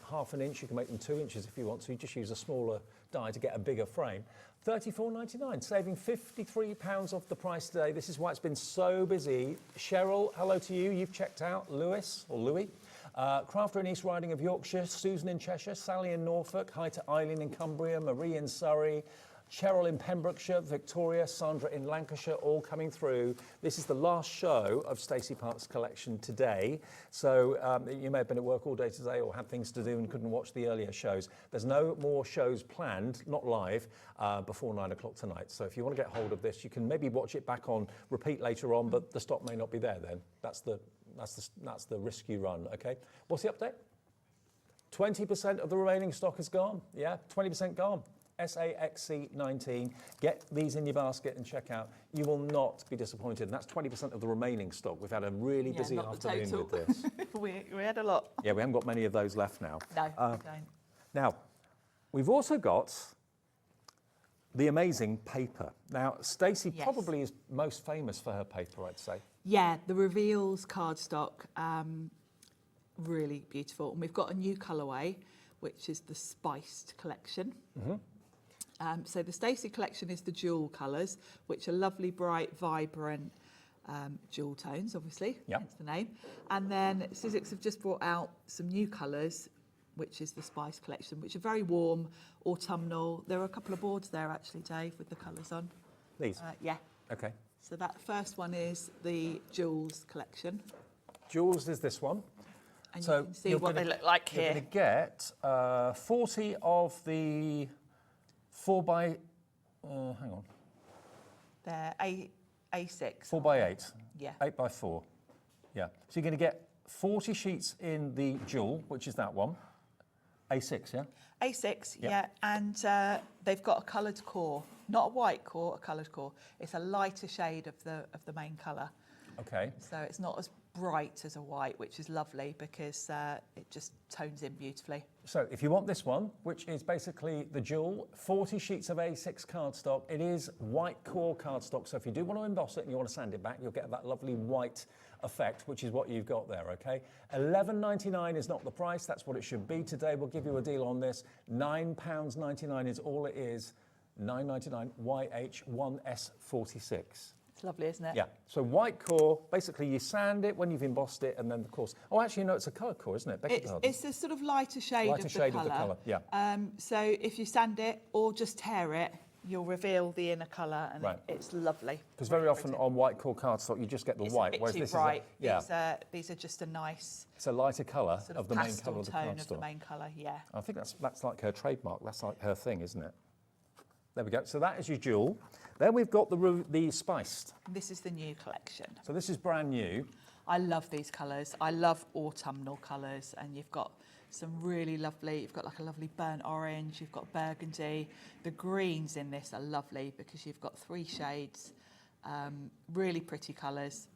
half an inch, you can make them 2 inches if you want to. You just use a smaller die to get a bigger frame. $34.99, saving £53 off the price today. This is why it's been so busy. Cheryl, hello to you. You've checked out. Lewis, or Louis. Crafter in East Riding of Yorkshire, Susan in Cheshire, Sally in Norfolk, hi to Eileen in Cumbria, Marie in Surrey, Cheryl in Pembrokeshire, Victoria, Sandra in Lancashire, all coming through. This is the last show of Stacey Park's collection today. So you may have been at work all day today or had things to do and couldn't watch the earlier shows. There's no more shows planned, not live, before 9 o'clock tonight. So if you want to get hold of this, you can maybe watch it back on repeat later on, but the stock may not be there then. That's the risk you run, okay? What's the update? 20% of the remaining stock is gone. Yeah, 20% gone. SAXC19. Get these in your basket and check out. You will not be disappointed. And that's 20% of the remaining stock. We've had a really busy afternoon with this. we had a lot. Yeah, we haven't got many of those left now. No, we don't. Now, we've also got the amazing paper. Now, Stacey probably is most famous for her paper, I'd say. Yeah, the Reveals cardstock, really beautiful. And we've got a new colourway, which is the Spiced collection. So the Stacey collection is the jewel colours, which are lovely, bright, vibrant jewel tones, obviously, hence the name. And then Sizzix have just brought out some new colours, which is the Spice collection, which are very warm, autumnal. There are a couple of boards there, actually, Dave, with the colours on. These? Yeah. Okay. So that first one is the Jewels collection. Jewels is this one. And so you can see what they look like here. You're going to get 40 of the 4 by, hang on. They're A6. 4 by 8. Yeah. 8 by 4. Yeah. So you're going to get 40 sheets in the jewel, which is that one. A6, yeah? A6, yeah. And they've got a coloured core. Not a white core, a coloured core. It's a lighter shade of the main colour. Okay. So it's not as bright as a white, which is lovely because it just tones in beautifully. So if you want this one, which is basically the jewel, 40 sheets of A6 cardstock. It is white core cardstock, so if you do want to emboss it and you want to sand it back, you'll get that lovely white effect, which is what you've got there, okay? £11.99 is not the price, that's what it should be today. We'll give you a deal on this. £9.99 is all it is. £9.99 YH1S46. It's lovely, isn't it? Yeah, so white core, basically you sand it when you've embossed it, and then of course, oh actually no, it's a colour core, isn't it? It's a sort of lighter shade of the colour. Yeah. So if you sand it or just tear it, you'll reveal the inner colour, and it's lovely. Because very often on white core cardstock, you just get the white, whereas this bright. is These are just a nice. It's a lighter colour sort of the main colour of the tone cardstock. of the main colour, yeah. I think that's like her trademark. That's like her thing, isn't it? There we go. So that is your jewel. Then we've got the spiced. This is the new collection. So this is brand new. I love these colours. I love autumnal colours, and you've got some really lovely, you've got like a lovely burnt orange, you've got burgundy. The greens in this are lovely because you've got 3 shades, really pretty colours.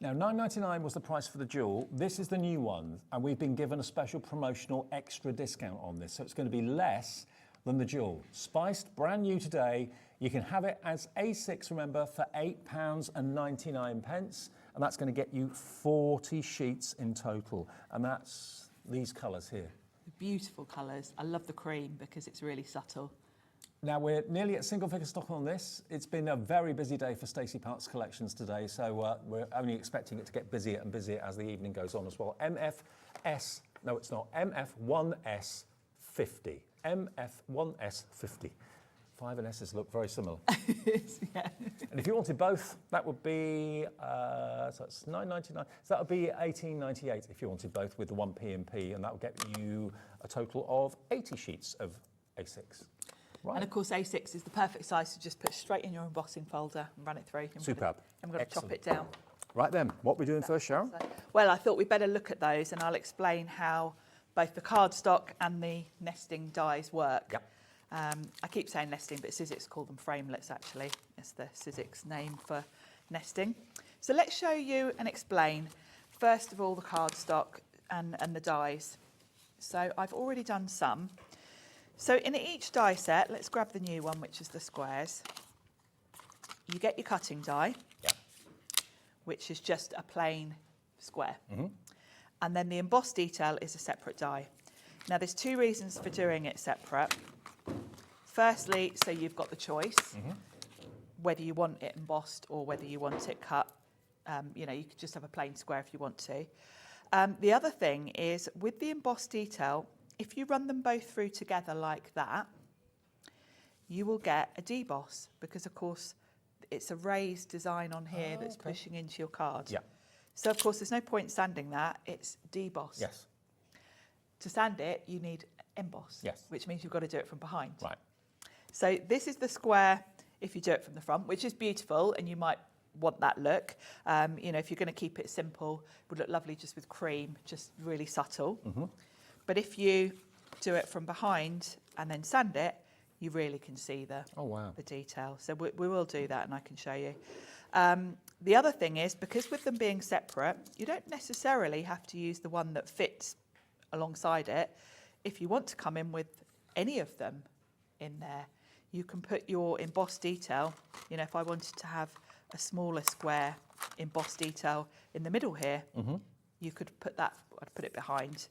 Now, £9.99 was the price for the jewel. This is the new one, and we've been given a special promotional extra discount on this, so it's going to be less than the jewel. Spiced, brand new today. You can have it as A6, remember, for £8.99, and that's going to get you 40 sheets in total, and that's these colours here. Beautiful colours. I love the cream because it's really subtle. Now, we're nearly at single figure stock on this. It's been a very busy day for Stacey Park's collections today, so we're only expecting it to get busier and busier as the evening goes on as well. MF1S 50. MF1S50. 5 and S's look very similar. Yeah. And if you wanted both, that would be, so that's £9.99. So that would be £18.98 if you wanted both with the 1p and P, and that would get you a total of 80 sheets of A6. Right. And of course, A6 is the perfect size to just put straight in your embossing folder and run it through. Superb. I'm going to chop it down. Right then, what are we doing first, Sharon? Well, I thought we'd better look at those, and I'll explain how both the cardstock and the nesting dies work. Yep. I keep saying nesting, but Sizzix call them framelets, actually. It's the Sizzix name for nesting. So let's show you and explain, first of all, the cardstock and the dies. So I've already done some. So in each die set, let's grab the new one, which is the squares. You get your cutting die, which is just a plain square. And then the embossed detail is a separate die. Now, there's 2 reasons for doing it separate. Firstly, so you've got the choice, whether you want it embossed or whether you want it cut. You know, you could just have a plain square if you want to. The other thing is, with the embossed detail, if you run them both through together like that, you will get a deboss, because, of course, it's a raised design on here that's pushing into your card. Yeah. So, of course, there's no point sanding that. It's deboss. Yes. To sand it, you need emboss, which means you've got to do it from behind. Right. So this is the square if you do it from the front, which is beautiful, and you might want that look. You know, if you're going to keep it simple, it would look lovely just with cream, just really subtle. But if you do it from behind and then sand it, you really can see the wow. the detail. So we will do that, and I can show you. The other thing is, because with them being separate, you don't necessarily have to use the one that fits alongside it. If you want to come in with any of them in there, you can put your embossed detail, you know, if I wanted to have a smaller square embossed detail in the middle here, you could put that, I'd put it behind,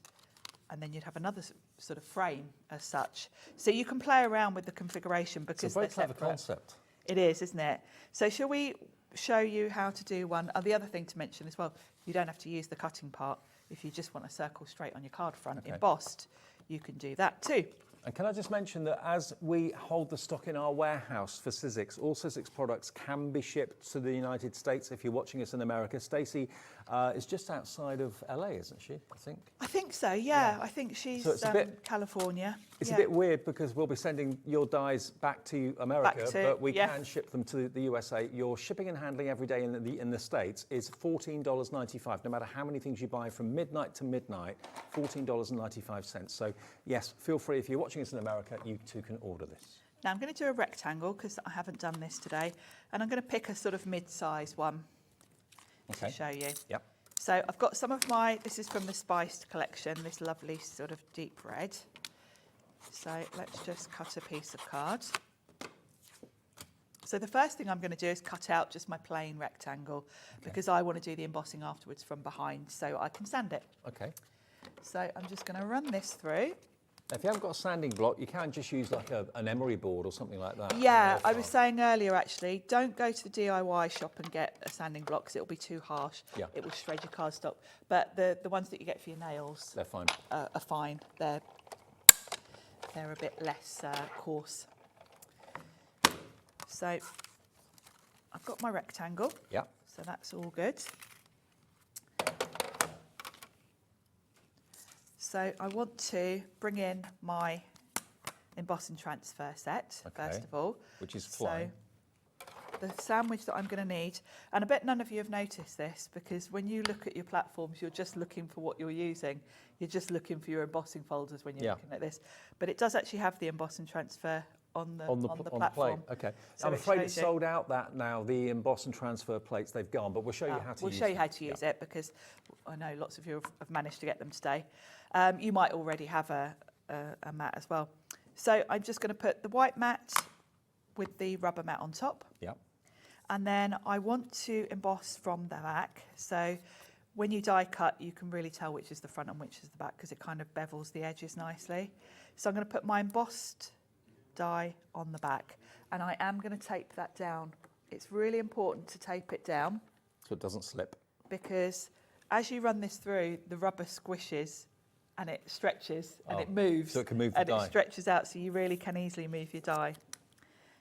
and then you'd have another sort of frame as such. So you can play around with the configuration because it's a very they're clever separate. concept. It is, isn't it? So shall we show you how to do one? The other thing to mention as well, you don't have to use the cutting part. If you just want a circle straight on your card front embossed, you can do that too. And can I just mention that as we hold the stock in our warehouse for Sizzix, all Sizzix products can be shipped to the United States if you're watching us in America. Stacey is just outside of LA, isn't she, I think? I think so, yeah. I think she's So it's a bit, California. It's a bit weird because we'll be sending your dies back to America, but we can ship them to the USA. Your shipping and handling every day in the States is $14.95. No matter how many things you buy from midnight to midnight, $14.95. So yes, feel free, if you're watching us in America, you too can order this. Now I'm going to do a rectangle because I haven't done this today, and I'm going to pick a sort of mid-size one to show you. Yep. So I've got some of my, this is from the Spiced collection, this lovely sort of deep red. So let's just cut a piece of card. So the first thing I'm going to do is cut out just my plain rectangle because I want to do the embossing afterwards from behind so I can sand it. Okay. So I'm just going to run this through. Now, if you haven't got a sanding block, you can just use like an emery board or something like that. Yeah, I was saying earlier actually, don't go to the DIY shop and get a sanding block because it'll be too harsh. Yeah. It will shred your cardstock. But the ones that you get for your nails, they're fine. Are fine. They're a bit less coarse. So I've got my rectangle. Yeah. So that's all good. So I want to bring in my emboss and transfer set, first of all. Which is flying. So the sandwich that I'm going to need, and I bet none of you have noticed this, because when you look at your platforms, you're just looking for what you're using. You're just looking for your embossing folders when you're looking at this. But it does actually have the emboss and transfer on the platform. Okay. So I'm afraid it's you. sold out that now, the emboss and transfer plates, they've gone, but we'll show you how to use them. We'll show you how to use it because I know lots of you have managed to get them today. You might already have a mat as well. So I'm just going to put the white mat with the rubber mat on top. Yeah. And then I want to emboss from the back. So when you die cut, you can really tell which is the front and which is the back because it kind of bevels the edges nicely. So I'm going to put my embossed die on the back, and I am going to tape that down. It's really important to tape it down so it doesn't slip, because as you run this through, the rubber squishes and it stretches and it moves, so it can move the and die. It stretches out, so you really can easily move your die.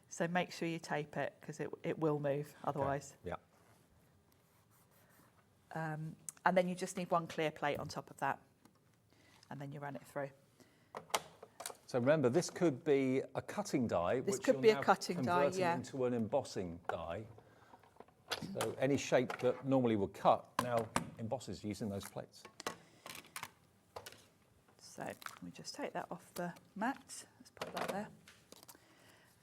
So make sure you tape it because it will move otherwise. Okay. Yeah. And then you just need one clear plate on top of that, and then you run it through. So remember, this could be a cutting die. This which could you're be a now cutting die, converting into an embossing die. So any shape that normally would cut now embosses using those plates. So we just take that off the mat. Let's put that there.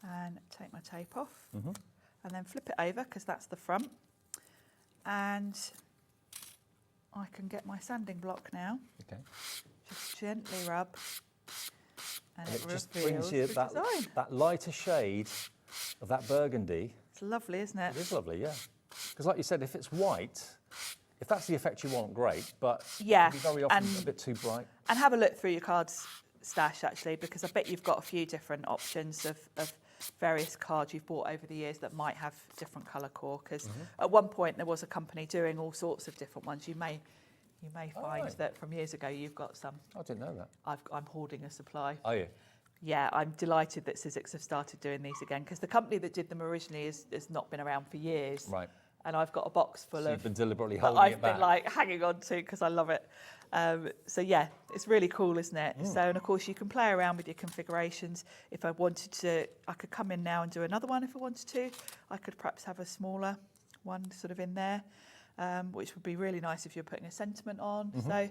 And take my tape off. And then flip it over because that's the front. And I can get my sanding block now. Okay. Just gently rub. And it just brings you that lighter shade of that burgundy. It's lovely, isn't it? It is lovely, yeah. Because like you said, if it's white, if that's the effect you want, great. But it can be very often a bit too bright. And have a look through your cards stash, actually, because I bet you've got a few different options of various cards you've bought over the years that might have different colour core. Because at one point there was a company doing all sorts of different ones. You may find that from years ago you've got some. I didn't know that. I'm hoarding a supply. Are you? Yeah, I'm delighted that Sizzix have started doing these again because the company that did them originally has not been around for years. Right. And I've got a box full of. You've been deliberately that holding it I've back. been like hanging on to because I love it. So yeah, it's really cool, isn't it? So, and of course you can play around with your configurations. If I wanted to, I could come in now and do another one if I wanted to. I could perhaps have a smaller one sort of in there. Which would be really nice if you're putting a sentiment on. So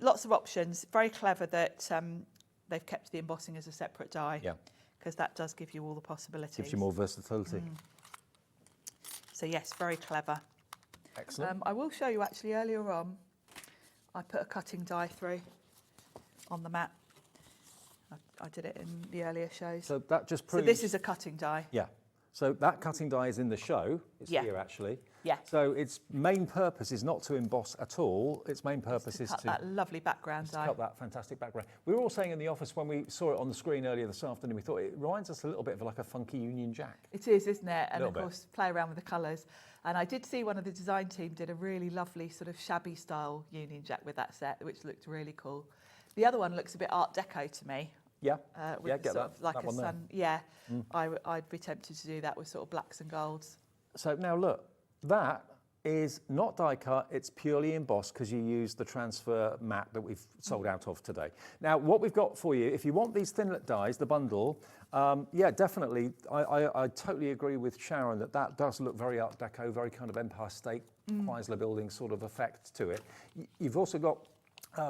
lots of options. Very clever that they've kept the embossing as a separate die. Yeah. because that does give you all the possibilities. Gives you more versatility. So yes, very clever. Excellent. I will show you actually earlier on, I put a cutting die through on the mat. I did it in the earlier shows. So that just proves... So this is a cutting die. Yeah. So that cutting die is in the show. It's here actually. Yeah. So its main purpose is not to emboss at all. Its main purpose is to cut that lovely background die. cut that fantastic background. We were all saying in the office when we saw it on the screen earlier this afternoon, we thought it reminds us a little bit of like a funky Union Jack. It is, isn't it? And of Little course, play around with the colours. And I did see one of the design team did a really lovely sort of shabby style Union Jack with that set, which looked really cool. The other one looks a bit Art Deco to me. Yeah, with get sort of like that a one sun. there. Yeah, I'd be tempted to do that with sort of blacks and golds. So now look, that is not die cut, it's purely embossed because you use the transfer mat that we've sold out of today. Now, what we've got for you, if you want these thinlet dies, the bundle, yeah, definitely, I totally agree with Sharon that does look very Art Deco, very kind of Empire State, Chrysler Building sort of effect to it. You've also got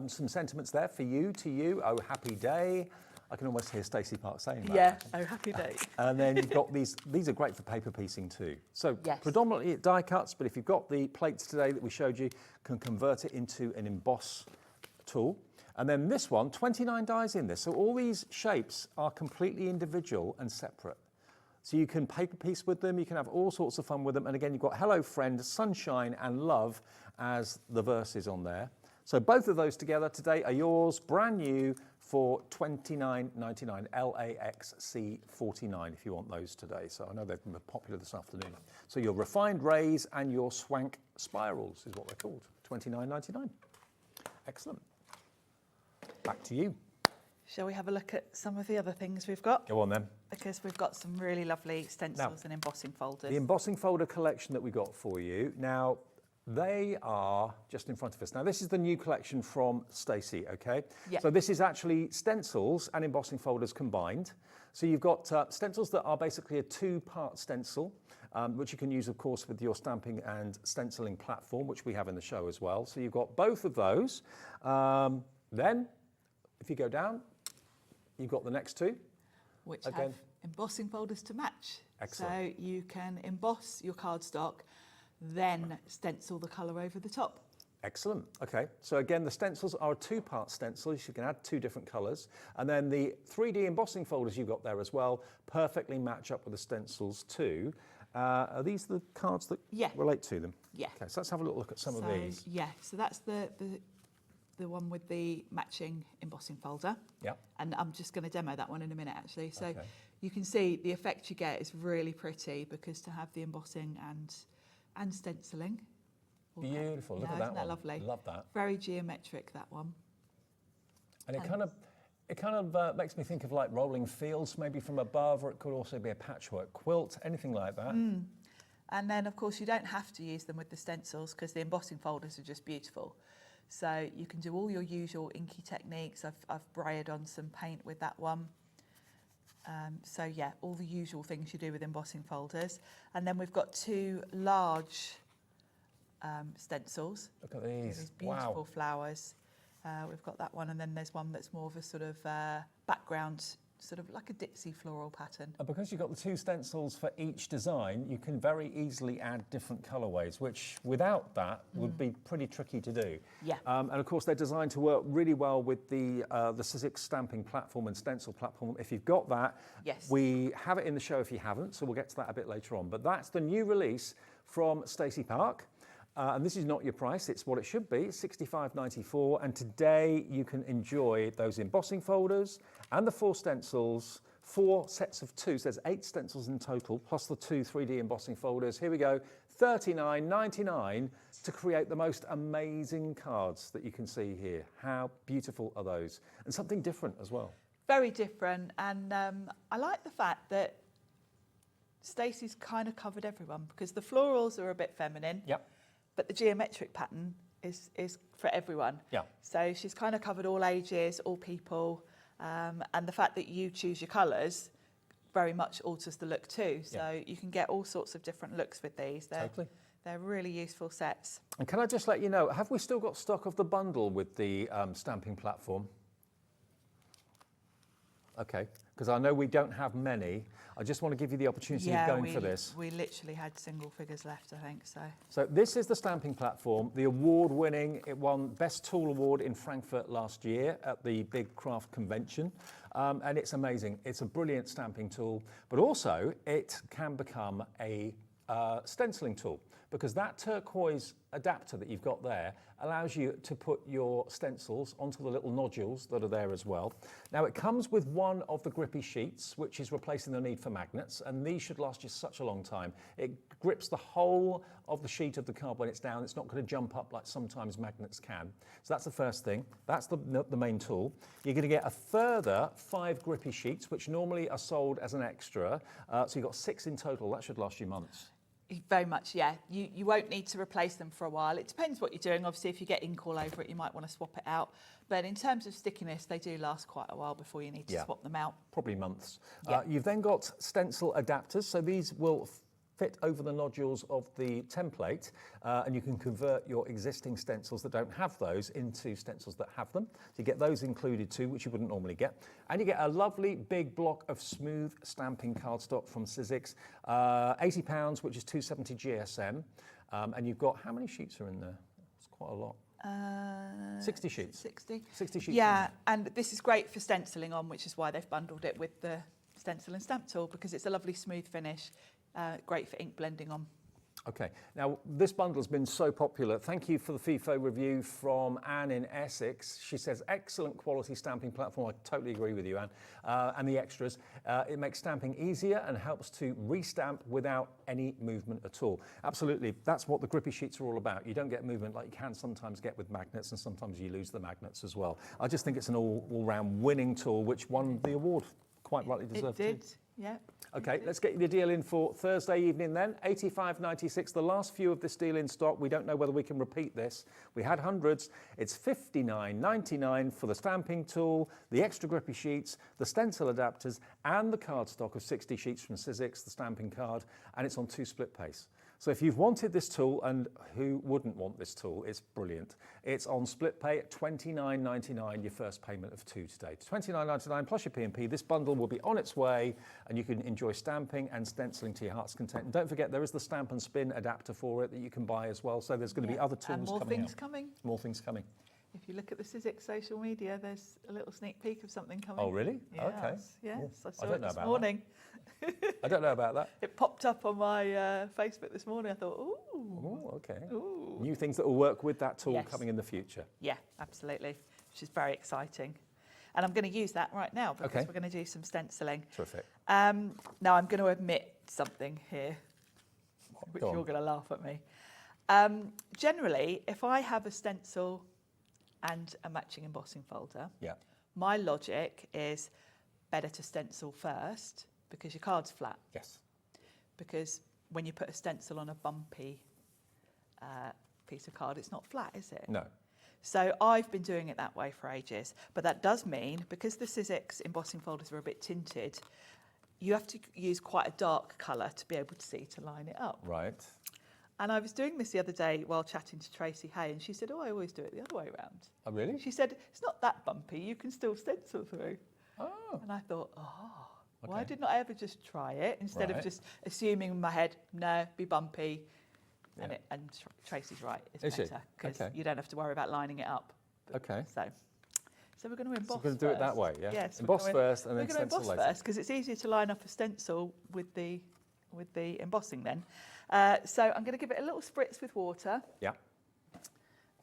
some sentiments there for you, to you, oh, happy day. I can almost hear Stacey Park saying that. Yeah, oh, happy day. And then you've got these are great for paper piecing too. So predominantly die cuts, but if you've got the plates today that we showed you, can convert it into an emboss tool. And then this one, 29 dies in this. So all these shapes are completely individual and separate. So you can paper piece with them, you can have all sorts of fun with them. And again, you've got Hello Friend, Sunshine and Love as the verses on there. So both of those together today are yours, brand new, for $29.99, LAXC49 if you want those today. So I know they've been popular this afternoon. So your refined rays and your swank spirals is what they're called, $29.99. Excellent. Back to you. Shall we have a look at some of the other things we've got? Go on then. Because we've got some really lovely stencils and embossing folders. The embossing folder collection that we got for you. Now, they are just in front of us. Now, this is the new collection from Stacey, okay? Yep. So this is actually stencils and embossing folders combined. So you've got stencils that are basically a two-part stencil, which you can use, of course, with your stamping and stenciling platform, which we have in the show as well. So you've got both of those. Then, if you go down, you've got the next two. Which have embossing folders to match. Excellent. So you can emboss your cardstock, then stencil the colour over the top. Excellent. Okay. So again, the stencils are a two-part stencil. You can add two different colours. And then the 3D embossing folders you've got there as well perfectly match up with the stencils too. Are these the cards that relate to them? Yeah. Okay, so let's have a little look at some of these. Yeah, so that's the one with the matching embossing folder. Yeah. And I'm just going to demo that one in a minute actually. So you can see the effect you get is really pretty because to have the embossing and stenciling. Beautiful. Look at that isn't that one. Lovely. Love that. Very geometric, that one. And it kind of makes me think of like rolling fields maybe from above, or it could also be a patchwork quilt, anything like that. And then of course you don't have to use them with the stencils because the embossing folders are just beautiful. So you can do all your usual inky techniques. I've braided on some paint with that one. So yeah, all the usual things you do with embossing folders. And then we've got two large stencils. Look at these. These beautiful flowers. We've got that one, and then there's one that's more of a sort of background, sort of like a ditzy floral pattern. And because you've got the two stencils for each design, you can very easily add different colourways, which without that would be pretty tricky to do. Yeah. And of course, they're designed to work really well with the Sizzix stamping platform and stencil platform. If you've got that, we have it in the show if you haven't, so we'll get to that a bit later on. But that's the new release from Stacey Park. And this is not your price, it's what it should be, $65.94. And today you can enjoy those embossing folders and the 4 stencils, 4 sets of 2. So there's 8 stencils in total, plus the 2 3D embossing folders. Here we go, $39.99 to create the most amazing cards that you can see here. How beautiful are those? And something different as well. Very different, and I like the fact that Stacey's kind of covered everyone because the florals are a bit feminine. Yep. But the geometric pattern is for everyone. Yeah. So she's kind of covered all ages, all people, and the fact that you choose your colours very much alters the look too. So you can get all sorts of different looks with these. They're really useful sets. And can I just let you know, have we still got stock of the bundle with the stamping platform? Okay, because I know we don't have many. I just want to give you the opportunity of going for this. We literally had single figures left, I think, so. So this is the stamping platform, the award-winning, it won Best Tool Award in Frankfurt last year at the big craft convention. And it's amazing. It's a brilliant stamping tool, but also it can become a stenciling tool, because that turquoise adapter that you've got there allows you to put your stencils onto the little nodules that are there as well. Now it comes with one of the grippy sheets, which is replacing the need for magnets, and these should last you such a long time. It grips the whole of the sheet of the card when it's down. It's not going to jump up like sometimes magnets can. So that's the first thing. That's the main tool. You're going to get a further 5 grippy sheets, which normally are sold as an extra. So you've got 6 in total. That should last you months. Very much, yeah. You won't need to replace them for a while. It depends what you're doing. Obviously, if you get ink all over it, you might want to swap it out. But in terms of stickiness, they do last quite a while before you need to swap them out. Probably months. Yeah. You've then got stencil adapters. So these will fit over the nodules of the template, and you can convert your existing stencils that don't have those into stencils that have them. So you get those included too, which you wouldn't normally get. And you get a lovely big block of smooth stamping cardstock from Sizzix, £80, which is 270 GSM. And you've got, how many sheets are in there? It's quite a lot. 60 sheets. 60 sheets. Yeah, and this is great for stenciling on, which is why they've bundled it with the stencil and stamp tool, because it's a lovely smooth finish. Great for ink blending on. Okay, now this bundle has been so popular. Thank you for the FIFO review from Anne in Essex. She says, excellent quality stamping platform. I totally agree with you, Anne. And the extras. It makes stamping easier and helps to restamp without any movement at all. Absolutely, that's what the grippy sheets are all about. You don't get movement like you can sometimes get with magnets, and sometimes you lose the magnets as well. I just think it's an all-round winning tool, which won the award. Quite rightly deserved. It did, yeah. Okay, let's get you the deal in for Thursday evening then. $85.96, the last few of this deal in stock. We don't know whether we can repeat this. We had hundreds. It's $59.99 for the stamping tool, the extra grippy sheets, the stencil adapters, and the cardstock of 60 sheets from Sizzix, the stamping card, and it's on 2 split pace. So if you've wanted this tool, and who wouldn't want this tool, it's brilliant. It's on split pay at $29.99, your first payment of 2 today. $29.99 plus your P&P. This bundle will be on its way, and you can enjoy stamping and stenciling to your heart's content. And don't forget, there is the stamp and spin adapter for it that you can buy as well. So there's going to be other tools and more coming things out. coming. More things coming. If you look at the Sizzix social media, there's a little sneak peek of something coming. Oh, really? Yes, Okay. Yes, Oh, I saw it this about morning. I don't know about that. It popped up on my Facebook this morning. I thought, ooh. Oh, okay. Ooh. New things that will work with that tool Yes. coming in the future. Yeah, absolutely, which is very exciting. And I'm going to use that right now because we're going to do some stenciling. Terrific. Now I'm going to admit something here, which you're going to laugh at me. Generally, if I have a stencil and a matching embossing folder, my logic is better to stencil first because your card's flat. Yes. Because when you put a stencil on a bumpy piece of card, it's not flat, is it? No. So I've been doing it that way for ages. But that does mean, because the Sizzix embossing folders are a bit tinted, you have to use quite a dark colour to be able to see to line it up. Right. And I was doing this the other day while chatting to Tracy Hay, and she said, oh, I always do it the other way around. Oh, really? She said, it's not that bumpy, you can still stencil through. Oh. And I thought, why didn't I ever just try it instead of just assuming in my head, no, be bumpy. Yeah. And Tracy's right, it's Is she? better because Okay. you don't have to worry about lining it up. Okay. So we're going to emboss So we're going to do it that way, yeah? Yes. Emboss first and then we're going to stencil emboss later. first because it's easier to line up a stencil with the embossing then. So I'm going to give it a little spritz with water. Yeah.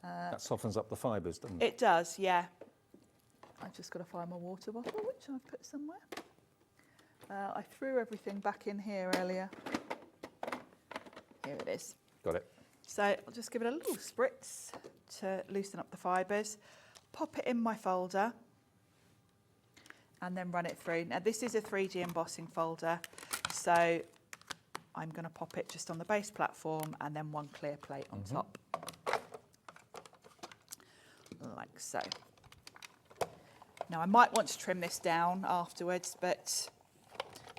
That softens up the fibres, doesn't it? It does, yeah. I've just got to find my water bottle, which I've put somewhere. I threw everything back in here earlier. Here it is. Got it. So I'll just give it a little spritz to loosen up the fibres. Pop it in my folder and then run it through. Now this is a 3D embossing folder, so I'm going to pop it just on the base platform and then one clear plate on top. Like so. Now I might want to trim this down afterwards, but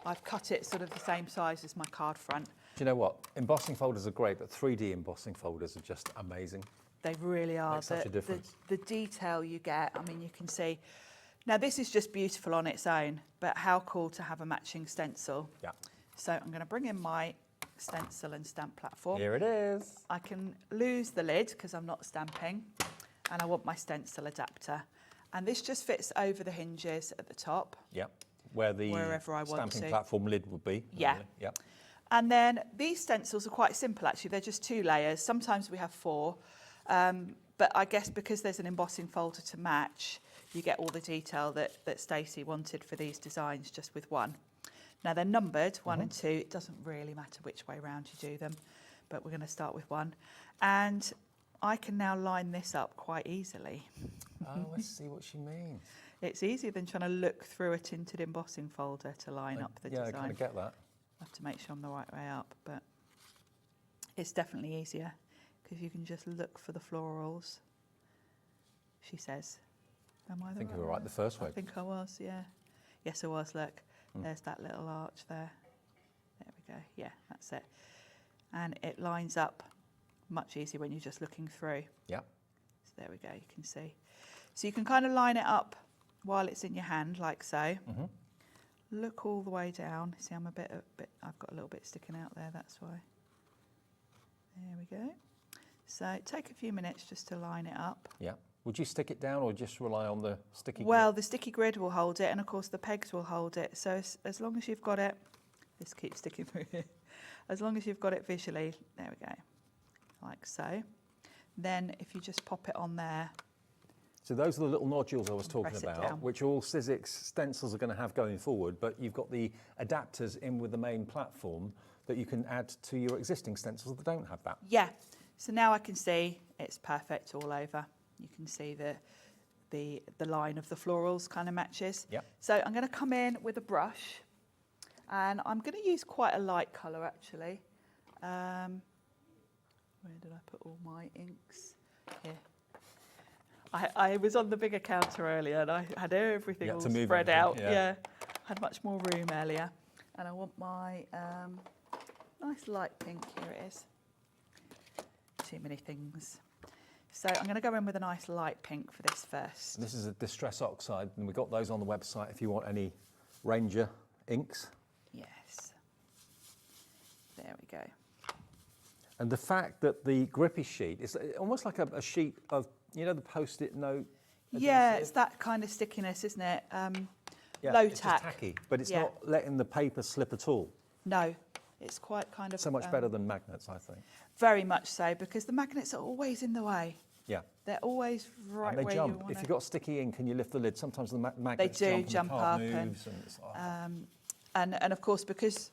I've cut it sort of the same size as my card front. Do you know what? Embossing folders are great, but 3D embossing folders are just amazing. They really are. Makes such a difference. The detail you get, I mean, you can see Now this is just beautiful on its own, but how cool to have a matching stencil. Yeah. So I'm going to bring in my stencil and stamp platform. Here it is. I can lose the lid because I'm not stamping, and I want my stencil adapter. And this just fits over the hinges at the top. Yep. Where the wherever I want stamping to. platform lid would be. Yeah. Really. Yep. And then these stencils are quite simple actually. They're just 2 layers. Sometimes we have 4. But I guess because there's an embossing folder to match, you get all the detail that Stacey wanted for these designs just with 1. Now they're numbered 1 and 2. It doesn't really matter which way round you do them, but we're going to start with 1. And I can now line this up quite easily. Oh, I see what she means. It's easier than trying to look through a tinted embossing folder to line up the design. Yeah, I kind of get that. I have to make sure I'm the right way up, but it's definitely easier because you can just look for the florals, she says. Am I the I think right you were right way? the first way. I think I was, yeah. Yes, I was, look. There's that little arch there. There we go. Yeah, that's it. And it lines up much easier when you're just looking through. Yeah. So there we go, you can see. So you can kind of line it up while it's in your hand, like so. Look all the way down. See, I'm I've got a little bit sticking out there, that's why. There we go. So take a few minutes just to line it up. Yeah. Would you stick it down or just rely on the sticky Well, the sticky grid will hold it, and of course the pegs will hold it. So as long as you've got it, this keeps sticking through here. As long as you've got it visually, there we go, like so. Then if you just pop it on there. So those are the little nodules I was talking Press it about, down. which all Sizzix stencils are going to have going forward, but you've got the adapters in with the main platform that you can add to your existing stencils that don't have that. Yeah, so now I can see it's perfect all over. You can see the line of the florals kind of matches. Yep. So I'm going to come in with a brush, and I'm going to use quite a light colour actually. Where did I put all my inks? Here. I was on the bigger counter earlier and I had everything all spread out. Yeah, had much more room earlier. And I want my nice light pink. Here it is. Too many things. So I'm going to go in with a nice light pink for this first. This is a Distress Oxide, and we've got those on the website if you want any Ranger inks. Yes. There we go. And the fact that the grippy sheet is almost like a sheet of, you know, the Post-it note. Yeah, it's that kind of stickiness, isn't it? Yeah, low it's tack. just tacky, but it's Yeah. not letting the paper slip at all. No, it's quite kind of... So much better than magnets, I think. Very much so, because the magnets are always in the way. Yeah. They're always right And they where jump. you want If you've got sticky ink and you lift the lid, sometimes the They magnets do jump jump and the up, card and moves. And it's, and of course, because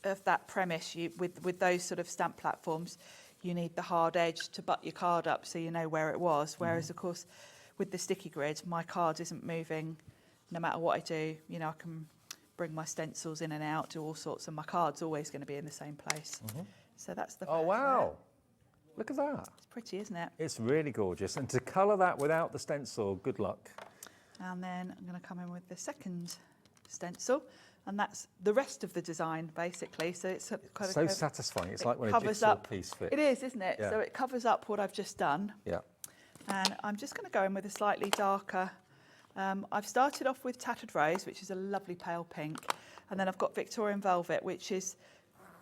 of that premise, with those sort of stamp platforms, you need the hard edge to butt your card up so you know where it was. Whereas, of course, with the sticky grid, my card isn't moving no matter what I do. You know, I can bring my stencils in and out, do all sorts, and my card's always going to be in the same place. So that's the... Oh, wow. Look at that. It's pretty, isn't it? It's really gorgeous. And to colour that without the stencil, good luck. And then I'm going to come in with the second stencil, and that's the rest of the design, basically. So it's kind So of satisfying. It's like when a covers jigsaw up. piece fits. It is, isn't it? Yeah. So it covers up what I've just done. Yeah. And I'm just going to go in with a slightly darker. I've started off with Tattered Rose, which is a lovely pale pink, and then I've got Victorian Velvet, which is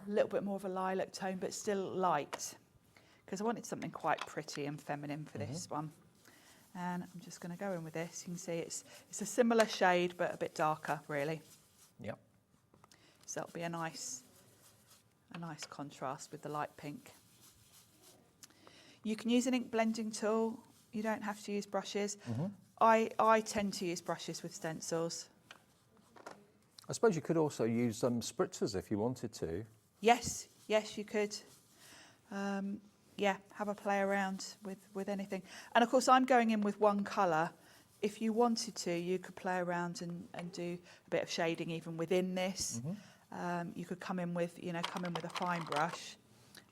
a little bit more of a lilac tone, but still light, because I wanted something quite pretty and feminine for this one. And I'm just going to go in with this. You can see it's a similar shade, but a bit darker, really. Yep. So it'll be a nice contrast with the light pink. You can use an ink blending tool. You don't have to use brushes. I tend to use brushes with stencils. I suppose you could also use spritzers if you wanted to. Yes, you could. Yeah, have a play around with anything. And of course, I'm going in with one colour. If you wanted to, you could play around and do a bit of shading even within this. You could come in with a fine brush,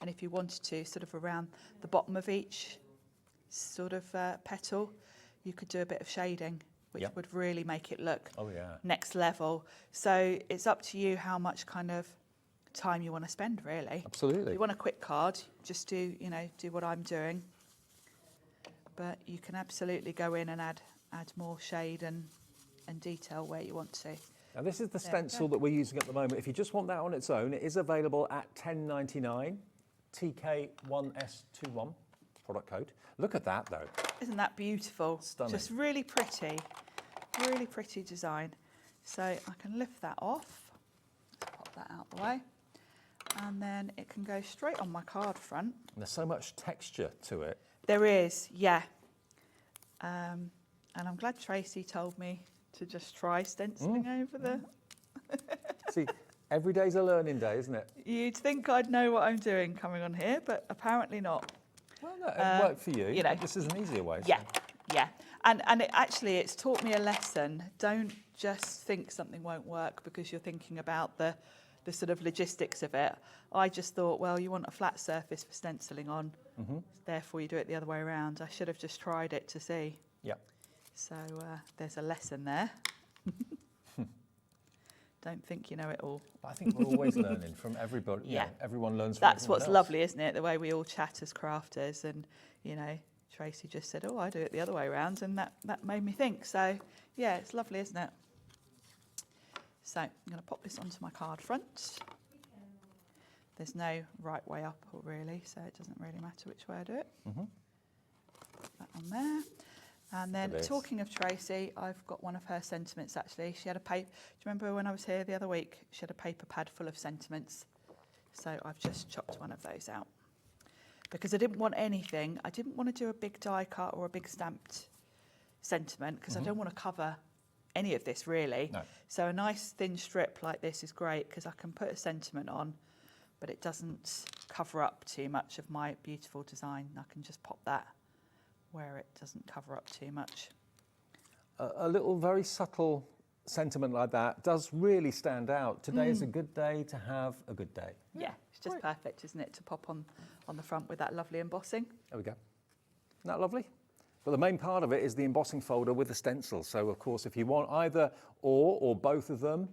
and if you wanted to, sort of around the bottom of each sort of petal, you could do a bit of shading, which would really make it look next level. So it's up to you how much kind of time you want to spend, really. Absolutely. If you want a quick card, just do what I'm doing. But you can absolutely go in and add add more shade and detail where you want to. Now this is the stencil that we're using at the moment. If you just want that on its own, it is available at $10.99, TK1S21 product code. Look at that though. Isn't that beautiful? Stunning. Just really pretty design. So I can lift that off, pop that out the way, and then it can go straight on my card front. And there's so much texture to it. There is, yeah. And I'm glad Tracy told me to just try stenciling over the... See, every day's a learning day, isn't it? You'd think I'd know what I'm doing coming on here, but apparently not. Well, no, it worked for you. You know, this is an easier way. Yeah, yeah. And it's taught me a lesson. Don't just think something won't work because you're thinking about the sort of logistics of it. I just thought, well, you want a flat surface for stenciling on, therefore you do it the other way around. I should have just tried it to see. Yeah. So there's a lesson there. Don't think you know it all. But I think we're always learning from everybody. Yeah. Everyone learns from That's everyone what's else. lovely, isn't it? The way we all chat as crafters, and you know, Tracy just said, "Oh, I do it the other way around," and that made me think. So yeah, it's lovely, isn't it? So I'm going to pop this onto my card front. There's no right way up, or really, so it doesn't really matter which way I do it. Put that on there. And then, talking of Tracy, I've got one of her sentiments actually. She had a paper. Do you remember when I was here the other week? She had a paper pad full of sentiments. So I've just chopped one of those out. Because I didn't want anything. I didn't want to do a big die cut or a big stamped sentiment because I don't want to cover any of this really. No. So a nice thin strip like this is great because I can put a sentiment on, but it doesn't cover up too much of my beautiful design. I can just pop that where it doesn't cover up too much. A little very subtle sentiment like that does really stand out. Today is a good day to have a good day. Yeah, it's just perfect, isn't it, to pop on the front with that lovely embossing. There we go. Isn't that lovely? But the main part of it is the embossing folder with the stencil. So of course, if you want either or both of them,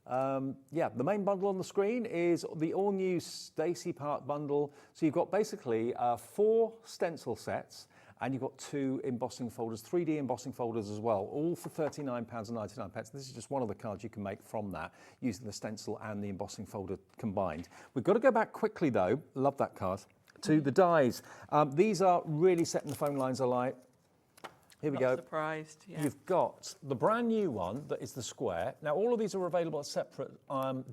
the main bundle on the screen is the all-new Stacey Park bundle. So you've got basically 4 stencil sets, and you've got 2 embossing folders, 3D embossing folders as well, all for £39.99. This is just one of the cards you can make from that, using the stencil and the embossing folder combined. We've got to go back quickly though, love that card, to the dies. These are really setting the phone lines alight. Here we go. Surprised, yeah. You've got the brand new one that is the square. Now all of these are available at separate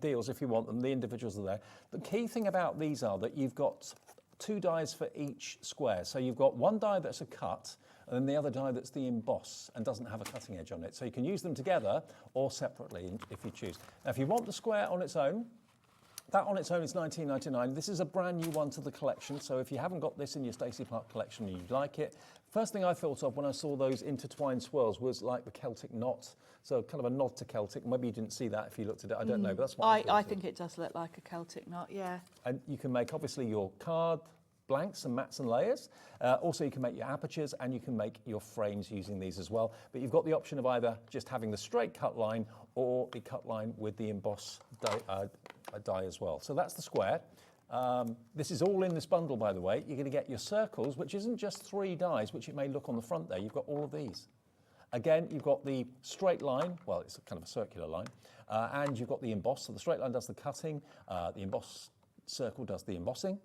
deals if you want them, the individuals are there. The key thing about these are that you've got 2 dies for each square. So you've got one die that's a cut, and then the other die that's the emboss and doesn't have a cutting edge on it. So you can use them together or separately if you choose. Now, if you want the square on its own, that on its own is $19.99. This is a brand new one to the collection. So if you haven't got this in your Stacey Park collection and you'd like it, first thing I thought of when I saw those intertwined swirls was like the Celtic knot. So kind of a nod to Celtic. Maybe you didn't see that if you looked at it. I don't know, but that's what I thought. I think it does look like a Celtic knot, yeah. And you can make obviously your card blanks and mats and layers. Also you can make your apertures and you can make your frames using these as well. But you've got the option of either just having the straight cut line or the cut line with the emboss die as well. So that's the square. This is all in this bundle, by the way. You're going to get your circles, which isn't just 3 dies, which it may look on the front there. You've got all of these. Again, you've got the straight line, well, it's kind of a circular line, and you've got the emboss. So the straight line does the cutting, the emboss circle does the embossing.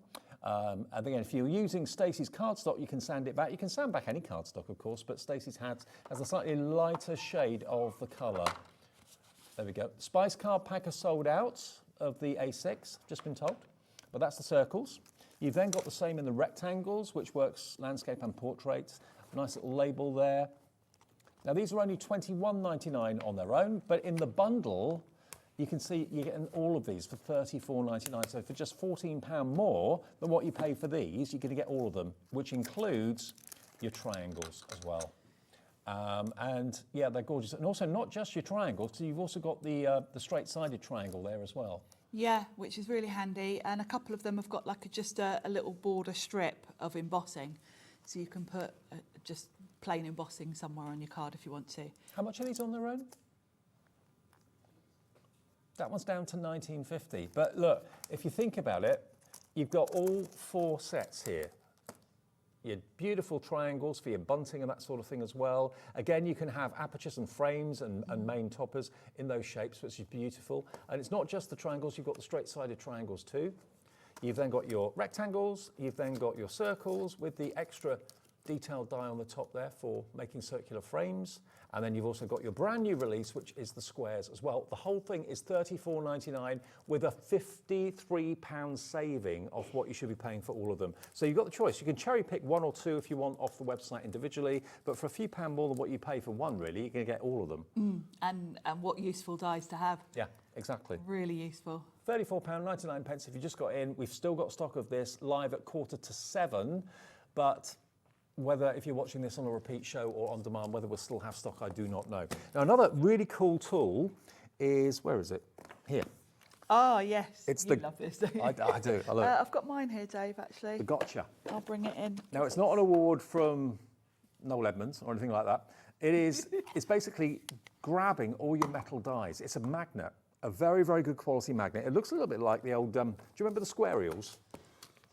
And again, if you're using Stacey's cardstock, you can sand it back. You can sand back any cardstock, of course, but Stacey's has a slightly lighter shade of the colour. There we go. Spice card pack are sold out of the A6, just been told, but that's the circles. You've then got the same in the rectangles, which works landscape and portraits. Nice little label there. Now these are only $21.99 on their own, but in the bundle, you can see you're getting all of these for $34.99. So for just £14 more than what you pay for these, you're going to get all of them, which includes your triangles as well. And yeah, they're gorgeous. And also not just your triangles, so you've also got the straight-sided triangle there as well. Yeah, which is really handy. And a couple of them have got like just a little border strip of embossing. So you can put just plain embossing somewhere on your card if you want to. How much are these on their own? That one's down to $19.50. But look, if you think about it, you've got all 4 sets here. your beautiful triangles for your bunting and that sort of thing as well. Again, you can have apertures and frames and main toppers in those shapes, which is beautiful. And it's not just the triangles, you've got the straight-sided triangles too. You've then got your rectangles, you've then got your circles with the extra detailed die on the top there for making circular frames. And then you've also got your brand new release, which is the squares as well. The whole thing is $34.99 with a £53 saving off what you should be paying for all of them. So you've got the choice. You can cherry pick one or two if you want off the website individually, but for a few pound more than what you pay for one, really, you're going to get all of them. And what useful dies to have. Yeah, exactly. Really useful. £34.99 if you just got in. We've still got stock of this live at 6:45, but whether if you're watching this on a repeat show or on demand, whether we'll still have stock, I do not know. Now, another really cool tool is, where is it? Here. Oh, yes. It's you love this, don't you? I do. I love it. I've got mine here, Dave, actually. The Gotcha. I'll bring it in. Now, it's not an award from Noel Edmonds or anything like that. It is, it's basically grabbing all your metal dies. It's a magnet, a very, very good quality magnet. It looks a little bit like the old, do you remember the square reels?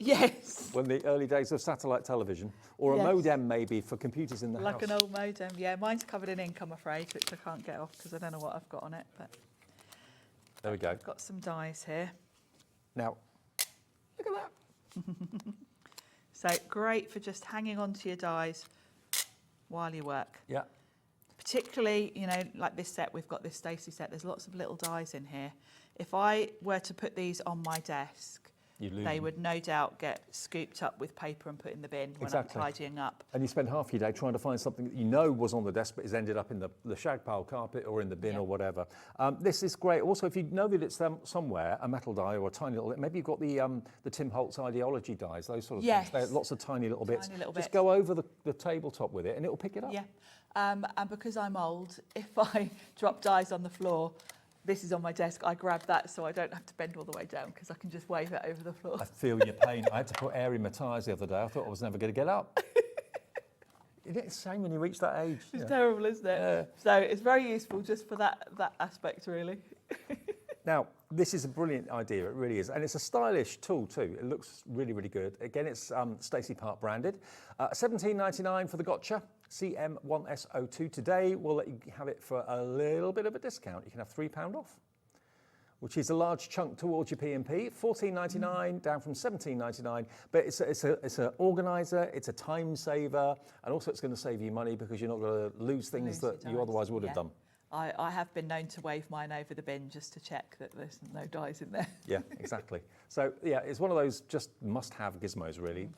Yes. When the early days of satellite television, or a modem maybe for computers in the house. Like an old modem, yeah. Mine's covered in ink, I'm afraid, which I can't get off because I don't know what I've got on it. But there we go. I've got some dies here. Now, look at that. So great for just hanging onto your dies while you work. Yeah. Particularly, you know, like this set, we've got this Stacey set, there's lots of little dies in here. If I were to put these on my desk, they would no doubt get scooped up with paper and put in the bin when I'm tidying up. And you spend half your day trying to find something that you know was on the desk but has ended up in the shag pile carpet or in the bin or whatever. This is great. Also, if you know that it's somewhere, a metal die or a tiny little, maybe you've got the Tim Holtz ideology dies, those sort of things. They're lots of tiny little bits. Just go over the tabletop with it and it'll pick it up. Yeah, and because I'm old, if I drop dies on the floor, this is on my desk, I grab that so I don't have to bend all the way down because I can just wave it over the floor. I feel your pain. I had to put air in my tyres the other day. I thought I was never going to get up. It's the same when you reach that age. It's terrible, isn't it? Yeah. So it's very useful just for that aspect, really. Now, this is a brilliant idea, it really is. And it's a stylish tool too. It looks really, really good. Again, it's Stacey Park branded. $17.99 for the Gotcha CM1S02. Today, we'll let you have it for a little bit of a discount. You can have £3 off, which is a large chunk towards your P&P. $14.99 down from $17.99. But it's an organiser, it's a time saver, and also it's going to save you money because you're not going to lose things that you otherwise would have done. I have been known to wave mine over the bin just to check that there's no dies in there. Yeah, exactly. So, yeah, it's one of those just must-have gizmos, really.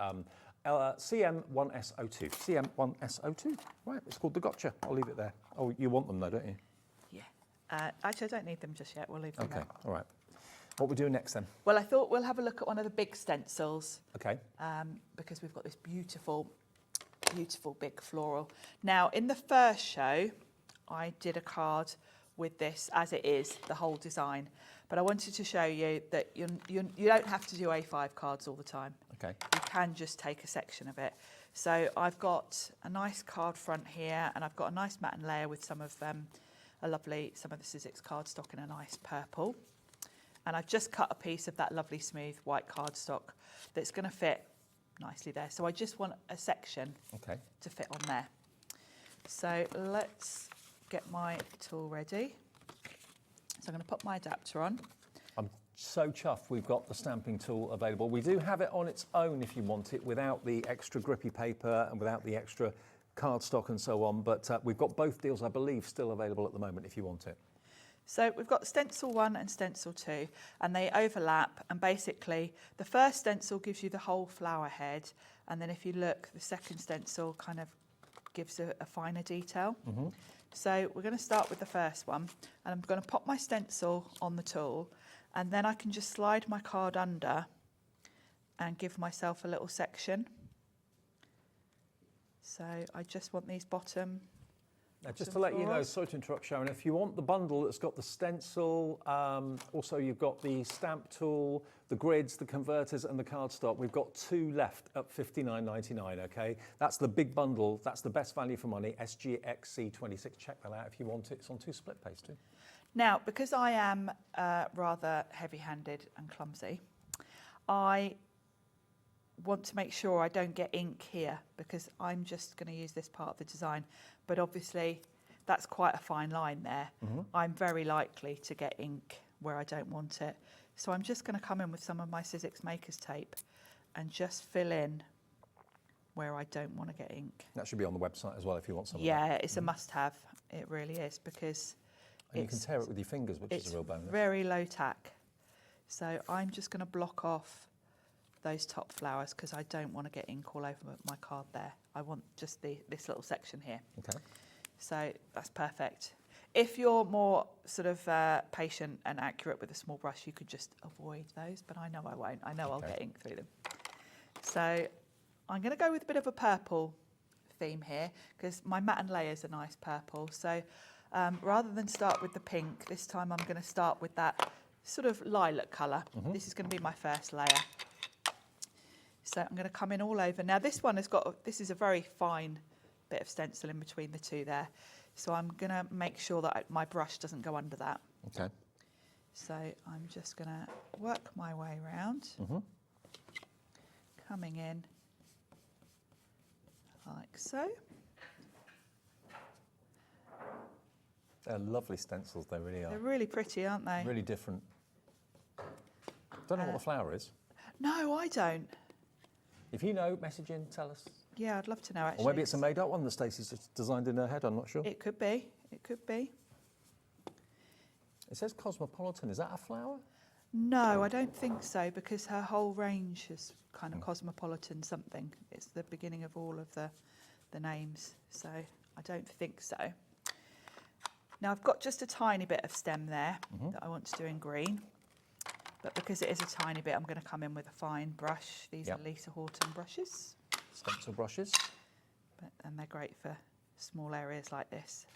CM1S02. CM1S02. Right, it's called the Gotcha. I'll leave it there. Oh, you want them, though, don't you? Yeah. Actually, I don't need them just yet. We'll leave them there. Okay, all right. What we're doing next, then? Well, I thought we'll have a look at one of the big stencils. Okay. Because we've got this beautiful, beautiful big floral. Now, in the first show, I did a card with this as it is, the whole design. But I wanted to show you that you don't have to do A5 cards all the time. Okay. You can just take a section of it. So I've got a nice card front here, and I've got a nice matte and layer with some of the Sizzix cardstock in a nice purple. And I've just cut a piece of that lovely smooth white cardstock that's going to fit nicely there. So I just want a section to fit on there. So let's get my tool ready. So I'm going to put my adapter on. I'm so chuffed we've got the stamping tool available. We do have it on its own if you want it, without the extra grippy paper and without the extra cardstock and so on, but we've got both deals, I believe, still available at the moment if you want it. So we've got stencil 1 and stencil 2, and they overlap, and basically the first stencil gives you the whole flower head, and then if you look, the second stencil kind of gives a finer detail. Mm-hmm. So we're going to start with the first one, and I'm going to pop my stencil on the tool, and then I can just slide my card under and give myself a little section. So I just want these bottom. Now, just to let you know, sorry to interrupt, Sharon, if you want the bundle that's got the stencil, also you've got the stamp tool, the grids, the converters and the cardstock, we've got 2 left at $59.99, okay? That's the big bundle, that's the best value for money, SGXC26. Check that out if you want it. It's on 2 split pays too. Now, because I am rather heavy-handed and clumsy, I want to make sure I don't get ink here because I'm just going to use this part of the design. But obviously that's quite a fine line there. I'm very likely to get ink where I don't want it. So I'm just going to come in with some of my Sizzix Makers tape and just fill in where I don't want to get ink. That should be on the website as well if you want some of that. Yeah, it's a must-have. It really is, because and you can tear it with your fingers, which is a real bonus. It's very low tack. So I'm just going to block off those top flowers because I don't want to get ink all over my card there. I want just this little section here. Okay. So that's perfect. If you're more sort of patient and accurate with a small brush, you could just avoid those, but I know I won't. I know I'll get ink through them. So I'm going to go with a bit of a purple theme here because my matte and layers are nice purple. So rather than start with the pink, this time I'm going to start with that sort of lilac colour. This is going to be my first layer. So I'm going to come in all over. Now this one has got, this is a very fine bit of stencil in between the two there. So I'm going to make sure that my brush doesn't go under that. Okay. So I'm just going to work my way around, coming in like so. They're lovely stencils, they really are. They're really pretty, aren't they? Really different. Don't know what the flower is. No, I don't. If you know, message in, tell us. Yeah, I'd love to know actually. Or maybe it's a made-up one that Stacey's just designed in her head, I'm not sure. It could be, it could be. It says cosmopolitan, is that a flower? No, I don't think so, because her whole range is kind of cosmopolitan something. It's the beginning of all of the names, so I don't think so. Now I've got just a tiny bit of stem there that I want to do in green, but because it is a tiny bit, I'm going to come in with a fine brush. These are Lisa Horton brushes. Stencil brushes. And they're great for small areas like this.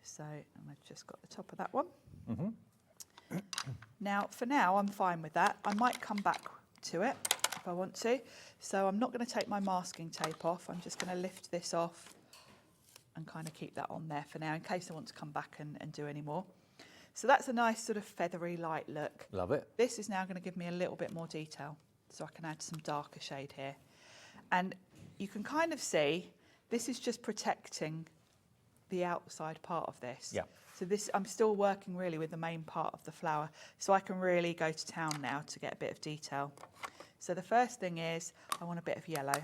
So I've just got the top of that one. Now, for now, I'm fine with that. I might come back to it if I want to. So I'm not going to take my masking tape off. I'm just going to lift this off and kind of keep that on there for now in case I want to come back and do any more. So that's a nice sort of feathery light look. Love it. This is now going to give me a little bit more detail. So I can add some darker shade here. And you can kind of see this is just protecting the outside part of this. Yeah. So this, I'm still working really with the main part of the flower. So I can really go to town now to get a bit of detail. So the first thing is I want a bit of yellow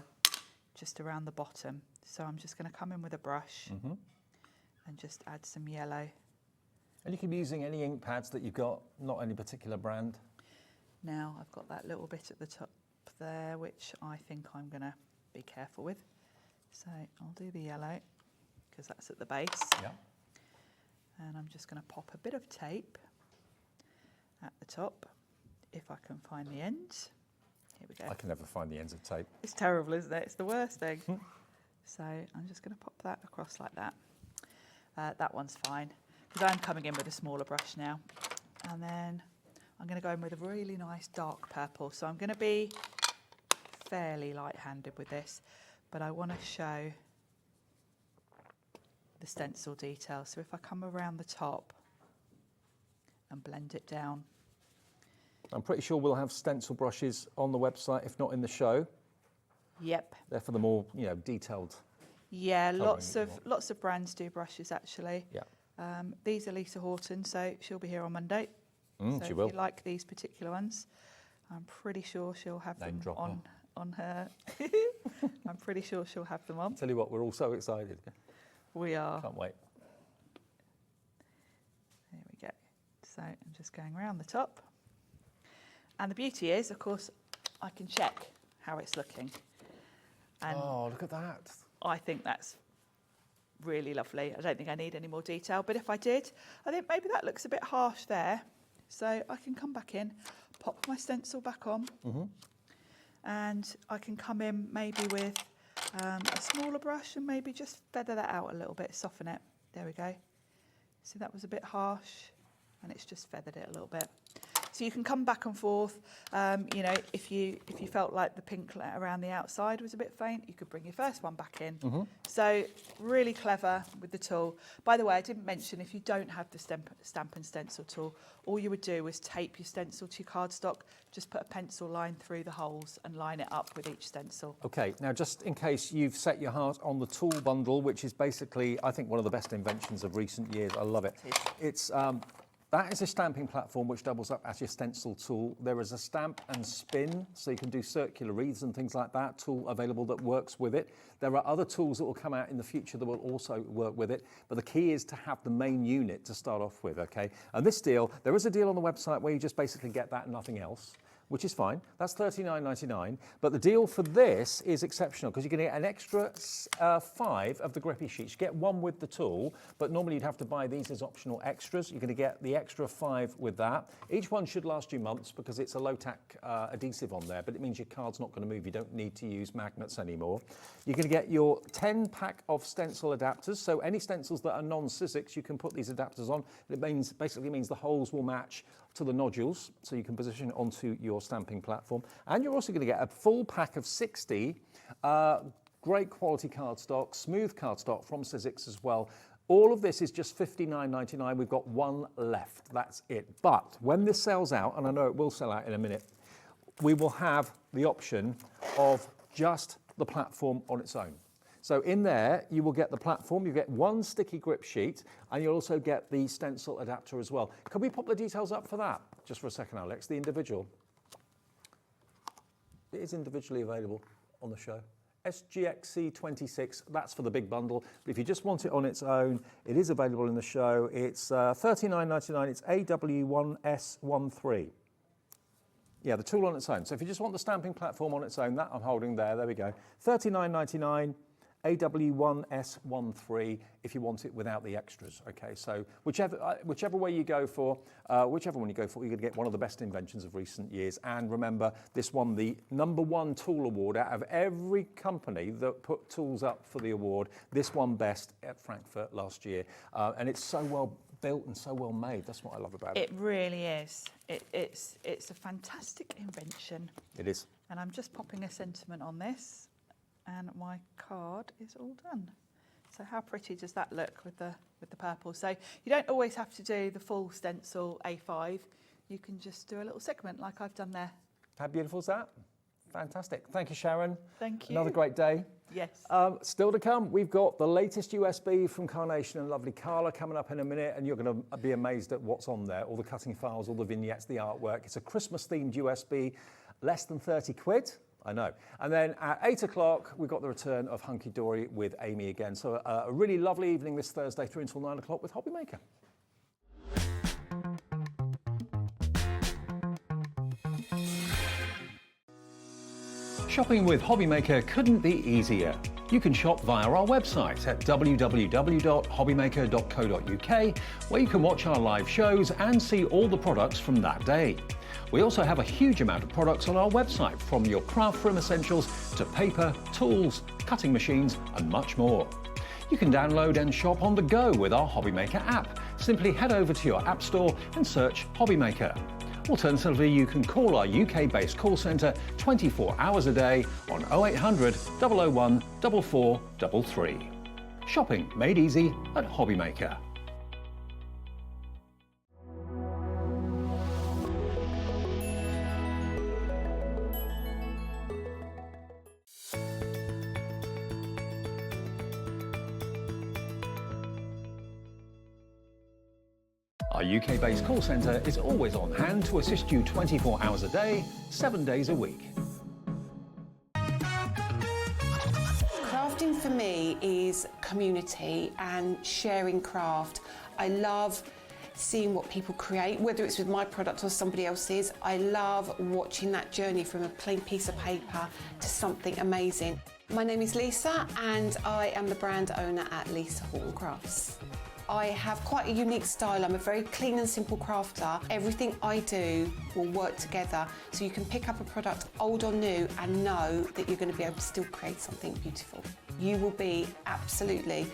just around the bottom. So I'm just going to come in with a brush and just add some yellow. And you can be using any ink pads that you've got, not any particular brand. Now I've got that little bit at the top there, which I think I'm going to be careful with. So I'll do the yellow because that's at the base. Yeah. And I'm just going to pop a bit of tape at the top, if I can find the ends. Here we go. I can never find the ends of tape. It's terrible, isn't it? It's the worst thing. So I'm just going to pop that across like that. That one's fine, because I'm coming in with a smaller brush now. And then I'm going to go in with a really nice dark purple. So I'm going to be fairly light-handed with this, but I want to show the stencil detail. So if I come around the top and blend it down. I'm pretty sure we'll have stencil brushes on the website, if not in the show. Yep. They're for the more, detailed. Yeah, lots of brands do brushes actually. Yeah. These are Lisa Horton, so she'll be here on Monday. So she will. If you like these particular ones, I'm pretty sure she'll have them on her. I'm pretty sure she'll have them on. Tell you what, we're all so excited. We are. Can't wait. There we go. So I'm just going around the top. And the beauty is, of course, I can check how it's looking. And oh, look at that. I think that's really lovely. I don't think I need any more detail, but if I did, I think maybe that looks a bit harsh there. So I can come back in, pop my stencil back on, and I can come in maybe with a smaller brush and maybe just feather that out a little bit, soften it. There we go. See, that was a bit harsh, and it's just feathered it a little bit. So you can come back and forth. You know, if you felt like the pink around the outside was a bit faint, you could bring your first one back in. So really clever with the tool. By the way, I didn't mention, if you don't have the stamp and stencil tool, all you would do is tape your stencil to your cardstock, just put a pencil line through the holes and line it up with each stencil. Okay, now just in case you've set your heart on the tool bundle, which is basically, I think, one of the best inventions of recent years. I love it. It's that is a stamping platform which doubles up as your stencil tool. There is a stamp and spin, so you can do circular wreaths and things like that, tool available that works with it. There are other tools that will come out in the future that will also work with it, but the key is to have the main unit to start off with, okay? And this deal, there is a deal on the website where you just basically get that and nothing else, which is fine. That's $39.99. But the deal for this is exceptional because you're going to get an extra 5 of the grippy sheets. You get 1 with the tool, but normally you'd have to buy these as optional extras. You're going to get the extra 5 with that. Each one should last you months because it's a low-tack adhesive on there, but it means your card's not going to move. You don't need to use magnets anymore. You're going to get your 10-pack of stencil adapters. So any stencils that are non-Sizzix, you can put these adapters on. It basically means the holes will match to the nodules, so you can position it onto your stamping platform. And you're also going to get a full pack of 60 great quality cardstock, smooth cardstock from Sizzix as well. All of this is just $59.99. We've got 1 left. That's it. But when this sells out, and I know it will sell out in a minute, we will have the option of just the platform on its own. So in there, you will get the platform, you get 1 sticky grip sheet, and you'll also get the stencil adapter as well. Can we pop the details up for that? Just for a second, Alex, the individual. It is individually available on the show. SGXC26, that's for the big bundle. But if you just want it on its own, it is available in the show. It's $39.99, it's AW1S13. Yeah, the tool on its own. So if you just want the stamping platform on its own, that I'm holding there we go. $39.99. AW1S13 if you want it without the extras. Okay, so whichever way you go for, whichever one you go for, you're going to get one of the best inventions of recent years. And remember, this won the #1 tool award out of every company that put tools up for the award. This won best at Frankfurt last year, and it's so well built and so well made. That's what I love about it. It really is. It's a fantastic invention. It is. And I'm just popping a sentiment on this. And my card is all done. So how pretty does that look with the purple? So you don't always have to do the full stencil A5. You can just do a little segment like I've done there. How beautiful is that? Fantastic. Thank you, Sharon. Thank you. Another great day. Yes. Still to come, we've got the latest USB from Carnation and lovely Carla coming up in a minute, and you're going to be amazed at what's on there. All the cutting files, all the vignettes, the artwork. It's a Christmas-themed USB, less than 30 quid. I know. And then at 8 o'clock, we've got the return of Hunkydory with Amy again. So a really lovely evening this Thursday through until 9 o'clock with Hobbymaker. Shopping with Hobbymaker couldn't be easier. You can shop via our website at www.hobbymaker.co.uk, where you can watch our live shows and see all the products from that day. We also have a huge amount of products on our website, from your craft room essentials to paper, tools, cutting machines and much more. You can download and shop on the go with our Hobbymaker app. Simply head over to your app store and search Hobbymaker. Alternatively, you can call our UK-based call centre 24 hours a day on 0800 001 4433. Shopping made easy at Hobbymaker. Our UK-based call centre is always on hand to assist you 24 hours a day, 7 days a week. Crafting for me is community and sharing craft. I love seeing what people create, whether it's with my product or somebody else's. I love watching that journey from a plain piece of paper to something amazing. My name is Lisa and I am the brand owner at Lisa Horton Crafts. I have quite a unique style. I'm a very clean and simple crafter. Everything I do will work together, so you can pick up a product, old or new, and know that you're going to be able to still create something beautiful. You will be absolutely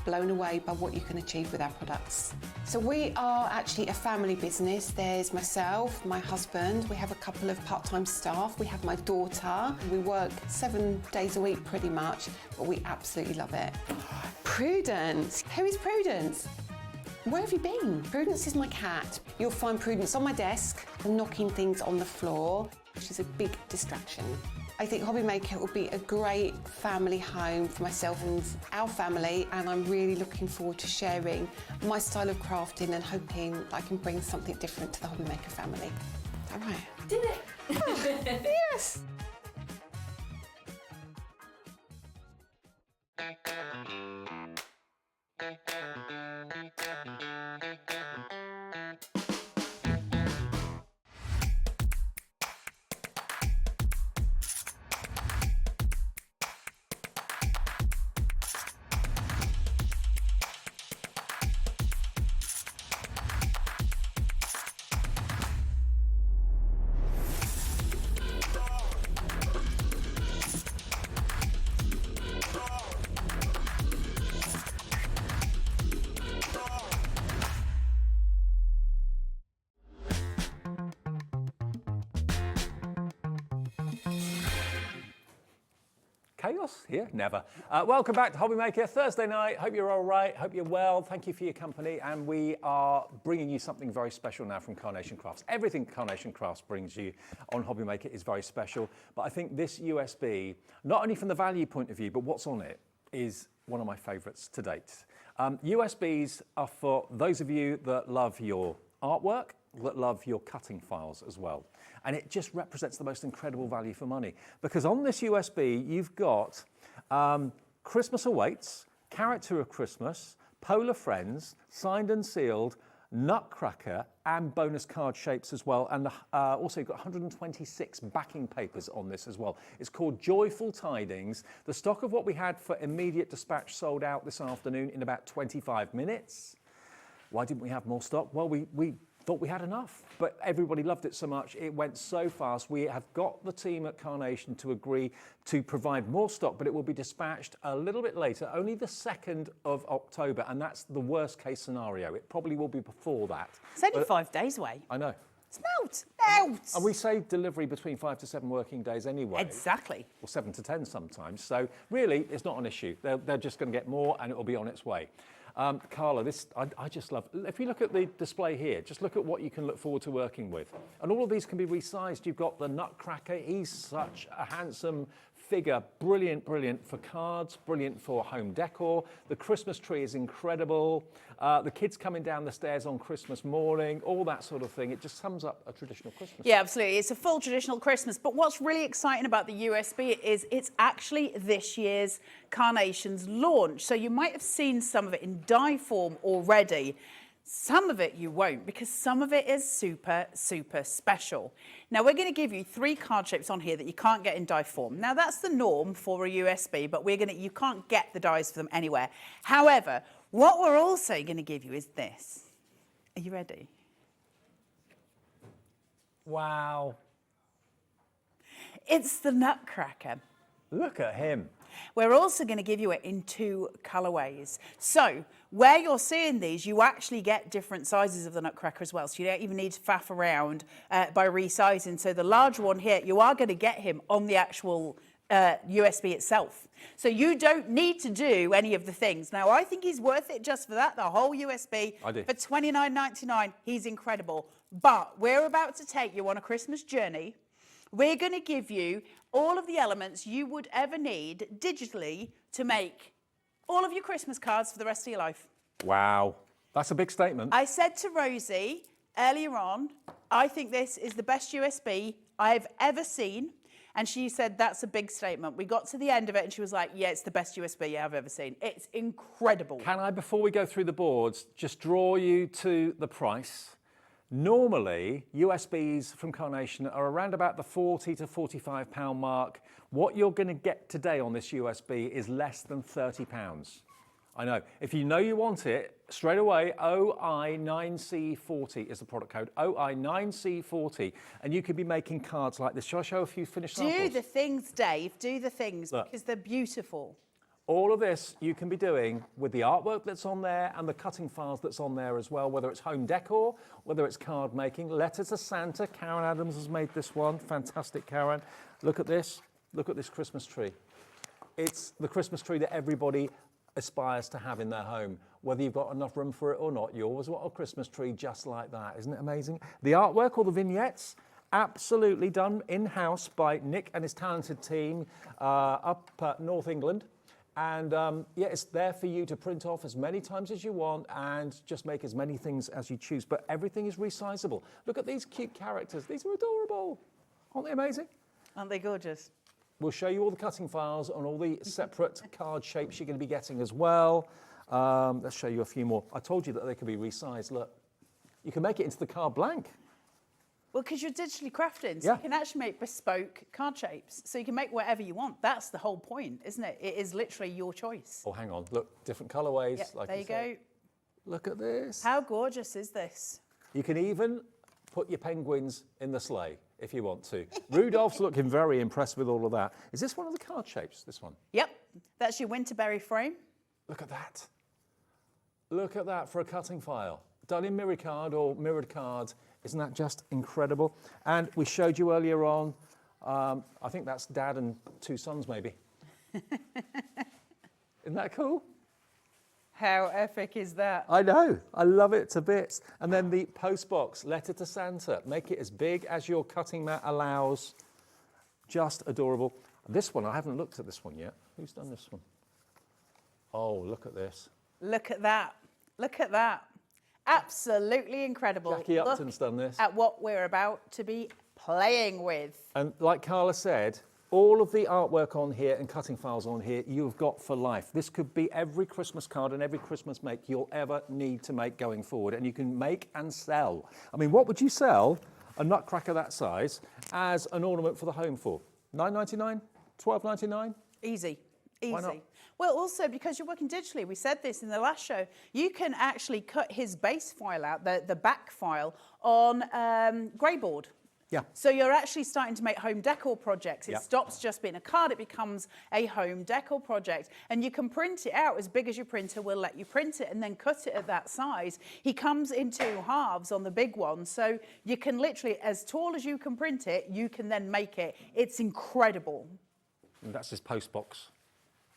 blown away by what you can achieve with our products. So we are actually a family business. There's myself, my husband, we have a couple of part-time staff, we have my daughter. We work 7 days a week pretty much, but we absolutely love it. Prudence. Who is Prudence? Where have you been? Prudence is my cat. You'll find Prudence on my desk, knocking things on the floor. She's a big distraction. I think Hobby Maker will be a great family home for myself and our family, and I'm really looking forward to sharing my style of crafting and hoping I can bring something different to the Hobby Maker family. All right. Did it? Yes. Chaos? Here? Never. Welcome back to Hobby Maker Thursday night. Hope you're all right. Hope you're well. Thank you for your company. And we are bringing you something very special now from Carnation Crafts. Everything Carnation Crafts brings you on Hobby Maker is very special. But I think this USB, not only from the value point of view, but what's on it, is one of my favourites to date. USBs are for those of you that love your artwork, that love your cutting files as well. And it just represents the most incredible value for money. Because on this USB, you've got Christmas Awaits, Character of Christmas, Polar Friends, Signed and Sealed, Nutcracker, and bonus card shapes as well. And also you've got 126 backing papers on this as well. It's called Joyful Tidings. The stock of what we had for immediate dispatch sold out this afternoon in about 25 minutes. Why didn't we have more stock? Well, we thought we had enough, but everybody loved it so much. It went so fast. We have got the team at Carnation to agree to provide more stock, but it will be dispatched a little bit later, only the 2nd of October, and that's the worst case scenario. It probably will be before that. It's only 5 days away. I know. It's melt. And we say delivery between 5 to 7 working days anyway. Exactly. Or 7 to 10 sometimes. So really, it's not an issue. They're just going to get more, and it will be on its way. Carla, this I just love. If you look at the display here, just look at what you can look forward to working with. And all of these can be resized. You've got the Nutcracker. He's such a handsome figure. Brilliant, brilliant for cards, brilliant for home decor. The Christmas tree is incredible. The kids coming down the stairs on Christmas morning, all that sort of thing. It just sums up a traditional Christmas. Yeah, absolutely. It's a full traditional Christmas. But what's really exciting about the USB is it's actually this year's Carnation's launch. So you might have seen some of it in die form already. Some of it you won't, because some of it is super, super special. Now, we're going to give you 3 card shapes on here that you can't get in die form. Now, that's the norm for a USB, but you can't get the dies for them anywhere. However, what we're also going to give you is this. Are you ready? Wow. It's the Nutcracker. Look at him. We're also going to give you it in 2 colourways. So where you're seeing these, you actually get different sizes of the Nutcracker as well. So you don't even need to faff around by resizing. So the large one here, you are going to get him on the actual USB itself. So you don't need to do any of the things. Now, I think he's worth it just for that, the whole USB. I do. For $29.99, he's incredible. But we're about to take you on a Christmas journey. We're going to give you all of the elements you would ever need digitally to make all of your Christmas cards for the rest of your life. Wow. That's a big statement. I said to Rosie earlier on, I think this is the best USB I've ever seen. And she said, that's a big statement. We got to the end of it and she was like, yeah, it's the best USB I've ever seen. It's incredible. Can I, before we go through the boards, just draw you to the price? Normally, USBs from Carnation are around about the £40 to £45 mark. What you're going to get today on this USB is less than £30. I know. If you know you want it, straight away, OI9C40 is the product code, OI9C40, and you could be making cards like this. Shall I show a few finished samples? Do the things, Dave. Do the things, Look. because they're beautiful. All of this you can be doing with the artwork that's on there and the cutting files that's on there as well, whether it's home decor, whether it's card making. Letter to Santa, Karen Adams has made this one. Fantastic, Karen. Look at this. Look at this Christmas tree. It's the Christmas tree that everybody aspires to have in their home. Whether you've got enough room for it or not, you always want a Christmas tree just like that. Isn't it amazing? The artwork or the vignettes, absolutely done in-house by Nick and his talented team up at North England. And yeah, it's there for you to print off as many times as you want and just make as many things as you choose. But everything is resizable. Look at these cute characters. These are adorable. Aren't they amazing? Aren't they gorgeous? We'll show you all the cutting files and all the separate card shapes you're going to be getting as well. Let's show you a few more. I told you that they could be resized. Look, you can make it into the card blank. Well, because you're digitally crafting, so you can actually make bespoke card shapes. So you can make whatever you want. That's the whole point, isn't it? It is literally your choice. Oh, hang on. Look, different colorways. Yep, like there you go. Look at this. How gorgeous is this? You can even put your penguins in the sleigh if you want to. Rudolph's looking very impressed with all of that. Is this one of the card shapes, this one? Yep, that's your Winterberry frame. Look at that. Look at that for a cutting file. Done in mirror card or mirrored cards. Isn't that just incredible? And we showed you earlier on, I think that's Dad and 2 sons maybe. Isn't that cool? How epic is that? I know, I love it to bits. And then the post box, letter to Santa. Make it as big as your cutting mat allows. Just adorable. This one, I haven't looked at this one yet. Who's done this one? Oh, look at this. Look at that. Look at that. Absolutely incredible. Jackie Upton's done this. At what we're about to be playing with. And like Carla said, all of the artwork on here and cutting files on here, you've got for life. This could be every Christmas card and every Christmas make you'll ever need to make going forward. And you can make and sell. I mean, what would you sell a nutcracker that size as an ornament for the home for? $9.99? $12.99? Easy. Easy. Why not? Well, also because you're working digitally, we said this in the last show, you can actually cut his base file out, the back file, on grey board. Yeah. So you're actually starting to make home decor projects. It Yeah. stops just being a card, it becomes a home decor project. And you can print it out as big as your printer will let you print it and then cut it at that size. He comes in 2 halves on the big one. So you can literally, as tall as you can print it, you can then make it. It's incredible. And that's his post box.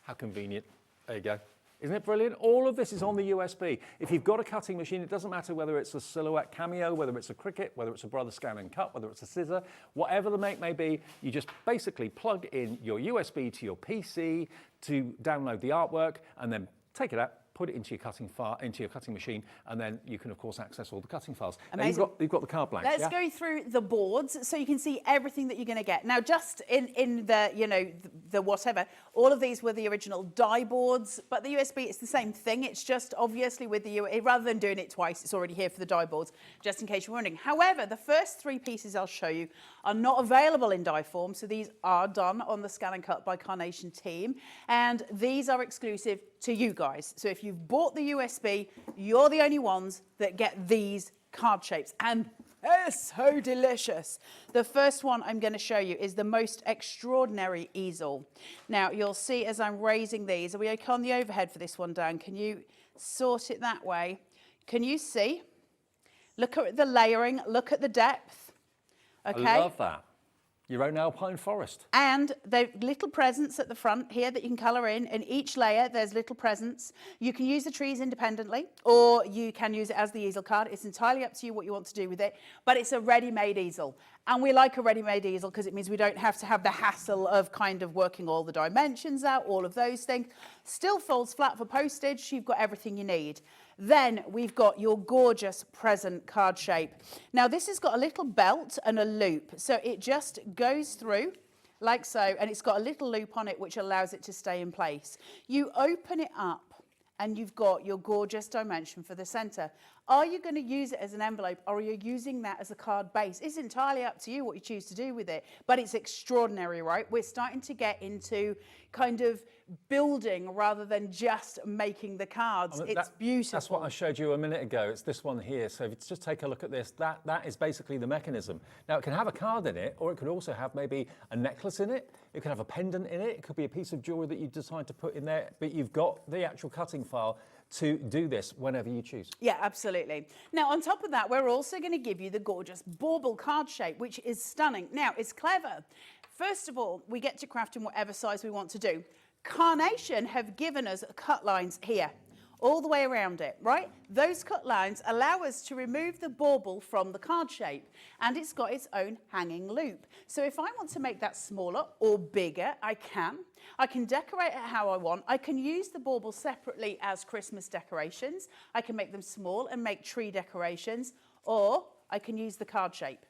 How convenient. There you go. Isn't it brilliant? All of this is on the USB. If you've got a cutting machine, it doesn't matter whether it's a Silhouette Cameo, whether it's a Cricut, whether it's a Brother Scan and Cut, whether it's a scissor, whatever the make may be, you just basically plug in your USB to your PC to download the artwork and then take it out, put it into your cutting machine, and then you can of course access all the cutting files. Amazing. Now you've got the card blanks. Let's go through the boards so you can see everything that you're going to get. Now, just in the, the whatever, all of these were the original die boards, but the USB, it's the same thing. It's just obviously with the, rather than doing it twice, it's already here for the die boards, just in case you're wondering. However, the first 3 pieces I'll show you are not available in die form, so these are done on the Scan and Cut by Carnation team, and these are exclusive to you guys. So if you've bought the USB, you're the only ones that get these card shapes, and they're so delicious. The first one I'm going to show you is the most extraordinary easel. Now you'll see as I'm raising these, are we okay on the overhead for this one, Dan? Can you sort it that way? Can you see? Look at the layering, look at the depth. Okay. I love that. Your own alpine forest. And there are little presents at the front here that you can colour in. In each layer, there's little presents. You can use the trees independently, or you can use it as the easel card. It's entirely up to you what you want to do with it, but it's a ready-made easel. And we like a ready-made easel because it means we don't have to have the hassle of kind of working all the dimensions out, all of those things. Still folds flat for postage. You've got everything you need. Then we've got your gorgeous present card shape. Now this has got a little belt and a loop, so it just goes through like so, and it's got a little loop on it which allows it to stay in place. You open it up and you've got your gorgeous dimension for the center. Are you going to use it as an envelope, or are you using that as a card base? It's entirely up to you what you choose to do with it, but it's extraordinary, right? We're starting to get into kind of building rather than just making the cards. It's beautiful. That's what I showed you a minute ago. It's this one here. So if you just take a look at this, that is basically the mechanism. Now it can have a card in it, or it could also have maybe a necklace in it. It could have a pendant in it. It could be a piece of jewelry that you decide to put in there, but you've got the actual cutting file to do this whenever you choose. Yeah, absolutely. Now, on top of that, we're also going to give you the gorgeous bauble card shape, which is stunning. Now, it's clever. First of all, we get to craft in whatever size we want to do. Carnation have given us cut lines here, all the way around it, right? Those cut lines allow us to remove the bauble from the card shape, and it's got its own hanging loop. So if I want to make that smaller or bigger, I can. I can decorate it how I want. I can use the bauble separately as Christmas decorations. I can make them small and make tree decorations, or I can use the card shape.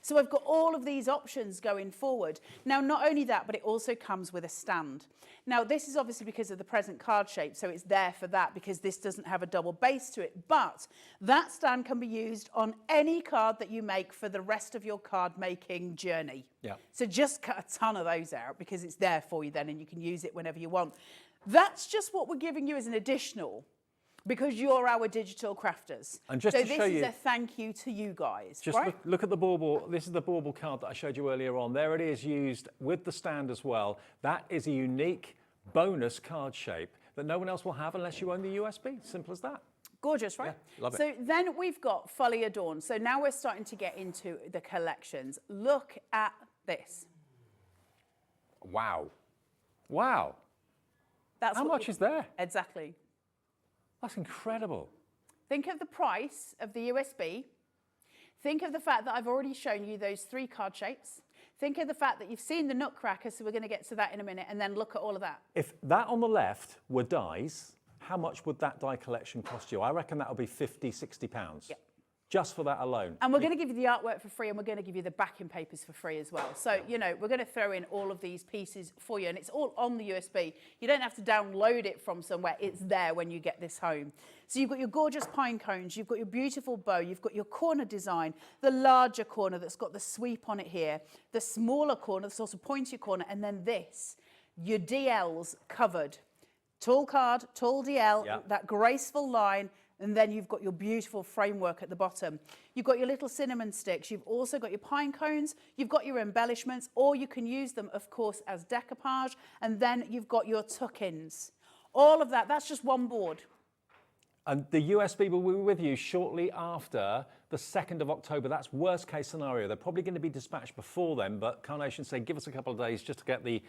So I've got all of these options going forward. Now, not only that, but it also comes with a stand. Now, this is obviously because of the present card shape, so it's there for that because this doesn't have a double base to it. But that stand can be used on any card that you make for the rest of your card making journey. Yeah. So just cut a ton of those out because it's there for you then and you can use it whenever you want. That's just what we're giving you as an additional, because you're our digital crafters. And just so to show you, this is a thank you to you guys. Just right? look at the bauble. This is the bauble card that I showed you earlier on. There it is, used with the stand as well. That is a unique bonus card shape that no one else will have unless you own the USB. Simple as that. Gorgeous, right? Yeah, love it. So then we've got Folly Adorned. So now we're starting to get into the collections. Look at this. Wow. Wow. That's how much is there? Exactly. That's incredible. Think of the price of the USB. Think of the fact that I've already shown you those 3 card shapes. Think of the fact that you've seen the nutcracker, so we're going to get to that in a minute, and then look at all of that. If that on the left were dies, how much would that die collection cost you? I reckon that would be £50, £60. Yep. Just for that alone. And we're going to give you the artwork for free, and we're going to give you the backing papers for free as well. So, you know, we're going to throw in all of these pieces for you, and it's all on the USB. You don't have to download it from somewhere. It's there when you get this home. So you've got your gorgeous pine cones, you've got your beautiful bow, you've got your corner design, the larger corner that's got the sweep on it here, the smaller corner, the sort of pointy corner, and then this, your DLs covered. Tall card, tall DL, yep. That graceful line, and then you've got your beautiful framework at the bottom. You've got your little cinnamon sticks. You've also got your pine cones. You've got your embellishments, or you can use them, of course, as decoupage. And then you've got your tuck-ins. All of that, that's just one board. And the USB will be with you shortly after the 2nd of October. That's worst case scenario. They're probably going to be dispatched before then, but Carnation say give us a couple of days just to get the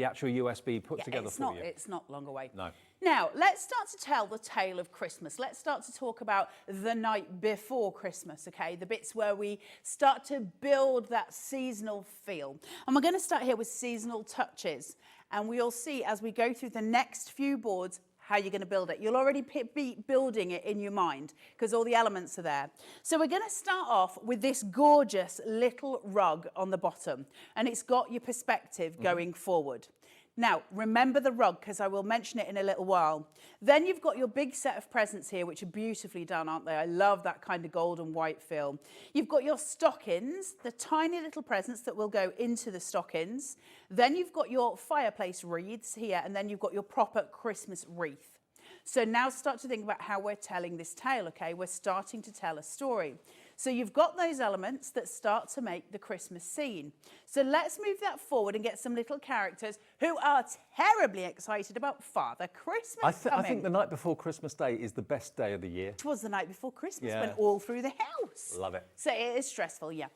actual USB put together for you. It's not long away. No. Now, let's start to tell the tale of Christmas. Let's start to talk about the night before Christmas, okay? The bits where we start to build that seasonal feel. And we're going to start here with seasonal touches. And we'll see as we go through the next few boards how you're going to build it. You'll already be building it in your mind because all the elements are there. So we're going to start off with this gorgeous little rug on the bottom, and it's got your perspective going forward. Now, remember the rug, because I will mention it in a little while. Then you've got your big set of presents here, which are beautifully done, aren't they? I love that kind of gold and white feel. You've got your stockings, the tiny little presents that will go into the stockings. Then you've got your fireplace wreaths here, and then you've got your proper Christmas wreath. So now start to think about how we're telling this tale, okay? We're starting to tell a story. So you've got those elements that start to make the Christmas scene. So let's move that forward and get some little characters who are terribly excited about Father Christmas I think the night before Christmas Day is the best day of the year. It was the night before Christmas, went all through the house. Love it. So it is stressful, yeah.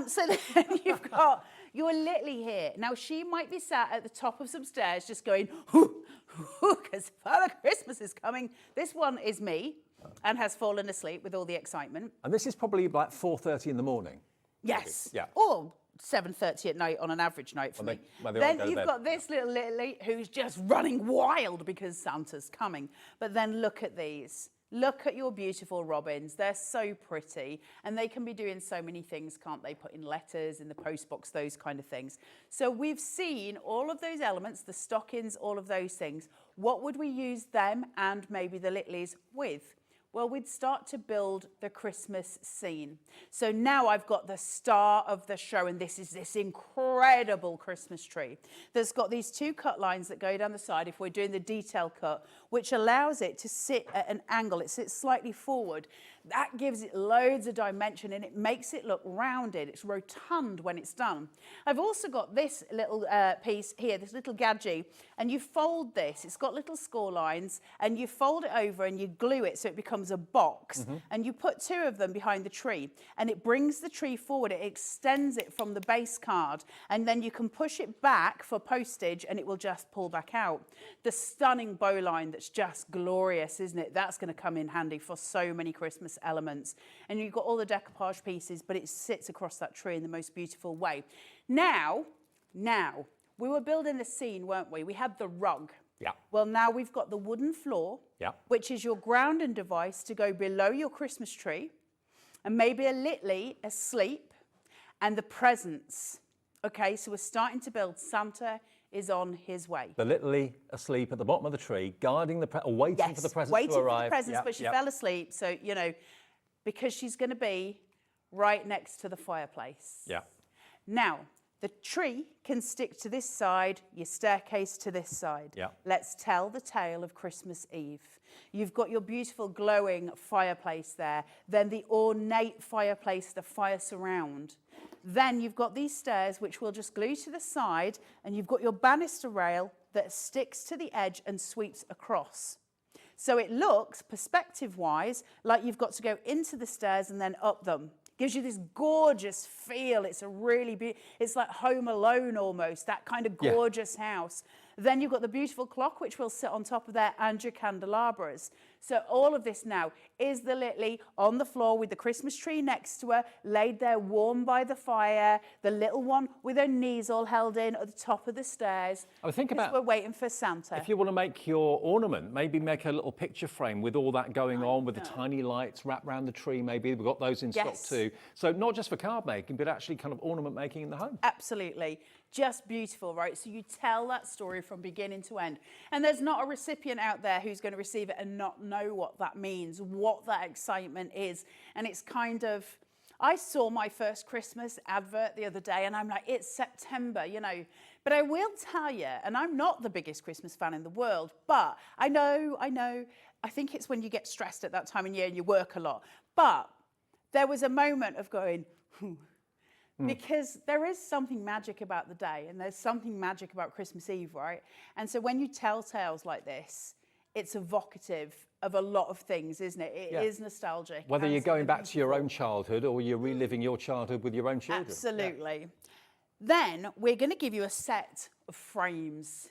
So then you've got your Lily here. Now she might be sat at the top of some stairs just going, because Father Christmas is coming. This one is me. And has fallen asleep with all the excitement. And this is probably like 4:30 in the morning. Yes. Yeah. Or 7:30 at night on an average night for me. Then you've got this little Lily who's just running wild because Santa's coming. But then look at these. Look at your beautiful robins. They're so pretty. And they can be doing so many things, can't they? Put in letters in the post box, those kind of things. So we've seen all of those elements, the stockings, all of those things. What would we use them and maybe the Littlies with? Well, we'd start to build the Christmas scene. So now I've got the star of the show, and this is this incredible Christmas tree that's got these 2 cut lines that go down the side if we're doing the detail cut, which allows it to sit at an angle. It sits slightly forward. That gives it loads of dimension and it makes it look rounded. It's rotund when it's done. I've also got this little piece here, this little gadget, and you fold this. It's got little score lines and you fold it over and you glue it so it becomes a box, and you put 2 of them behind the tree and it brings the tree forward. It extends it from the base card and then you can push it back for postage and it will just pull back out. The stunning bowline that's just glorious, isn't it? That's going to come in handy for so many Christmas elements. And you've got all the decoupage pieces, but it sits across that tree in the most beautiful way. Now, we were building the scene, weren't we? We had the rug. Yeah. Well, now we've got the wooden floor, which is your grounding device to go below your Christmas tree, and maybe a Littley asleep, and the presents. Okay, so we're starting to build. Santa is on his way. The Littley asleep at the bottom of the tree, guarding the waiting for the presents waiting to arrive. for the presents, but she fell asleep, so, you know, because she's going to be right next to the fireplace. Yeah. Now, the tree can stick to this side, your staircase to this side. Yeah. Let's tell the tale of Christmas Eve. You've got your beautiful glowing fireplace there, then the ornate fireplace, the fire surround. Then you've got these stairs which we'll just glue to the side, and you've got your banister rail that sticks to the edge and sweeps across. So it looks, perspective-wise, like you've got to go into the stairs and then up them. Gives you this gorgeous feel. It's a really it's like Home Alone almost, that kind of gorgeous house. Then you've got the beautiful clock, which will sit on top of there, and your candelabras. So all of this now is the Littley on the floor with the Christmas tree next to her, laid there warm by the fire, the little one with her knees all held in at the top of the stairs. I think about, we're waiting for Santa. If you want to make your ornament, maybe make a little picture frame with all that going on, with the tiny lights wrapped around the tree maybe. We've got those in stock too. So not just for card making, but actually kind of ornament making in the home. Absolutely. Just beautiful, right? So you tell that story from beginning to end. And there's not a recipient out there who's going to receive it and not know what that means, what that excitement is. And it's kind of, I saw my first Christmas advert the other day and I'm like, it's September, you know. But I will tell you, and I'm not the biggest Christmas fan in the world, but I know, I think it's when you get stressed at that time of year and you work a lot. But there was a moment of going, because there is something magic about the day and there's something magic about Christmas Eve, right? And so when you tell tales like this, it's evocative of a lot of things, isn't it? It is nostalgic. Whether you're going back to your own childhood or you're reliving your childhood with your own children. Absolutely. Yeah. Then we're going to give you a set of frames.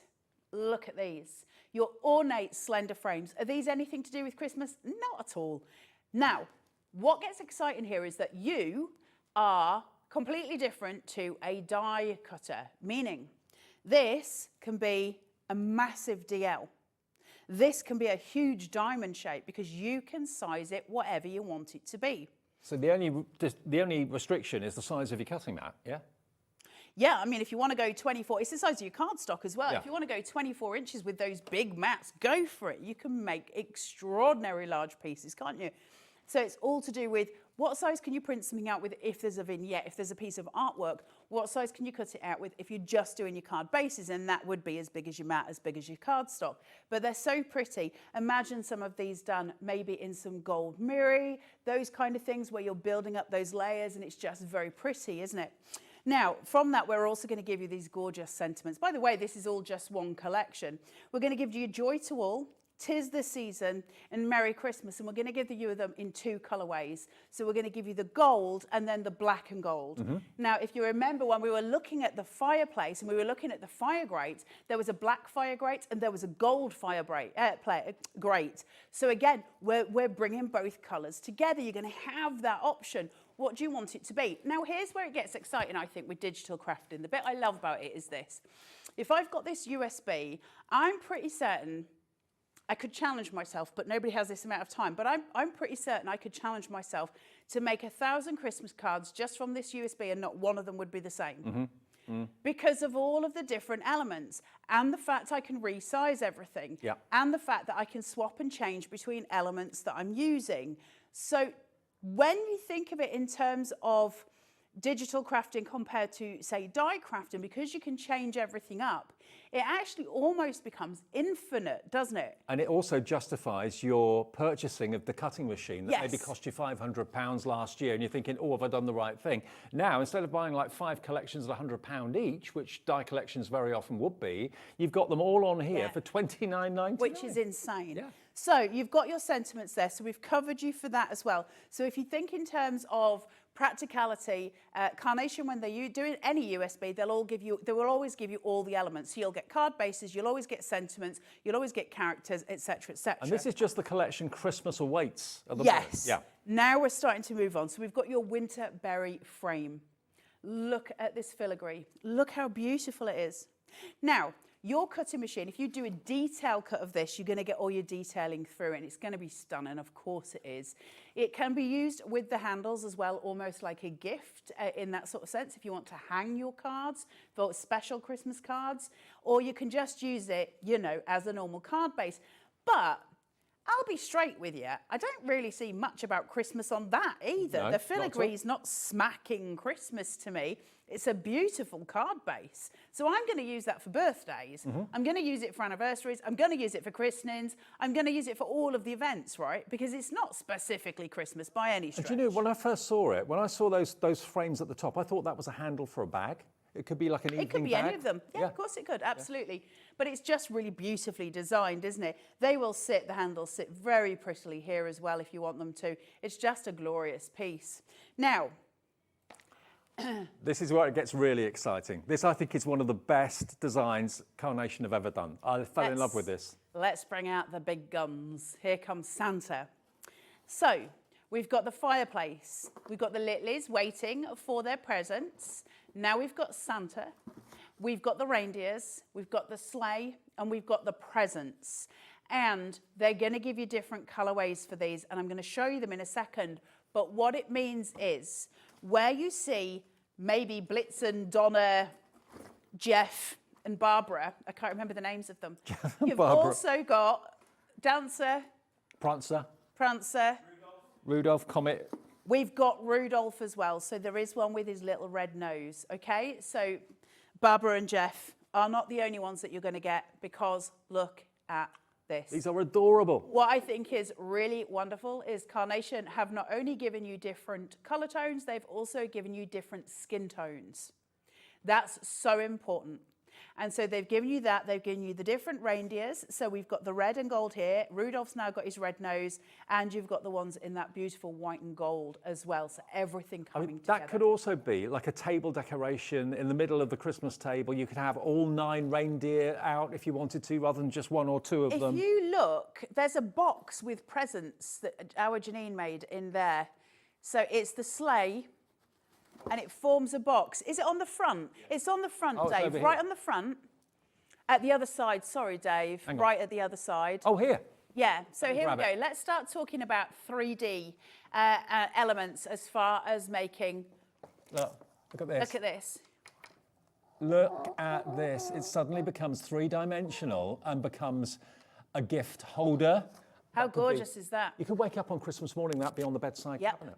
Look at these. Your ornate slender frames. Are these anything to do with Christmas? Not at all. Now, what gets exciting here is that you are completely different to a die cutter, meaning this can be a massive DL. This can be a huge diamond shape because you can size it whatever you want it to be. So the only restriction is the size of your cutting mat, yeah? Yeah, I mean, if you want to go 24, it's the size of your cardstock as well. Yeah. If you want to go 24 inches with those big mats, go for it. You can make extraordinary large pieces, can't you? So it's all to do with what size can you print something out with if there's a vignette, if there's a piece of artwork, what size can you cut it out with if you're just doing your card bases, and that would be as big as your mat, as big as your cardstock. But they're so pretty. Imagine some of these done maybe in some gold mirror, those kind of things where you're building up those layers and it's just very pretty, isn't it? Now, from that, we're also going to give you these gorgeous sentiments. By the way, this is all just one collection. We're going to give you Joy to All, 'Tis the Season, and Merry Christmas, and we're going to give you them in 2 colorways. So we're going to give you the gold and then the black and gold. Now, if you remember when we were looking at the fireplace and we were looking at the fire grate, there was a black fire grate and there was a gold fire grate. So again, we're bringing both colors together. You're going to have that option. What do you want it to be? Now, here's where it gets exciting, I think, with digital crafting. The bit I love about it is this. If I've got this USB, I'm pretty certain I could challenge myself, but nobody has this amount of time. But I'm pretty certain I could challenge myself to make 1,000 Christmas cards just from this USB, and not one of them would be the same. Because of all of the different elements, and the fact I can resize everything, and the fact that I can swap and change between elements that I'm using. So when you think of it in terms of digital crafting compared to, say, die crafting, because you can change everything up, it actually almost becomes infinite, doesn't it? And it also justifies your purchasing of the cutting machine that maybe cost you £500 last year, and you're thinking, oh, have I done the right thing? Now, instead of buying like 5 collections at £100 each, which die collections very often would be, you've got them all on here for $29.99. Which is insane. So you've got your sentiments there, so we've covered you for that as well. So if you think in terms of practicality, Carnation, when they're doing any USB, they will always give you all the elements. So you'll get card bases, you'll always get sentiments, you'll always get characters, etc., etc. And this is just the collection Christmas awaits at the moment. Yeah. Now we're starting to move on. So we've got your winter berry frame. Look at this filigree. Look how beautiful it is. Now, your cutting machine, if you do a detail cut of this, you're going to get all your detailing through, and it's going to be stunning. Of course it is. It can be used with the handles as well, almost like a gift in that sort of sense, if you want to hang your cards for special Christmas cards, or you can just use it, you know, as a normal card base. But I'll be straight with you. I don't really see much about Christmas on that either. No, the filigree is not smacking Christmas to me. It's a beautiful card base. So I'm going to use that for birthdays. I'm going to use it for anniversaries. I'm going to use it for christenings. I'm going to use it for all of the events, right? Because it's not specifically Christmas by any stretch. And do you know, when I first saw it, when I saw those frames at the top, I thought that was a handle for a bag. It could be like an evening bag. It could be any of them. Yeah, of course it could, absolutely. But it's just really beautifully designed, isn't it? They will sit, the handles sit very prettily here as well if you want them to. It's just a glorious piece. Now, this is where it gets really exciting. This, I think, is one of the best designs Carnation have ever done. I fell in love with this. Let's bring out the big guns. Here comes Santa. So, we've got the fireplace. We've got the Littleys waiting for their presents. Now we've got Santa. We've got the reindeers. We've got the sleigh. And we've got the presents. And they're going to give you different colorways for these. And I'm going to show you them in a second. But what it means is, where you see maybe Blitzen, Donna, Jeff, and Barbara, I can't remember the names of them. You've also got Dancer, Prancer, Rudolph, Comet. We've got Rudolph as well, so there is one with his little red nose, okay? So Barbara and Jeff are not the only ones that you're going to get, because look at this. These are adorable. What I think is really wonderful is Carnation have not only given you different colour tones, they've also given you different skin tones. That's so important. And so they've given you that. They've given you the different reindeers. So we've got the red and gold here. Rudolph's now got his red nose. And you've got the ones in that beautiful white and gold as well. So everything coming together. That could also be like a table decoration in the middle of the Christmas table. You could have all 9 reindeer out if you wanted to, rather than just 1 or 2 of them. If you look, there's a box with presents that our Janine made in there. So it's the sleigh. And it forms a box. Is it on the front? It's on the front, Dave. Right on the front. At the other side. Sorry, Dave. Right at the other side. Oh, here. Yeah. So here we go. Let's start talking about 3D elements as far as making. Look at this. Look at this. Look at this. It suddenly becomes 3-dimensional and becomes a gift holder. How gorgeous is that? You could wake up on Christmas morning, that'd be on the bedside cabinet.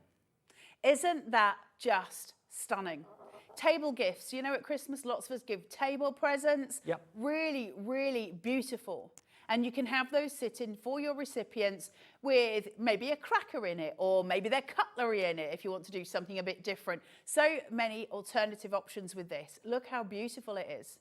Isn't that just stunning? Table gifts. You know, at Christmas, lots of us give table presents. Really, really beautiful. And you can have those sitting for your recipients with maybe a cracker in it, or maybe their cutlery in it if you want to do something a bit different. So many alternative options with this. Look how beautiful it is.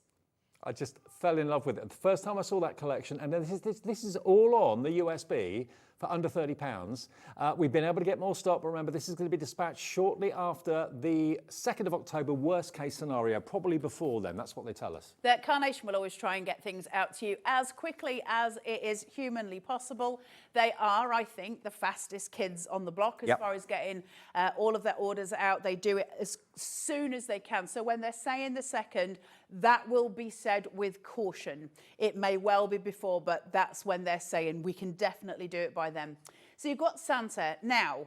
I just fell in love with it. The first time I saw that collection, and this is all on the USB for under £30. We've been able to get more stock, but remember, this is going to be dispatched shortly after the 2nd of October, worst case scenario, probably before then. That's what they tell us. That Carnation will always try and get things out to you as quickly as it is humanly possible. They are, I think, the fastest kids on the block as far as getting all of their orders out. They do it as soon as they can. So when they're saying the 2nd, that will be said with caution. It may well be before, but that's when they're saying we can definitely do it by then. So you've got Santa. Now,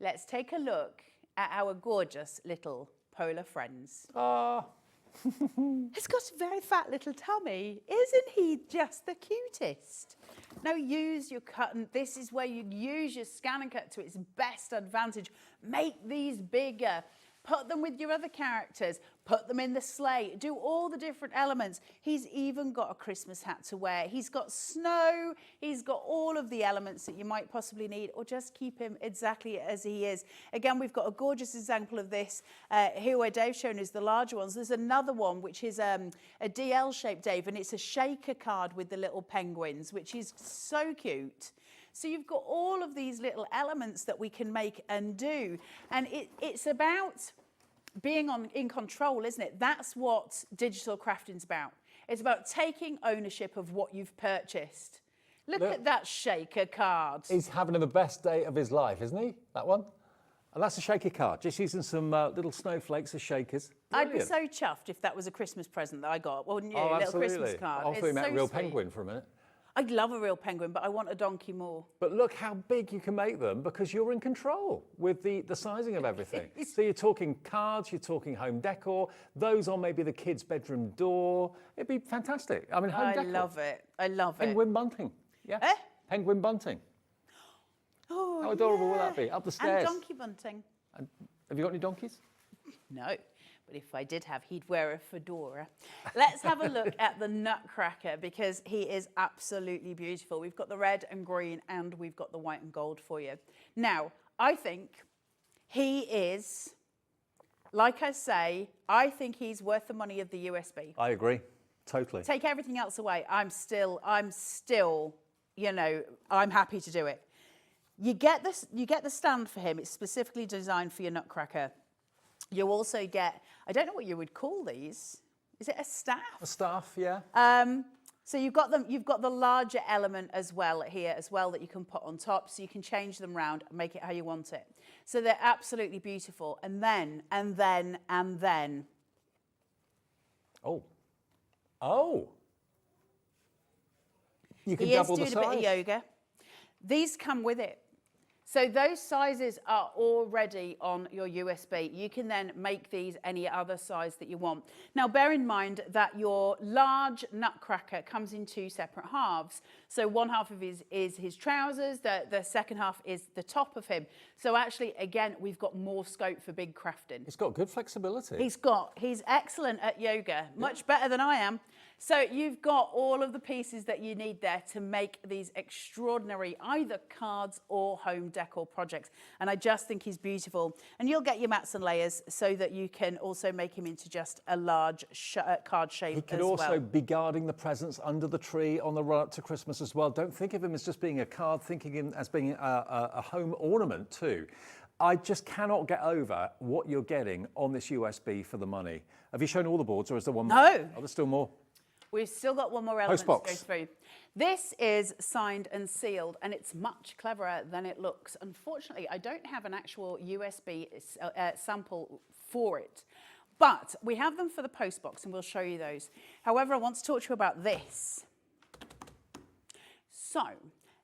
let's take a look at our gorgeous little polar friends. He's got a very fat little tummy. Isn't he just the cutest? Now use your cut, and this is where you use your scan and cut to its best advantage. Make these bigger. Put them with your other characters, put them in the sleigh, do all the different elements. He's even got a Christmas hat to wear. He's got snow, he's got all of the elements that you might possibly need, or just keep him exactly as he is. Again, we've got a gorgeous example of this here where Dave's shown us the larger ones. There's another one which is a DL-shaped, Dave, and it's a shaker card with the little penguins, which is so cute. So you've got all of these little elements that we can make and do. And it's about being in control, isn't it? That's what digital crafting's about. It's about taking ownership of what you've purchased. Look at that shaker card. He's having the best day of his life, isn't he? That one? And that's a shaker card, just using some little snowflakes as shakers. Brilliant. I'd be so chuffed if that was a Christmas present that I got, wouldn't you? Oh, little Christmas card. I thought you meant a real penguin for a minute. I'd love a real penguin, but I want a donkey more. But look how big you can make them because you're in control with the sizing of everything. So you're talking cards, you're talking home decor, those on maybe the kid's bedroom door. It'd be fantastic. I mean, home decor. I love it. I love it. Penguin bunting. Yeah. Eh? Penguin bunting. Oh, how adorable will that be? Up the stairs. And donkey bunting. And have you got any donkeys? No. But if I did have, he'd wear a fedora. Let's have a look at the Nutcracker because he is absolutely beautiful. We've got the red and green and we've got the white and gold for you. Now, I think he is, like I say, I think he's worth the money of the USB. I agree, totally. Take everything else away. I'm still, you know, I'm happy to do it. You get the stand for him. It's specifically designed for your Nutcracker. You also get, I don't know what you would call these. Is it a staff? A staff, yeah. So you've got the larger element as well here as well that you can put on top, so you can change them round and make it how you want it. So they're absolutely beautiful. And then. Oh. You can He is double the doing size. a bit of yoga. These come with it. So those sizes are already on your USB. You can then make these any other size that you want. Now, bear in mind that your large Nutcracker comes in 2 separate halves. So one half of his is his trousers, the second half is the top of him. So actually, again, we've got more scope for big crafting. He's got good flexibility. He's excellent at yoga, much better than I am. So you've got all of the pieces that you need there to make these extraordinary either cards or home decor projects. And I just think he's beautiful. And you'll get your mats and layers so that you can also make him into just a large card shape. He could also be guarding the presents under the tree on the run up to Christmas as well. Don't think of him as just being a card, think of him as being a home ornament too. I just cannot get over what you're getting on this USB for the money. Have you shown all the boards or is there one more? No. Oh, there's still more. We've still got one more element to go through. This is signed and sealed, and it's much cleverer than it looks. Unfortunately, I don't have an actual USB sample for it, but we have them for the post box, and we'll show you those. However, I want to talk to you about this. So,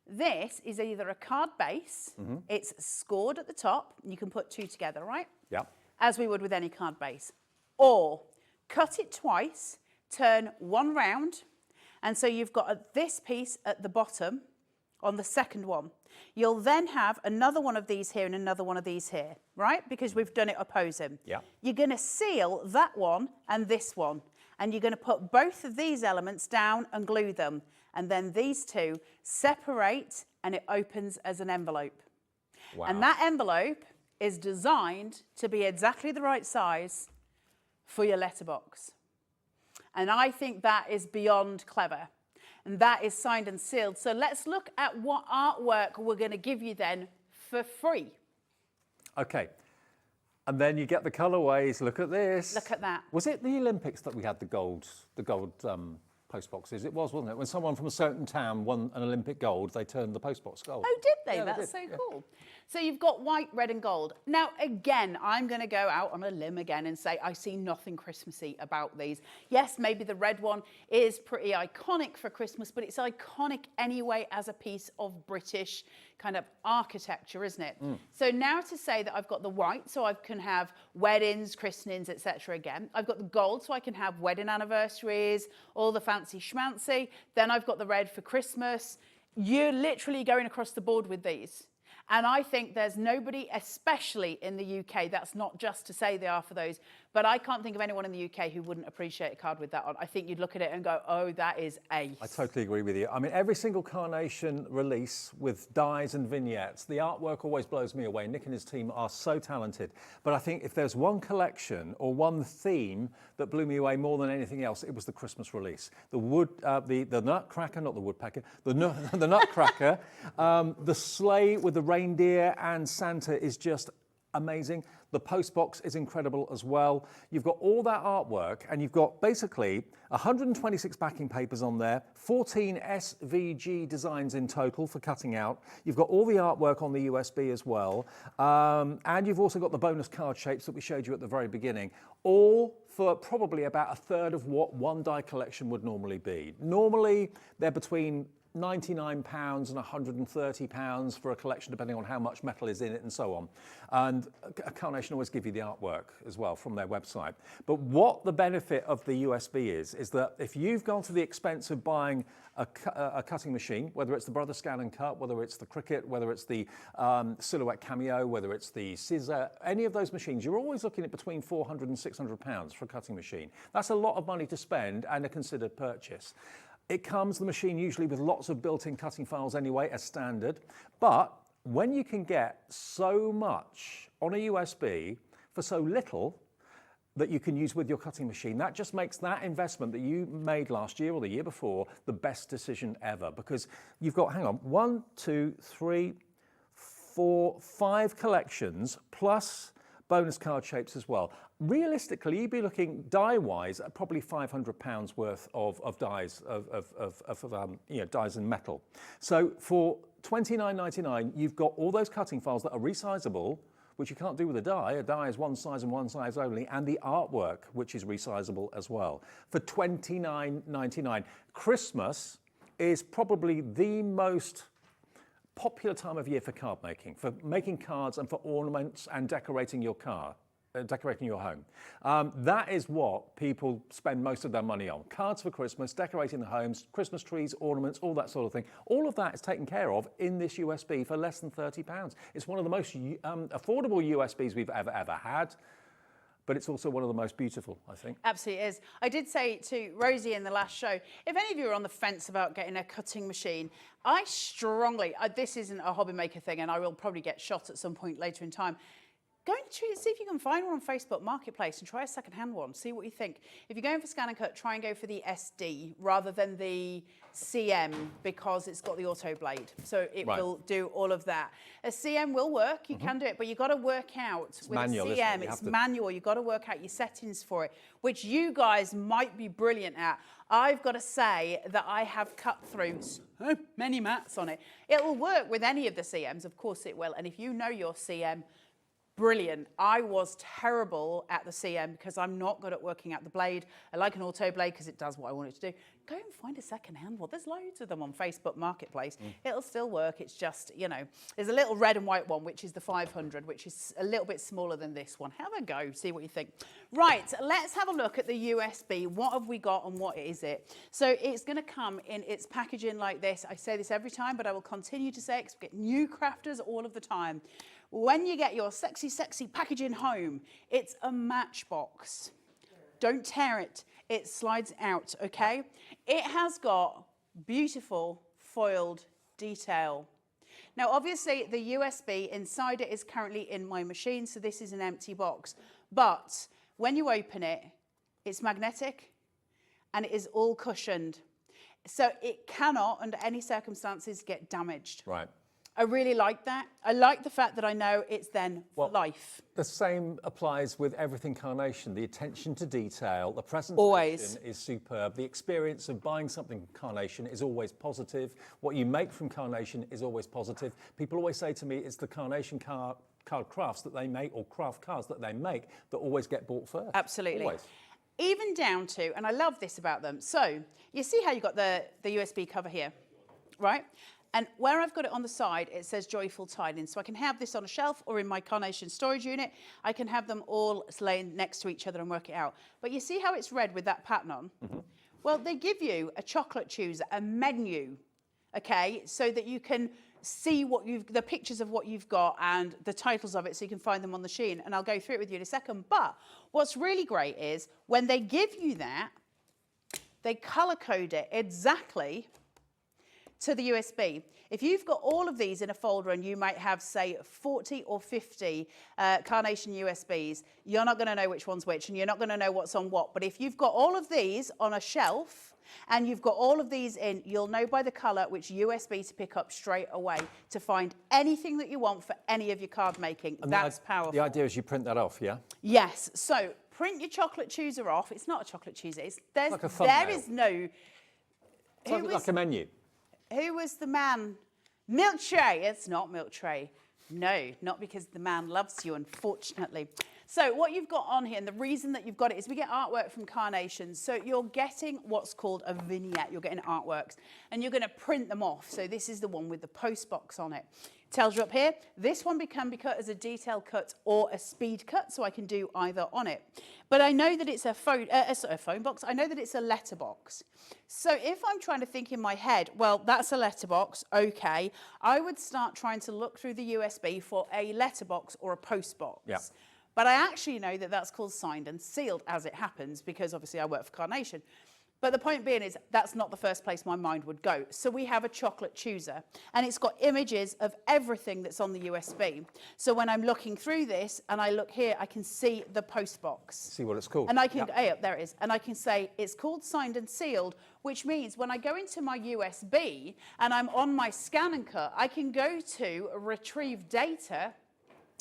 this is either a card base, it's scored at the top, and you can put 2 together, right? Yeah. As we would with any card base. Or cut it twice, turn 1 round, and so you've got this piece at the bottom on the second one. You'll then have another one of these here and another one of these here, right? Because we've done it opposing. Yeah. You're going to seal that one and this one, and you're going to put both of these elements down and glue them, and then these 2 separate, and it opens as an envelope. Wow. And that envelope is designed to be exactly the right size for your letterbox. And I think that is beyond clever. And that is signed and sealed. So let's look at what artwork we're going to give you then for free. Okay. And then you get the colourways. Look at this. Look at that. Was it the Olympics that we had the gold post boxes? It was, wasn't it? When someone from a certain town won an Olympic gold, they turned the post box gold. Oh, did they? Yeah, That's they did. so cool. So you've got white, red and gold. Now, again, I'm going to go out on a limb again and say I see nothing Christmassy about these. Yes, maybe the red one is pretty iconic for Christmas, but it's iconic anyway as a piece of British kind of architecture, isn't it? So now to say that I've got the white, so I can have weddings, christenings, etc. again. I've got the gold, so I can have wedding anniversaries, all the fancy schmancy. Then I've got the red for Christmas. You're literally going across the board with these. And I think there's nobody, especially in the UK, that's not just to say they are for those, but I can't think of anyone in the UK who wouldn't appreciate a card with that on. I think you'd look at it and go, oh, that is ace. I totally agree with you. I mean, every single Carnation release with dies and vignettes, the artwork always blows me away. Nick and his team are so talented. But I think if there's one collection or one theme that blew me away more than anything else, it was the Christmas release. The Nutcracker, not the woodpecker, the Nutcracker, the sleigh with the reindeer and Santa is just amazing. The postbox is incredible as well. You've got all that artwork and you've got basically 126 backing papers on there, 14 SVG designs in total for cutting out. You've got all the artwork on the USB as well. And you've also got the bonus card shapes that we showed you at the very beginning, all for probably about a third of what one die collection would normally be. Normally, they're between £99 and £130 for a collection, depending on how much metal is in it and so on. And Carnation always give you the artwork as well from their website. But what the benefit of the USB is that if you've gone to the expense of buying a cutting machine, whether it's the Brother Scan and Cut, whether it's the Cricut, whether it's the Silhouette Cameo, whether it's the Sizzix, any of those machines, you're always looking at between £400 and £600 for a cutting machine. That's a lot of money to spend and a considered purchase. It comes, the machine, usually with lots of built-in cutting files anyway, as standard. But when you can get so much on a USB for so little that you can use with your cutting machine, that just makes that investment that you made last year or the year before the best decision ever. Because you've got, hang on, 1, 2, 3, 4, 5 collections plus bonus card shapes as well. Realistically, you'd be looking die-wise at probably £500 worth of dies, dies in metal. So for $29.99, you've got all those cutting files that are resizable, which you can't do with a die. A die is one size and one size only, and the artwork, which is resizable as well. For $29.99. Christmas is probably the most popular time of year for card making, for making cards and for ornaments and decorating your car, decorating your home. That is what people spend most of their money on. Cards for Christmas, decorating the homes, Christmas trees, ornaments, all that sort of thing. All of that is taken care of in this USB for less than £30. It's one of the most affordable USBs we've ever had. But it's also one of the most beautiful, I think. Absolutely is. I did say to Rosie in the last show, if any of you are on the fence about getting a cutting machine, I strongly, this isn't a hobby maker thing and I will probably get shot at some point later in time, go and see if you can find one on Facebook Marketplace and try a second-hand one, see what you think. If you're going for Scan and Cut, try and go for the SD rather than the CM because it's got the auto blade. So it will do all of that. A CM will work, you can do it, but you've got to work out with manual, a CM, it's manual, you've got to work out your settings for it, which you guys might be brilliant at. I've got to say that I have cut through so many mats on it. It'll work with any of the CMs, of course it will, and if you know your CM, brilliant. I was terrible at the CM because I'm not good at working out the blade. I like an auto blade because it does what I want it to do. Go and find a second-hand one. There's loads of them on Facebook Marketplace. It'll still work. It's just, you know, there's a little red and white one, which is the 500, which is a little bit smaller than this one. Have a go, see what you think. Right, let's have a look at the USB. What have we got and what is it? So it's going to come in its packaging like this. I say this every time, but I will continue to say it because we get new crafters all of the time. When you get your sexy, sexy packaging home, it's a matchbox. Don't tear it. It slides out, okay? It has got beautiful foiled detail. Now, obviously, the USB inside it is currently in my machine, so this is an empty box. But when you open it, it's magnetic and it is all cushioned. So it cannot, under any circumstances, get damaged. Right. I really like that. I like the fact that I know it's then for life. The same applies with everything Carnation. The attention to detail, the presentation is superb. The experience of buying something Carnation is always positive. What you make from Carnation is always positive. People always say to me, it's the Carnation card crafts that they make, or craft cards that they make, that always get bought first. Absolutely. Always. Even down to, and I love this about them, so you see how you got the USB cover here, right? And where I've got it on the side, it says Joyful Tidings. So I can have this on a shelf or in my Carnation storage unit. I can have them all laying next to each other and work it out. But you see how it's red with that pattern on? Mm-hmm. Well, they give you a chocolate chooser, a menu, okay, so that you can see the pictures of what you've got and the titles of it, so you can find them on the sheen. And I'll go through it with you in a second. But what's really great is when they give you that, they color code it exactly to the USB. If you've got all of these in a folder and you might have, say, 40 or 50 Carnation USBs, you're not going to know which one's which, and you're not going to know what's on what. But if you've got all of these on a shelf and you've got all of these in, you'll know by the color which USB to pick up straight away to find anything that you want for any of your card making. And that's powerful. The idea is you print that off, yeah? Yes. So print your chocolate chooser off. It's not a chocolate chooser. Like a thumbnail. There is no... It's like a menu. Who was the man? Milk Tray. It's not Milk Tray. No, not because the man loves you, unfortunately. So what you've got on here, and the reason that you've got it is we get artwork from Carnation. So you're getting what's called a vignette. You're getting artworks, and you're going to print them off. So this is the one with the post box on it. Tells you up here, this one can be cut as a detail cut or a speed cut, so I can do either on it. But I know that it's a phone box. I know that it's a letterbox. So if I'm trying to think in my head, well, that's a letterbox, okay, I would start trying to look through the USB for a letterbox or a post box. Yeah. But I actually know that that's called signed and sealed, as it happens, because obviously I work for Carnation. But the point being is that's not the first place my mind would go. So we have a chocolate chooser, and it's got images of everything that's on the USB. So when I'm looking through this and I look here, I can see the post box. See what it's called. And I can, there it is. And I can say it's called signed and sealed, which means when I go into my USB and I'm on my scan and cut, I can go to retrieve data.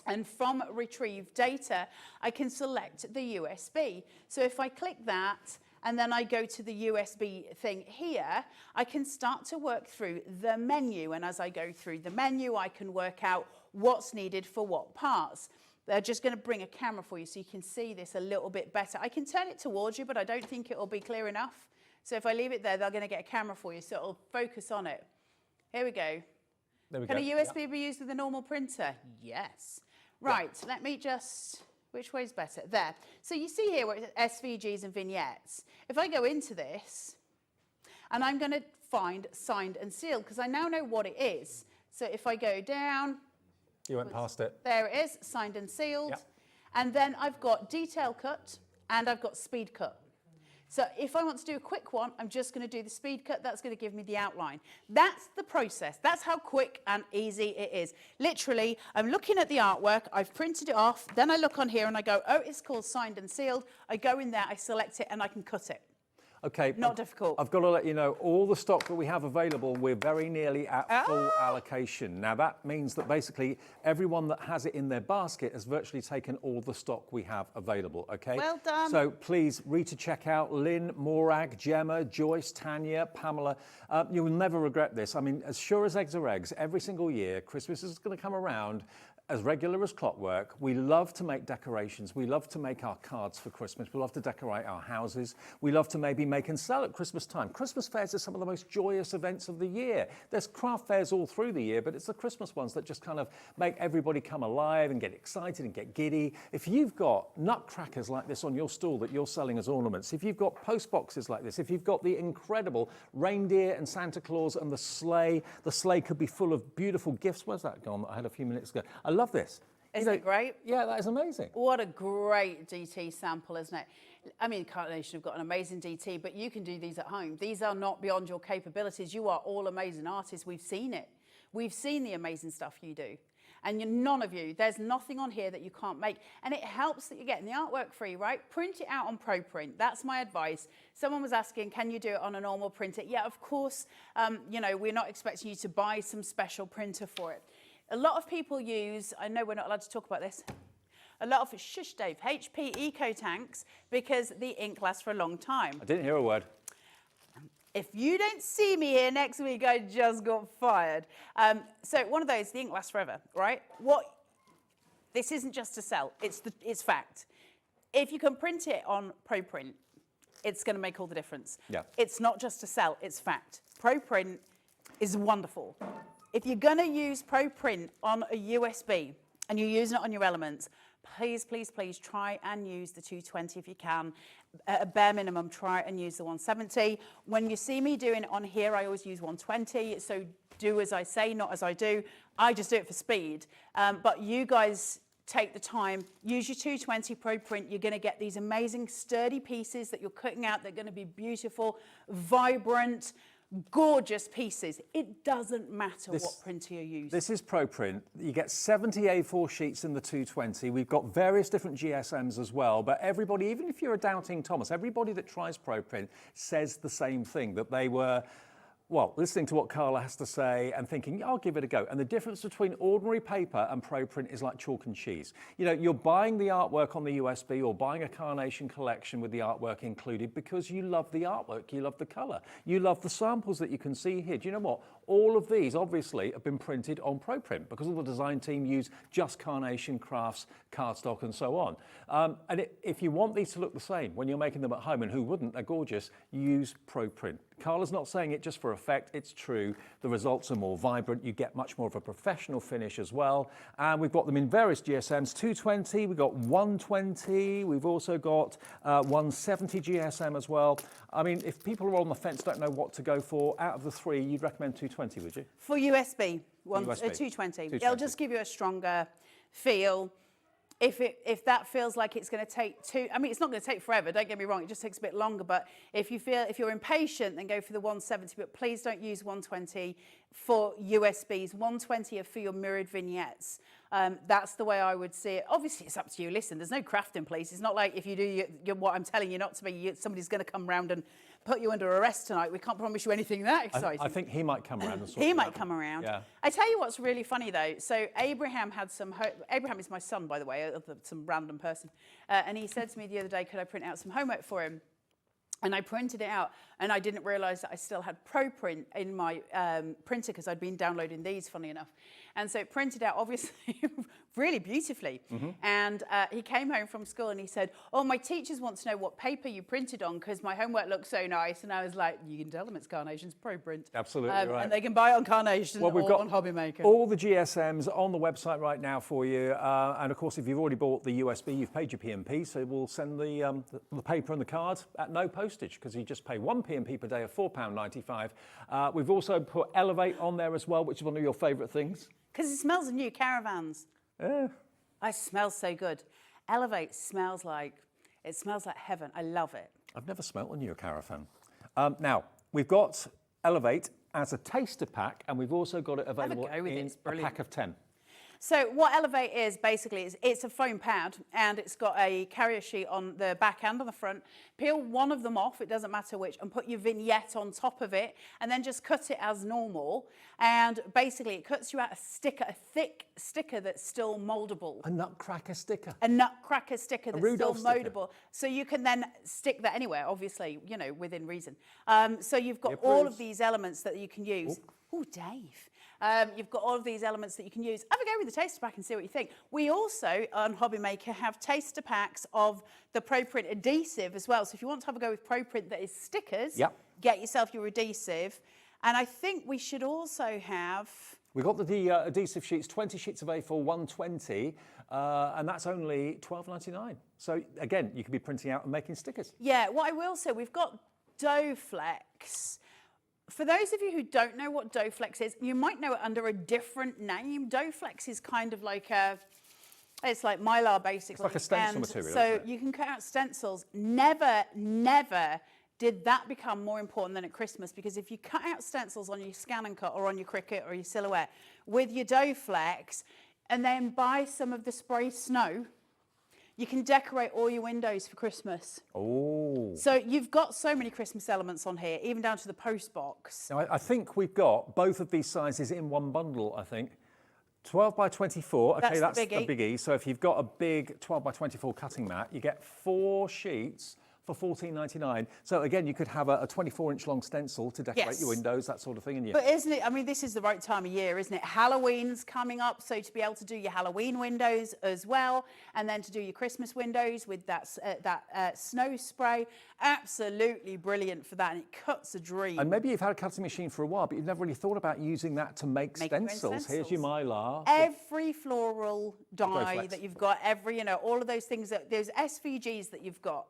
And from retrieve data, I can select the USB. So if I click that, and then I go to the USB thing here, I can start to work through the menu. And as I go through the menu, I can work out what's needed for what parts. They're just going to bring a camera for you so you can see this a little bit better. I can turn it towards you, but I don't think it'll be clear enough. So if I leave it there, they're going to get a camera for you, so it'll focus on it. Here we go. There we Can go. a USB be used with a normal printer? Yes. Right, let me just... Which way's better? There. So you see here where it says SVGs and vignettes. If I go into this, and I'm going to find signed and sealed, because I now know what it is. So if I go down... You went past it. There it is, signed and sealed. Yep. And then I've got detail cut, and I've got speed cut. So if I want to do a quick one, I'm just going to do the speed cut. That's going to give me the outline. That's the process. That's how quick and easy it is. Literally, I'm looking at the artwork. I've printed it off. Then I look on here and I go, oh, it's called signed and sealed. I go in there, I select it, and I can cut it. Okay. Not difficult. I've got to let you know, all the stock that we have available, we're very nearly at full allocation. Now, that means that basically everyone that has it in their basket has virtually taken all the stock we have available, okay? Well done. So please read to check out Lynn, Morag, Gemma, Joyce, Tanya, Pamela. You will never regret this. I mean, as sure as eggs are eggs, every single year, Christmas is going to come around as regular as clockwork. We love to make decorations. We love to make our cards for Christmas. We love to decorate our houses. We love to maybe make and sell at Christmas time. Christmas fairs are some of the most joyous events of the year. There's craft fairs all through the year, but it's the Christmas ones that just kind of make everybody come alive and get excited and get giddy. If you've got nutcrackers like this on your stall that you're selling as ornaments, if you've got post boxes like this, if you've got the incredible reindeer and Santa Claus and the sleigh could be full of beautiful gifts. Where's that gone that I had a few minutes ago? I love this. Isn't it great? Yeah, that is amazing. What a great DT sample, isn't it? I mean, Carnation have got an amazing DT, but you can do these at home. These are not beyond your capabilities. You are all amazing artists. We've seen it. We've seen the amazing stuff you do. and none of you, there's nothing on here that you can't make. And it helps that you're getting the artwork free, right? Print it out on ProPrint. That's my advice. Someone was asking, can you do it on a normal printer? Yeah, of course, you know, we're not expecting you to buy some special printer for it. A lot of people use, I know we're not allowed to talk about this, a lot of, shush Dave, HP Eco Tanks, because the ink lasts for a long time. I didn't hear a word. If you don't see me here next week, I just got fired. So one of those, the ink lasts forever, right? This isn't just to sell, it's fact. If you can print it on ProPrint, it's going to make all the difference. Yeah. It's not just to sell, it's fact. ProPrint is wonderful. If you're going to use ProPrint on a USB and you're using it on your elements, please, please, please try and use the 220 if you can. At a bare minimum, try and use the 170. When you see me doing it on here, I always use 120. So do as I say, not as I do. I just do it for speed. But you guys take the time, use your 220 ProPrint. You're going to get these amazing sturdy pieces that you're cutting out. They're going to be beautiful, vibrant, gorgeous pieces. It doesn't matter what printer you use. This is ProPrint. You get 70 A4 sheets in the 220. We've got various different GSMs as well, but everybody, even if you're a doubting Thomas, everybody that tries ProPrint says the same thing, that they were, well, listening to what Carla has to say and thinking, I'll give it a go. And the difference between ordinary paper and ProPrint is like chalk and cheese. You know, you're buying the artwork on the USB or buying a Carnation collection with the artwork included because you love the artwork, you love the colour, you love the samples that you can see here. Do you know what? All of these obviously have been printed on ProPrint because all the design team use just Carnation Crafts, cardstock and so on. If you want these to look the same when you're making them at home, and who wouldn't, they're gorgeous, use ProPrint. Carla's not saying it just for effect, it's true. The results are more vibrant, you get much more of a professional finish as well. And we've got them in various GSMs, 220, we've got 120, we've also got 170 GSM as well. I mean, if people are on the fence, don't know what to go for, out of the three, you'd recommend 220, would you? For USB, 220. It'll just give you a stronger feel. If that feels like it's going to take I mean, it's not going to take forever, don't get me wrong, it just takes a bit longer, but if you're impatient, then go for the 170, but please don't use 120 for USBs. 120 are for your mirrored vignettes. That's the way I would see it. Obviously, it's up to you. Listen, there's no craft in place. It's not like if you do what I'm telling you not to be, somebody's going to come round and put you under arrest tonight. We can't promise you anything that exciting. I think he might come around and sort He it might out. come around. Yeah. I tell you what's really funny though. So Abraham had Abraham is my son, by the way, some random person. And he said to me the other day, could I print out some homework for him? And I printed it out, and I didn't realise that I still had ProPrint in my printer because I'd been downloading these, funny enough. And so it printed out, obviously, really beautifully. Mm-hmm. And he came home from school and he said, oh, my teachers want to know what paper you printed on because my homework looks so nice. And I was like, you can tell them it's Carnation's ProPrint. Absolutely right. And they can buy it on Carnation we've or got on Hobbymaker. All the GSMs on the website right now for you. And of course, if you've already bought the USB, you've paid your P&P, so we'll send the paper and the card at no postage because you just pay one P&P per day of £4.95. We've also put Elevate on there as well, which is one of your favourite things. Because it smells of new caravans. Yeah. It smells so good. Elevate smells like heaven. I love it. I've never smelt a new caravan. Now, we've got Elevate as a taster pack, and we've also got it available in a pack of 10. So what Elevate is basically is it's a foam pad and it's got a carrier sheet on the back and on the front. Peel one of them off, it doesn't matter which, and put your vignette on top of it and then just cut it as normal. And basically it cuts you out a sticker, a thick sticker that's still moldable. A nutcracker sticker. A nutcracker sticker that's still sticker. moldable. So you can then stick that anywhere, obviously, you know, within reason. So you've got all of these elements that you can use. Oh, Dave. You've got all of these elements that you can use. Have a go with the taster pack and see what you think. We also, on Hobbymaker, have taster packs of the ProPrint adhesive as well. So if you want to have a go with ProPrint that is stickers, get yourself your adhesive. And I think we should also have... We've got the adhesive sheets, 20 sheets of A4, 120, and that's only £12.99. So again, you could be printing out and making stickers. Yeah, what I will say, we've got Doughflex. For those of you who don't know what Doughflex is, you might know it under a different name. Doughflex is kind of like it's like Mylar basically. It's like a stencil material. So you can cut out stencils. Never did that become more important than at Christmas, because if you cut out stencils on your Scan and Cut or on your Cricut or your Silhouette with your Doughflex, and then buy some of the spray snow, you can decorate all your windows for Christmas. Oh. So you've got so many Christmas elements on here, even down to the post box. Now, I think we've got both of these sizes in one bundle, I think. 12 by 24, okay, that's the biggie. So if you've got a big 12 by 24 cutting mat, you get 4 sheets for $14.99. So again, you could have a 24-inch long stencil to decorate your windows, that sort of thing. But isn't it, I mean, this is the right time of year, isn't it? Halloween's coming up, so to be able to do your Halloween windows as well, and then to do your Christmas windows with that snow spray, absolutely brilliant for that, and it cuts a dream. And maybe you've had a cutting machine for a while, but you've never really thought about using that to make stencils. Here's your mylar. Every floral die that you've got, all of those things, those SVGs that you've got,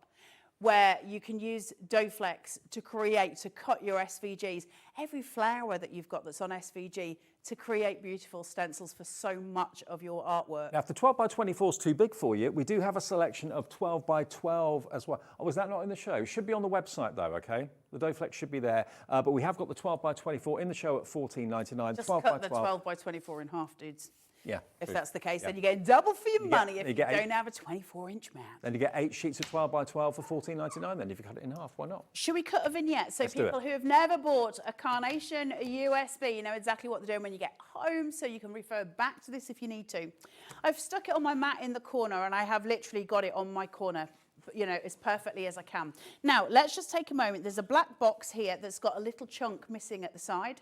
where you can use Dough-Flex to cut your SVGs. Every flower that you've got that's on SVG to create beautiful stencils for so much of your artwork. Now, if the 12 by 24 is too big for you, we do have a selection of 12 by 12 as well. Oh, was that not in the show? It should be on the website though, okay? The Dough-Flex should be there, but we have got the 12 by 24 in the show at $14.99. Just cut the 12 by 24 in half, dudes. Yeah. If that's the case, then you get double for your money if you don't have a 24-inch mat. Then you get 8 sheets of 12 by 12 for $14.99 then, if you cut it in half, why not? Should we cut a vignette? So people who have never bought a Carnation USB, you know exactly what they're doing when you get home, so you can refer back to this if you need to. I've stuck it on my mat in the corner, and I have literally got it on my corner, as perfectly as I can. Now, let's just take a moment. There's a black box here that's got a little chunk missing at the side.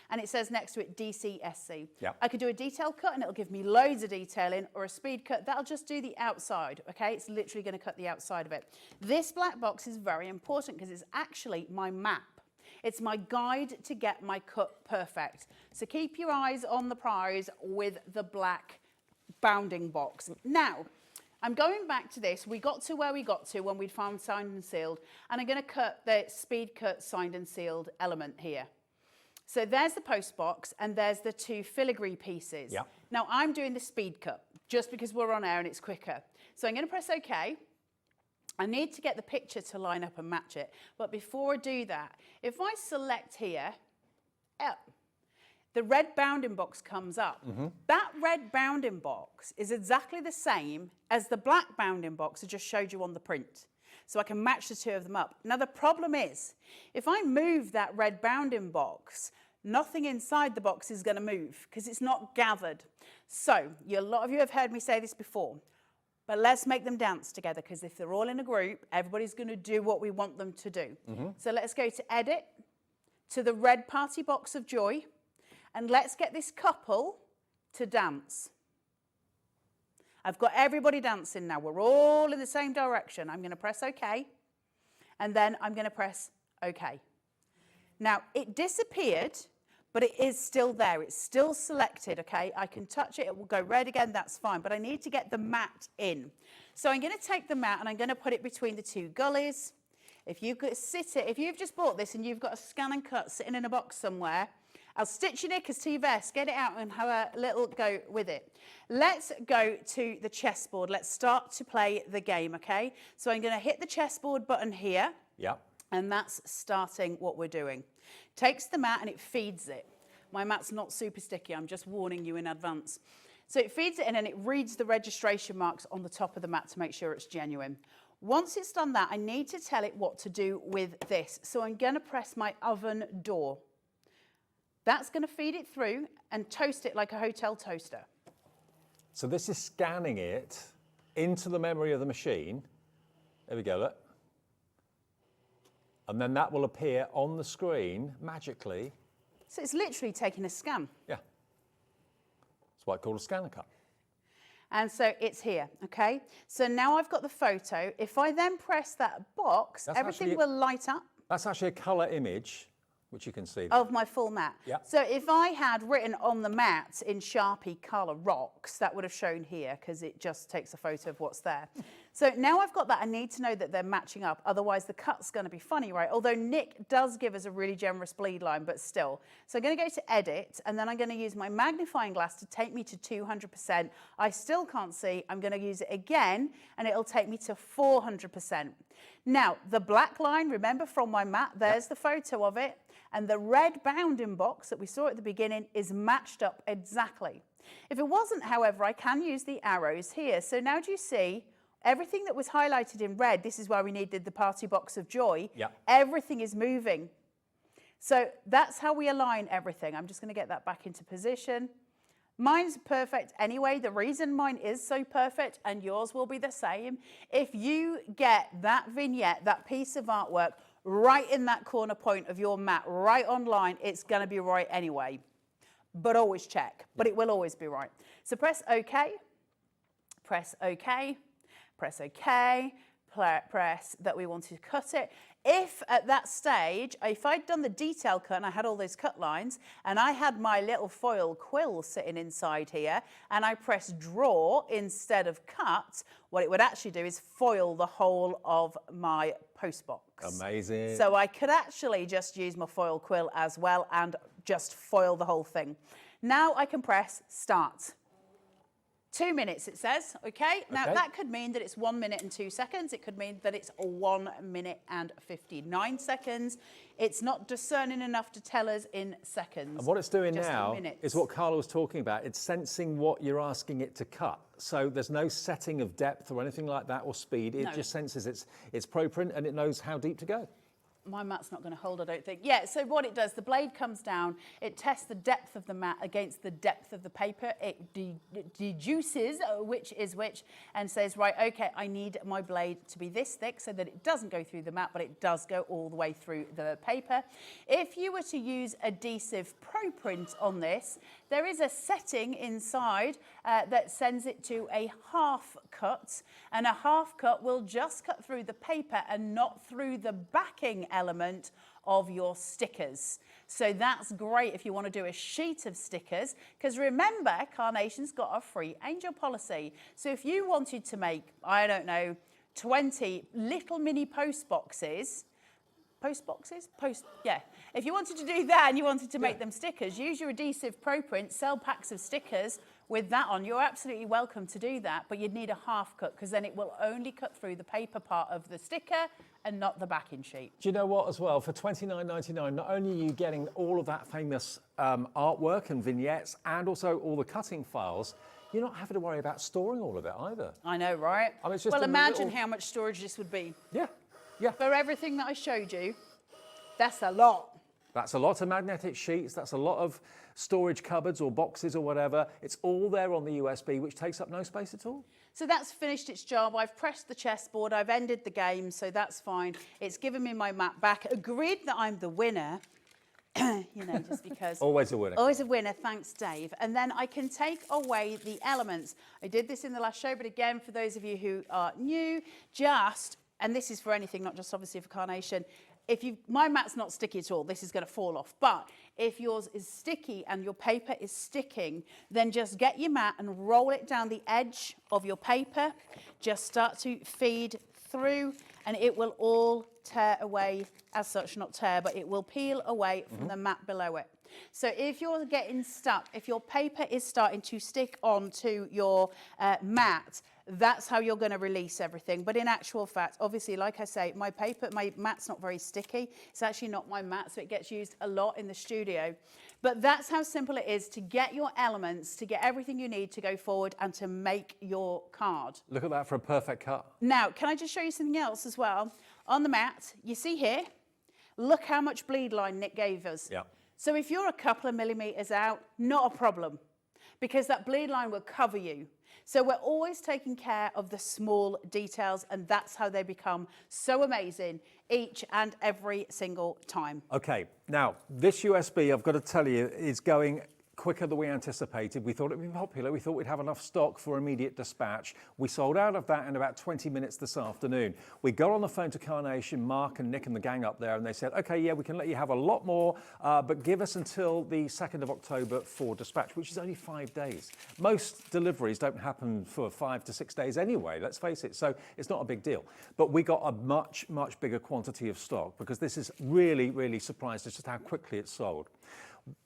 And it says next to it DCSC. Yep. I could do a detail cut and it'll give me loads of detailing, or a speed cut, that'll just do the outside, okay? It's literally going to cut the outside of it. This black box is very important because it's actually my map. It's my guide to get my cut perfect. So keep your eyes on the prize with the black bounding box. Now, I'm going back to this. We got to where we got to when we'd found signed and sealed, and I'm going to cut the speed cut signed and sealed element here. So there's the post box, and there's the 2 filigree pieces. Yep. Now I'm doing the speed cut just because we're on air and it's quicker. So I'm going to press OK. I need to get the picture to line up and match it. But before I do that, if I select here, the red bounding box comes up. That red bounding box is exactly the same as the black bounding box I just showed you on the print. So I can match the 2 of them up. Now the problem is, if I move that red bounding box, nothing inside the box is going to move because it's not gathered. So a lot of you have heard me say this before, but let's make them dance together, because if they're all in a group, everybody's going to do what we want them to do. So let's go to Edit, to the red party box of joy, and let's get this couple to dance. I've got everybody dancing now. We're all in the same direction. I'm going to press OK, and then I'm going to press OK. Now, it disappeared, but it is still there. It's still selected, okay? I can touch it. It will go red again. That's fine, but I need to get the mat in. So I'm going to take the mat, and I'm going to put it between the 2 gullies. If you've just bought this and you've got a scan and cut sitting in a box somewhere, I'll stitch your knickers to your vest, get it out and have a little go with it. Let's go to the chessboard. Let's start to play the game, okay? So I'm going to hit the chessboard button here. Yep. And that's starting what we're doing. Takes the mat and it feeds it. My mat's not super sticky, I'm just warning you in advance. So it feeds it in and it reads the registration marks on the top of the mat to make sure it's genuine. Once it's done that, I need to tell it what to do with this. So I'm going to press my oven door. That's going to feed it through and toast it like a hotel toaster. So this is scanning it into the memory of the machine. There we go, look. And then that will appear on the screen magically. So it's literally taking a scan. Yeah. That's why it's called a scan and cut. And so it's here, okay? So now I've got the photo. If I then press that box, everything will light up. That's actually a colour image, which you can see. Of my full mat. Yep. So if I had written on the mat in Sharpie colour rocks, that would have shown here because it just takes a photo of what's there. So now I've got that, I need to know that they're matching up. Otherwise the cut's going to be funny, right? Although Nick does give us a really generous bleed line, but still. So I'm going to go to Edit, and then I'm going to use my magnifying glass to take me to 200%. I still can't see. I'm going to use it again, and it'll take me to 400%. Now, the black line, remember from my mat, there's the photo of it. And the red bounding box that we saw at the beginning is matched up exactly. If it wasn't, however, I can use the arrows here. So now do you see everything that was highlighted in red? This is why we needed the party box of joy. Yeah. Everything is moving. So that's how we align everything. I'm just going to get that back into position. Mine's perfect anyway. The reason mine is so perfect, and yours will be the same, if you get that vignette, that piece of artwork, right in that corner point of your mat, right on line, it's going to be right anyway. But always check. But it will always be right. So press OK. Press OK. Press OK. Press that we want to cut it. If at that stage, if I'd done the detail cut and I had all those cut lines and I had my little foil quill sitting inside here and I press draw instead of cut, what it would actually do is foil the whole of my post box. Amazing. So I could actually just use my foil quill as well and just foil the whole thing. Now I can press start. 2 minutes, it says, okay? Now, that could mean that it's 1 minute and 2 seconds. It could mean that it's 1 minute and 59 seconds. It's not discerning enough to tell us in seconds. And what it's doing now is what Carla was talking about. It's sensing what you're asking it to cut. So there's no setting of depth or anything like that or speed. It just senses its proprint and it knows how deep to go. My mat's not going to hold, I don't think. Yeah, so what it does, the blade comes down, it tests the depth of the mat against the depth of the paper, it deduces which is which and says, right, okay, I need my blade to be this thick so that it doesn't go through the mat, but it does go all the way through the paper. If you were to use adhesive pro print on this, there is a setting inside that sends it to a half cut, and a half cut will just cut through the paper and not through the backing element of your stickers. So that's great if you want to do a sheet of stickers, because remember, Carnation's got a free angel policy. So if you wanted to make, I don't know, 20 little mini post boxes, if you wanted to do that and you wanted to make them stickers, use your adhesive pro print, sell packs of stickers with that on. You're absolutely welcome to do that, but you'd need a half cut because then it will only cut through the paper part of the sticker and not the backing sheet. Do you know what as well? For $29.99, not only are you getting all of that famous artwork and vignettes and also all the cutting files, you're not having to worry about storing all of it either. I know, right? I mean, it's just well, imagine how much storage this would be. Yeah. Yeah. For everything that I showed you, that's a lot. That's a lot of magnetic sheets. That's a lot of storage cupboards or boxes or whatever. It's all there on the USB, which takes up no space at all. So that's finished its job. I've pressed the chessboard. I've ended the game, so that's fine. It's given me my mat back. Agreed that I'm the winner. You know, just because. Always a winner. Always a winner, thanks, Dave. And then I can take away the elements. I did this in the last show, but again, for those of you who are new, and this is for anything, not just obviously for Carnation, my mat's not sticky at all, this is going to fall off. But if yours is sticky and your paper is sticking, then just get your mat and roll it down the edge of your paper. Just start to feed through and it will all tear away as such, not tear, but it will peel away from the mat below it. So if you're getting stuck, if your paper is starting to stick onto your mat, that's how you're going to release everything. But in actual fact, obviously, like I say, my mat's not very sticky. It's actually not my mat, so it gets used a lot in the studio. But that's how simple it is to get your elements, to get everything you need to go forward and to make your card. Look at that for a perfect cut. Now, can I just show you something else as well? On the mat, you see here, look how much bleed line Nick gave us. Yeah. So if you're a couple of millimeters out, not a problem, because that bleed line will cover you. So we're always taking care of the small details, and that's how they become so amazing each and every single time. Okay, now this USB, I've got to tell you, is going quicker than we anticipated. We thought it would be popular. We thought we'd have enough stock for immediate dispatch. We sold out of that in about 20 minutes this afternoon. We got on the phone to Carnation, Mark and Nick and the gang up there, and they said, okay, yeah, we can let you have a lot more, but give us until the 2nd of October for dispatch, which is only 5 days. Most deliveries don't happen for 5 to 6 days anyway, let's face it, so it's not a big deal. But we got a much, much bigger quantity of stock because this has really, really surprised us just how quickly it's sold.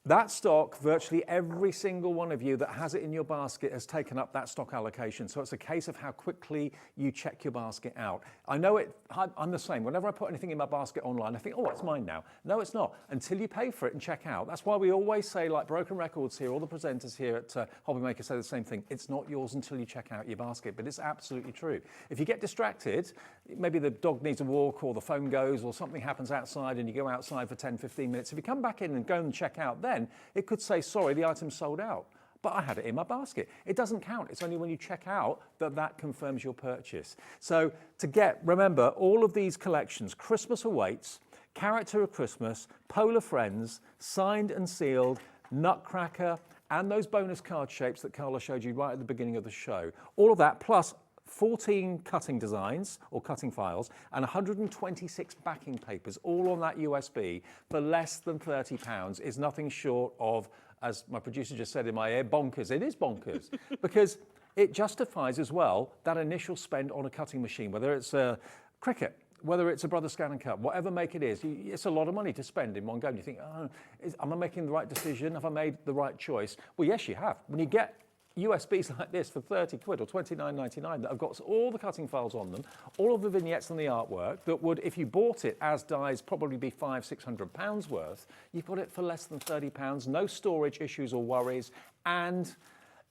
That stock, virtually every single one of you that has it in your basket has taken up that stock allocation. So it's a case of how quickly you check your basket out. I know I'm the same. Whenever I put anything in my basket online, I think, oh, it's mine now. No, it's not, until you pay for it and check out. That's why we always say, like Broken Records here, all the presenters here at Hobby Maker say the same thing. It's not yours until you check out your basket, but it's absolutely true. If you get distracted, maybe the dog needs a walk or the phone goes or something happens outside and you go outside for 10, 15 minutes. If you come back in and go and check out, then it could say, sorry, the item's sold out, but I had it in my basket. It doesn't count. It's only when you check out that confirms your purchase. So remember, all of these collections, Christmas Awaits, Character of Christmas, Polar Friends, Signed and Sealed, Nutcracker, and those bonus card shapes that Carla showed you right at the beginning of the show. All of that, plus 14 cutting designs or cutting files and 126 backing papers, all on that USB for less than £30 is nothing short of, as my producer just said in my ear, bonkers. It is bonkers because it justifies as well that initial spend on a cutting machine, whether it's a Cricut, whether it's a Brother Scan & Cut, whatever make it is, it's a lot of money to spend in one go. And you think, oh, am I making the right decision? Have I made the right choice? Well, yes, you have. When you get USBs like this for 30 quid or £29.99 that have got all the cutting files on them, all of the vignettes and the artwork that would, if you bought it as dies, probably be £500-600 worth, you've got it for less than £30, no storage issues or worries, and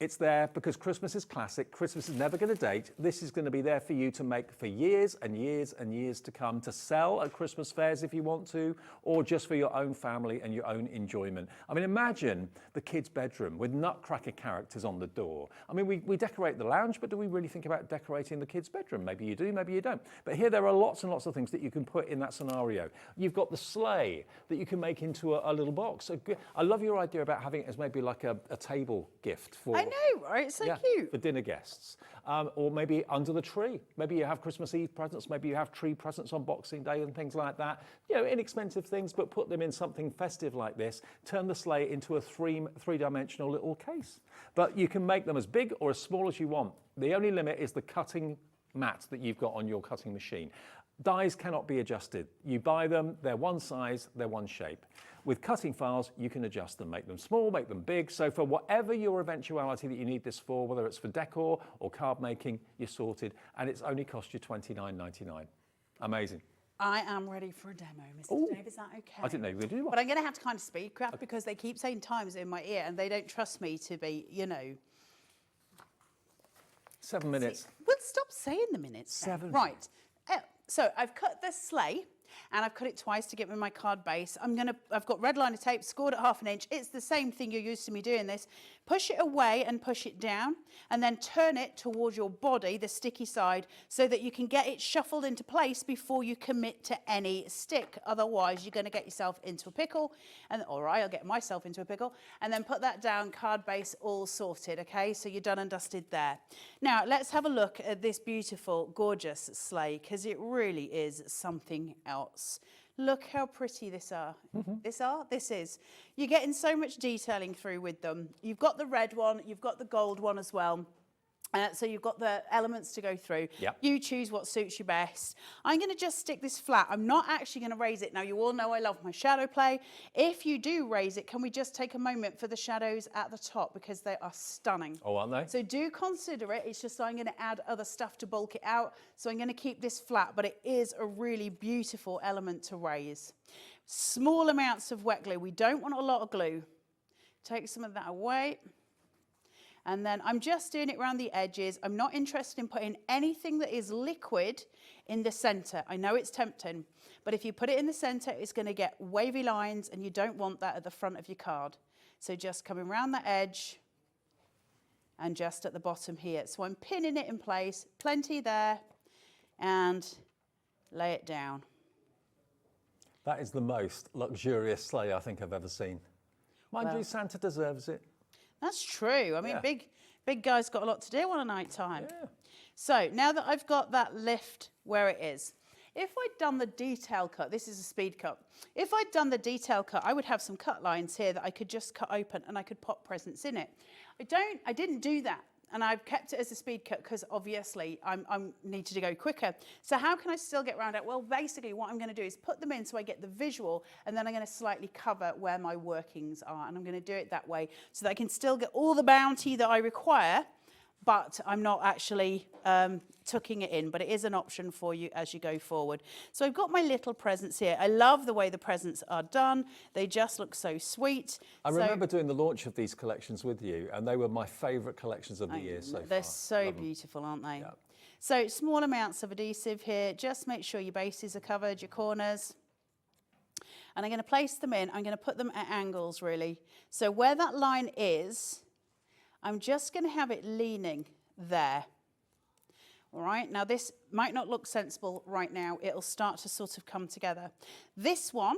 it's there because Christmas is classic. Christmas is never going to date. This is going to be there for you to make for years and years and years to come, to sell at Christmas fairs if you want to, or just for your own family and your own enjoyment. I mean, imagine the kid's bedroom with Nutcracker characters on the door. I mean, we decorate the lounge, but do we really think about decorating the kid's bedroom? Maybe you do, maybe you don't. But here there are lots and lots of things that you can put in that scenario. You've got the sleigh that you can make into a little box. I love your idea about having it as maybe like a table gift for... I know, right? It's so cute. For dinner guests. Or maybe under the tree. Maybe you have Christmas Eve presents, maybe you have tree presents on Boxing Day and things like that. You know, inexpensive things, but put them in something festive like this. Turn the sleigh into a three-dimensional little case. But you can make them as big or as small as you want. The only limit is the cutting mat that you've got on your cutting machine. Dies cannot be adjusted. You buy them, they're one size, they're one shape. With cutting files, you can adjust them, make them small, make them big. So for whatever your eventuality that you need this for, whether it's for decor or card making, you're sorted. And it's only cost you £29.99. Amazing. I am ready for a demo, Mr. Dave. Is that okay? I didn't know you were going to do one. But I'm going to have to kind of speak up because they keep saying times in my ear and they don't trust me to be, you know. 7 minutes. Well, stop saying the minutes. 7. Right. So I've cut the sleigh and I've cut it twice to get me my card base. I've got red liner tape, scored at 1/2 inch. It's the same thing you're used to me doing this. Push it away and push it down and then turn it towards your body, the sticky side, so that you can get it shuffled into place before you commit to any stick. Otherwise, you're going to get yourself into a pickle, or I'll get myself into a pickle, and then put that down, card base all sorted, okay? So you're done and dusted there. Now, let's have a look at this beautiful, gorgeous sleigh, because it really is something else. Look how pretty this is. You're getting so much detailing through with them. You've got the red one, you've got the gold one as well. So you've got the elements to go through. Yep. You choose what suits you best. I'm going to just stick this flat. I'm not actually going to raise it. Now, you all know I love my shadow play. If you do raise it, can we just take a moment for the shadows at the top because they are stunning. Oh, aren't they? So do consider it. It's just I'm going to add other stuff to bulk it out. So I'm going to keep this flat, but it is a really beautiful element to raise. Small amounts of wet glue. We don't want a lot of glue. Take some of that away. And then I'm just doing it around the edges. I'm not interested in putting anything that is liquid in the center. I know it's tempting, but if you put it in the center, it's going to get wavy lines and you don't want that at the front of your card. So just coming around the edge and just at the bottom here. So I'm pinning it in place, plenty there, and lay it down. That is the most luxurious sleigh I think I've ever seen. Mind you, Santa deserves it. That's true. I mean, big guy's got a lot to do on a night time. Yeah. So now that I've got that lift where it is, if I'd done the detail cut, this is a speed cut. If I'd done the detail cut, I would have some cut lines here that I could just cut open and I could pop presents in it. I didn't do that. and I've kept it as a speed cut because obviously I need to go quicker. So how can I still get around it? Well, basically what I'm going to do is put them in so I get the visual, and then I'm going to slightly cover where my workings are, and I'm going to do it that way so that I can still get all the bounty that I require, but I'm not actually tucking it in, but it is an option for you as you go forward. So I've got my little presents here. I love the way the presents are done. They just look so sweet. I remember doing the launch of these collections with you, and they were my favourite collections of the year so far. They're so beautiful, aren't they? Yeah. So small amounts of adhesive here. Just make sure your bases are covered, your corners. And I'm going to place them in. I'm going to put them at angles, really. So where that line is, I'm just going to have it leaning there. All right, now this might not look sensible right now. It'll start to sort of come together. This one,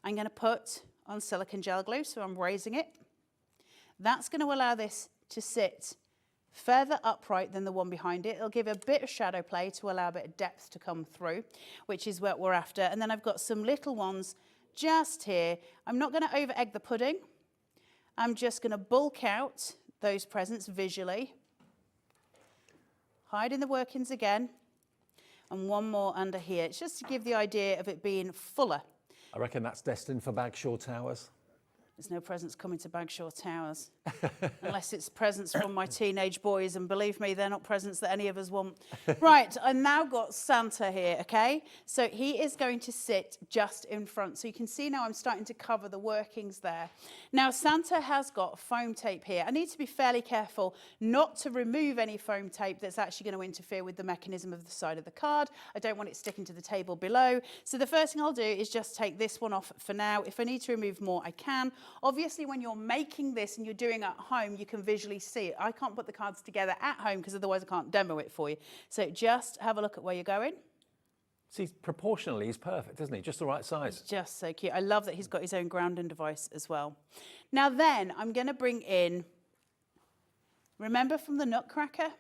I'm going to put on silicone gel glue, so I'm raising it. That's going to allow this to sit further upright than the one behind it. It'll give a bit of shadow play to allow a bit of depth to come through, which is what we're after. And then I've got some little ones just here. I'm not going to over egg the pudding. I'm just going to bulk out those presents visually. Hide in the workings again. And one more under here. It's just to give the idea of it being fuller. I reckon that's destined for Bagshaw Towers. There's no presents coming to Bagshaw Towers, unless it's presents from my teenage boys, and believe me, they're not presents that any of us want. Right, I've now got Santa here, okay? So he is going to sit just in front. So you can see now I'm starting to cover the workings there. Now, Santa has got foam tape here. I need to be fairly careful not to remove any foam tape that's actually going to interfere with the mechanism of the side of the card. I don't want it sticking to the table below. So the first thing I'll do is just take this one off for now. If I need to remove more, I can. Obviously, when you're making this and you're doing it at home, you can visually see it. I can't put the cards together at home because otherwise I can't demo it for you. So just have a look at where you're going. See, proportionally, he's perfect, isn't he? Just the right size. It's just so cute. I love that he's got his own grounding device as well. Now then, I'm going to bring in, remember from the Nutcracker?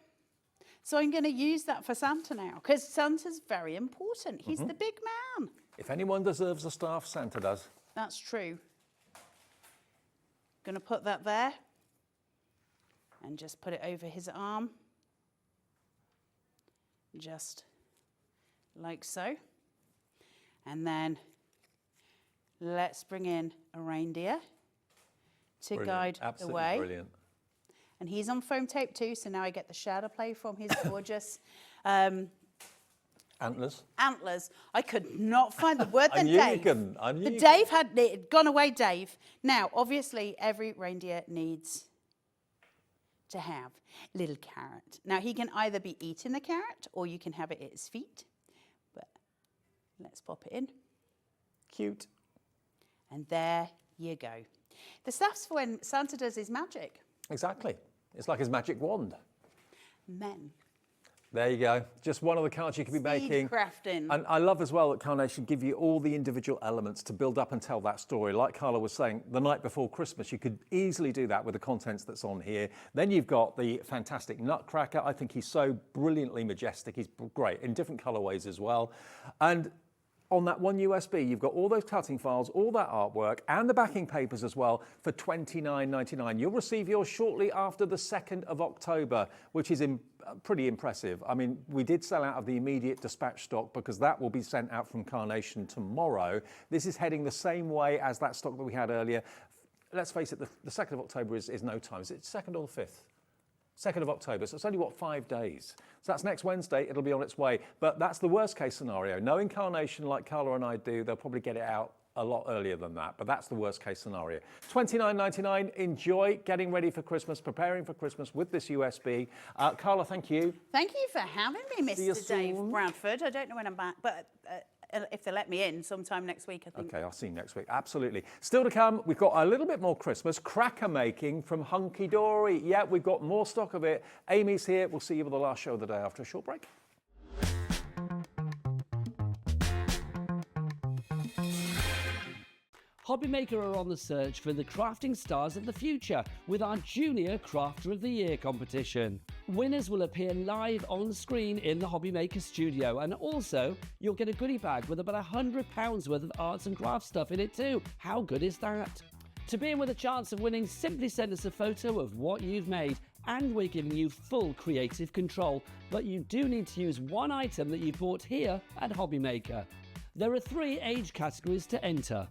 So I'm going to use that for Santa now because Santa's very important. He's the big man. If anyone deserves a staff, Santa does. That's true. Going to put that there and just put it over his arm, just like so. And then let's bring in a reindeer to guide the way. Brilliant. And he's on foam tape too, so now I get the shadow play from his gorgeous antlers. Antlers. I could not find the word. Then Dave. Dave had it gone away. Dave. Now, obviously, every reindeer needs to have a little carrot. Now, he can either be eating the carrot or you can have it at his feet. But let's pop it in. Cute. And there you go. The stuff's for when Santa does his magic. Exactly. It's like his magic wand. Men. There you go. Just one of the cards you could be making. Crafting. And I love as well that Carnation give you all the individual elements to build up and tell that story. Like Carla was saying, the night before Christmas, you could easily do that with the contents that's on here. Then you've got the fantastic Nutcracker. I think he's so brilliantly majestic. He's great in different colorways as well. And on that one USB, you've got all those cutting files, all that artwork, and the backing papers as well for $29.99. You'll receive yours shortly after the 2nd of October, which is pretty impressive. I mean, we did sell out of the immediate dispatch stock because that will be sent out from Carnation tomorrow. This is heading the same way as that stock that we had earlier. Let's face it, the 2nd of October is no time. Is it 2nd or the 5th? 2nd of October, so it's only, 5 days? So that's next Wednesday, it'll be on its way. But that's the worst case scenario. Knowing Carnation like Carla and I do, they'll probably get it out a lot earlier than that, but that's the worst case scenario. $29.99, enjoy getting ready for Christmas, preparing for Christmas with this USB. Carla, thank you. Thank you for having me, Mr. Dave Bradford. I don't know when I'm back, but if they let me in sometime next week, I think. Okay, I'll see you next week. Absolutely. Still to come, we've got a little bit more Christmas cracker making from Hunkydory. Yeah, we've got more stock of it. Amy's here. We'll see you with the last show of the day after a short break. Hobbymaker are on the search for the crafting stars of the future with our Junior Crafter of the Year competition. Winners will appear live on screen in the Hobbymaker studio, and also you'll get a goodie bag with about £100 worth of arts and crafts stuff in it too. How good is that? To be in with a chance of winning, simply send us a photo of what you've made And we're giving you full creative control, but you do need to use one item that you bought here at Hobbymaker. There are 3 age categories to enter: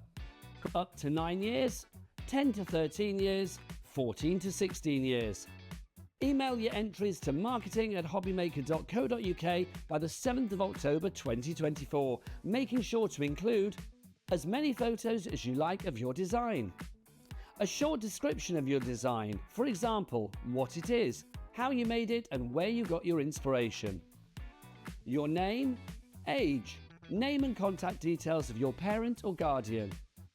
up to 9 years, 10 to 13 years, 14 to 16 years. Email your entries to marketing@hobbymaker.co.uk by the 7th of October 2024, making sure to include as many photos as you like of your design, a short description of your design, for example, what it is, how you made it and where you got your inspiration, your name, age, name and contact details of your parent or guardian.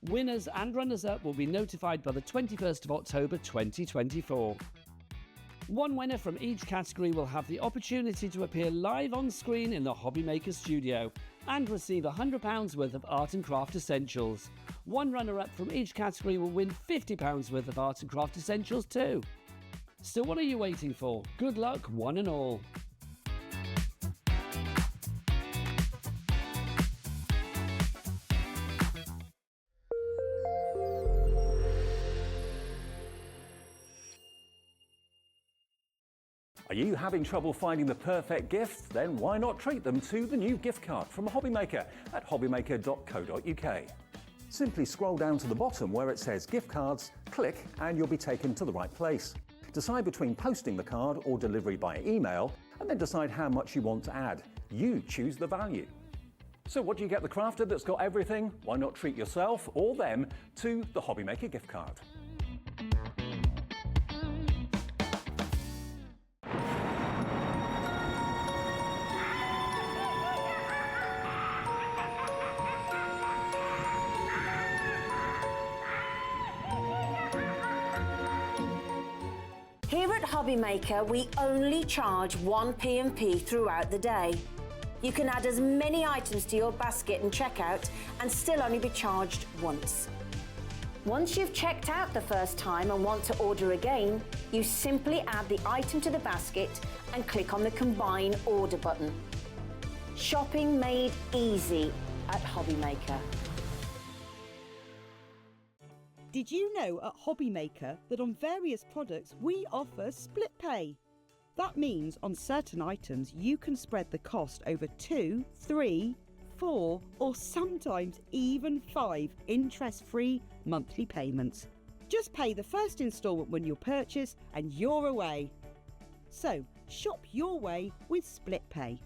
Winners and runners-up will be notified by the 21st of October 2024. One winner from each category will have the opportunity to appear live on screen in the Hobbymaker studio and receive £100 worth of art and craft essentials. One runner-up from each category will win £50 worth of art and craft essentials too. So what are you waiting for? Good luck, one and all. Are you having trouble finding the perfect gift? Then why not treat them to the new gift card from Hobbymaker at hobbymaker.co.uk. Simply scroll down to the bottom where it says gift cards, click and you'll be taken to the right place. Decide between posting the card or delivery by email and then decide how much you want to add. You choose the value. So what do you get the crafter that's got everything? Why not treat yourself or them to the Hobbymaker gift card? Here at Hobbymaker, we only charge 1 P&P throughout the day. You can add as many items to your basket and checkout and still only be charged once. Once you've checked out the first time and want to order again, you simply add the item to the basket and click on the Combine Order button. Shopping made easy at Hobbymaker. Did you know at Hobbymaker that on various products we offer split pay? That means on certain items you can spread the cost over 2, 3, 4 or sometimes even 5 interest-free monthly payments. Just pay the first instalment when you purchase and you're away. So shop your way with split pay.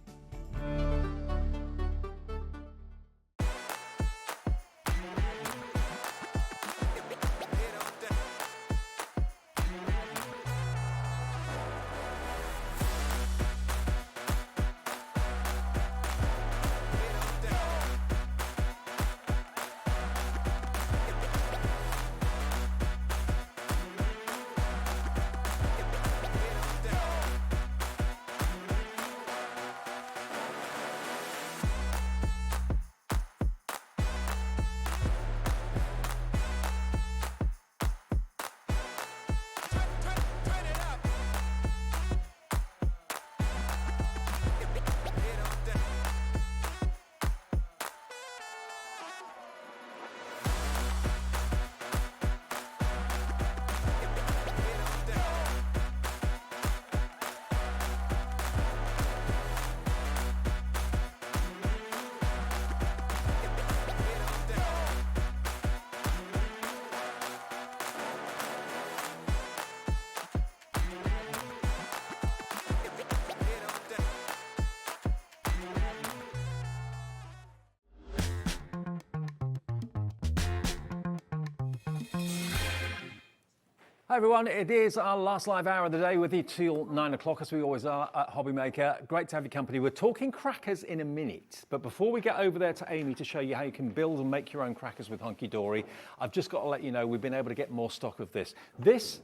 Hi everyone, it is our last live hour of the day with you till 9 o'clock as we always are at Hobbymaker. Great to have your company. We're talking crackers in a minute, but before we get over there to Amy to show you how you can build and make your own crackers with Hunkydory, I've just got to let you know we've been able to get more stock of this. This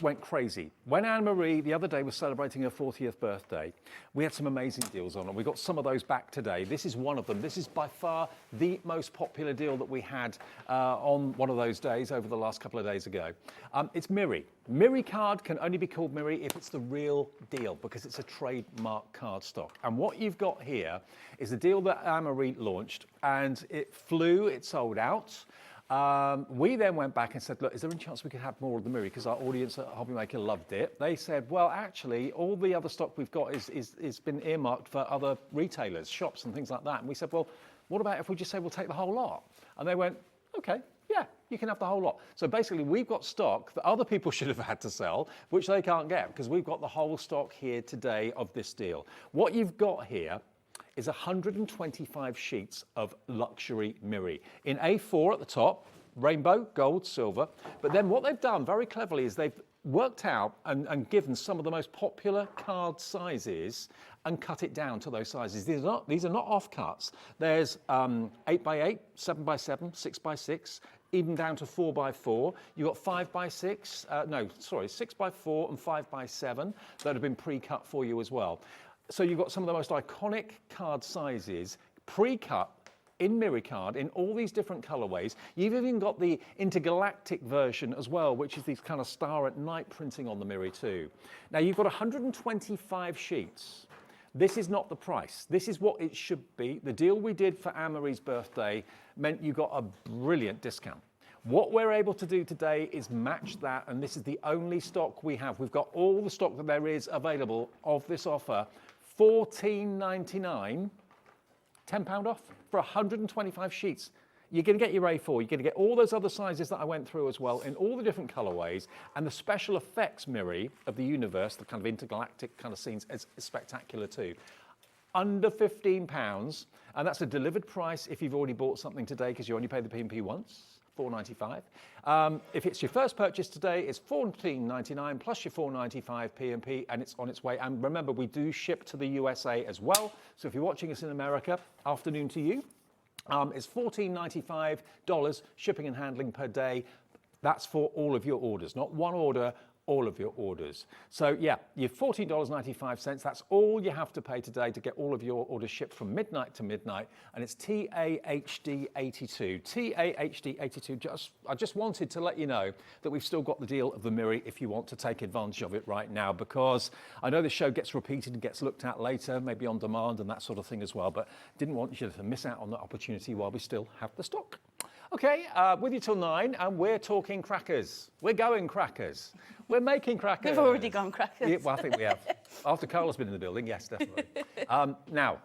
went crazy. When Anne-Marie the other day was celebrating her 40th birthday, we had some amazing deals on and we got some of those back today. This is one of them. This is by far the most popular deal that we had on one of those days over the last couple of days ago. It's Miri. Miri card can only be called Miri if it's the real deal because it's a trademark card stock. And what you've got here is the deal that Anne-Marie launched and it flew, it sold out. We then went back and said, look, is there any chance we could have more of the Miri? Because our audience at Hobbymaker loved it. They said, well, actually, all the other stock we've got is been earmarked for other retailers, shops and things like that. And we said, well, what about if we just say we'll take the whole lot? And they went, okay, yeah, you can have the whole lot. So basically, we've got stock that other people should have had to sell, which they can't get, because we've got the whole stock here today of this deal. What you've got here is 125 sheets of luxury Miri in A4 at the top, rainbow, gold, silver. But then what they've done very cleverly is they've worked out and given some of the most popular card sizes and cut it down to those sizes. These are not offcuts. There's 8x8, 7x7, 6x6, even down to 4x4. You've got 5x6, 6x4 and 5x7 that have been pre-cut for you as well. So you've got some of the most iconic card sizes pre-cut in Miri card in all these different colorways. You've even got the intergalactic version as well, which is these kind of star at night printing on the Miri too. Now you've got 125 sheets. This is not the price. This is what it should be. The deal we did for Anne-Marie's birthday meant you got a brilliant discount. What we're able to do today is match that, and this is the only stock we have. We've got all the stock that there is available of this offer. $14.99, £10 off for 125 sheets. You're going to get your A4, you're going to get all those other sizes that I went through as well in all the different colorways, and the special effects Miri of the universe, the kind of intergalactic kind of scenes, is spectacular too. Under £15, and that's a delivered price if you've already bought something today because you only pay the P&P once. $4.95. If it's your first purchase today, it's $14.99 plus your $4.95 P&P, and it's on its way. And remember, we do ship to the USA as well. So if you're watching us in America, afternoon to you. It's $14.95 shipping and handling per day. That's for all of your orders, not one order, all of your orders. So yeah, you're $14.95. That's all you have to pay today to get all of your orders shipped from midnight to midnight. And it's TAHD82. TAHD82. I just wanted to let you know that we've still got the deal of the Miri if you want to take advantage of it right now, because I know the show gets repeated and gets looked at later, maybe on demand and that sort of thing as well, but didn't want you to miss out on that opportunity while we still have the stock. Okay, with you till 9, and we're talking crackers. We're going crackers. We're making crackers. We've already gone crackers. Yeah, well, I think we have. After Carla's been in the building, yes, definitely. Now,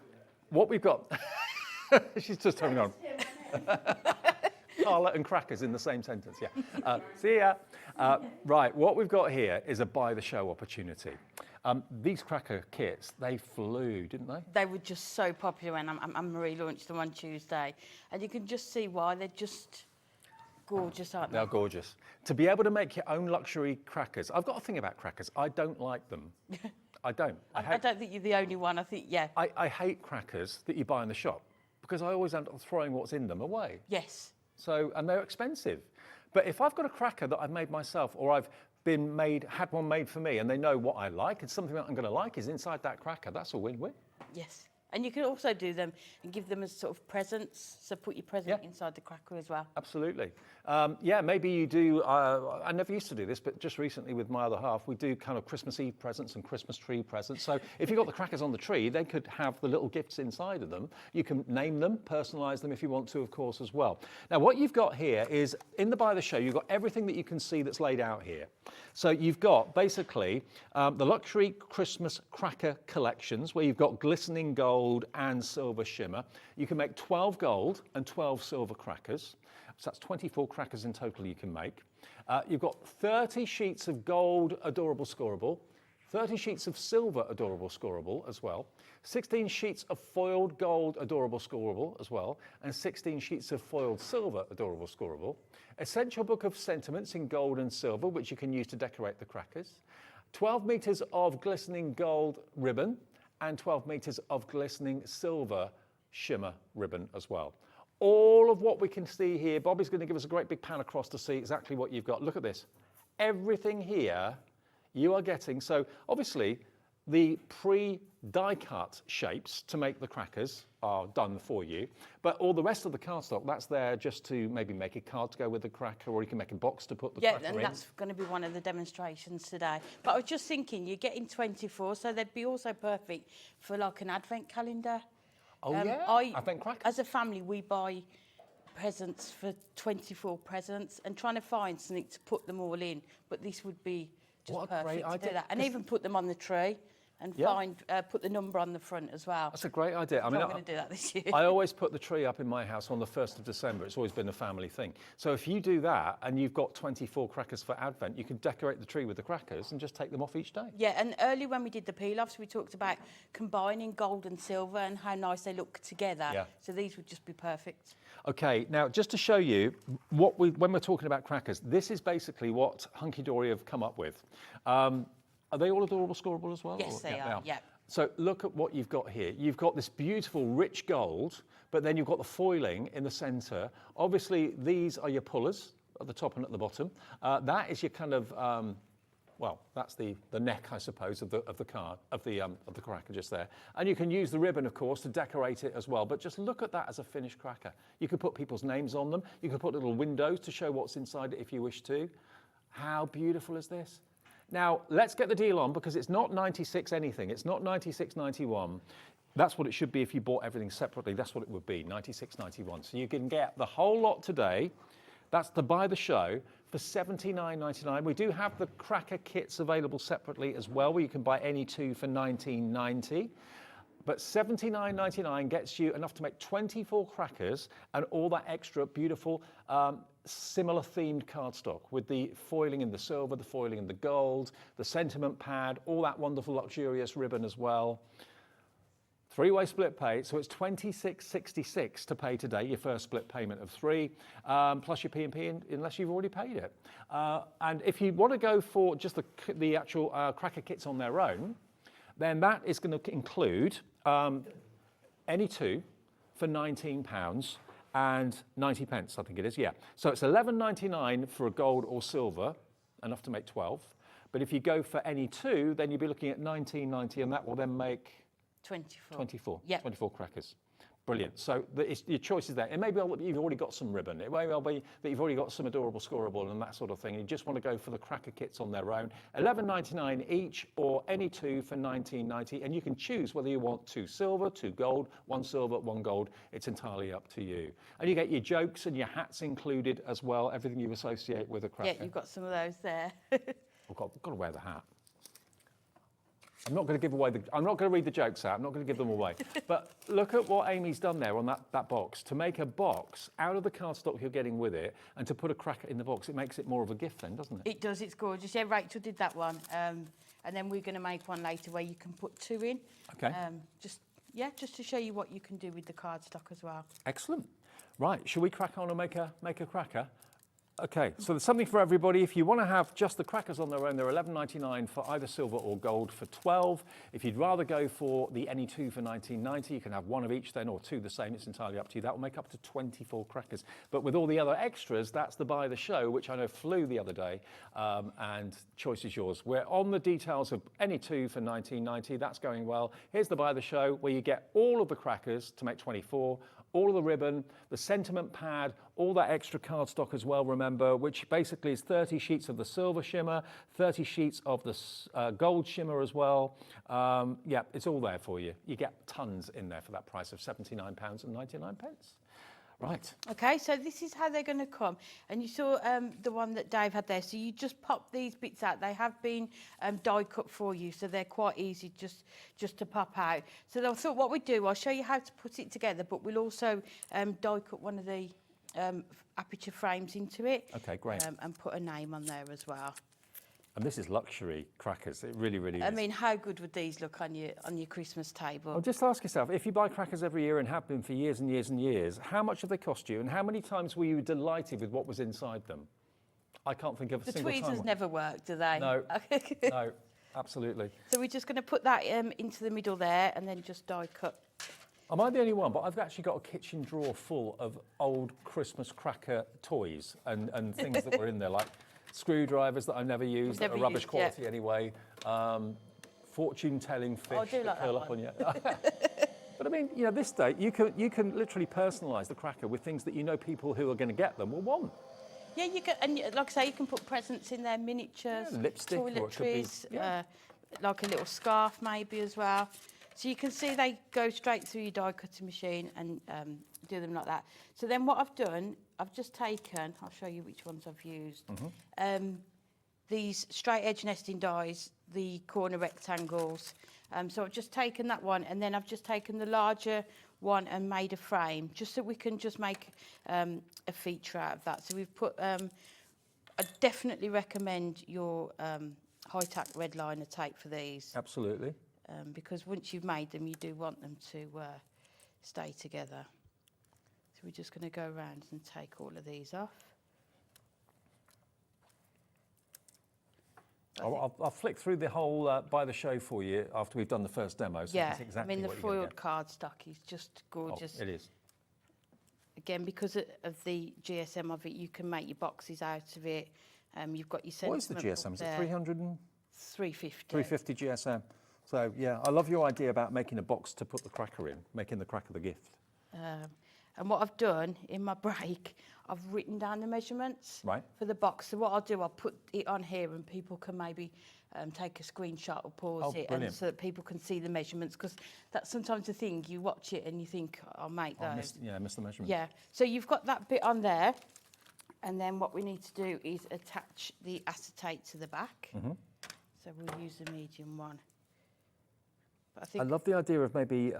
what we've got... She's just turning on. Carla and crackers in the same sentence, yeah. See ya. Right, what we've got here is a buy-the-show opportunity. These cracker kits, they flew, didn't they? They were just so popular when Anne-Marie launched them on Tuesday. And you can just see why. They're just gorgeous, aren't they? They're gorgeous. To be able to make your own luxury crackers. I've got a thing about crackers. I don't like them. I don't. I don't think you're the only one. I think, yeah. I hate crackers that you buy in the shop because I always end up throwing what's in them away. Yes. So, and they're expensive. But if I've got a cracker that I've made myself, or I've had one made for me, and they know what I like, and something that I'm going to like is inside that cracker, that's a win-win. Yes. And you can also do them and give them as sort of presents. So put your present inside the cracker as well. Absolutely. Yeah, maybe you do. I never used to do this, but just recently with my other half, we do kind of Christmas Eve presents and Christmas tree presents. So if you've got the crackers on the tree, they could have the little gifts inside of them. You can name them, personalise them if you want to, of course, as well. Now, what you've got here is, in the Buy the Show, you've got everything that you can see that's laid out here. So you've got, basically, the luxury Christmas cracker collections, where you've got glistening gold and silver shimmer. You can make 12 gold and 12 silver crackers. So that's 24 crackers in total you can make. You've got 30 sheets of gold adorable scoreable, 30 sheets of silver adorable scoreable as well, 16 sheets of foiled gold adorable scoreable as well, and 16 sheets of foiled silver adorable scoreable. Essential book of sentiments in gold and silver, which you can use to decorate the crackers. 12 meters of glistening gold ribbon, and 12 meters of glistening silver shimmer ribbon as well. All of what we can see here, Bobby's going to give us a great big pan across to see exactly what you've got. Look at this. Everything here you are getting. So obviously the pre-die cut shapes to make the crackers are done for you, but all the rest of the cardstock, that's there just to maybe make a card to go with the cracker, or you can make a box to put the cracker in. Yeah, and that's going to be one of the demonstrations today. But I was just thinking, you're getting 24, so they'd be also perfect for like an advent calendar. Oh, yeah, advent crackers. As a family, we buy presents for 24 presents and trying to find something to put them all in. But this would be just perfect to do that. And even put them on the tree and put the number on the front as well. That's a great idea. I'm going to do that this year. I always put the tree up in my house on the 1st of December. It's always been a family thing. So if you do that and you've got 24 crackers for Advent, you can decorate the tree with the crackers and just take them off each day. Yeah, and earlier when we did the peel-offs, we talked about combining gold and silver and how nice they look together. Yeah. So these would just be perfect. Okay, now just to show you when we're talking about crackers, this is basically what Hunkydory have come up with. Are they all adorable, scoreable as well? Yes, they are. Yeah. So look at what you've got here. You've got this beautiful rich gold, but then you've got the foiling in the centre. Obviously, these are your pullers at the top and at the bottom. That is your kind of, well, that's the neck, I suppose, of the cracker just there. And you can use the ribbon, of course, to decorate it as well. But just look at that as a finished cracker. You could put people's names on them. You could put little windows to show what's inside it if you wish to. How beautiful is this? Now, let's get the deal on because it's not 96 anything. It's not 96.91. That's what it should be if you bought everything separately. That's what it would be, 96.91. So you can get the whole lot today. That's to buy the show for $79.99. We do have the cracker kits available separately as well, where you can buy any two for $19.90. But $79.99 gets you enough to make 24 crackers and all that extra beautiful similar themed cardstock with the foiling in the silver, the foiling in the gold, the sentiment pad, all that wonderful luxurious ribbon as well. Three-way split pay, so it's $26.66 to pay today, your first split payment of $3, plus your P&P unless you've already paid it. And if you want to go for just the actual cracker kits on their own, then that is going to include any two for £19 and 90 pence, I think it is, yeah. So it's $11.99 for a gold or silver, enough to make 12. But if you go for any two, then you'll be looking at $19.90, and that will then make 24. Yep. 24 crackers. Brilliant. So your choice is there. It may be that you've already got some ribbon. It may well be that you've already got some adorable scoreable and that sort of thing. You just want to go for the cracker kits on their own. $11.99 each or any two for $19.90. And you can choose whether you want two silver, two gold, one silver, one gold. It's entirely up to you. And you get your jokes and your hats included as well, everything you associate with a cracker. Yeah, you've got some of those there. I've got to wear the hat. I'm not going to give away I'm not going to read the jokes out. I'm not going to give them away. But look at what Amy's done there on that box. To make a box out of the cardstock you're getting with it and to put a cracker in the box, it makes it more of a gift then, doesn't it? It does. It's gorgeous. Yeah, Rachel did that one. And then we're going to make one later where you can put two in. Okay. Just to show you what you can do with the cardstock as well. Excellent. Right, shall we crack on and make a cracker? Okay, so there's something for everybody. If you want to have just the crackers on their own, they're $11.99 for either silver or gold for $12. If you'd rather go for the any two for $19.90, you can have one of each then, or two the same. It's entirely up to you. That will make up to 24 crackers. But with all the other extras, that's the buy the show, which I know flew the other day, and choice is yours. We're on the details of any two for $19.90. That's going well. Here's the buy the show, where you get all of the crackers to make 24, all of the ribbon, the sentiment pad, all that extra cardstock as well, remember, which basically is 30 sheets of the silver shimmer, 30 sheets of the gold shimmer as well. Yeah, it's all there for you. You get tons in there for that price of £79.99. Right. Okay, so this is how they're going to come. And you saw the one that Dave had there. So you just pop these bits out. They have been die cut for you, so they're quite easy just to pop out. So I thought what we'd do, I'll show you how to put it together, but we'll also die cut one of the aperture frames into it. Okay, great. And put a name on there as well. And this is luxury crackers. It really, really is. I mean, how good would these look on your Christmas table? Well, just ask yourself, if you buy crackers every year and have been for years and years and years, how much have they cost you? And how many times were you delighted with what was inside them? I can't think of a single time. The tweezers never work, do they? No, no, absolutely. So we're just going to put that into the middle there and then just die cut. Am I the only one? But I've actually got a kitchen drawer full of old Christmas cracker toys and things that were in there, like screwdrivers that I've never used, that are rubbish quality anyway, fortune-telling fish that curl up on you. But I mean, you know, this day, you can literally personalise the cracker with things that you know people who are going to get them will want. Yeah, you can, and like I say, you can put presents in there, miniatures, lipstick, toiletries, like a little scarf maybe as well. So you can see they go straight through your die cutting machine and do them like that. So then what I've done, I've just taken, I'll show you which ones I've used. These straight edge nesting dies, the corner rectangles. So I've just taken that one, and then I've just taken the larger one and made a frame, just so we can just make a feature out of that. So we've put, I definitely recommend your high-tack red liner tape for these. Absolutely. Because once you've made them, you do want them to stay together. So we're just going to go around and take all of these off. I'll flick through the whole by the show for you after we've done the first demo. So Yeah, you can see exactly I mean, the what you're gonna foiled get. cardstock is just gorgeous. Oh, it is. Again, because of the GSM of it, you can make your boxes out of it. You've got your What is the sentiment GSM? book Is it there. 300 and 350. 350 GSM? So yeah, I love your idea about making a box to put the cracker in, making the cracker the gift. And what I've done in my break, I've written down the measurements Right. for the box. So what I'll do, I'll put it on here and people can maybe take a screenshot or pause it, and brilliant. so that people can see the measurements, because that's sometimes the thing, you watch it and you think, I'll make those. I missed the measurement. Yeah, so you've got that bit on there, and then what we need to do is attach the acetate to the back. So we'll use the medium one. But I I think love the idea of maybe,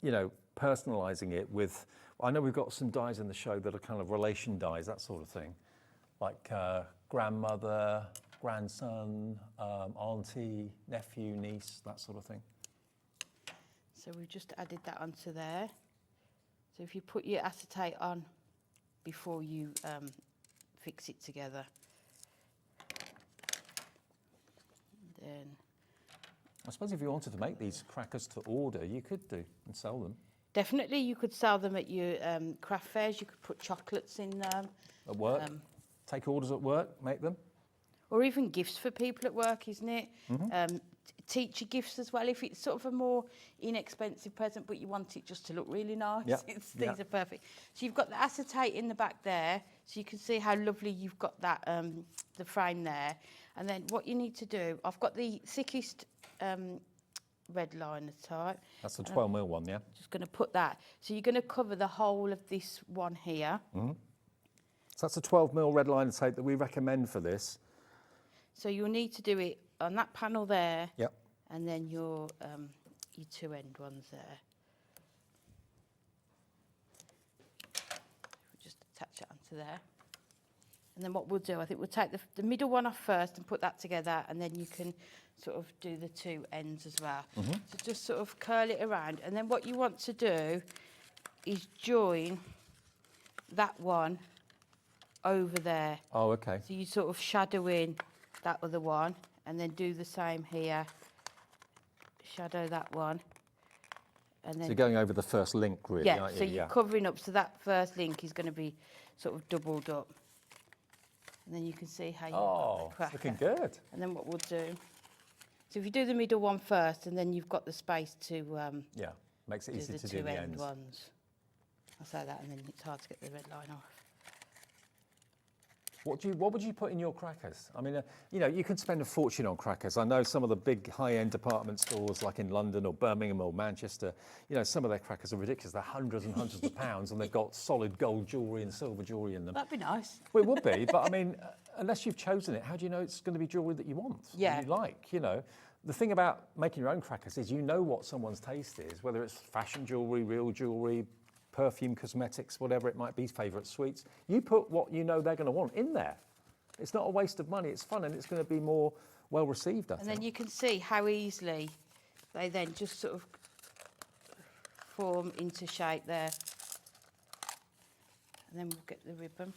you know, personalising it with, I know we've got some dies in the show that are kind of relation dies, that sort of thing, like grandmother, grandson, auntie, nephew, niece, that sort of thing. So we've just added that onto there. So if you put your acetate on before you fix it together, then I suppose if you wanted to make these crackers to order, you could do and sell them. definitely you could sell them at your craft fairs. You could put chocolates in them. At work, take orders at work, make them. Or even gifts for people at work, isn't it? Teacher gifts as well, if it's sort of a more inexpensive present, but you want it just to look really nice. Yeah. These are perfect. So you've got the acetate in the back there, so you can see how lovely you've got that, the frame there. And then what you need to do, I've got the thickest red liner type. That's the 12mm one, yeah? Just going to put that. So you're going to cover the whole of this one here. So that's a 12mm red liner tape that we recommend for this. So you'll need to do it on that panel there. Yep. And then your two end ones there. We'll just attach it onto there. And then what we'll do, I think we'll take the middle one off first and put that together, and then you can sort of do the two ends as well. So just sort of curl it around. And then what you want to do is join that one over there. Oh, okay. So you sort of shadow in that other one, and then do the same here. Shadow that one. And then So you're going over the first link, really, yeah, aren't you? so you're covering up, so that first link is going to be sort of doubled up. And then you can see how you've got the cracker. Looking good. And then what we'll do, so if you do the middle one first, and then you've got the space to Yeah, makes it easy do to the do two the end ends. ones. I'll say that, and then it's hard to get the red line off. What would you put in your crackers? I mean, you know, you can spend a fortune on crackers. I know some of the big high-end department stores, like in London or Birmingham or Manchester, you know, some of their crackers are ridiculous. They're hundreds and hundreds of pounds, and they've got solid gold jewellery and silver jewellery in them. That'd be nice. Well, it would be, but I mean, unless you've chosen it, how do you know it's going to be jewellery that you want? Yeah. That you like, you know. The thing about making your own crackers is you know what someone's taste is, whether it's fashion jewellery, real jewellery, perfume, cosmetics, whatever it might be, favourite sweets. You put what you know they're going to want in there. It's not a waste of money, it's fun, and it's going to be more well received, I think. And then you can see how easily they then just sort of form into shape there. And then we'll get the ribbon.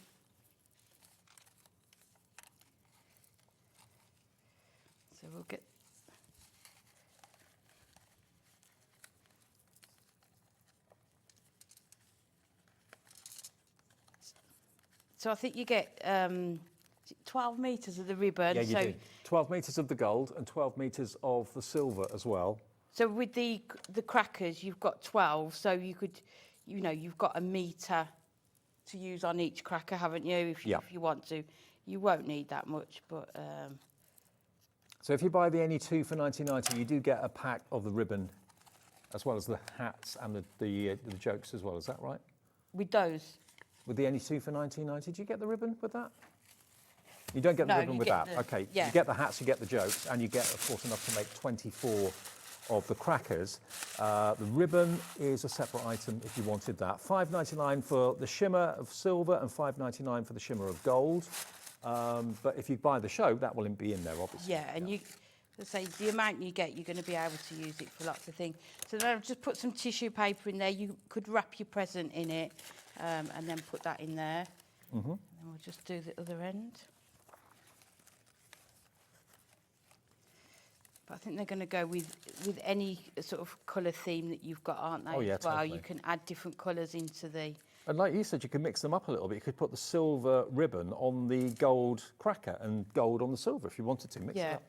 So we'll get so I think you get 12 metres of the ribbon. Yeah, you so do. 12 metres of the gold and 12 metres of the silver as well. So with the crackers, you've got 12. So you could, you know, you've got a metre to use on each cracker, haven't you? If you want to, you won't need that much, but. So if you buy the any two for £19.90, you do get a pack of the ribbon, as well as the hats and the jokes as well. Is that right? With those? With the any two for 19.90, do you get the ribbon with that? You don't get the No, ribbon you with get that. the- Okay, yeah. you get the hats, you get the jokes, and you get, of course, enough to make 24 of the crackers. The ribbon is a separate item if you wanted that. $5.99 for the shimmer of silver and $5.99 for the shimmer of gold. But if you buy the show, that will be in there, obviously. Yeah, and you, let's say the amount you get, you're going to be able to use it for lots of things. So then I've just put some tissue paper in there. You could wrap your present in it and then put that in there. And then we'll just do the other end. But I think they're going to go with any sort of colour theme that you've got, aren't they? Oh, yeah, as well, totally. you can add different colours into the. And like you said, you could mix them up a little bit. You could put the silver ribbon on the gold cracker and gold on the silver if you wanted to. Mix it up.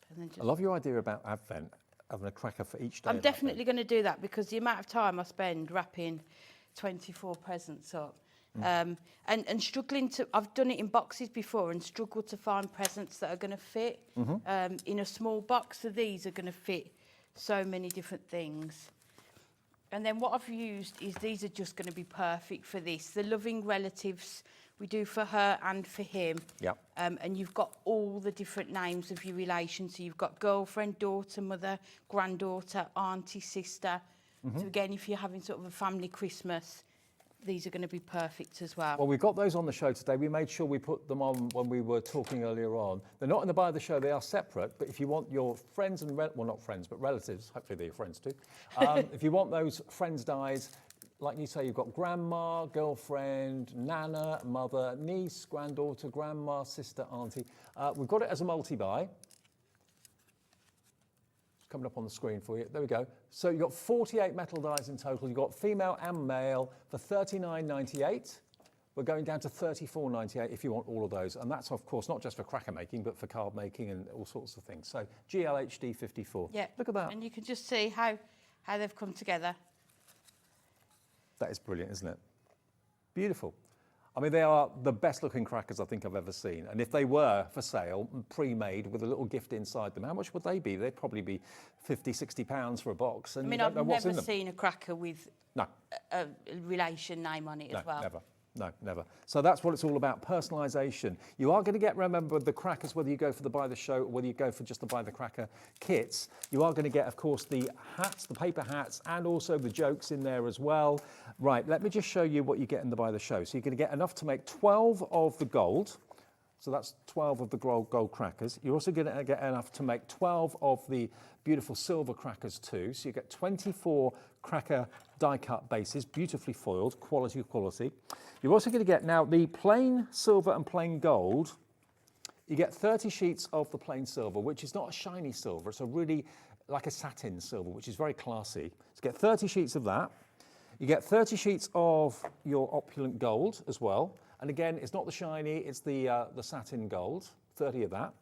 And then just I love your idea about Advent, having a cracker for each day. I'm of definitely going to do that because the amount of time I spend wrapping 24 presents up and struggling to, I've done it in boxes before and struggled to find presents that are going to fit in a small box. So these are going to fit so many different things. And then what I've used is these are just going to be perfect for this. The loving relatives we do for her and for him. Yep. And you've got all the different names of your relations. So you've got girlfriend, daughter, mother, granddaughter, auntie, sister. So again, if you're having sort of a family Christmas, these are going to be perfect as well. Well, we've got those on the show today. We made sure we put them on when we were talking earlier on. They're not in the buy of the show, they are separate. But if you want your friends and, well, not friends, but relatives, hopefully they're your friends too. If you want those friends dies, like you say, you've got grandma, girlfriend, nana, mother, niece, granddaughter, grandma, sister, auntie. We've got it as a multi-buy. Coming up on the screen for you. There we go. So you've got 48 metal dies in total. You've got female and male for $39.98. We're going down to $34.98 if you want all of those. And that's, of course, not just for cracker making, but for card making and all sorts of things. So GLHD 54. Yeah. Look at that. And you can just see how they've come together. That is brilliant, isn't it? Beautiful. I mean, they are the best looking crackers I think I've ever seen. And if they were for sale, pre-made with a little gift inside them, how much would they be? They'd probably be 50, 60 pounds for a box. And I mean, you don't know I've what's in never them. seen a cracker with a relation name on it as well. Never. No, never. So that's what it's all about, personalisation. You are going to get, remember, the crackers, whether you go for the buy the show or whether you go for just the buy the cracker kits, you are going to get, of course, the hats, the paper hats, and also the jokes in there as well. Right, let me just show you what you get in the buy the show. So you're going to get enough to make 12 of the gold. So that's 12 of the gold crackers. You're also going to get enough to make 12 of the beautiful silver crackers too. So you get 24 cracker die cut bases, beautifully foiled, quality. You're also going to get now the plain silver and plain gold. You get 30 sheets of the plain silver, which is not a shiny silver. It's a really like a satin silver, which is very classy. So you get 30 sheets of that. You get 30 sheets of your opulent gold as well. And again, it's not the shiny, it's the satin gold, 30 of that.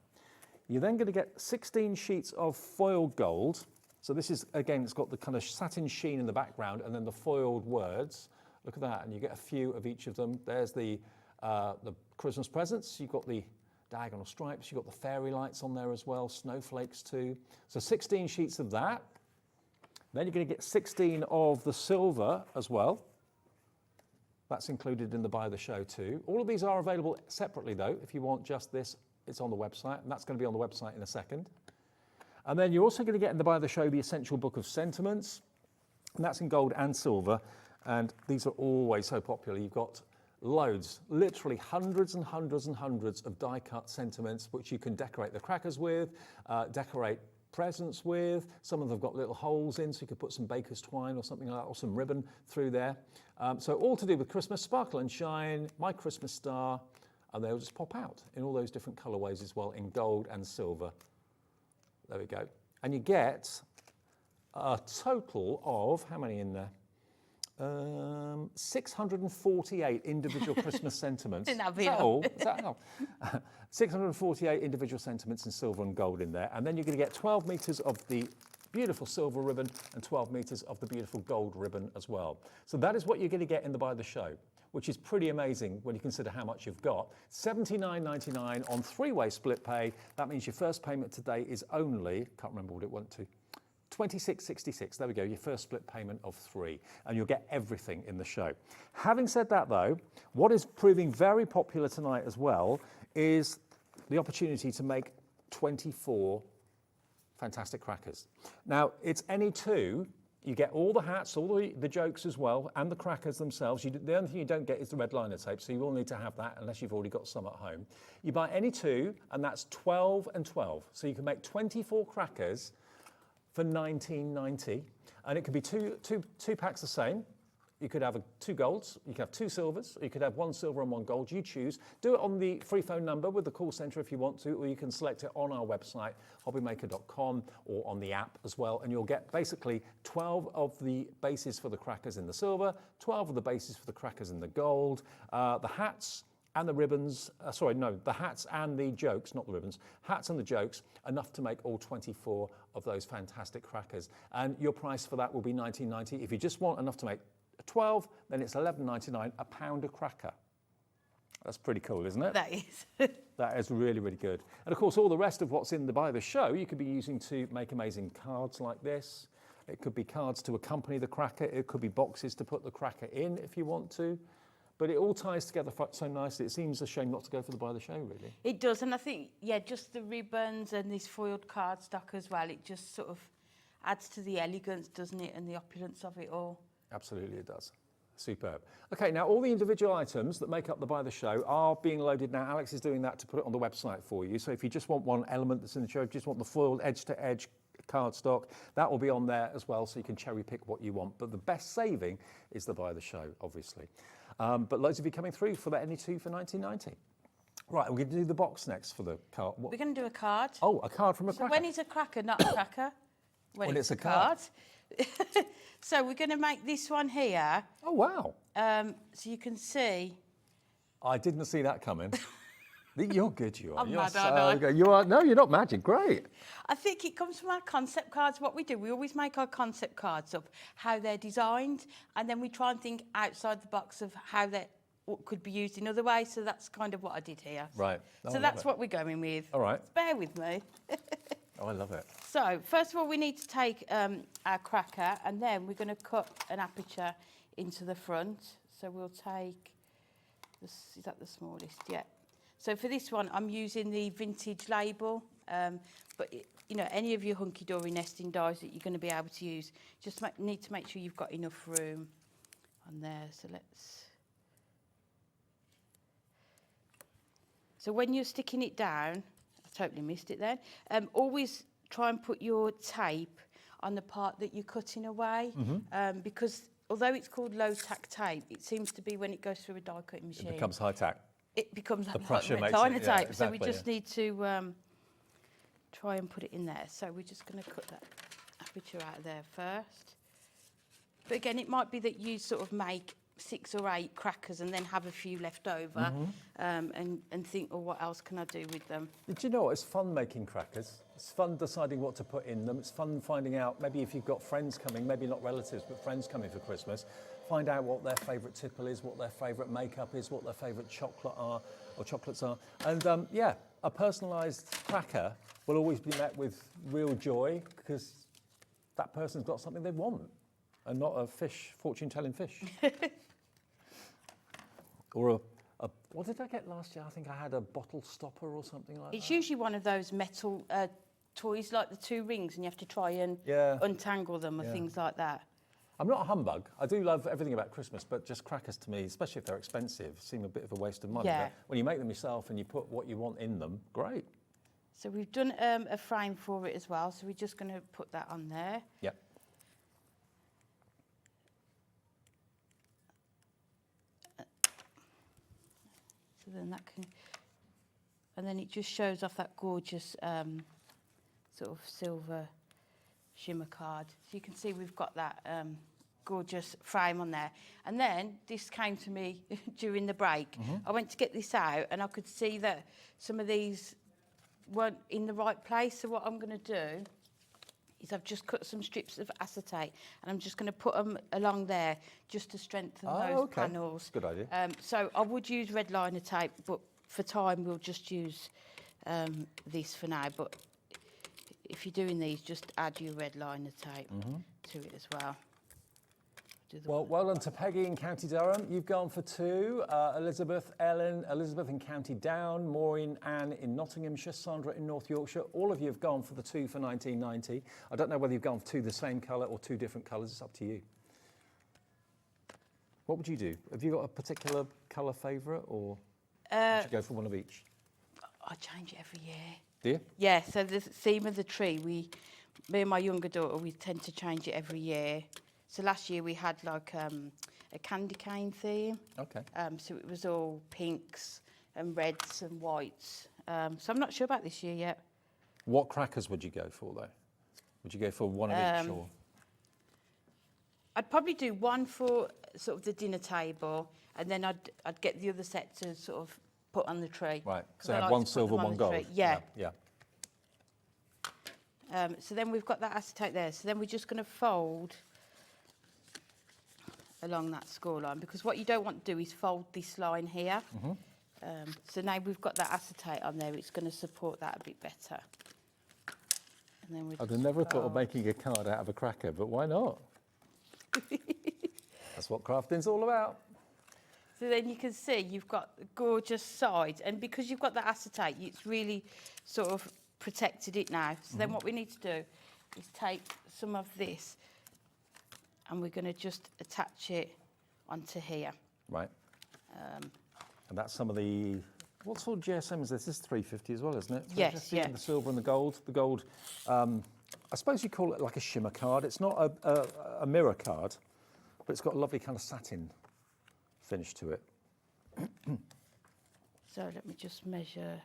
You're then going to get 16 sheets of foiled gold. So this is, again, it's got the kind of satin sheen in the background and then the foiled words. Look at that, and you get a few of each of them. There's the Christmas presents. You've got the diagonal stripes. You've got the fairy lights on there as well, snowflakes too. So 16 sheets of that. Then you're going to get 16 of the silver as well. That's included in the buy the show too. All of these are available separately though. If you want just this, it's on the website, and that's going to be on the website in a second. And then you're also going to get in the buy the show the Essential Book of Sentiments, and that's in gold and silver. And these are always so popular. You've got loads, literally hundreds and hundreds and hundreds of die-cut sentiments which you can decorate the crackers with, decorate presents with. Some of them have got little holes in, so you could put some baker's twine or something like that, or some ribbon through there. So all to do with Christmas, sparkle and shine, my Christmas star, and they'll just pop out in all those different colourways as well, in gold and silver. There we go. And you get a total of, how many in there? 648 individual Christmas sentiments. Is that all? Is that all? 648 individual sentiments in silver and gold in there. And then you're going to get 12 metres of the beautiful silver ribbon and 12 metres of the beautiful gold ribbon as well. So that is what you're going to get in the buy the show, which is pretty amazing when you consider how much you've got. $79.99 on 3-way split pay. That means your first payment today is only, can't remember what it went to, 26.66, there we go, your first split payment of 3, and you'll get everything in the show. Having said that though, what is proving very popular tonight as well is the opportunity to make 24 fantastic crackers. Now, it's any 2. You get all the hats, all the jokes as well, and the crackers themselves. The only thing you don't get is the red liner tape, so you will need to have that unless you've already got some at home. You buy any 2, and that's 12 and 12. So you can make 24 crackers for $19.90, and it could be two packs the same. You could have 2 golds, you could have 2 silvers, or you could have 1 silver and 1 gold, you choose. Do it on the free phone number with the call centre if you want to, or you can select it on our website, hobbymaker.com, or on the app as well, and you'll get basically 12 of the bases for the crackers in the silver, 12 of the bases for the crackers in the gold, the hats, and the ribbons, the hats and the jokes, not the ribbons, hats and the jokes, enough to make all 24 of those fantastic crackers. And your price for that will be $19.90. If you just want enough to make 12, then it's $11.99, a pound a cracker. That's pretty cool, isn't it? That is. That is really, really good. And of course, all the rest of what's in the Buy the Show, you could be using to make amazing cards like this. It could be cards to accompany the cracker. It could be boxes to put the cracker in if you want to. But it all ties together so nicely. It seems a shame not to go for the Buy the Show, really. It does, and I think, yeah, just the ribbons and this foiled cardstock as well, it just sort of adds to the elegance, doesn't it, and the opulence of it all. Absolutely, it does. Superb. Okay, now all the individual items that make up the Buy the Show are being loaded now. Alex is doing that to put it on the website for you. So if you just want one element that's in the show, if you just want the foiled edge-to-edge cardstock, that will be on there as well, so you can cherry pick what you want. But the best saving is the Buy the Show, obviously. But loads of you coming through for that any 2 for $19.90. Right, we're going to do the box next for the card. We're going to do a card. Oh, a card from a cracker. When is a cracker not a cracker? When it's a card. So we're going to make this one here. Oh, wow. So you can see. I didn't see that coming. You're good, you are. I'm you're mad, so aren't I? good. You are. No, you're not magic. Great. I think it comes from our concept cards. What we do, we always make our concept cards up, how they're designed, and then we try and think outside the box of how they could be used in other ways. So that's kind of what I did here. Right. So that's what we're going with. All right. Just bear with me. Oh, I love it. So first of all, we need to take our cracker, and then we're going to cut an aperture into the front. So we'll take, is that the smallest? Yeah. So for this one, I'm using the vintage label, but you know, any of your hunky-dory nesting dies that you're going to be able to use, just need to make sure you've got enough room on there. So so when you're sticking it down, I totally missed it then, always try and put your tape on the part that you're cutting away, because although it's called low-tack tape, it seems to be when it goes through a die-cutting machine. It becomes high-tack. It becomes the like pressure makes liner it, tape. exactly, so we just need to try and put it in there. So we're just going to cut that aperture out of there first. But again, it might be that you sort of make 6 or 8 crackers and then have a few left over and think, oh, what else can I do with them? Do you know what? It's fun making crackers. It's fun deciding what to put in them. It's fun finding out, maybe if you've got friends coming, maybe not relatives, but friends coming for Christmas, find out what their favourite tipple is, what their favourite makeup is, what their favourite chocolates are. And yeah, a personalised cracker will always be met with real joy because that person's got something they want and not a fortune-telling fish. Or what did I get last year? I think I had a bottle stopper or something like that. It's usually one of those metal toys like the 2 rings, and you have to try and untangle them or things like that. I'm not a humbug. I do love everything about Christmas, but just crackers to me, especially if they're expensive, seem a bit of a waste of money. Yeah. But when you make them yourself and you put what you want in them, great. So we've done a frame for it as well, so we're just going to put that on there. Yep. So then that can, and then it just shows off that gorgeous sort of silver shimmer card. So you can see we've got that gorgeous frame on there. And then this came to me during the break. I went to get this out and I could see that some of these weren't in the right place. So what I'm going to do is I've just cut some strips of acetate and I'm just going to put them along there just to strengthen those panels. Good idea. So I would use red liner tape, but for time we'll just use this for now. But if you're doing these, just add your red liner tape to it as well. Well done to Peggy in County Durham. You've gone for 2. Elizabeth, Ellen, Elizabeth in County Down, Maureen, Anne in Nottinghamshire, Sandra in North Yorkshire. All of you have gone for the 2 for 1990. I don't know whether you've gone for 2 the same colour or 2 different colours. It's up to you. What would you do? Have you got a particular colour favourite, or would you go for one of each? I change it every year. Do you? Yeah, so the theme of the tree, me and my younger daughter, we tend to change it every year. So last year we had like a candy cane theme. Okay. So it was all pinks and reds and whites. So I'm not sure about this year yet. What crackers would you go for, though? Would you go for one of each, or? I'd probably do one for sort of the dinner table, and then I'd get the other set to sort of put on the tree. Right, so I have like one to put silver, them on one the gold. tree. Yeah. Yeah. So then we've got that acetate there. So then we're just going to fold along that score line, because what you don't want to do is fold this line here. So now we've got that acetate on there, it's going to support that a bit better. And then I'd have never thought of making a card out of a cracker, but why not? That's what crafting's all about. So then you can see you've got gorgeous sides, and because you've got the acetate, it's really sort of protected it now. So then what we need to do is take some of this, and we're going to just attach it onto here. Right. And that's some of the, what sort of GSM is this? This is 350 as well, isn't it? Yes, yeah. The silver and the gold. The gold, I suppose you call it like a shimmer card. It's not a mirror card, but it's got a lovely kind of satin finish to it. So let me just measure.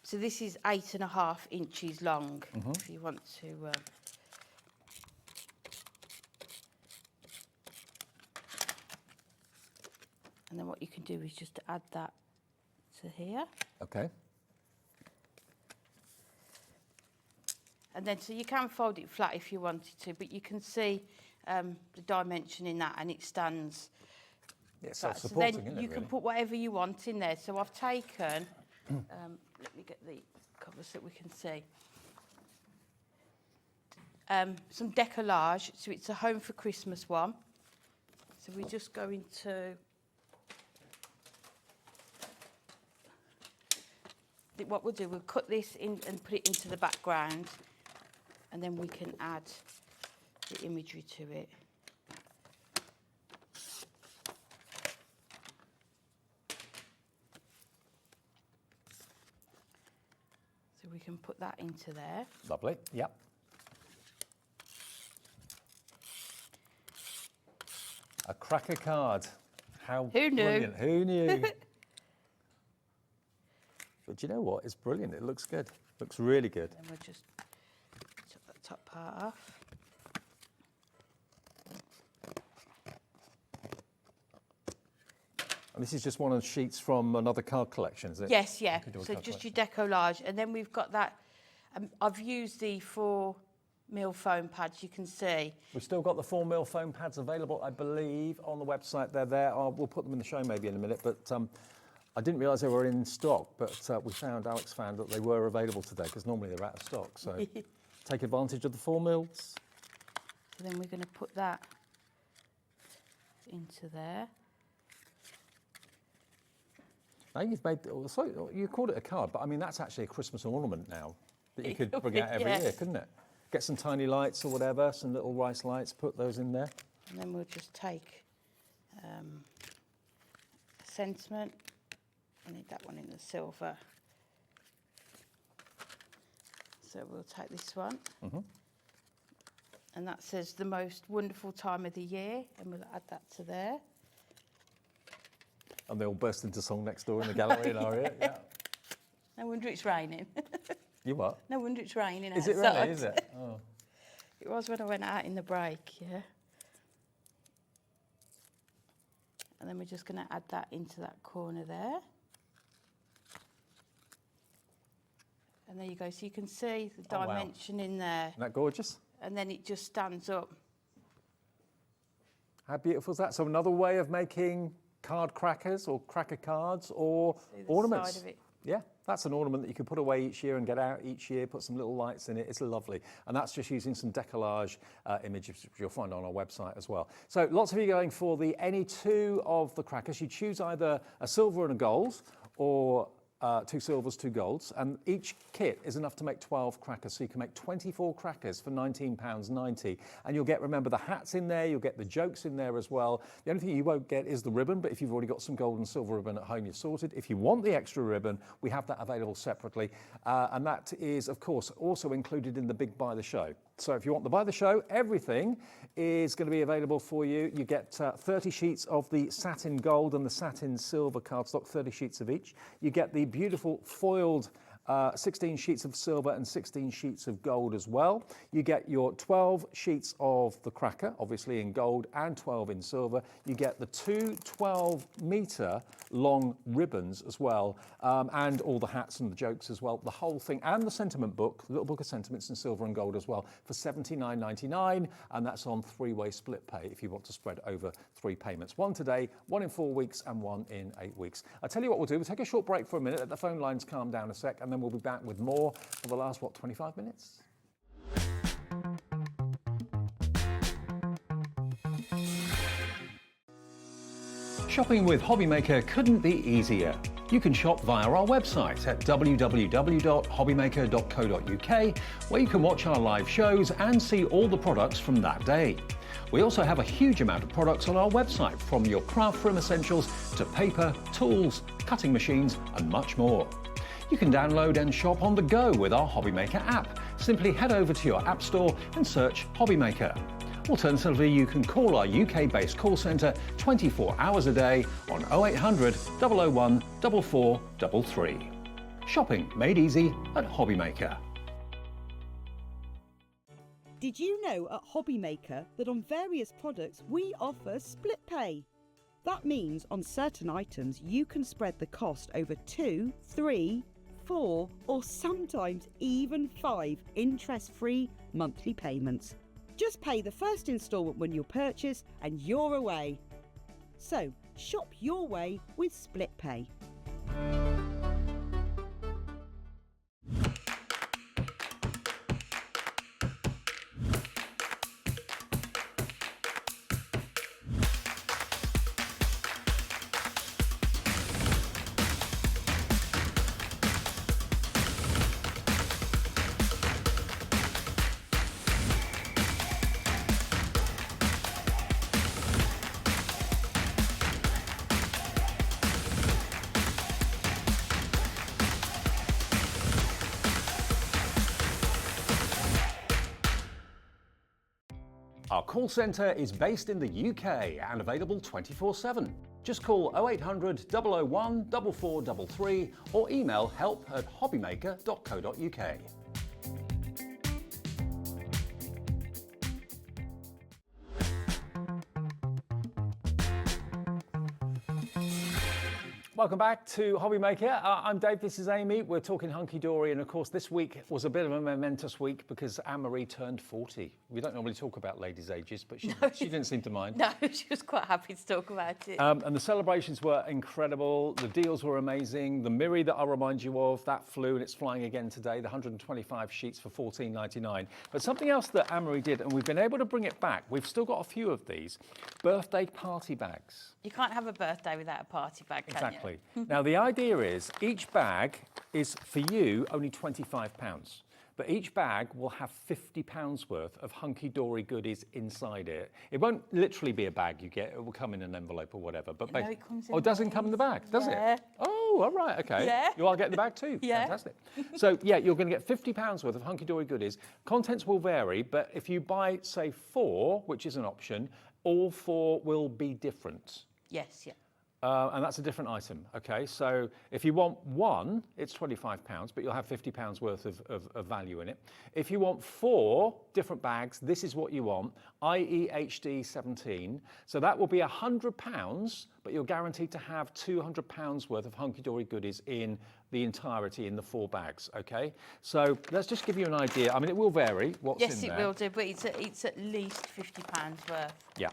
So this is 8.5 inches long, if you want to. And then what you can do is just add that to here. Okay. And then, so you can fold it flat if you wanted to, but you can see the dimension in that, and it stands. Yeah, it's flat. So self-supporting, then isn't it, you can really? put whatever you want in there. So I've taken, let me get the cover so we can see. Some decollage, so it's a Home for Christmas one. So we're just going to, what we'll do, we'll cut this in and put it into the background, and then we can add the imagery to it. So we can put that into there. Lovely, yep. A cracker card. How Who knew? brilliant. Who knew? But you know what? It's brilliant. It looks good. Looks really good. Then we'll just take that top part off. And this is just one of the sheets from another card collection, is it? Yes, yeah. Hunkydory So card just your collection. decollage, and then we've got that. I've used the 4mm foam pads. You can see. We've still got the 4mm foam pads available, I believe, on the website. They're there. We'll put them in the show maybe in a minute, but I didn't realise they were in stock, but Alex found that they were available today, because normally they're out of stock. So take advantage of the 4mm. So then we're going to put that into there. Now you've made, so you called it a card, but I mean, that's actually a Christmas ornament now that you could bring out every year, couldn't it? Get some tiny lights or whatever, some little rice lights, put those in there. And then we'll just take a sentiment. I need that one in the silver. So we'll take this one. And that says the most wonderful time of the year, and we'll add that to there. And they all burst into song next door in the gallery in our ear. Yeah. No wonder it's raining. You what? No wonder it's raining Is outside. it really, is it? Oh. It was when I went out in the break, yeah. And then we're just going to add that into that corner there. And there you go. So you can see the dimension in there. Isn't that gorgeous? And then it just stands up. How beautiful is that? So another way of making card crackers or cracker cards or ornaments. Side of it. Yeah, that's an ornament that you can put away each year and get out each year, put some little lights in it. It's lovely. And that's just using some decollage images, which you'll find on our website as well. So lots of you going for any two of the crackers. You choose either a silver and a gold, or 2 silvers, 2 golds, and each kit is enough to make 12 crackers, so you can make 24 crackers for £19.90, and you'll get, remember, the hats in there, you'll get the jokes in there as well. The only thing you won't get is the ribbon, but if you've already got some gold and silver ribbon at home, you're sorted. If you want the extra ribbon, we have that available separately, and that is, of course, also included in the big Buy the Show. So if you want the Buy the Show, everything is going to be available for you. You get 30 sheets of the satin gold and the satin silver cardstock, 30 sheets of each. You get the beautiful foiled 16 sheets of silver and 16 sheets of gold as well. You get your 12 sheets of the cracker, obviously in gold, and 12 in silver. You get the 2 12-metre long ribbons as well, and all the hats and the jokes as well, the whole thing, and the sentiment book, the little book of sentiments in silver and gold as well, for $79.99, and that's on 3-way split pay if you want to spread over 3 payments. 1 today, 1 in 4 weeks, and 1 in 8 weeks. I'll tell you what we'll do. We'll take a short break for a minute, let the phone lines calm down a sec, and then we'll be back with more for the last, 25 minutes? Shopping with Hobbymaker couldn't be easier. You can shop via our website at www.hobbymaker.co.uk, where you can watch our live shows and see all the products from that day. We also have a huge amount of products on our website, from your craft room essentials to paper, tools, cutting machines, and much more. You can download and shop on the go with our Hobbymaker app. Simply head over to your app store and search Hobbymaker. Alternatively, you can call our UK-based call centre 24 hours a day on 0800 001 4433. Shopping made easy at Hobbymaker. Did you know at Hobbymaker that on various products we offer split pay? That means on certain items you can spread the cost over 2, 3, 4 or sometimes even 5 interest-free monthly payments. Just pay the first instalment when you purchase and you're away. So shop your way with split pay. Our call centre is based in the UK and available 24/7. Just call 0800 001 4433 or email help@hobbymaker.co.uk. Welcome back to Hobbymaker. I'm Dave, this is Amy. We're talking Hunkydory, and of course this week was a bit of a momentous week because Anne-Marie turned 40. We don't normally talk about ladies' ages, but she didn't seem to mind. No, she was quite happy to talk about it. And the celebrations were incredible. The deals were amazing. The Miri that I'll remind you of, that flew, and it's flying again today, the 125 sheets for $14.99. But something else that Anne-Marie did, and we've been able to bring it back, we've still got a few of these, birthday party bags. You can't have a birthday without a party bag, can Exactly. you? Now, the idea is each bag is, for you, only £25. But each bag will have £50 worth of Hunkydory goodies inside it. It won't literally be a bag you get. It will come in an envelope or whatever. But No, it comes in it doesn't come in the bag, does Yeah. it? Oh, all right, okay. Yeah. You are getting the bag too. Yeah. Fantastic. So, yeah, you're going to get £50 worth of Hunkydory goodies. Contents will vary, but if you buy, say, 4, which is an option, all 4 will be different. Yes, yeah. And that's a different item, okay? So if you want 1, it's £25, but you'll have £50 worth of value in it. If you want 4 different bags, this is what you want, i.e. HD 17. So that will be £100, but you're guaranteed to have £200 worth of Hunkydory goodies in the entirety in the 4 bags, okay? So let's just give you an idea. I mean, it will vary what's in there. Yes, it will do, but it's at least £50 worth. Yeah.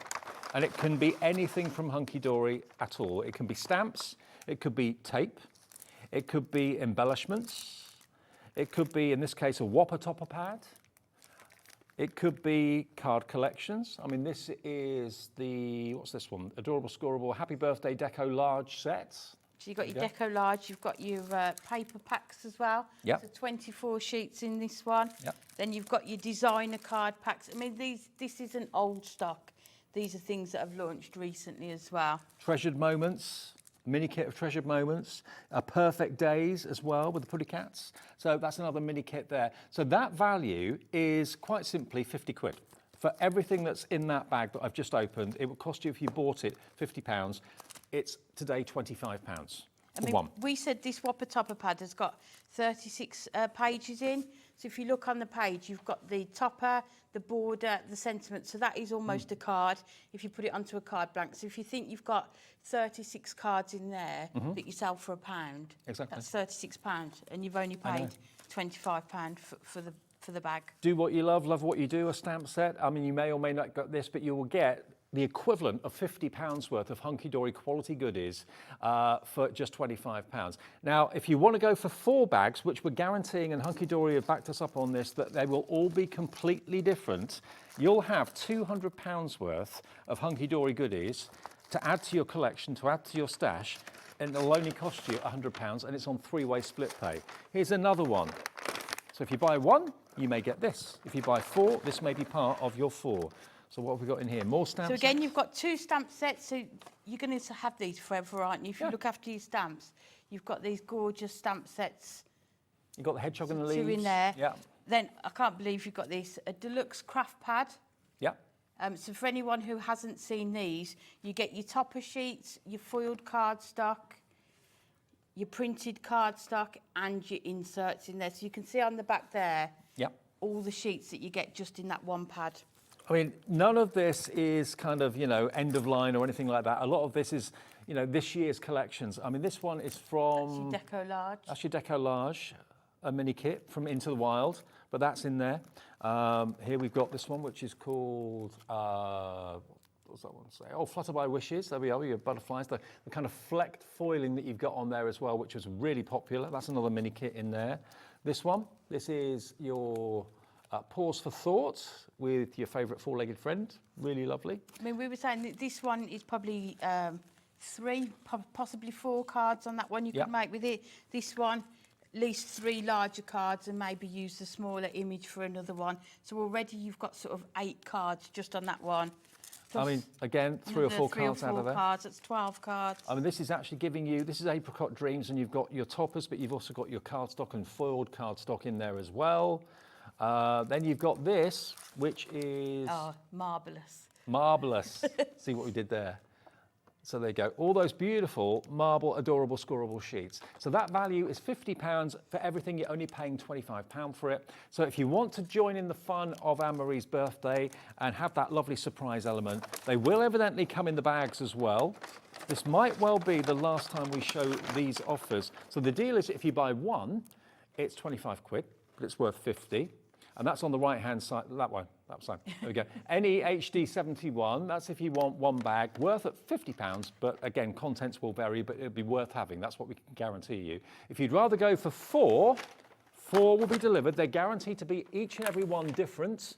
And it can be anything from Hunkydory at all. It can be stamps, it could be tape, It could be embellishments. It could be, in this case, a Whopper topper pad. It could be card collections. I mean, this is the, what's this one? Adorable Scoreable Happy Birthday Deco Large Sets. So you've got your Deco Large, you've got your paper packs as well. Yep. So 24 sheets in this one. Yep. Then you've got your designer card packs. I mean, this isn't old stock. These are things that have launched recently as well. Treasured Moments, mini kit of Treasured Moments. Perfect Days as well with the Puddy Cats. So that's another mini kit there. So that value is quite simply 50 quid. For everything that's in that bag that I've just opened, it would cost you, if you bought it, £50. It's today £25 for one. We said this Whopper topper pad has got 36 pages in. So if you look on the page, you've got the topper, the border, the sentiment. So that is almost a card if you put it onto a card blank. So if you think you've got 36 cards in there that you sell for £1, Exactly. that's £36, and you've only paid £25 for the bag. Do what you love what you do, a stamp set. I mean, you may or may not get this, but you will get the equivalent of £50 worth of Hunkydory quality goodies for just £25. Now, if you want to go for 4 bags, which we're guaranteeing, and Hunkydory have backed us up on this, that they will all be completely different, you'll have £200 worth of Hunkydory goodies to add to your collection, to add to your stash, and it'll only cost you £100, and it's on 3-way split pay. Here's another one. So if you buy 1, you may get this. If you buy 4, this may be part of your 4. So what have we got in here? More stamps? So again, you've got 2 stamp sets, so you're going to have these forever, aren't you? If you look after your stamps, you've got these gorgeous stamp sets. You've got the hedgehog and the leaves. 2 in there. Yeah. Then, I can't believe you've got this, a deluxe craft pad. Yeah. So for anyone who hasn't seen these, you get your topper sheets, your foiled cardstock, your printed cardstock, and your inserts in there. So you can see on the back there, all the sheets that you get just in that one pad. I mean, none of this is kind of, end of line or anything like that. A lot of this is, this year's collections. I mean, this one is from... That's your Deco Large. That's your Deco Large, a mini kit from Into the Wild, but that's in there. Here we've got this one, which is called... what's that one say? Oh, Flutter by Wishes. There we are, your butterflies. The kind of flecked foiling that you've got on there as well, which was really popular. That's another mini kit in there. This one, this is your Pause for Thought with your favourite 4-legged friend. Really lovely. I mean, we were saying that this one is probably 3, possibly 4 cards on that one you could make with it. This one, at least 3 larger cards, and maybe use the smaller image for another one. So already you've got sort of 8 cards just on that one. I mean, again, 3 or 4 cards out of there. Cards, that's 12 cards. I mean, this is actually giving you, this is Apricot Dreams, and you've got your toppers, but you've also got your cardstock and foiled cardstock in there as well. Then you've got this, which is... Oh, marvellous. Marvellous. See what we did there? So there you go. All those beautiful marble, adorable, scoreable sheets. So that value is £50 for everything. You're only paying £25 for it. So if you want to join in the fun of Anne-Marie's birthday and have that lovely surprise element, they will evidently come in the bags as well. This might well be the last time we show these offers. So the deal is if you buy 1, it's 25 quid, but it's worth 50. And that's on the right-hand side, that one, that side. There we go. Any HD 71, that's if you want 1 bag, worth at £50, but again, contents will vary, but it'll be worth having. That's what we can guarantee you. If you'd rather go for 4, 4 will be delivered. They're guaranteed to be each and every one different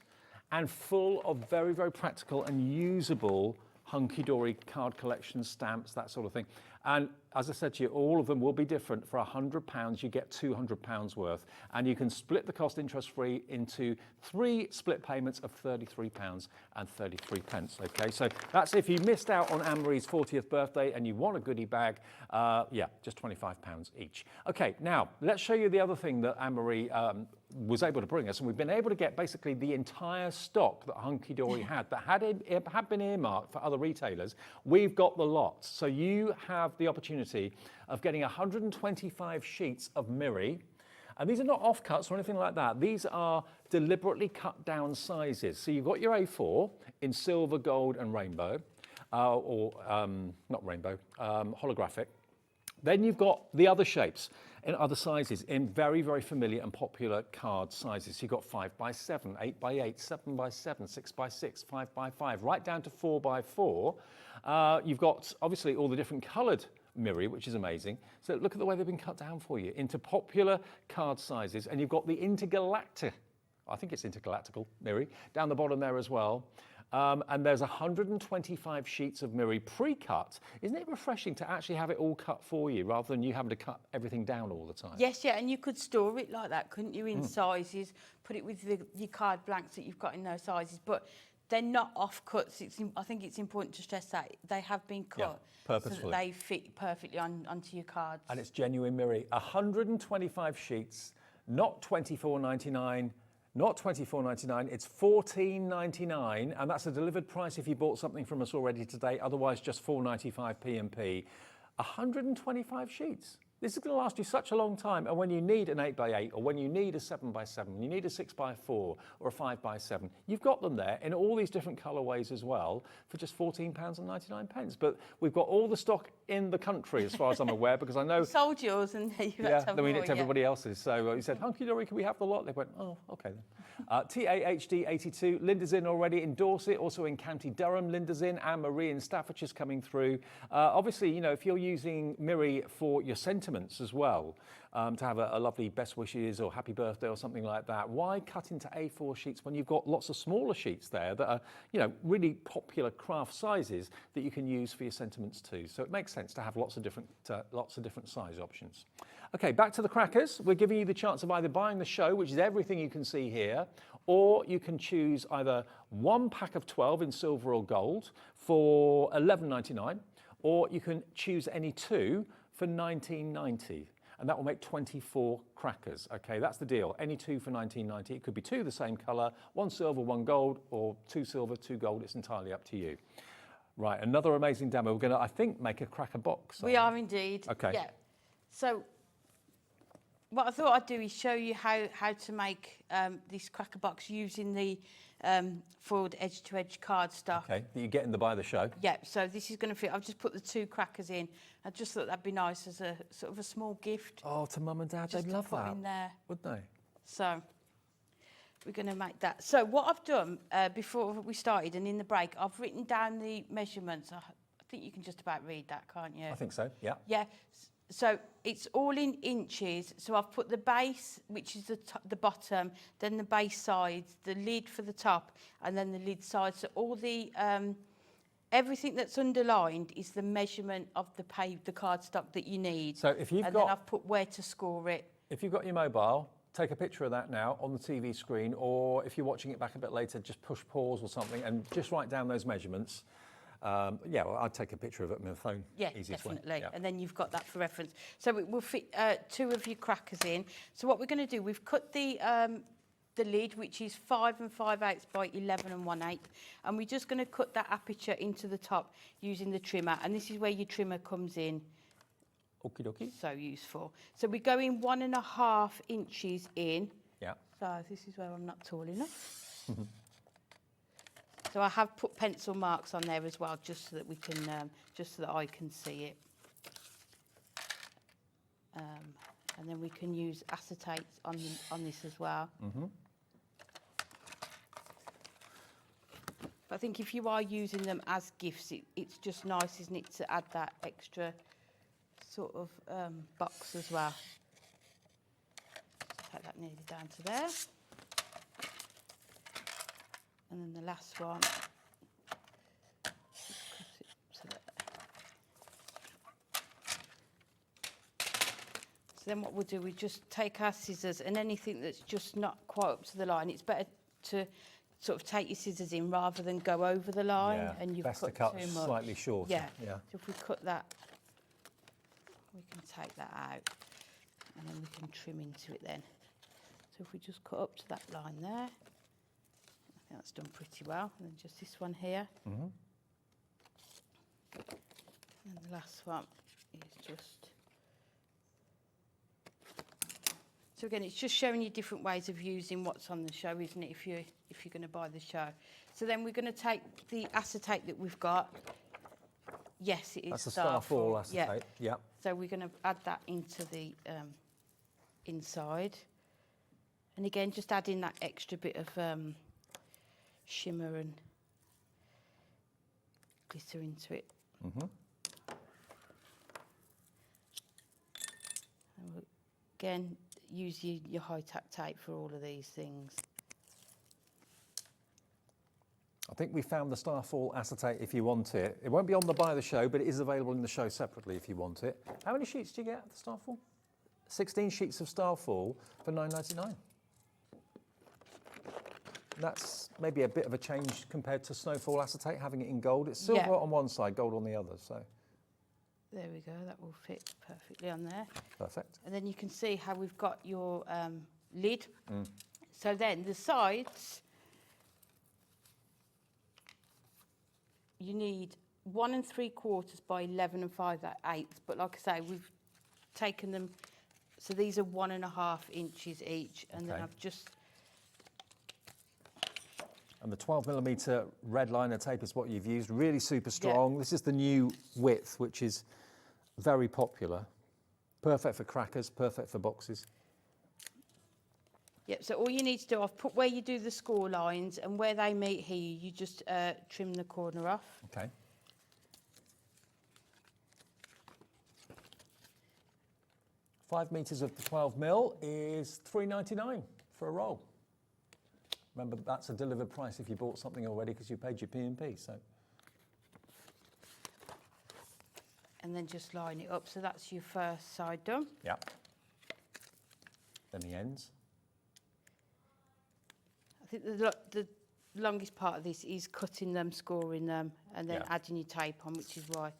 and full of very, very practical and usable Hunkydory card collection, stamps, that sort of thing. And as I said to you, all of them will be different. For £100, you get £200 worth. And you can split the cost interest-free into 3 split payments of £33 and 33 pence. Okay, so that's if you missed out on Anne-Marie's 40th birthday and you want a goodie bag, just £25 each. Okay, now let's show you the other thing that Anne-Marie was able to bring us, and we've been able to get basically the entire stock that Hunkydory had that had been earmarked for other retailers. We've got the lot, so you have the opportunity of getting 125 sheets of Miri, and these are not offcuts or anything like that. These are deliberately cut down sizes. So you've got your A4 in silver, gold, and rainbow, not rainbow, holographic. Then you've got the other shapes in other sizes in very, very familiar and popular card sizes. You've got 5x7, 8x8, 7x7, 6x6, 5x5, right down to 4x4. You've got obviously all the different coloured Miri, which is amazing. So look at the way they've been cut down for you into popular card sizes, and you've got the intergalactic, I think it's intergalactical Miri, down the bottom there as well. And there's 125 sheets of Miri pre-cut. Isn't it refreshing to actually have it all cut for you rather than you having to cut everything down all the time? Yes, yeah, and you could store it like that, couldn't you, in sizes, put it with your card blanks that you've got in those sizes, but they're not off-cuts. I think it's important to stress that they have been cut purposefully, so that they fit perfectly onto your cards. And it's genuine Miri. 125 sheets, not $24.99, not $24.99, it's $14.99, and that's a delivered price if you bought something from us already today, otherwise just $4.95 P&P. 125 sheets. This is going to last you such a long time, and when you need an 8x8, or when you need a 7x7, when you need a 6x4, or a 5x7, you've got them there in all these different colourways as well for just £14.99. But we've got all the stock in the country, as far as I'm aware, because I know... You sold yours, and you've had to have then we more, nicked everybody else's. So he said, Hunkydory, can we have the lot? They went, oh, OK then. TAHD82, Linda's in already in Dorset, also in County Durham, Linda's in, Anne Marie in Staffordshire's coming through. Obviously, you know, if you're using Miri for your sentiments as well, to have a lovely best wishes or happy birthday or something like that, why cut into A4 sheets when you've got lots of smaller sheets there that are, you know, really popular craft sizes that you can use for your sentiments too? So it makes sense to have lots of different size options. Okay, back to the crackers. We're giving you the chance of either buying the show, which is everything you can see here, or you can choose either one pack of 12 in silver or gold for $11.99, or you can choose any two for $19.90. And that will make 24 crackers. Okay, that's the deal. Any two for $19.90. It could be two the same colour, one silver, one gold, or two silver, two gold. It's entirely up to you. Right, another amazing demo. We're going to, I think, make a cracker box. We are indeed. Okay. Yeah. So what I thought I'd do is show you how to make this cracker box using the foiled edge-to-edge cardstock. Okay, that you get in the buy the show. Yeah, so this is going to fit. I've just put the two crackers in. I just thought that'd be nice as a sort of a small gift. Oh, to mum and dad, they'd love that. In there. Wouldn't they? So we're going to make that. So what I've done before we started and in the break, I've written down the measurements. I think you can just about read that, can't you? I think so, yeah. Yeah. So it's all in inches. So I've put the base, which is the bottom, then the base sides, the lid for the top, and then the lid sides. So all the everything that's underlined is the measurement of the cardstock that you need. So if you've and then I've put where to score it. If you've got your mobile, take a picture of that now on the TV screen, or if you're watching it back a bit later, just push pause or something and just write down those measurements. Yeah, well, I'd take a picture of it on my phone. Yeah, definitely. Yeah. And then you've got that for reference. So it will fit two of your crackers in. So what we're going to do, we've cut the lid, which is 5 5/8 by 11 1/8, and we're just going to cut that aperture into the top using the trimmer. And this is where your trimmer comes in. Okie dokie. So useful. So we're going 1.5 inches in. Yeah. So this is where I'm not tall enough. So I have put pencil marks on there as well, just so that we can, just so that I can see it. And then we can use acetate on this as well. But I think if you are using them as gifts, it's just nice, isn't it, to add that extra sort of box as well. Take that nearly down to there. And then the last one, so then what we'll do, we just take our scissors, and anything that's just not quite up to the line, it's better to sort of take your scissors in rather than go over the line. Yeah, and you've best cut to cut too much. slightly shorter. Yeah. Yeah. So if we cut that, we can take that out, and then we can trim into it then. So if we just cut up to that line there, I think that's done pretty well. And then just this one here. And the last one is just... So again, it's just showing you different ways of using what's on the show, isn't it, if you're going to buy the show. So then we're going to take the acetate that we've got. Yes, it is That's the Starfall acetate, yeah. So we're going to add that into the inside. And again, just adding that extra bit of shimmer and glitter into it. again, use your high-tack tape for all of these things. I think we found the Starfall acetate if you want it. It won't be on the buy the show, but it is available in the show separately if you want it. How many sheets do you get of the Starfall? 16 sheets of Starfall for $9.99. That's maybe a bit of a change compared to Snowfall acetate, having it in gold. It's silver on one side, gold on the other. So there we go, that will fit perfectly on there. Perfect. And then you can see how we've got your lid. So then the sides, you need 1 3/4 by 11 5/8. But like I say, we've taken them, so these are 1.5 inches each, and then I've just. And the 12mm red liner tape is what you've used, really super strong. This is the new width, which is very popular. Perfect for crackers, perfect for boxes. Yep, so all you need to do, I've put where you do the score lines, and where they meet here, you just trim the corner off. Okay. $5 meters of the 12mm is $3.99 for a roll. Remember, that's a delivered price if you bought something already because you paid your P&P, so. And then just line it up, so that's your first side done. Yeah. Then the ends. I think the longest part of this is cutting them, scoring them, and then adding your tape on, which is why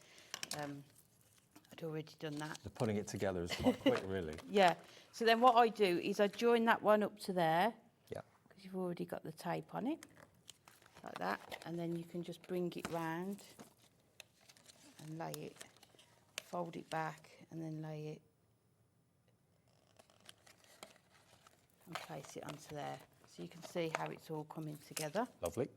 I'd already done that. The putting it together is quite quick, really. Yeah. So then what I do is I join that one up to there. Yeah. Because you've already got the tape on it, like that, and then you can just bring it round and lay it, fold it back, and then lay it and place it onto there. So you can see how it's all coming together. Lovely.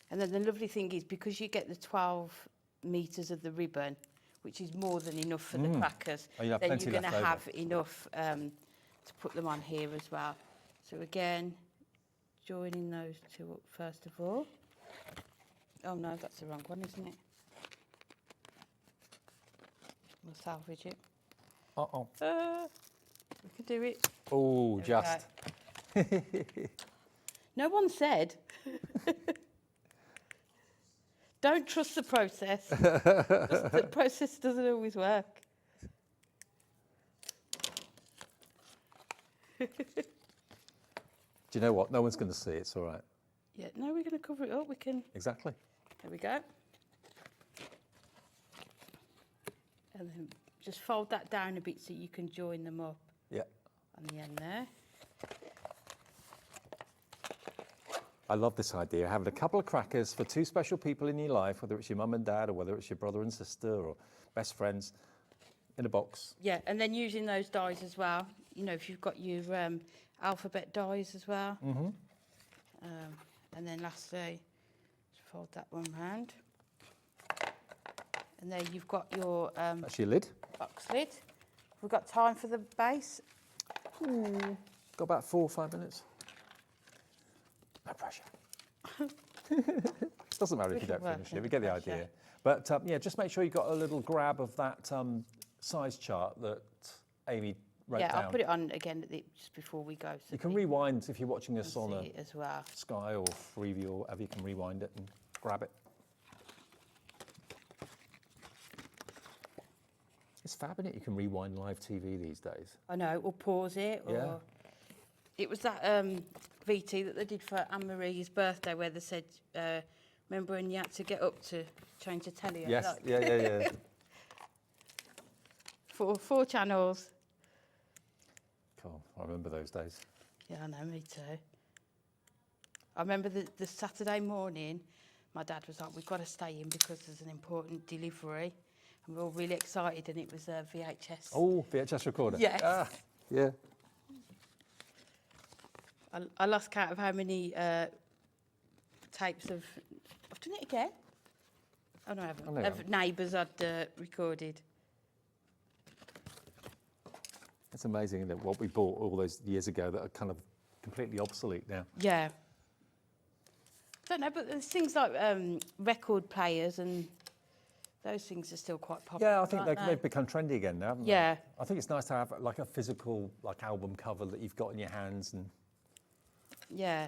And then the lovely thing is, because you get the 12 meters of the ribbon, which is more than enough for the crackers, then you're going to have enough to put them on here as well. So again, joining those two up first of all. Oh no, that's the wrong one, isn't it? We'll salvage it. Uh-oh. We can do it. Oh, just. No one said. Don't trust the process. The process doesn't always work. Do you know what? No one's going to see it. It's all right. Yeah, no, we're going to cover it up. We can. Exactly. There we go. And then just fold that down a bit so you can join them up. Yeah. On the end there. I love this idea, having a couple of crackers for two special people in your life, whether it's your mum and dad or whether it's your brother and sister or best friends, in a box. Yeah, and then using those dies as well. You know, if you've got your alphabet dies as well. And then lastly, just fold that one round. And there you've got your that's your lid. Box lid. We've got time for the base. Got about 4 or 5 minutes. No pressure. Doesn't matter if you don't finish it. We get the idea. But yeah, just make sure you've got a little grab of that size chart that Amy wrote down. Yeah, I'll put it on again just before we go. So you can rewind if you're watching this on a as well. Sky or Freeview or whatever. You can rewind it and grab it. It's fab, isn't it? You can rewind live TV these days. I know, or pause it. Or it was that VT that they did for Anne-Marie's birthday where they said, remember when you had to get up to change the telly? Yes, like, yeah. 4 channels. Cool, I remember those days. Yeah, I know, me too. I remember the Saturday morning, my dad was like, we've got to stay in because there's an important delivery. And we're all really excited, and it was a VHS. Oh, VHS recorder. Yes. Yeah. I lost count of how many tapes of... I've done it again. Oh, no, I haven't. Of neighbours I'd recorded. It's amazing that what we bought all those years ago that are kind of completely obsolete now. Yeah. I don't know, but there's things like record players and Those things are still quite popular. Yeah, I think aren't they've become trendy again now, haven't they? Yeah. I think it's nice to have like a physical like album cover that you've got in your hands. And yeah.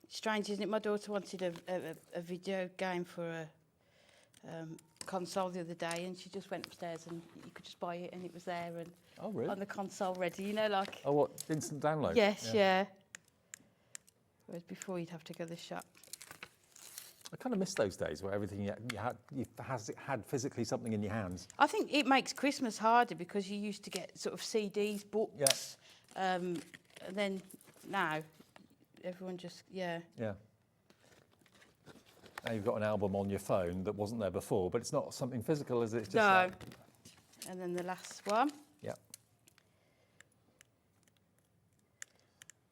Strange, isn't it? My daughter wanted a video game for a console the other day, and she just went upstairs and you could just buy it, and it was there and oh, really? on the console ready, you know, like. Oh, what, instant download? Yes, yeah. Whereas before you'd have to go to the shop. I kind of miss those days where everything you had physically something in your hands. I think it makes Christmas harder because you used to get sort of CDs, books, and then now everyone just, yeah. Yeah. Now you've got an album on your phone that wasn't there before, but it's not something physical, is it? It's just no. like... And then the last one. Yeah.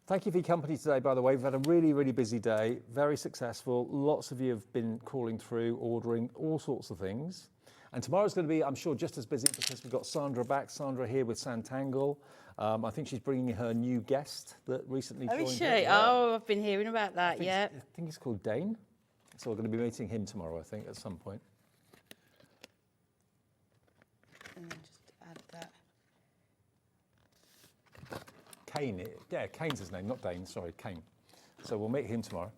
Thank you for your company today, by the way. We've had a really, really busy day, very successful. Lots of you have been calling through, ordering all sorts of things. And tomorrow's going to be, I'm sure, just as busy because we've got Sandra back. Sandra here with Santangle. I think she's bringing her new guest that recently joined. Oh, is she? her. Oh, I've been hearing about that, I think he's called Dane. So we're going to be meeting him tomorrow, I think, at some point. And then just add that. Kane, yeah, Kane's his name, not Dane, sorry, Kane. So we'll meet him tomorrow.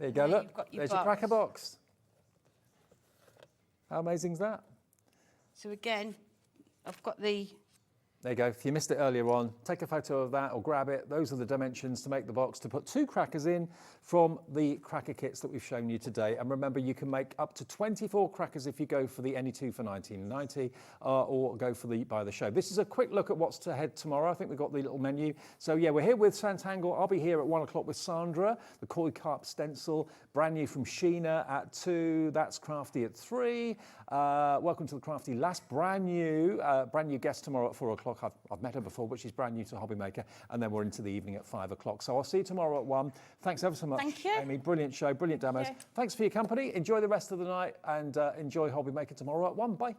There you go, look, there's your cracker box. How amazing is that? So again, I've got the... There you go. If you missed it earlier on, take a photo of that or grab it. Those are the dimensions to make the box to put 2 crackers in from the cracker kits that we've shown you today. And remember, you can make up to 24 crackers if you go for the any 2 for $19.90 or go for the by the show. This is a quick look at what's ahead tomorrow. I think we've got the little menu. So yeah, we're here with Santangle. I'll be here at 1 o'clock with Sandra, the koi carp stencil, brand new from Sheena at 2. That's Crafty at 3. Welcome to the Crafty Last, brand new guest tomorrow at 4 o'clock. I've met her before, but she's brand new to Hobby Maker. And then we're into the evening at 5 o'clock. So I'll see you tomorrow at 1. Thanks ever so much, Thank you. Amy. Brilliant show, brilliant demos. Thanks for your company. Enjoy the rest of the night and enjoy Hobby Maker tomorrow at 1. Bye.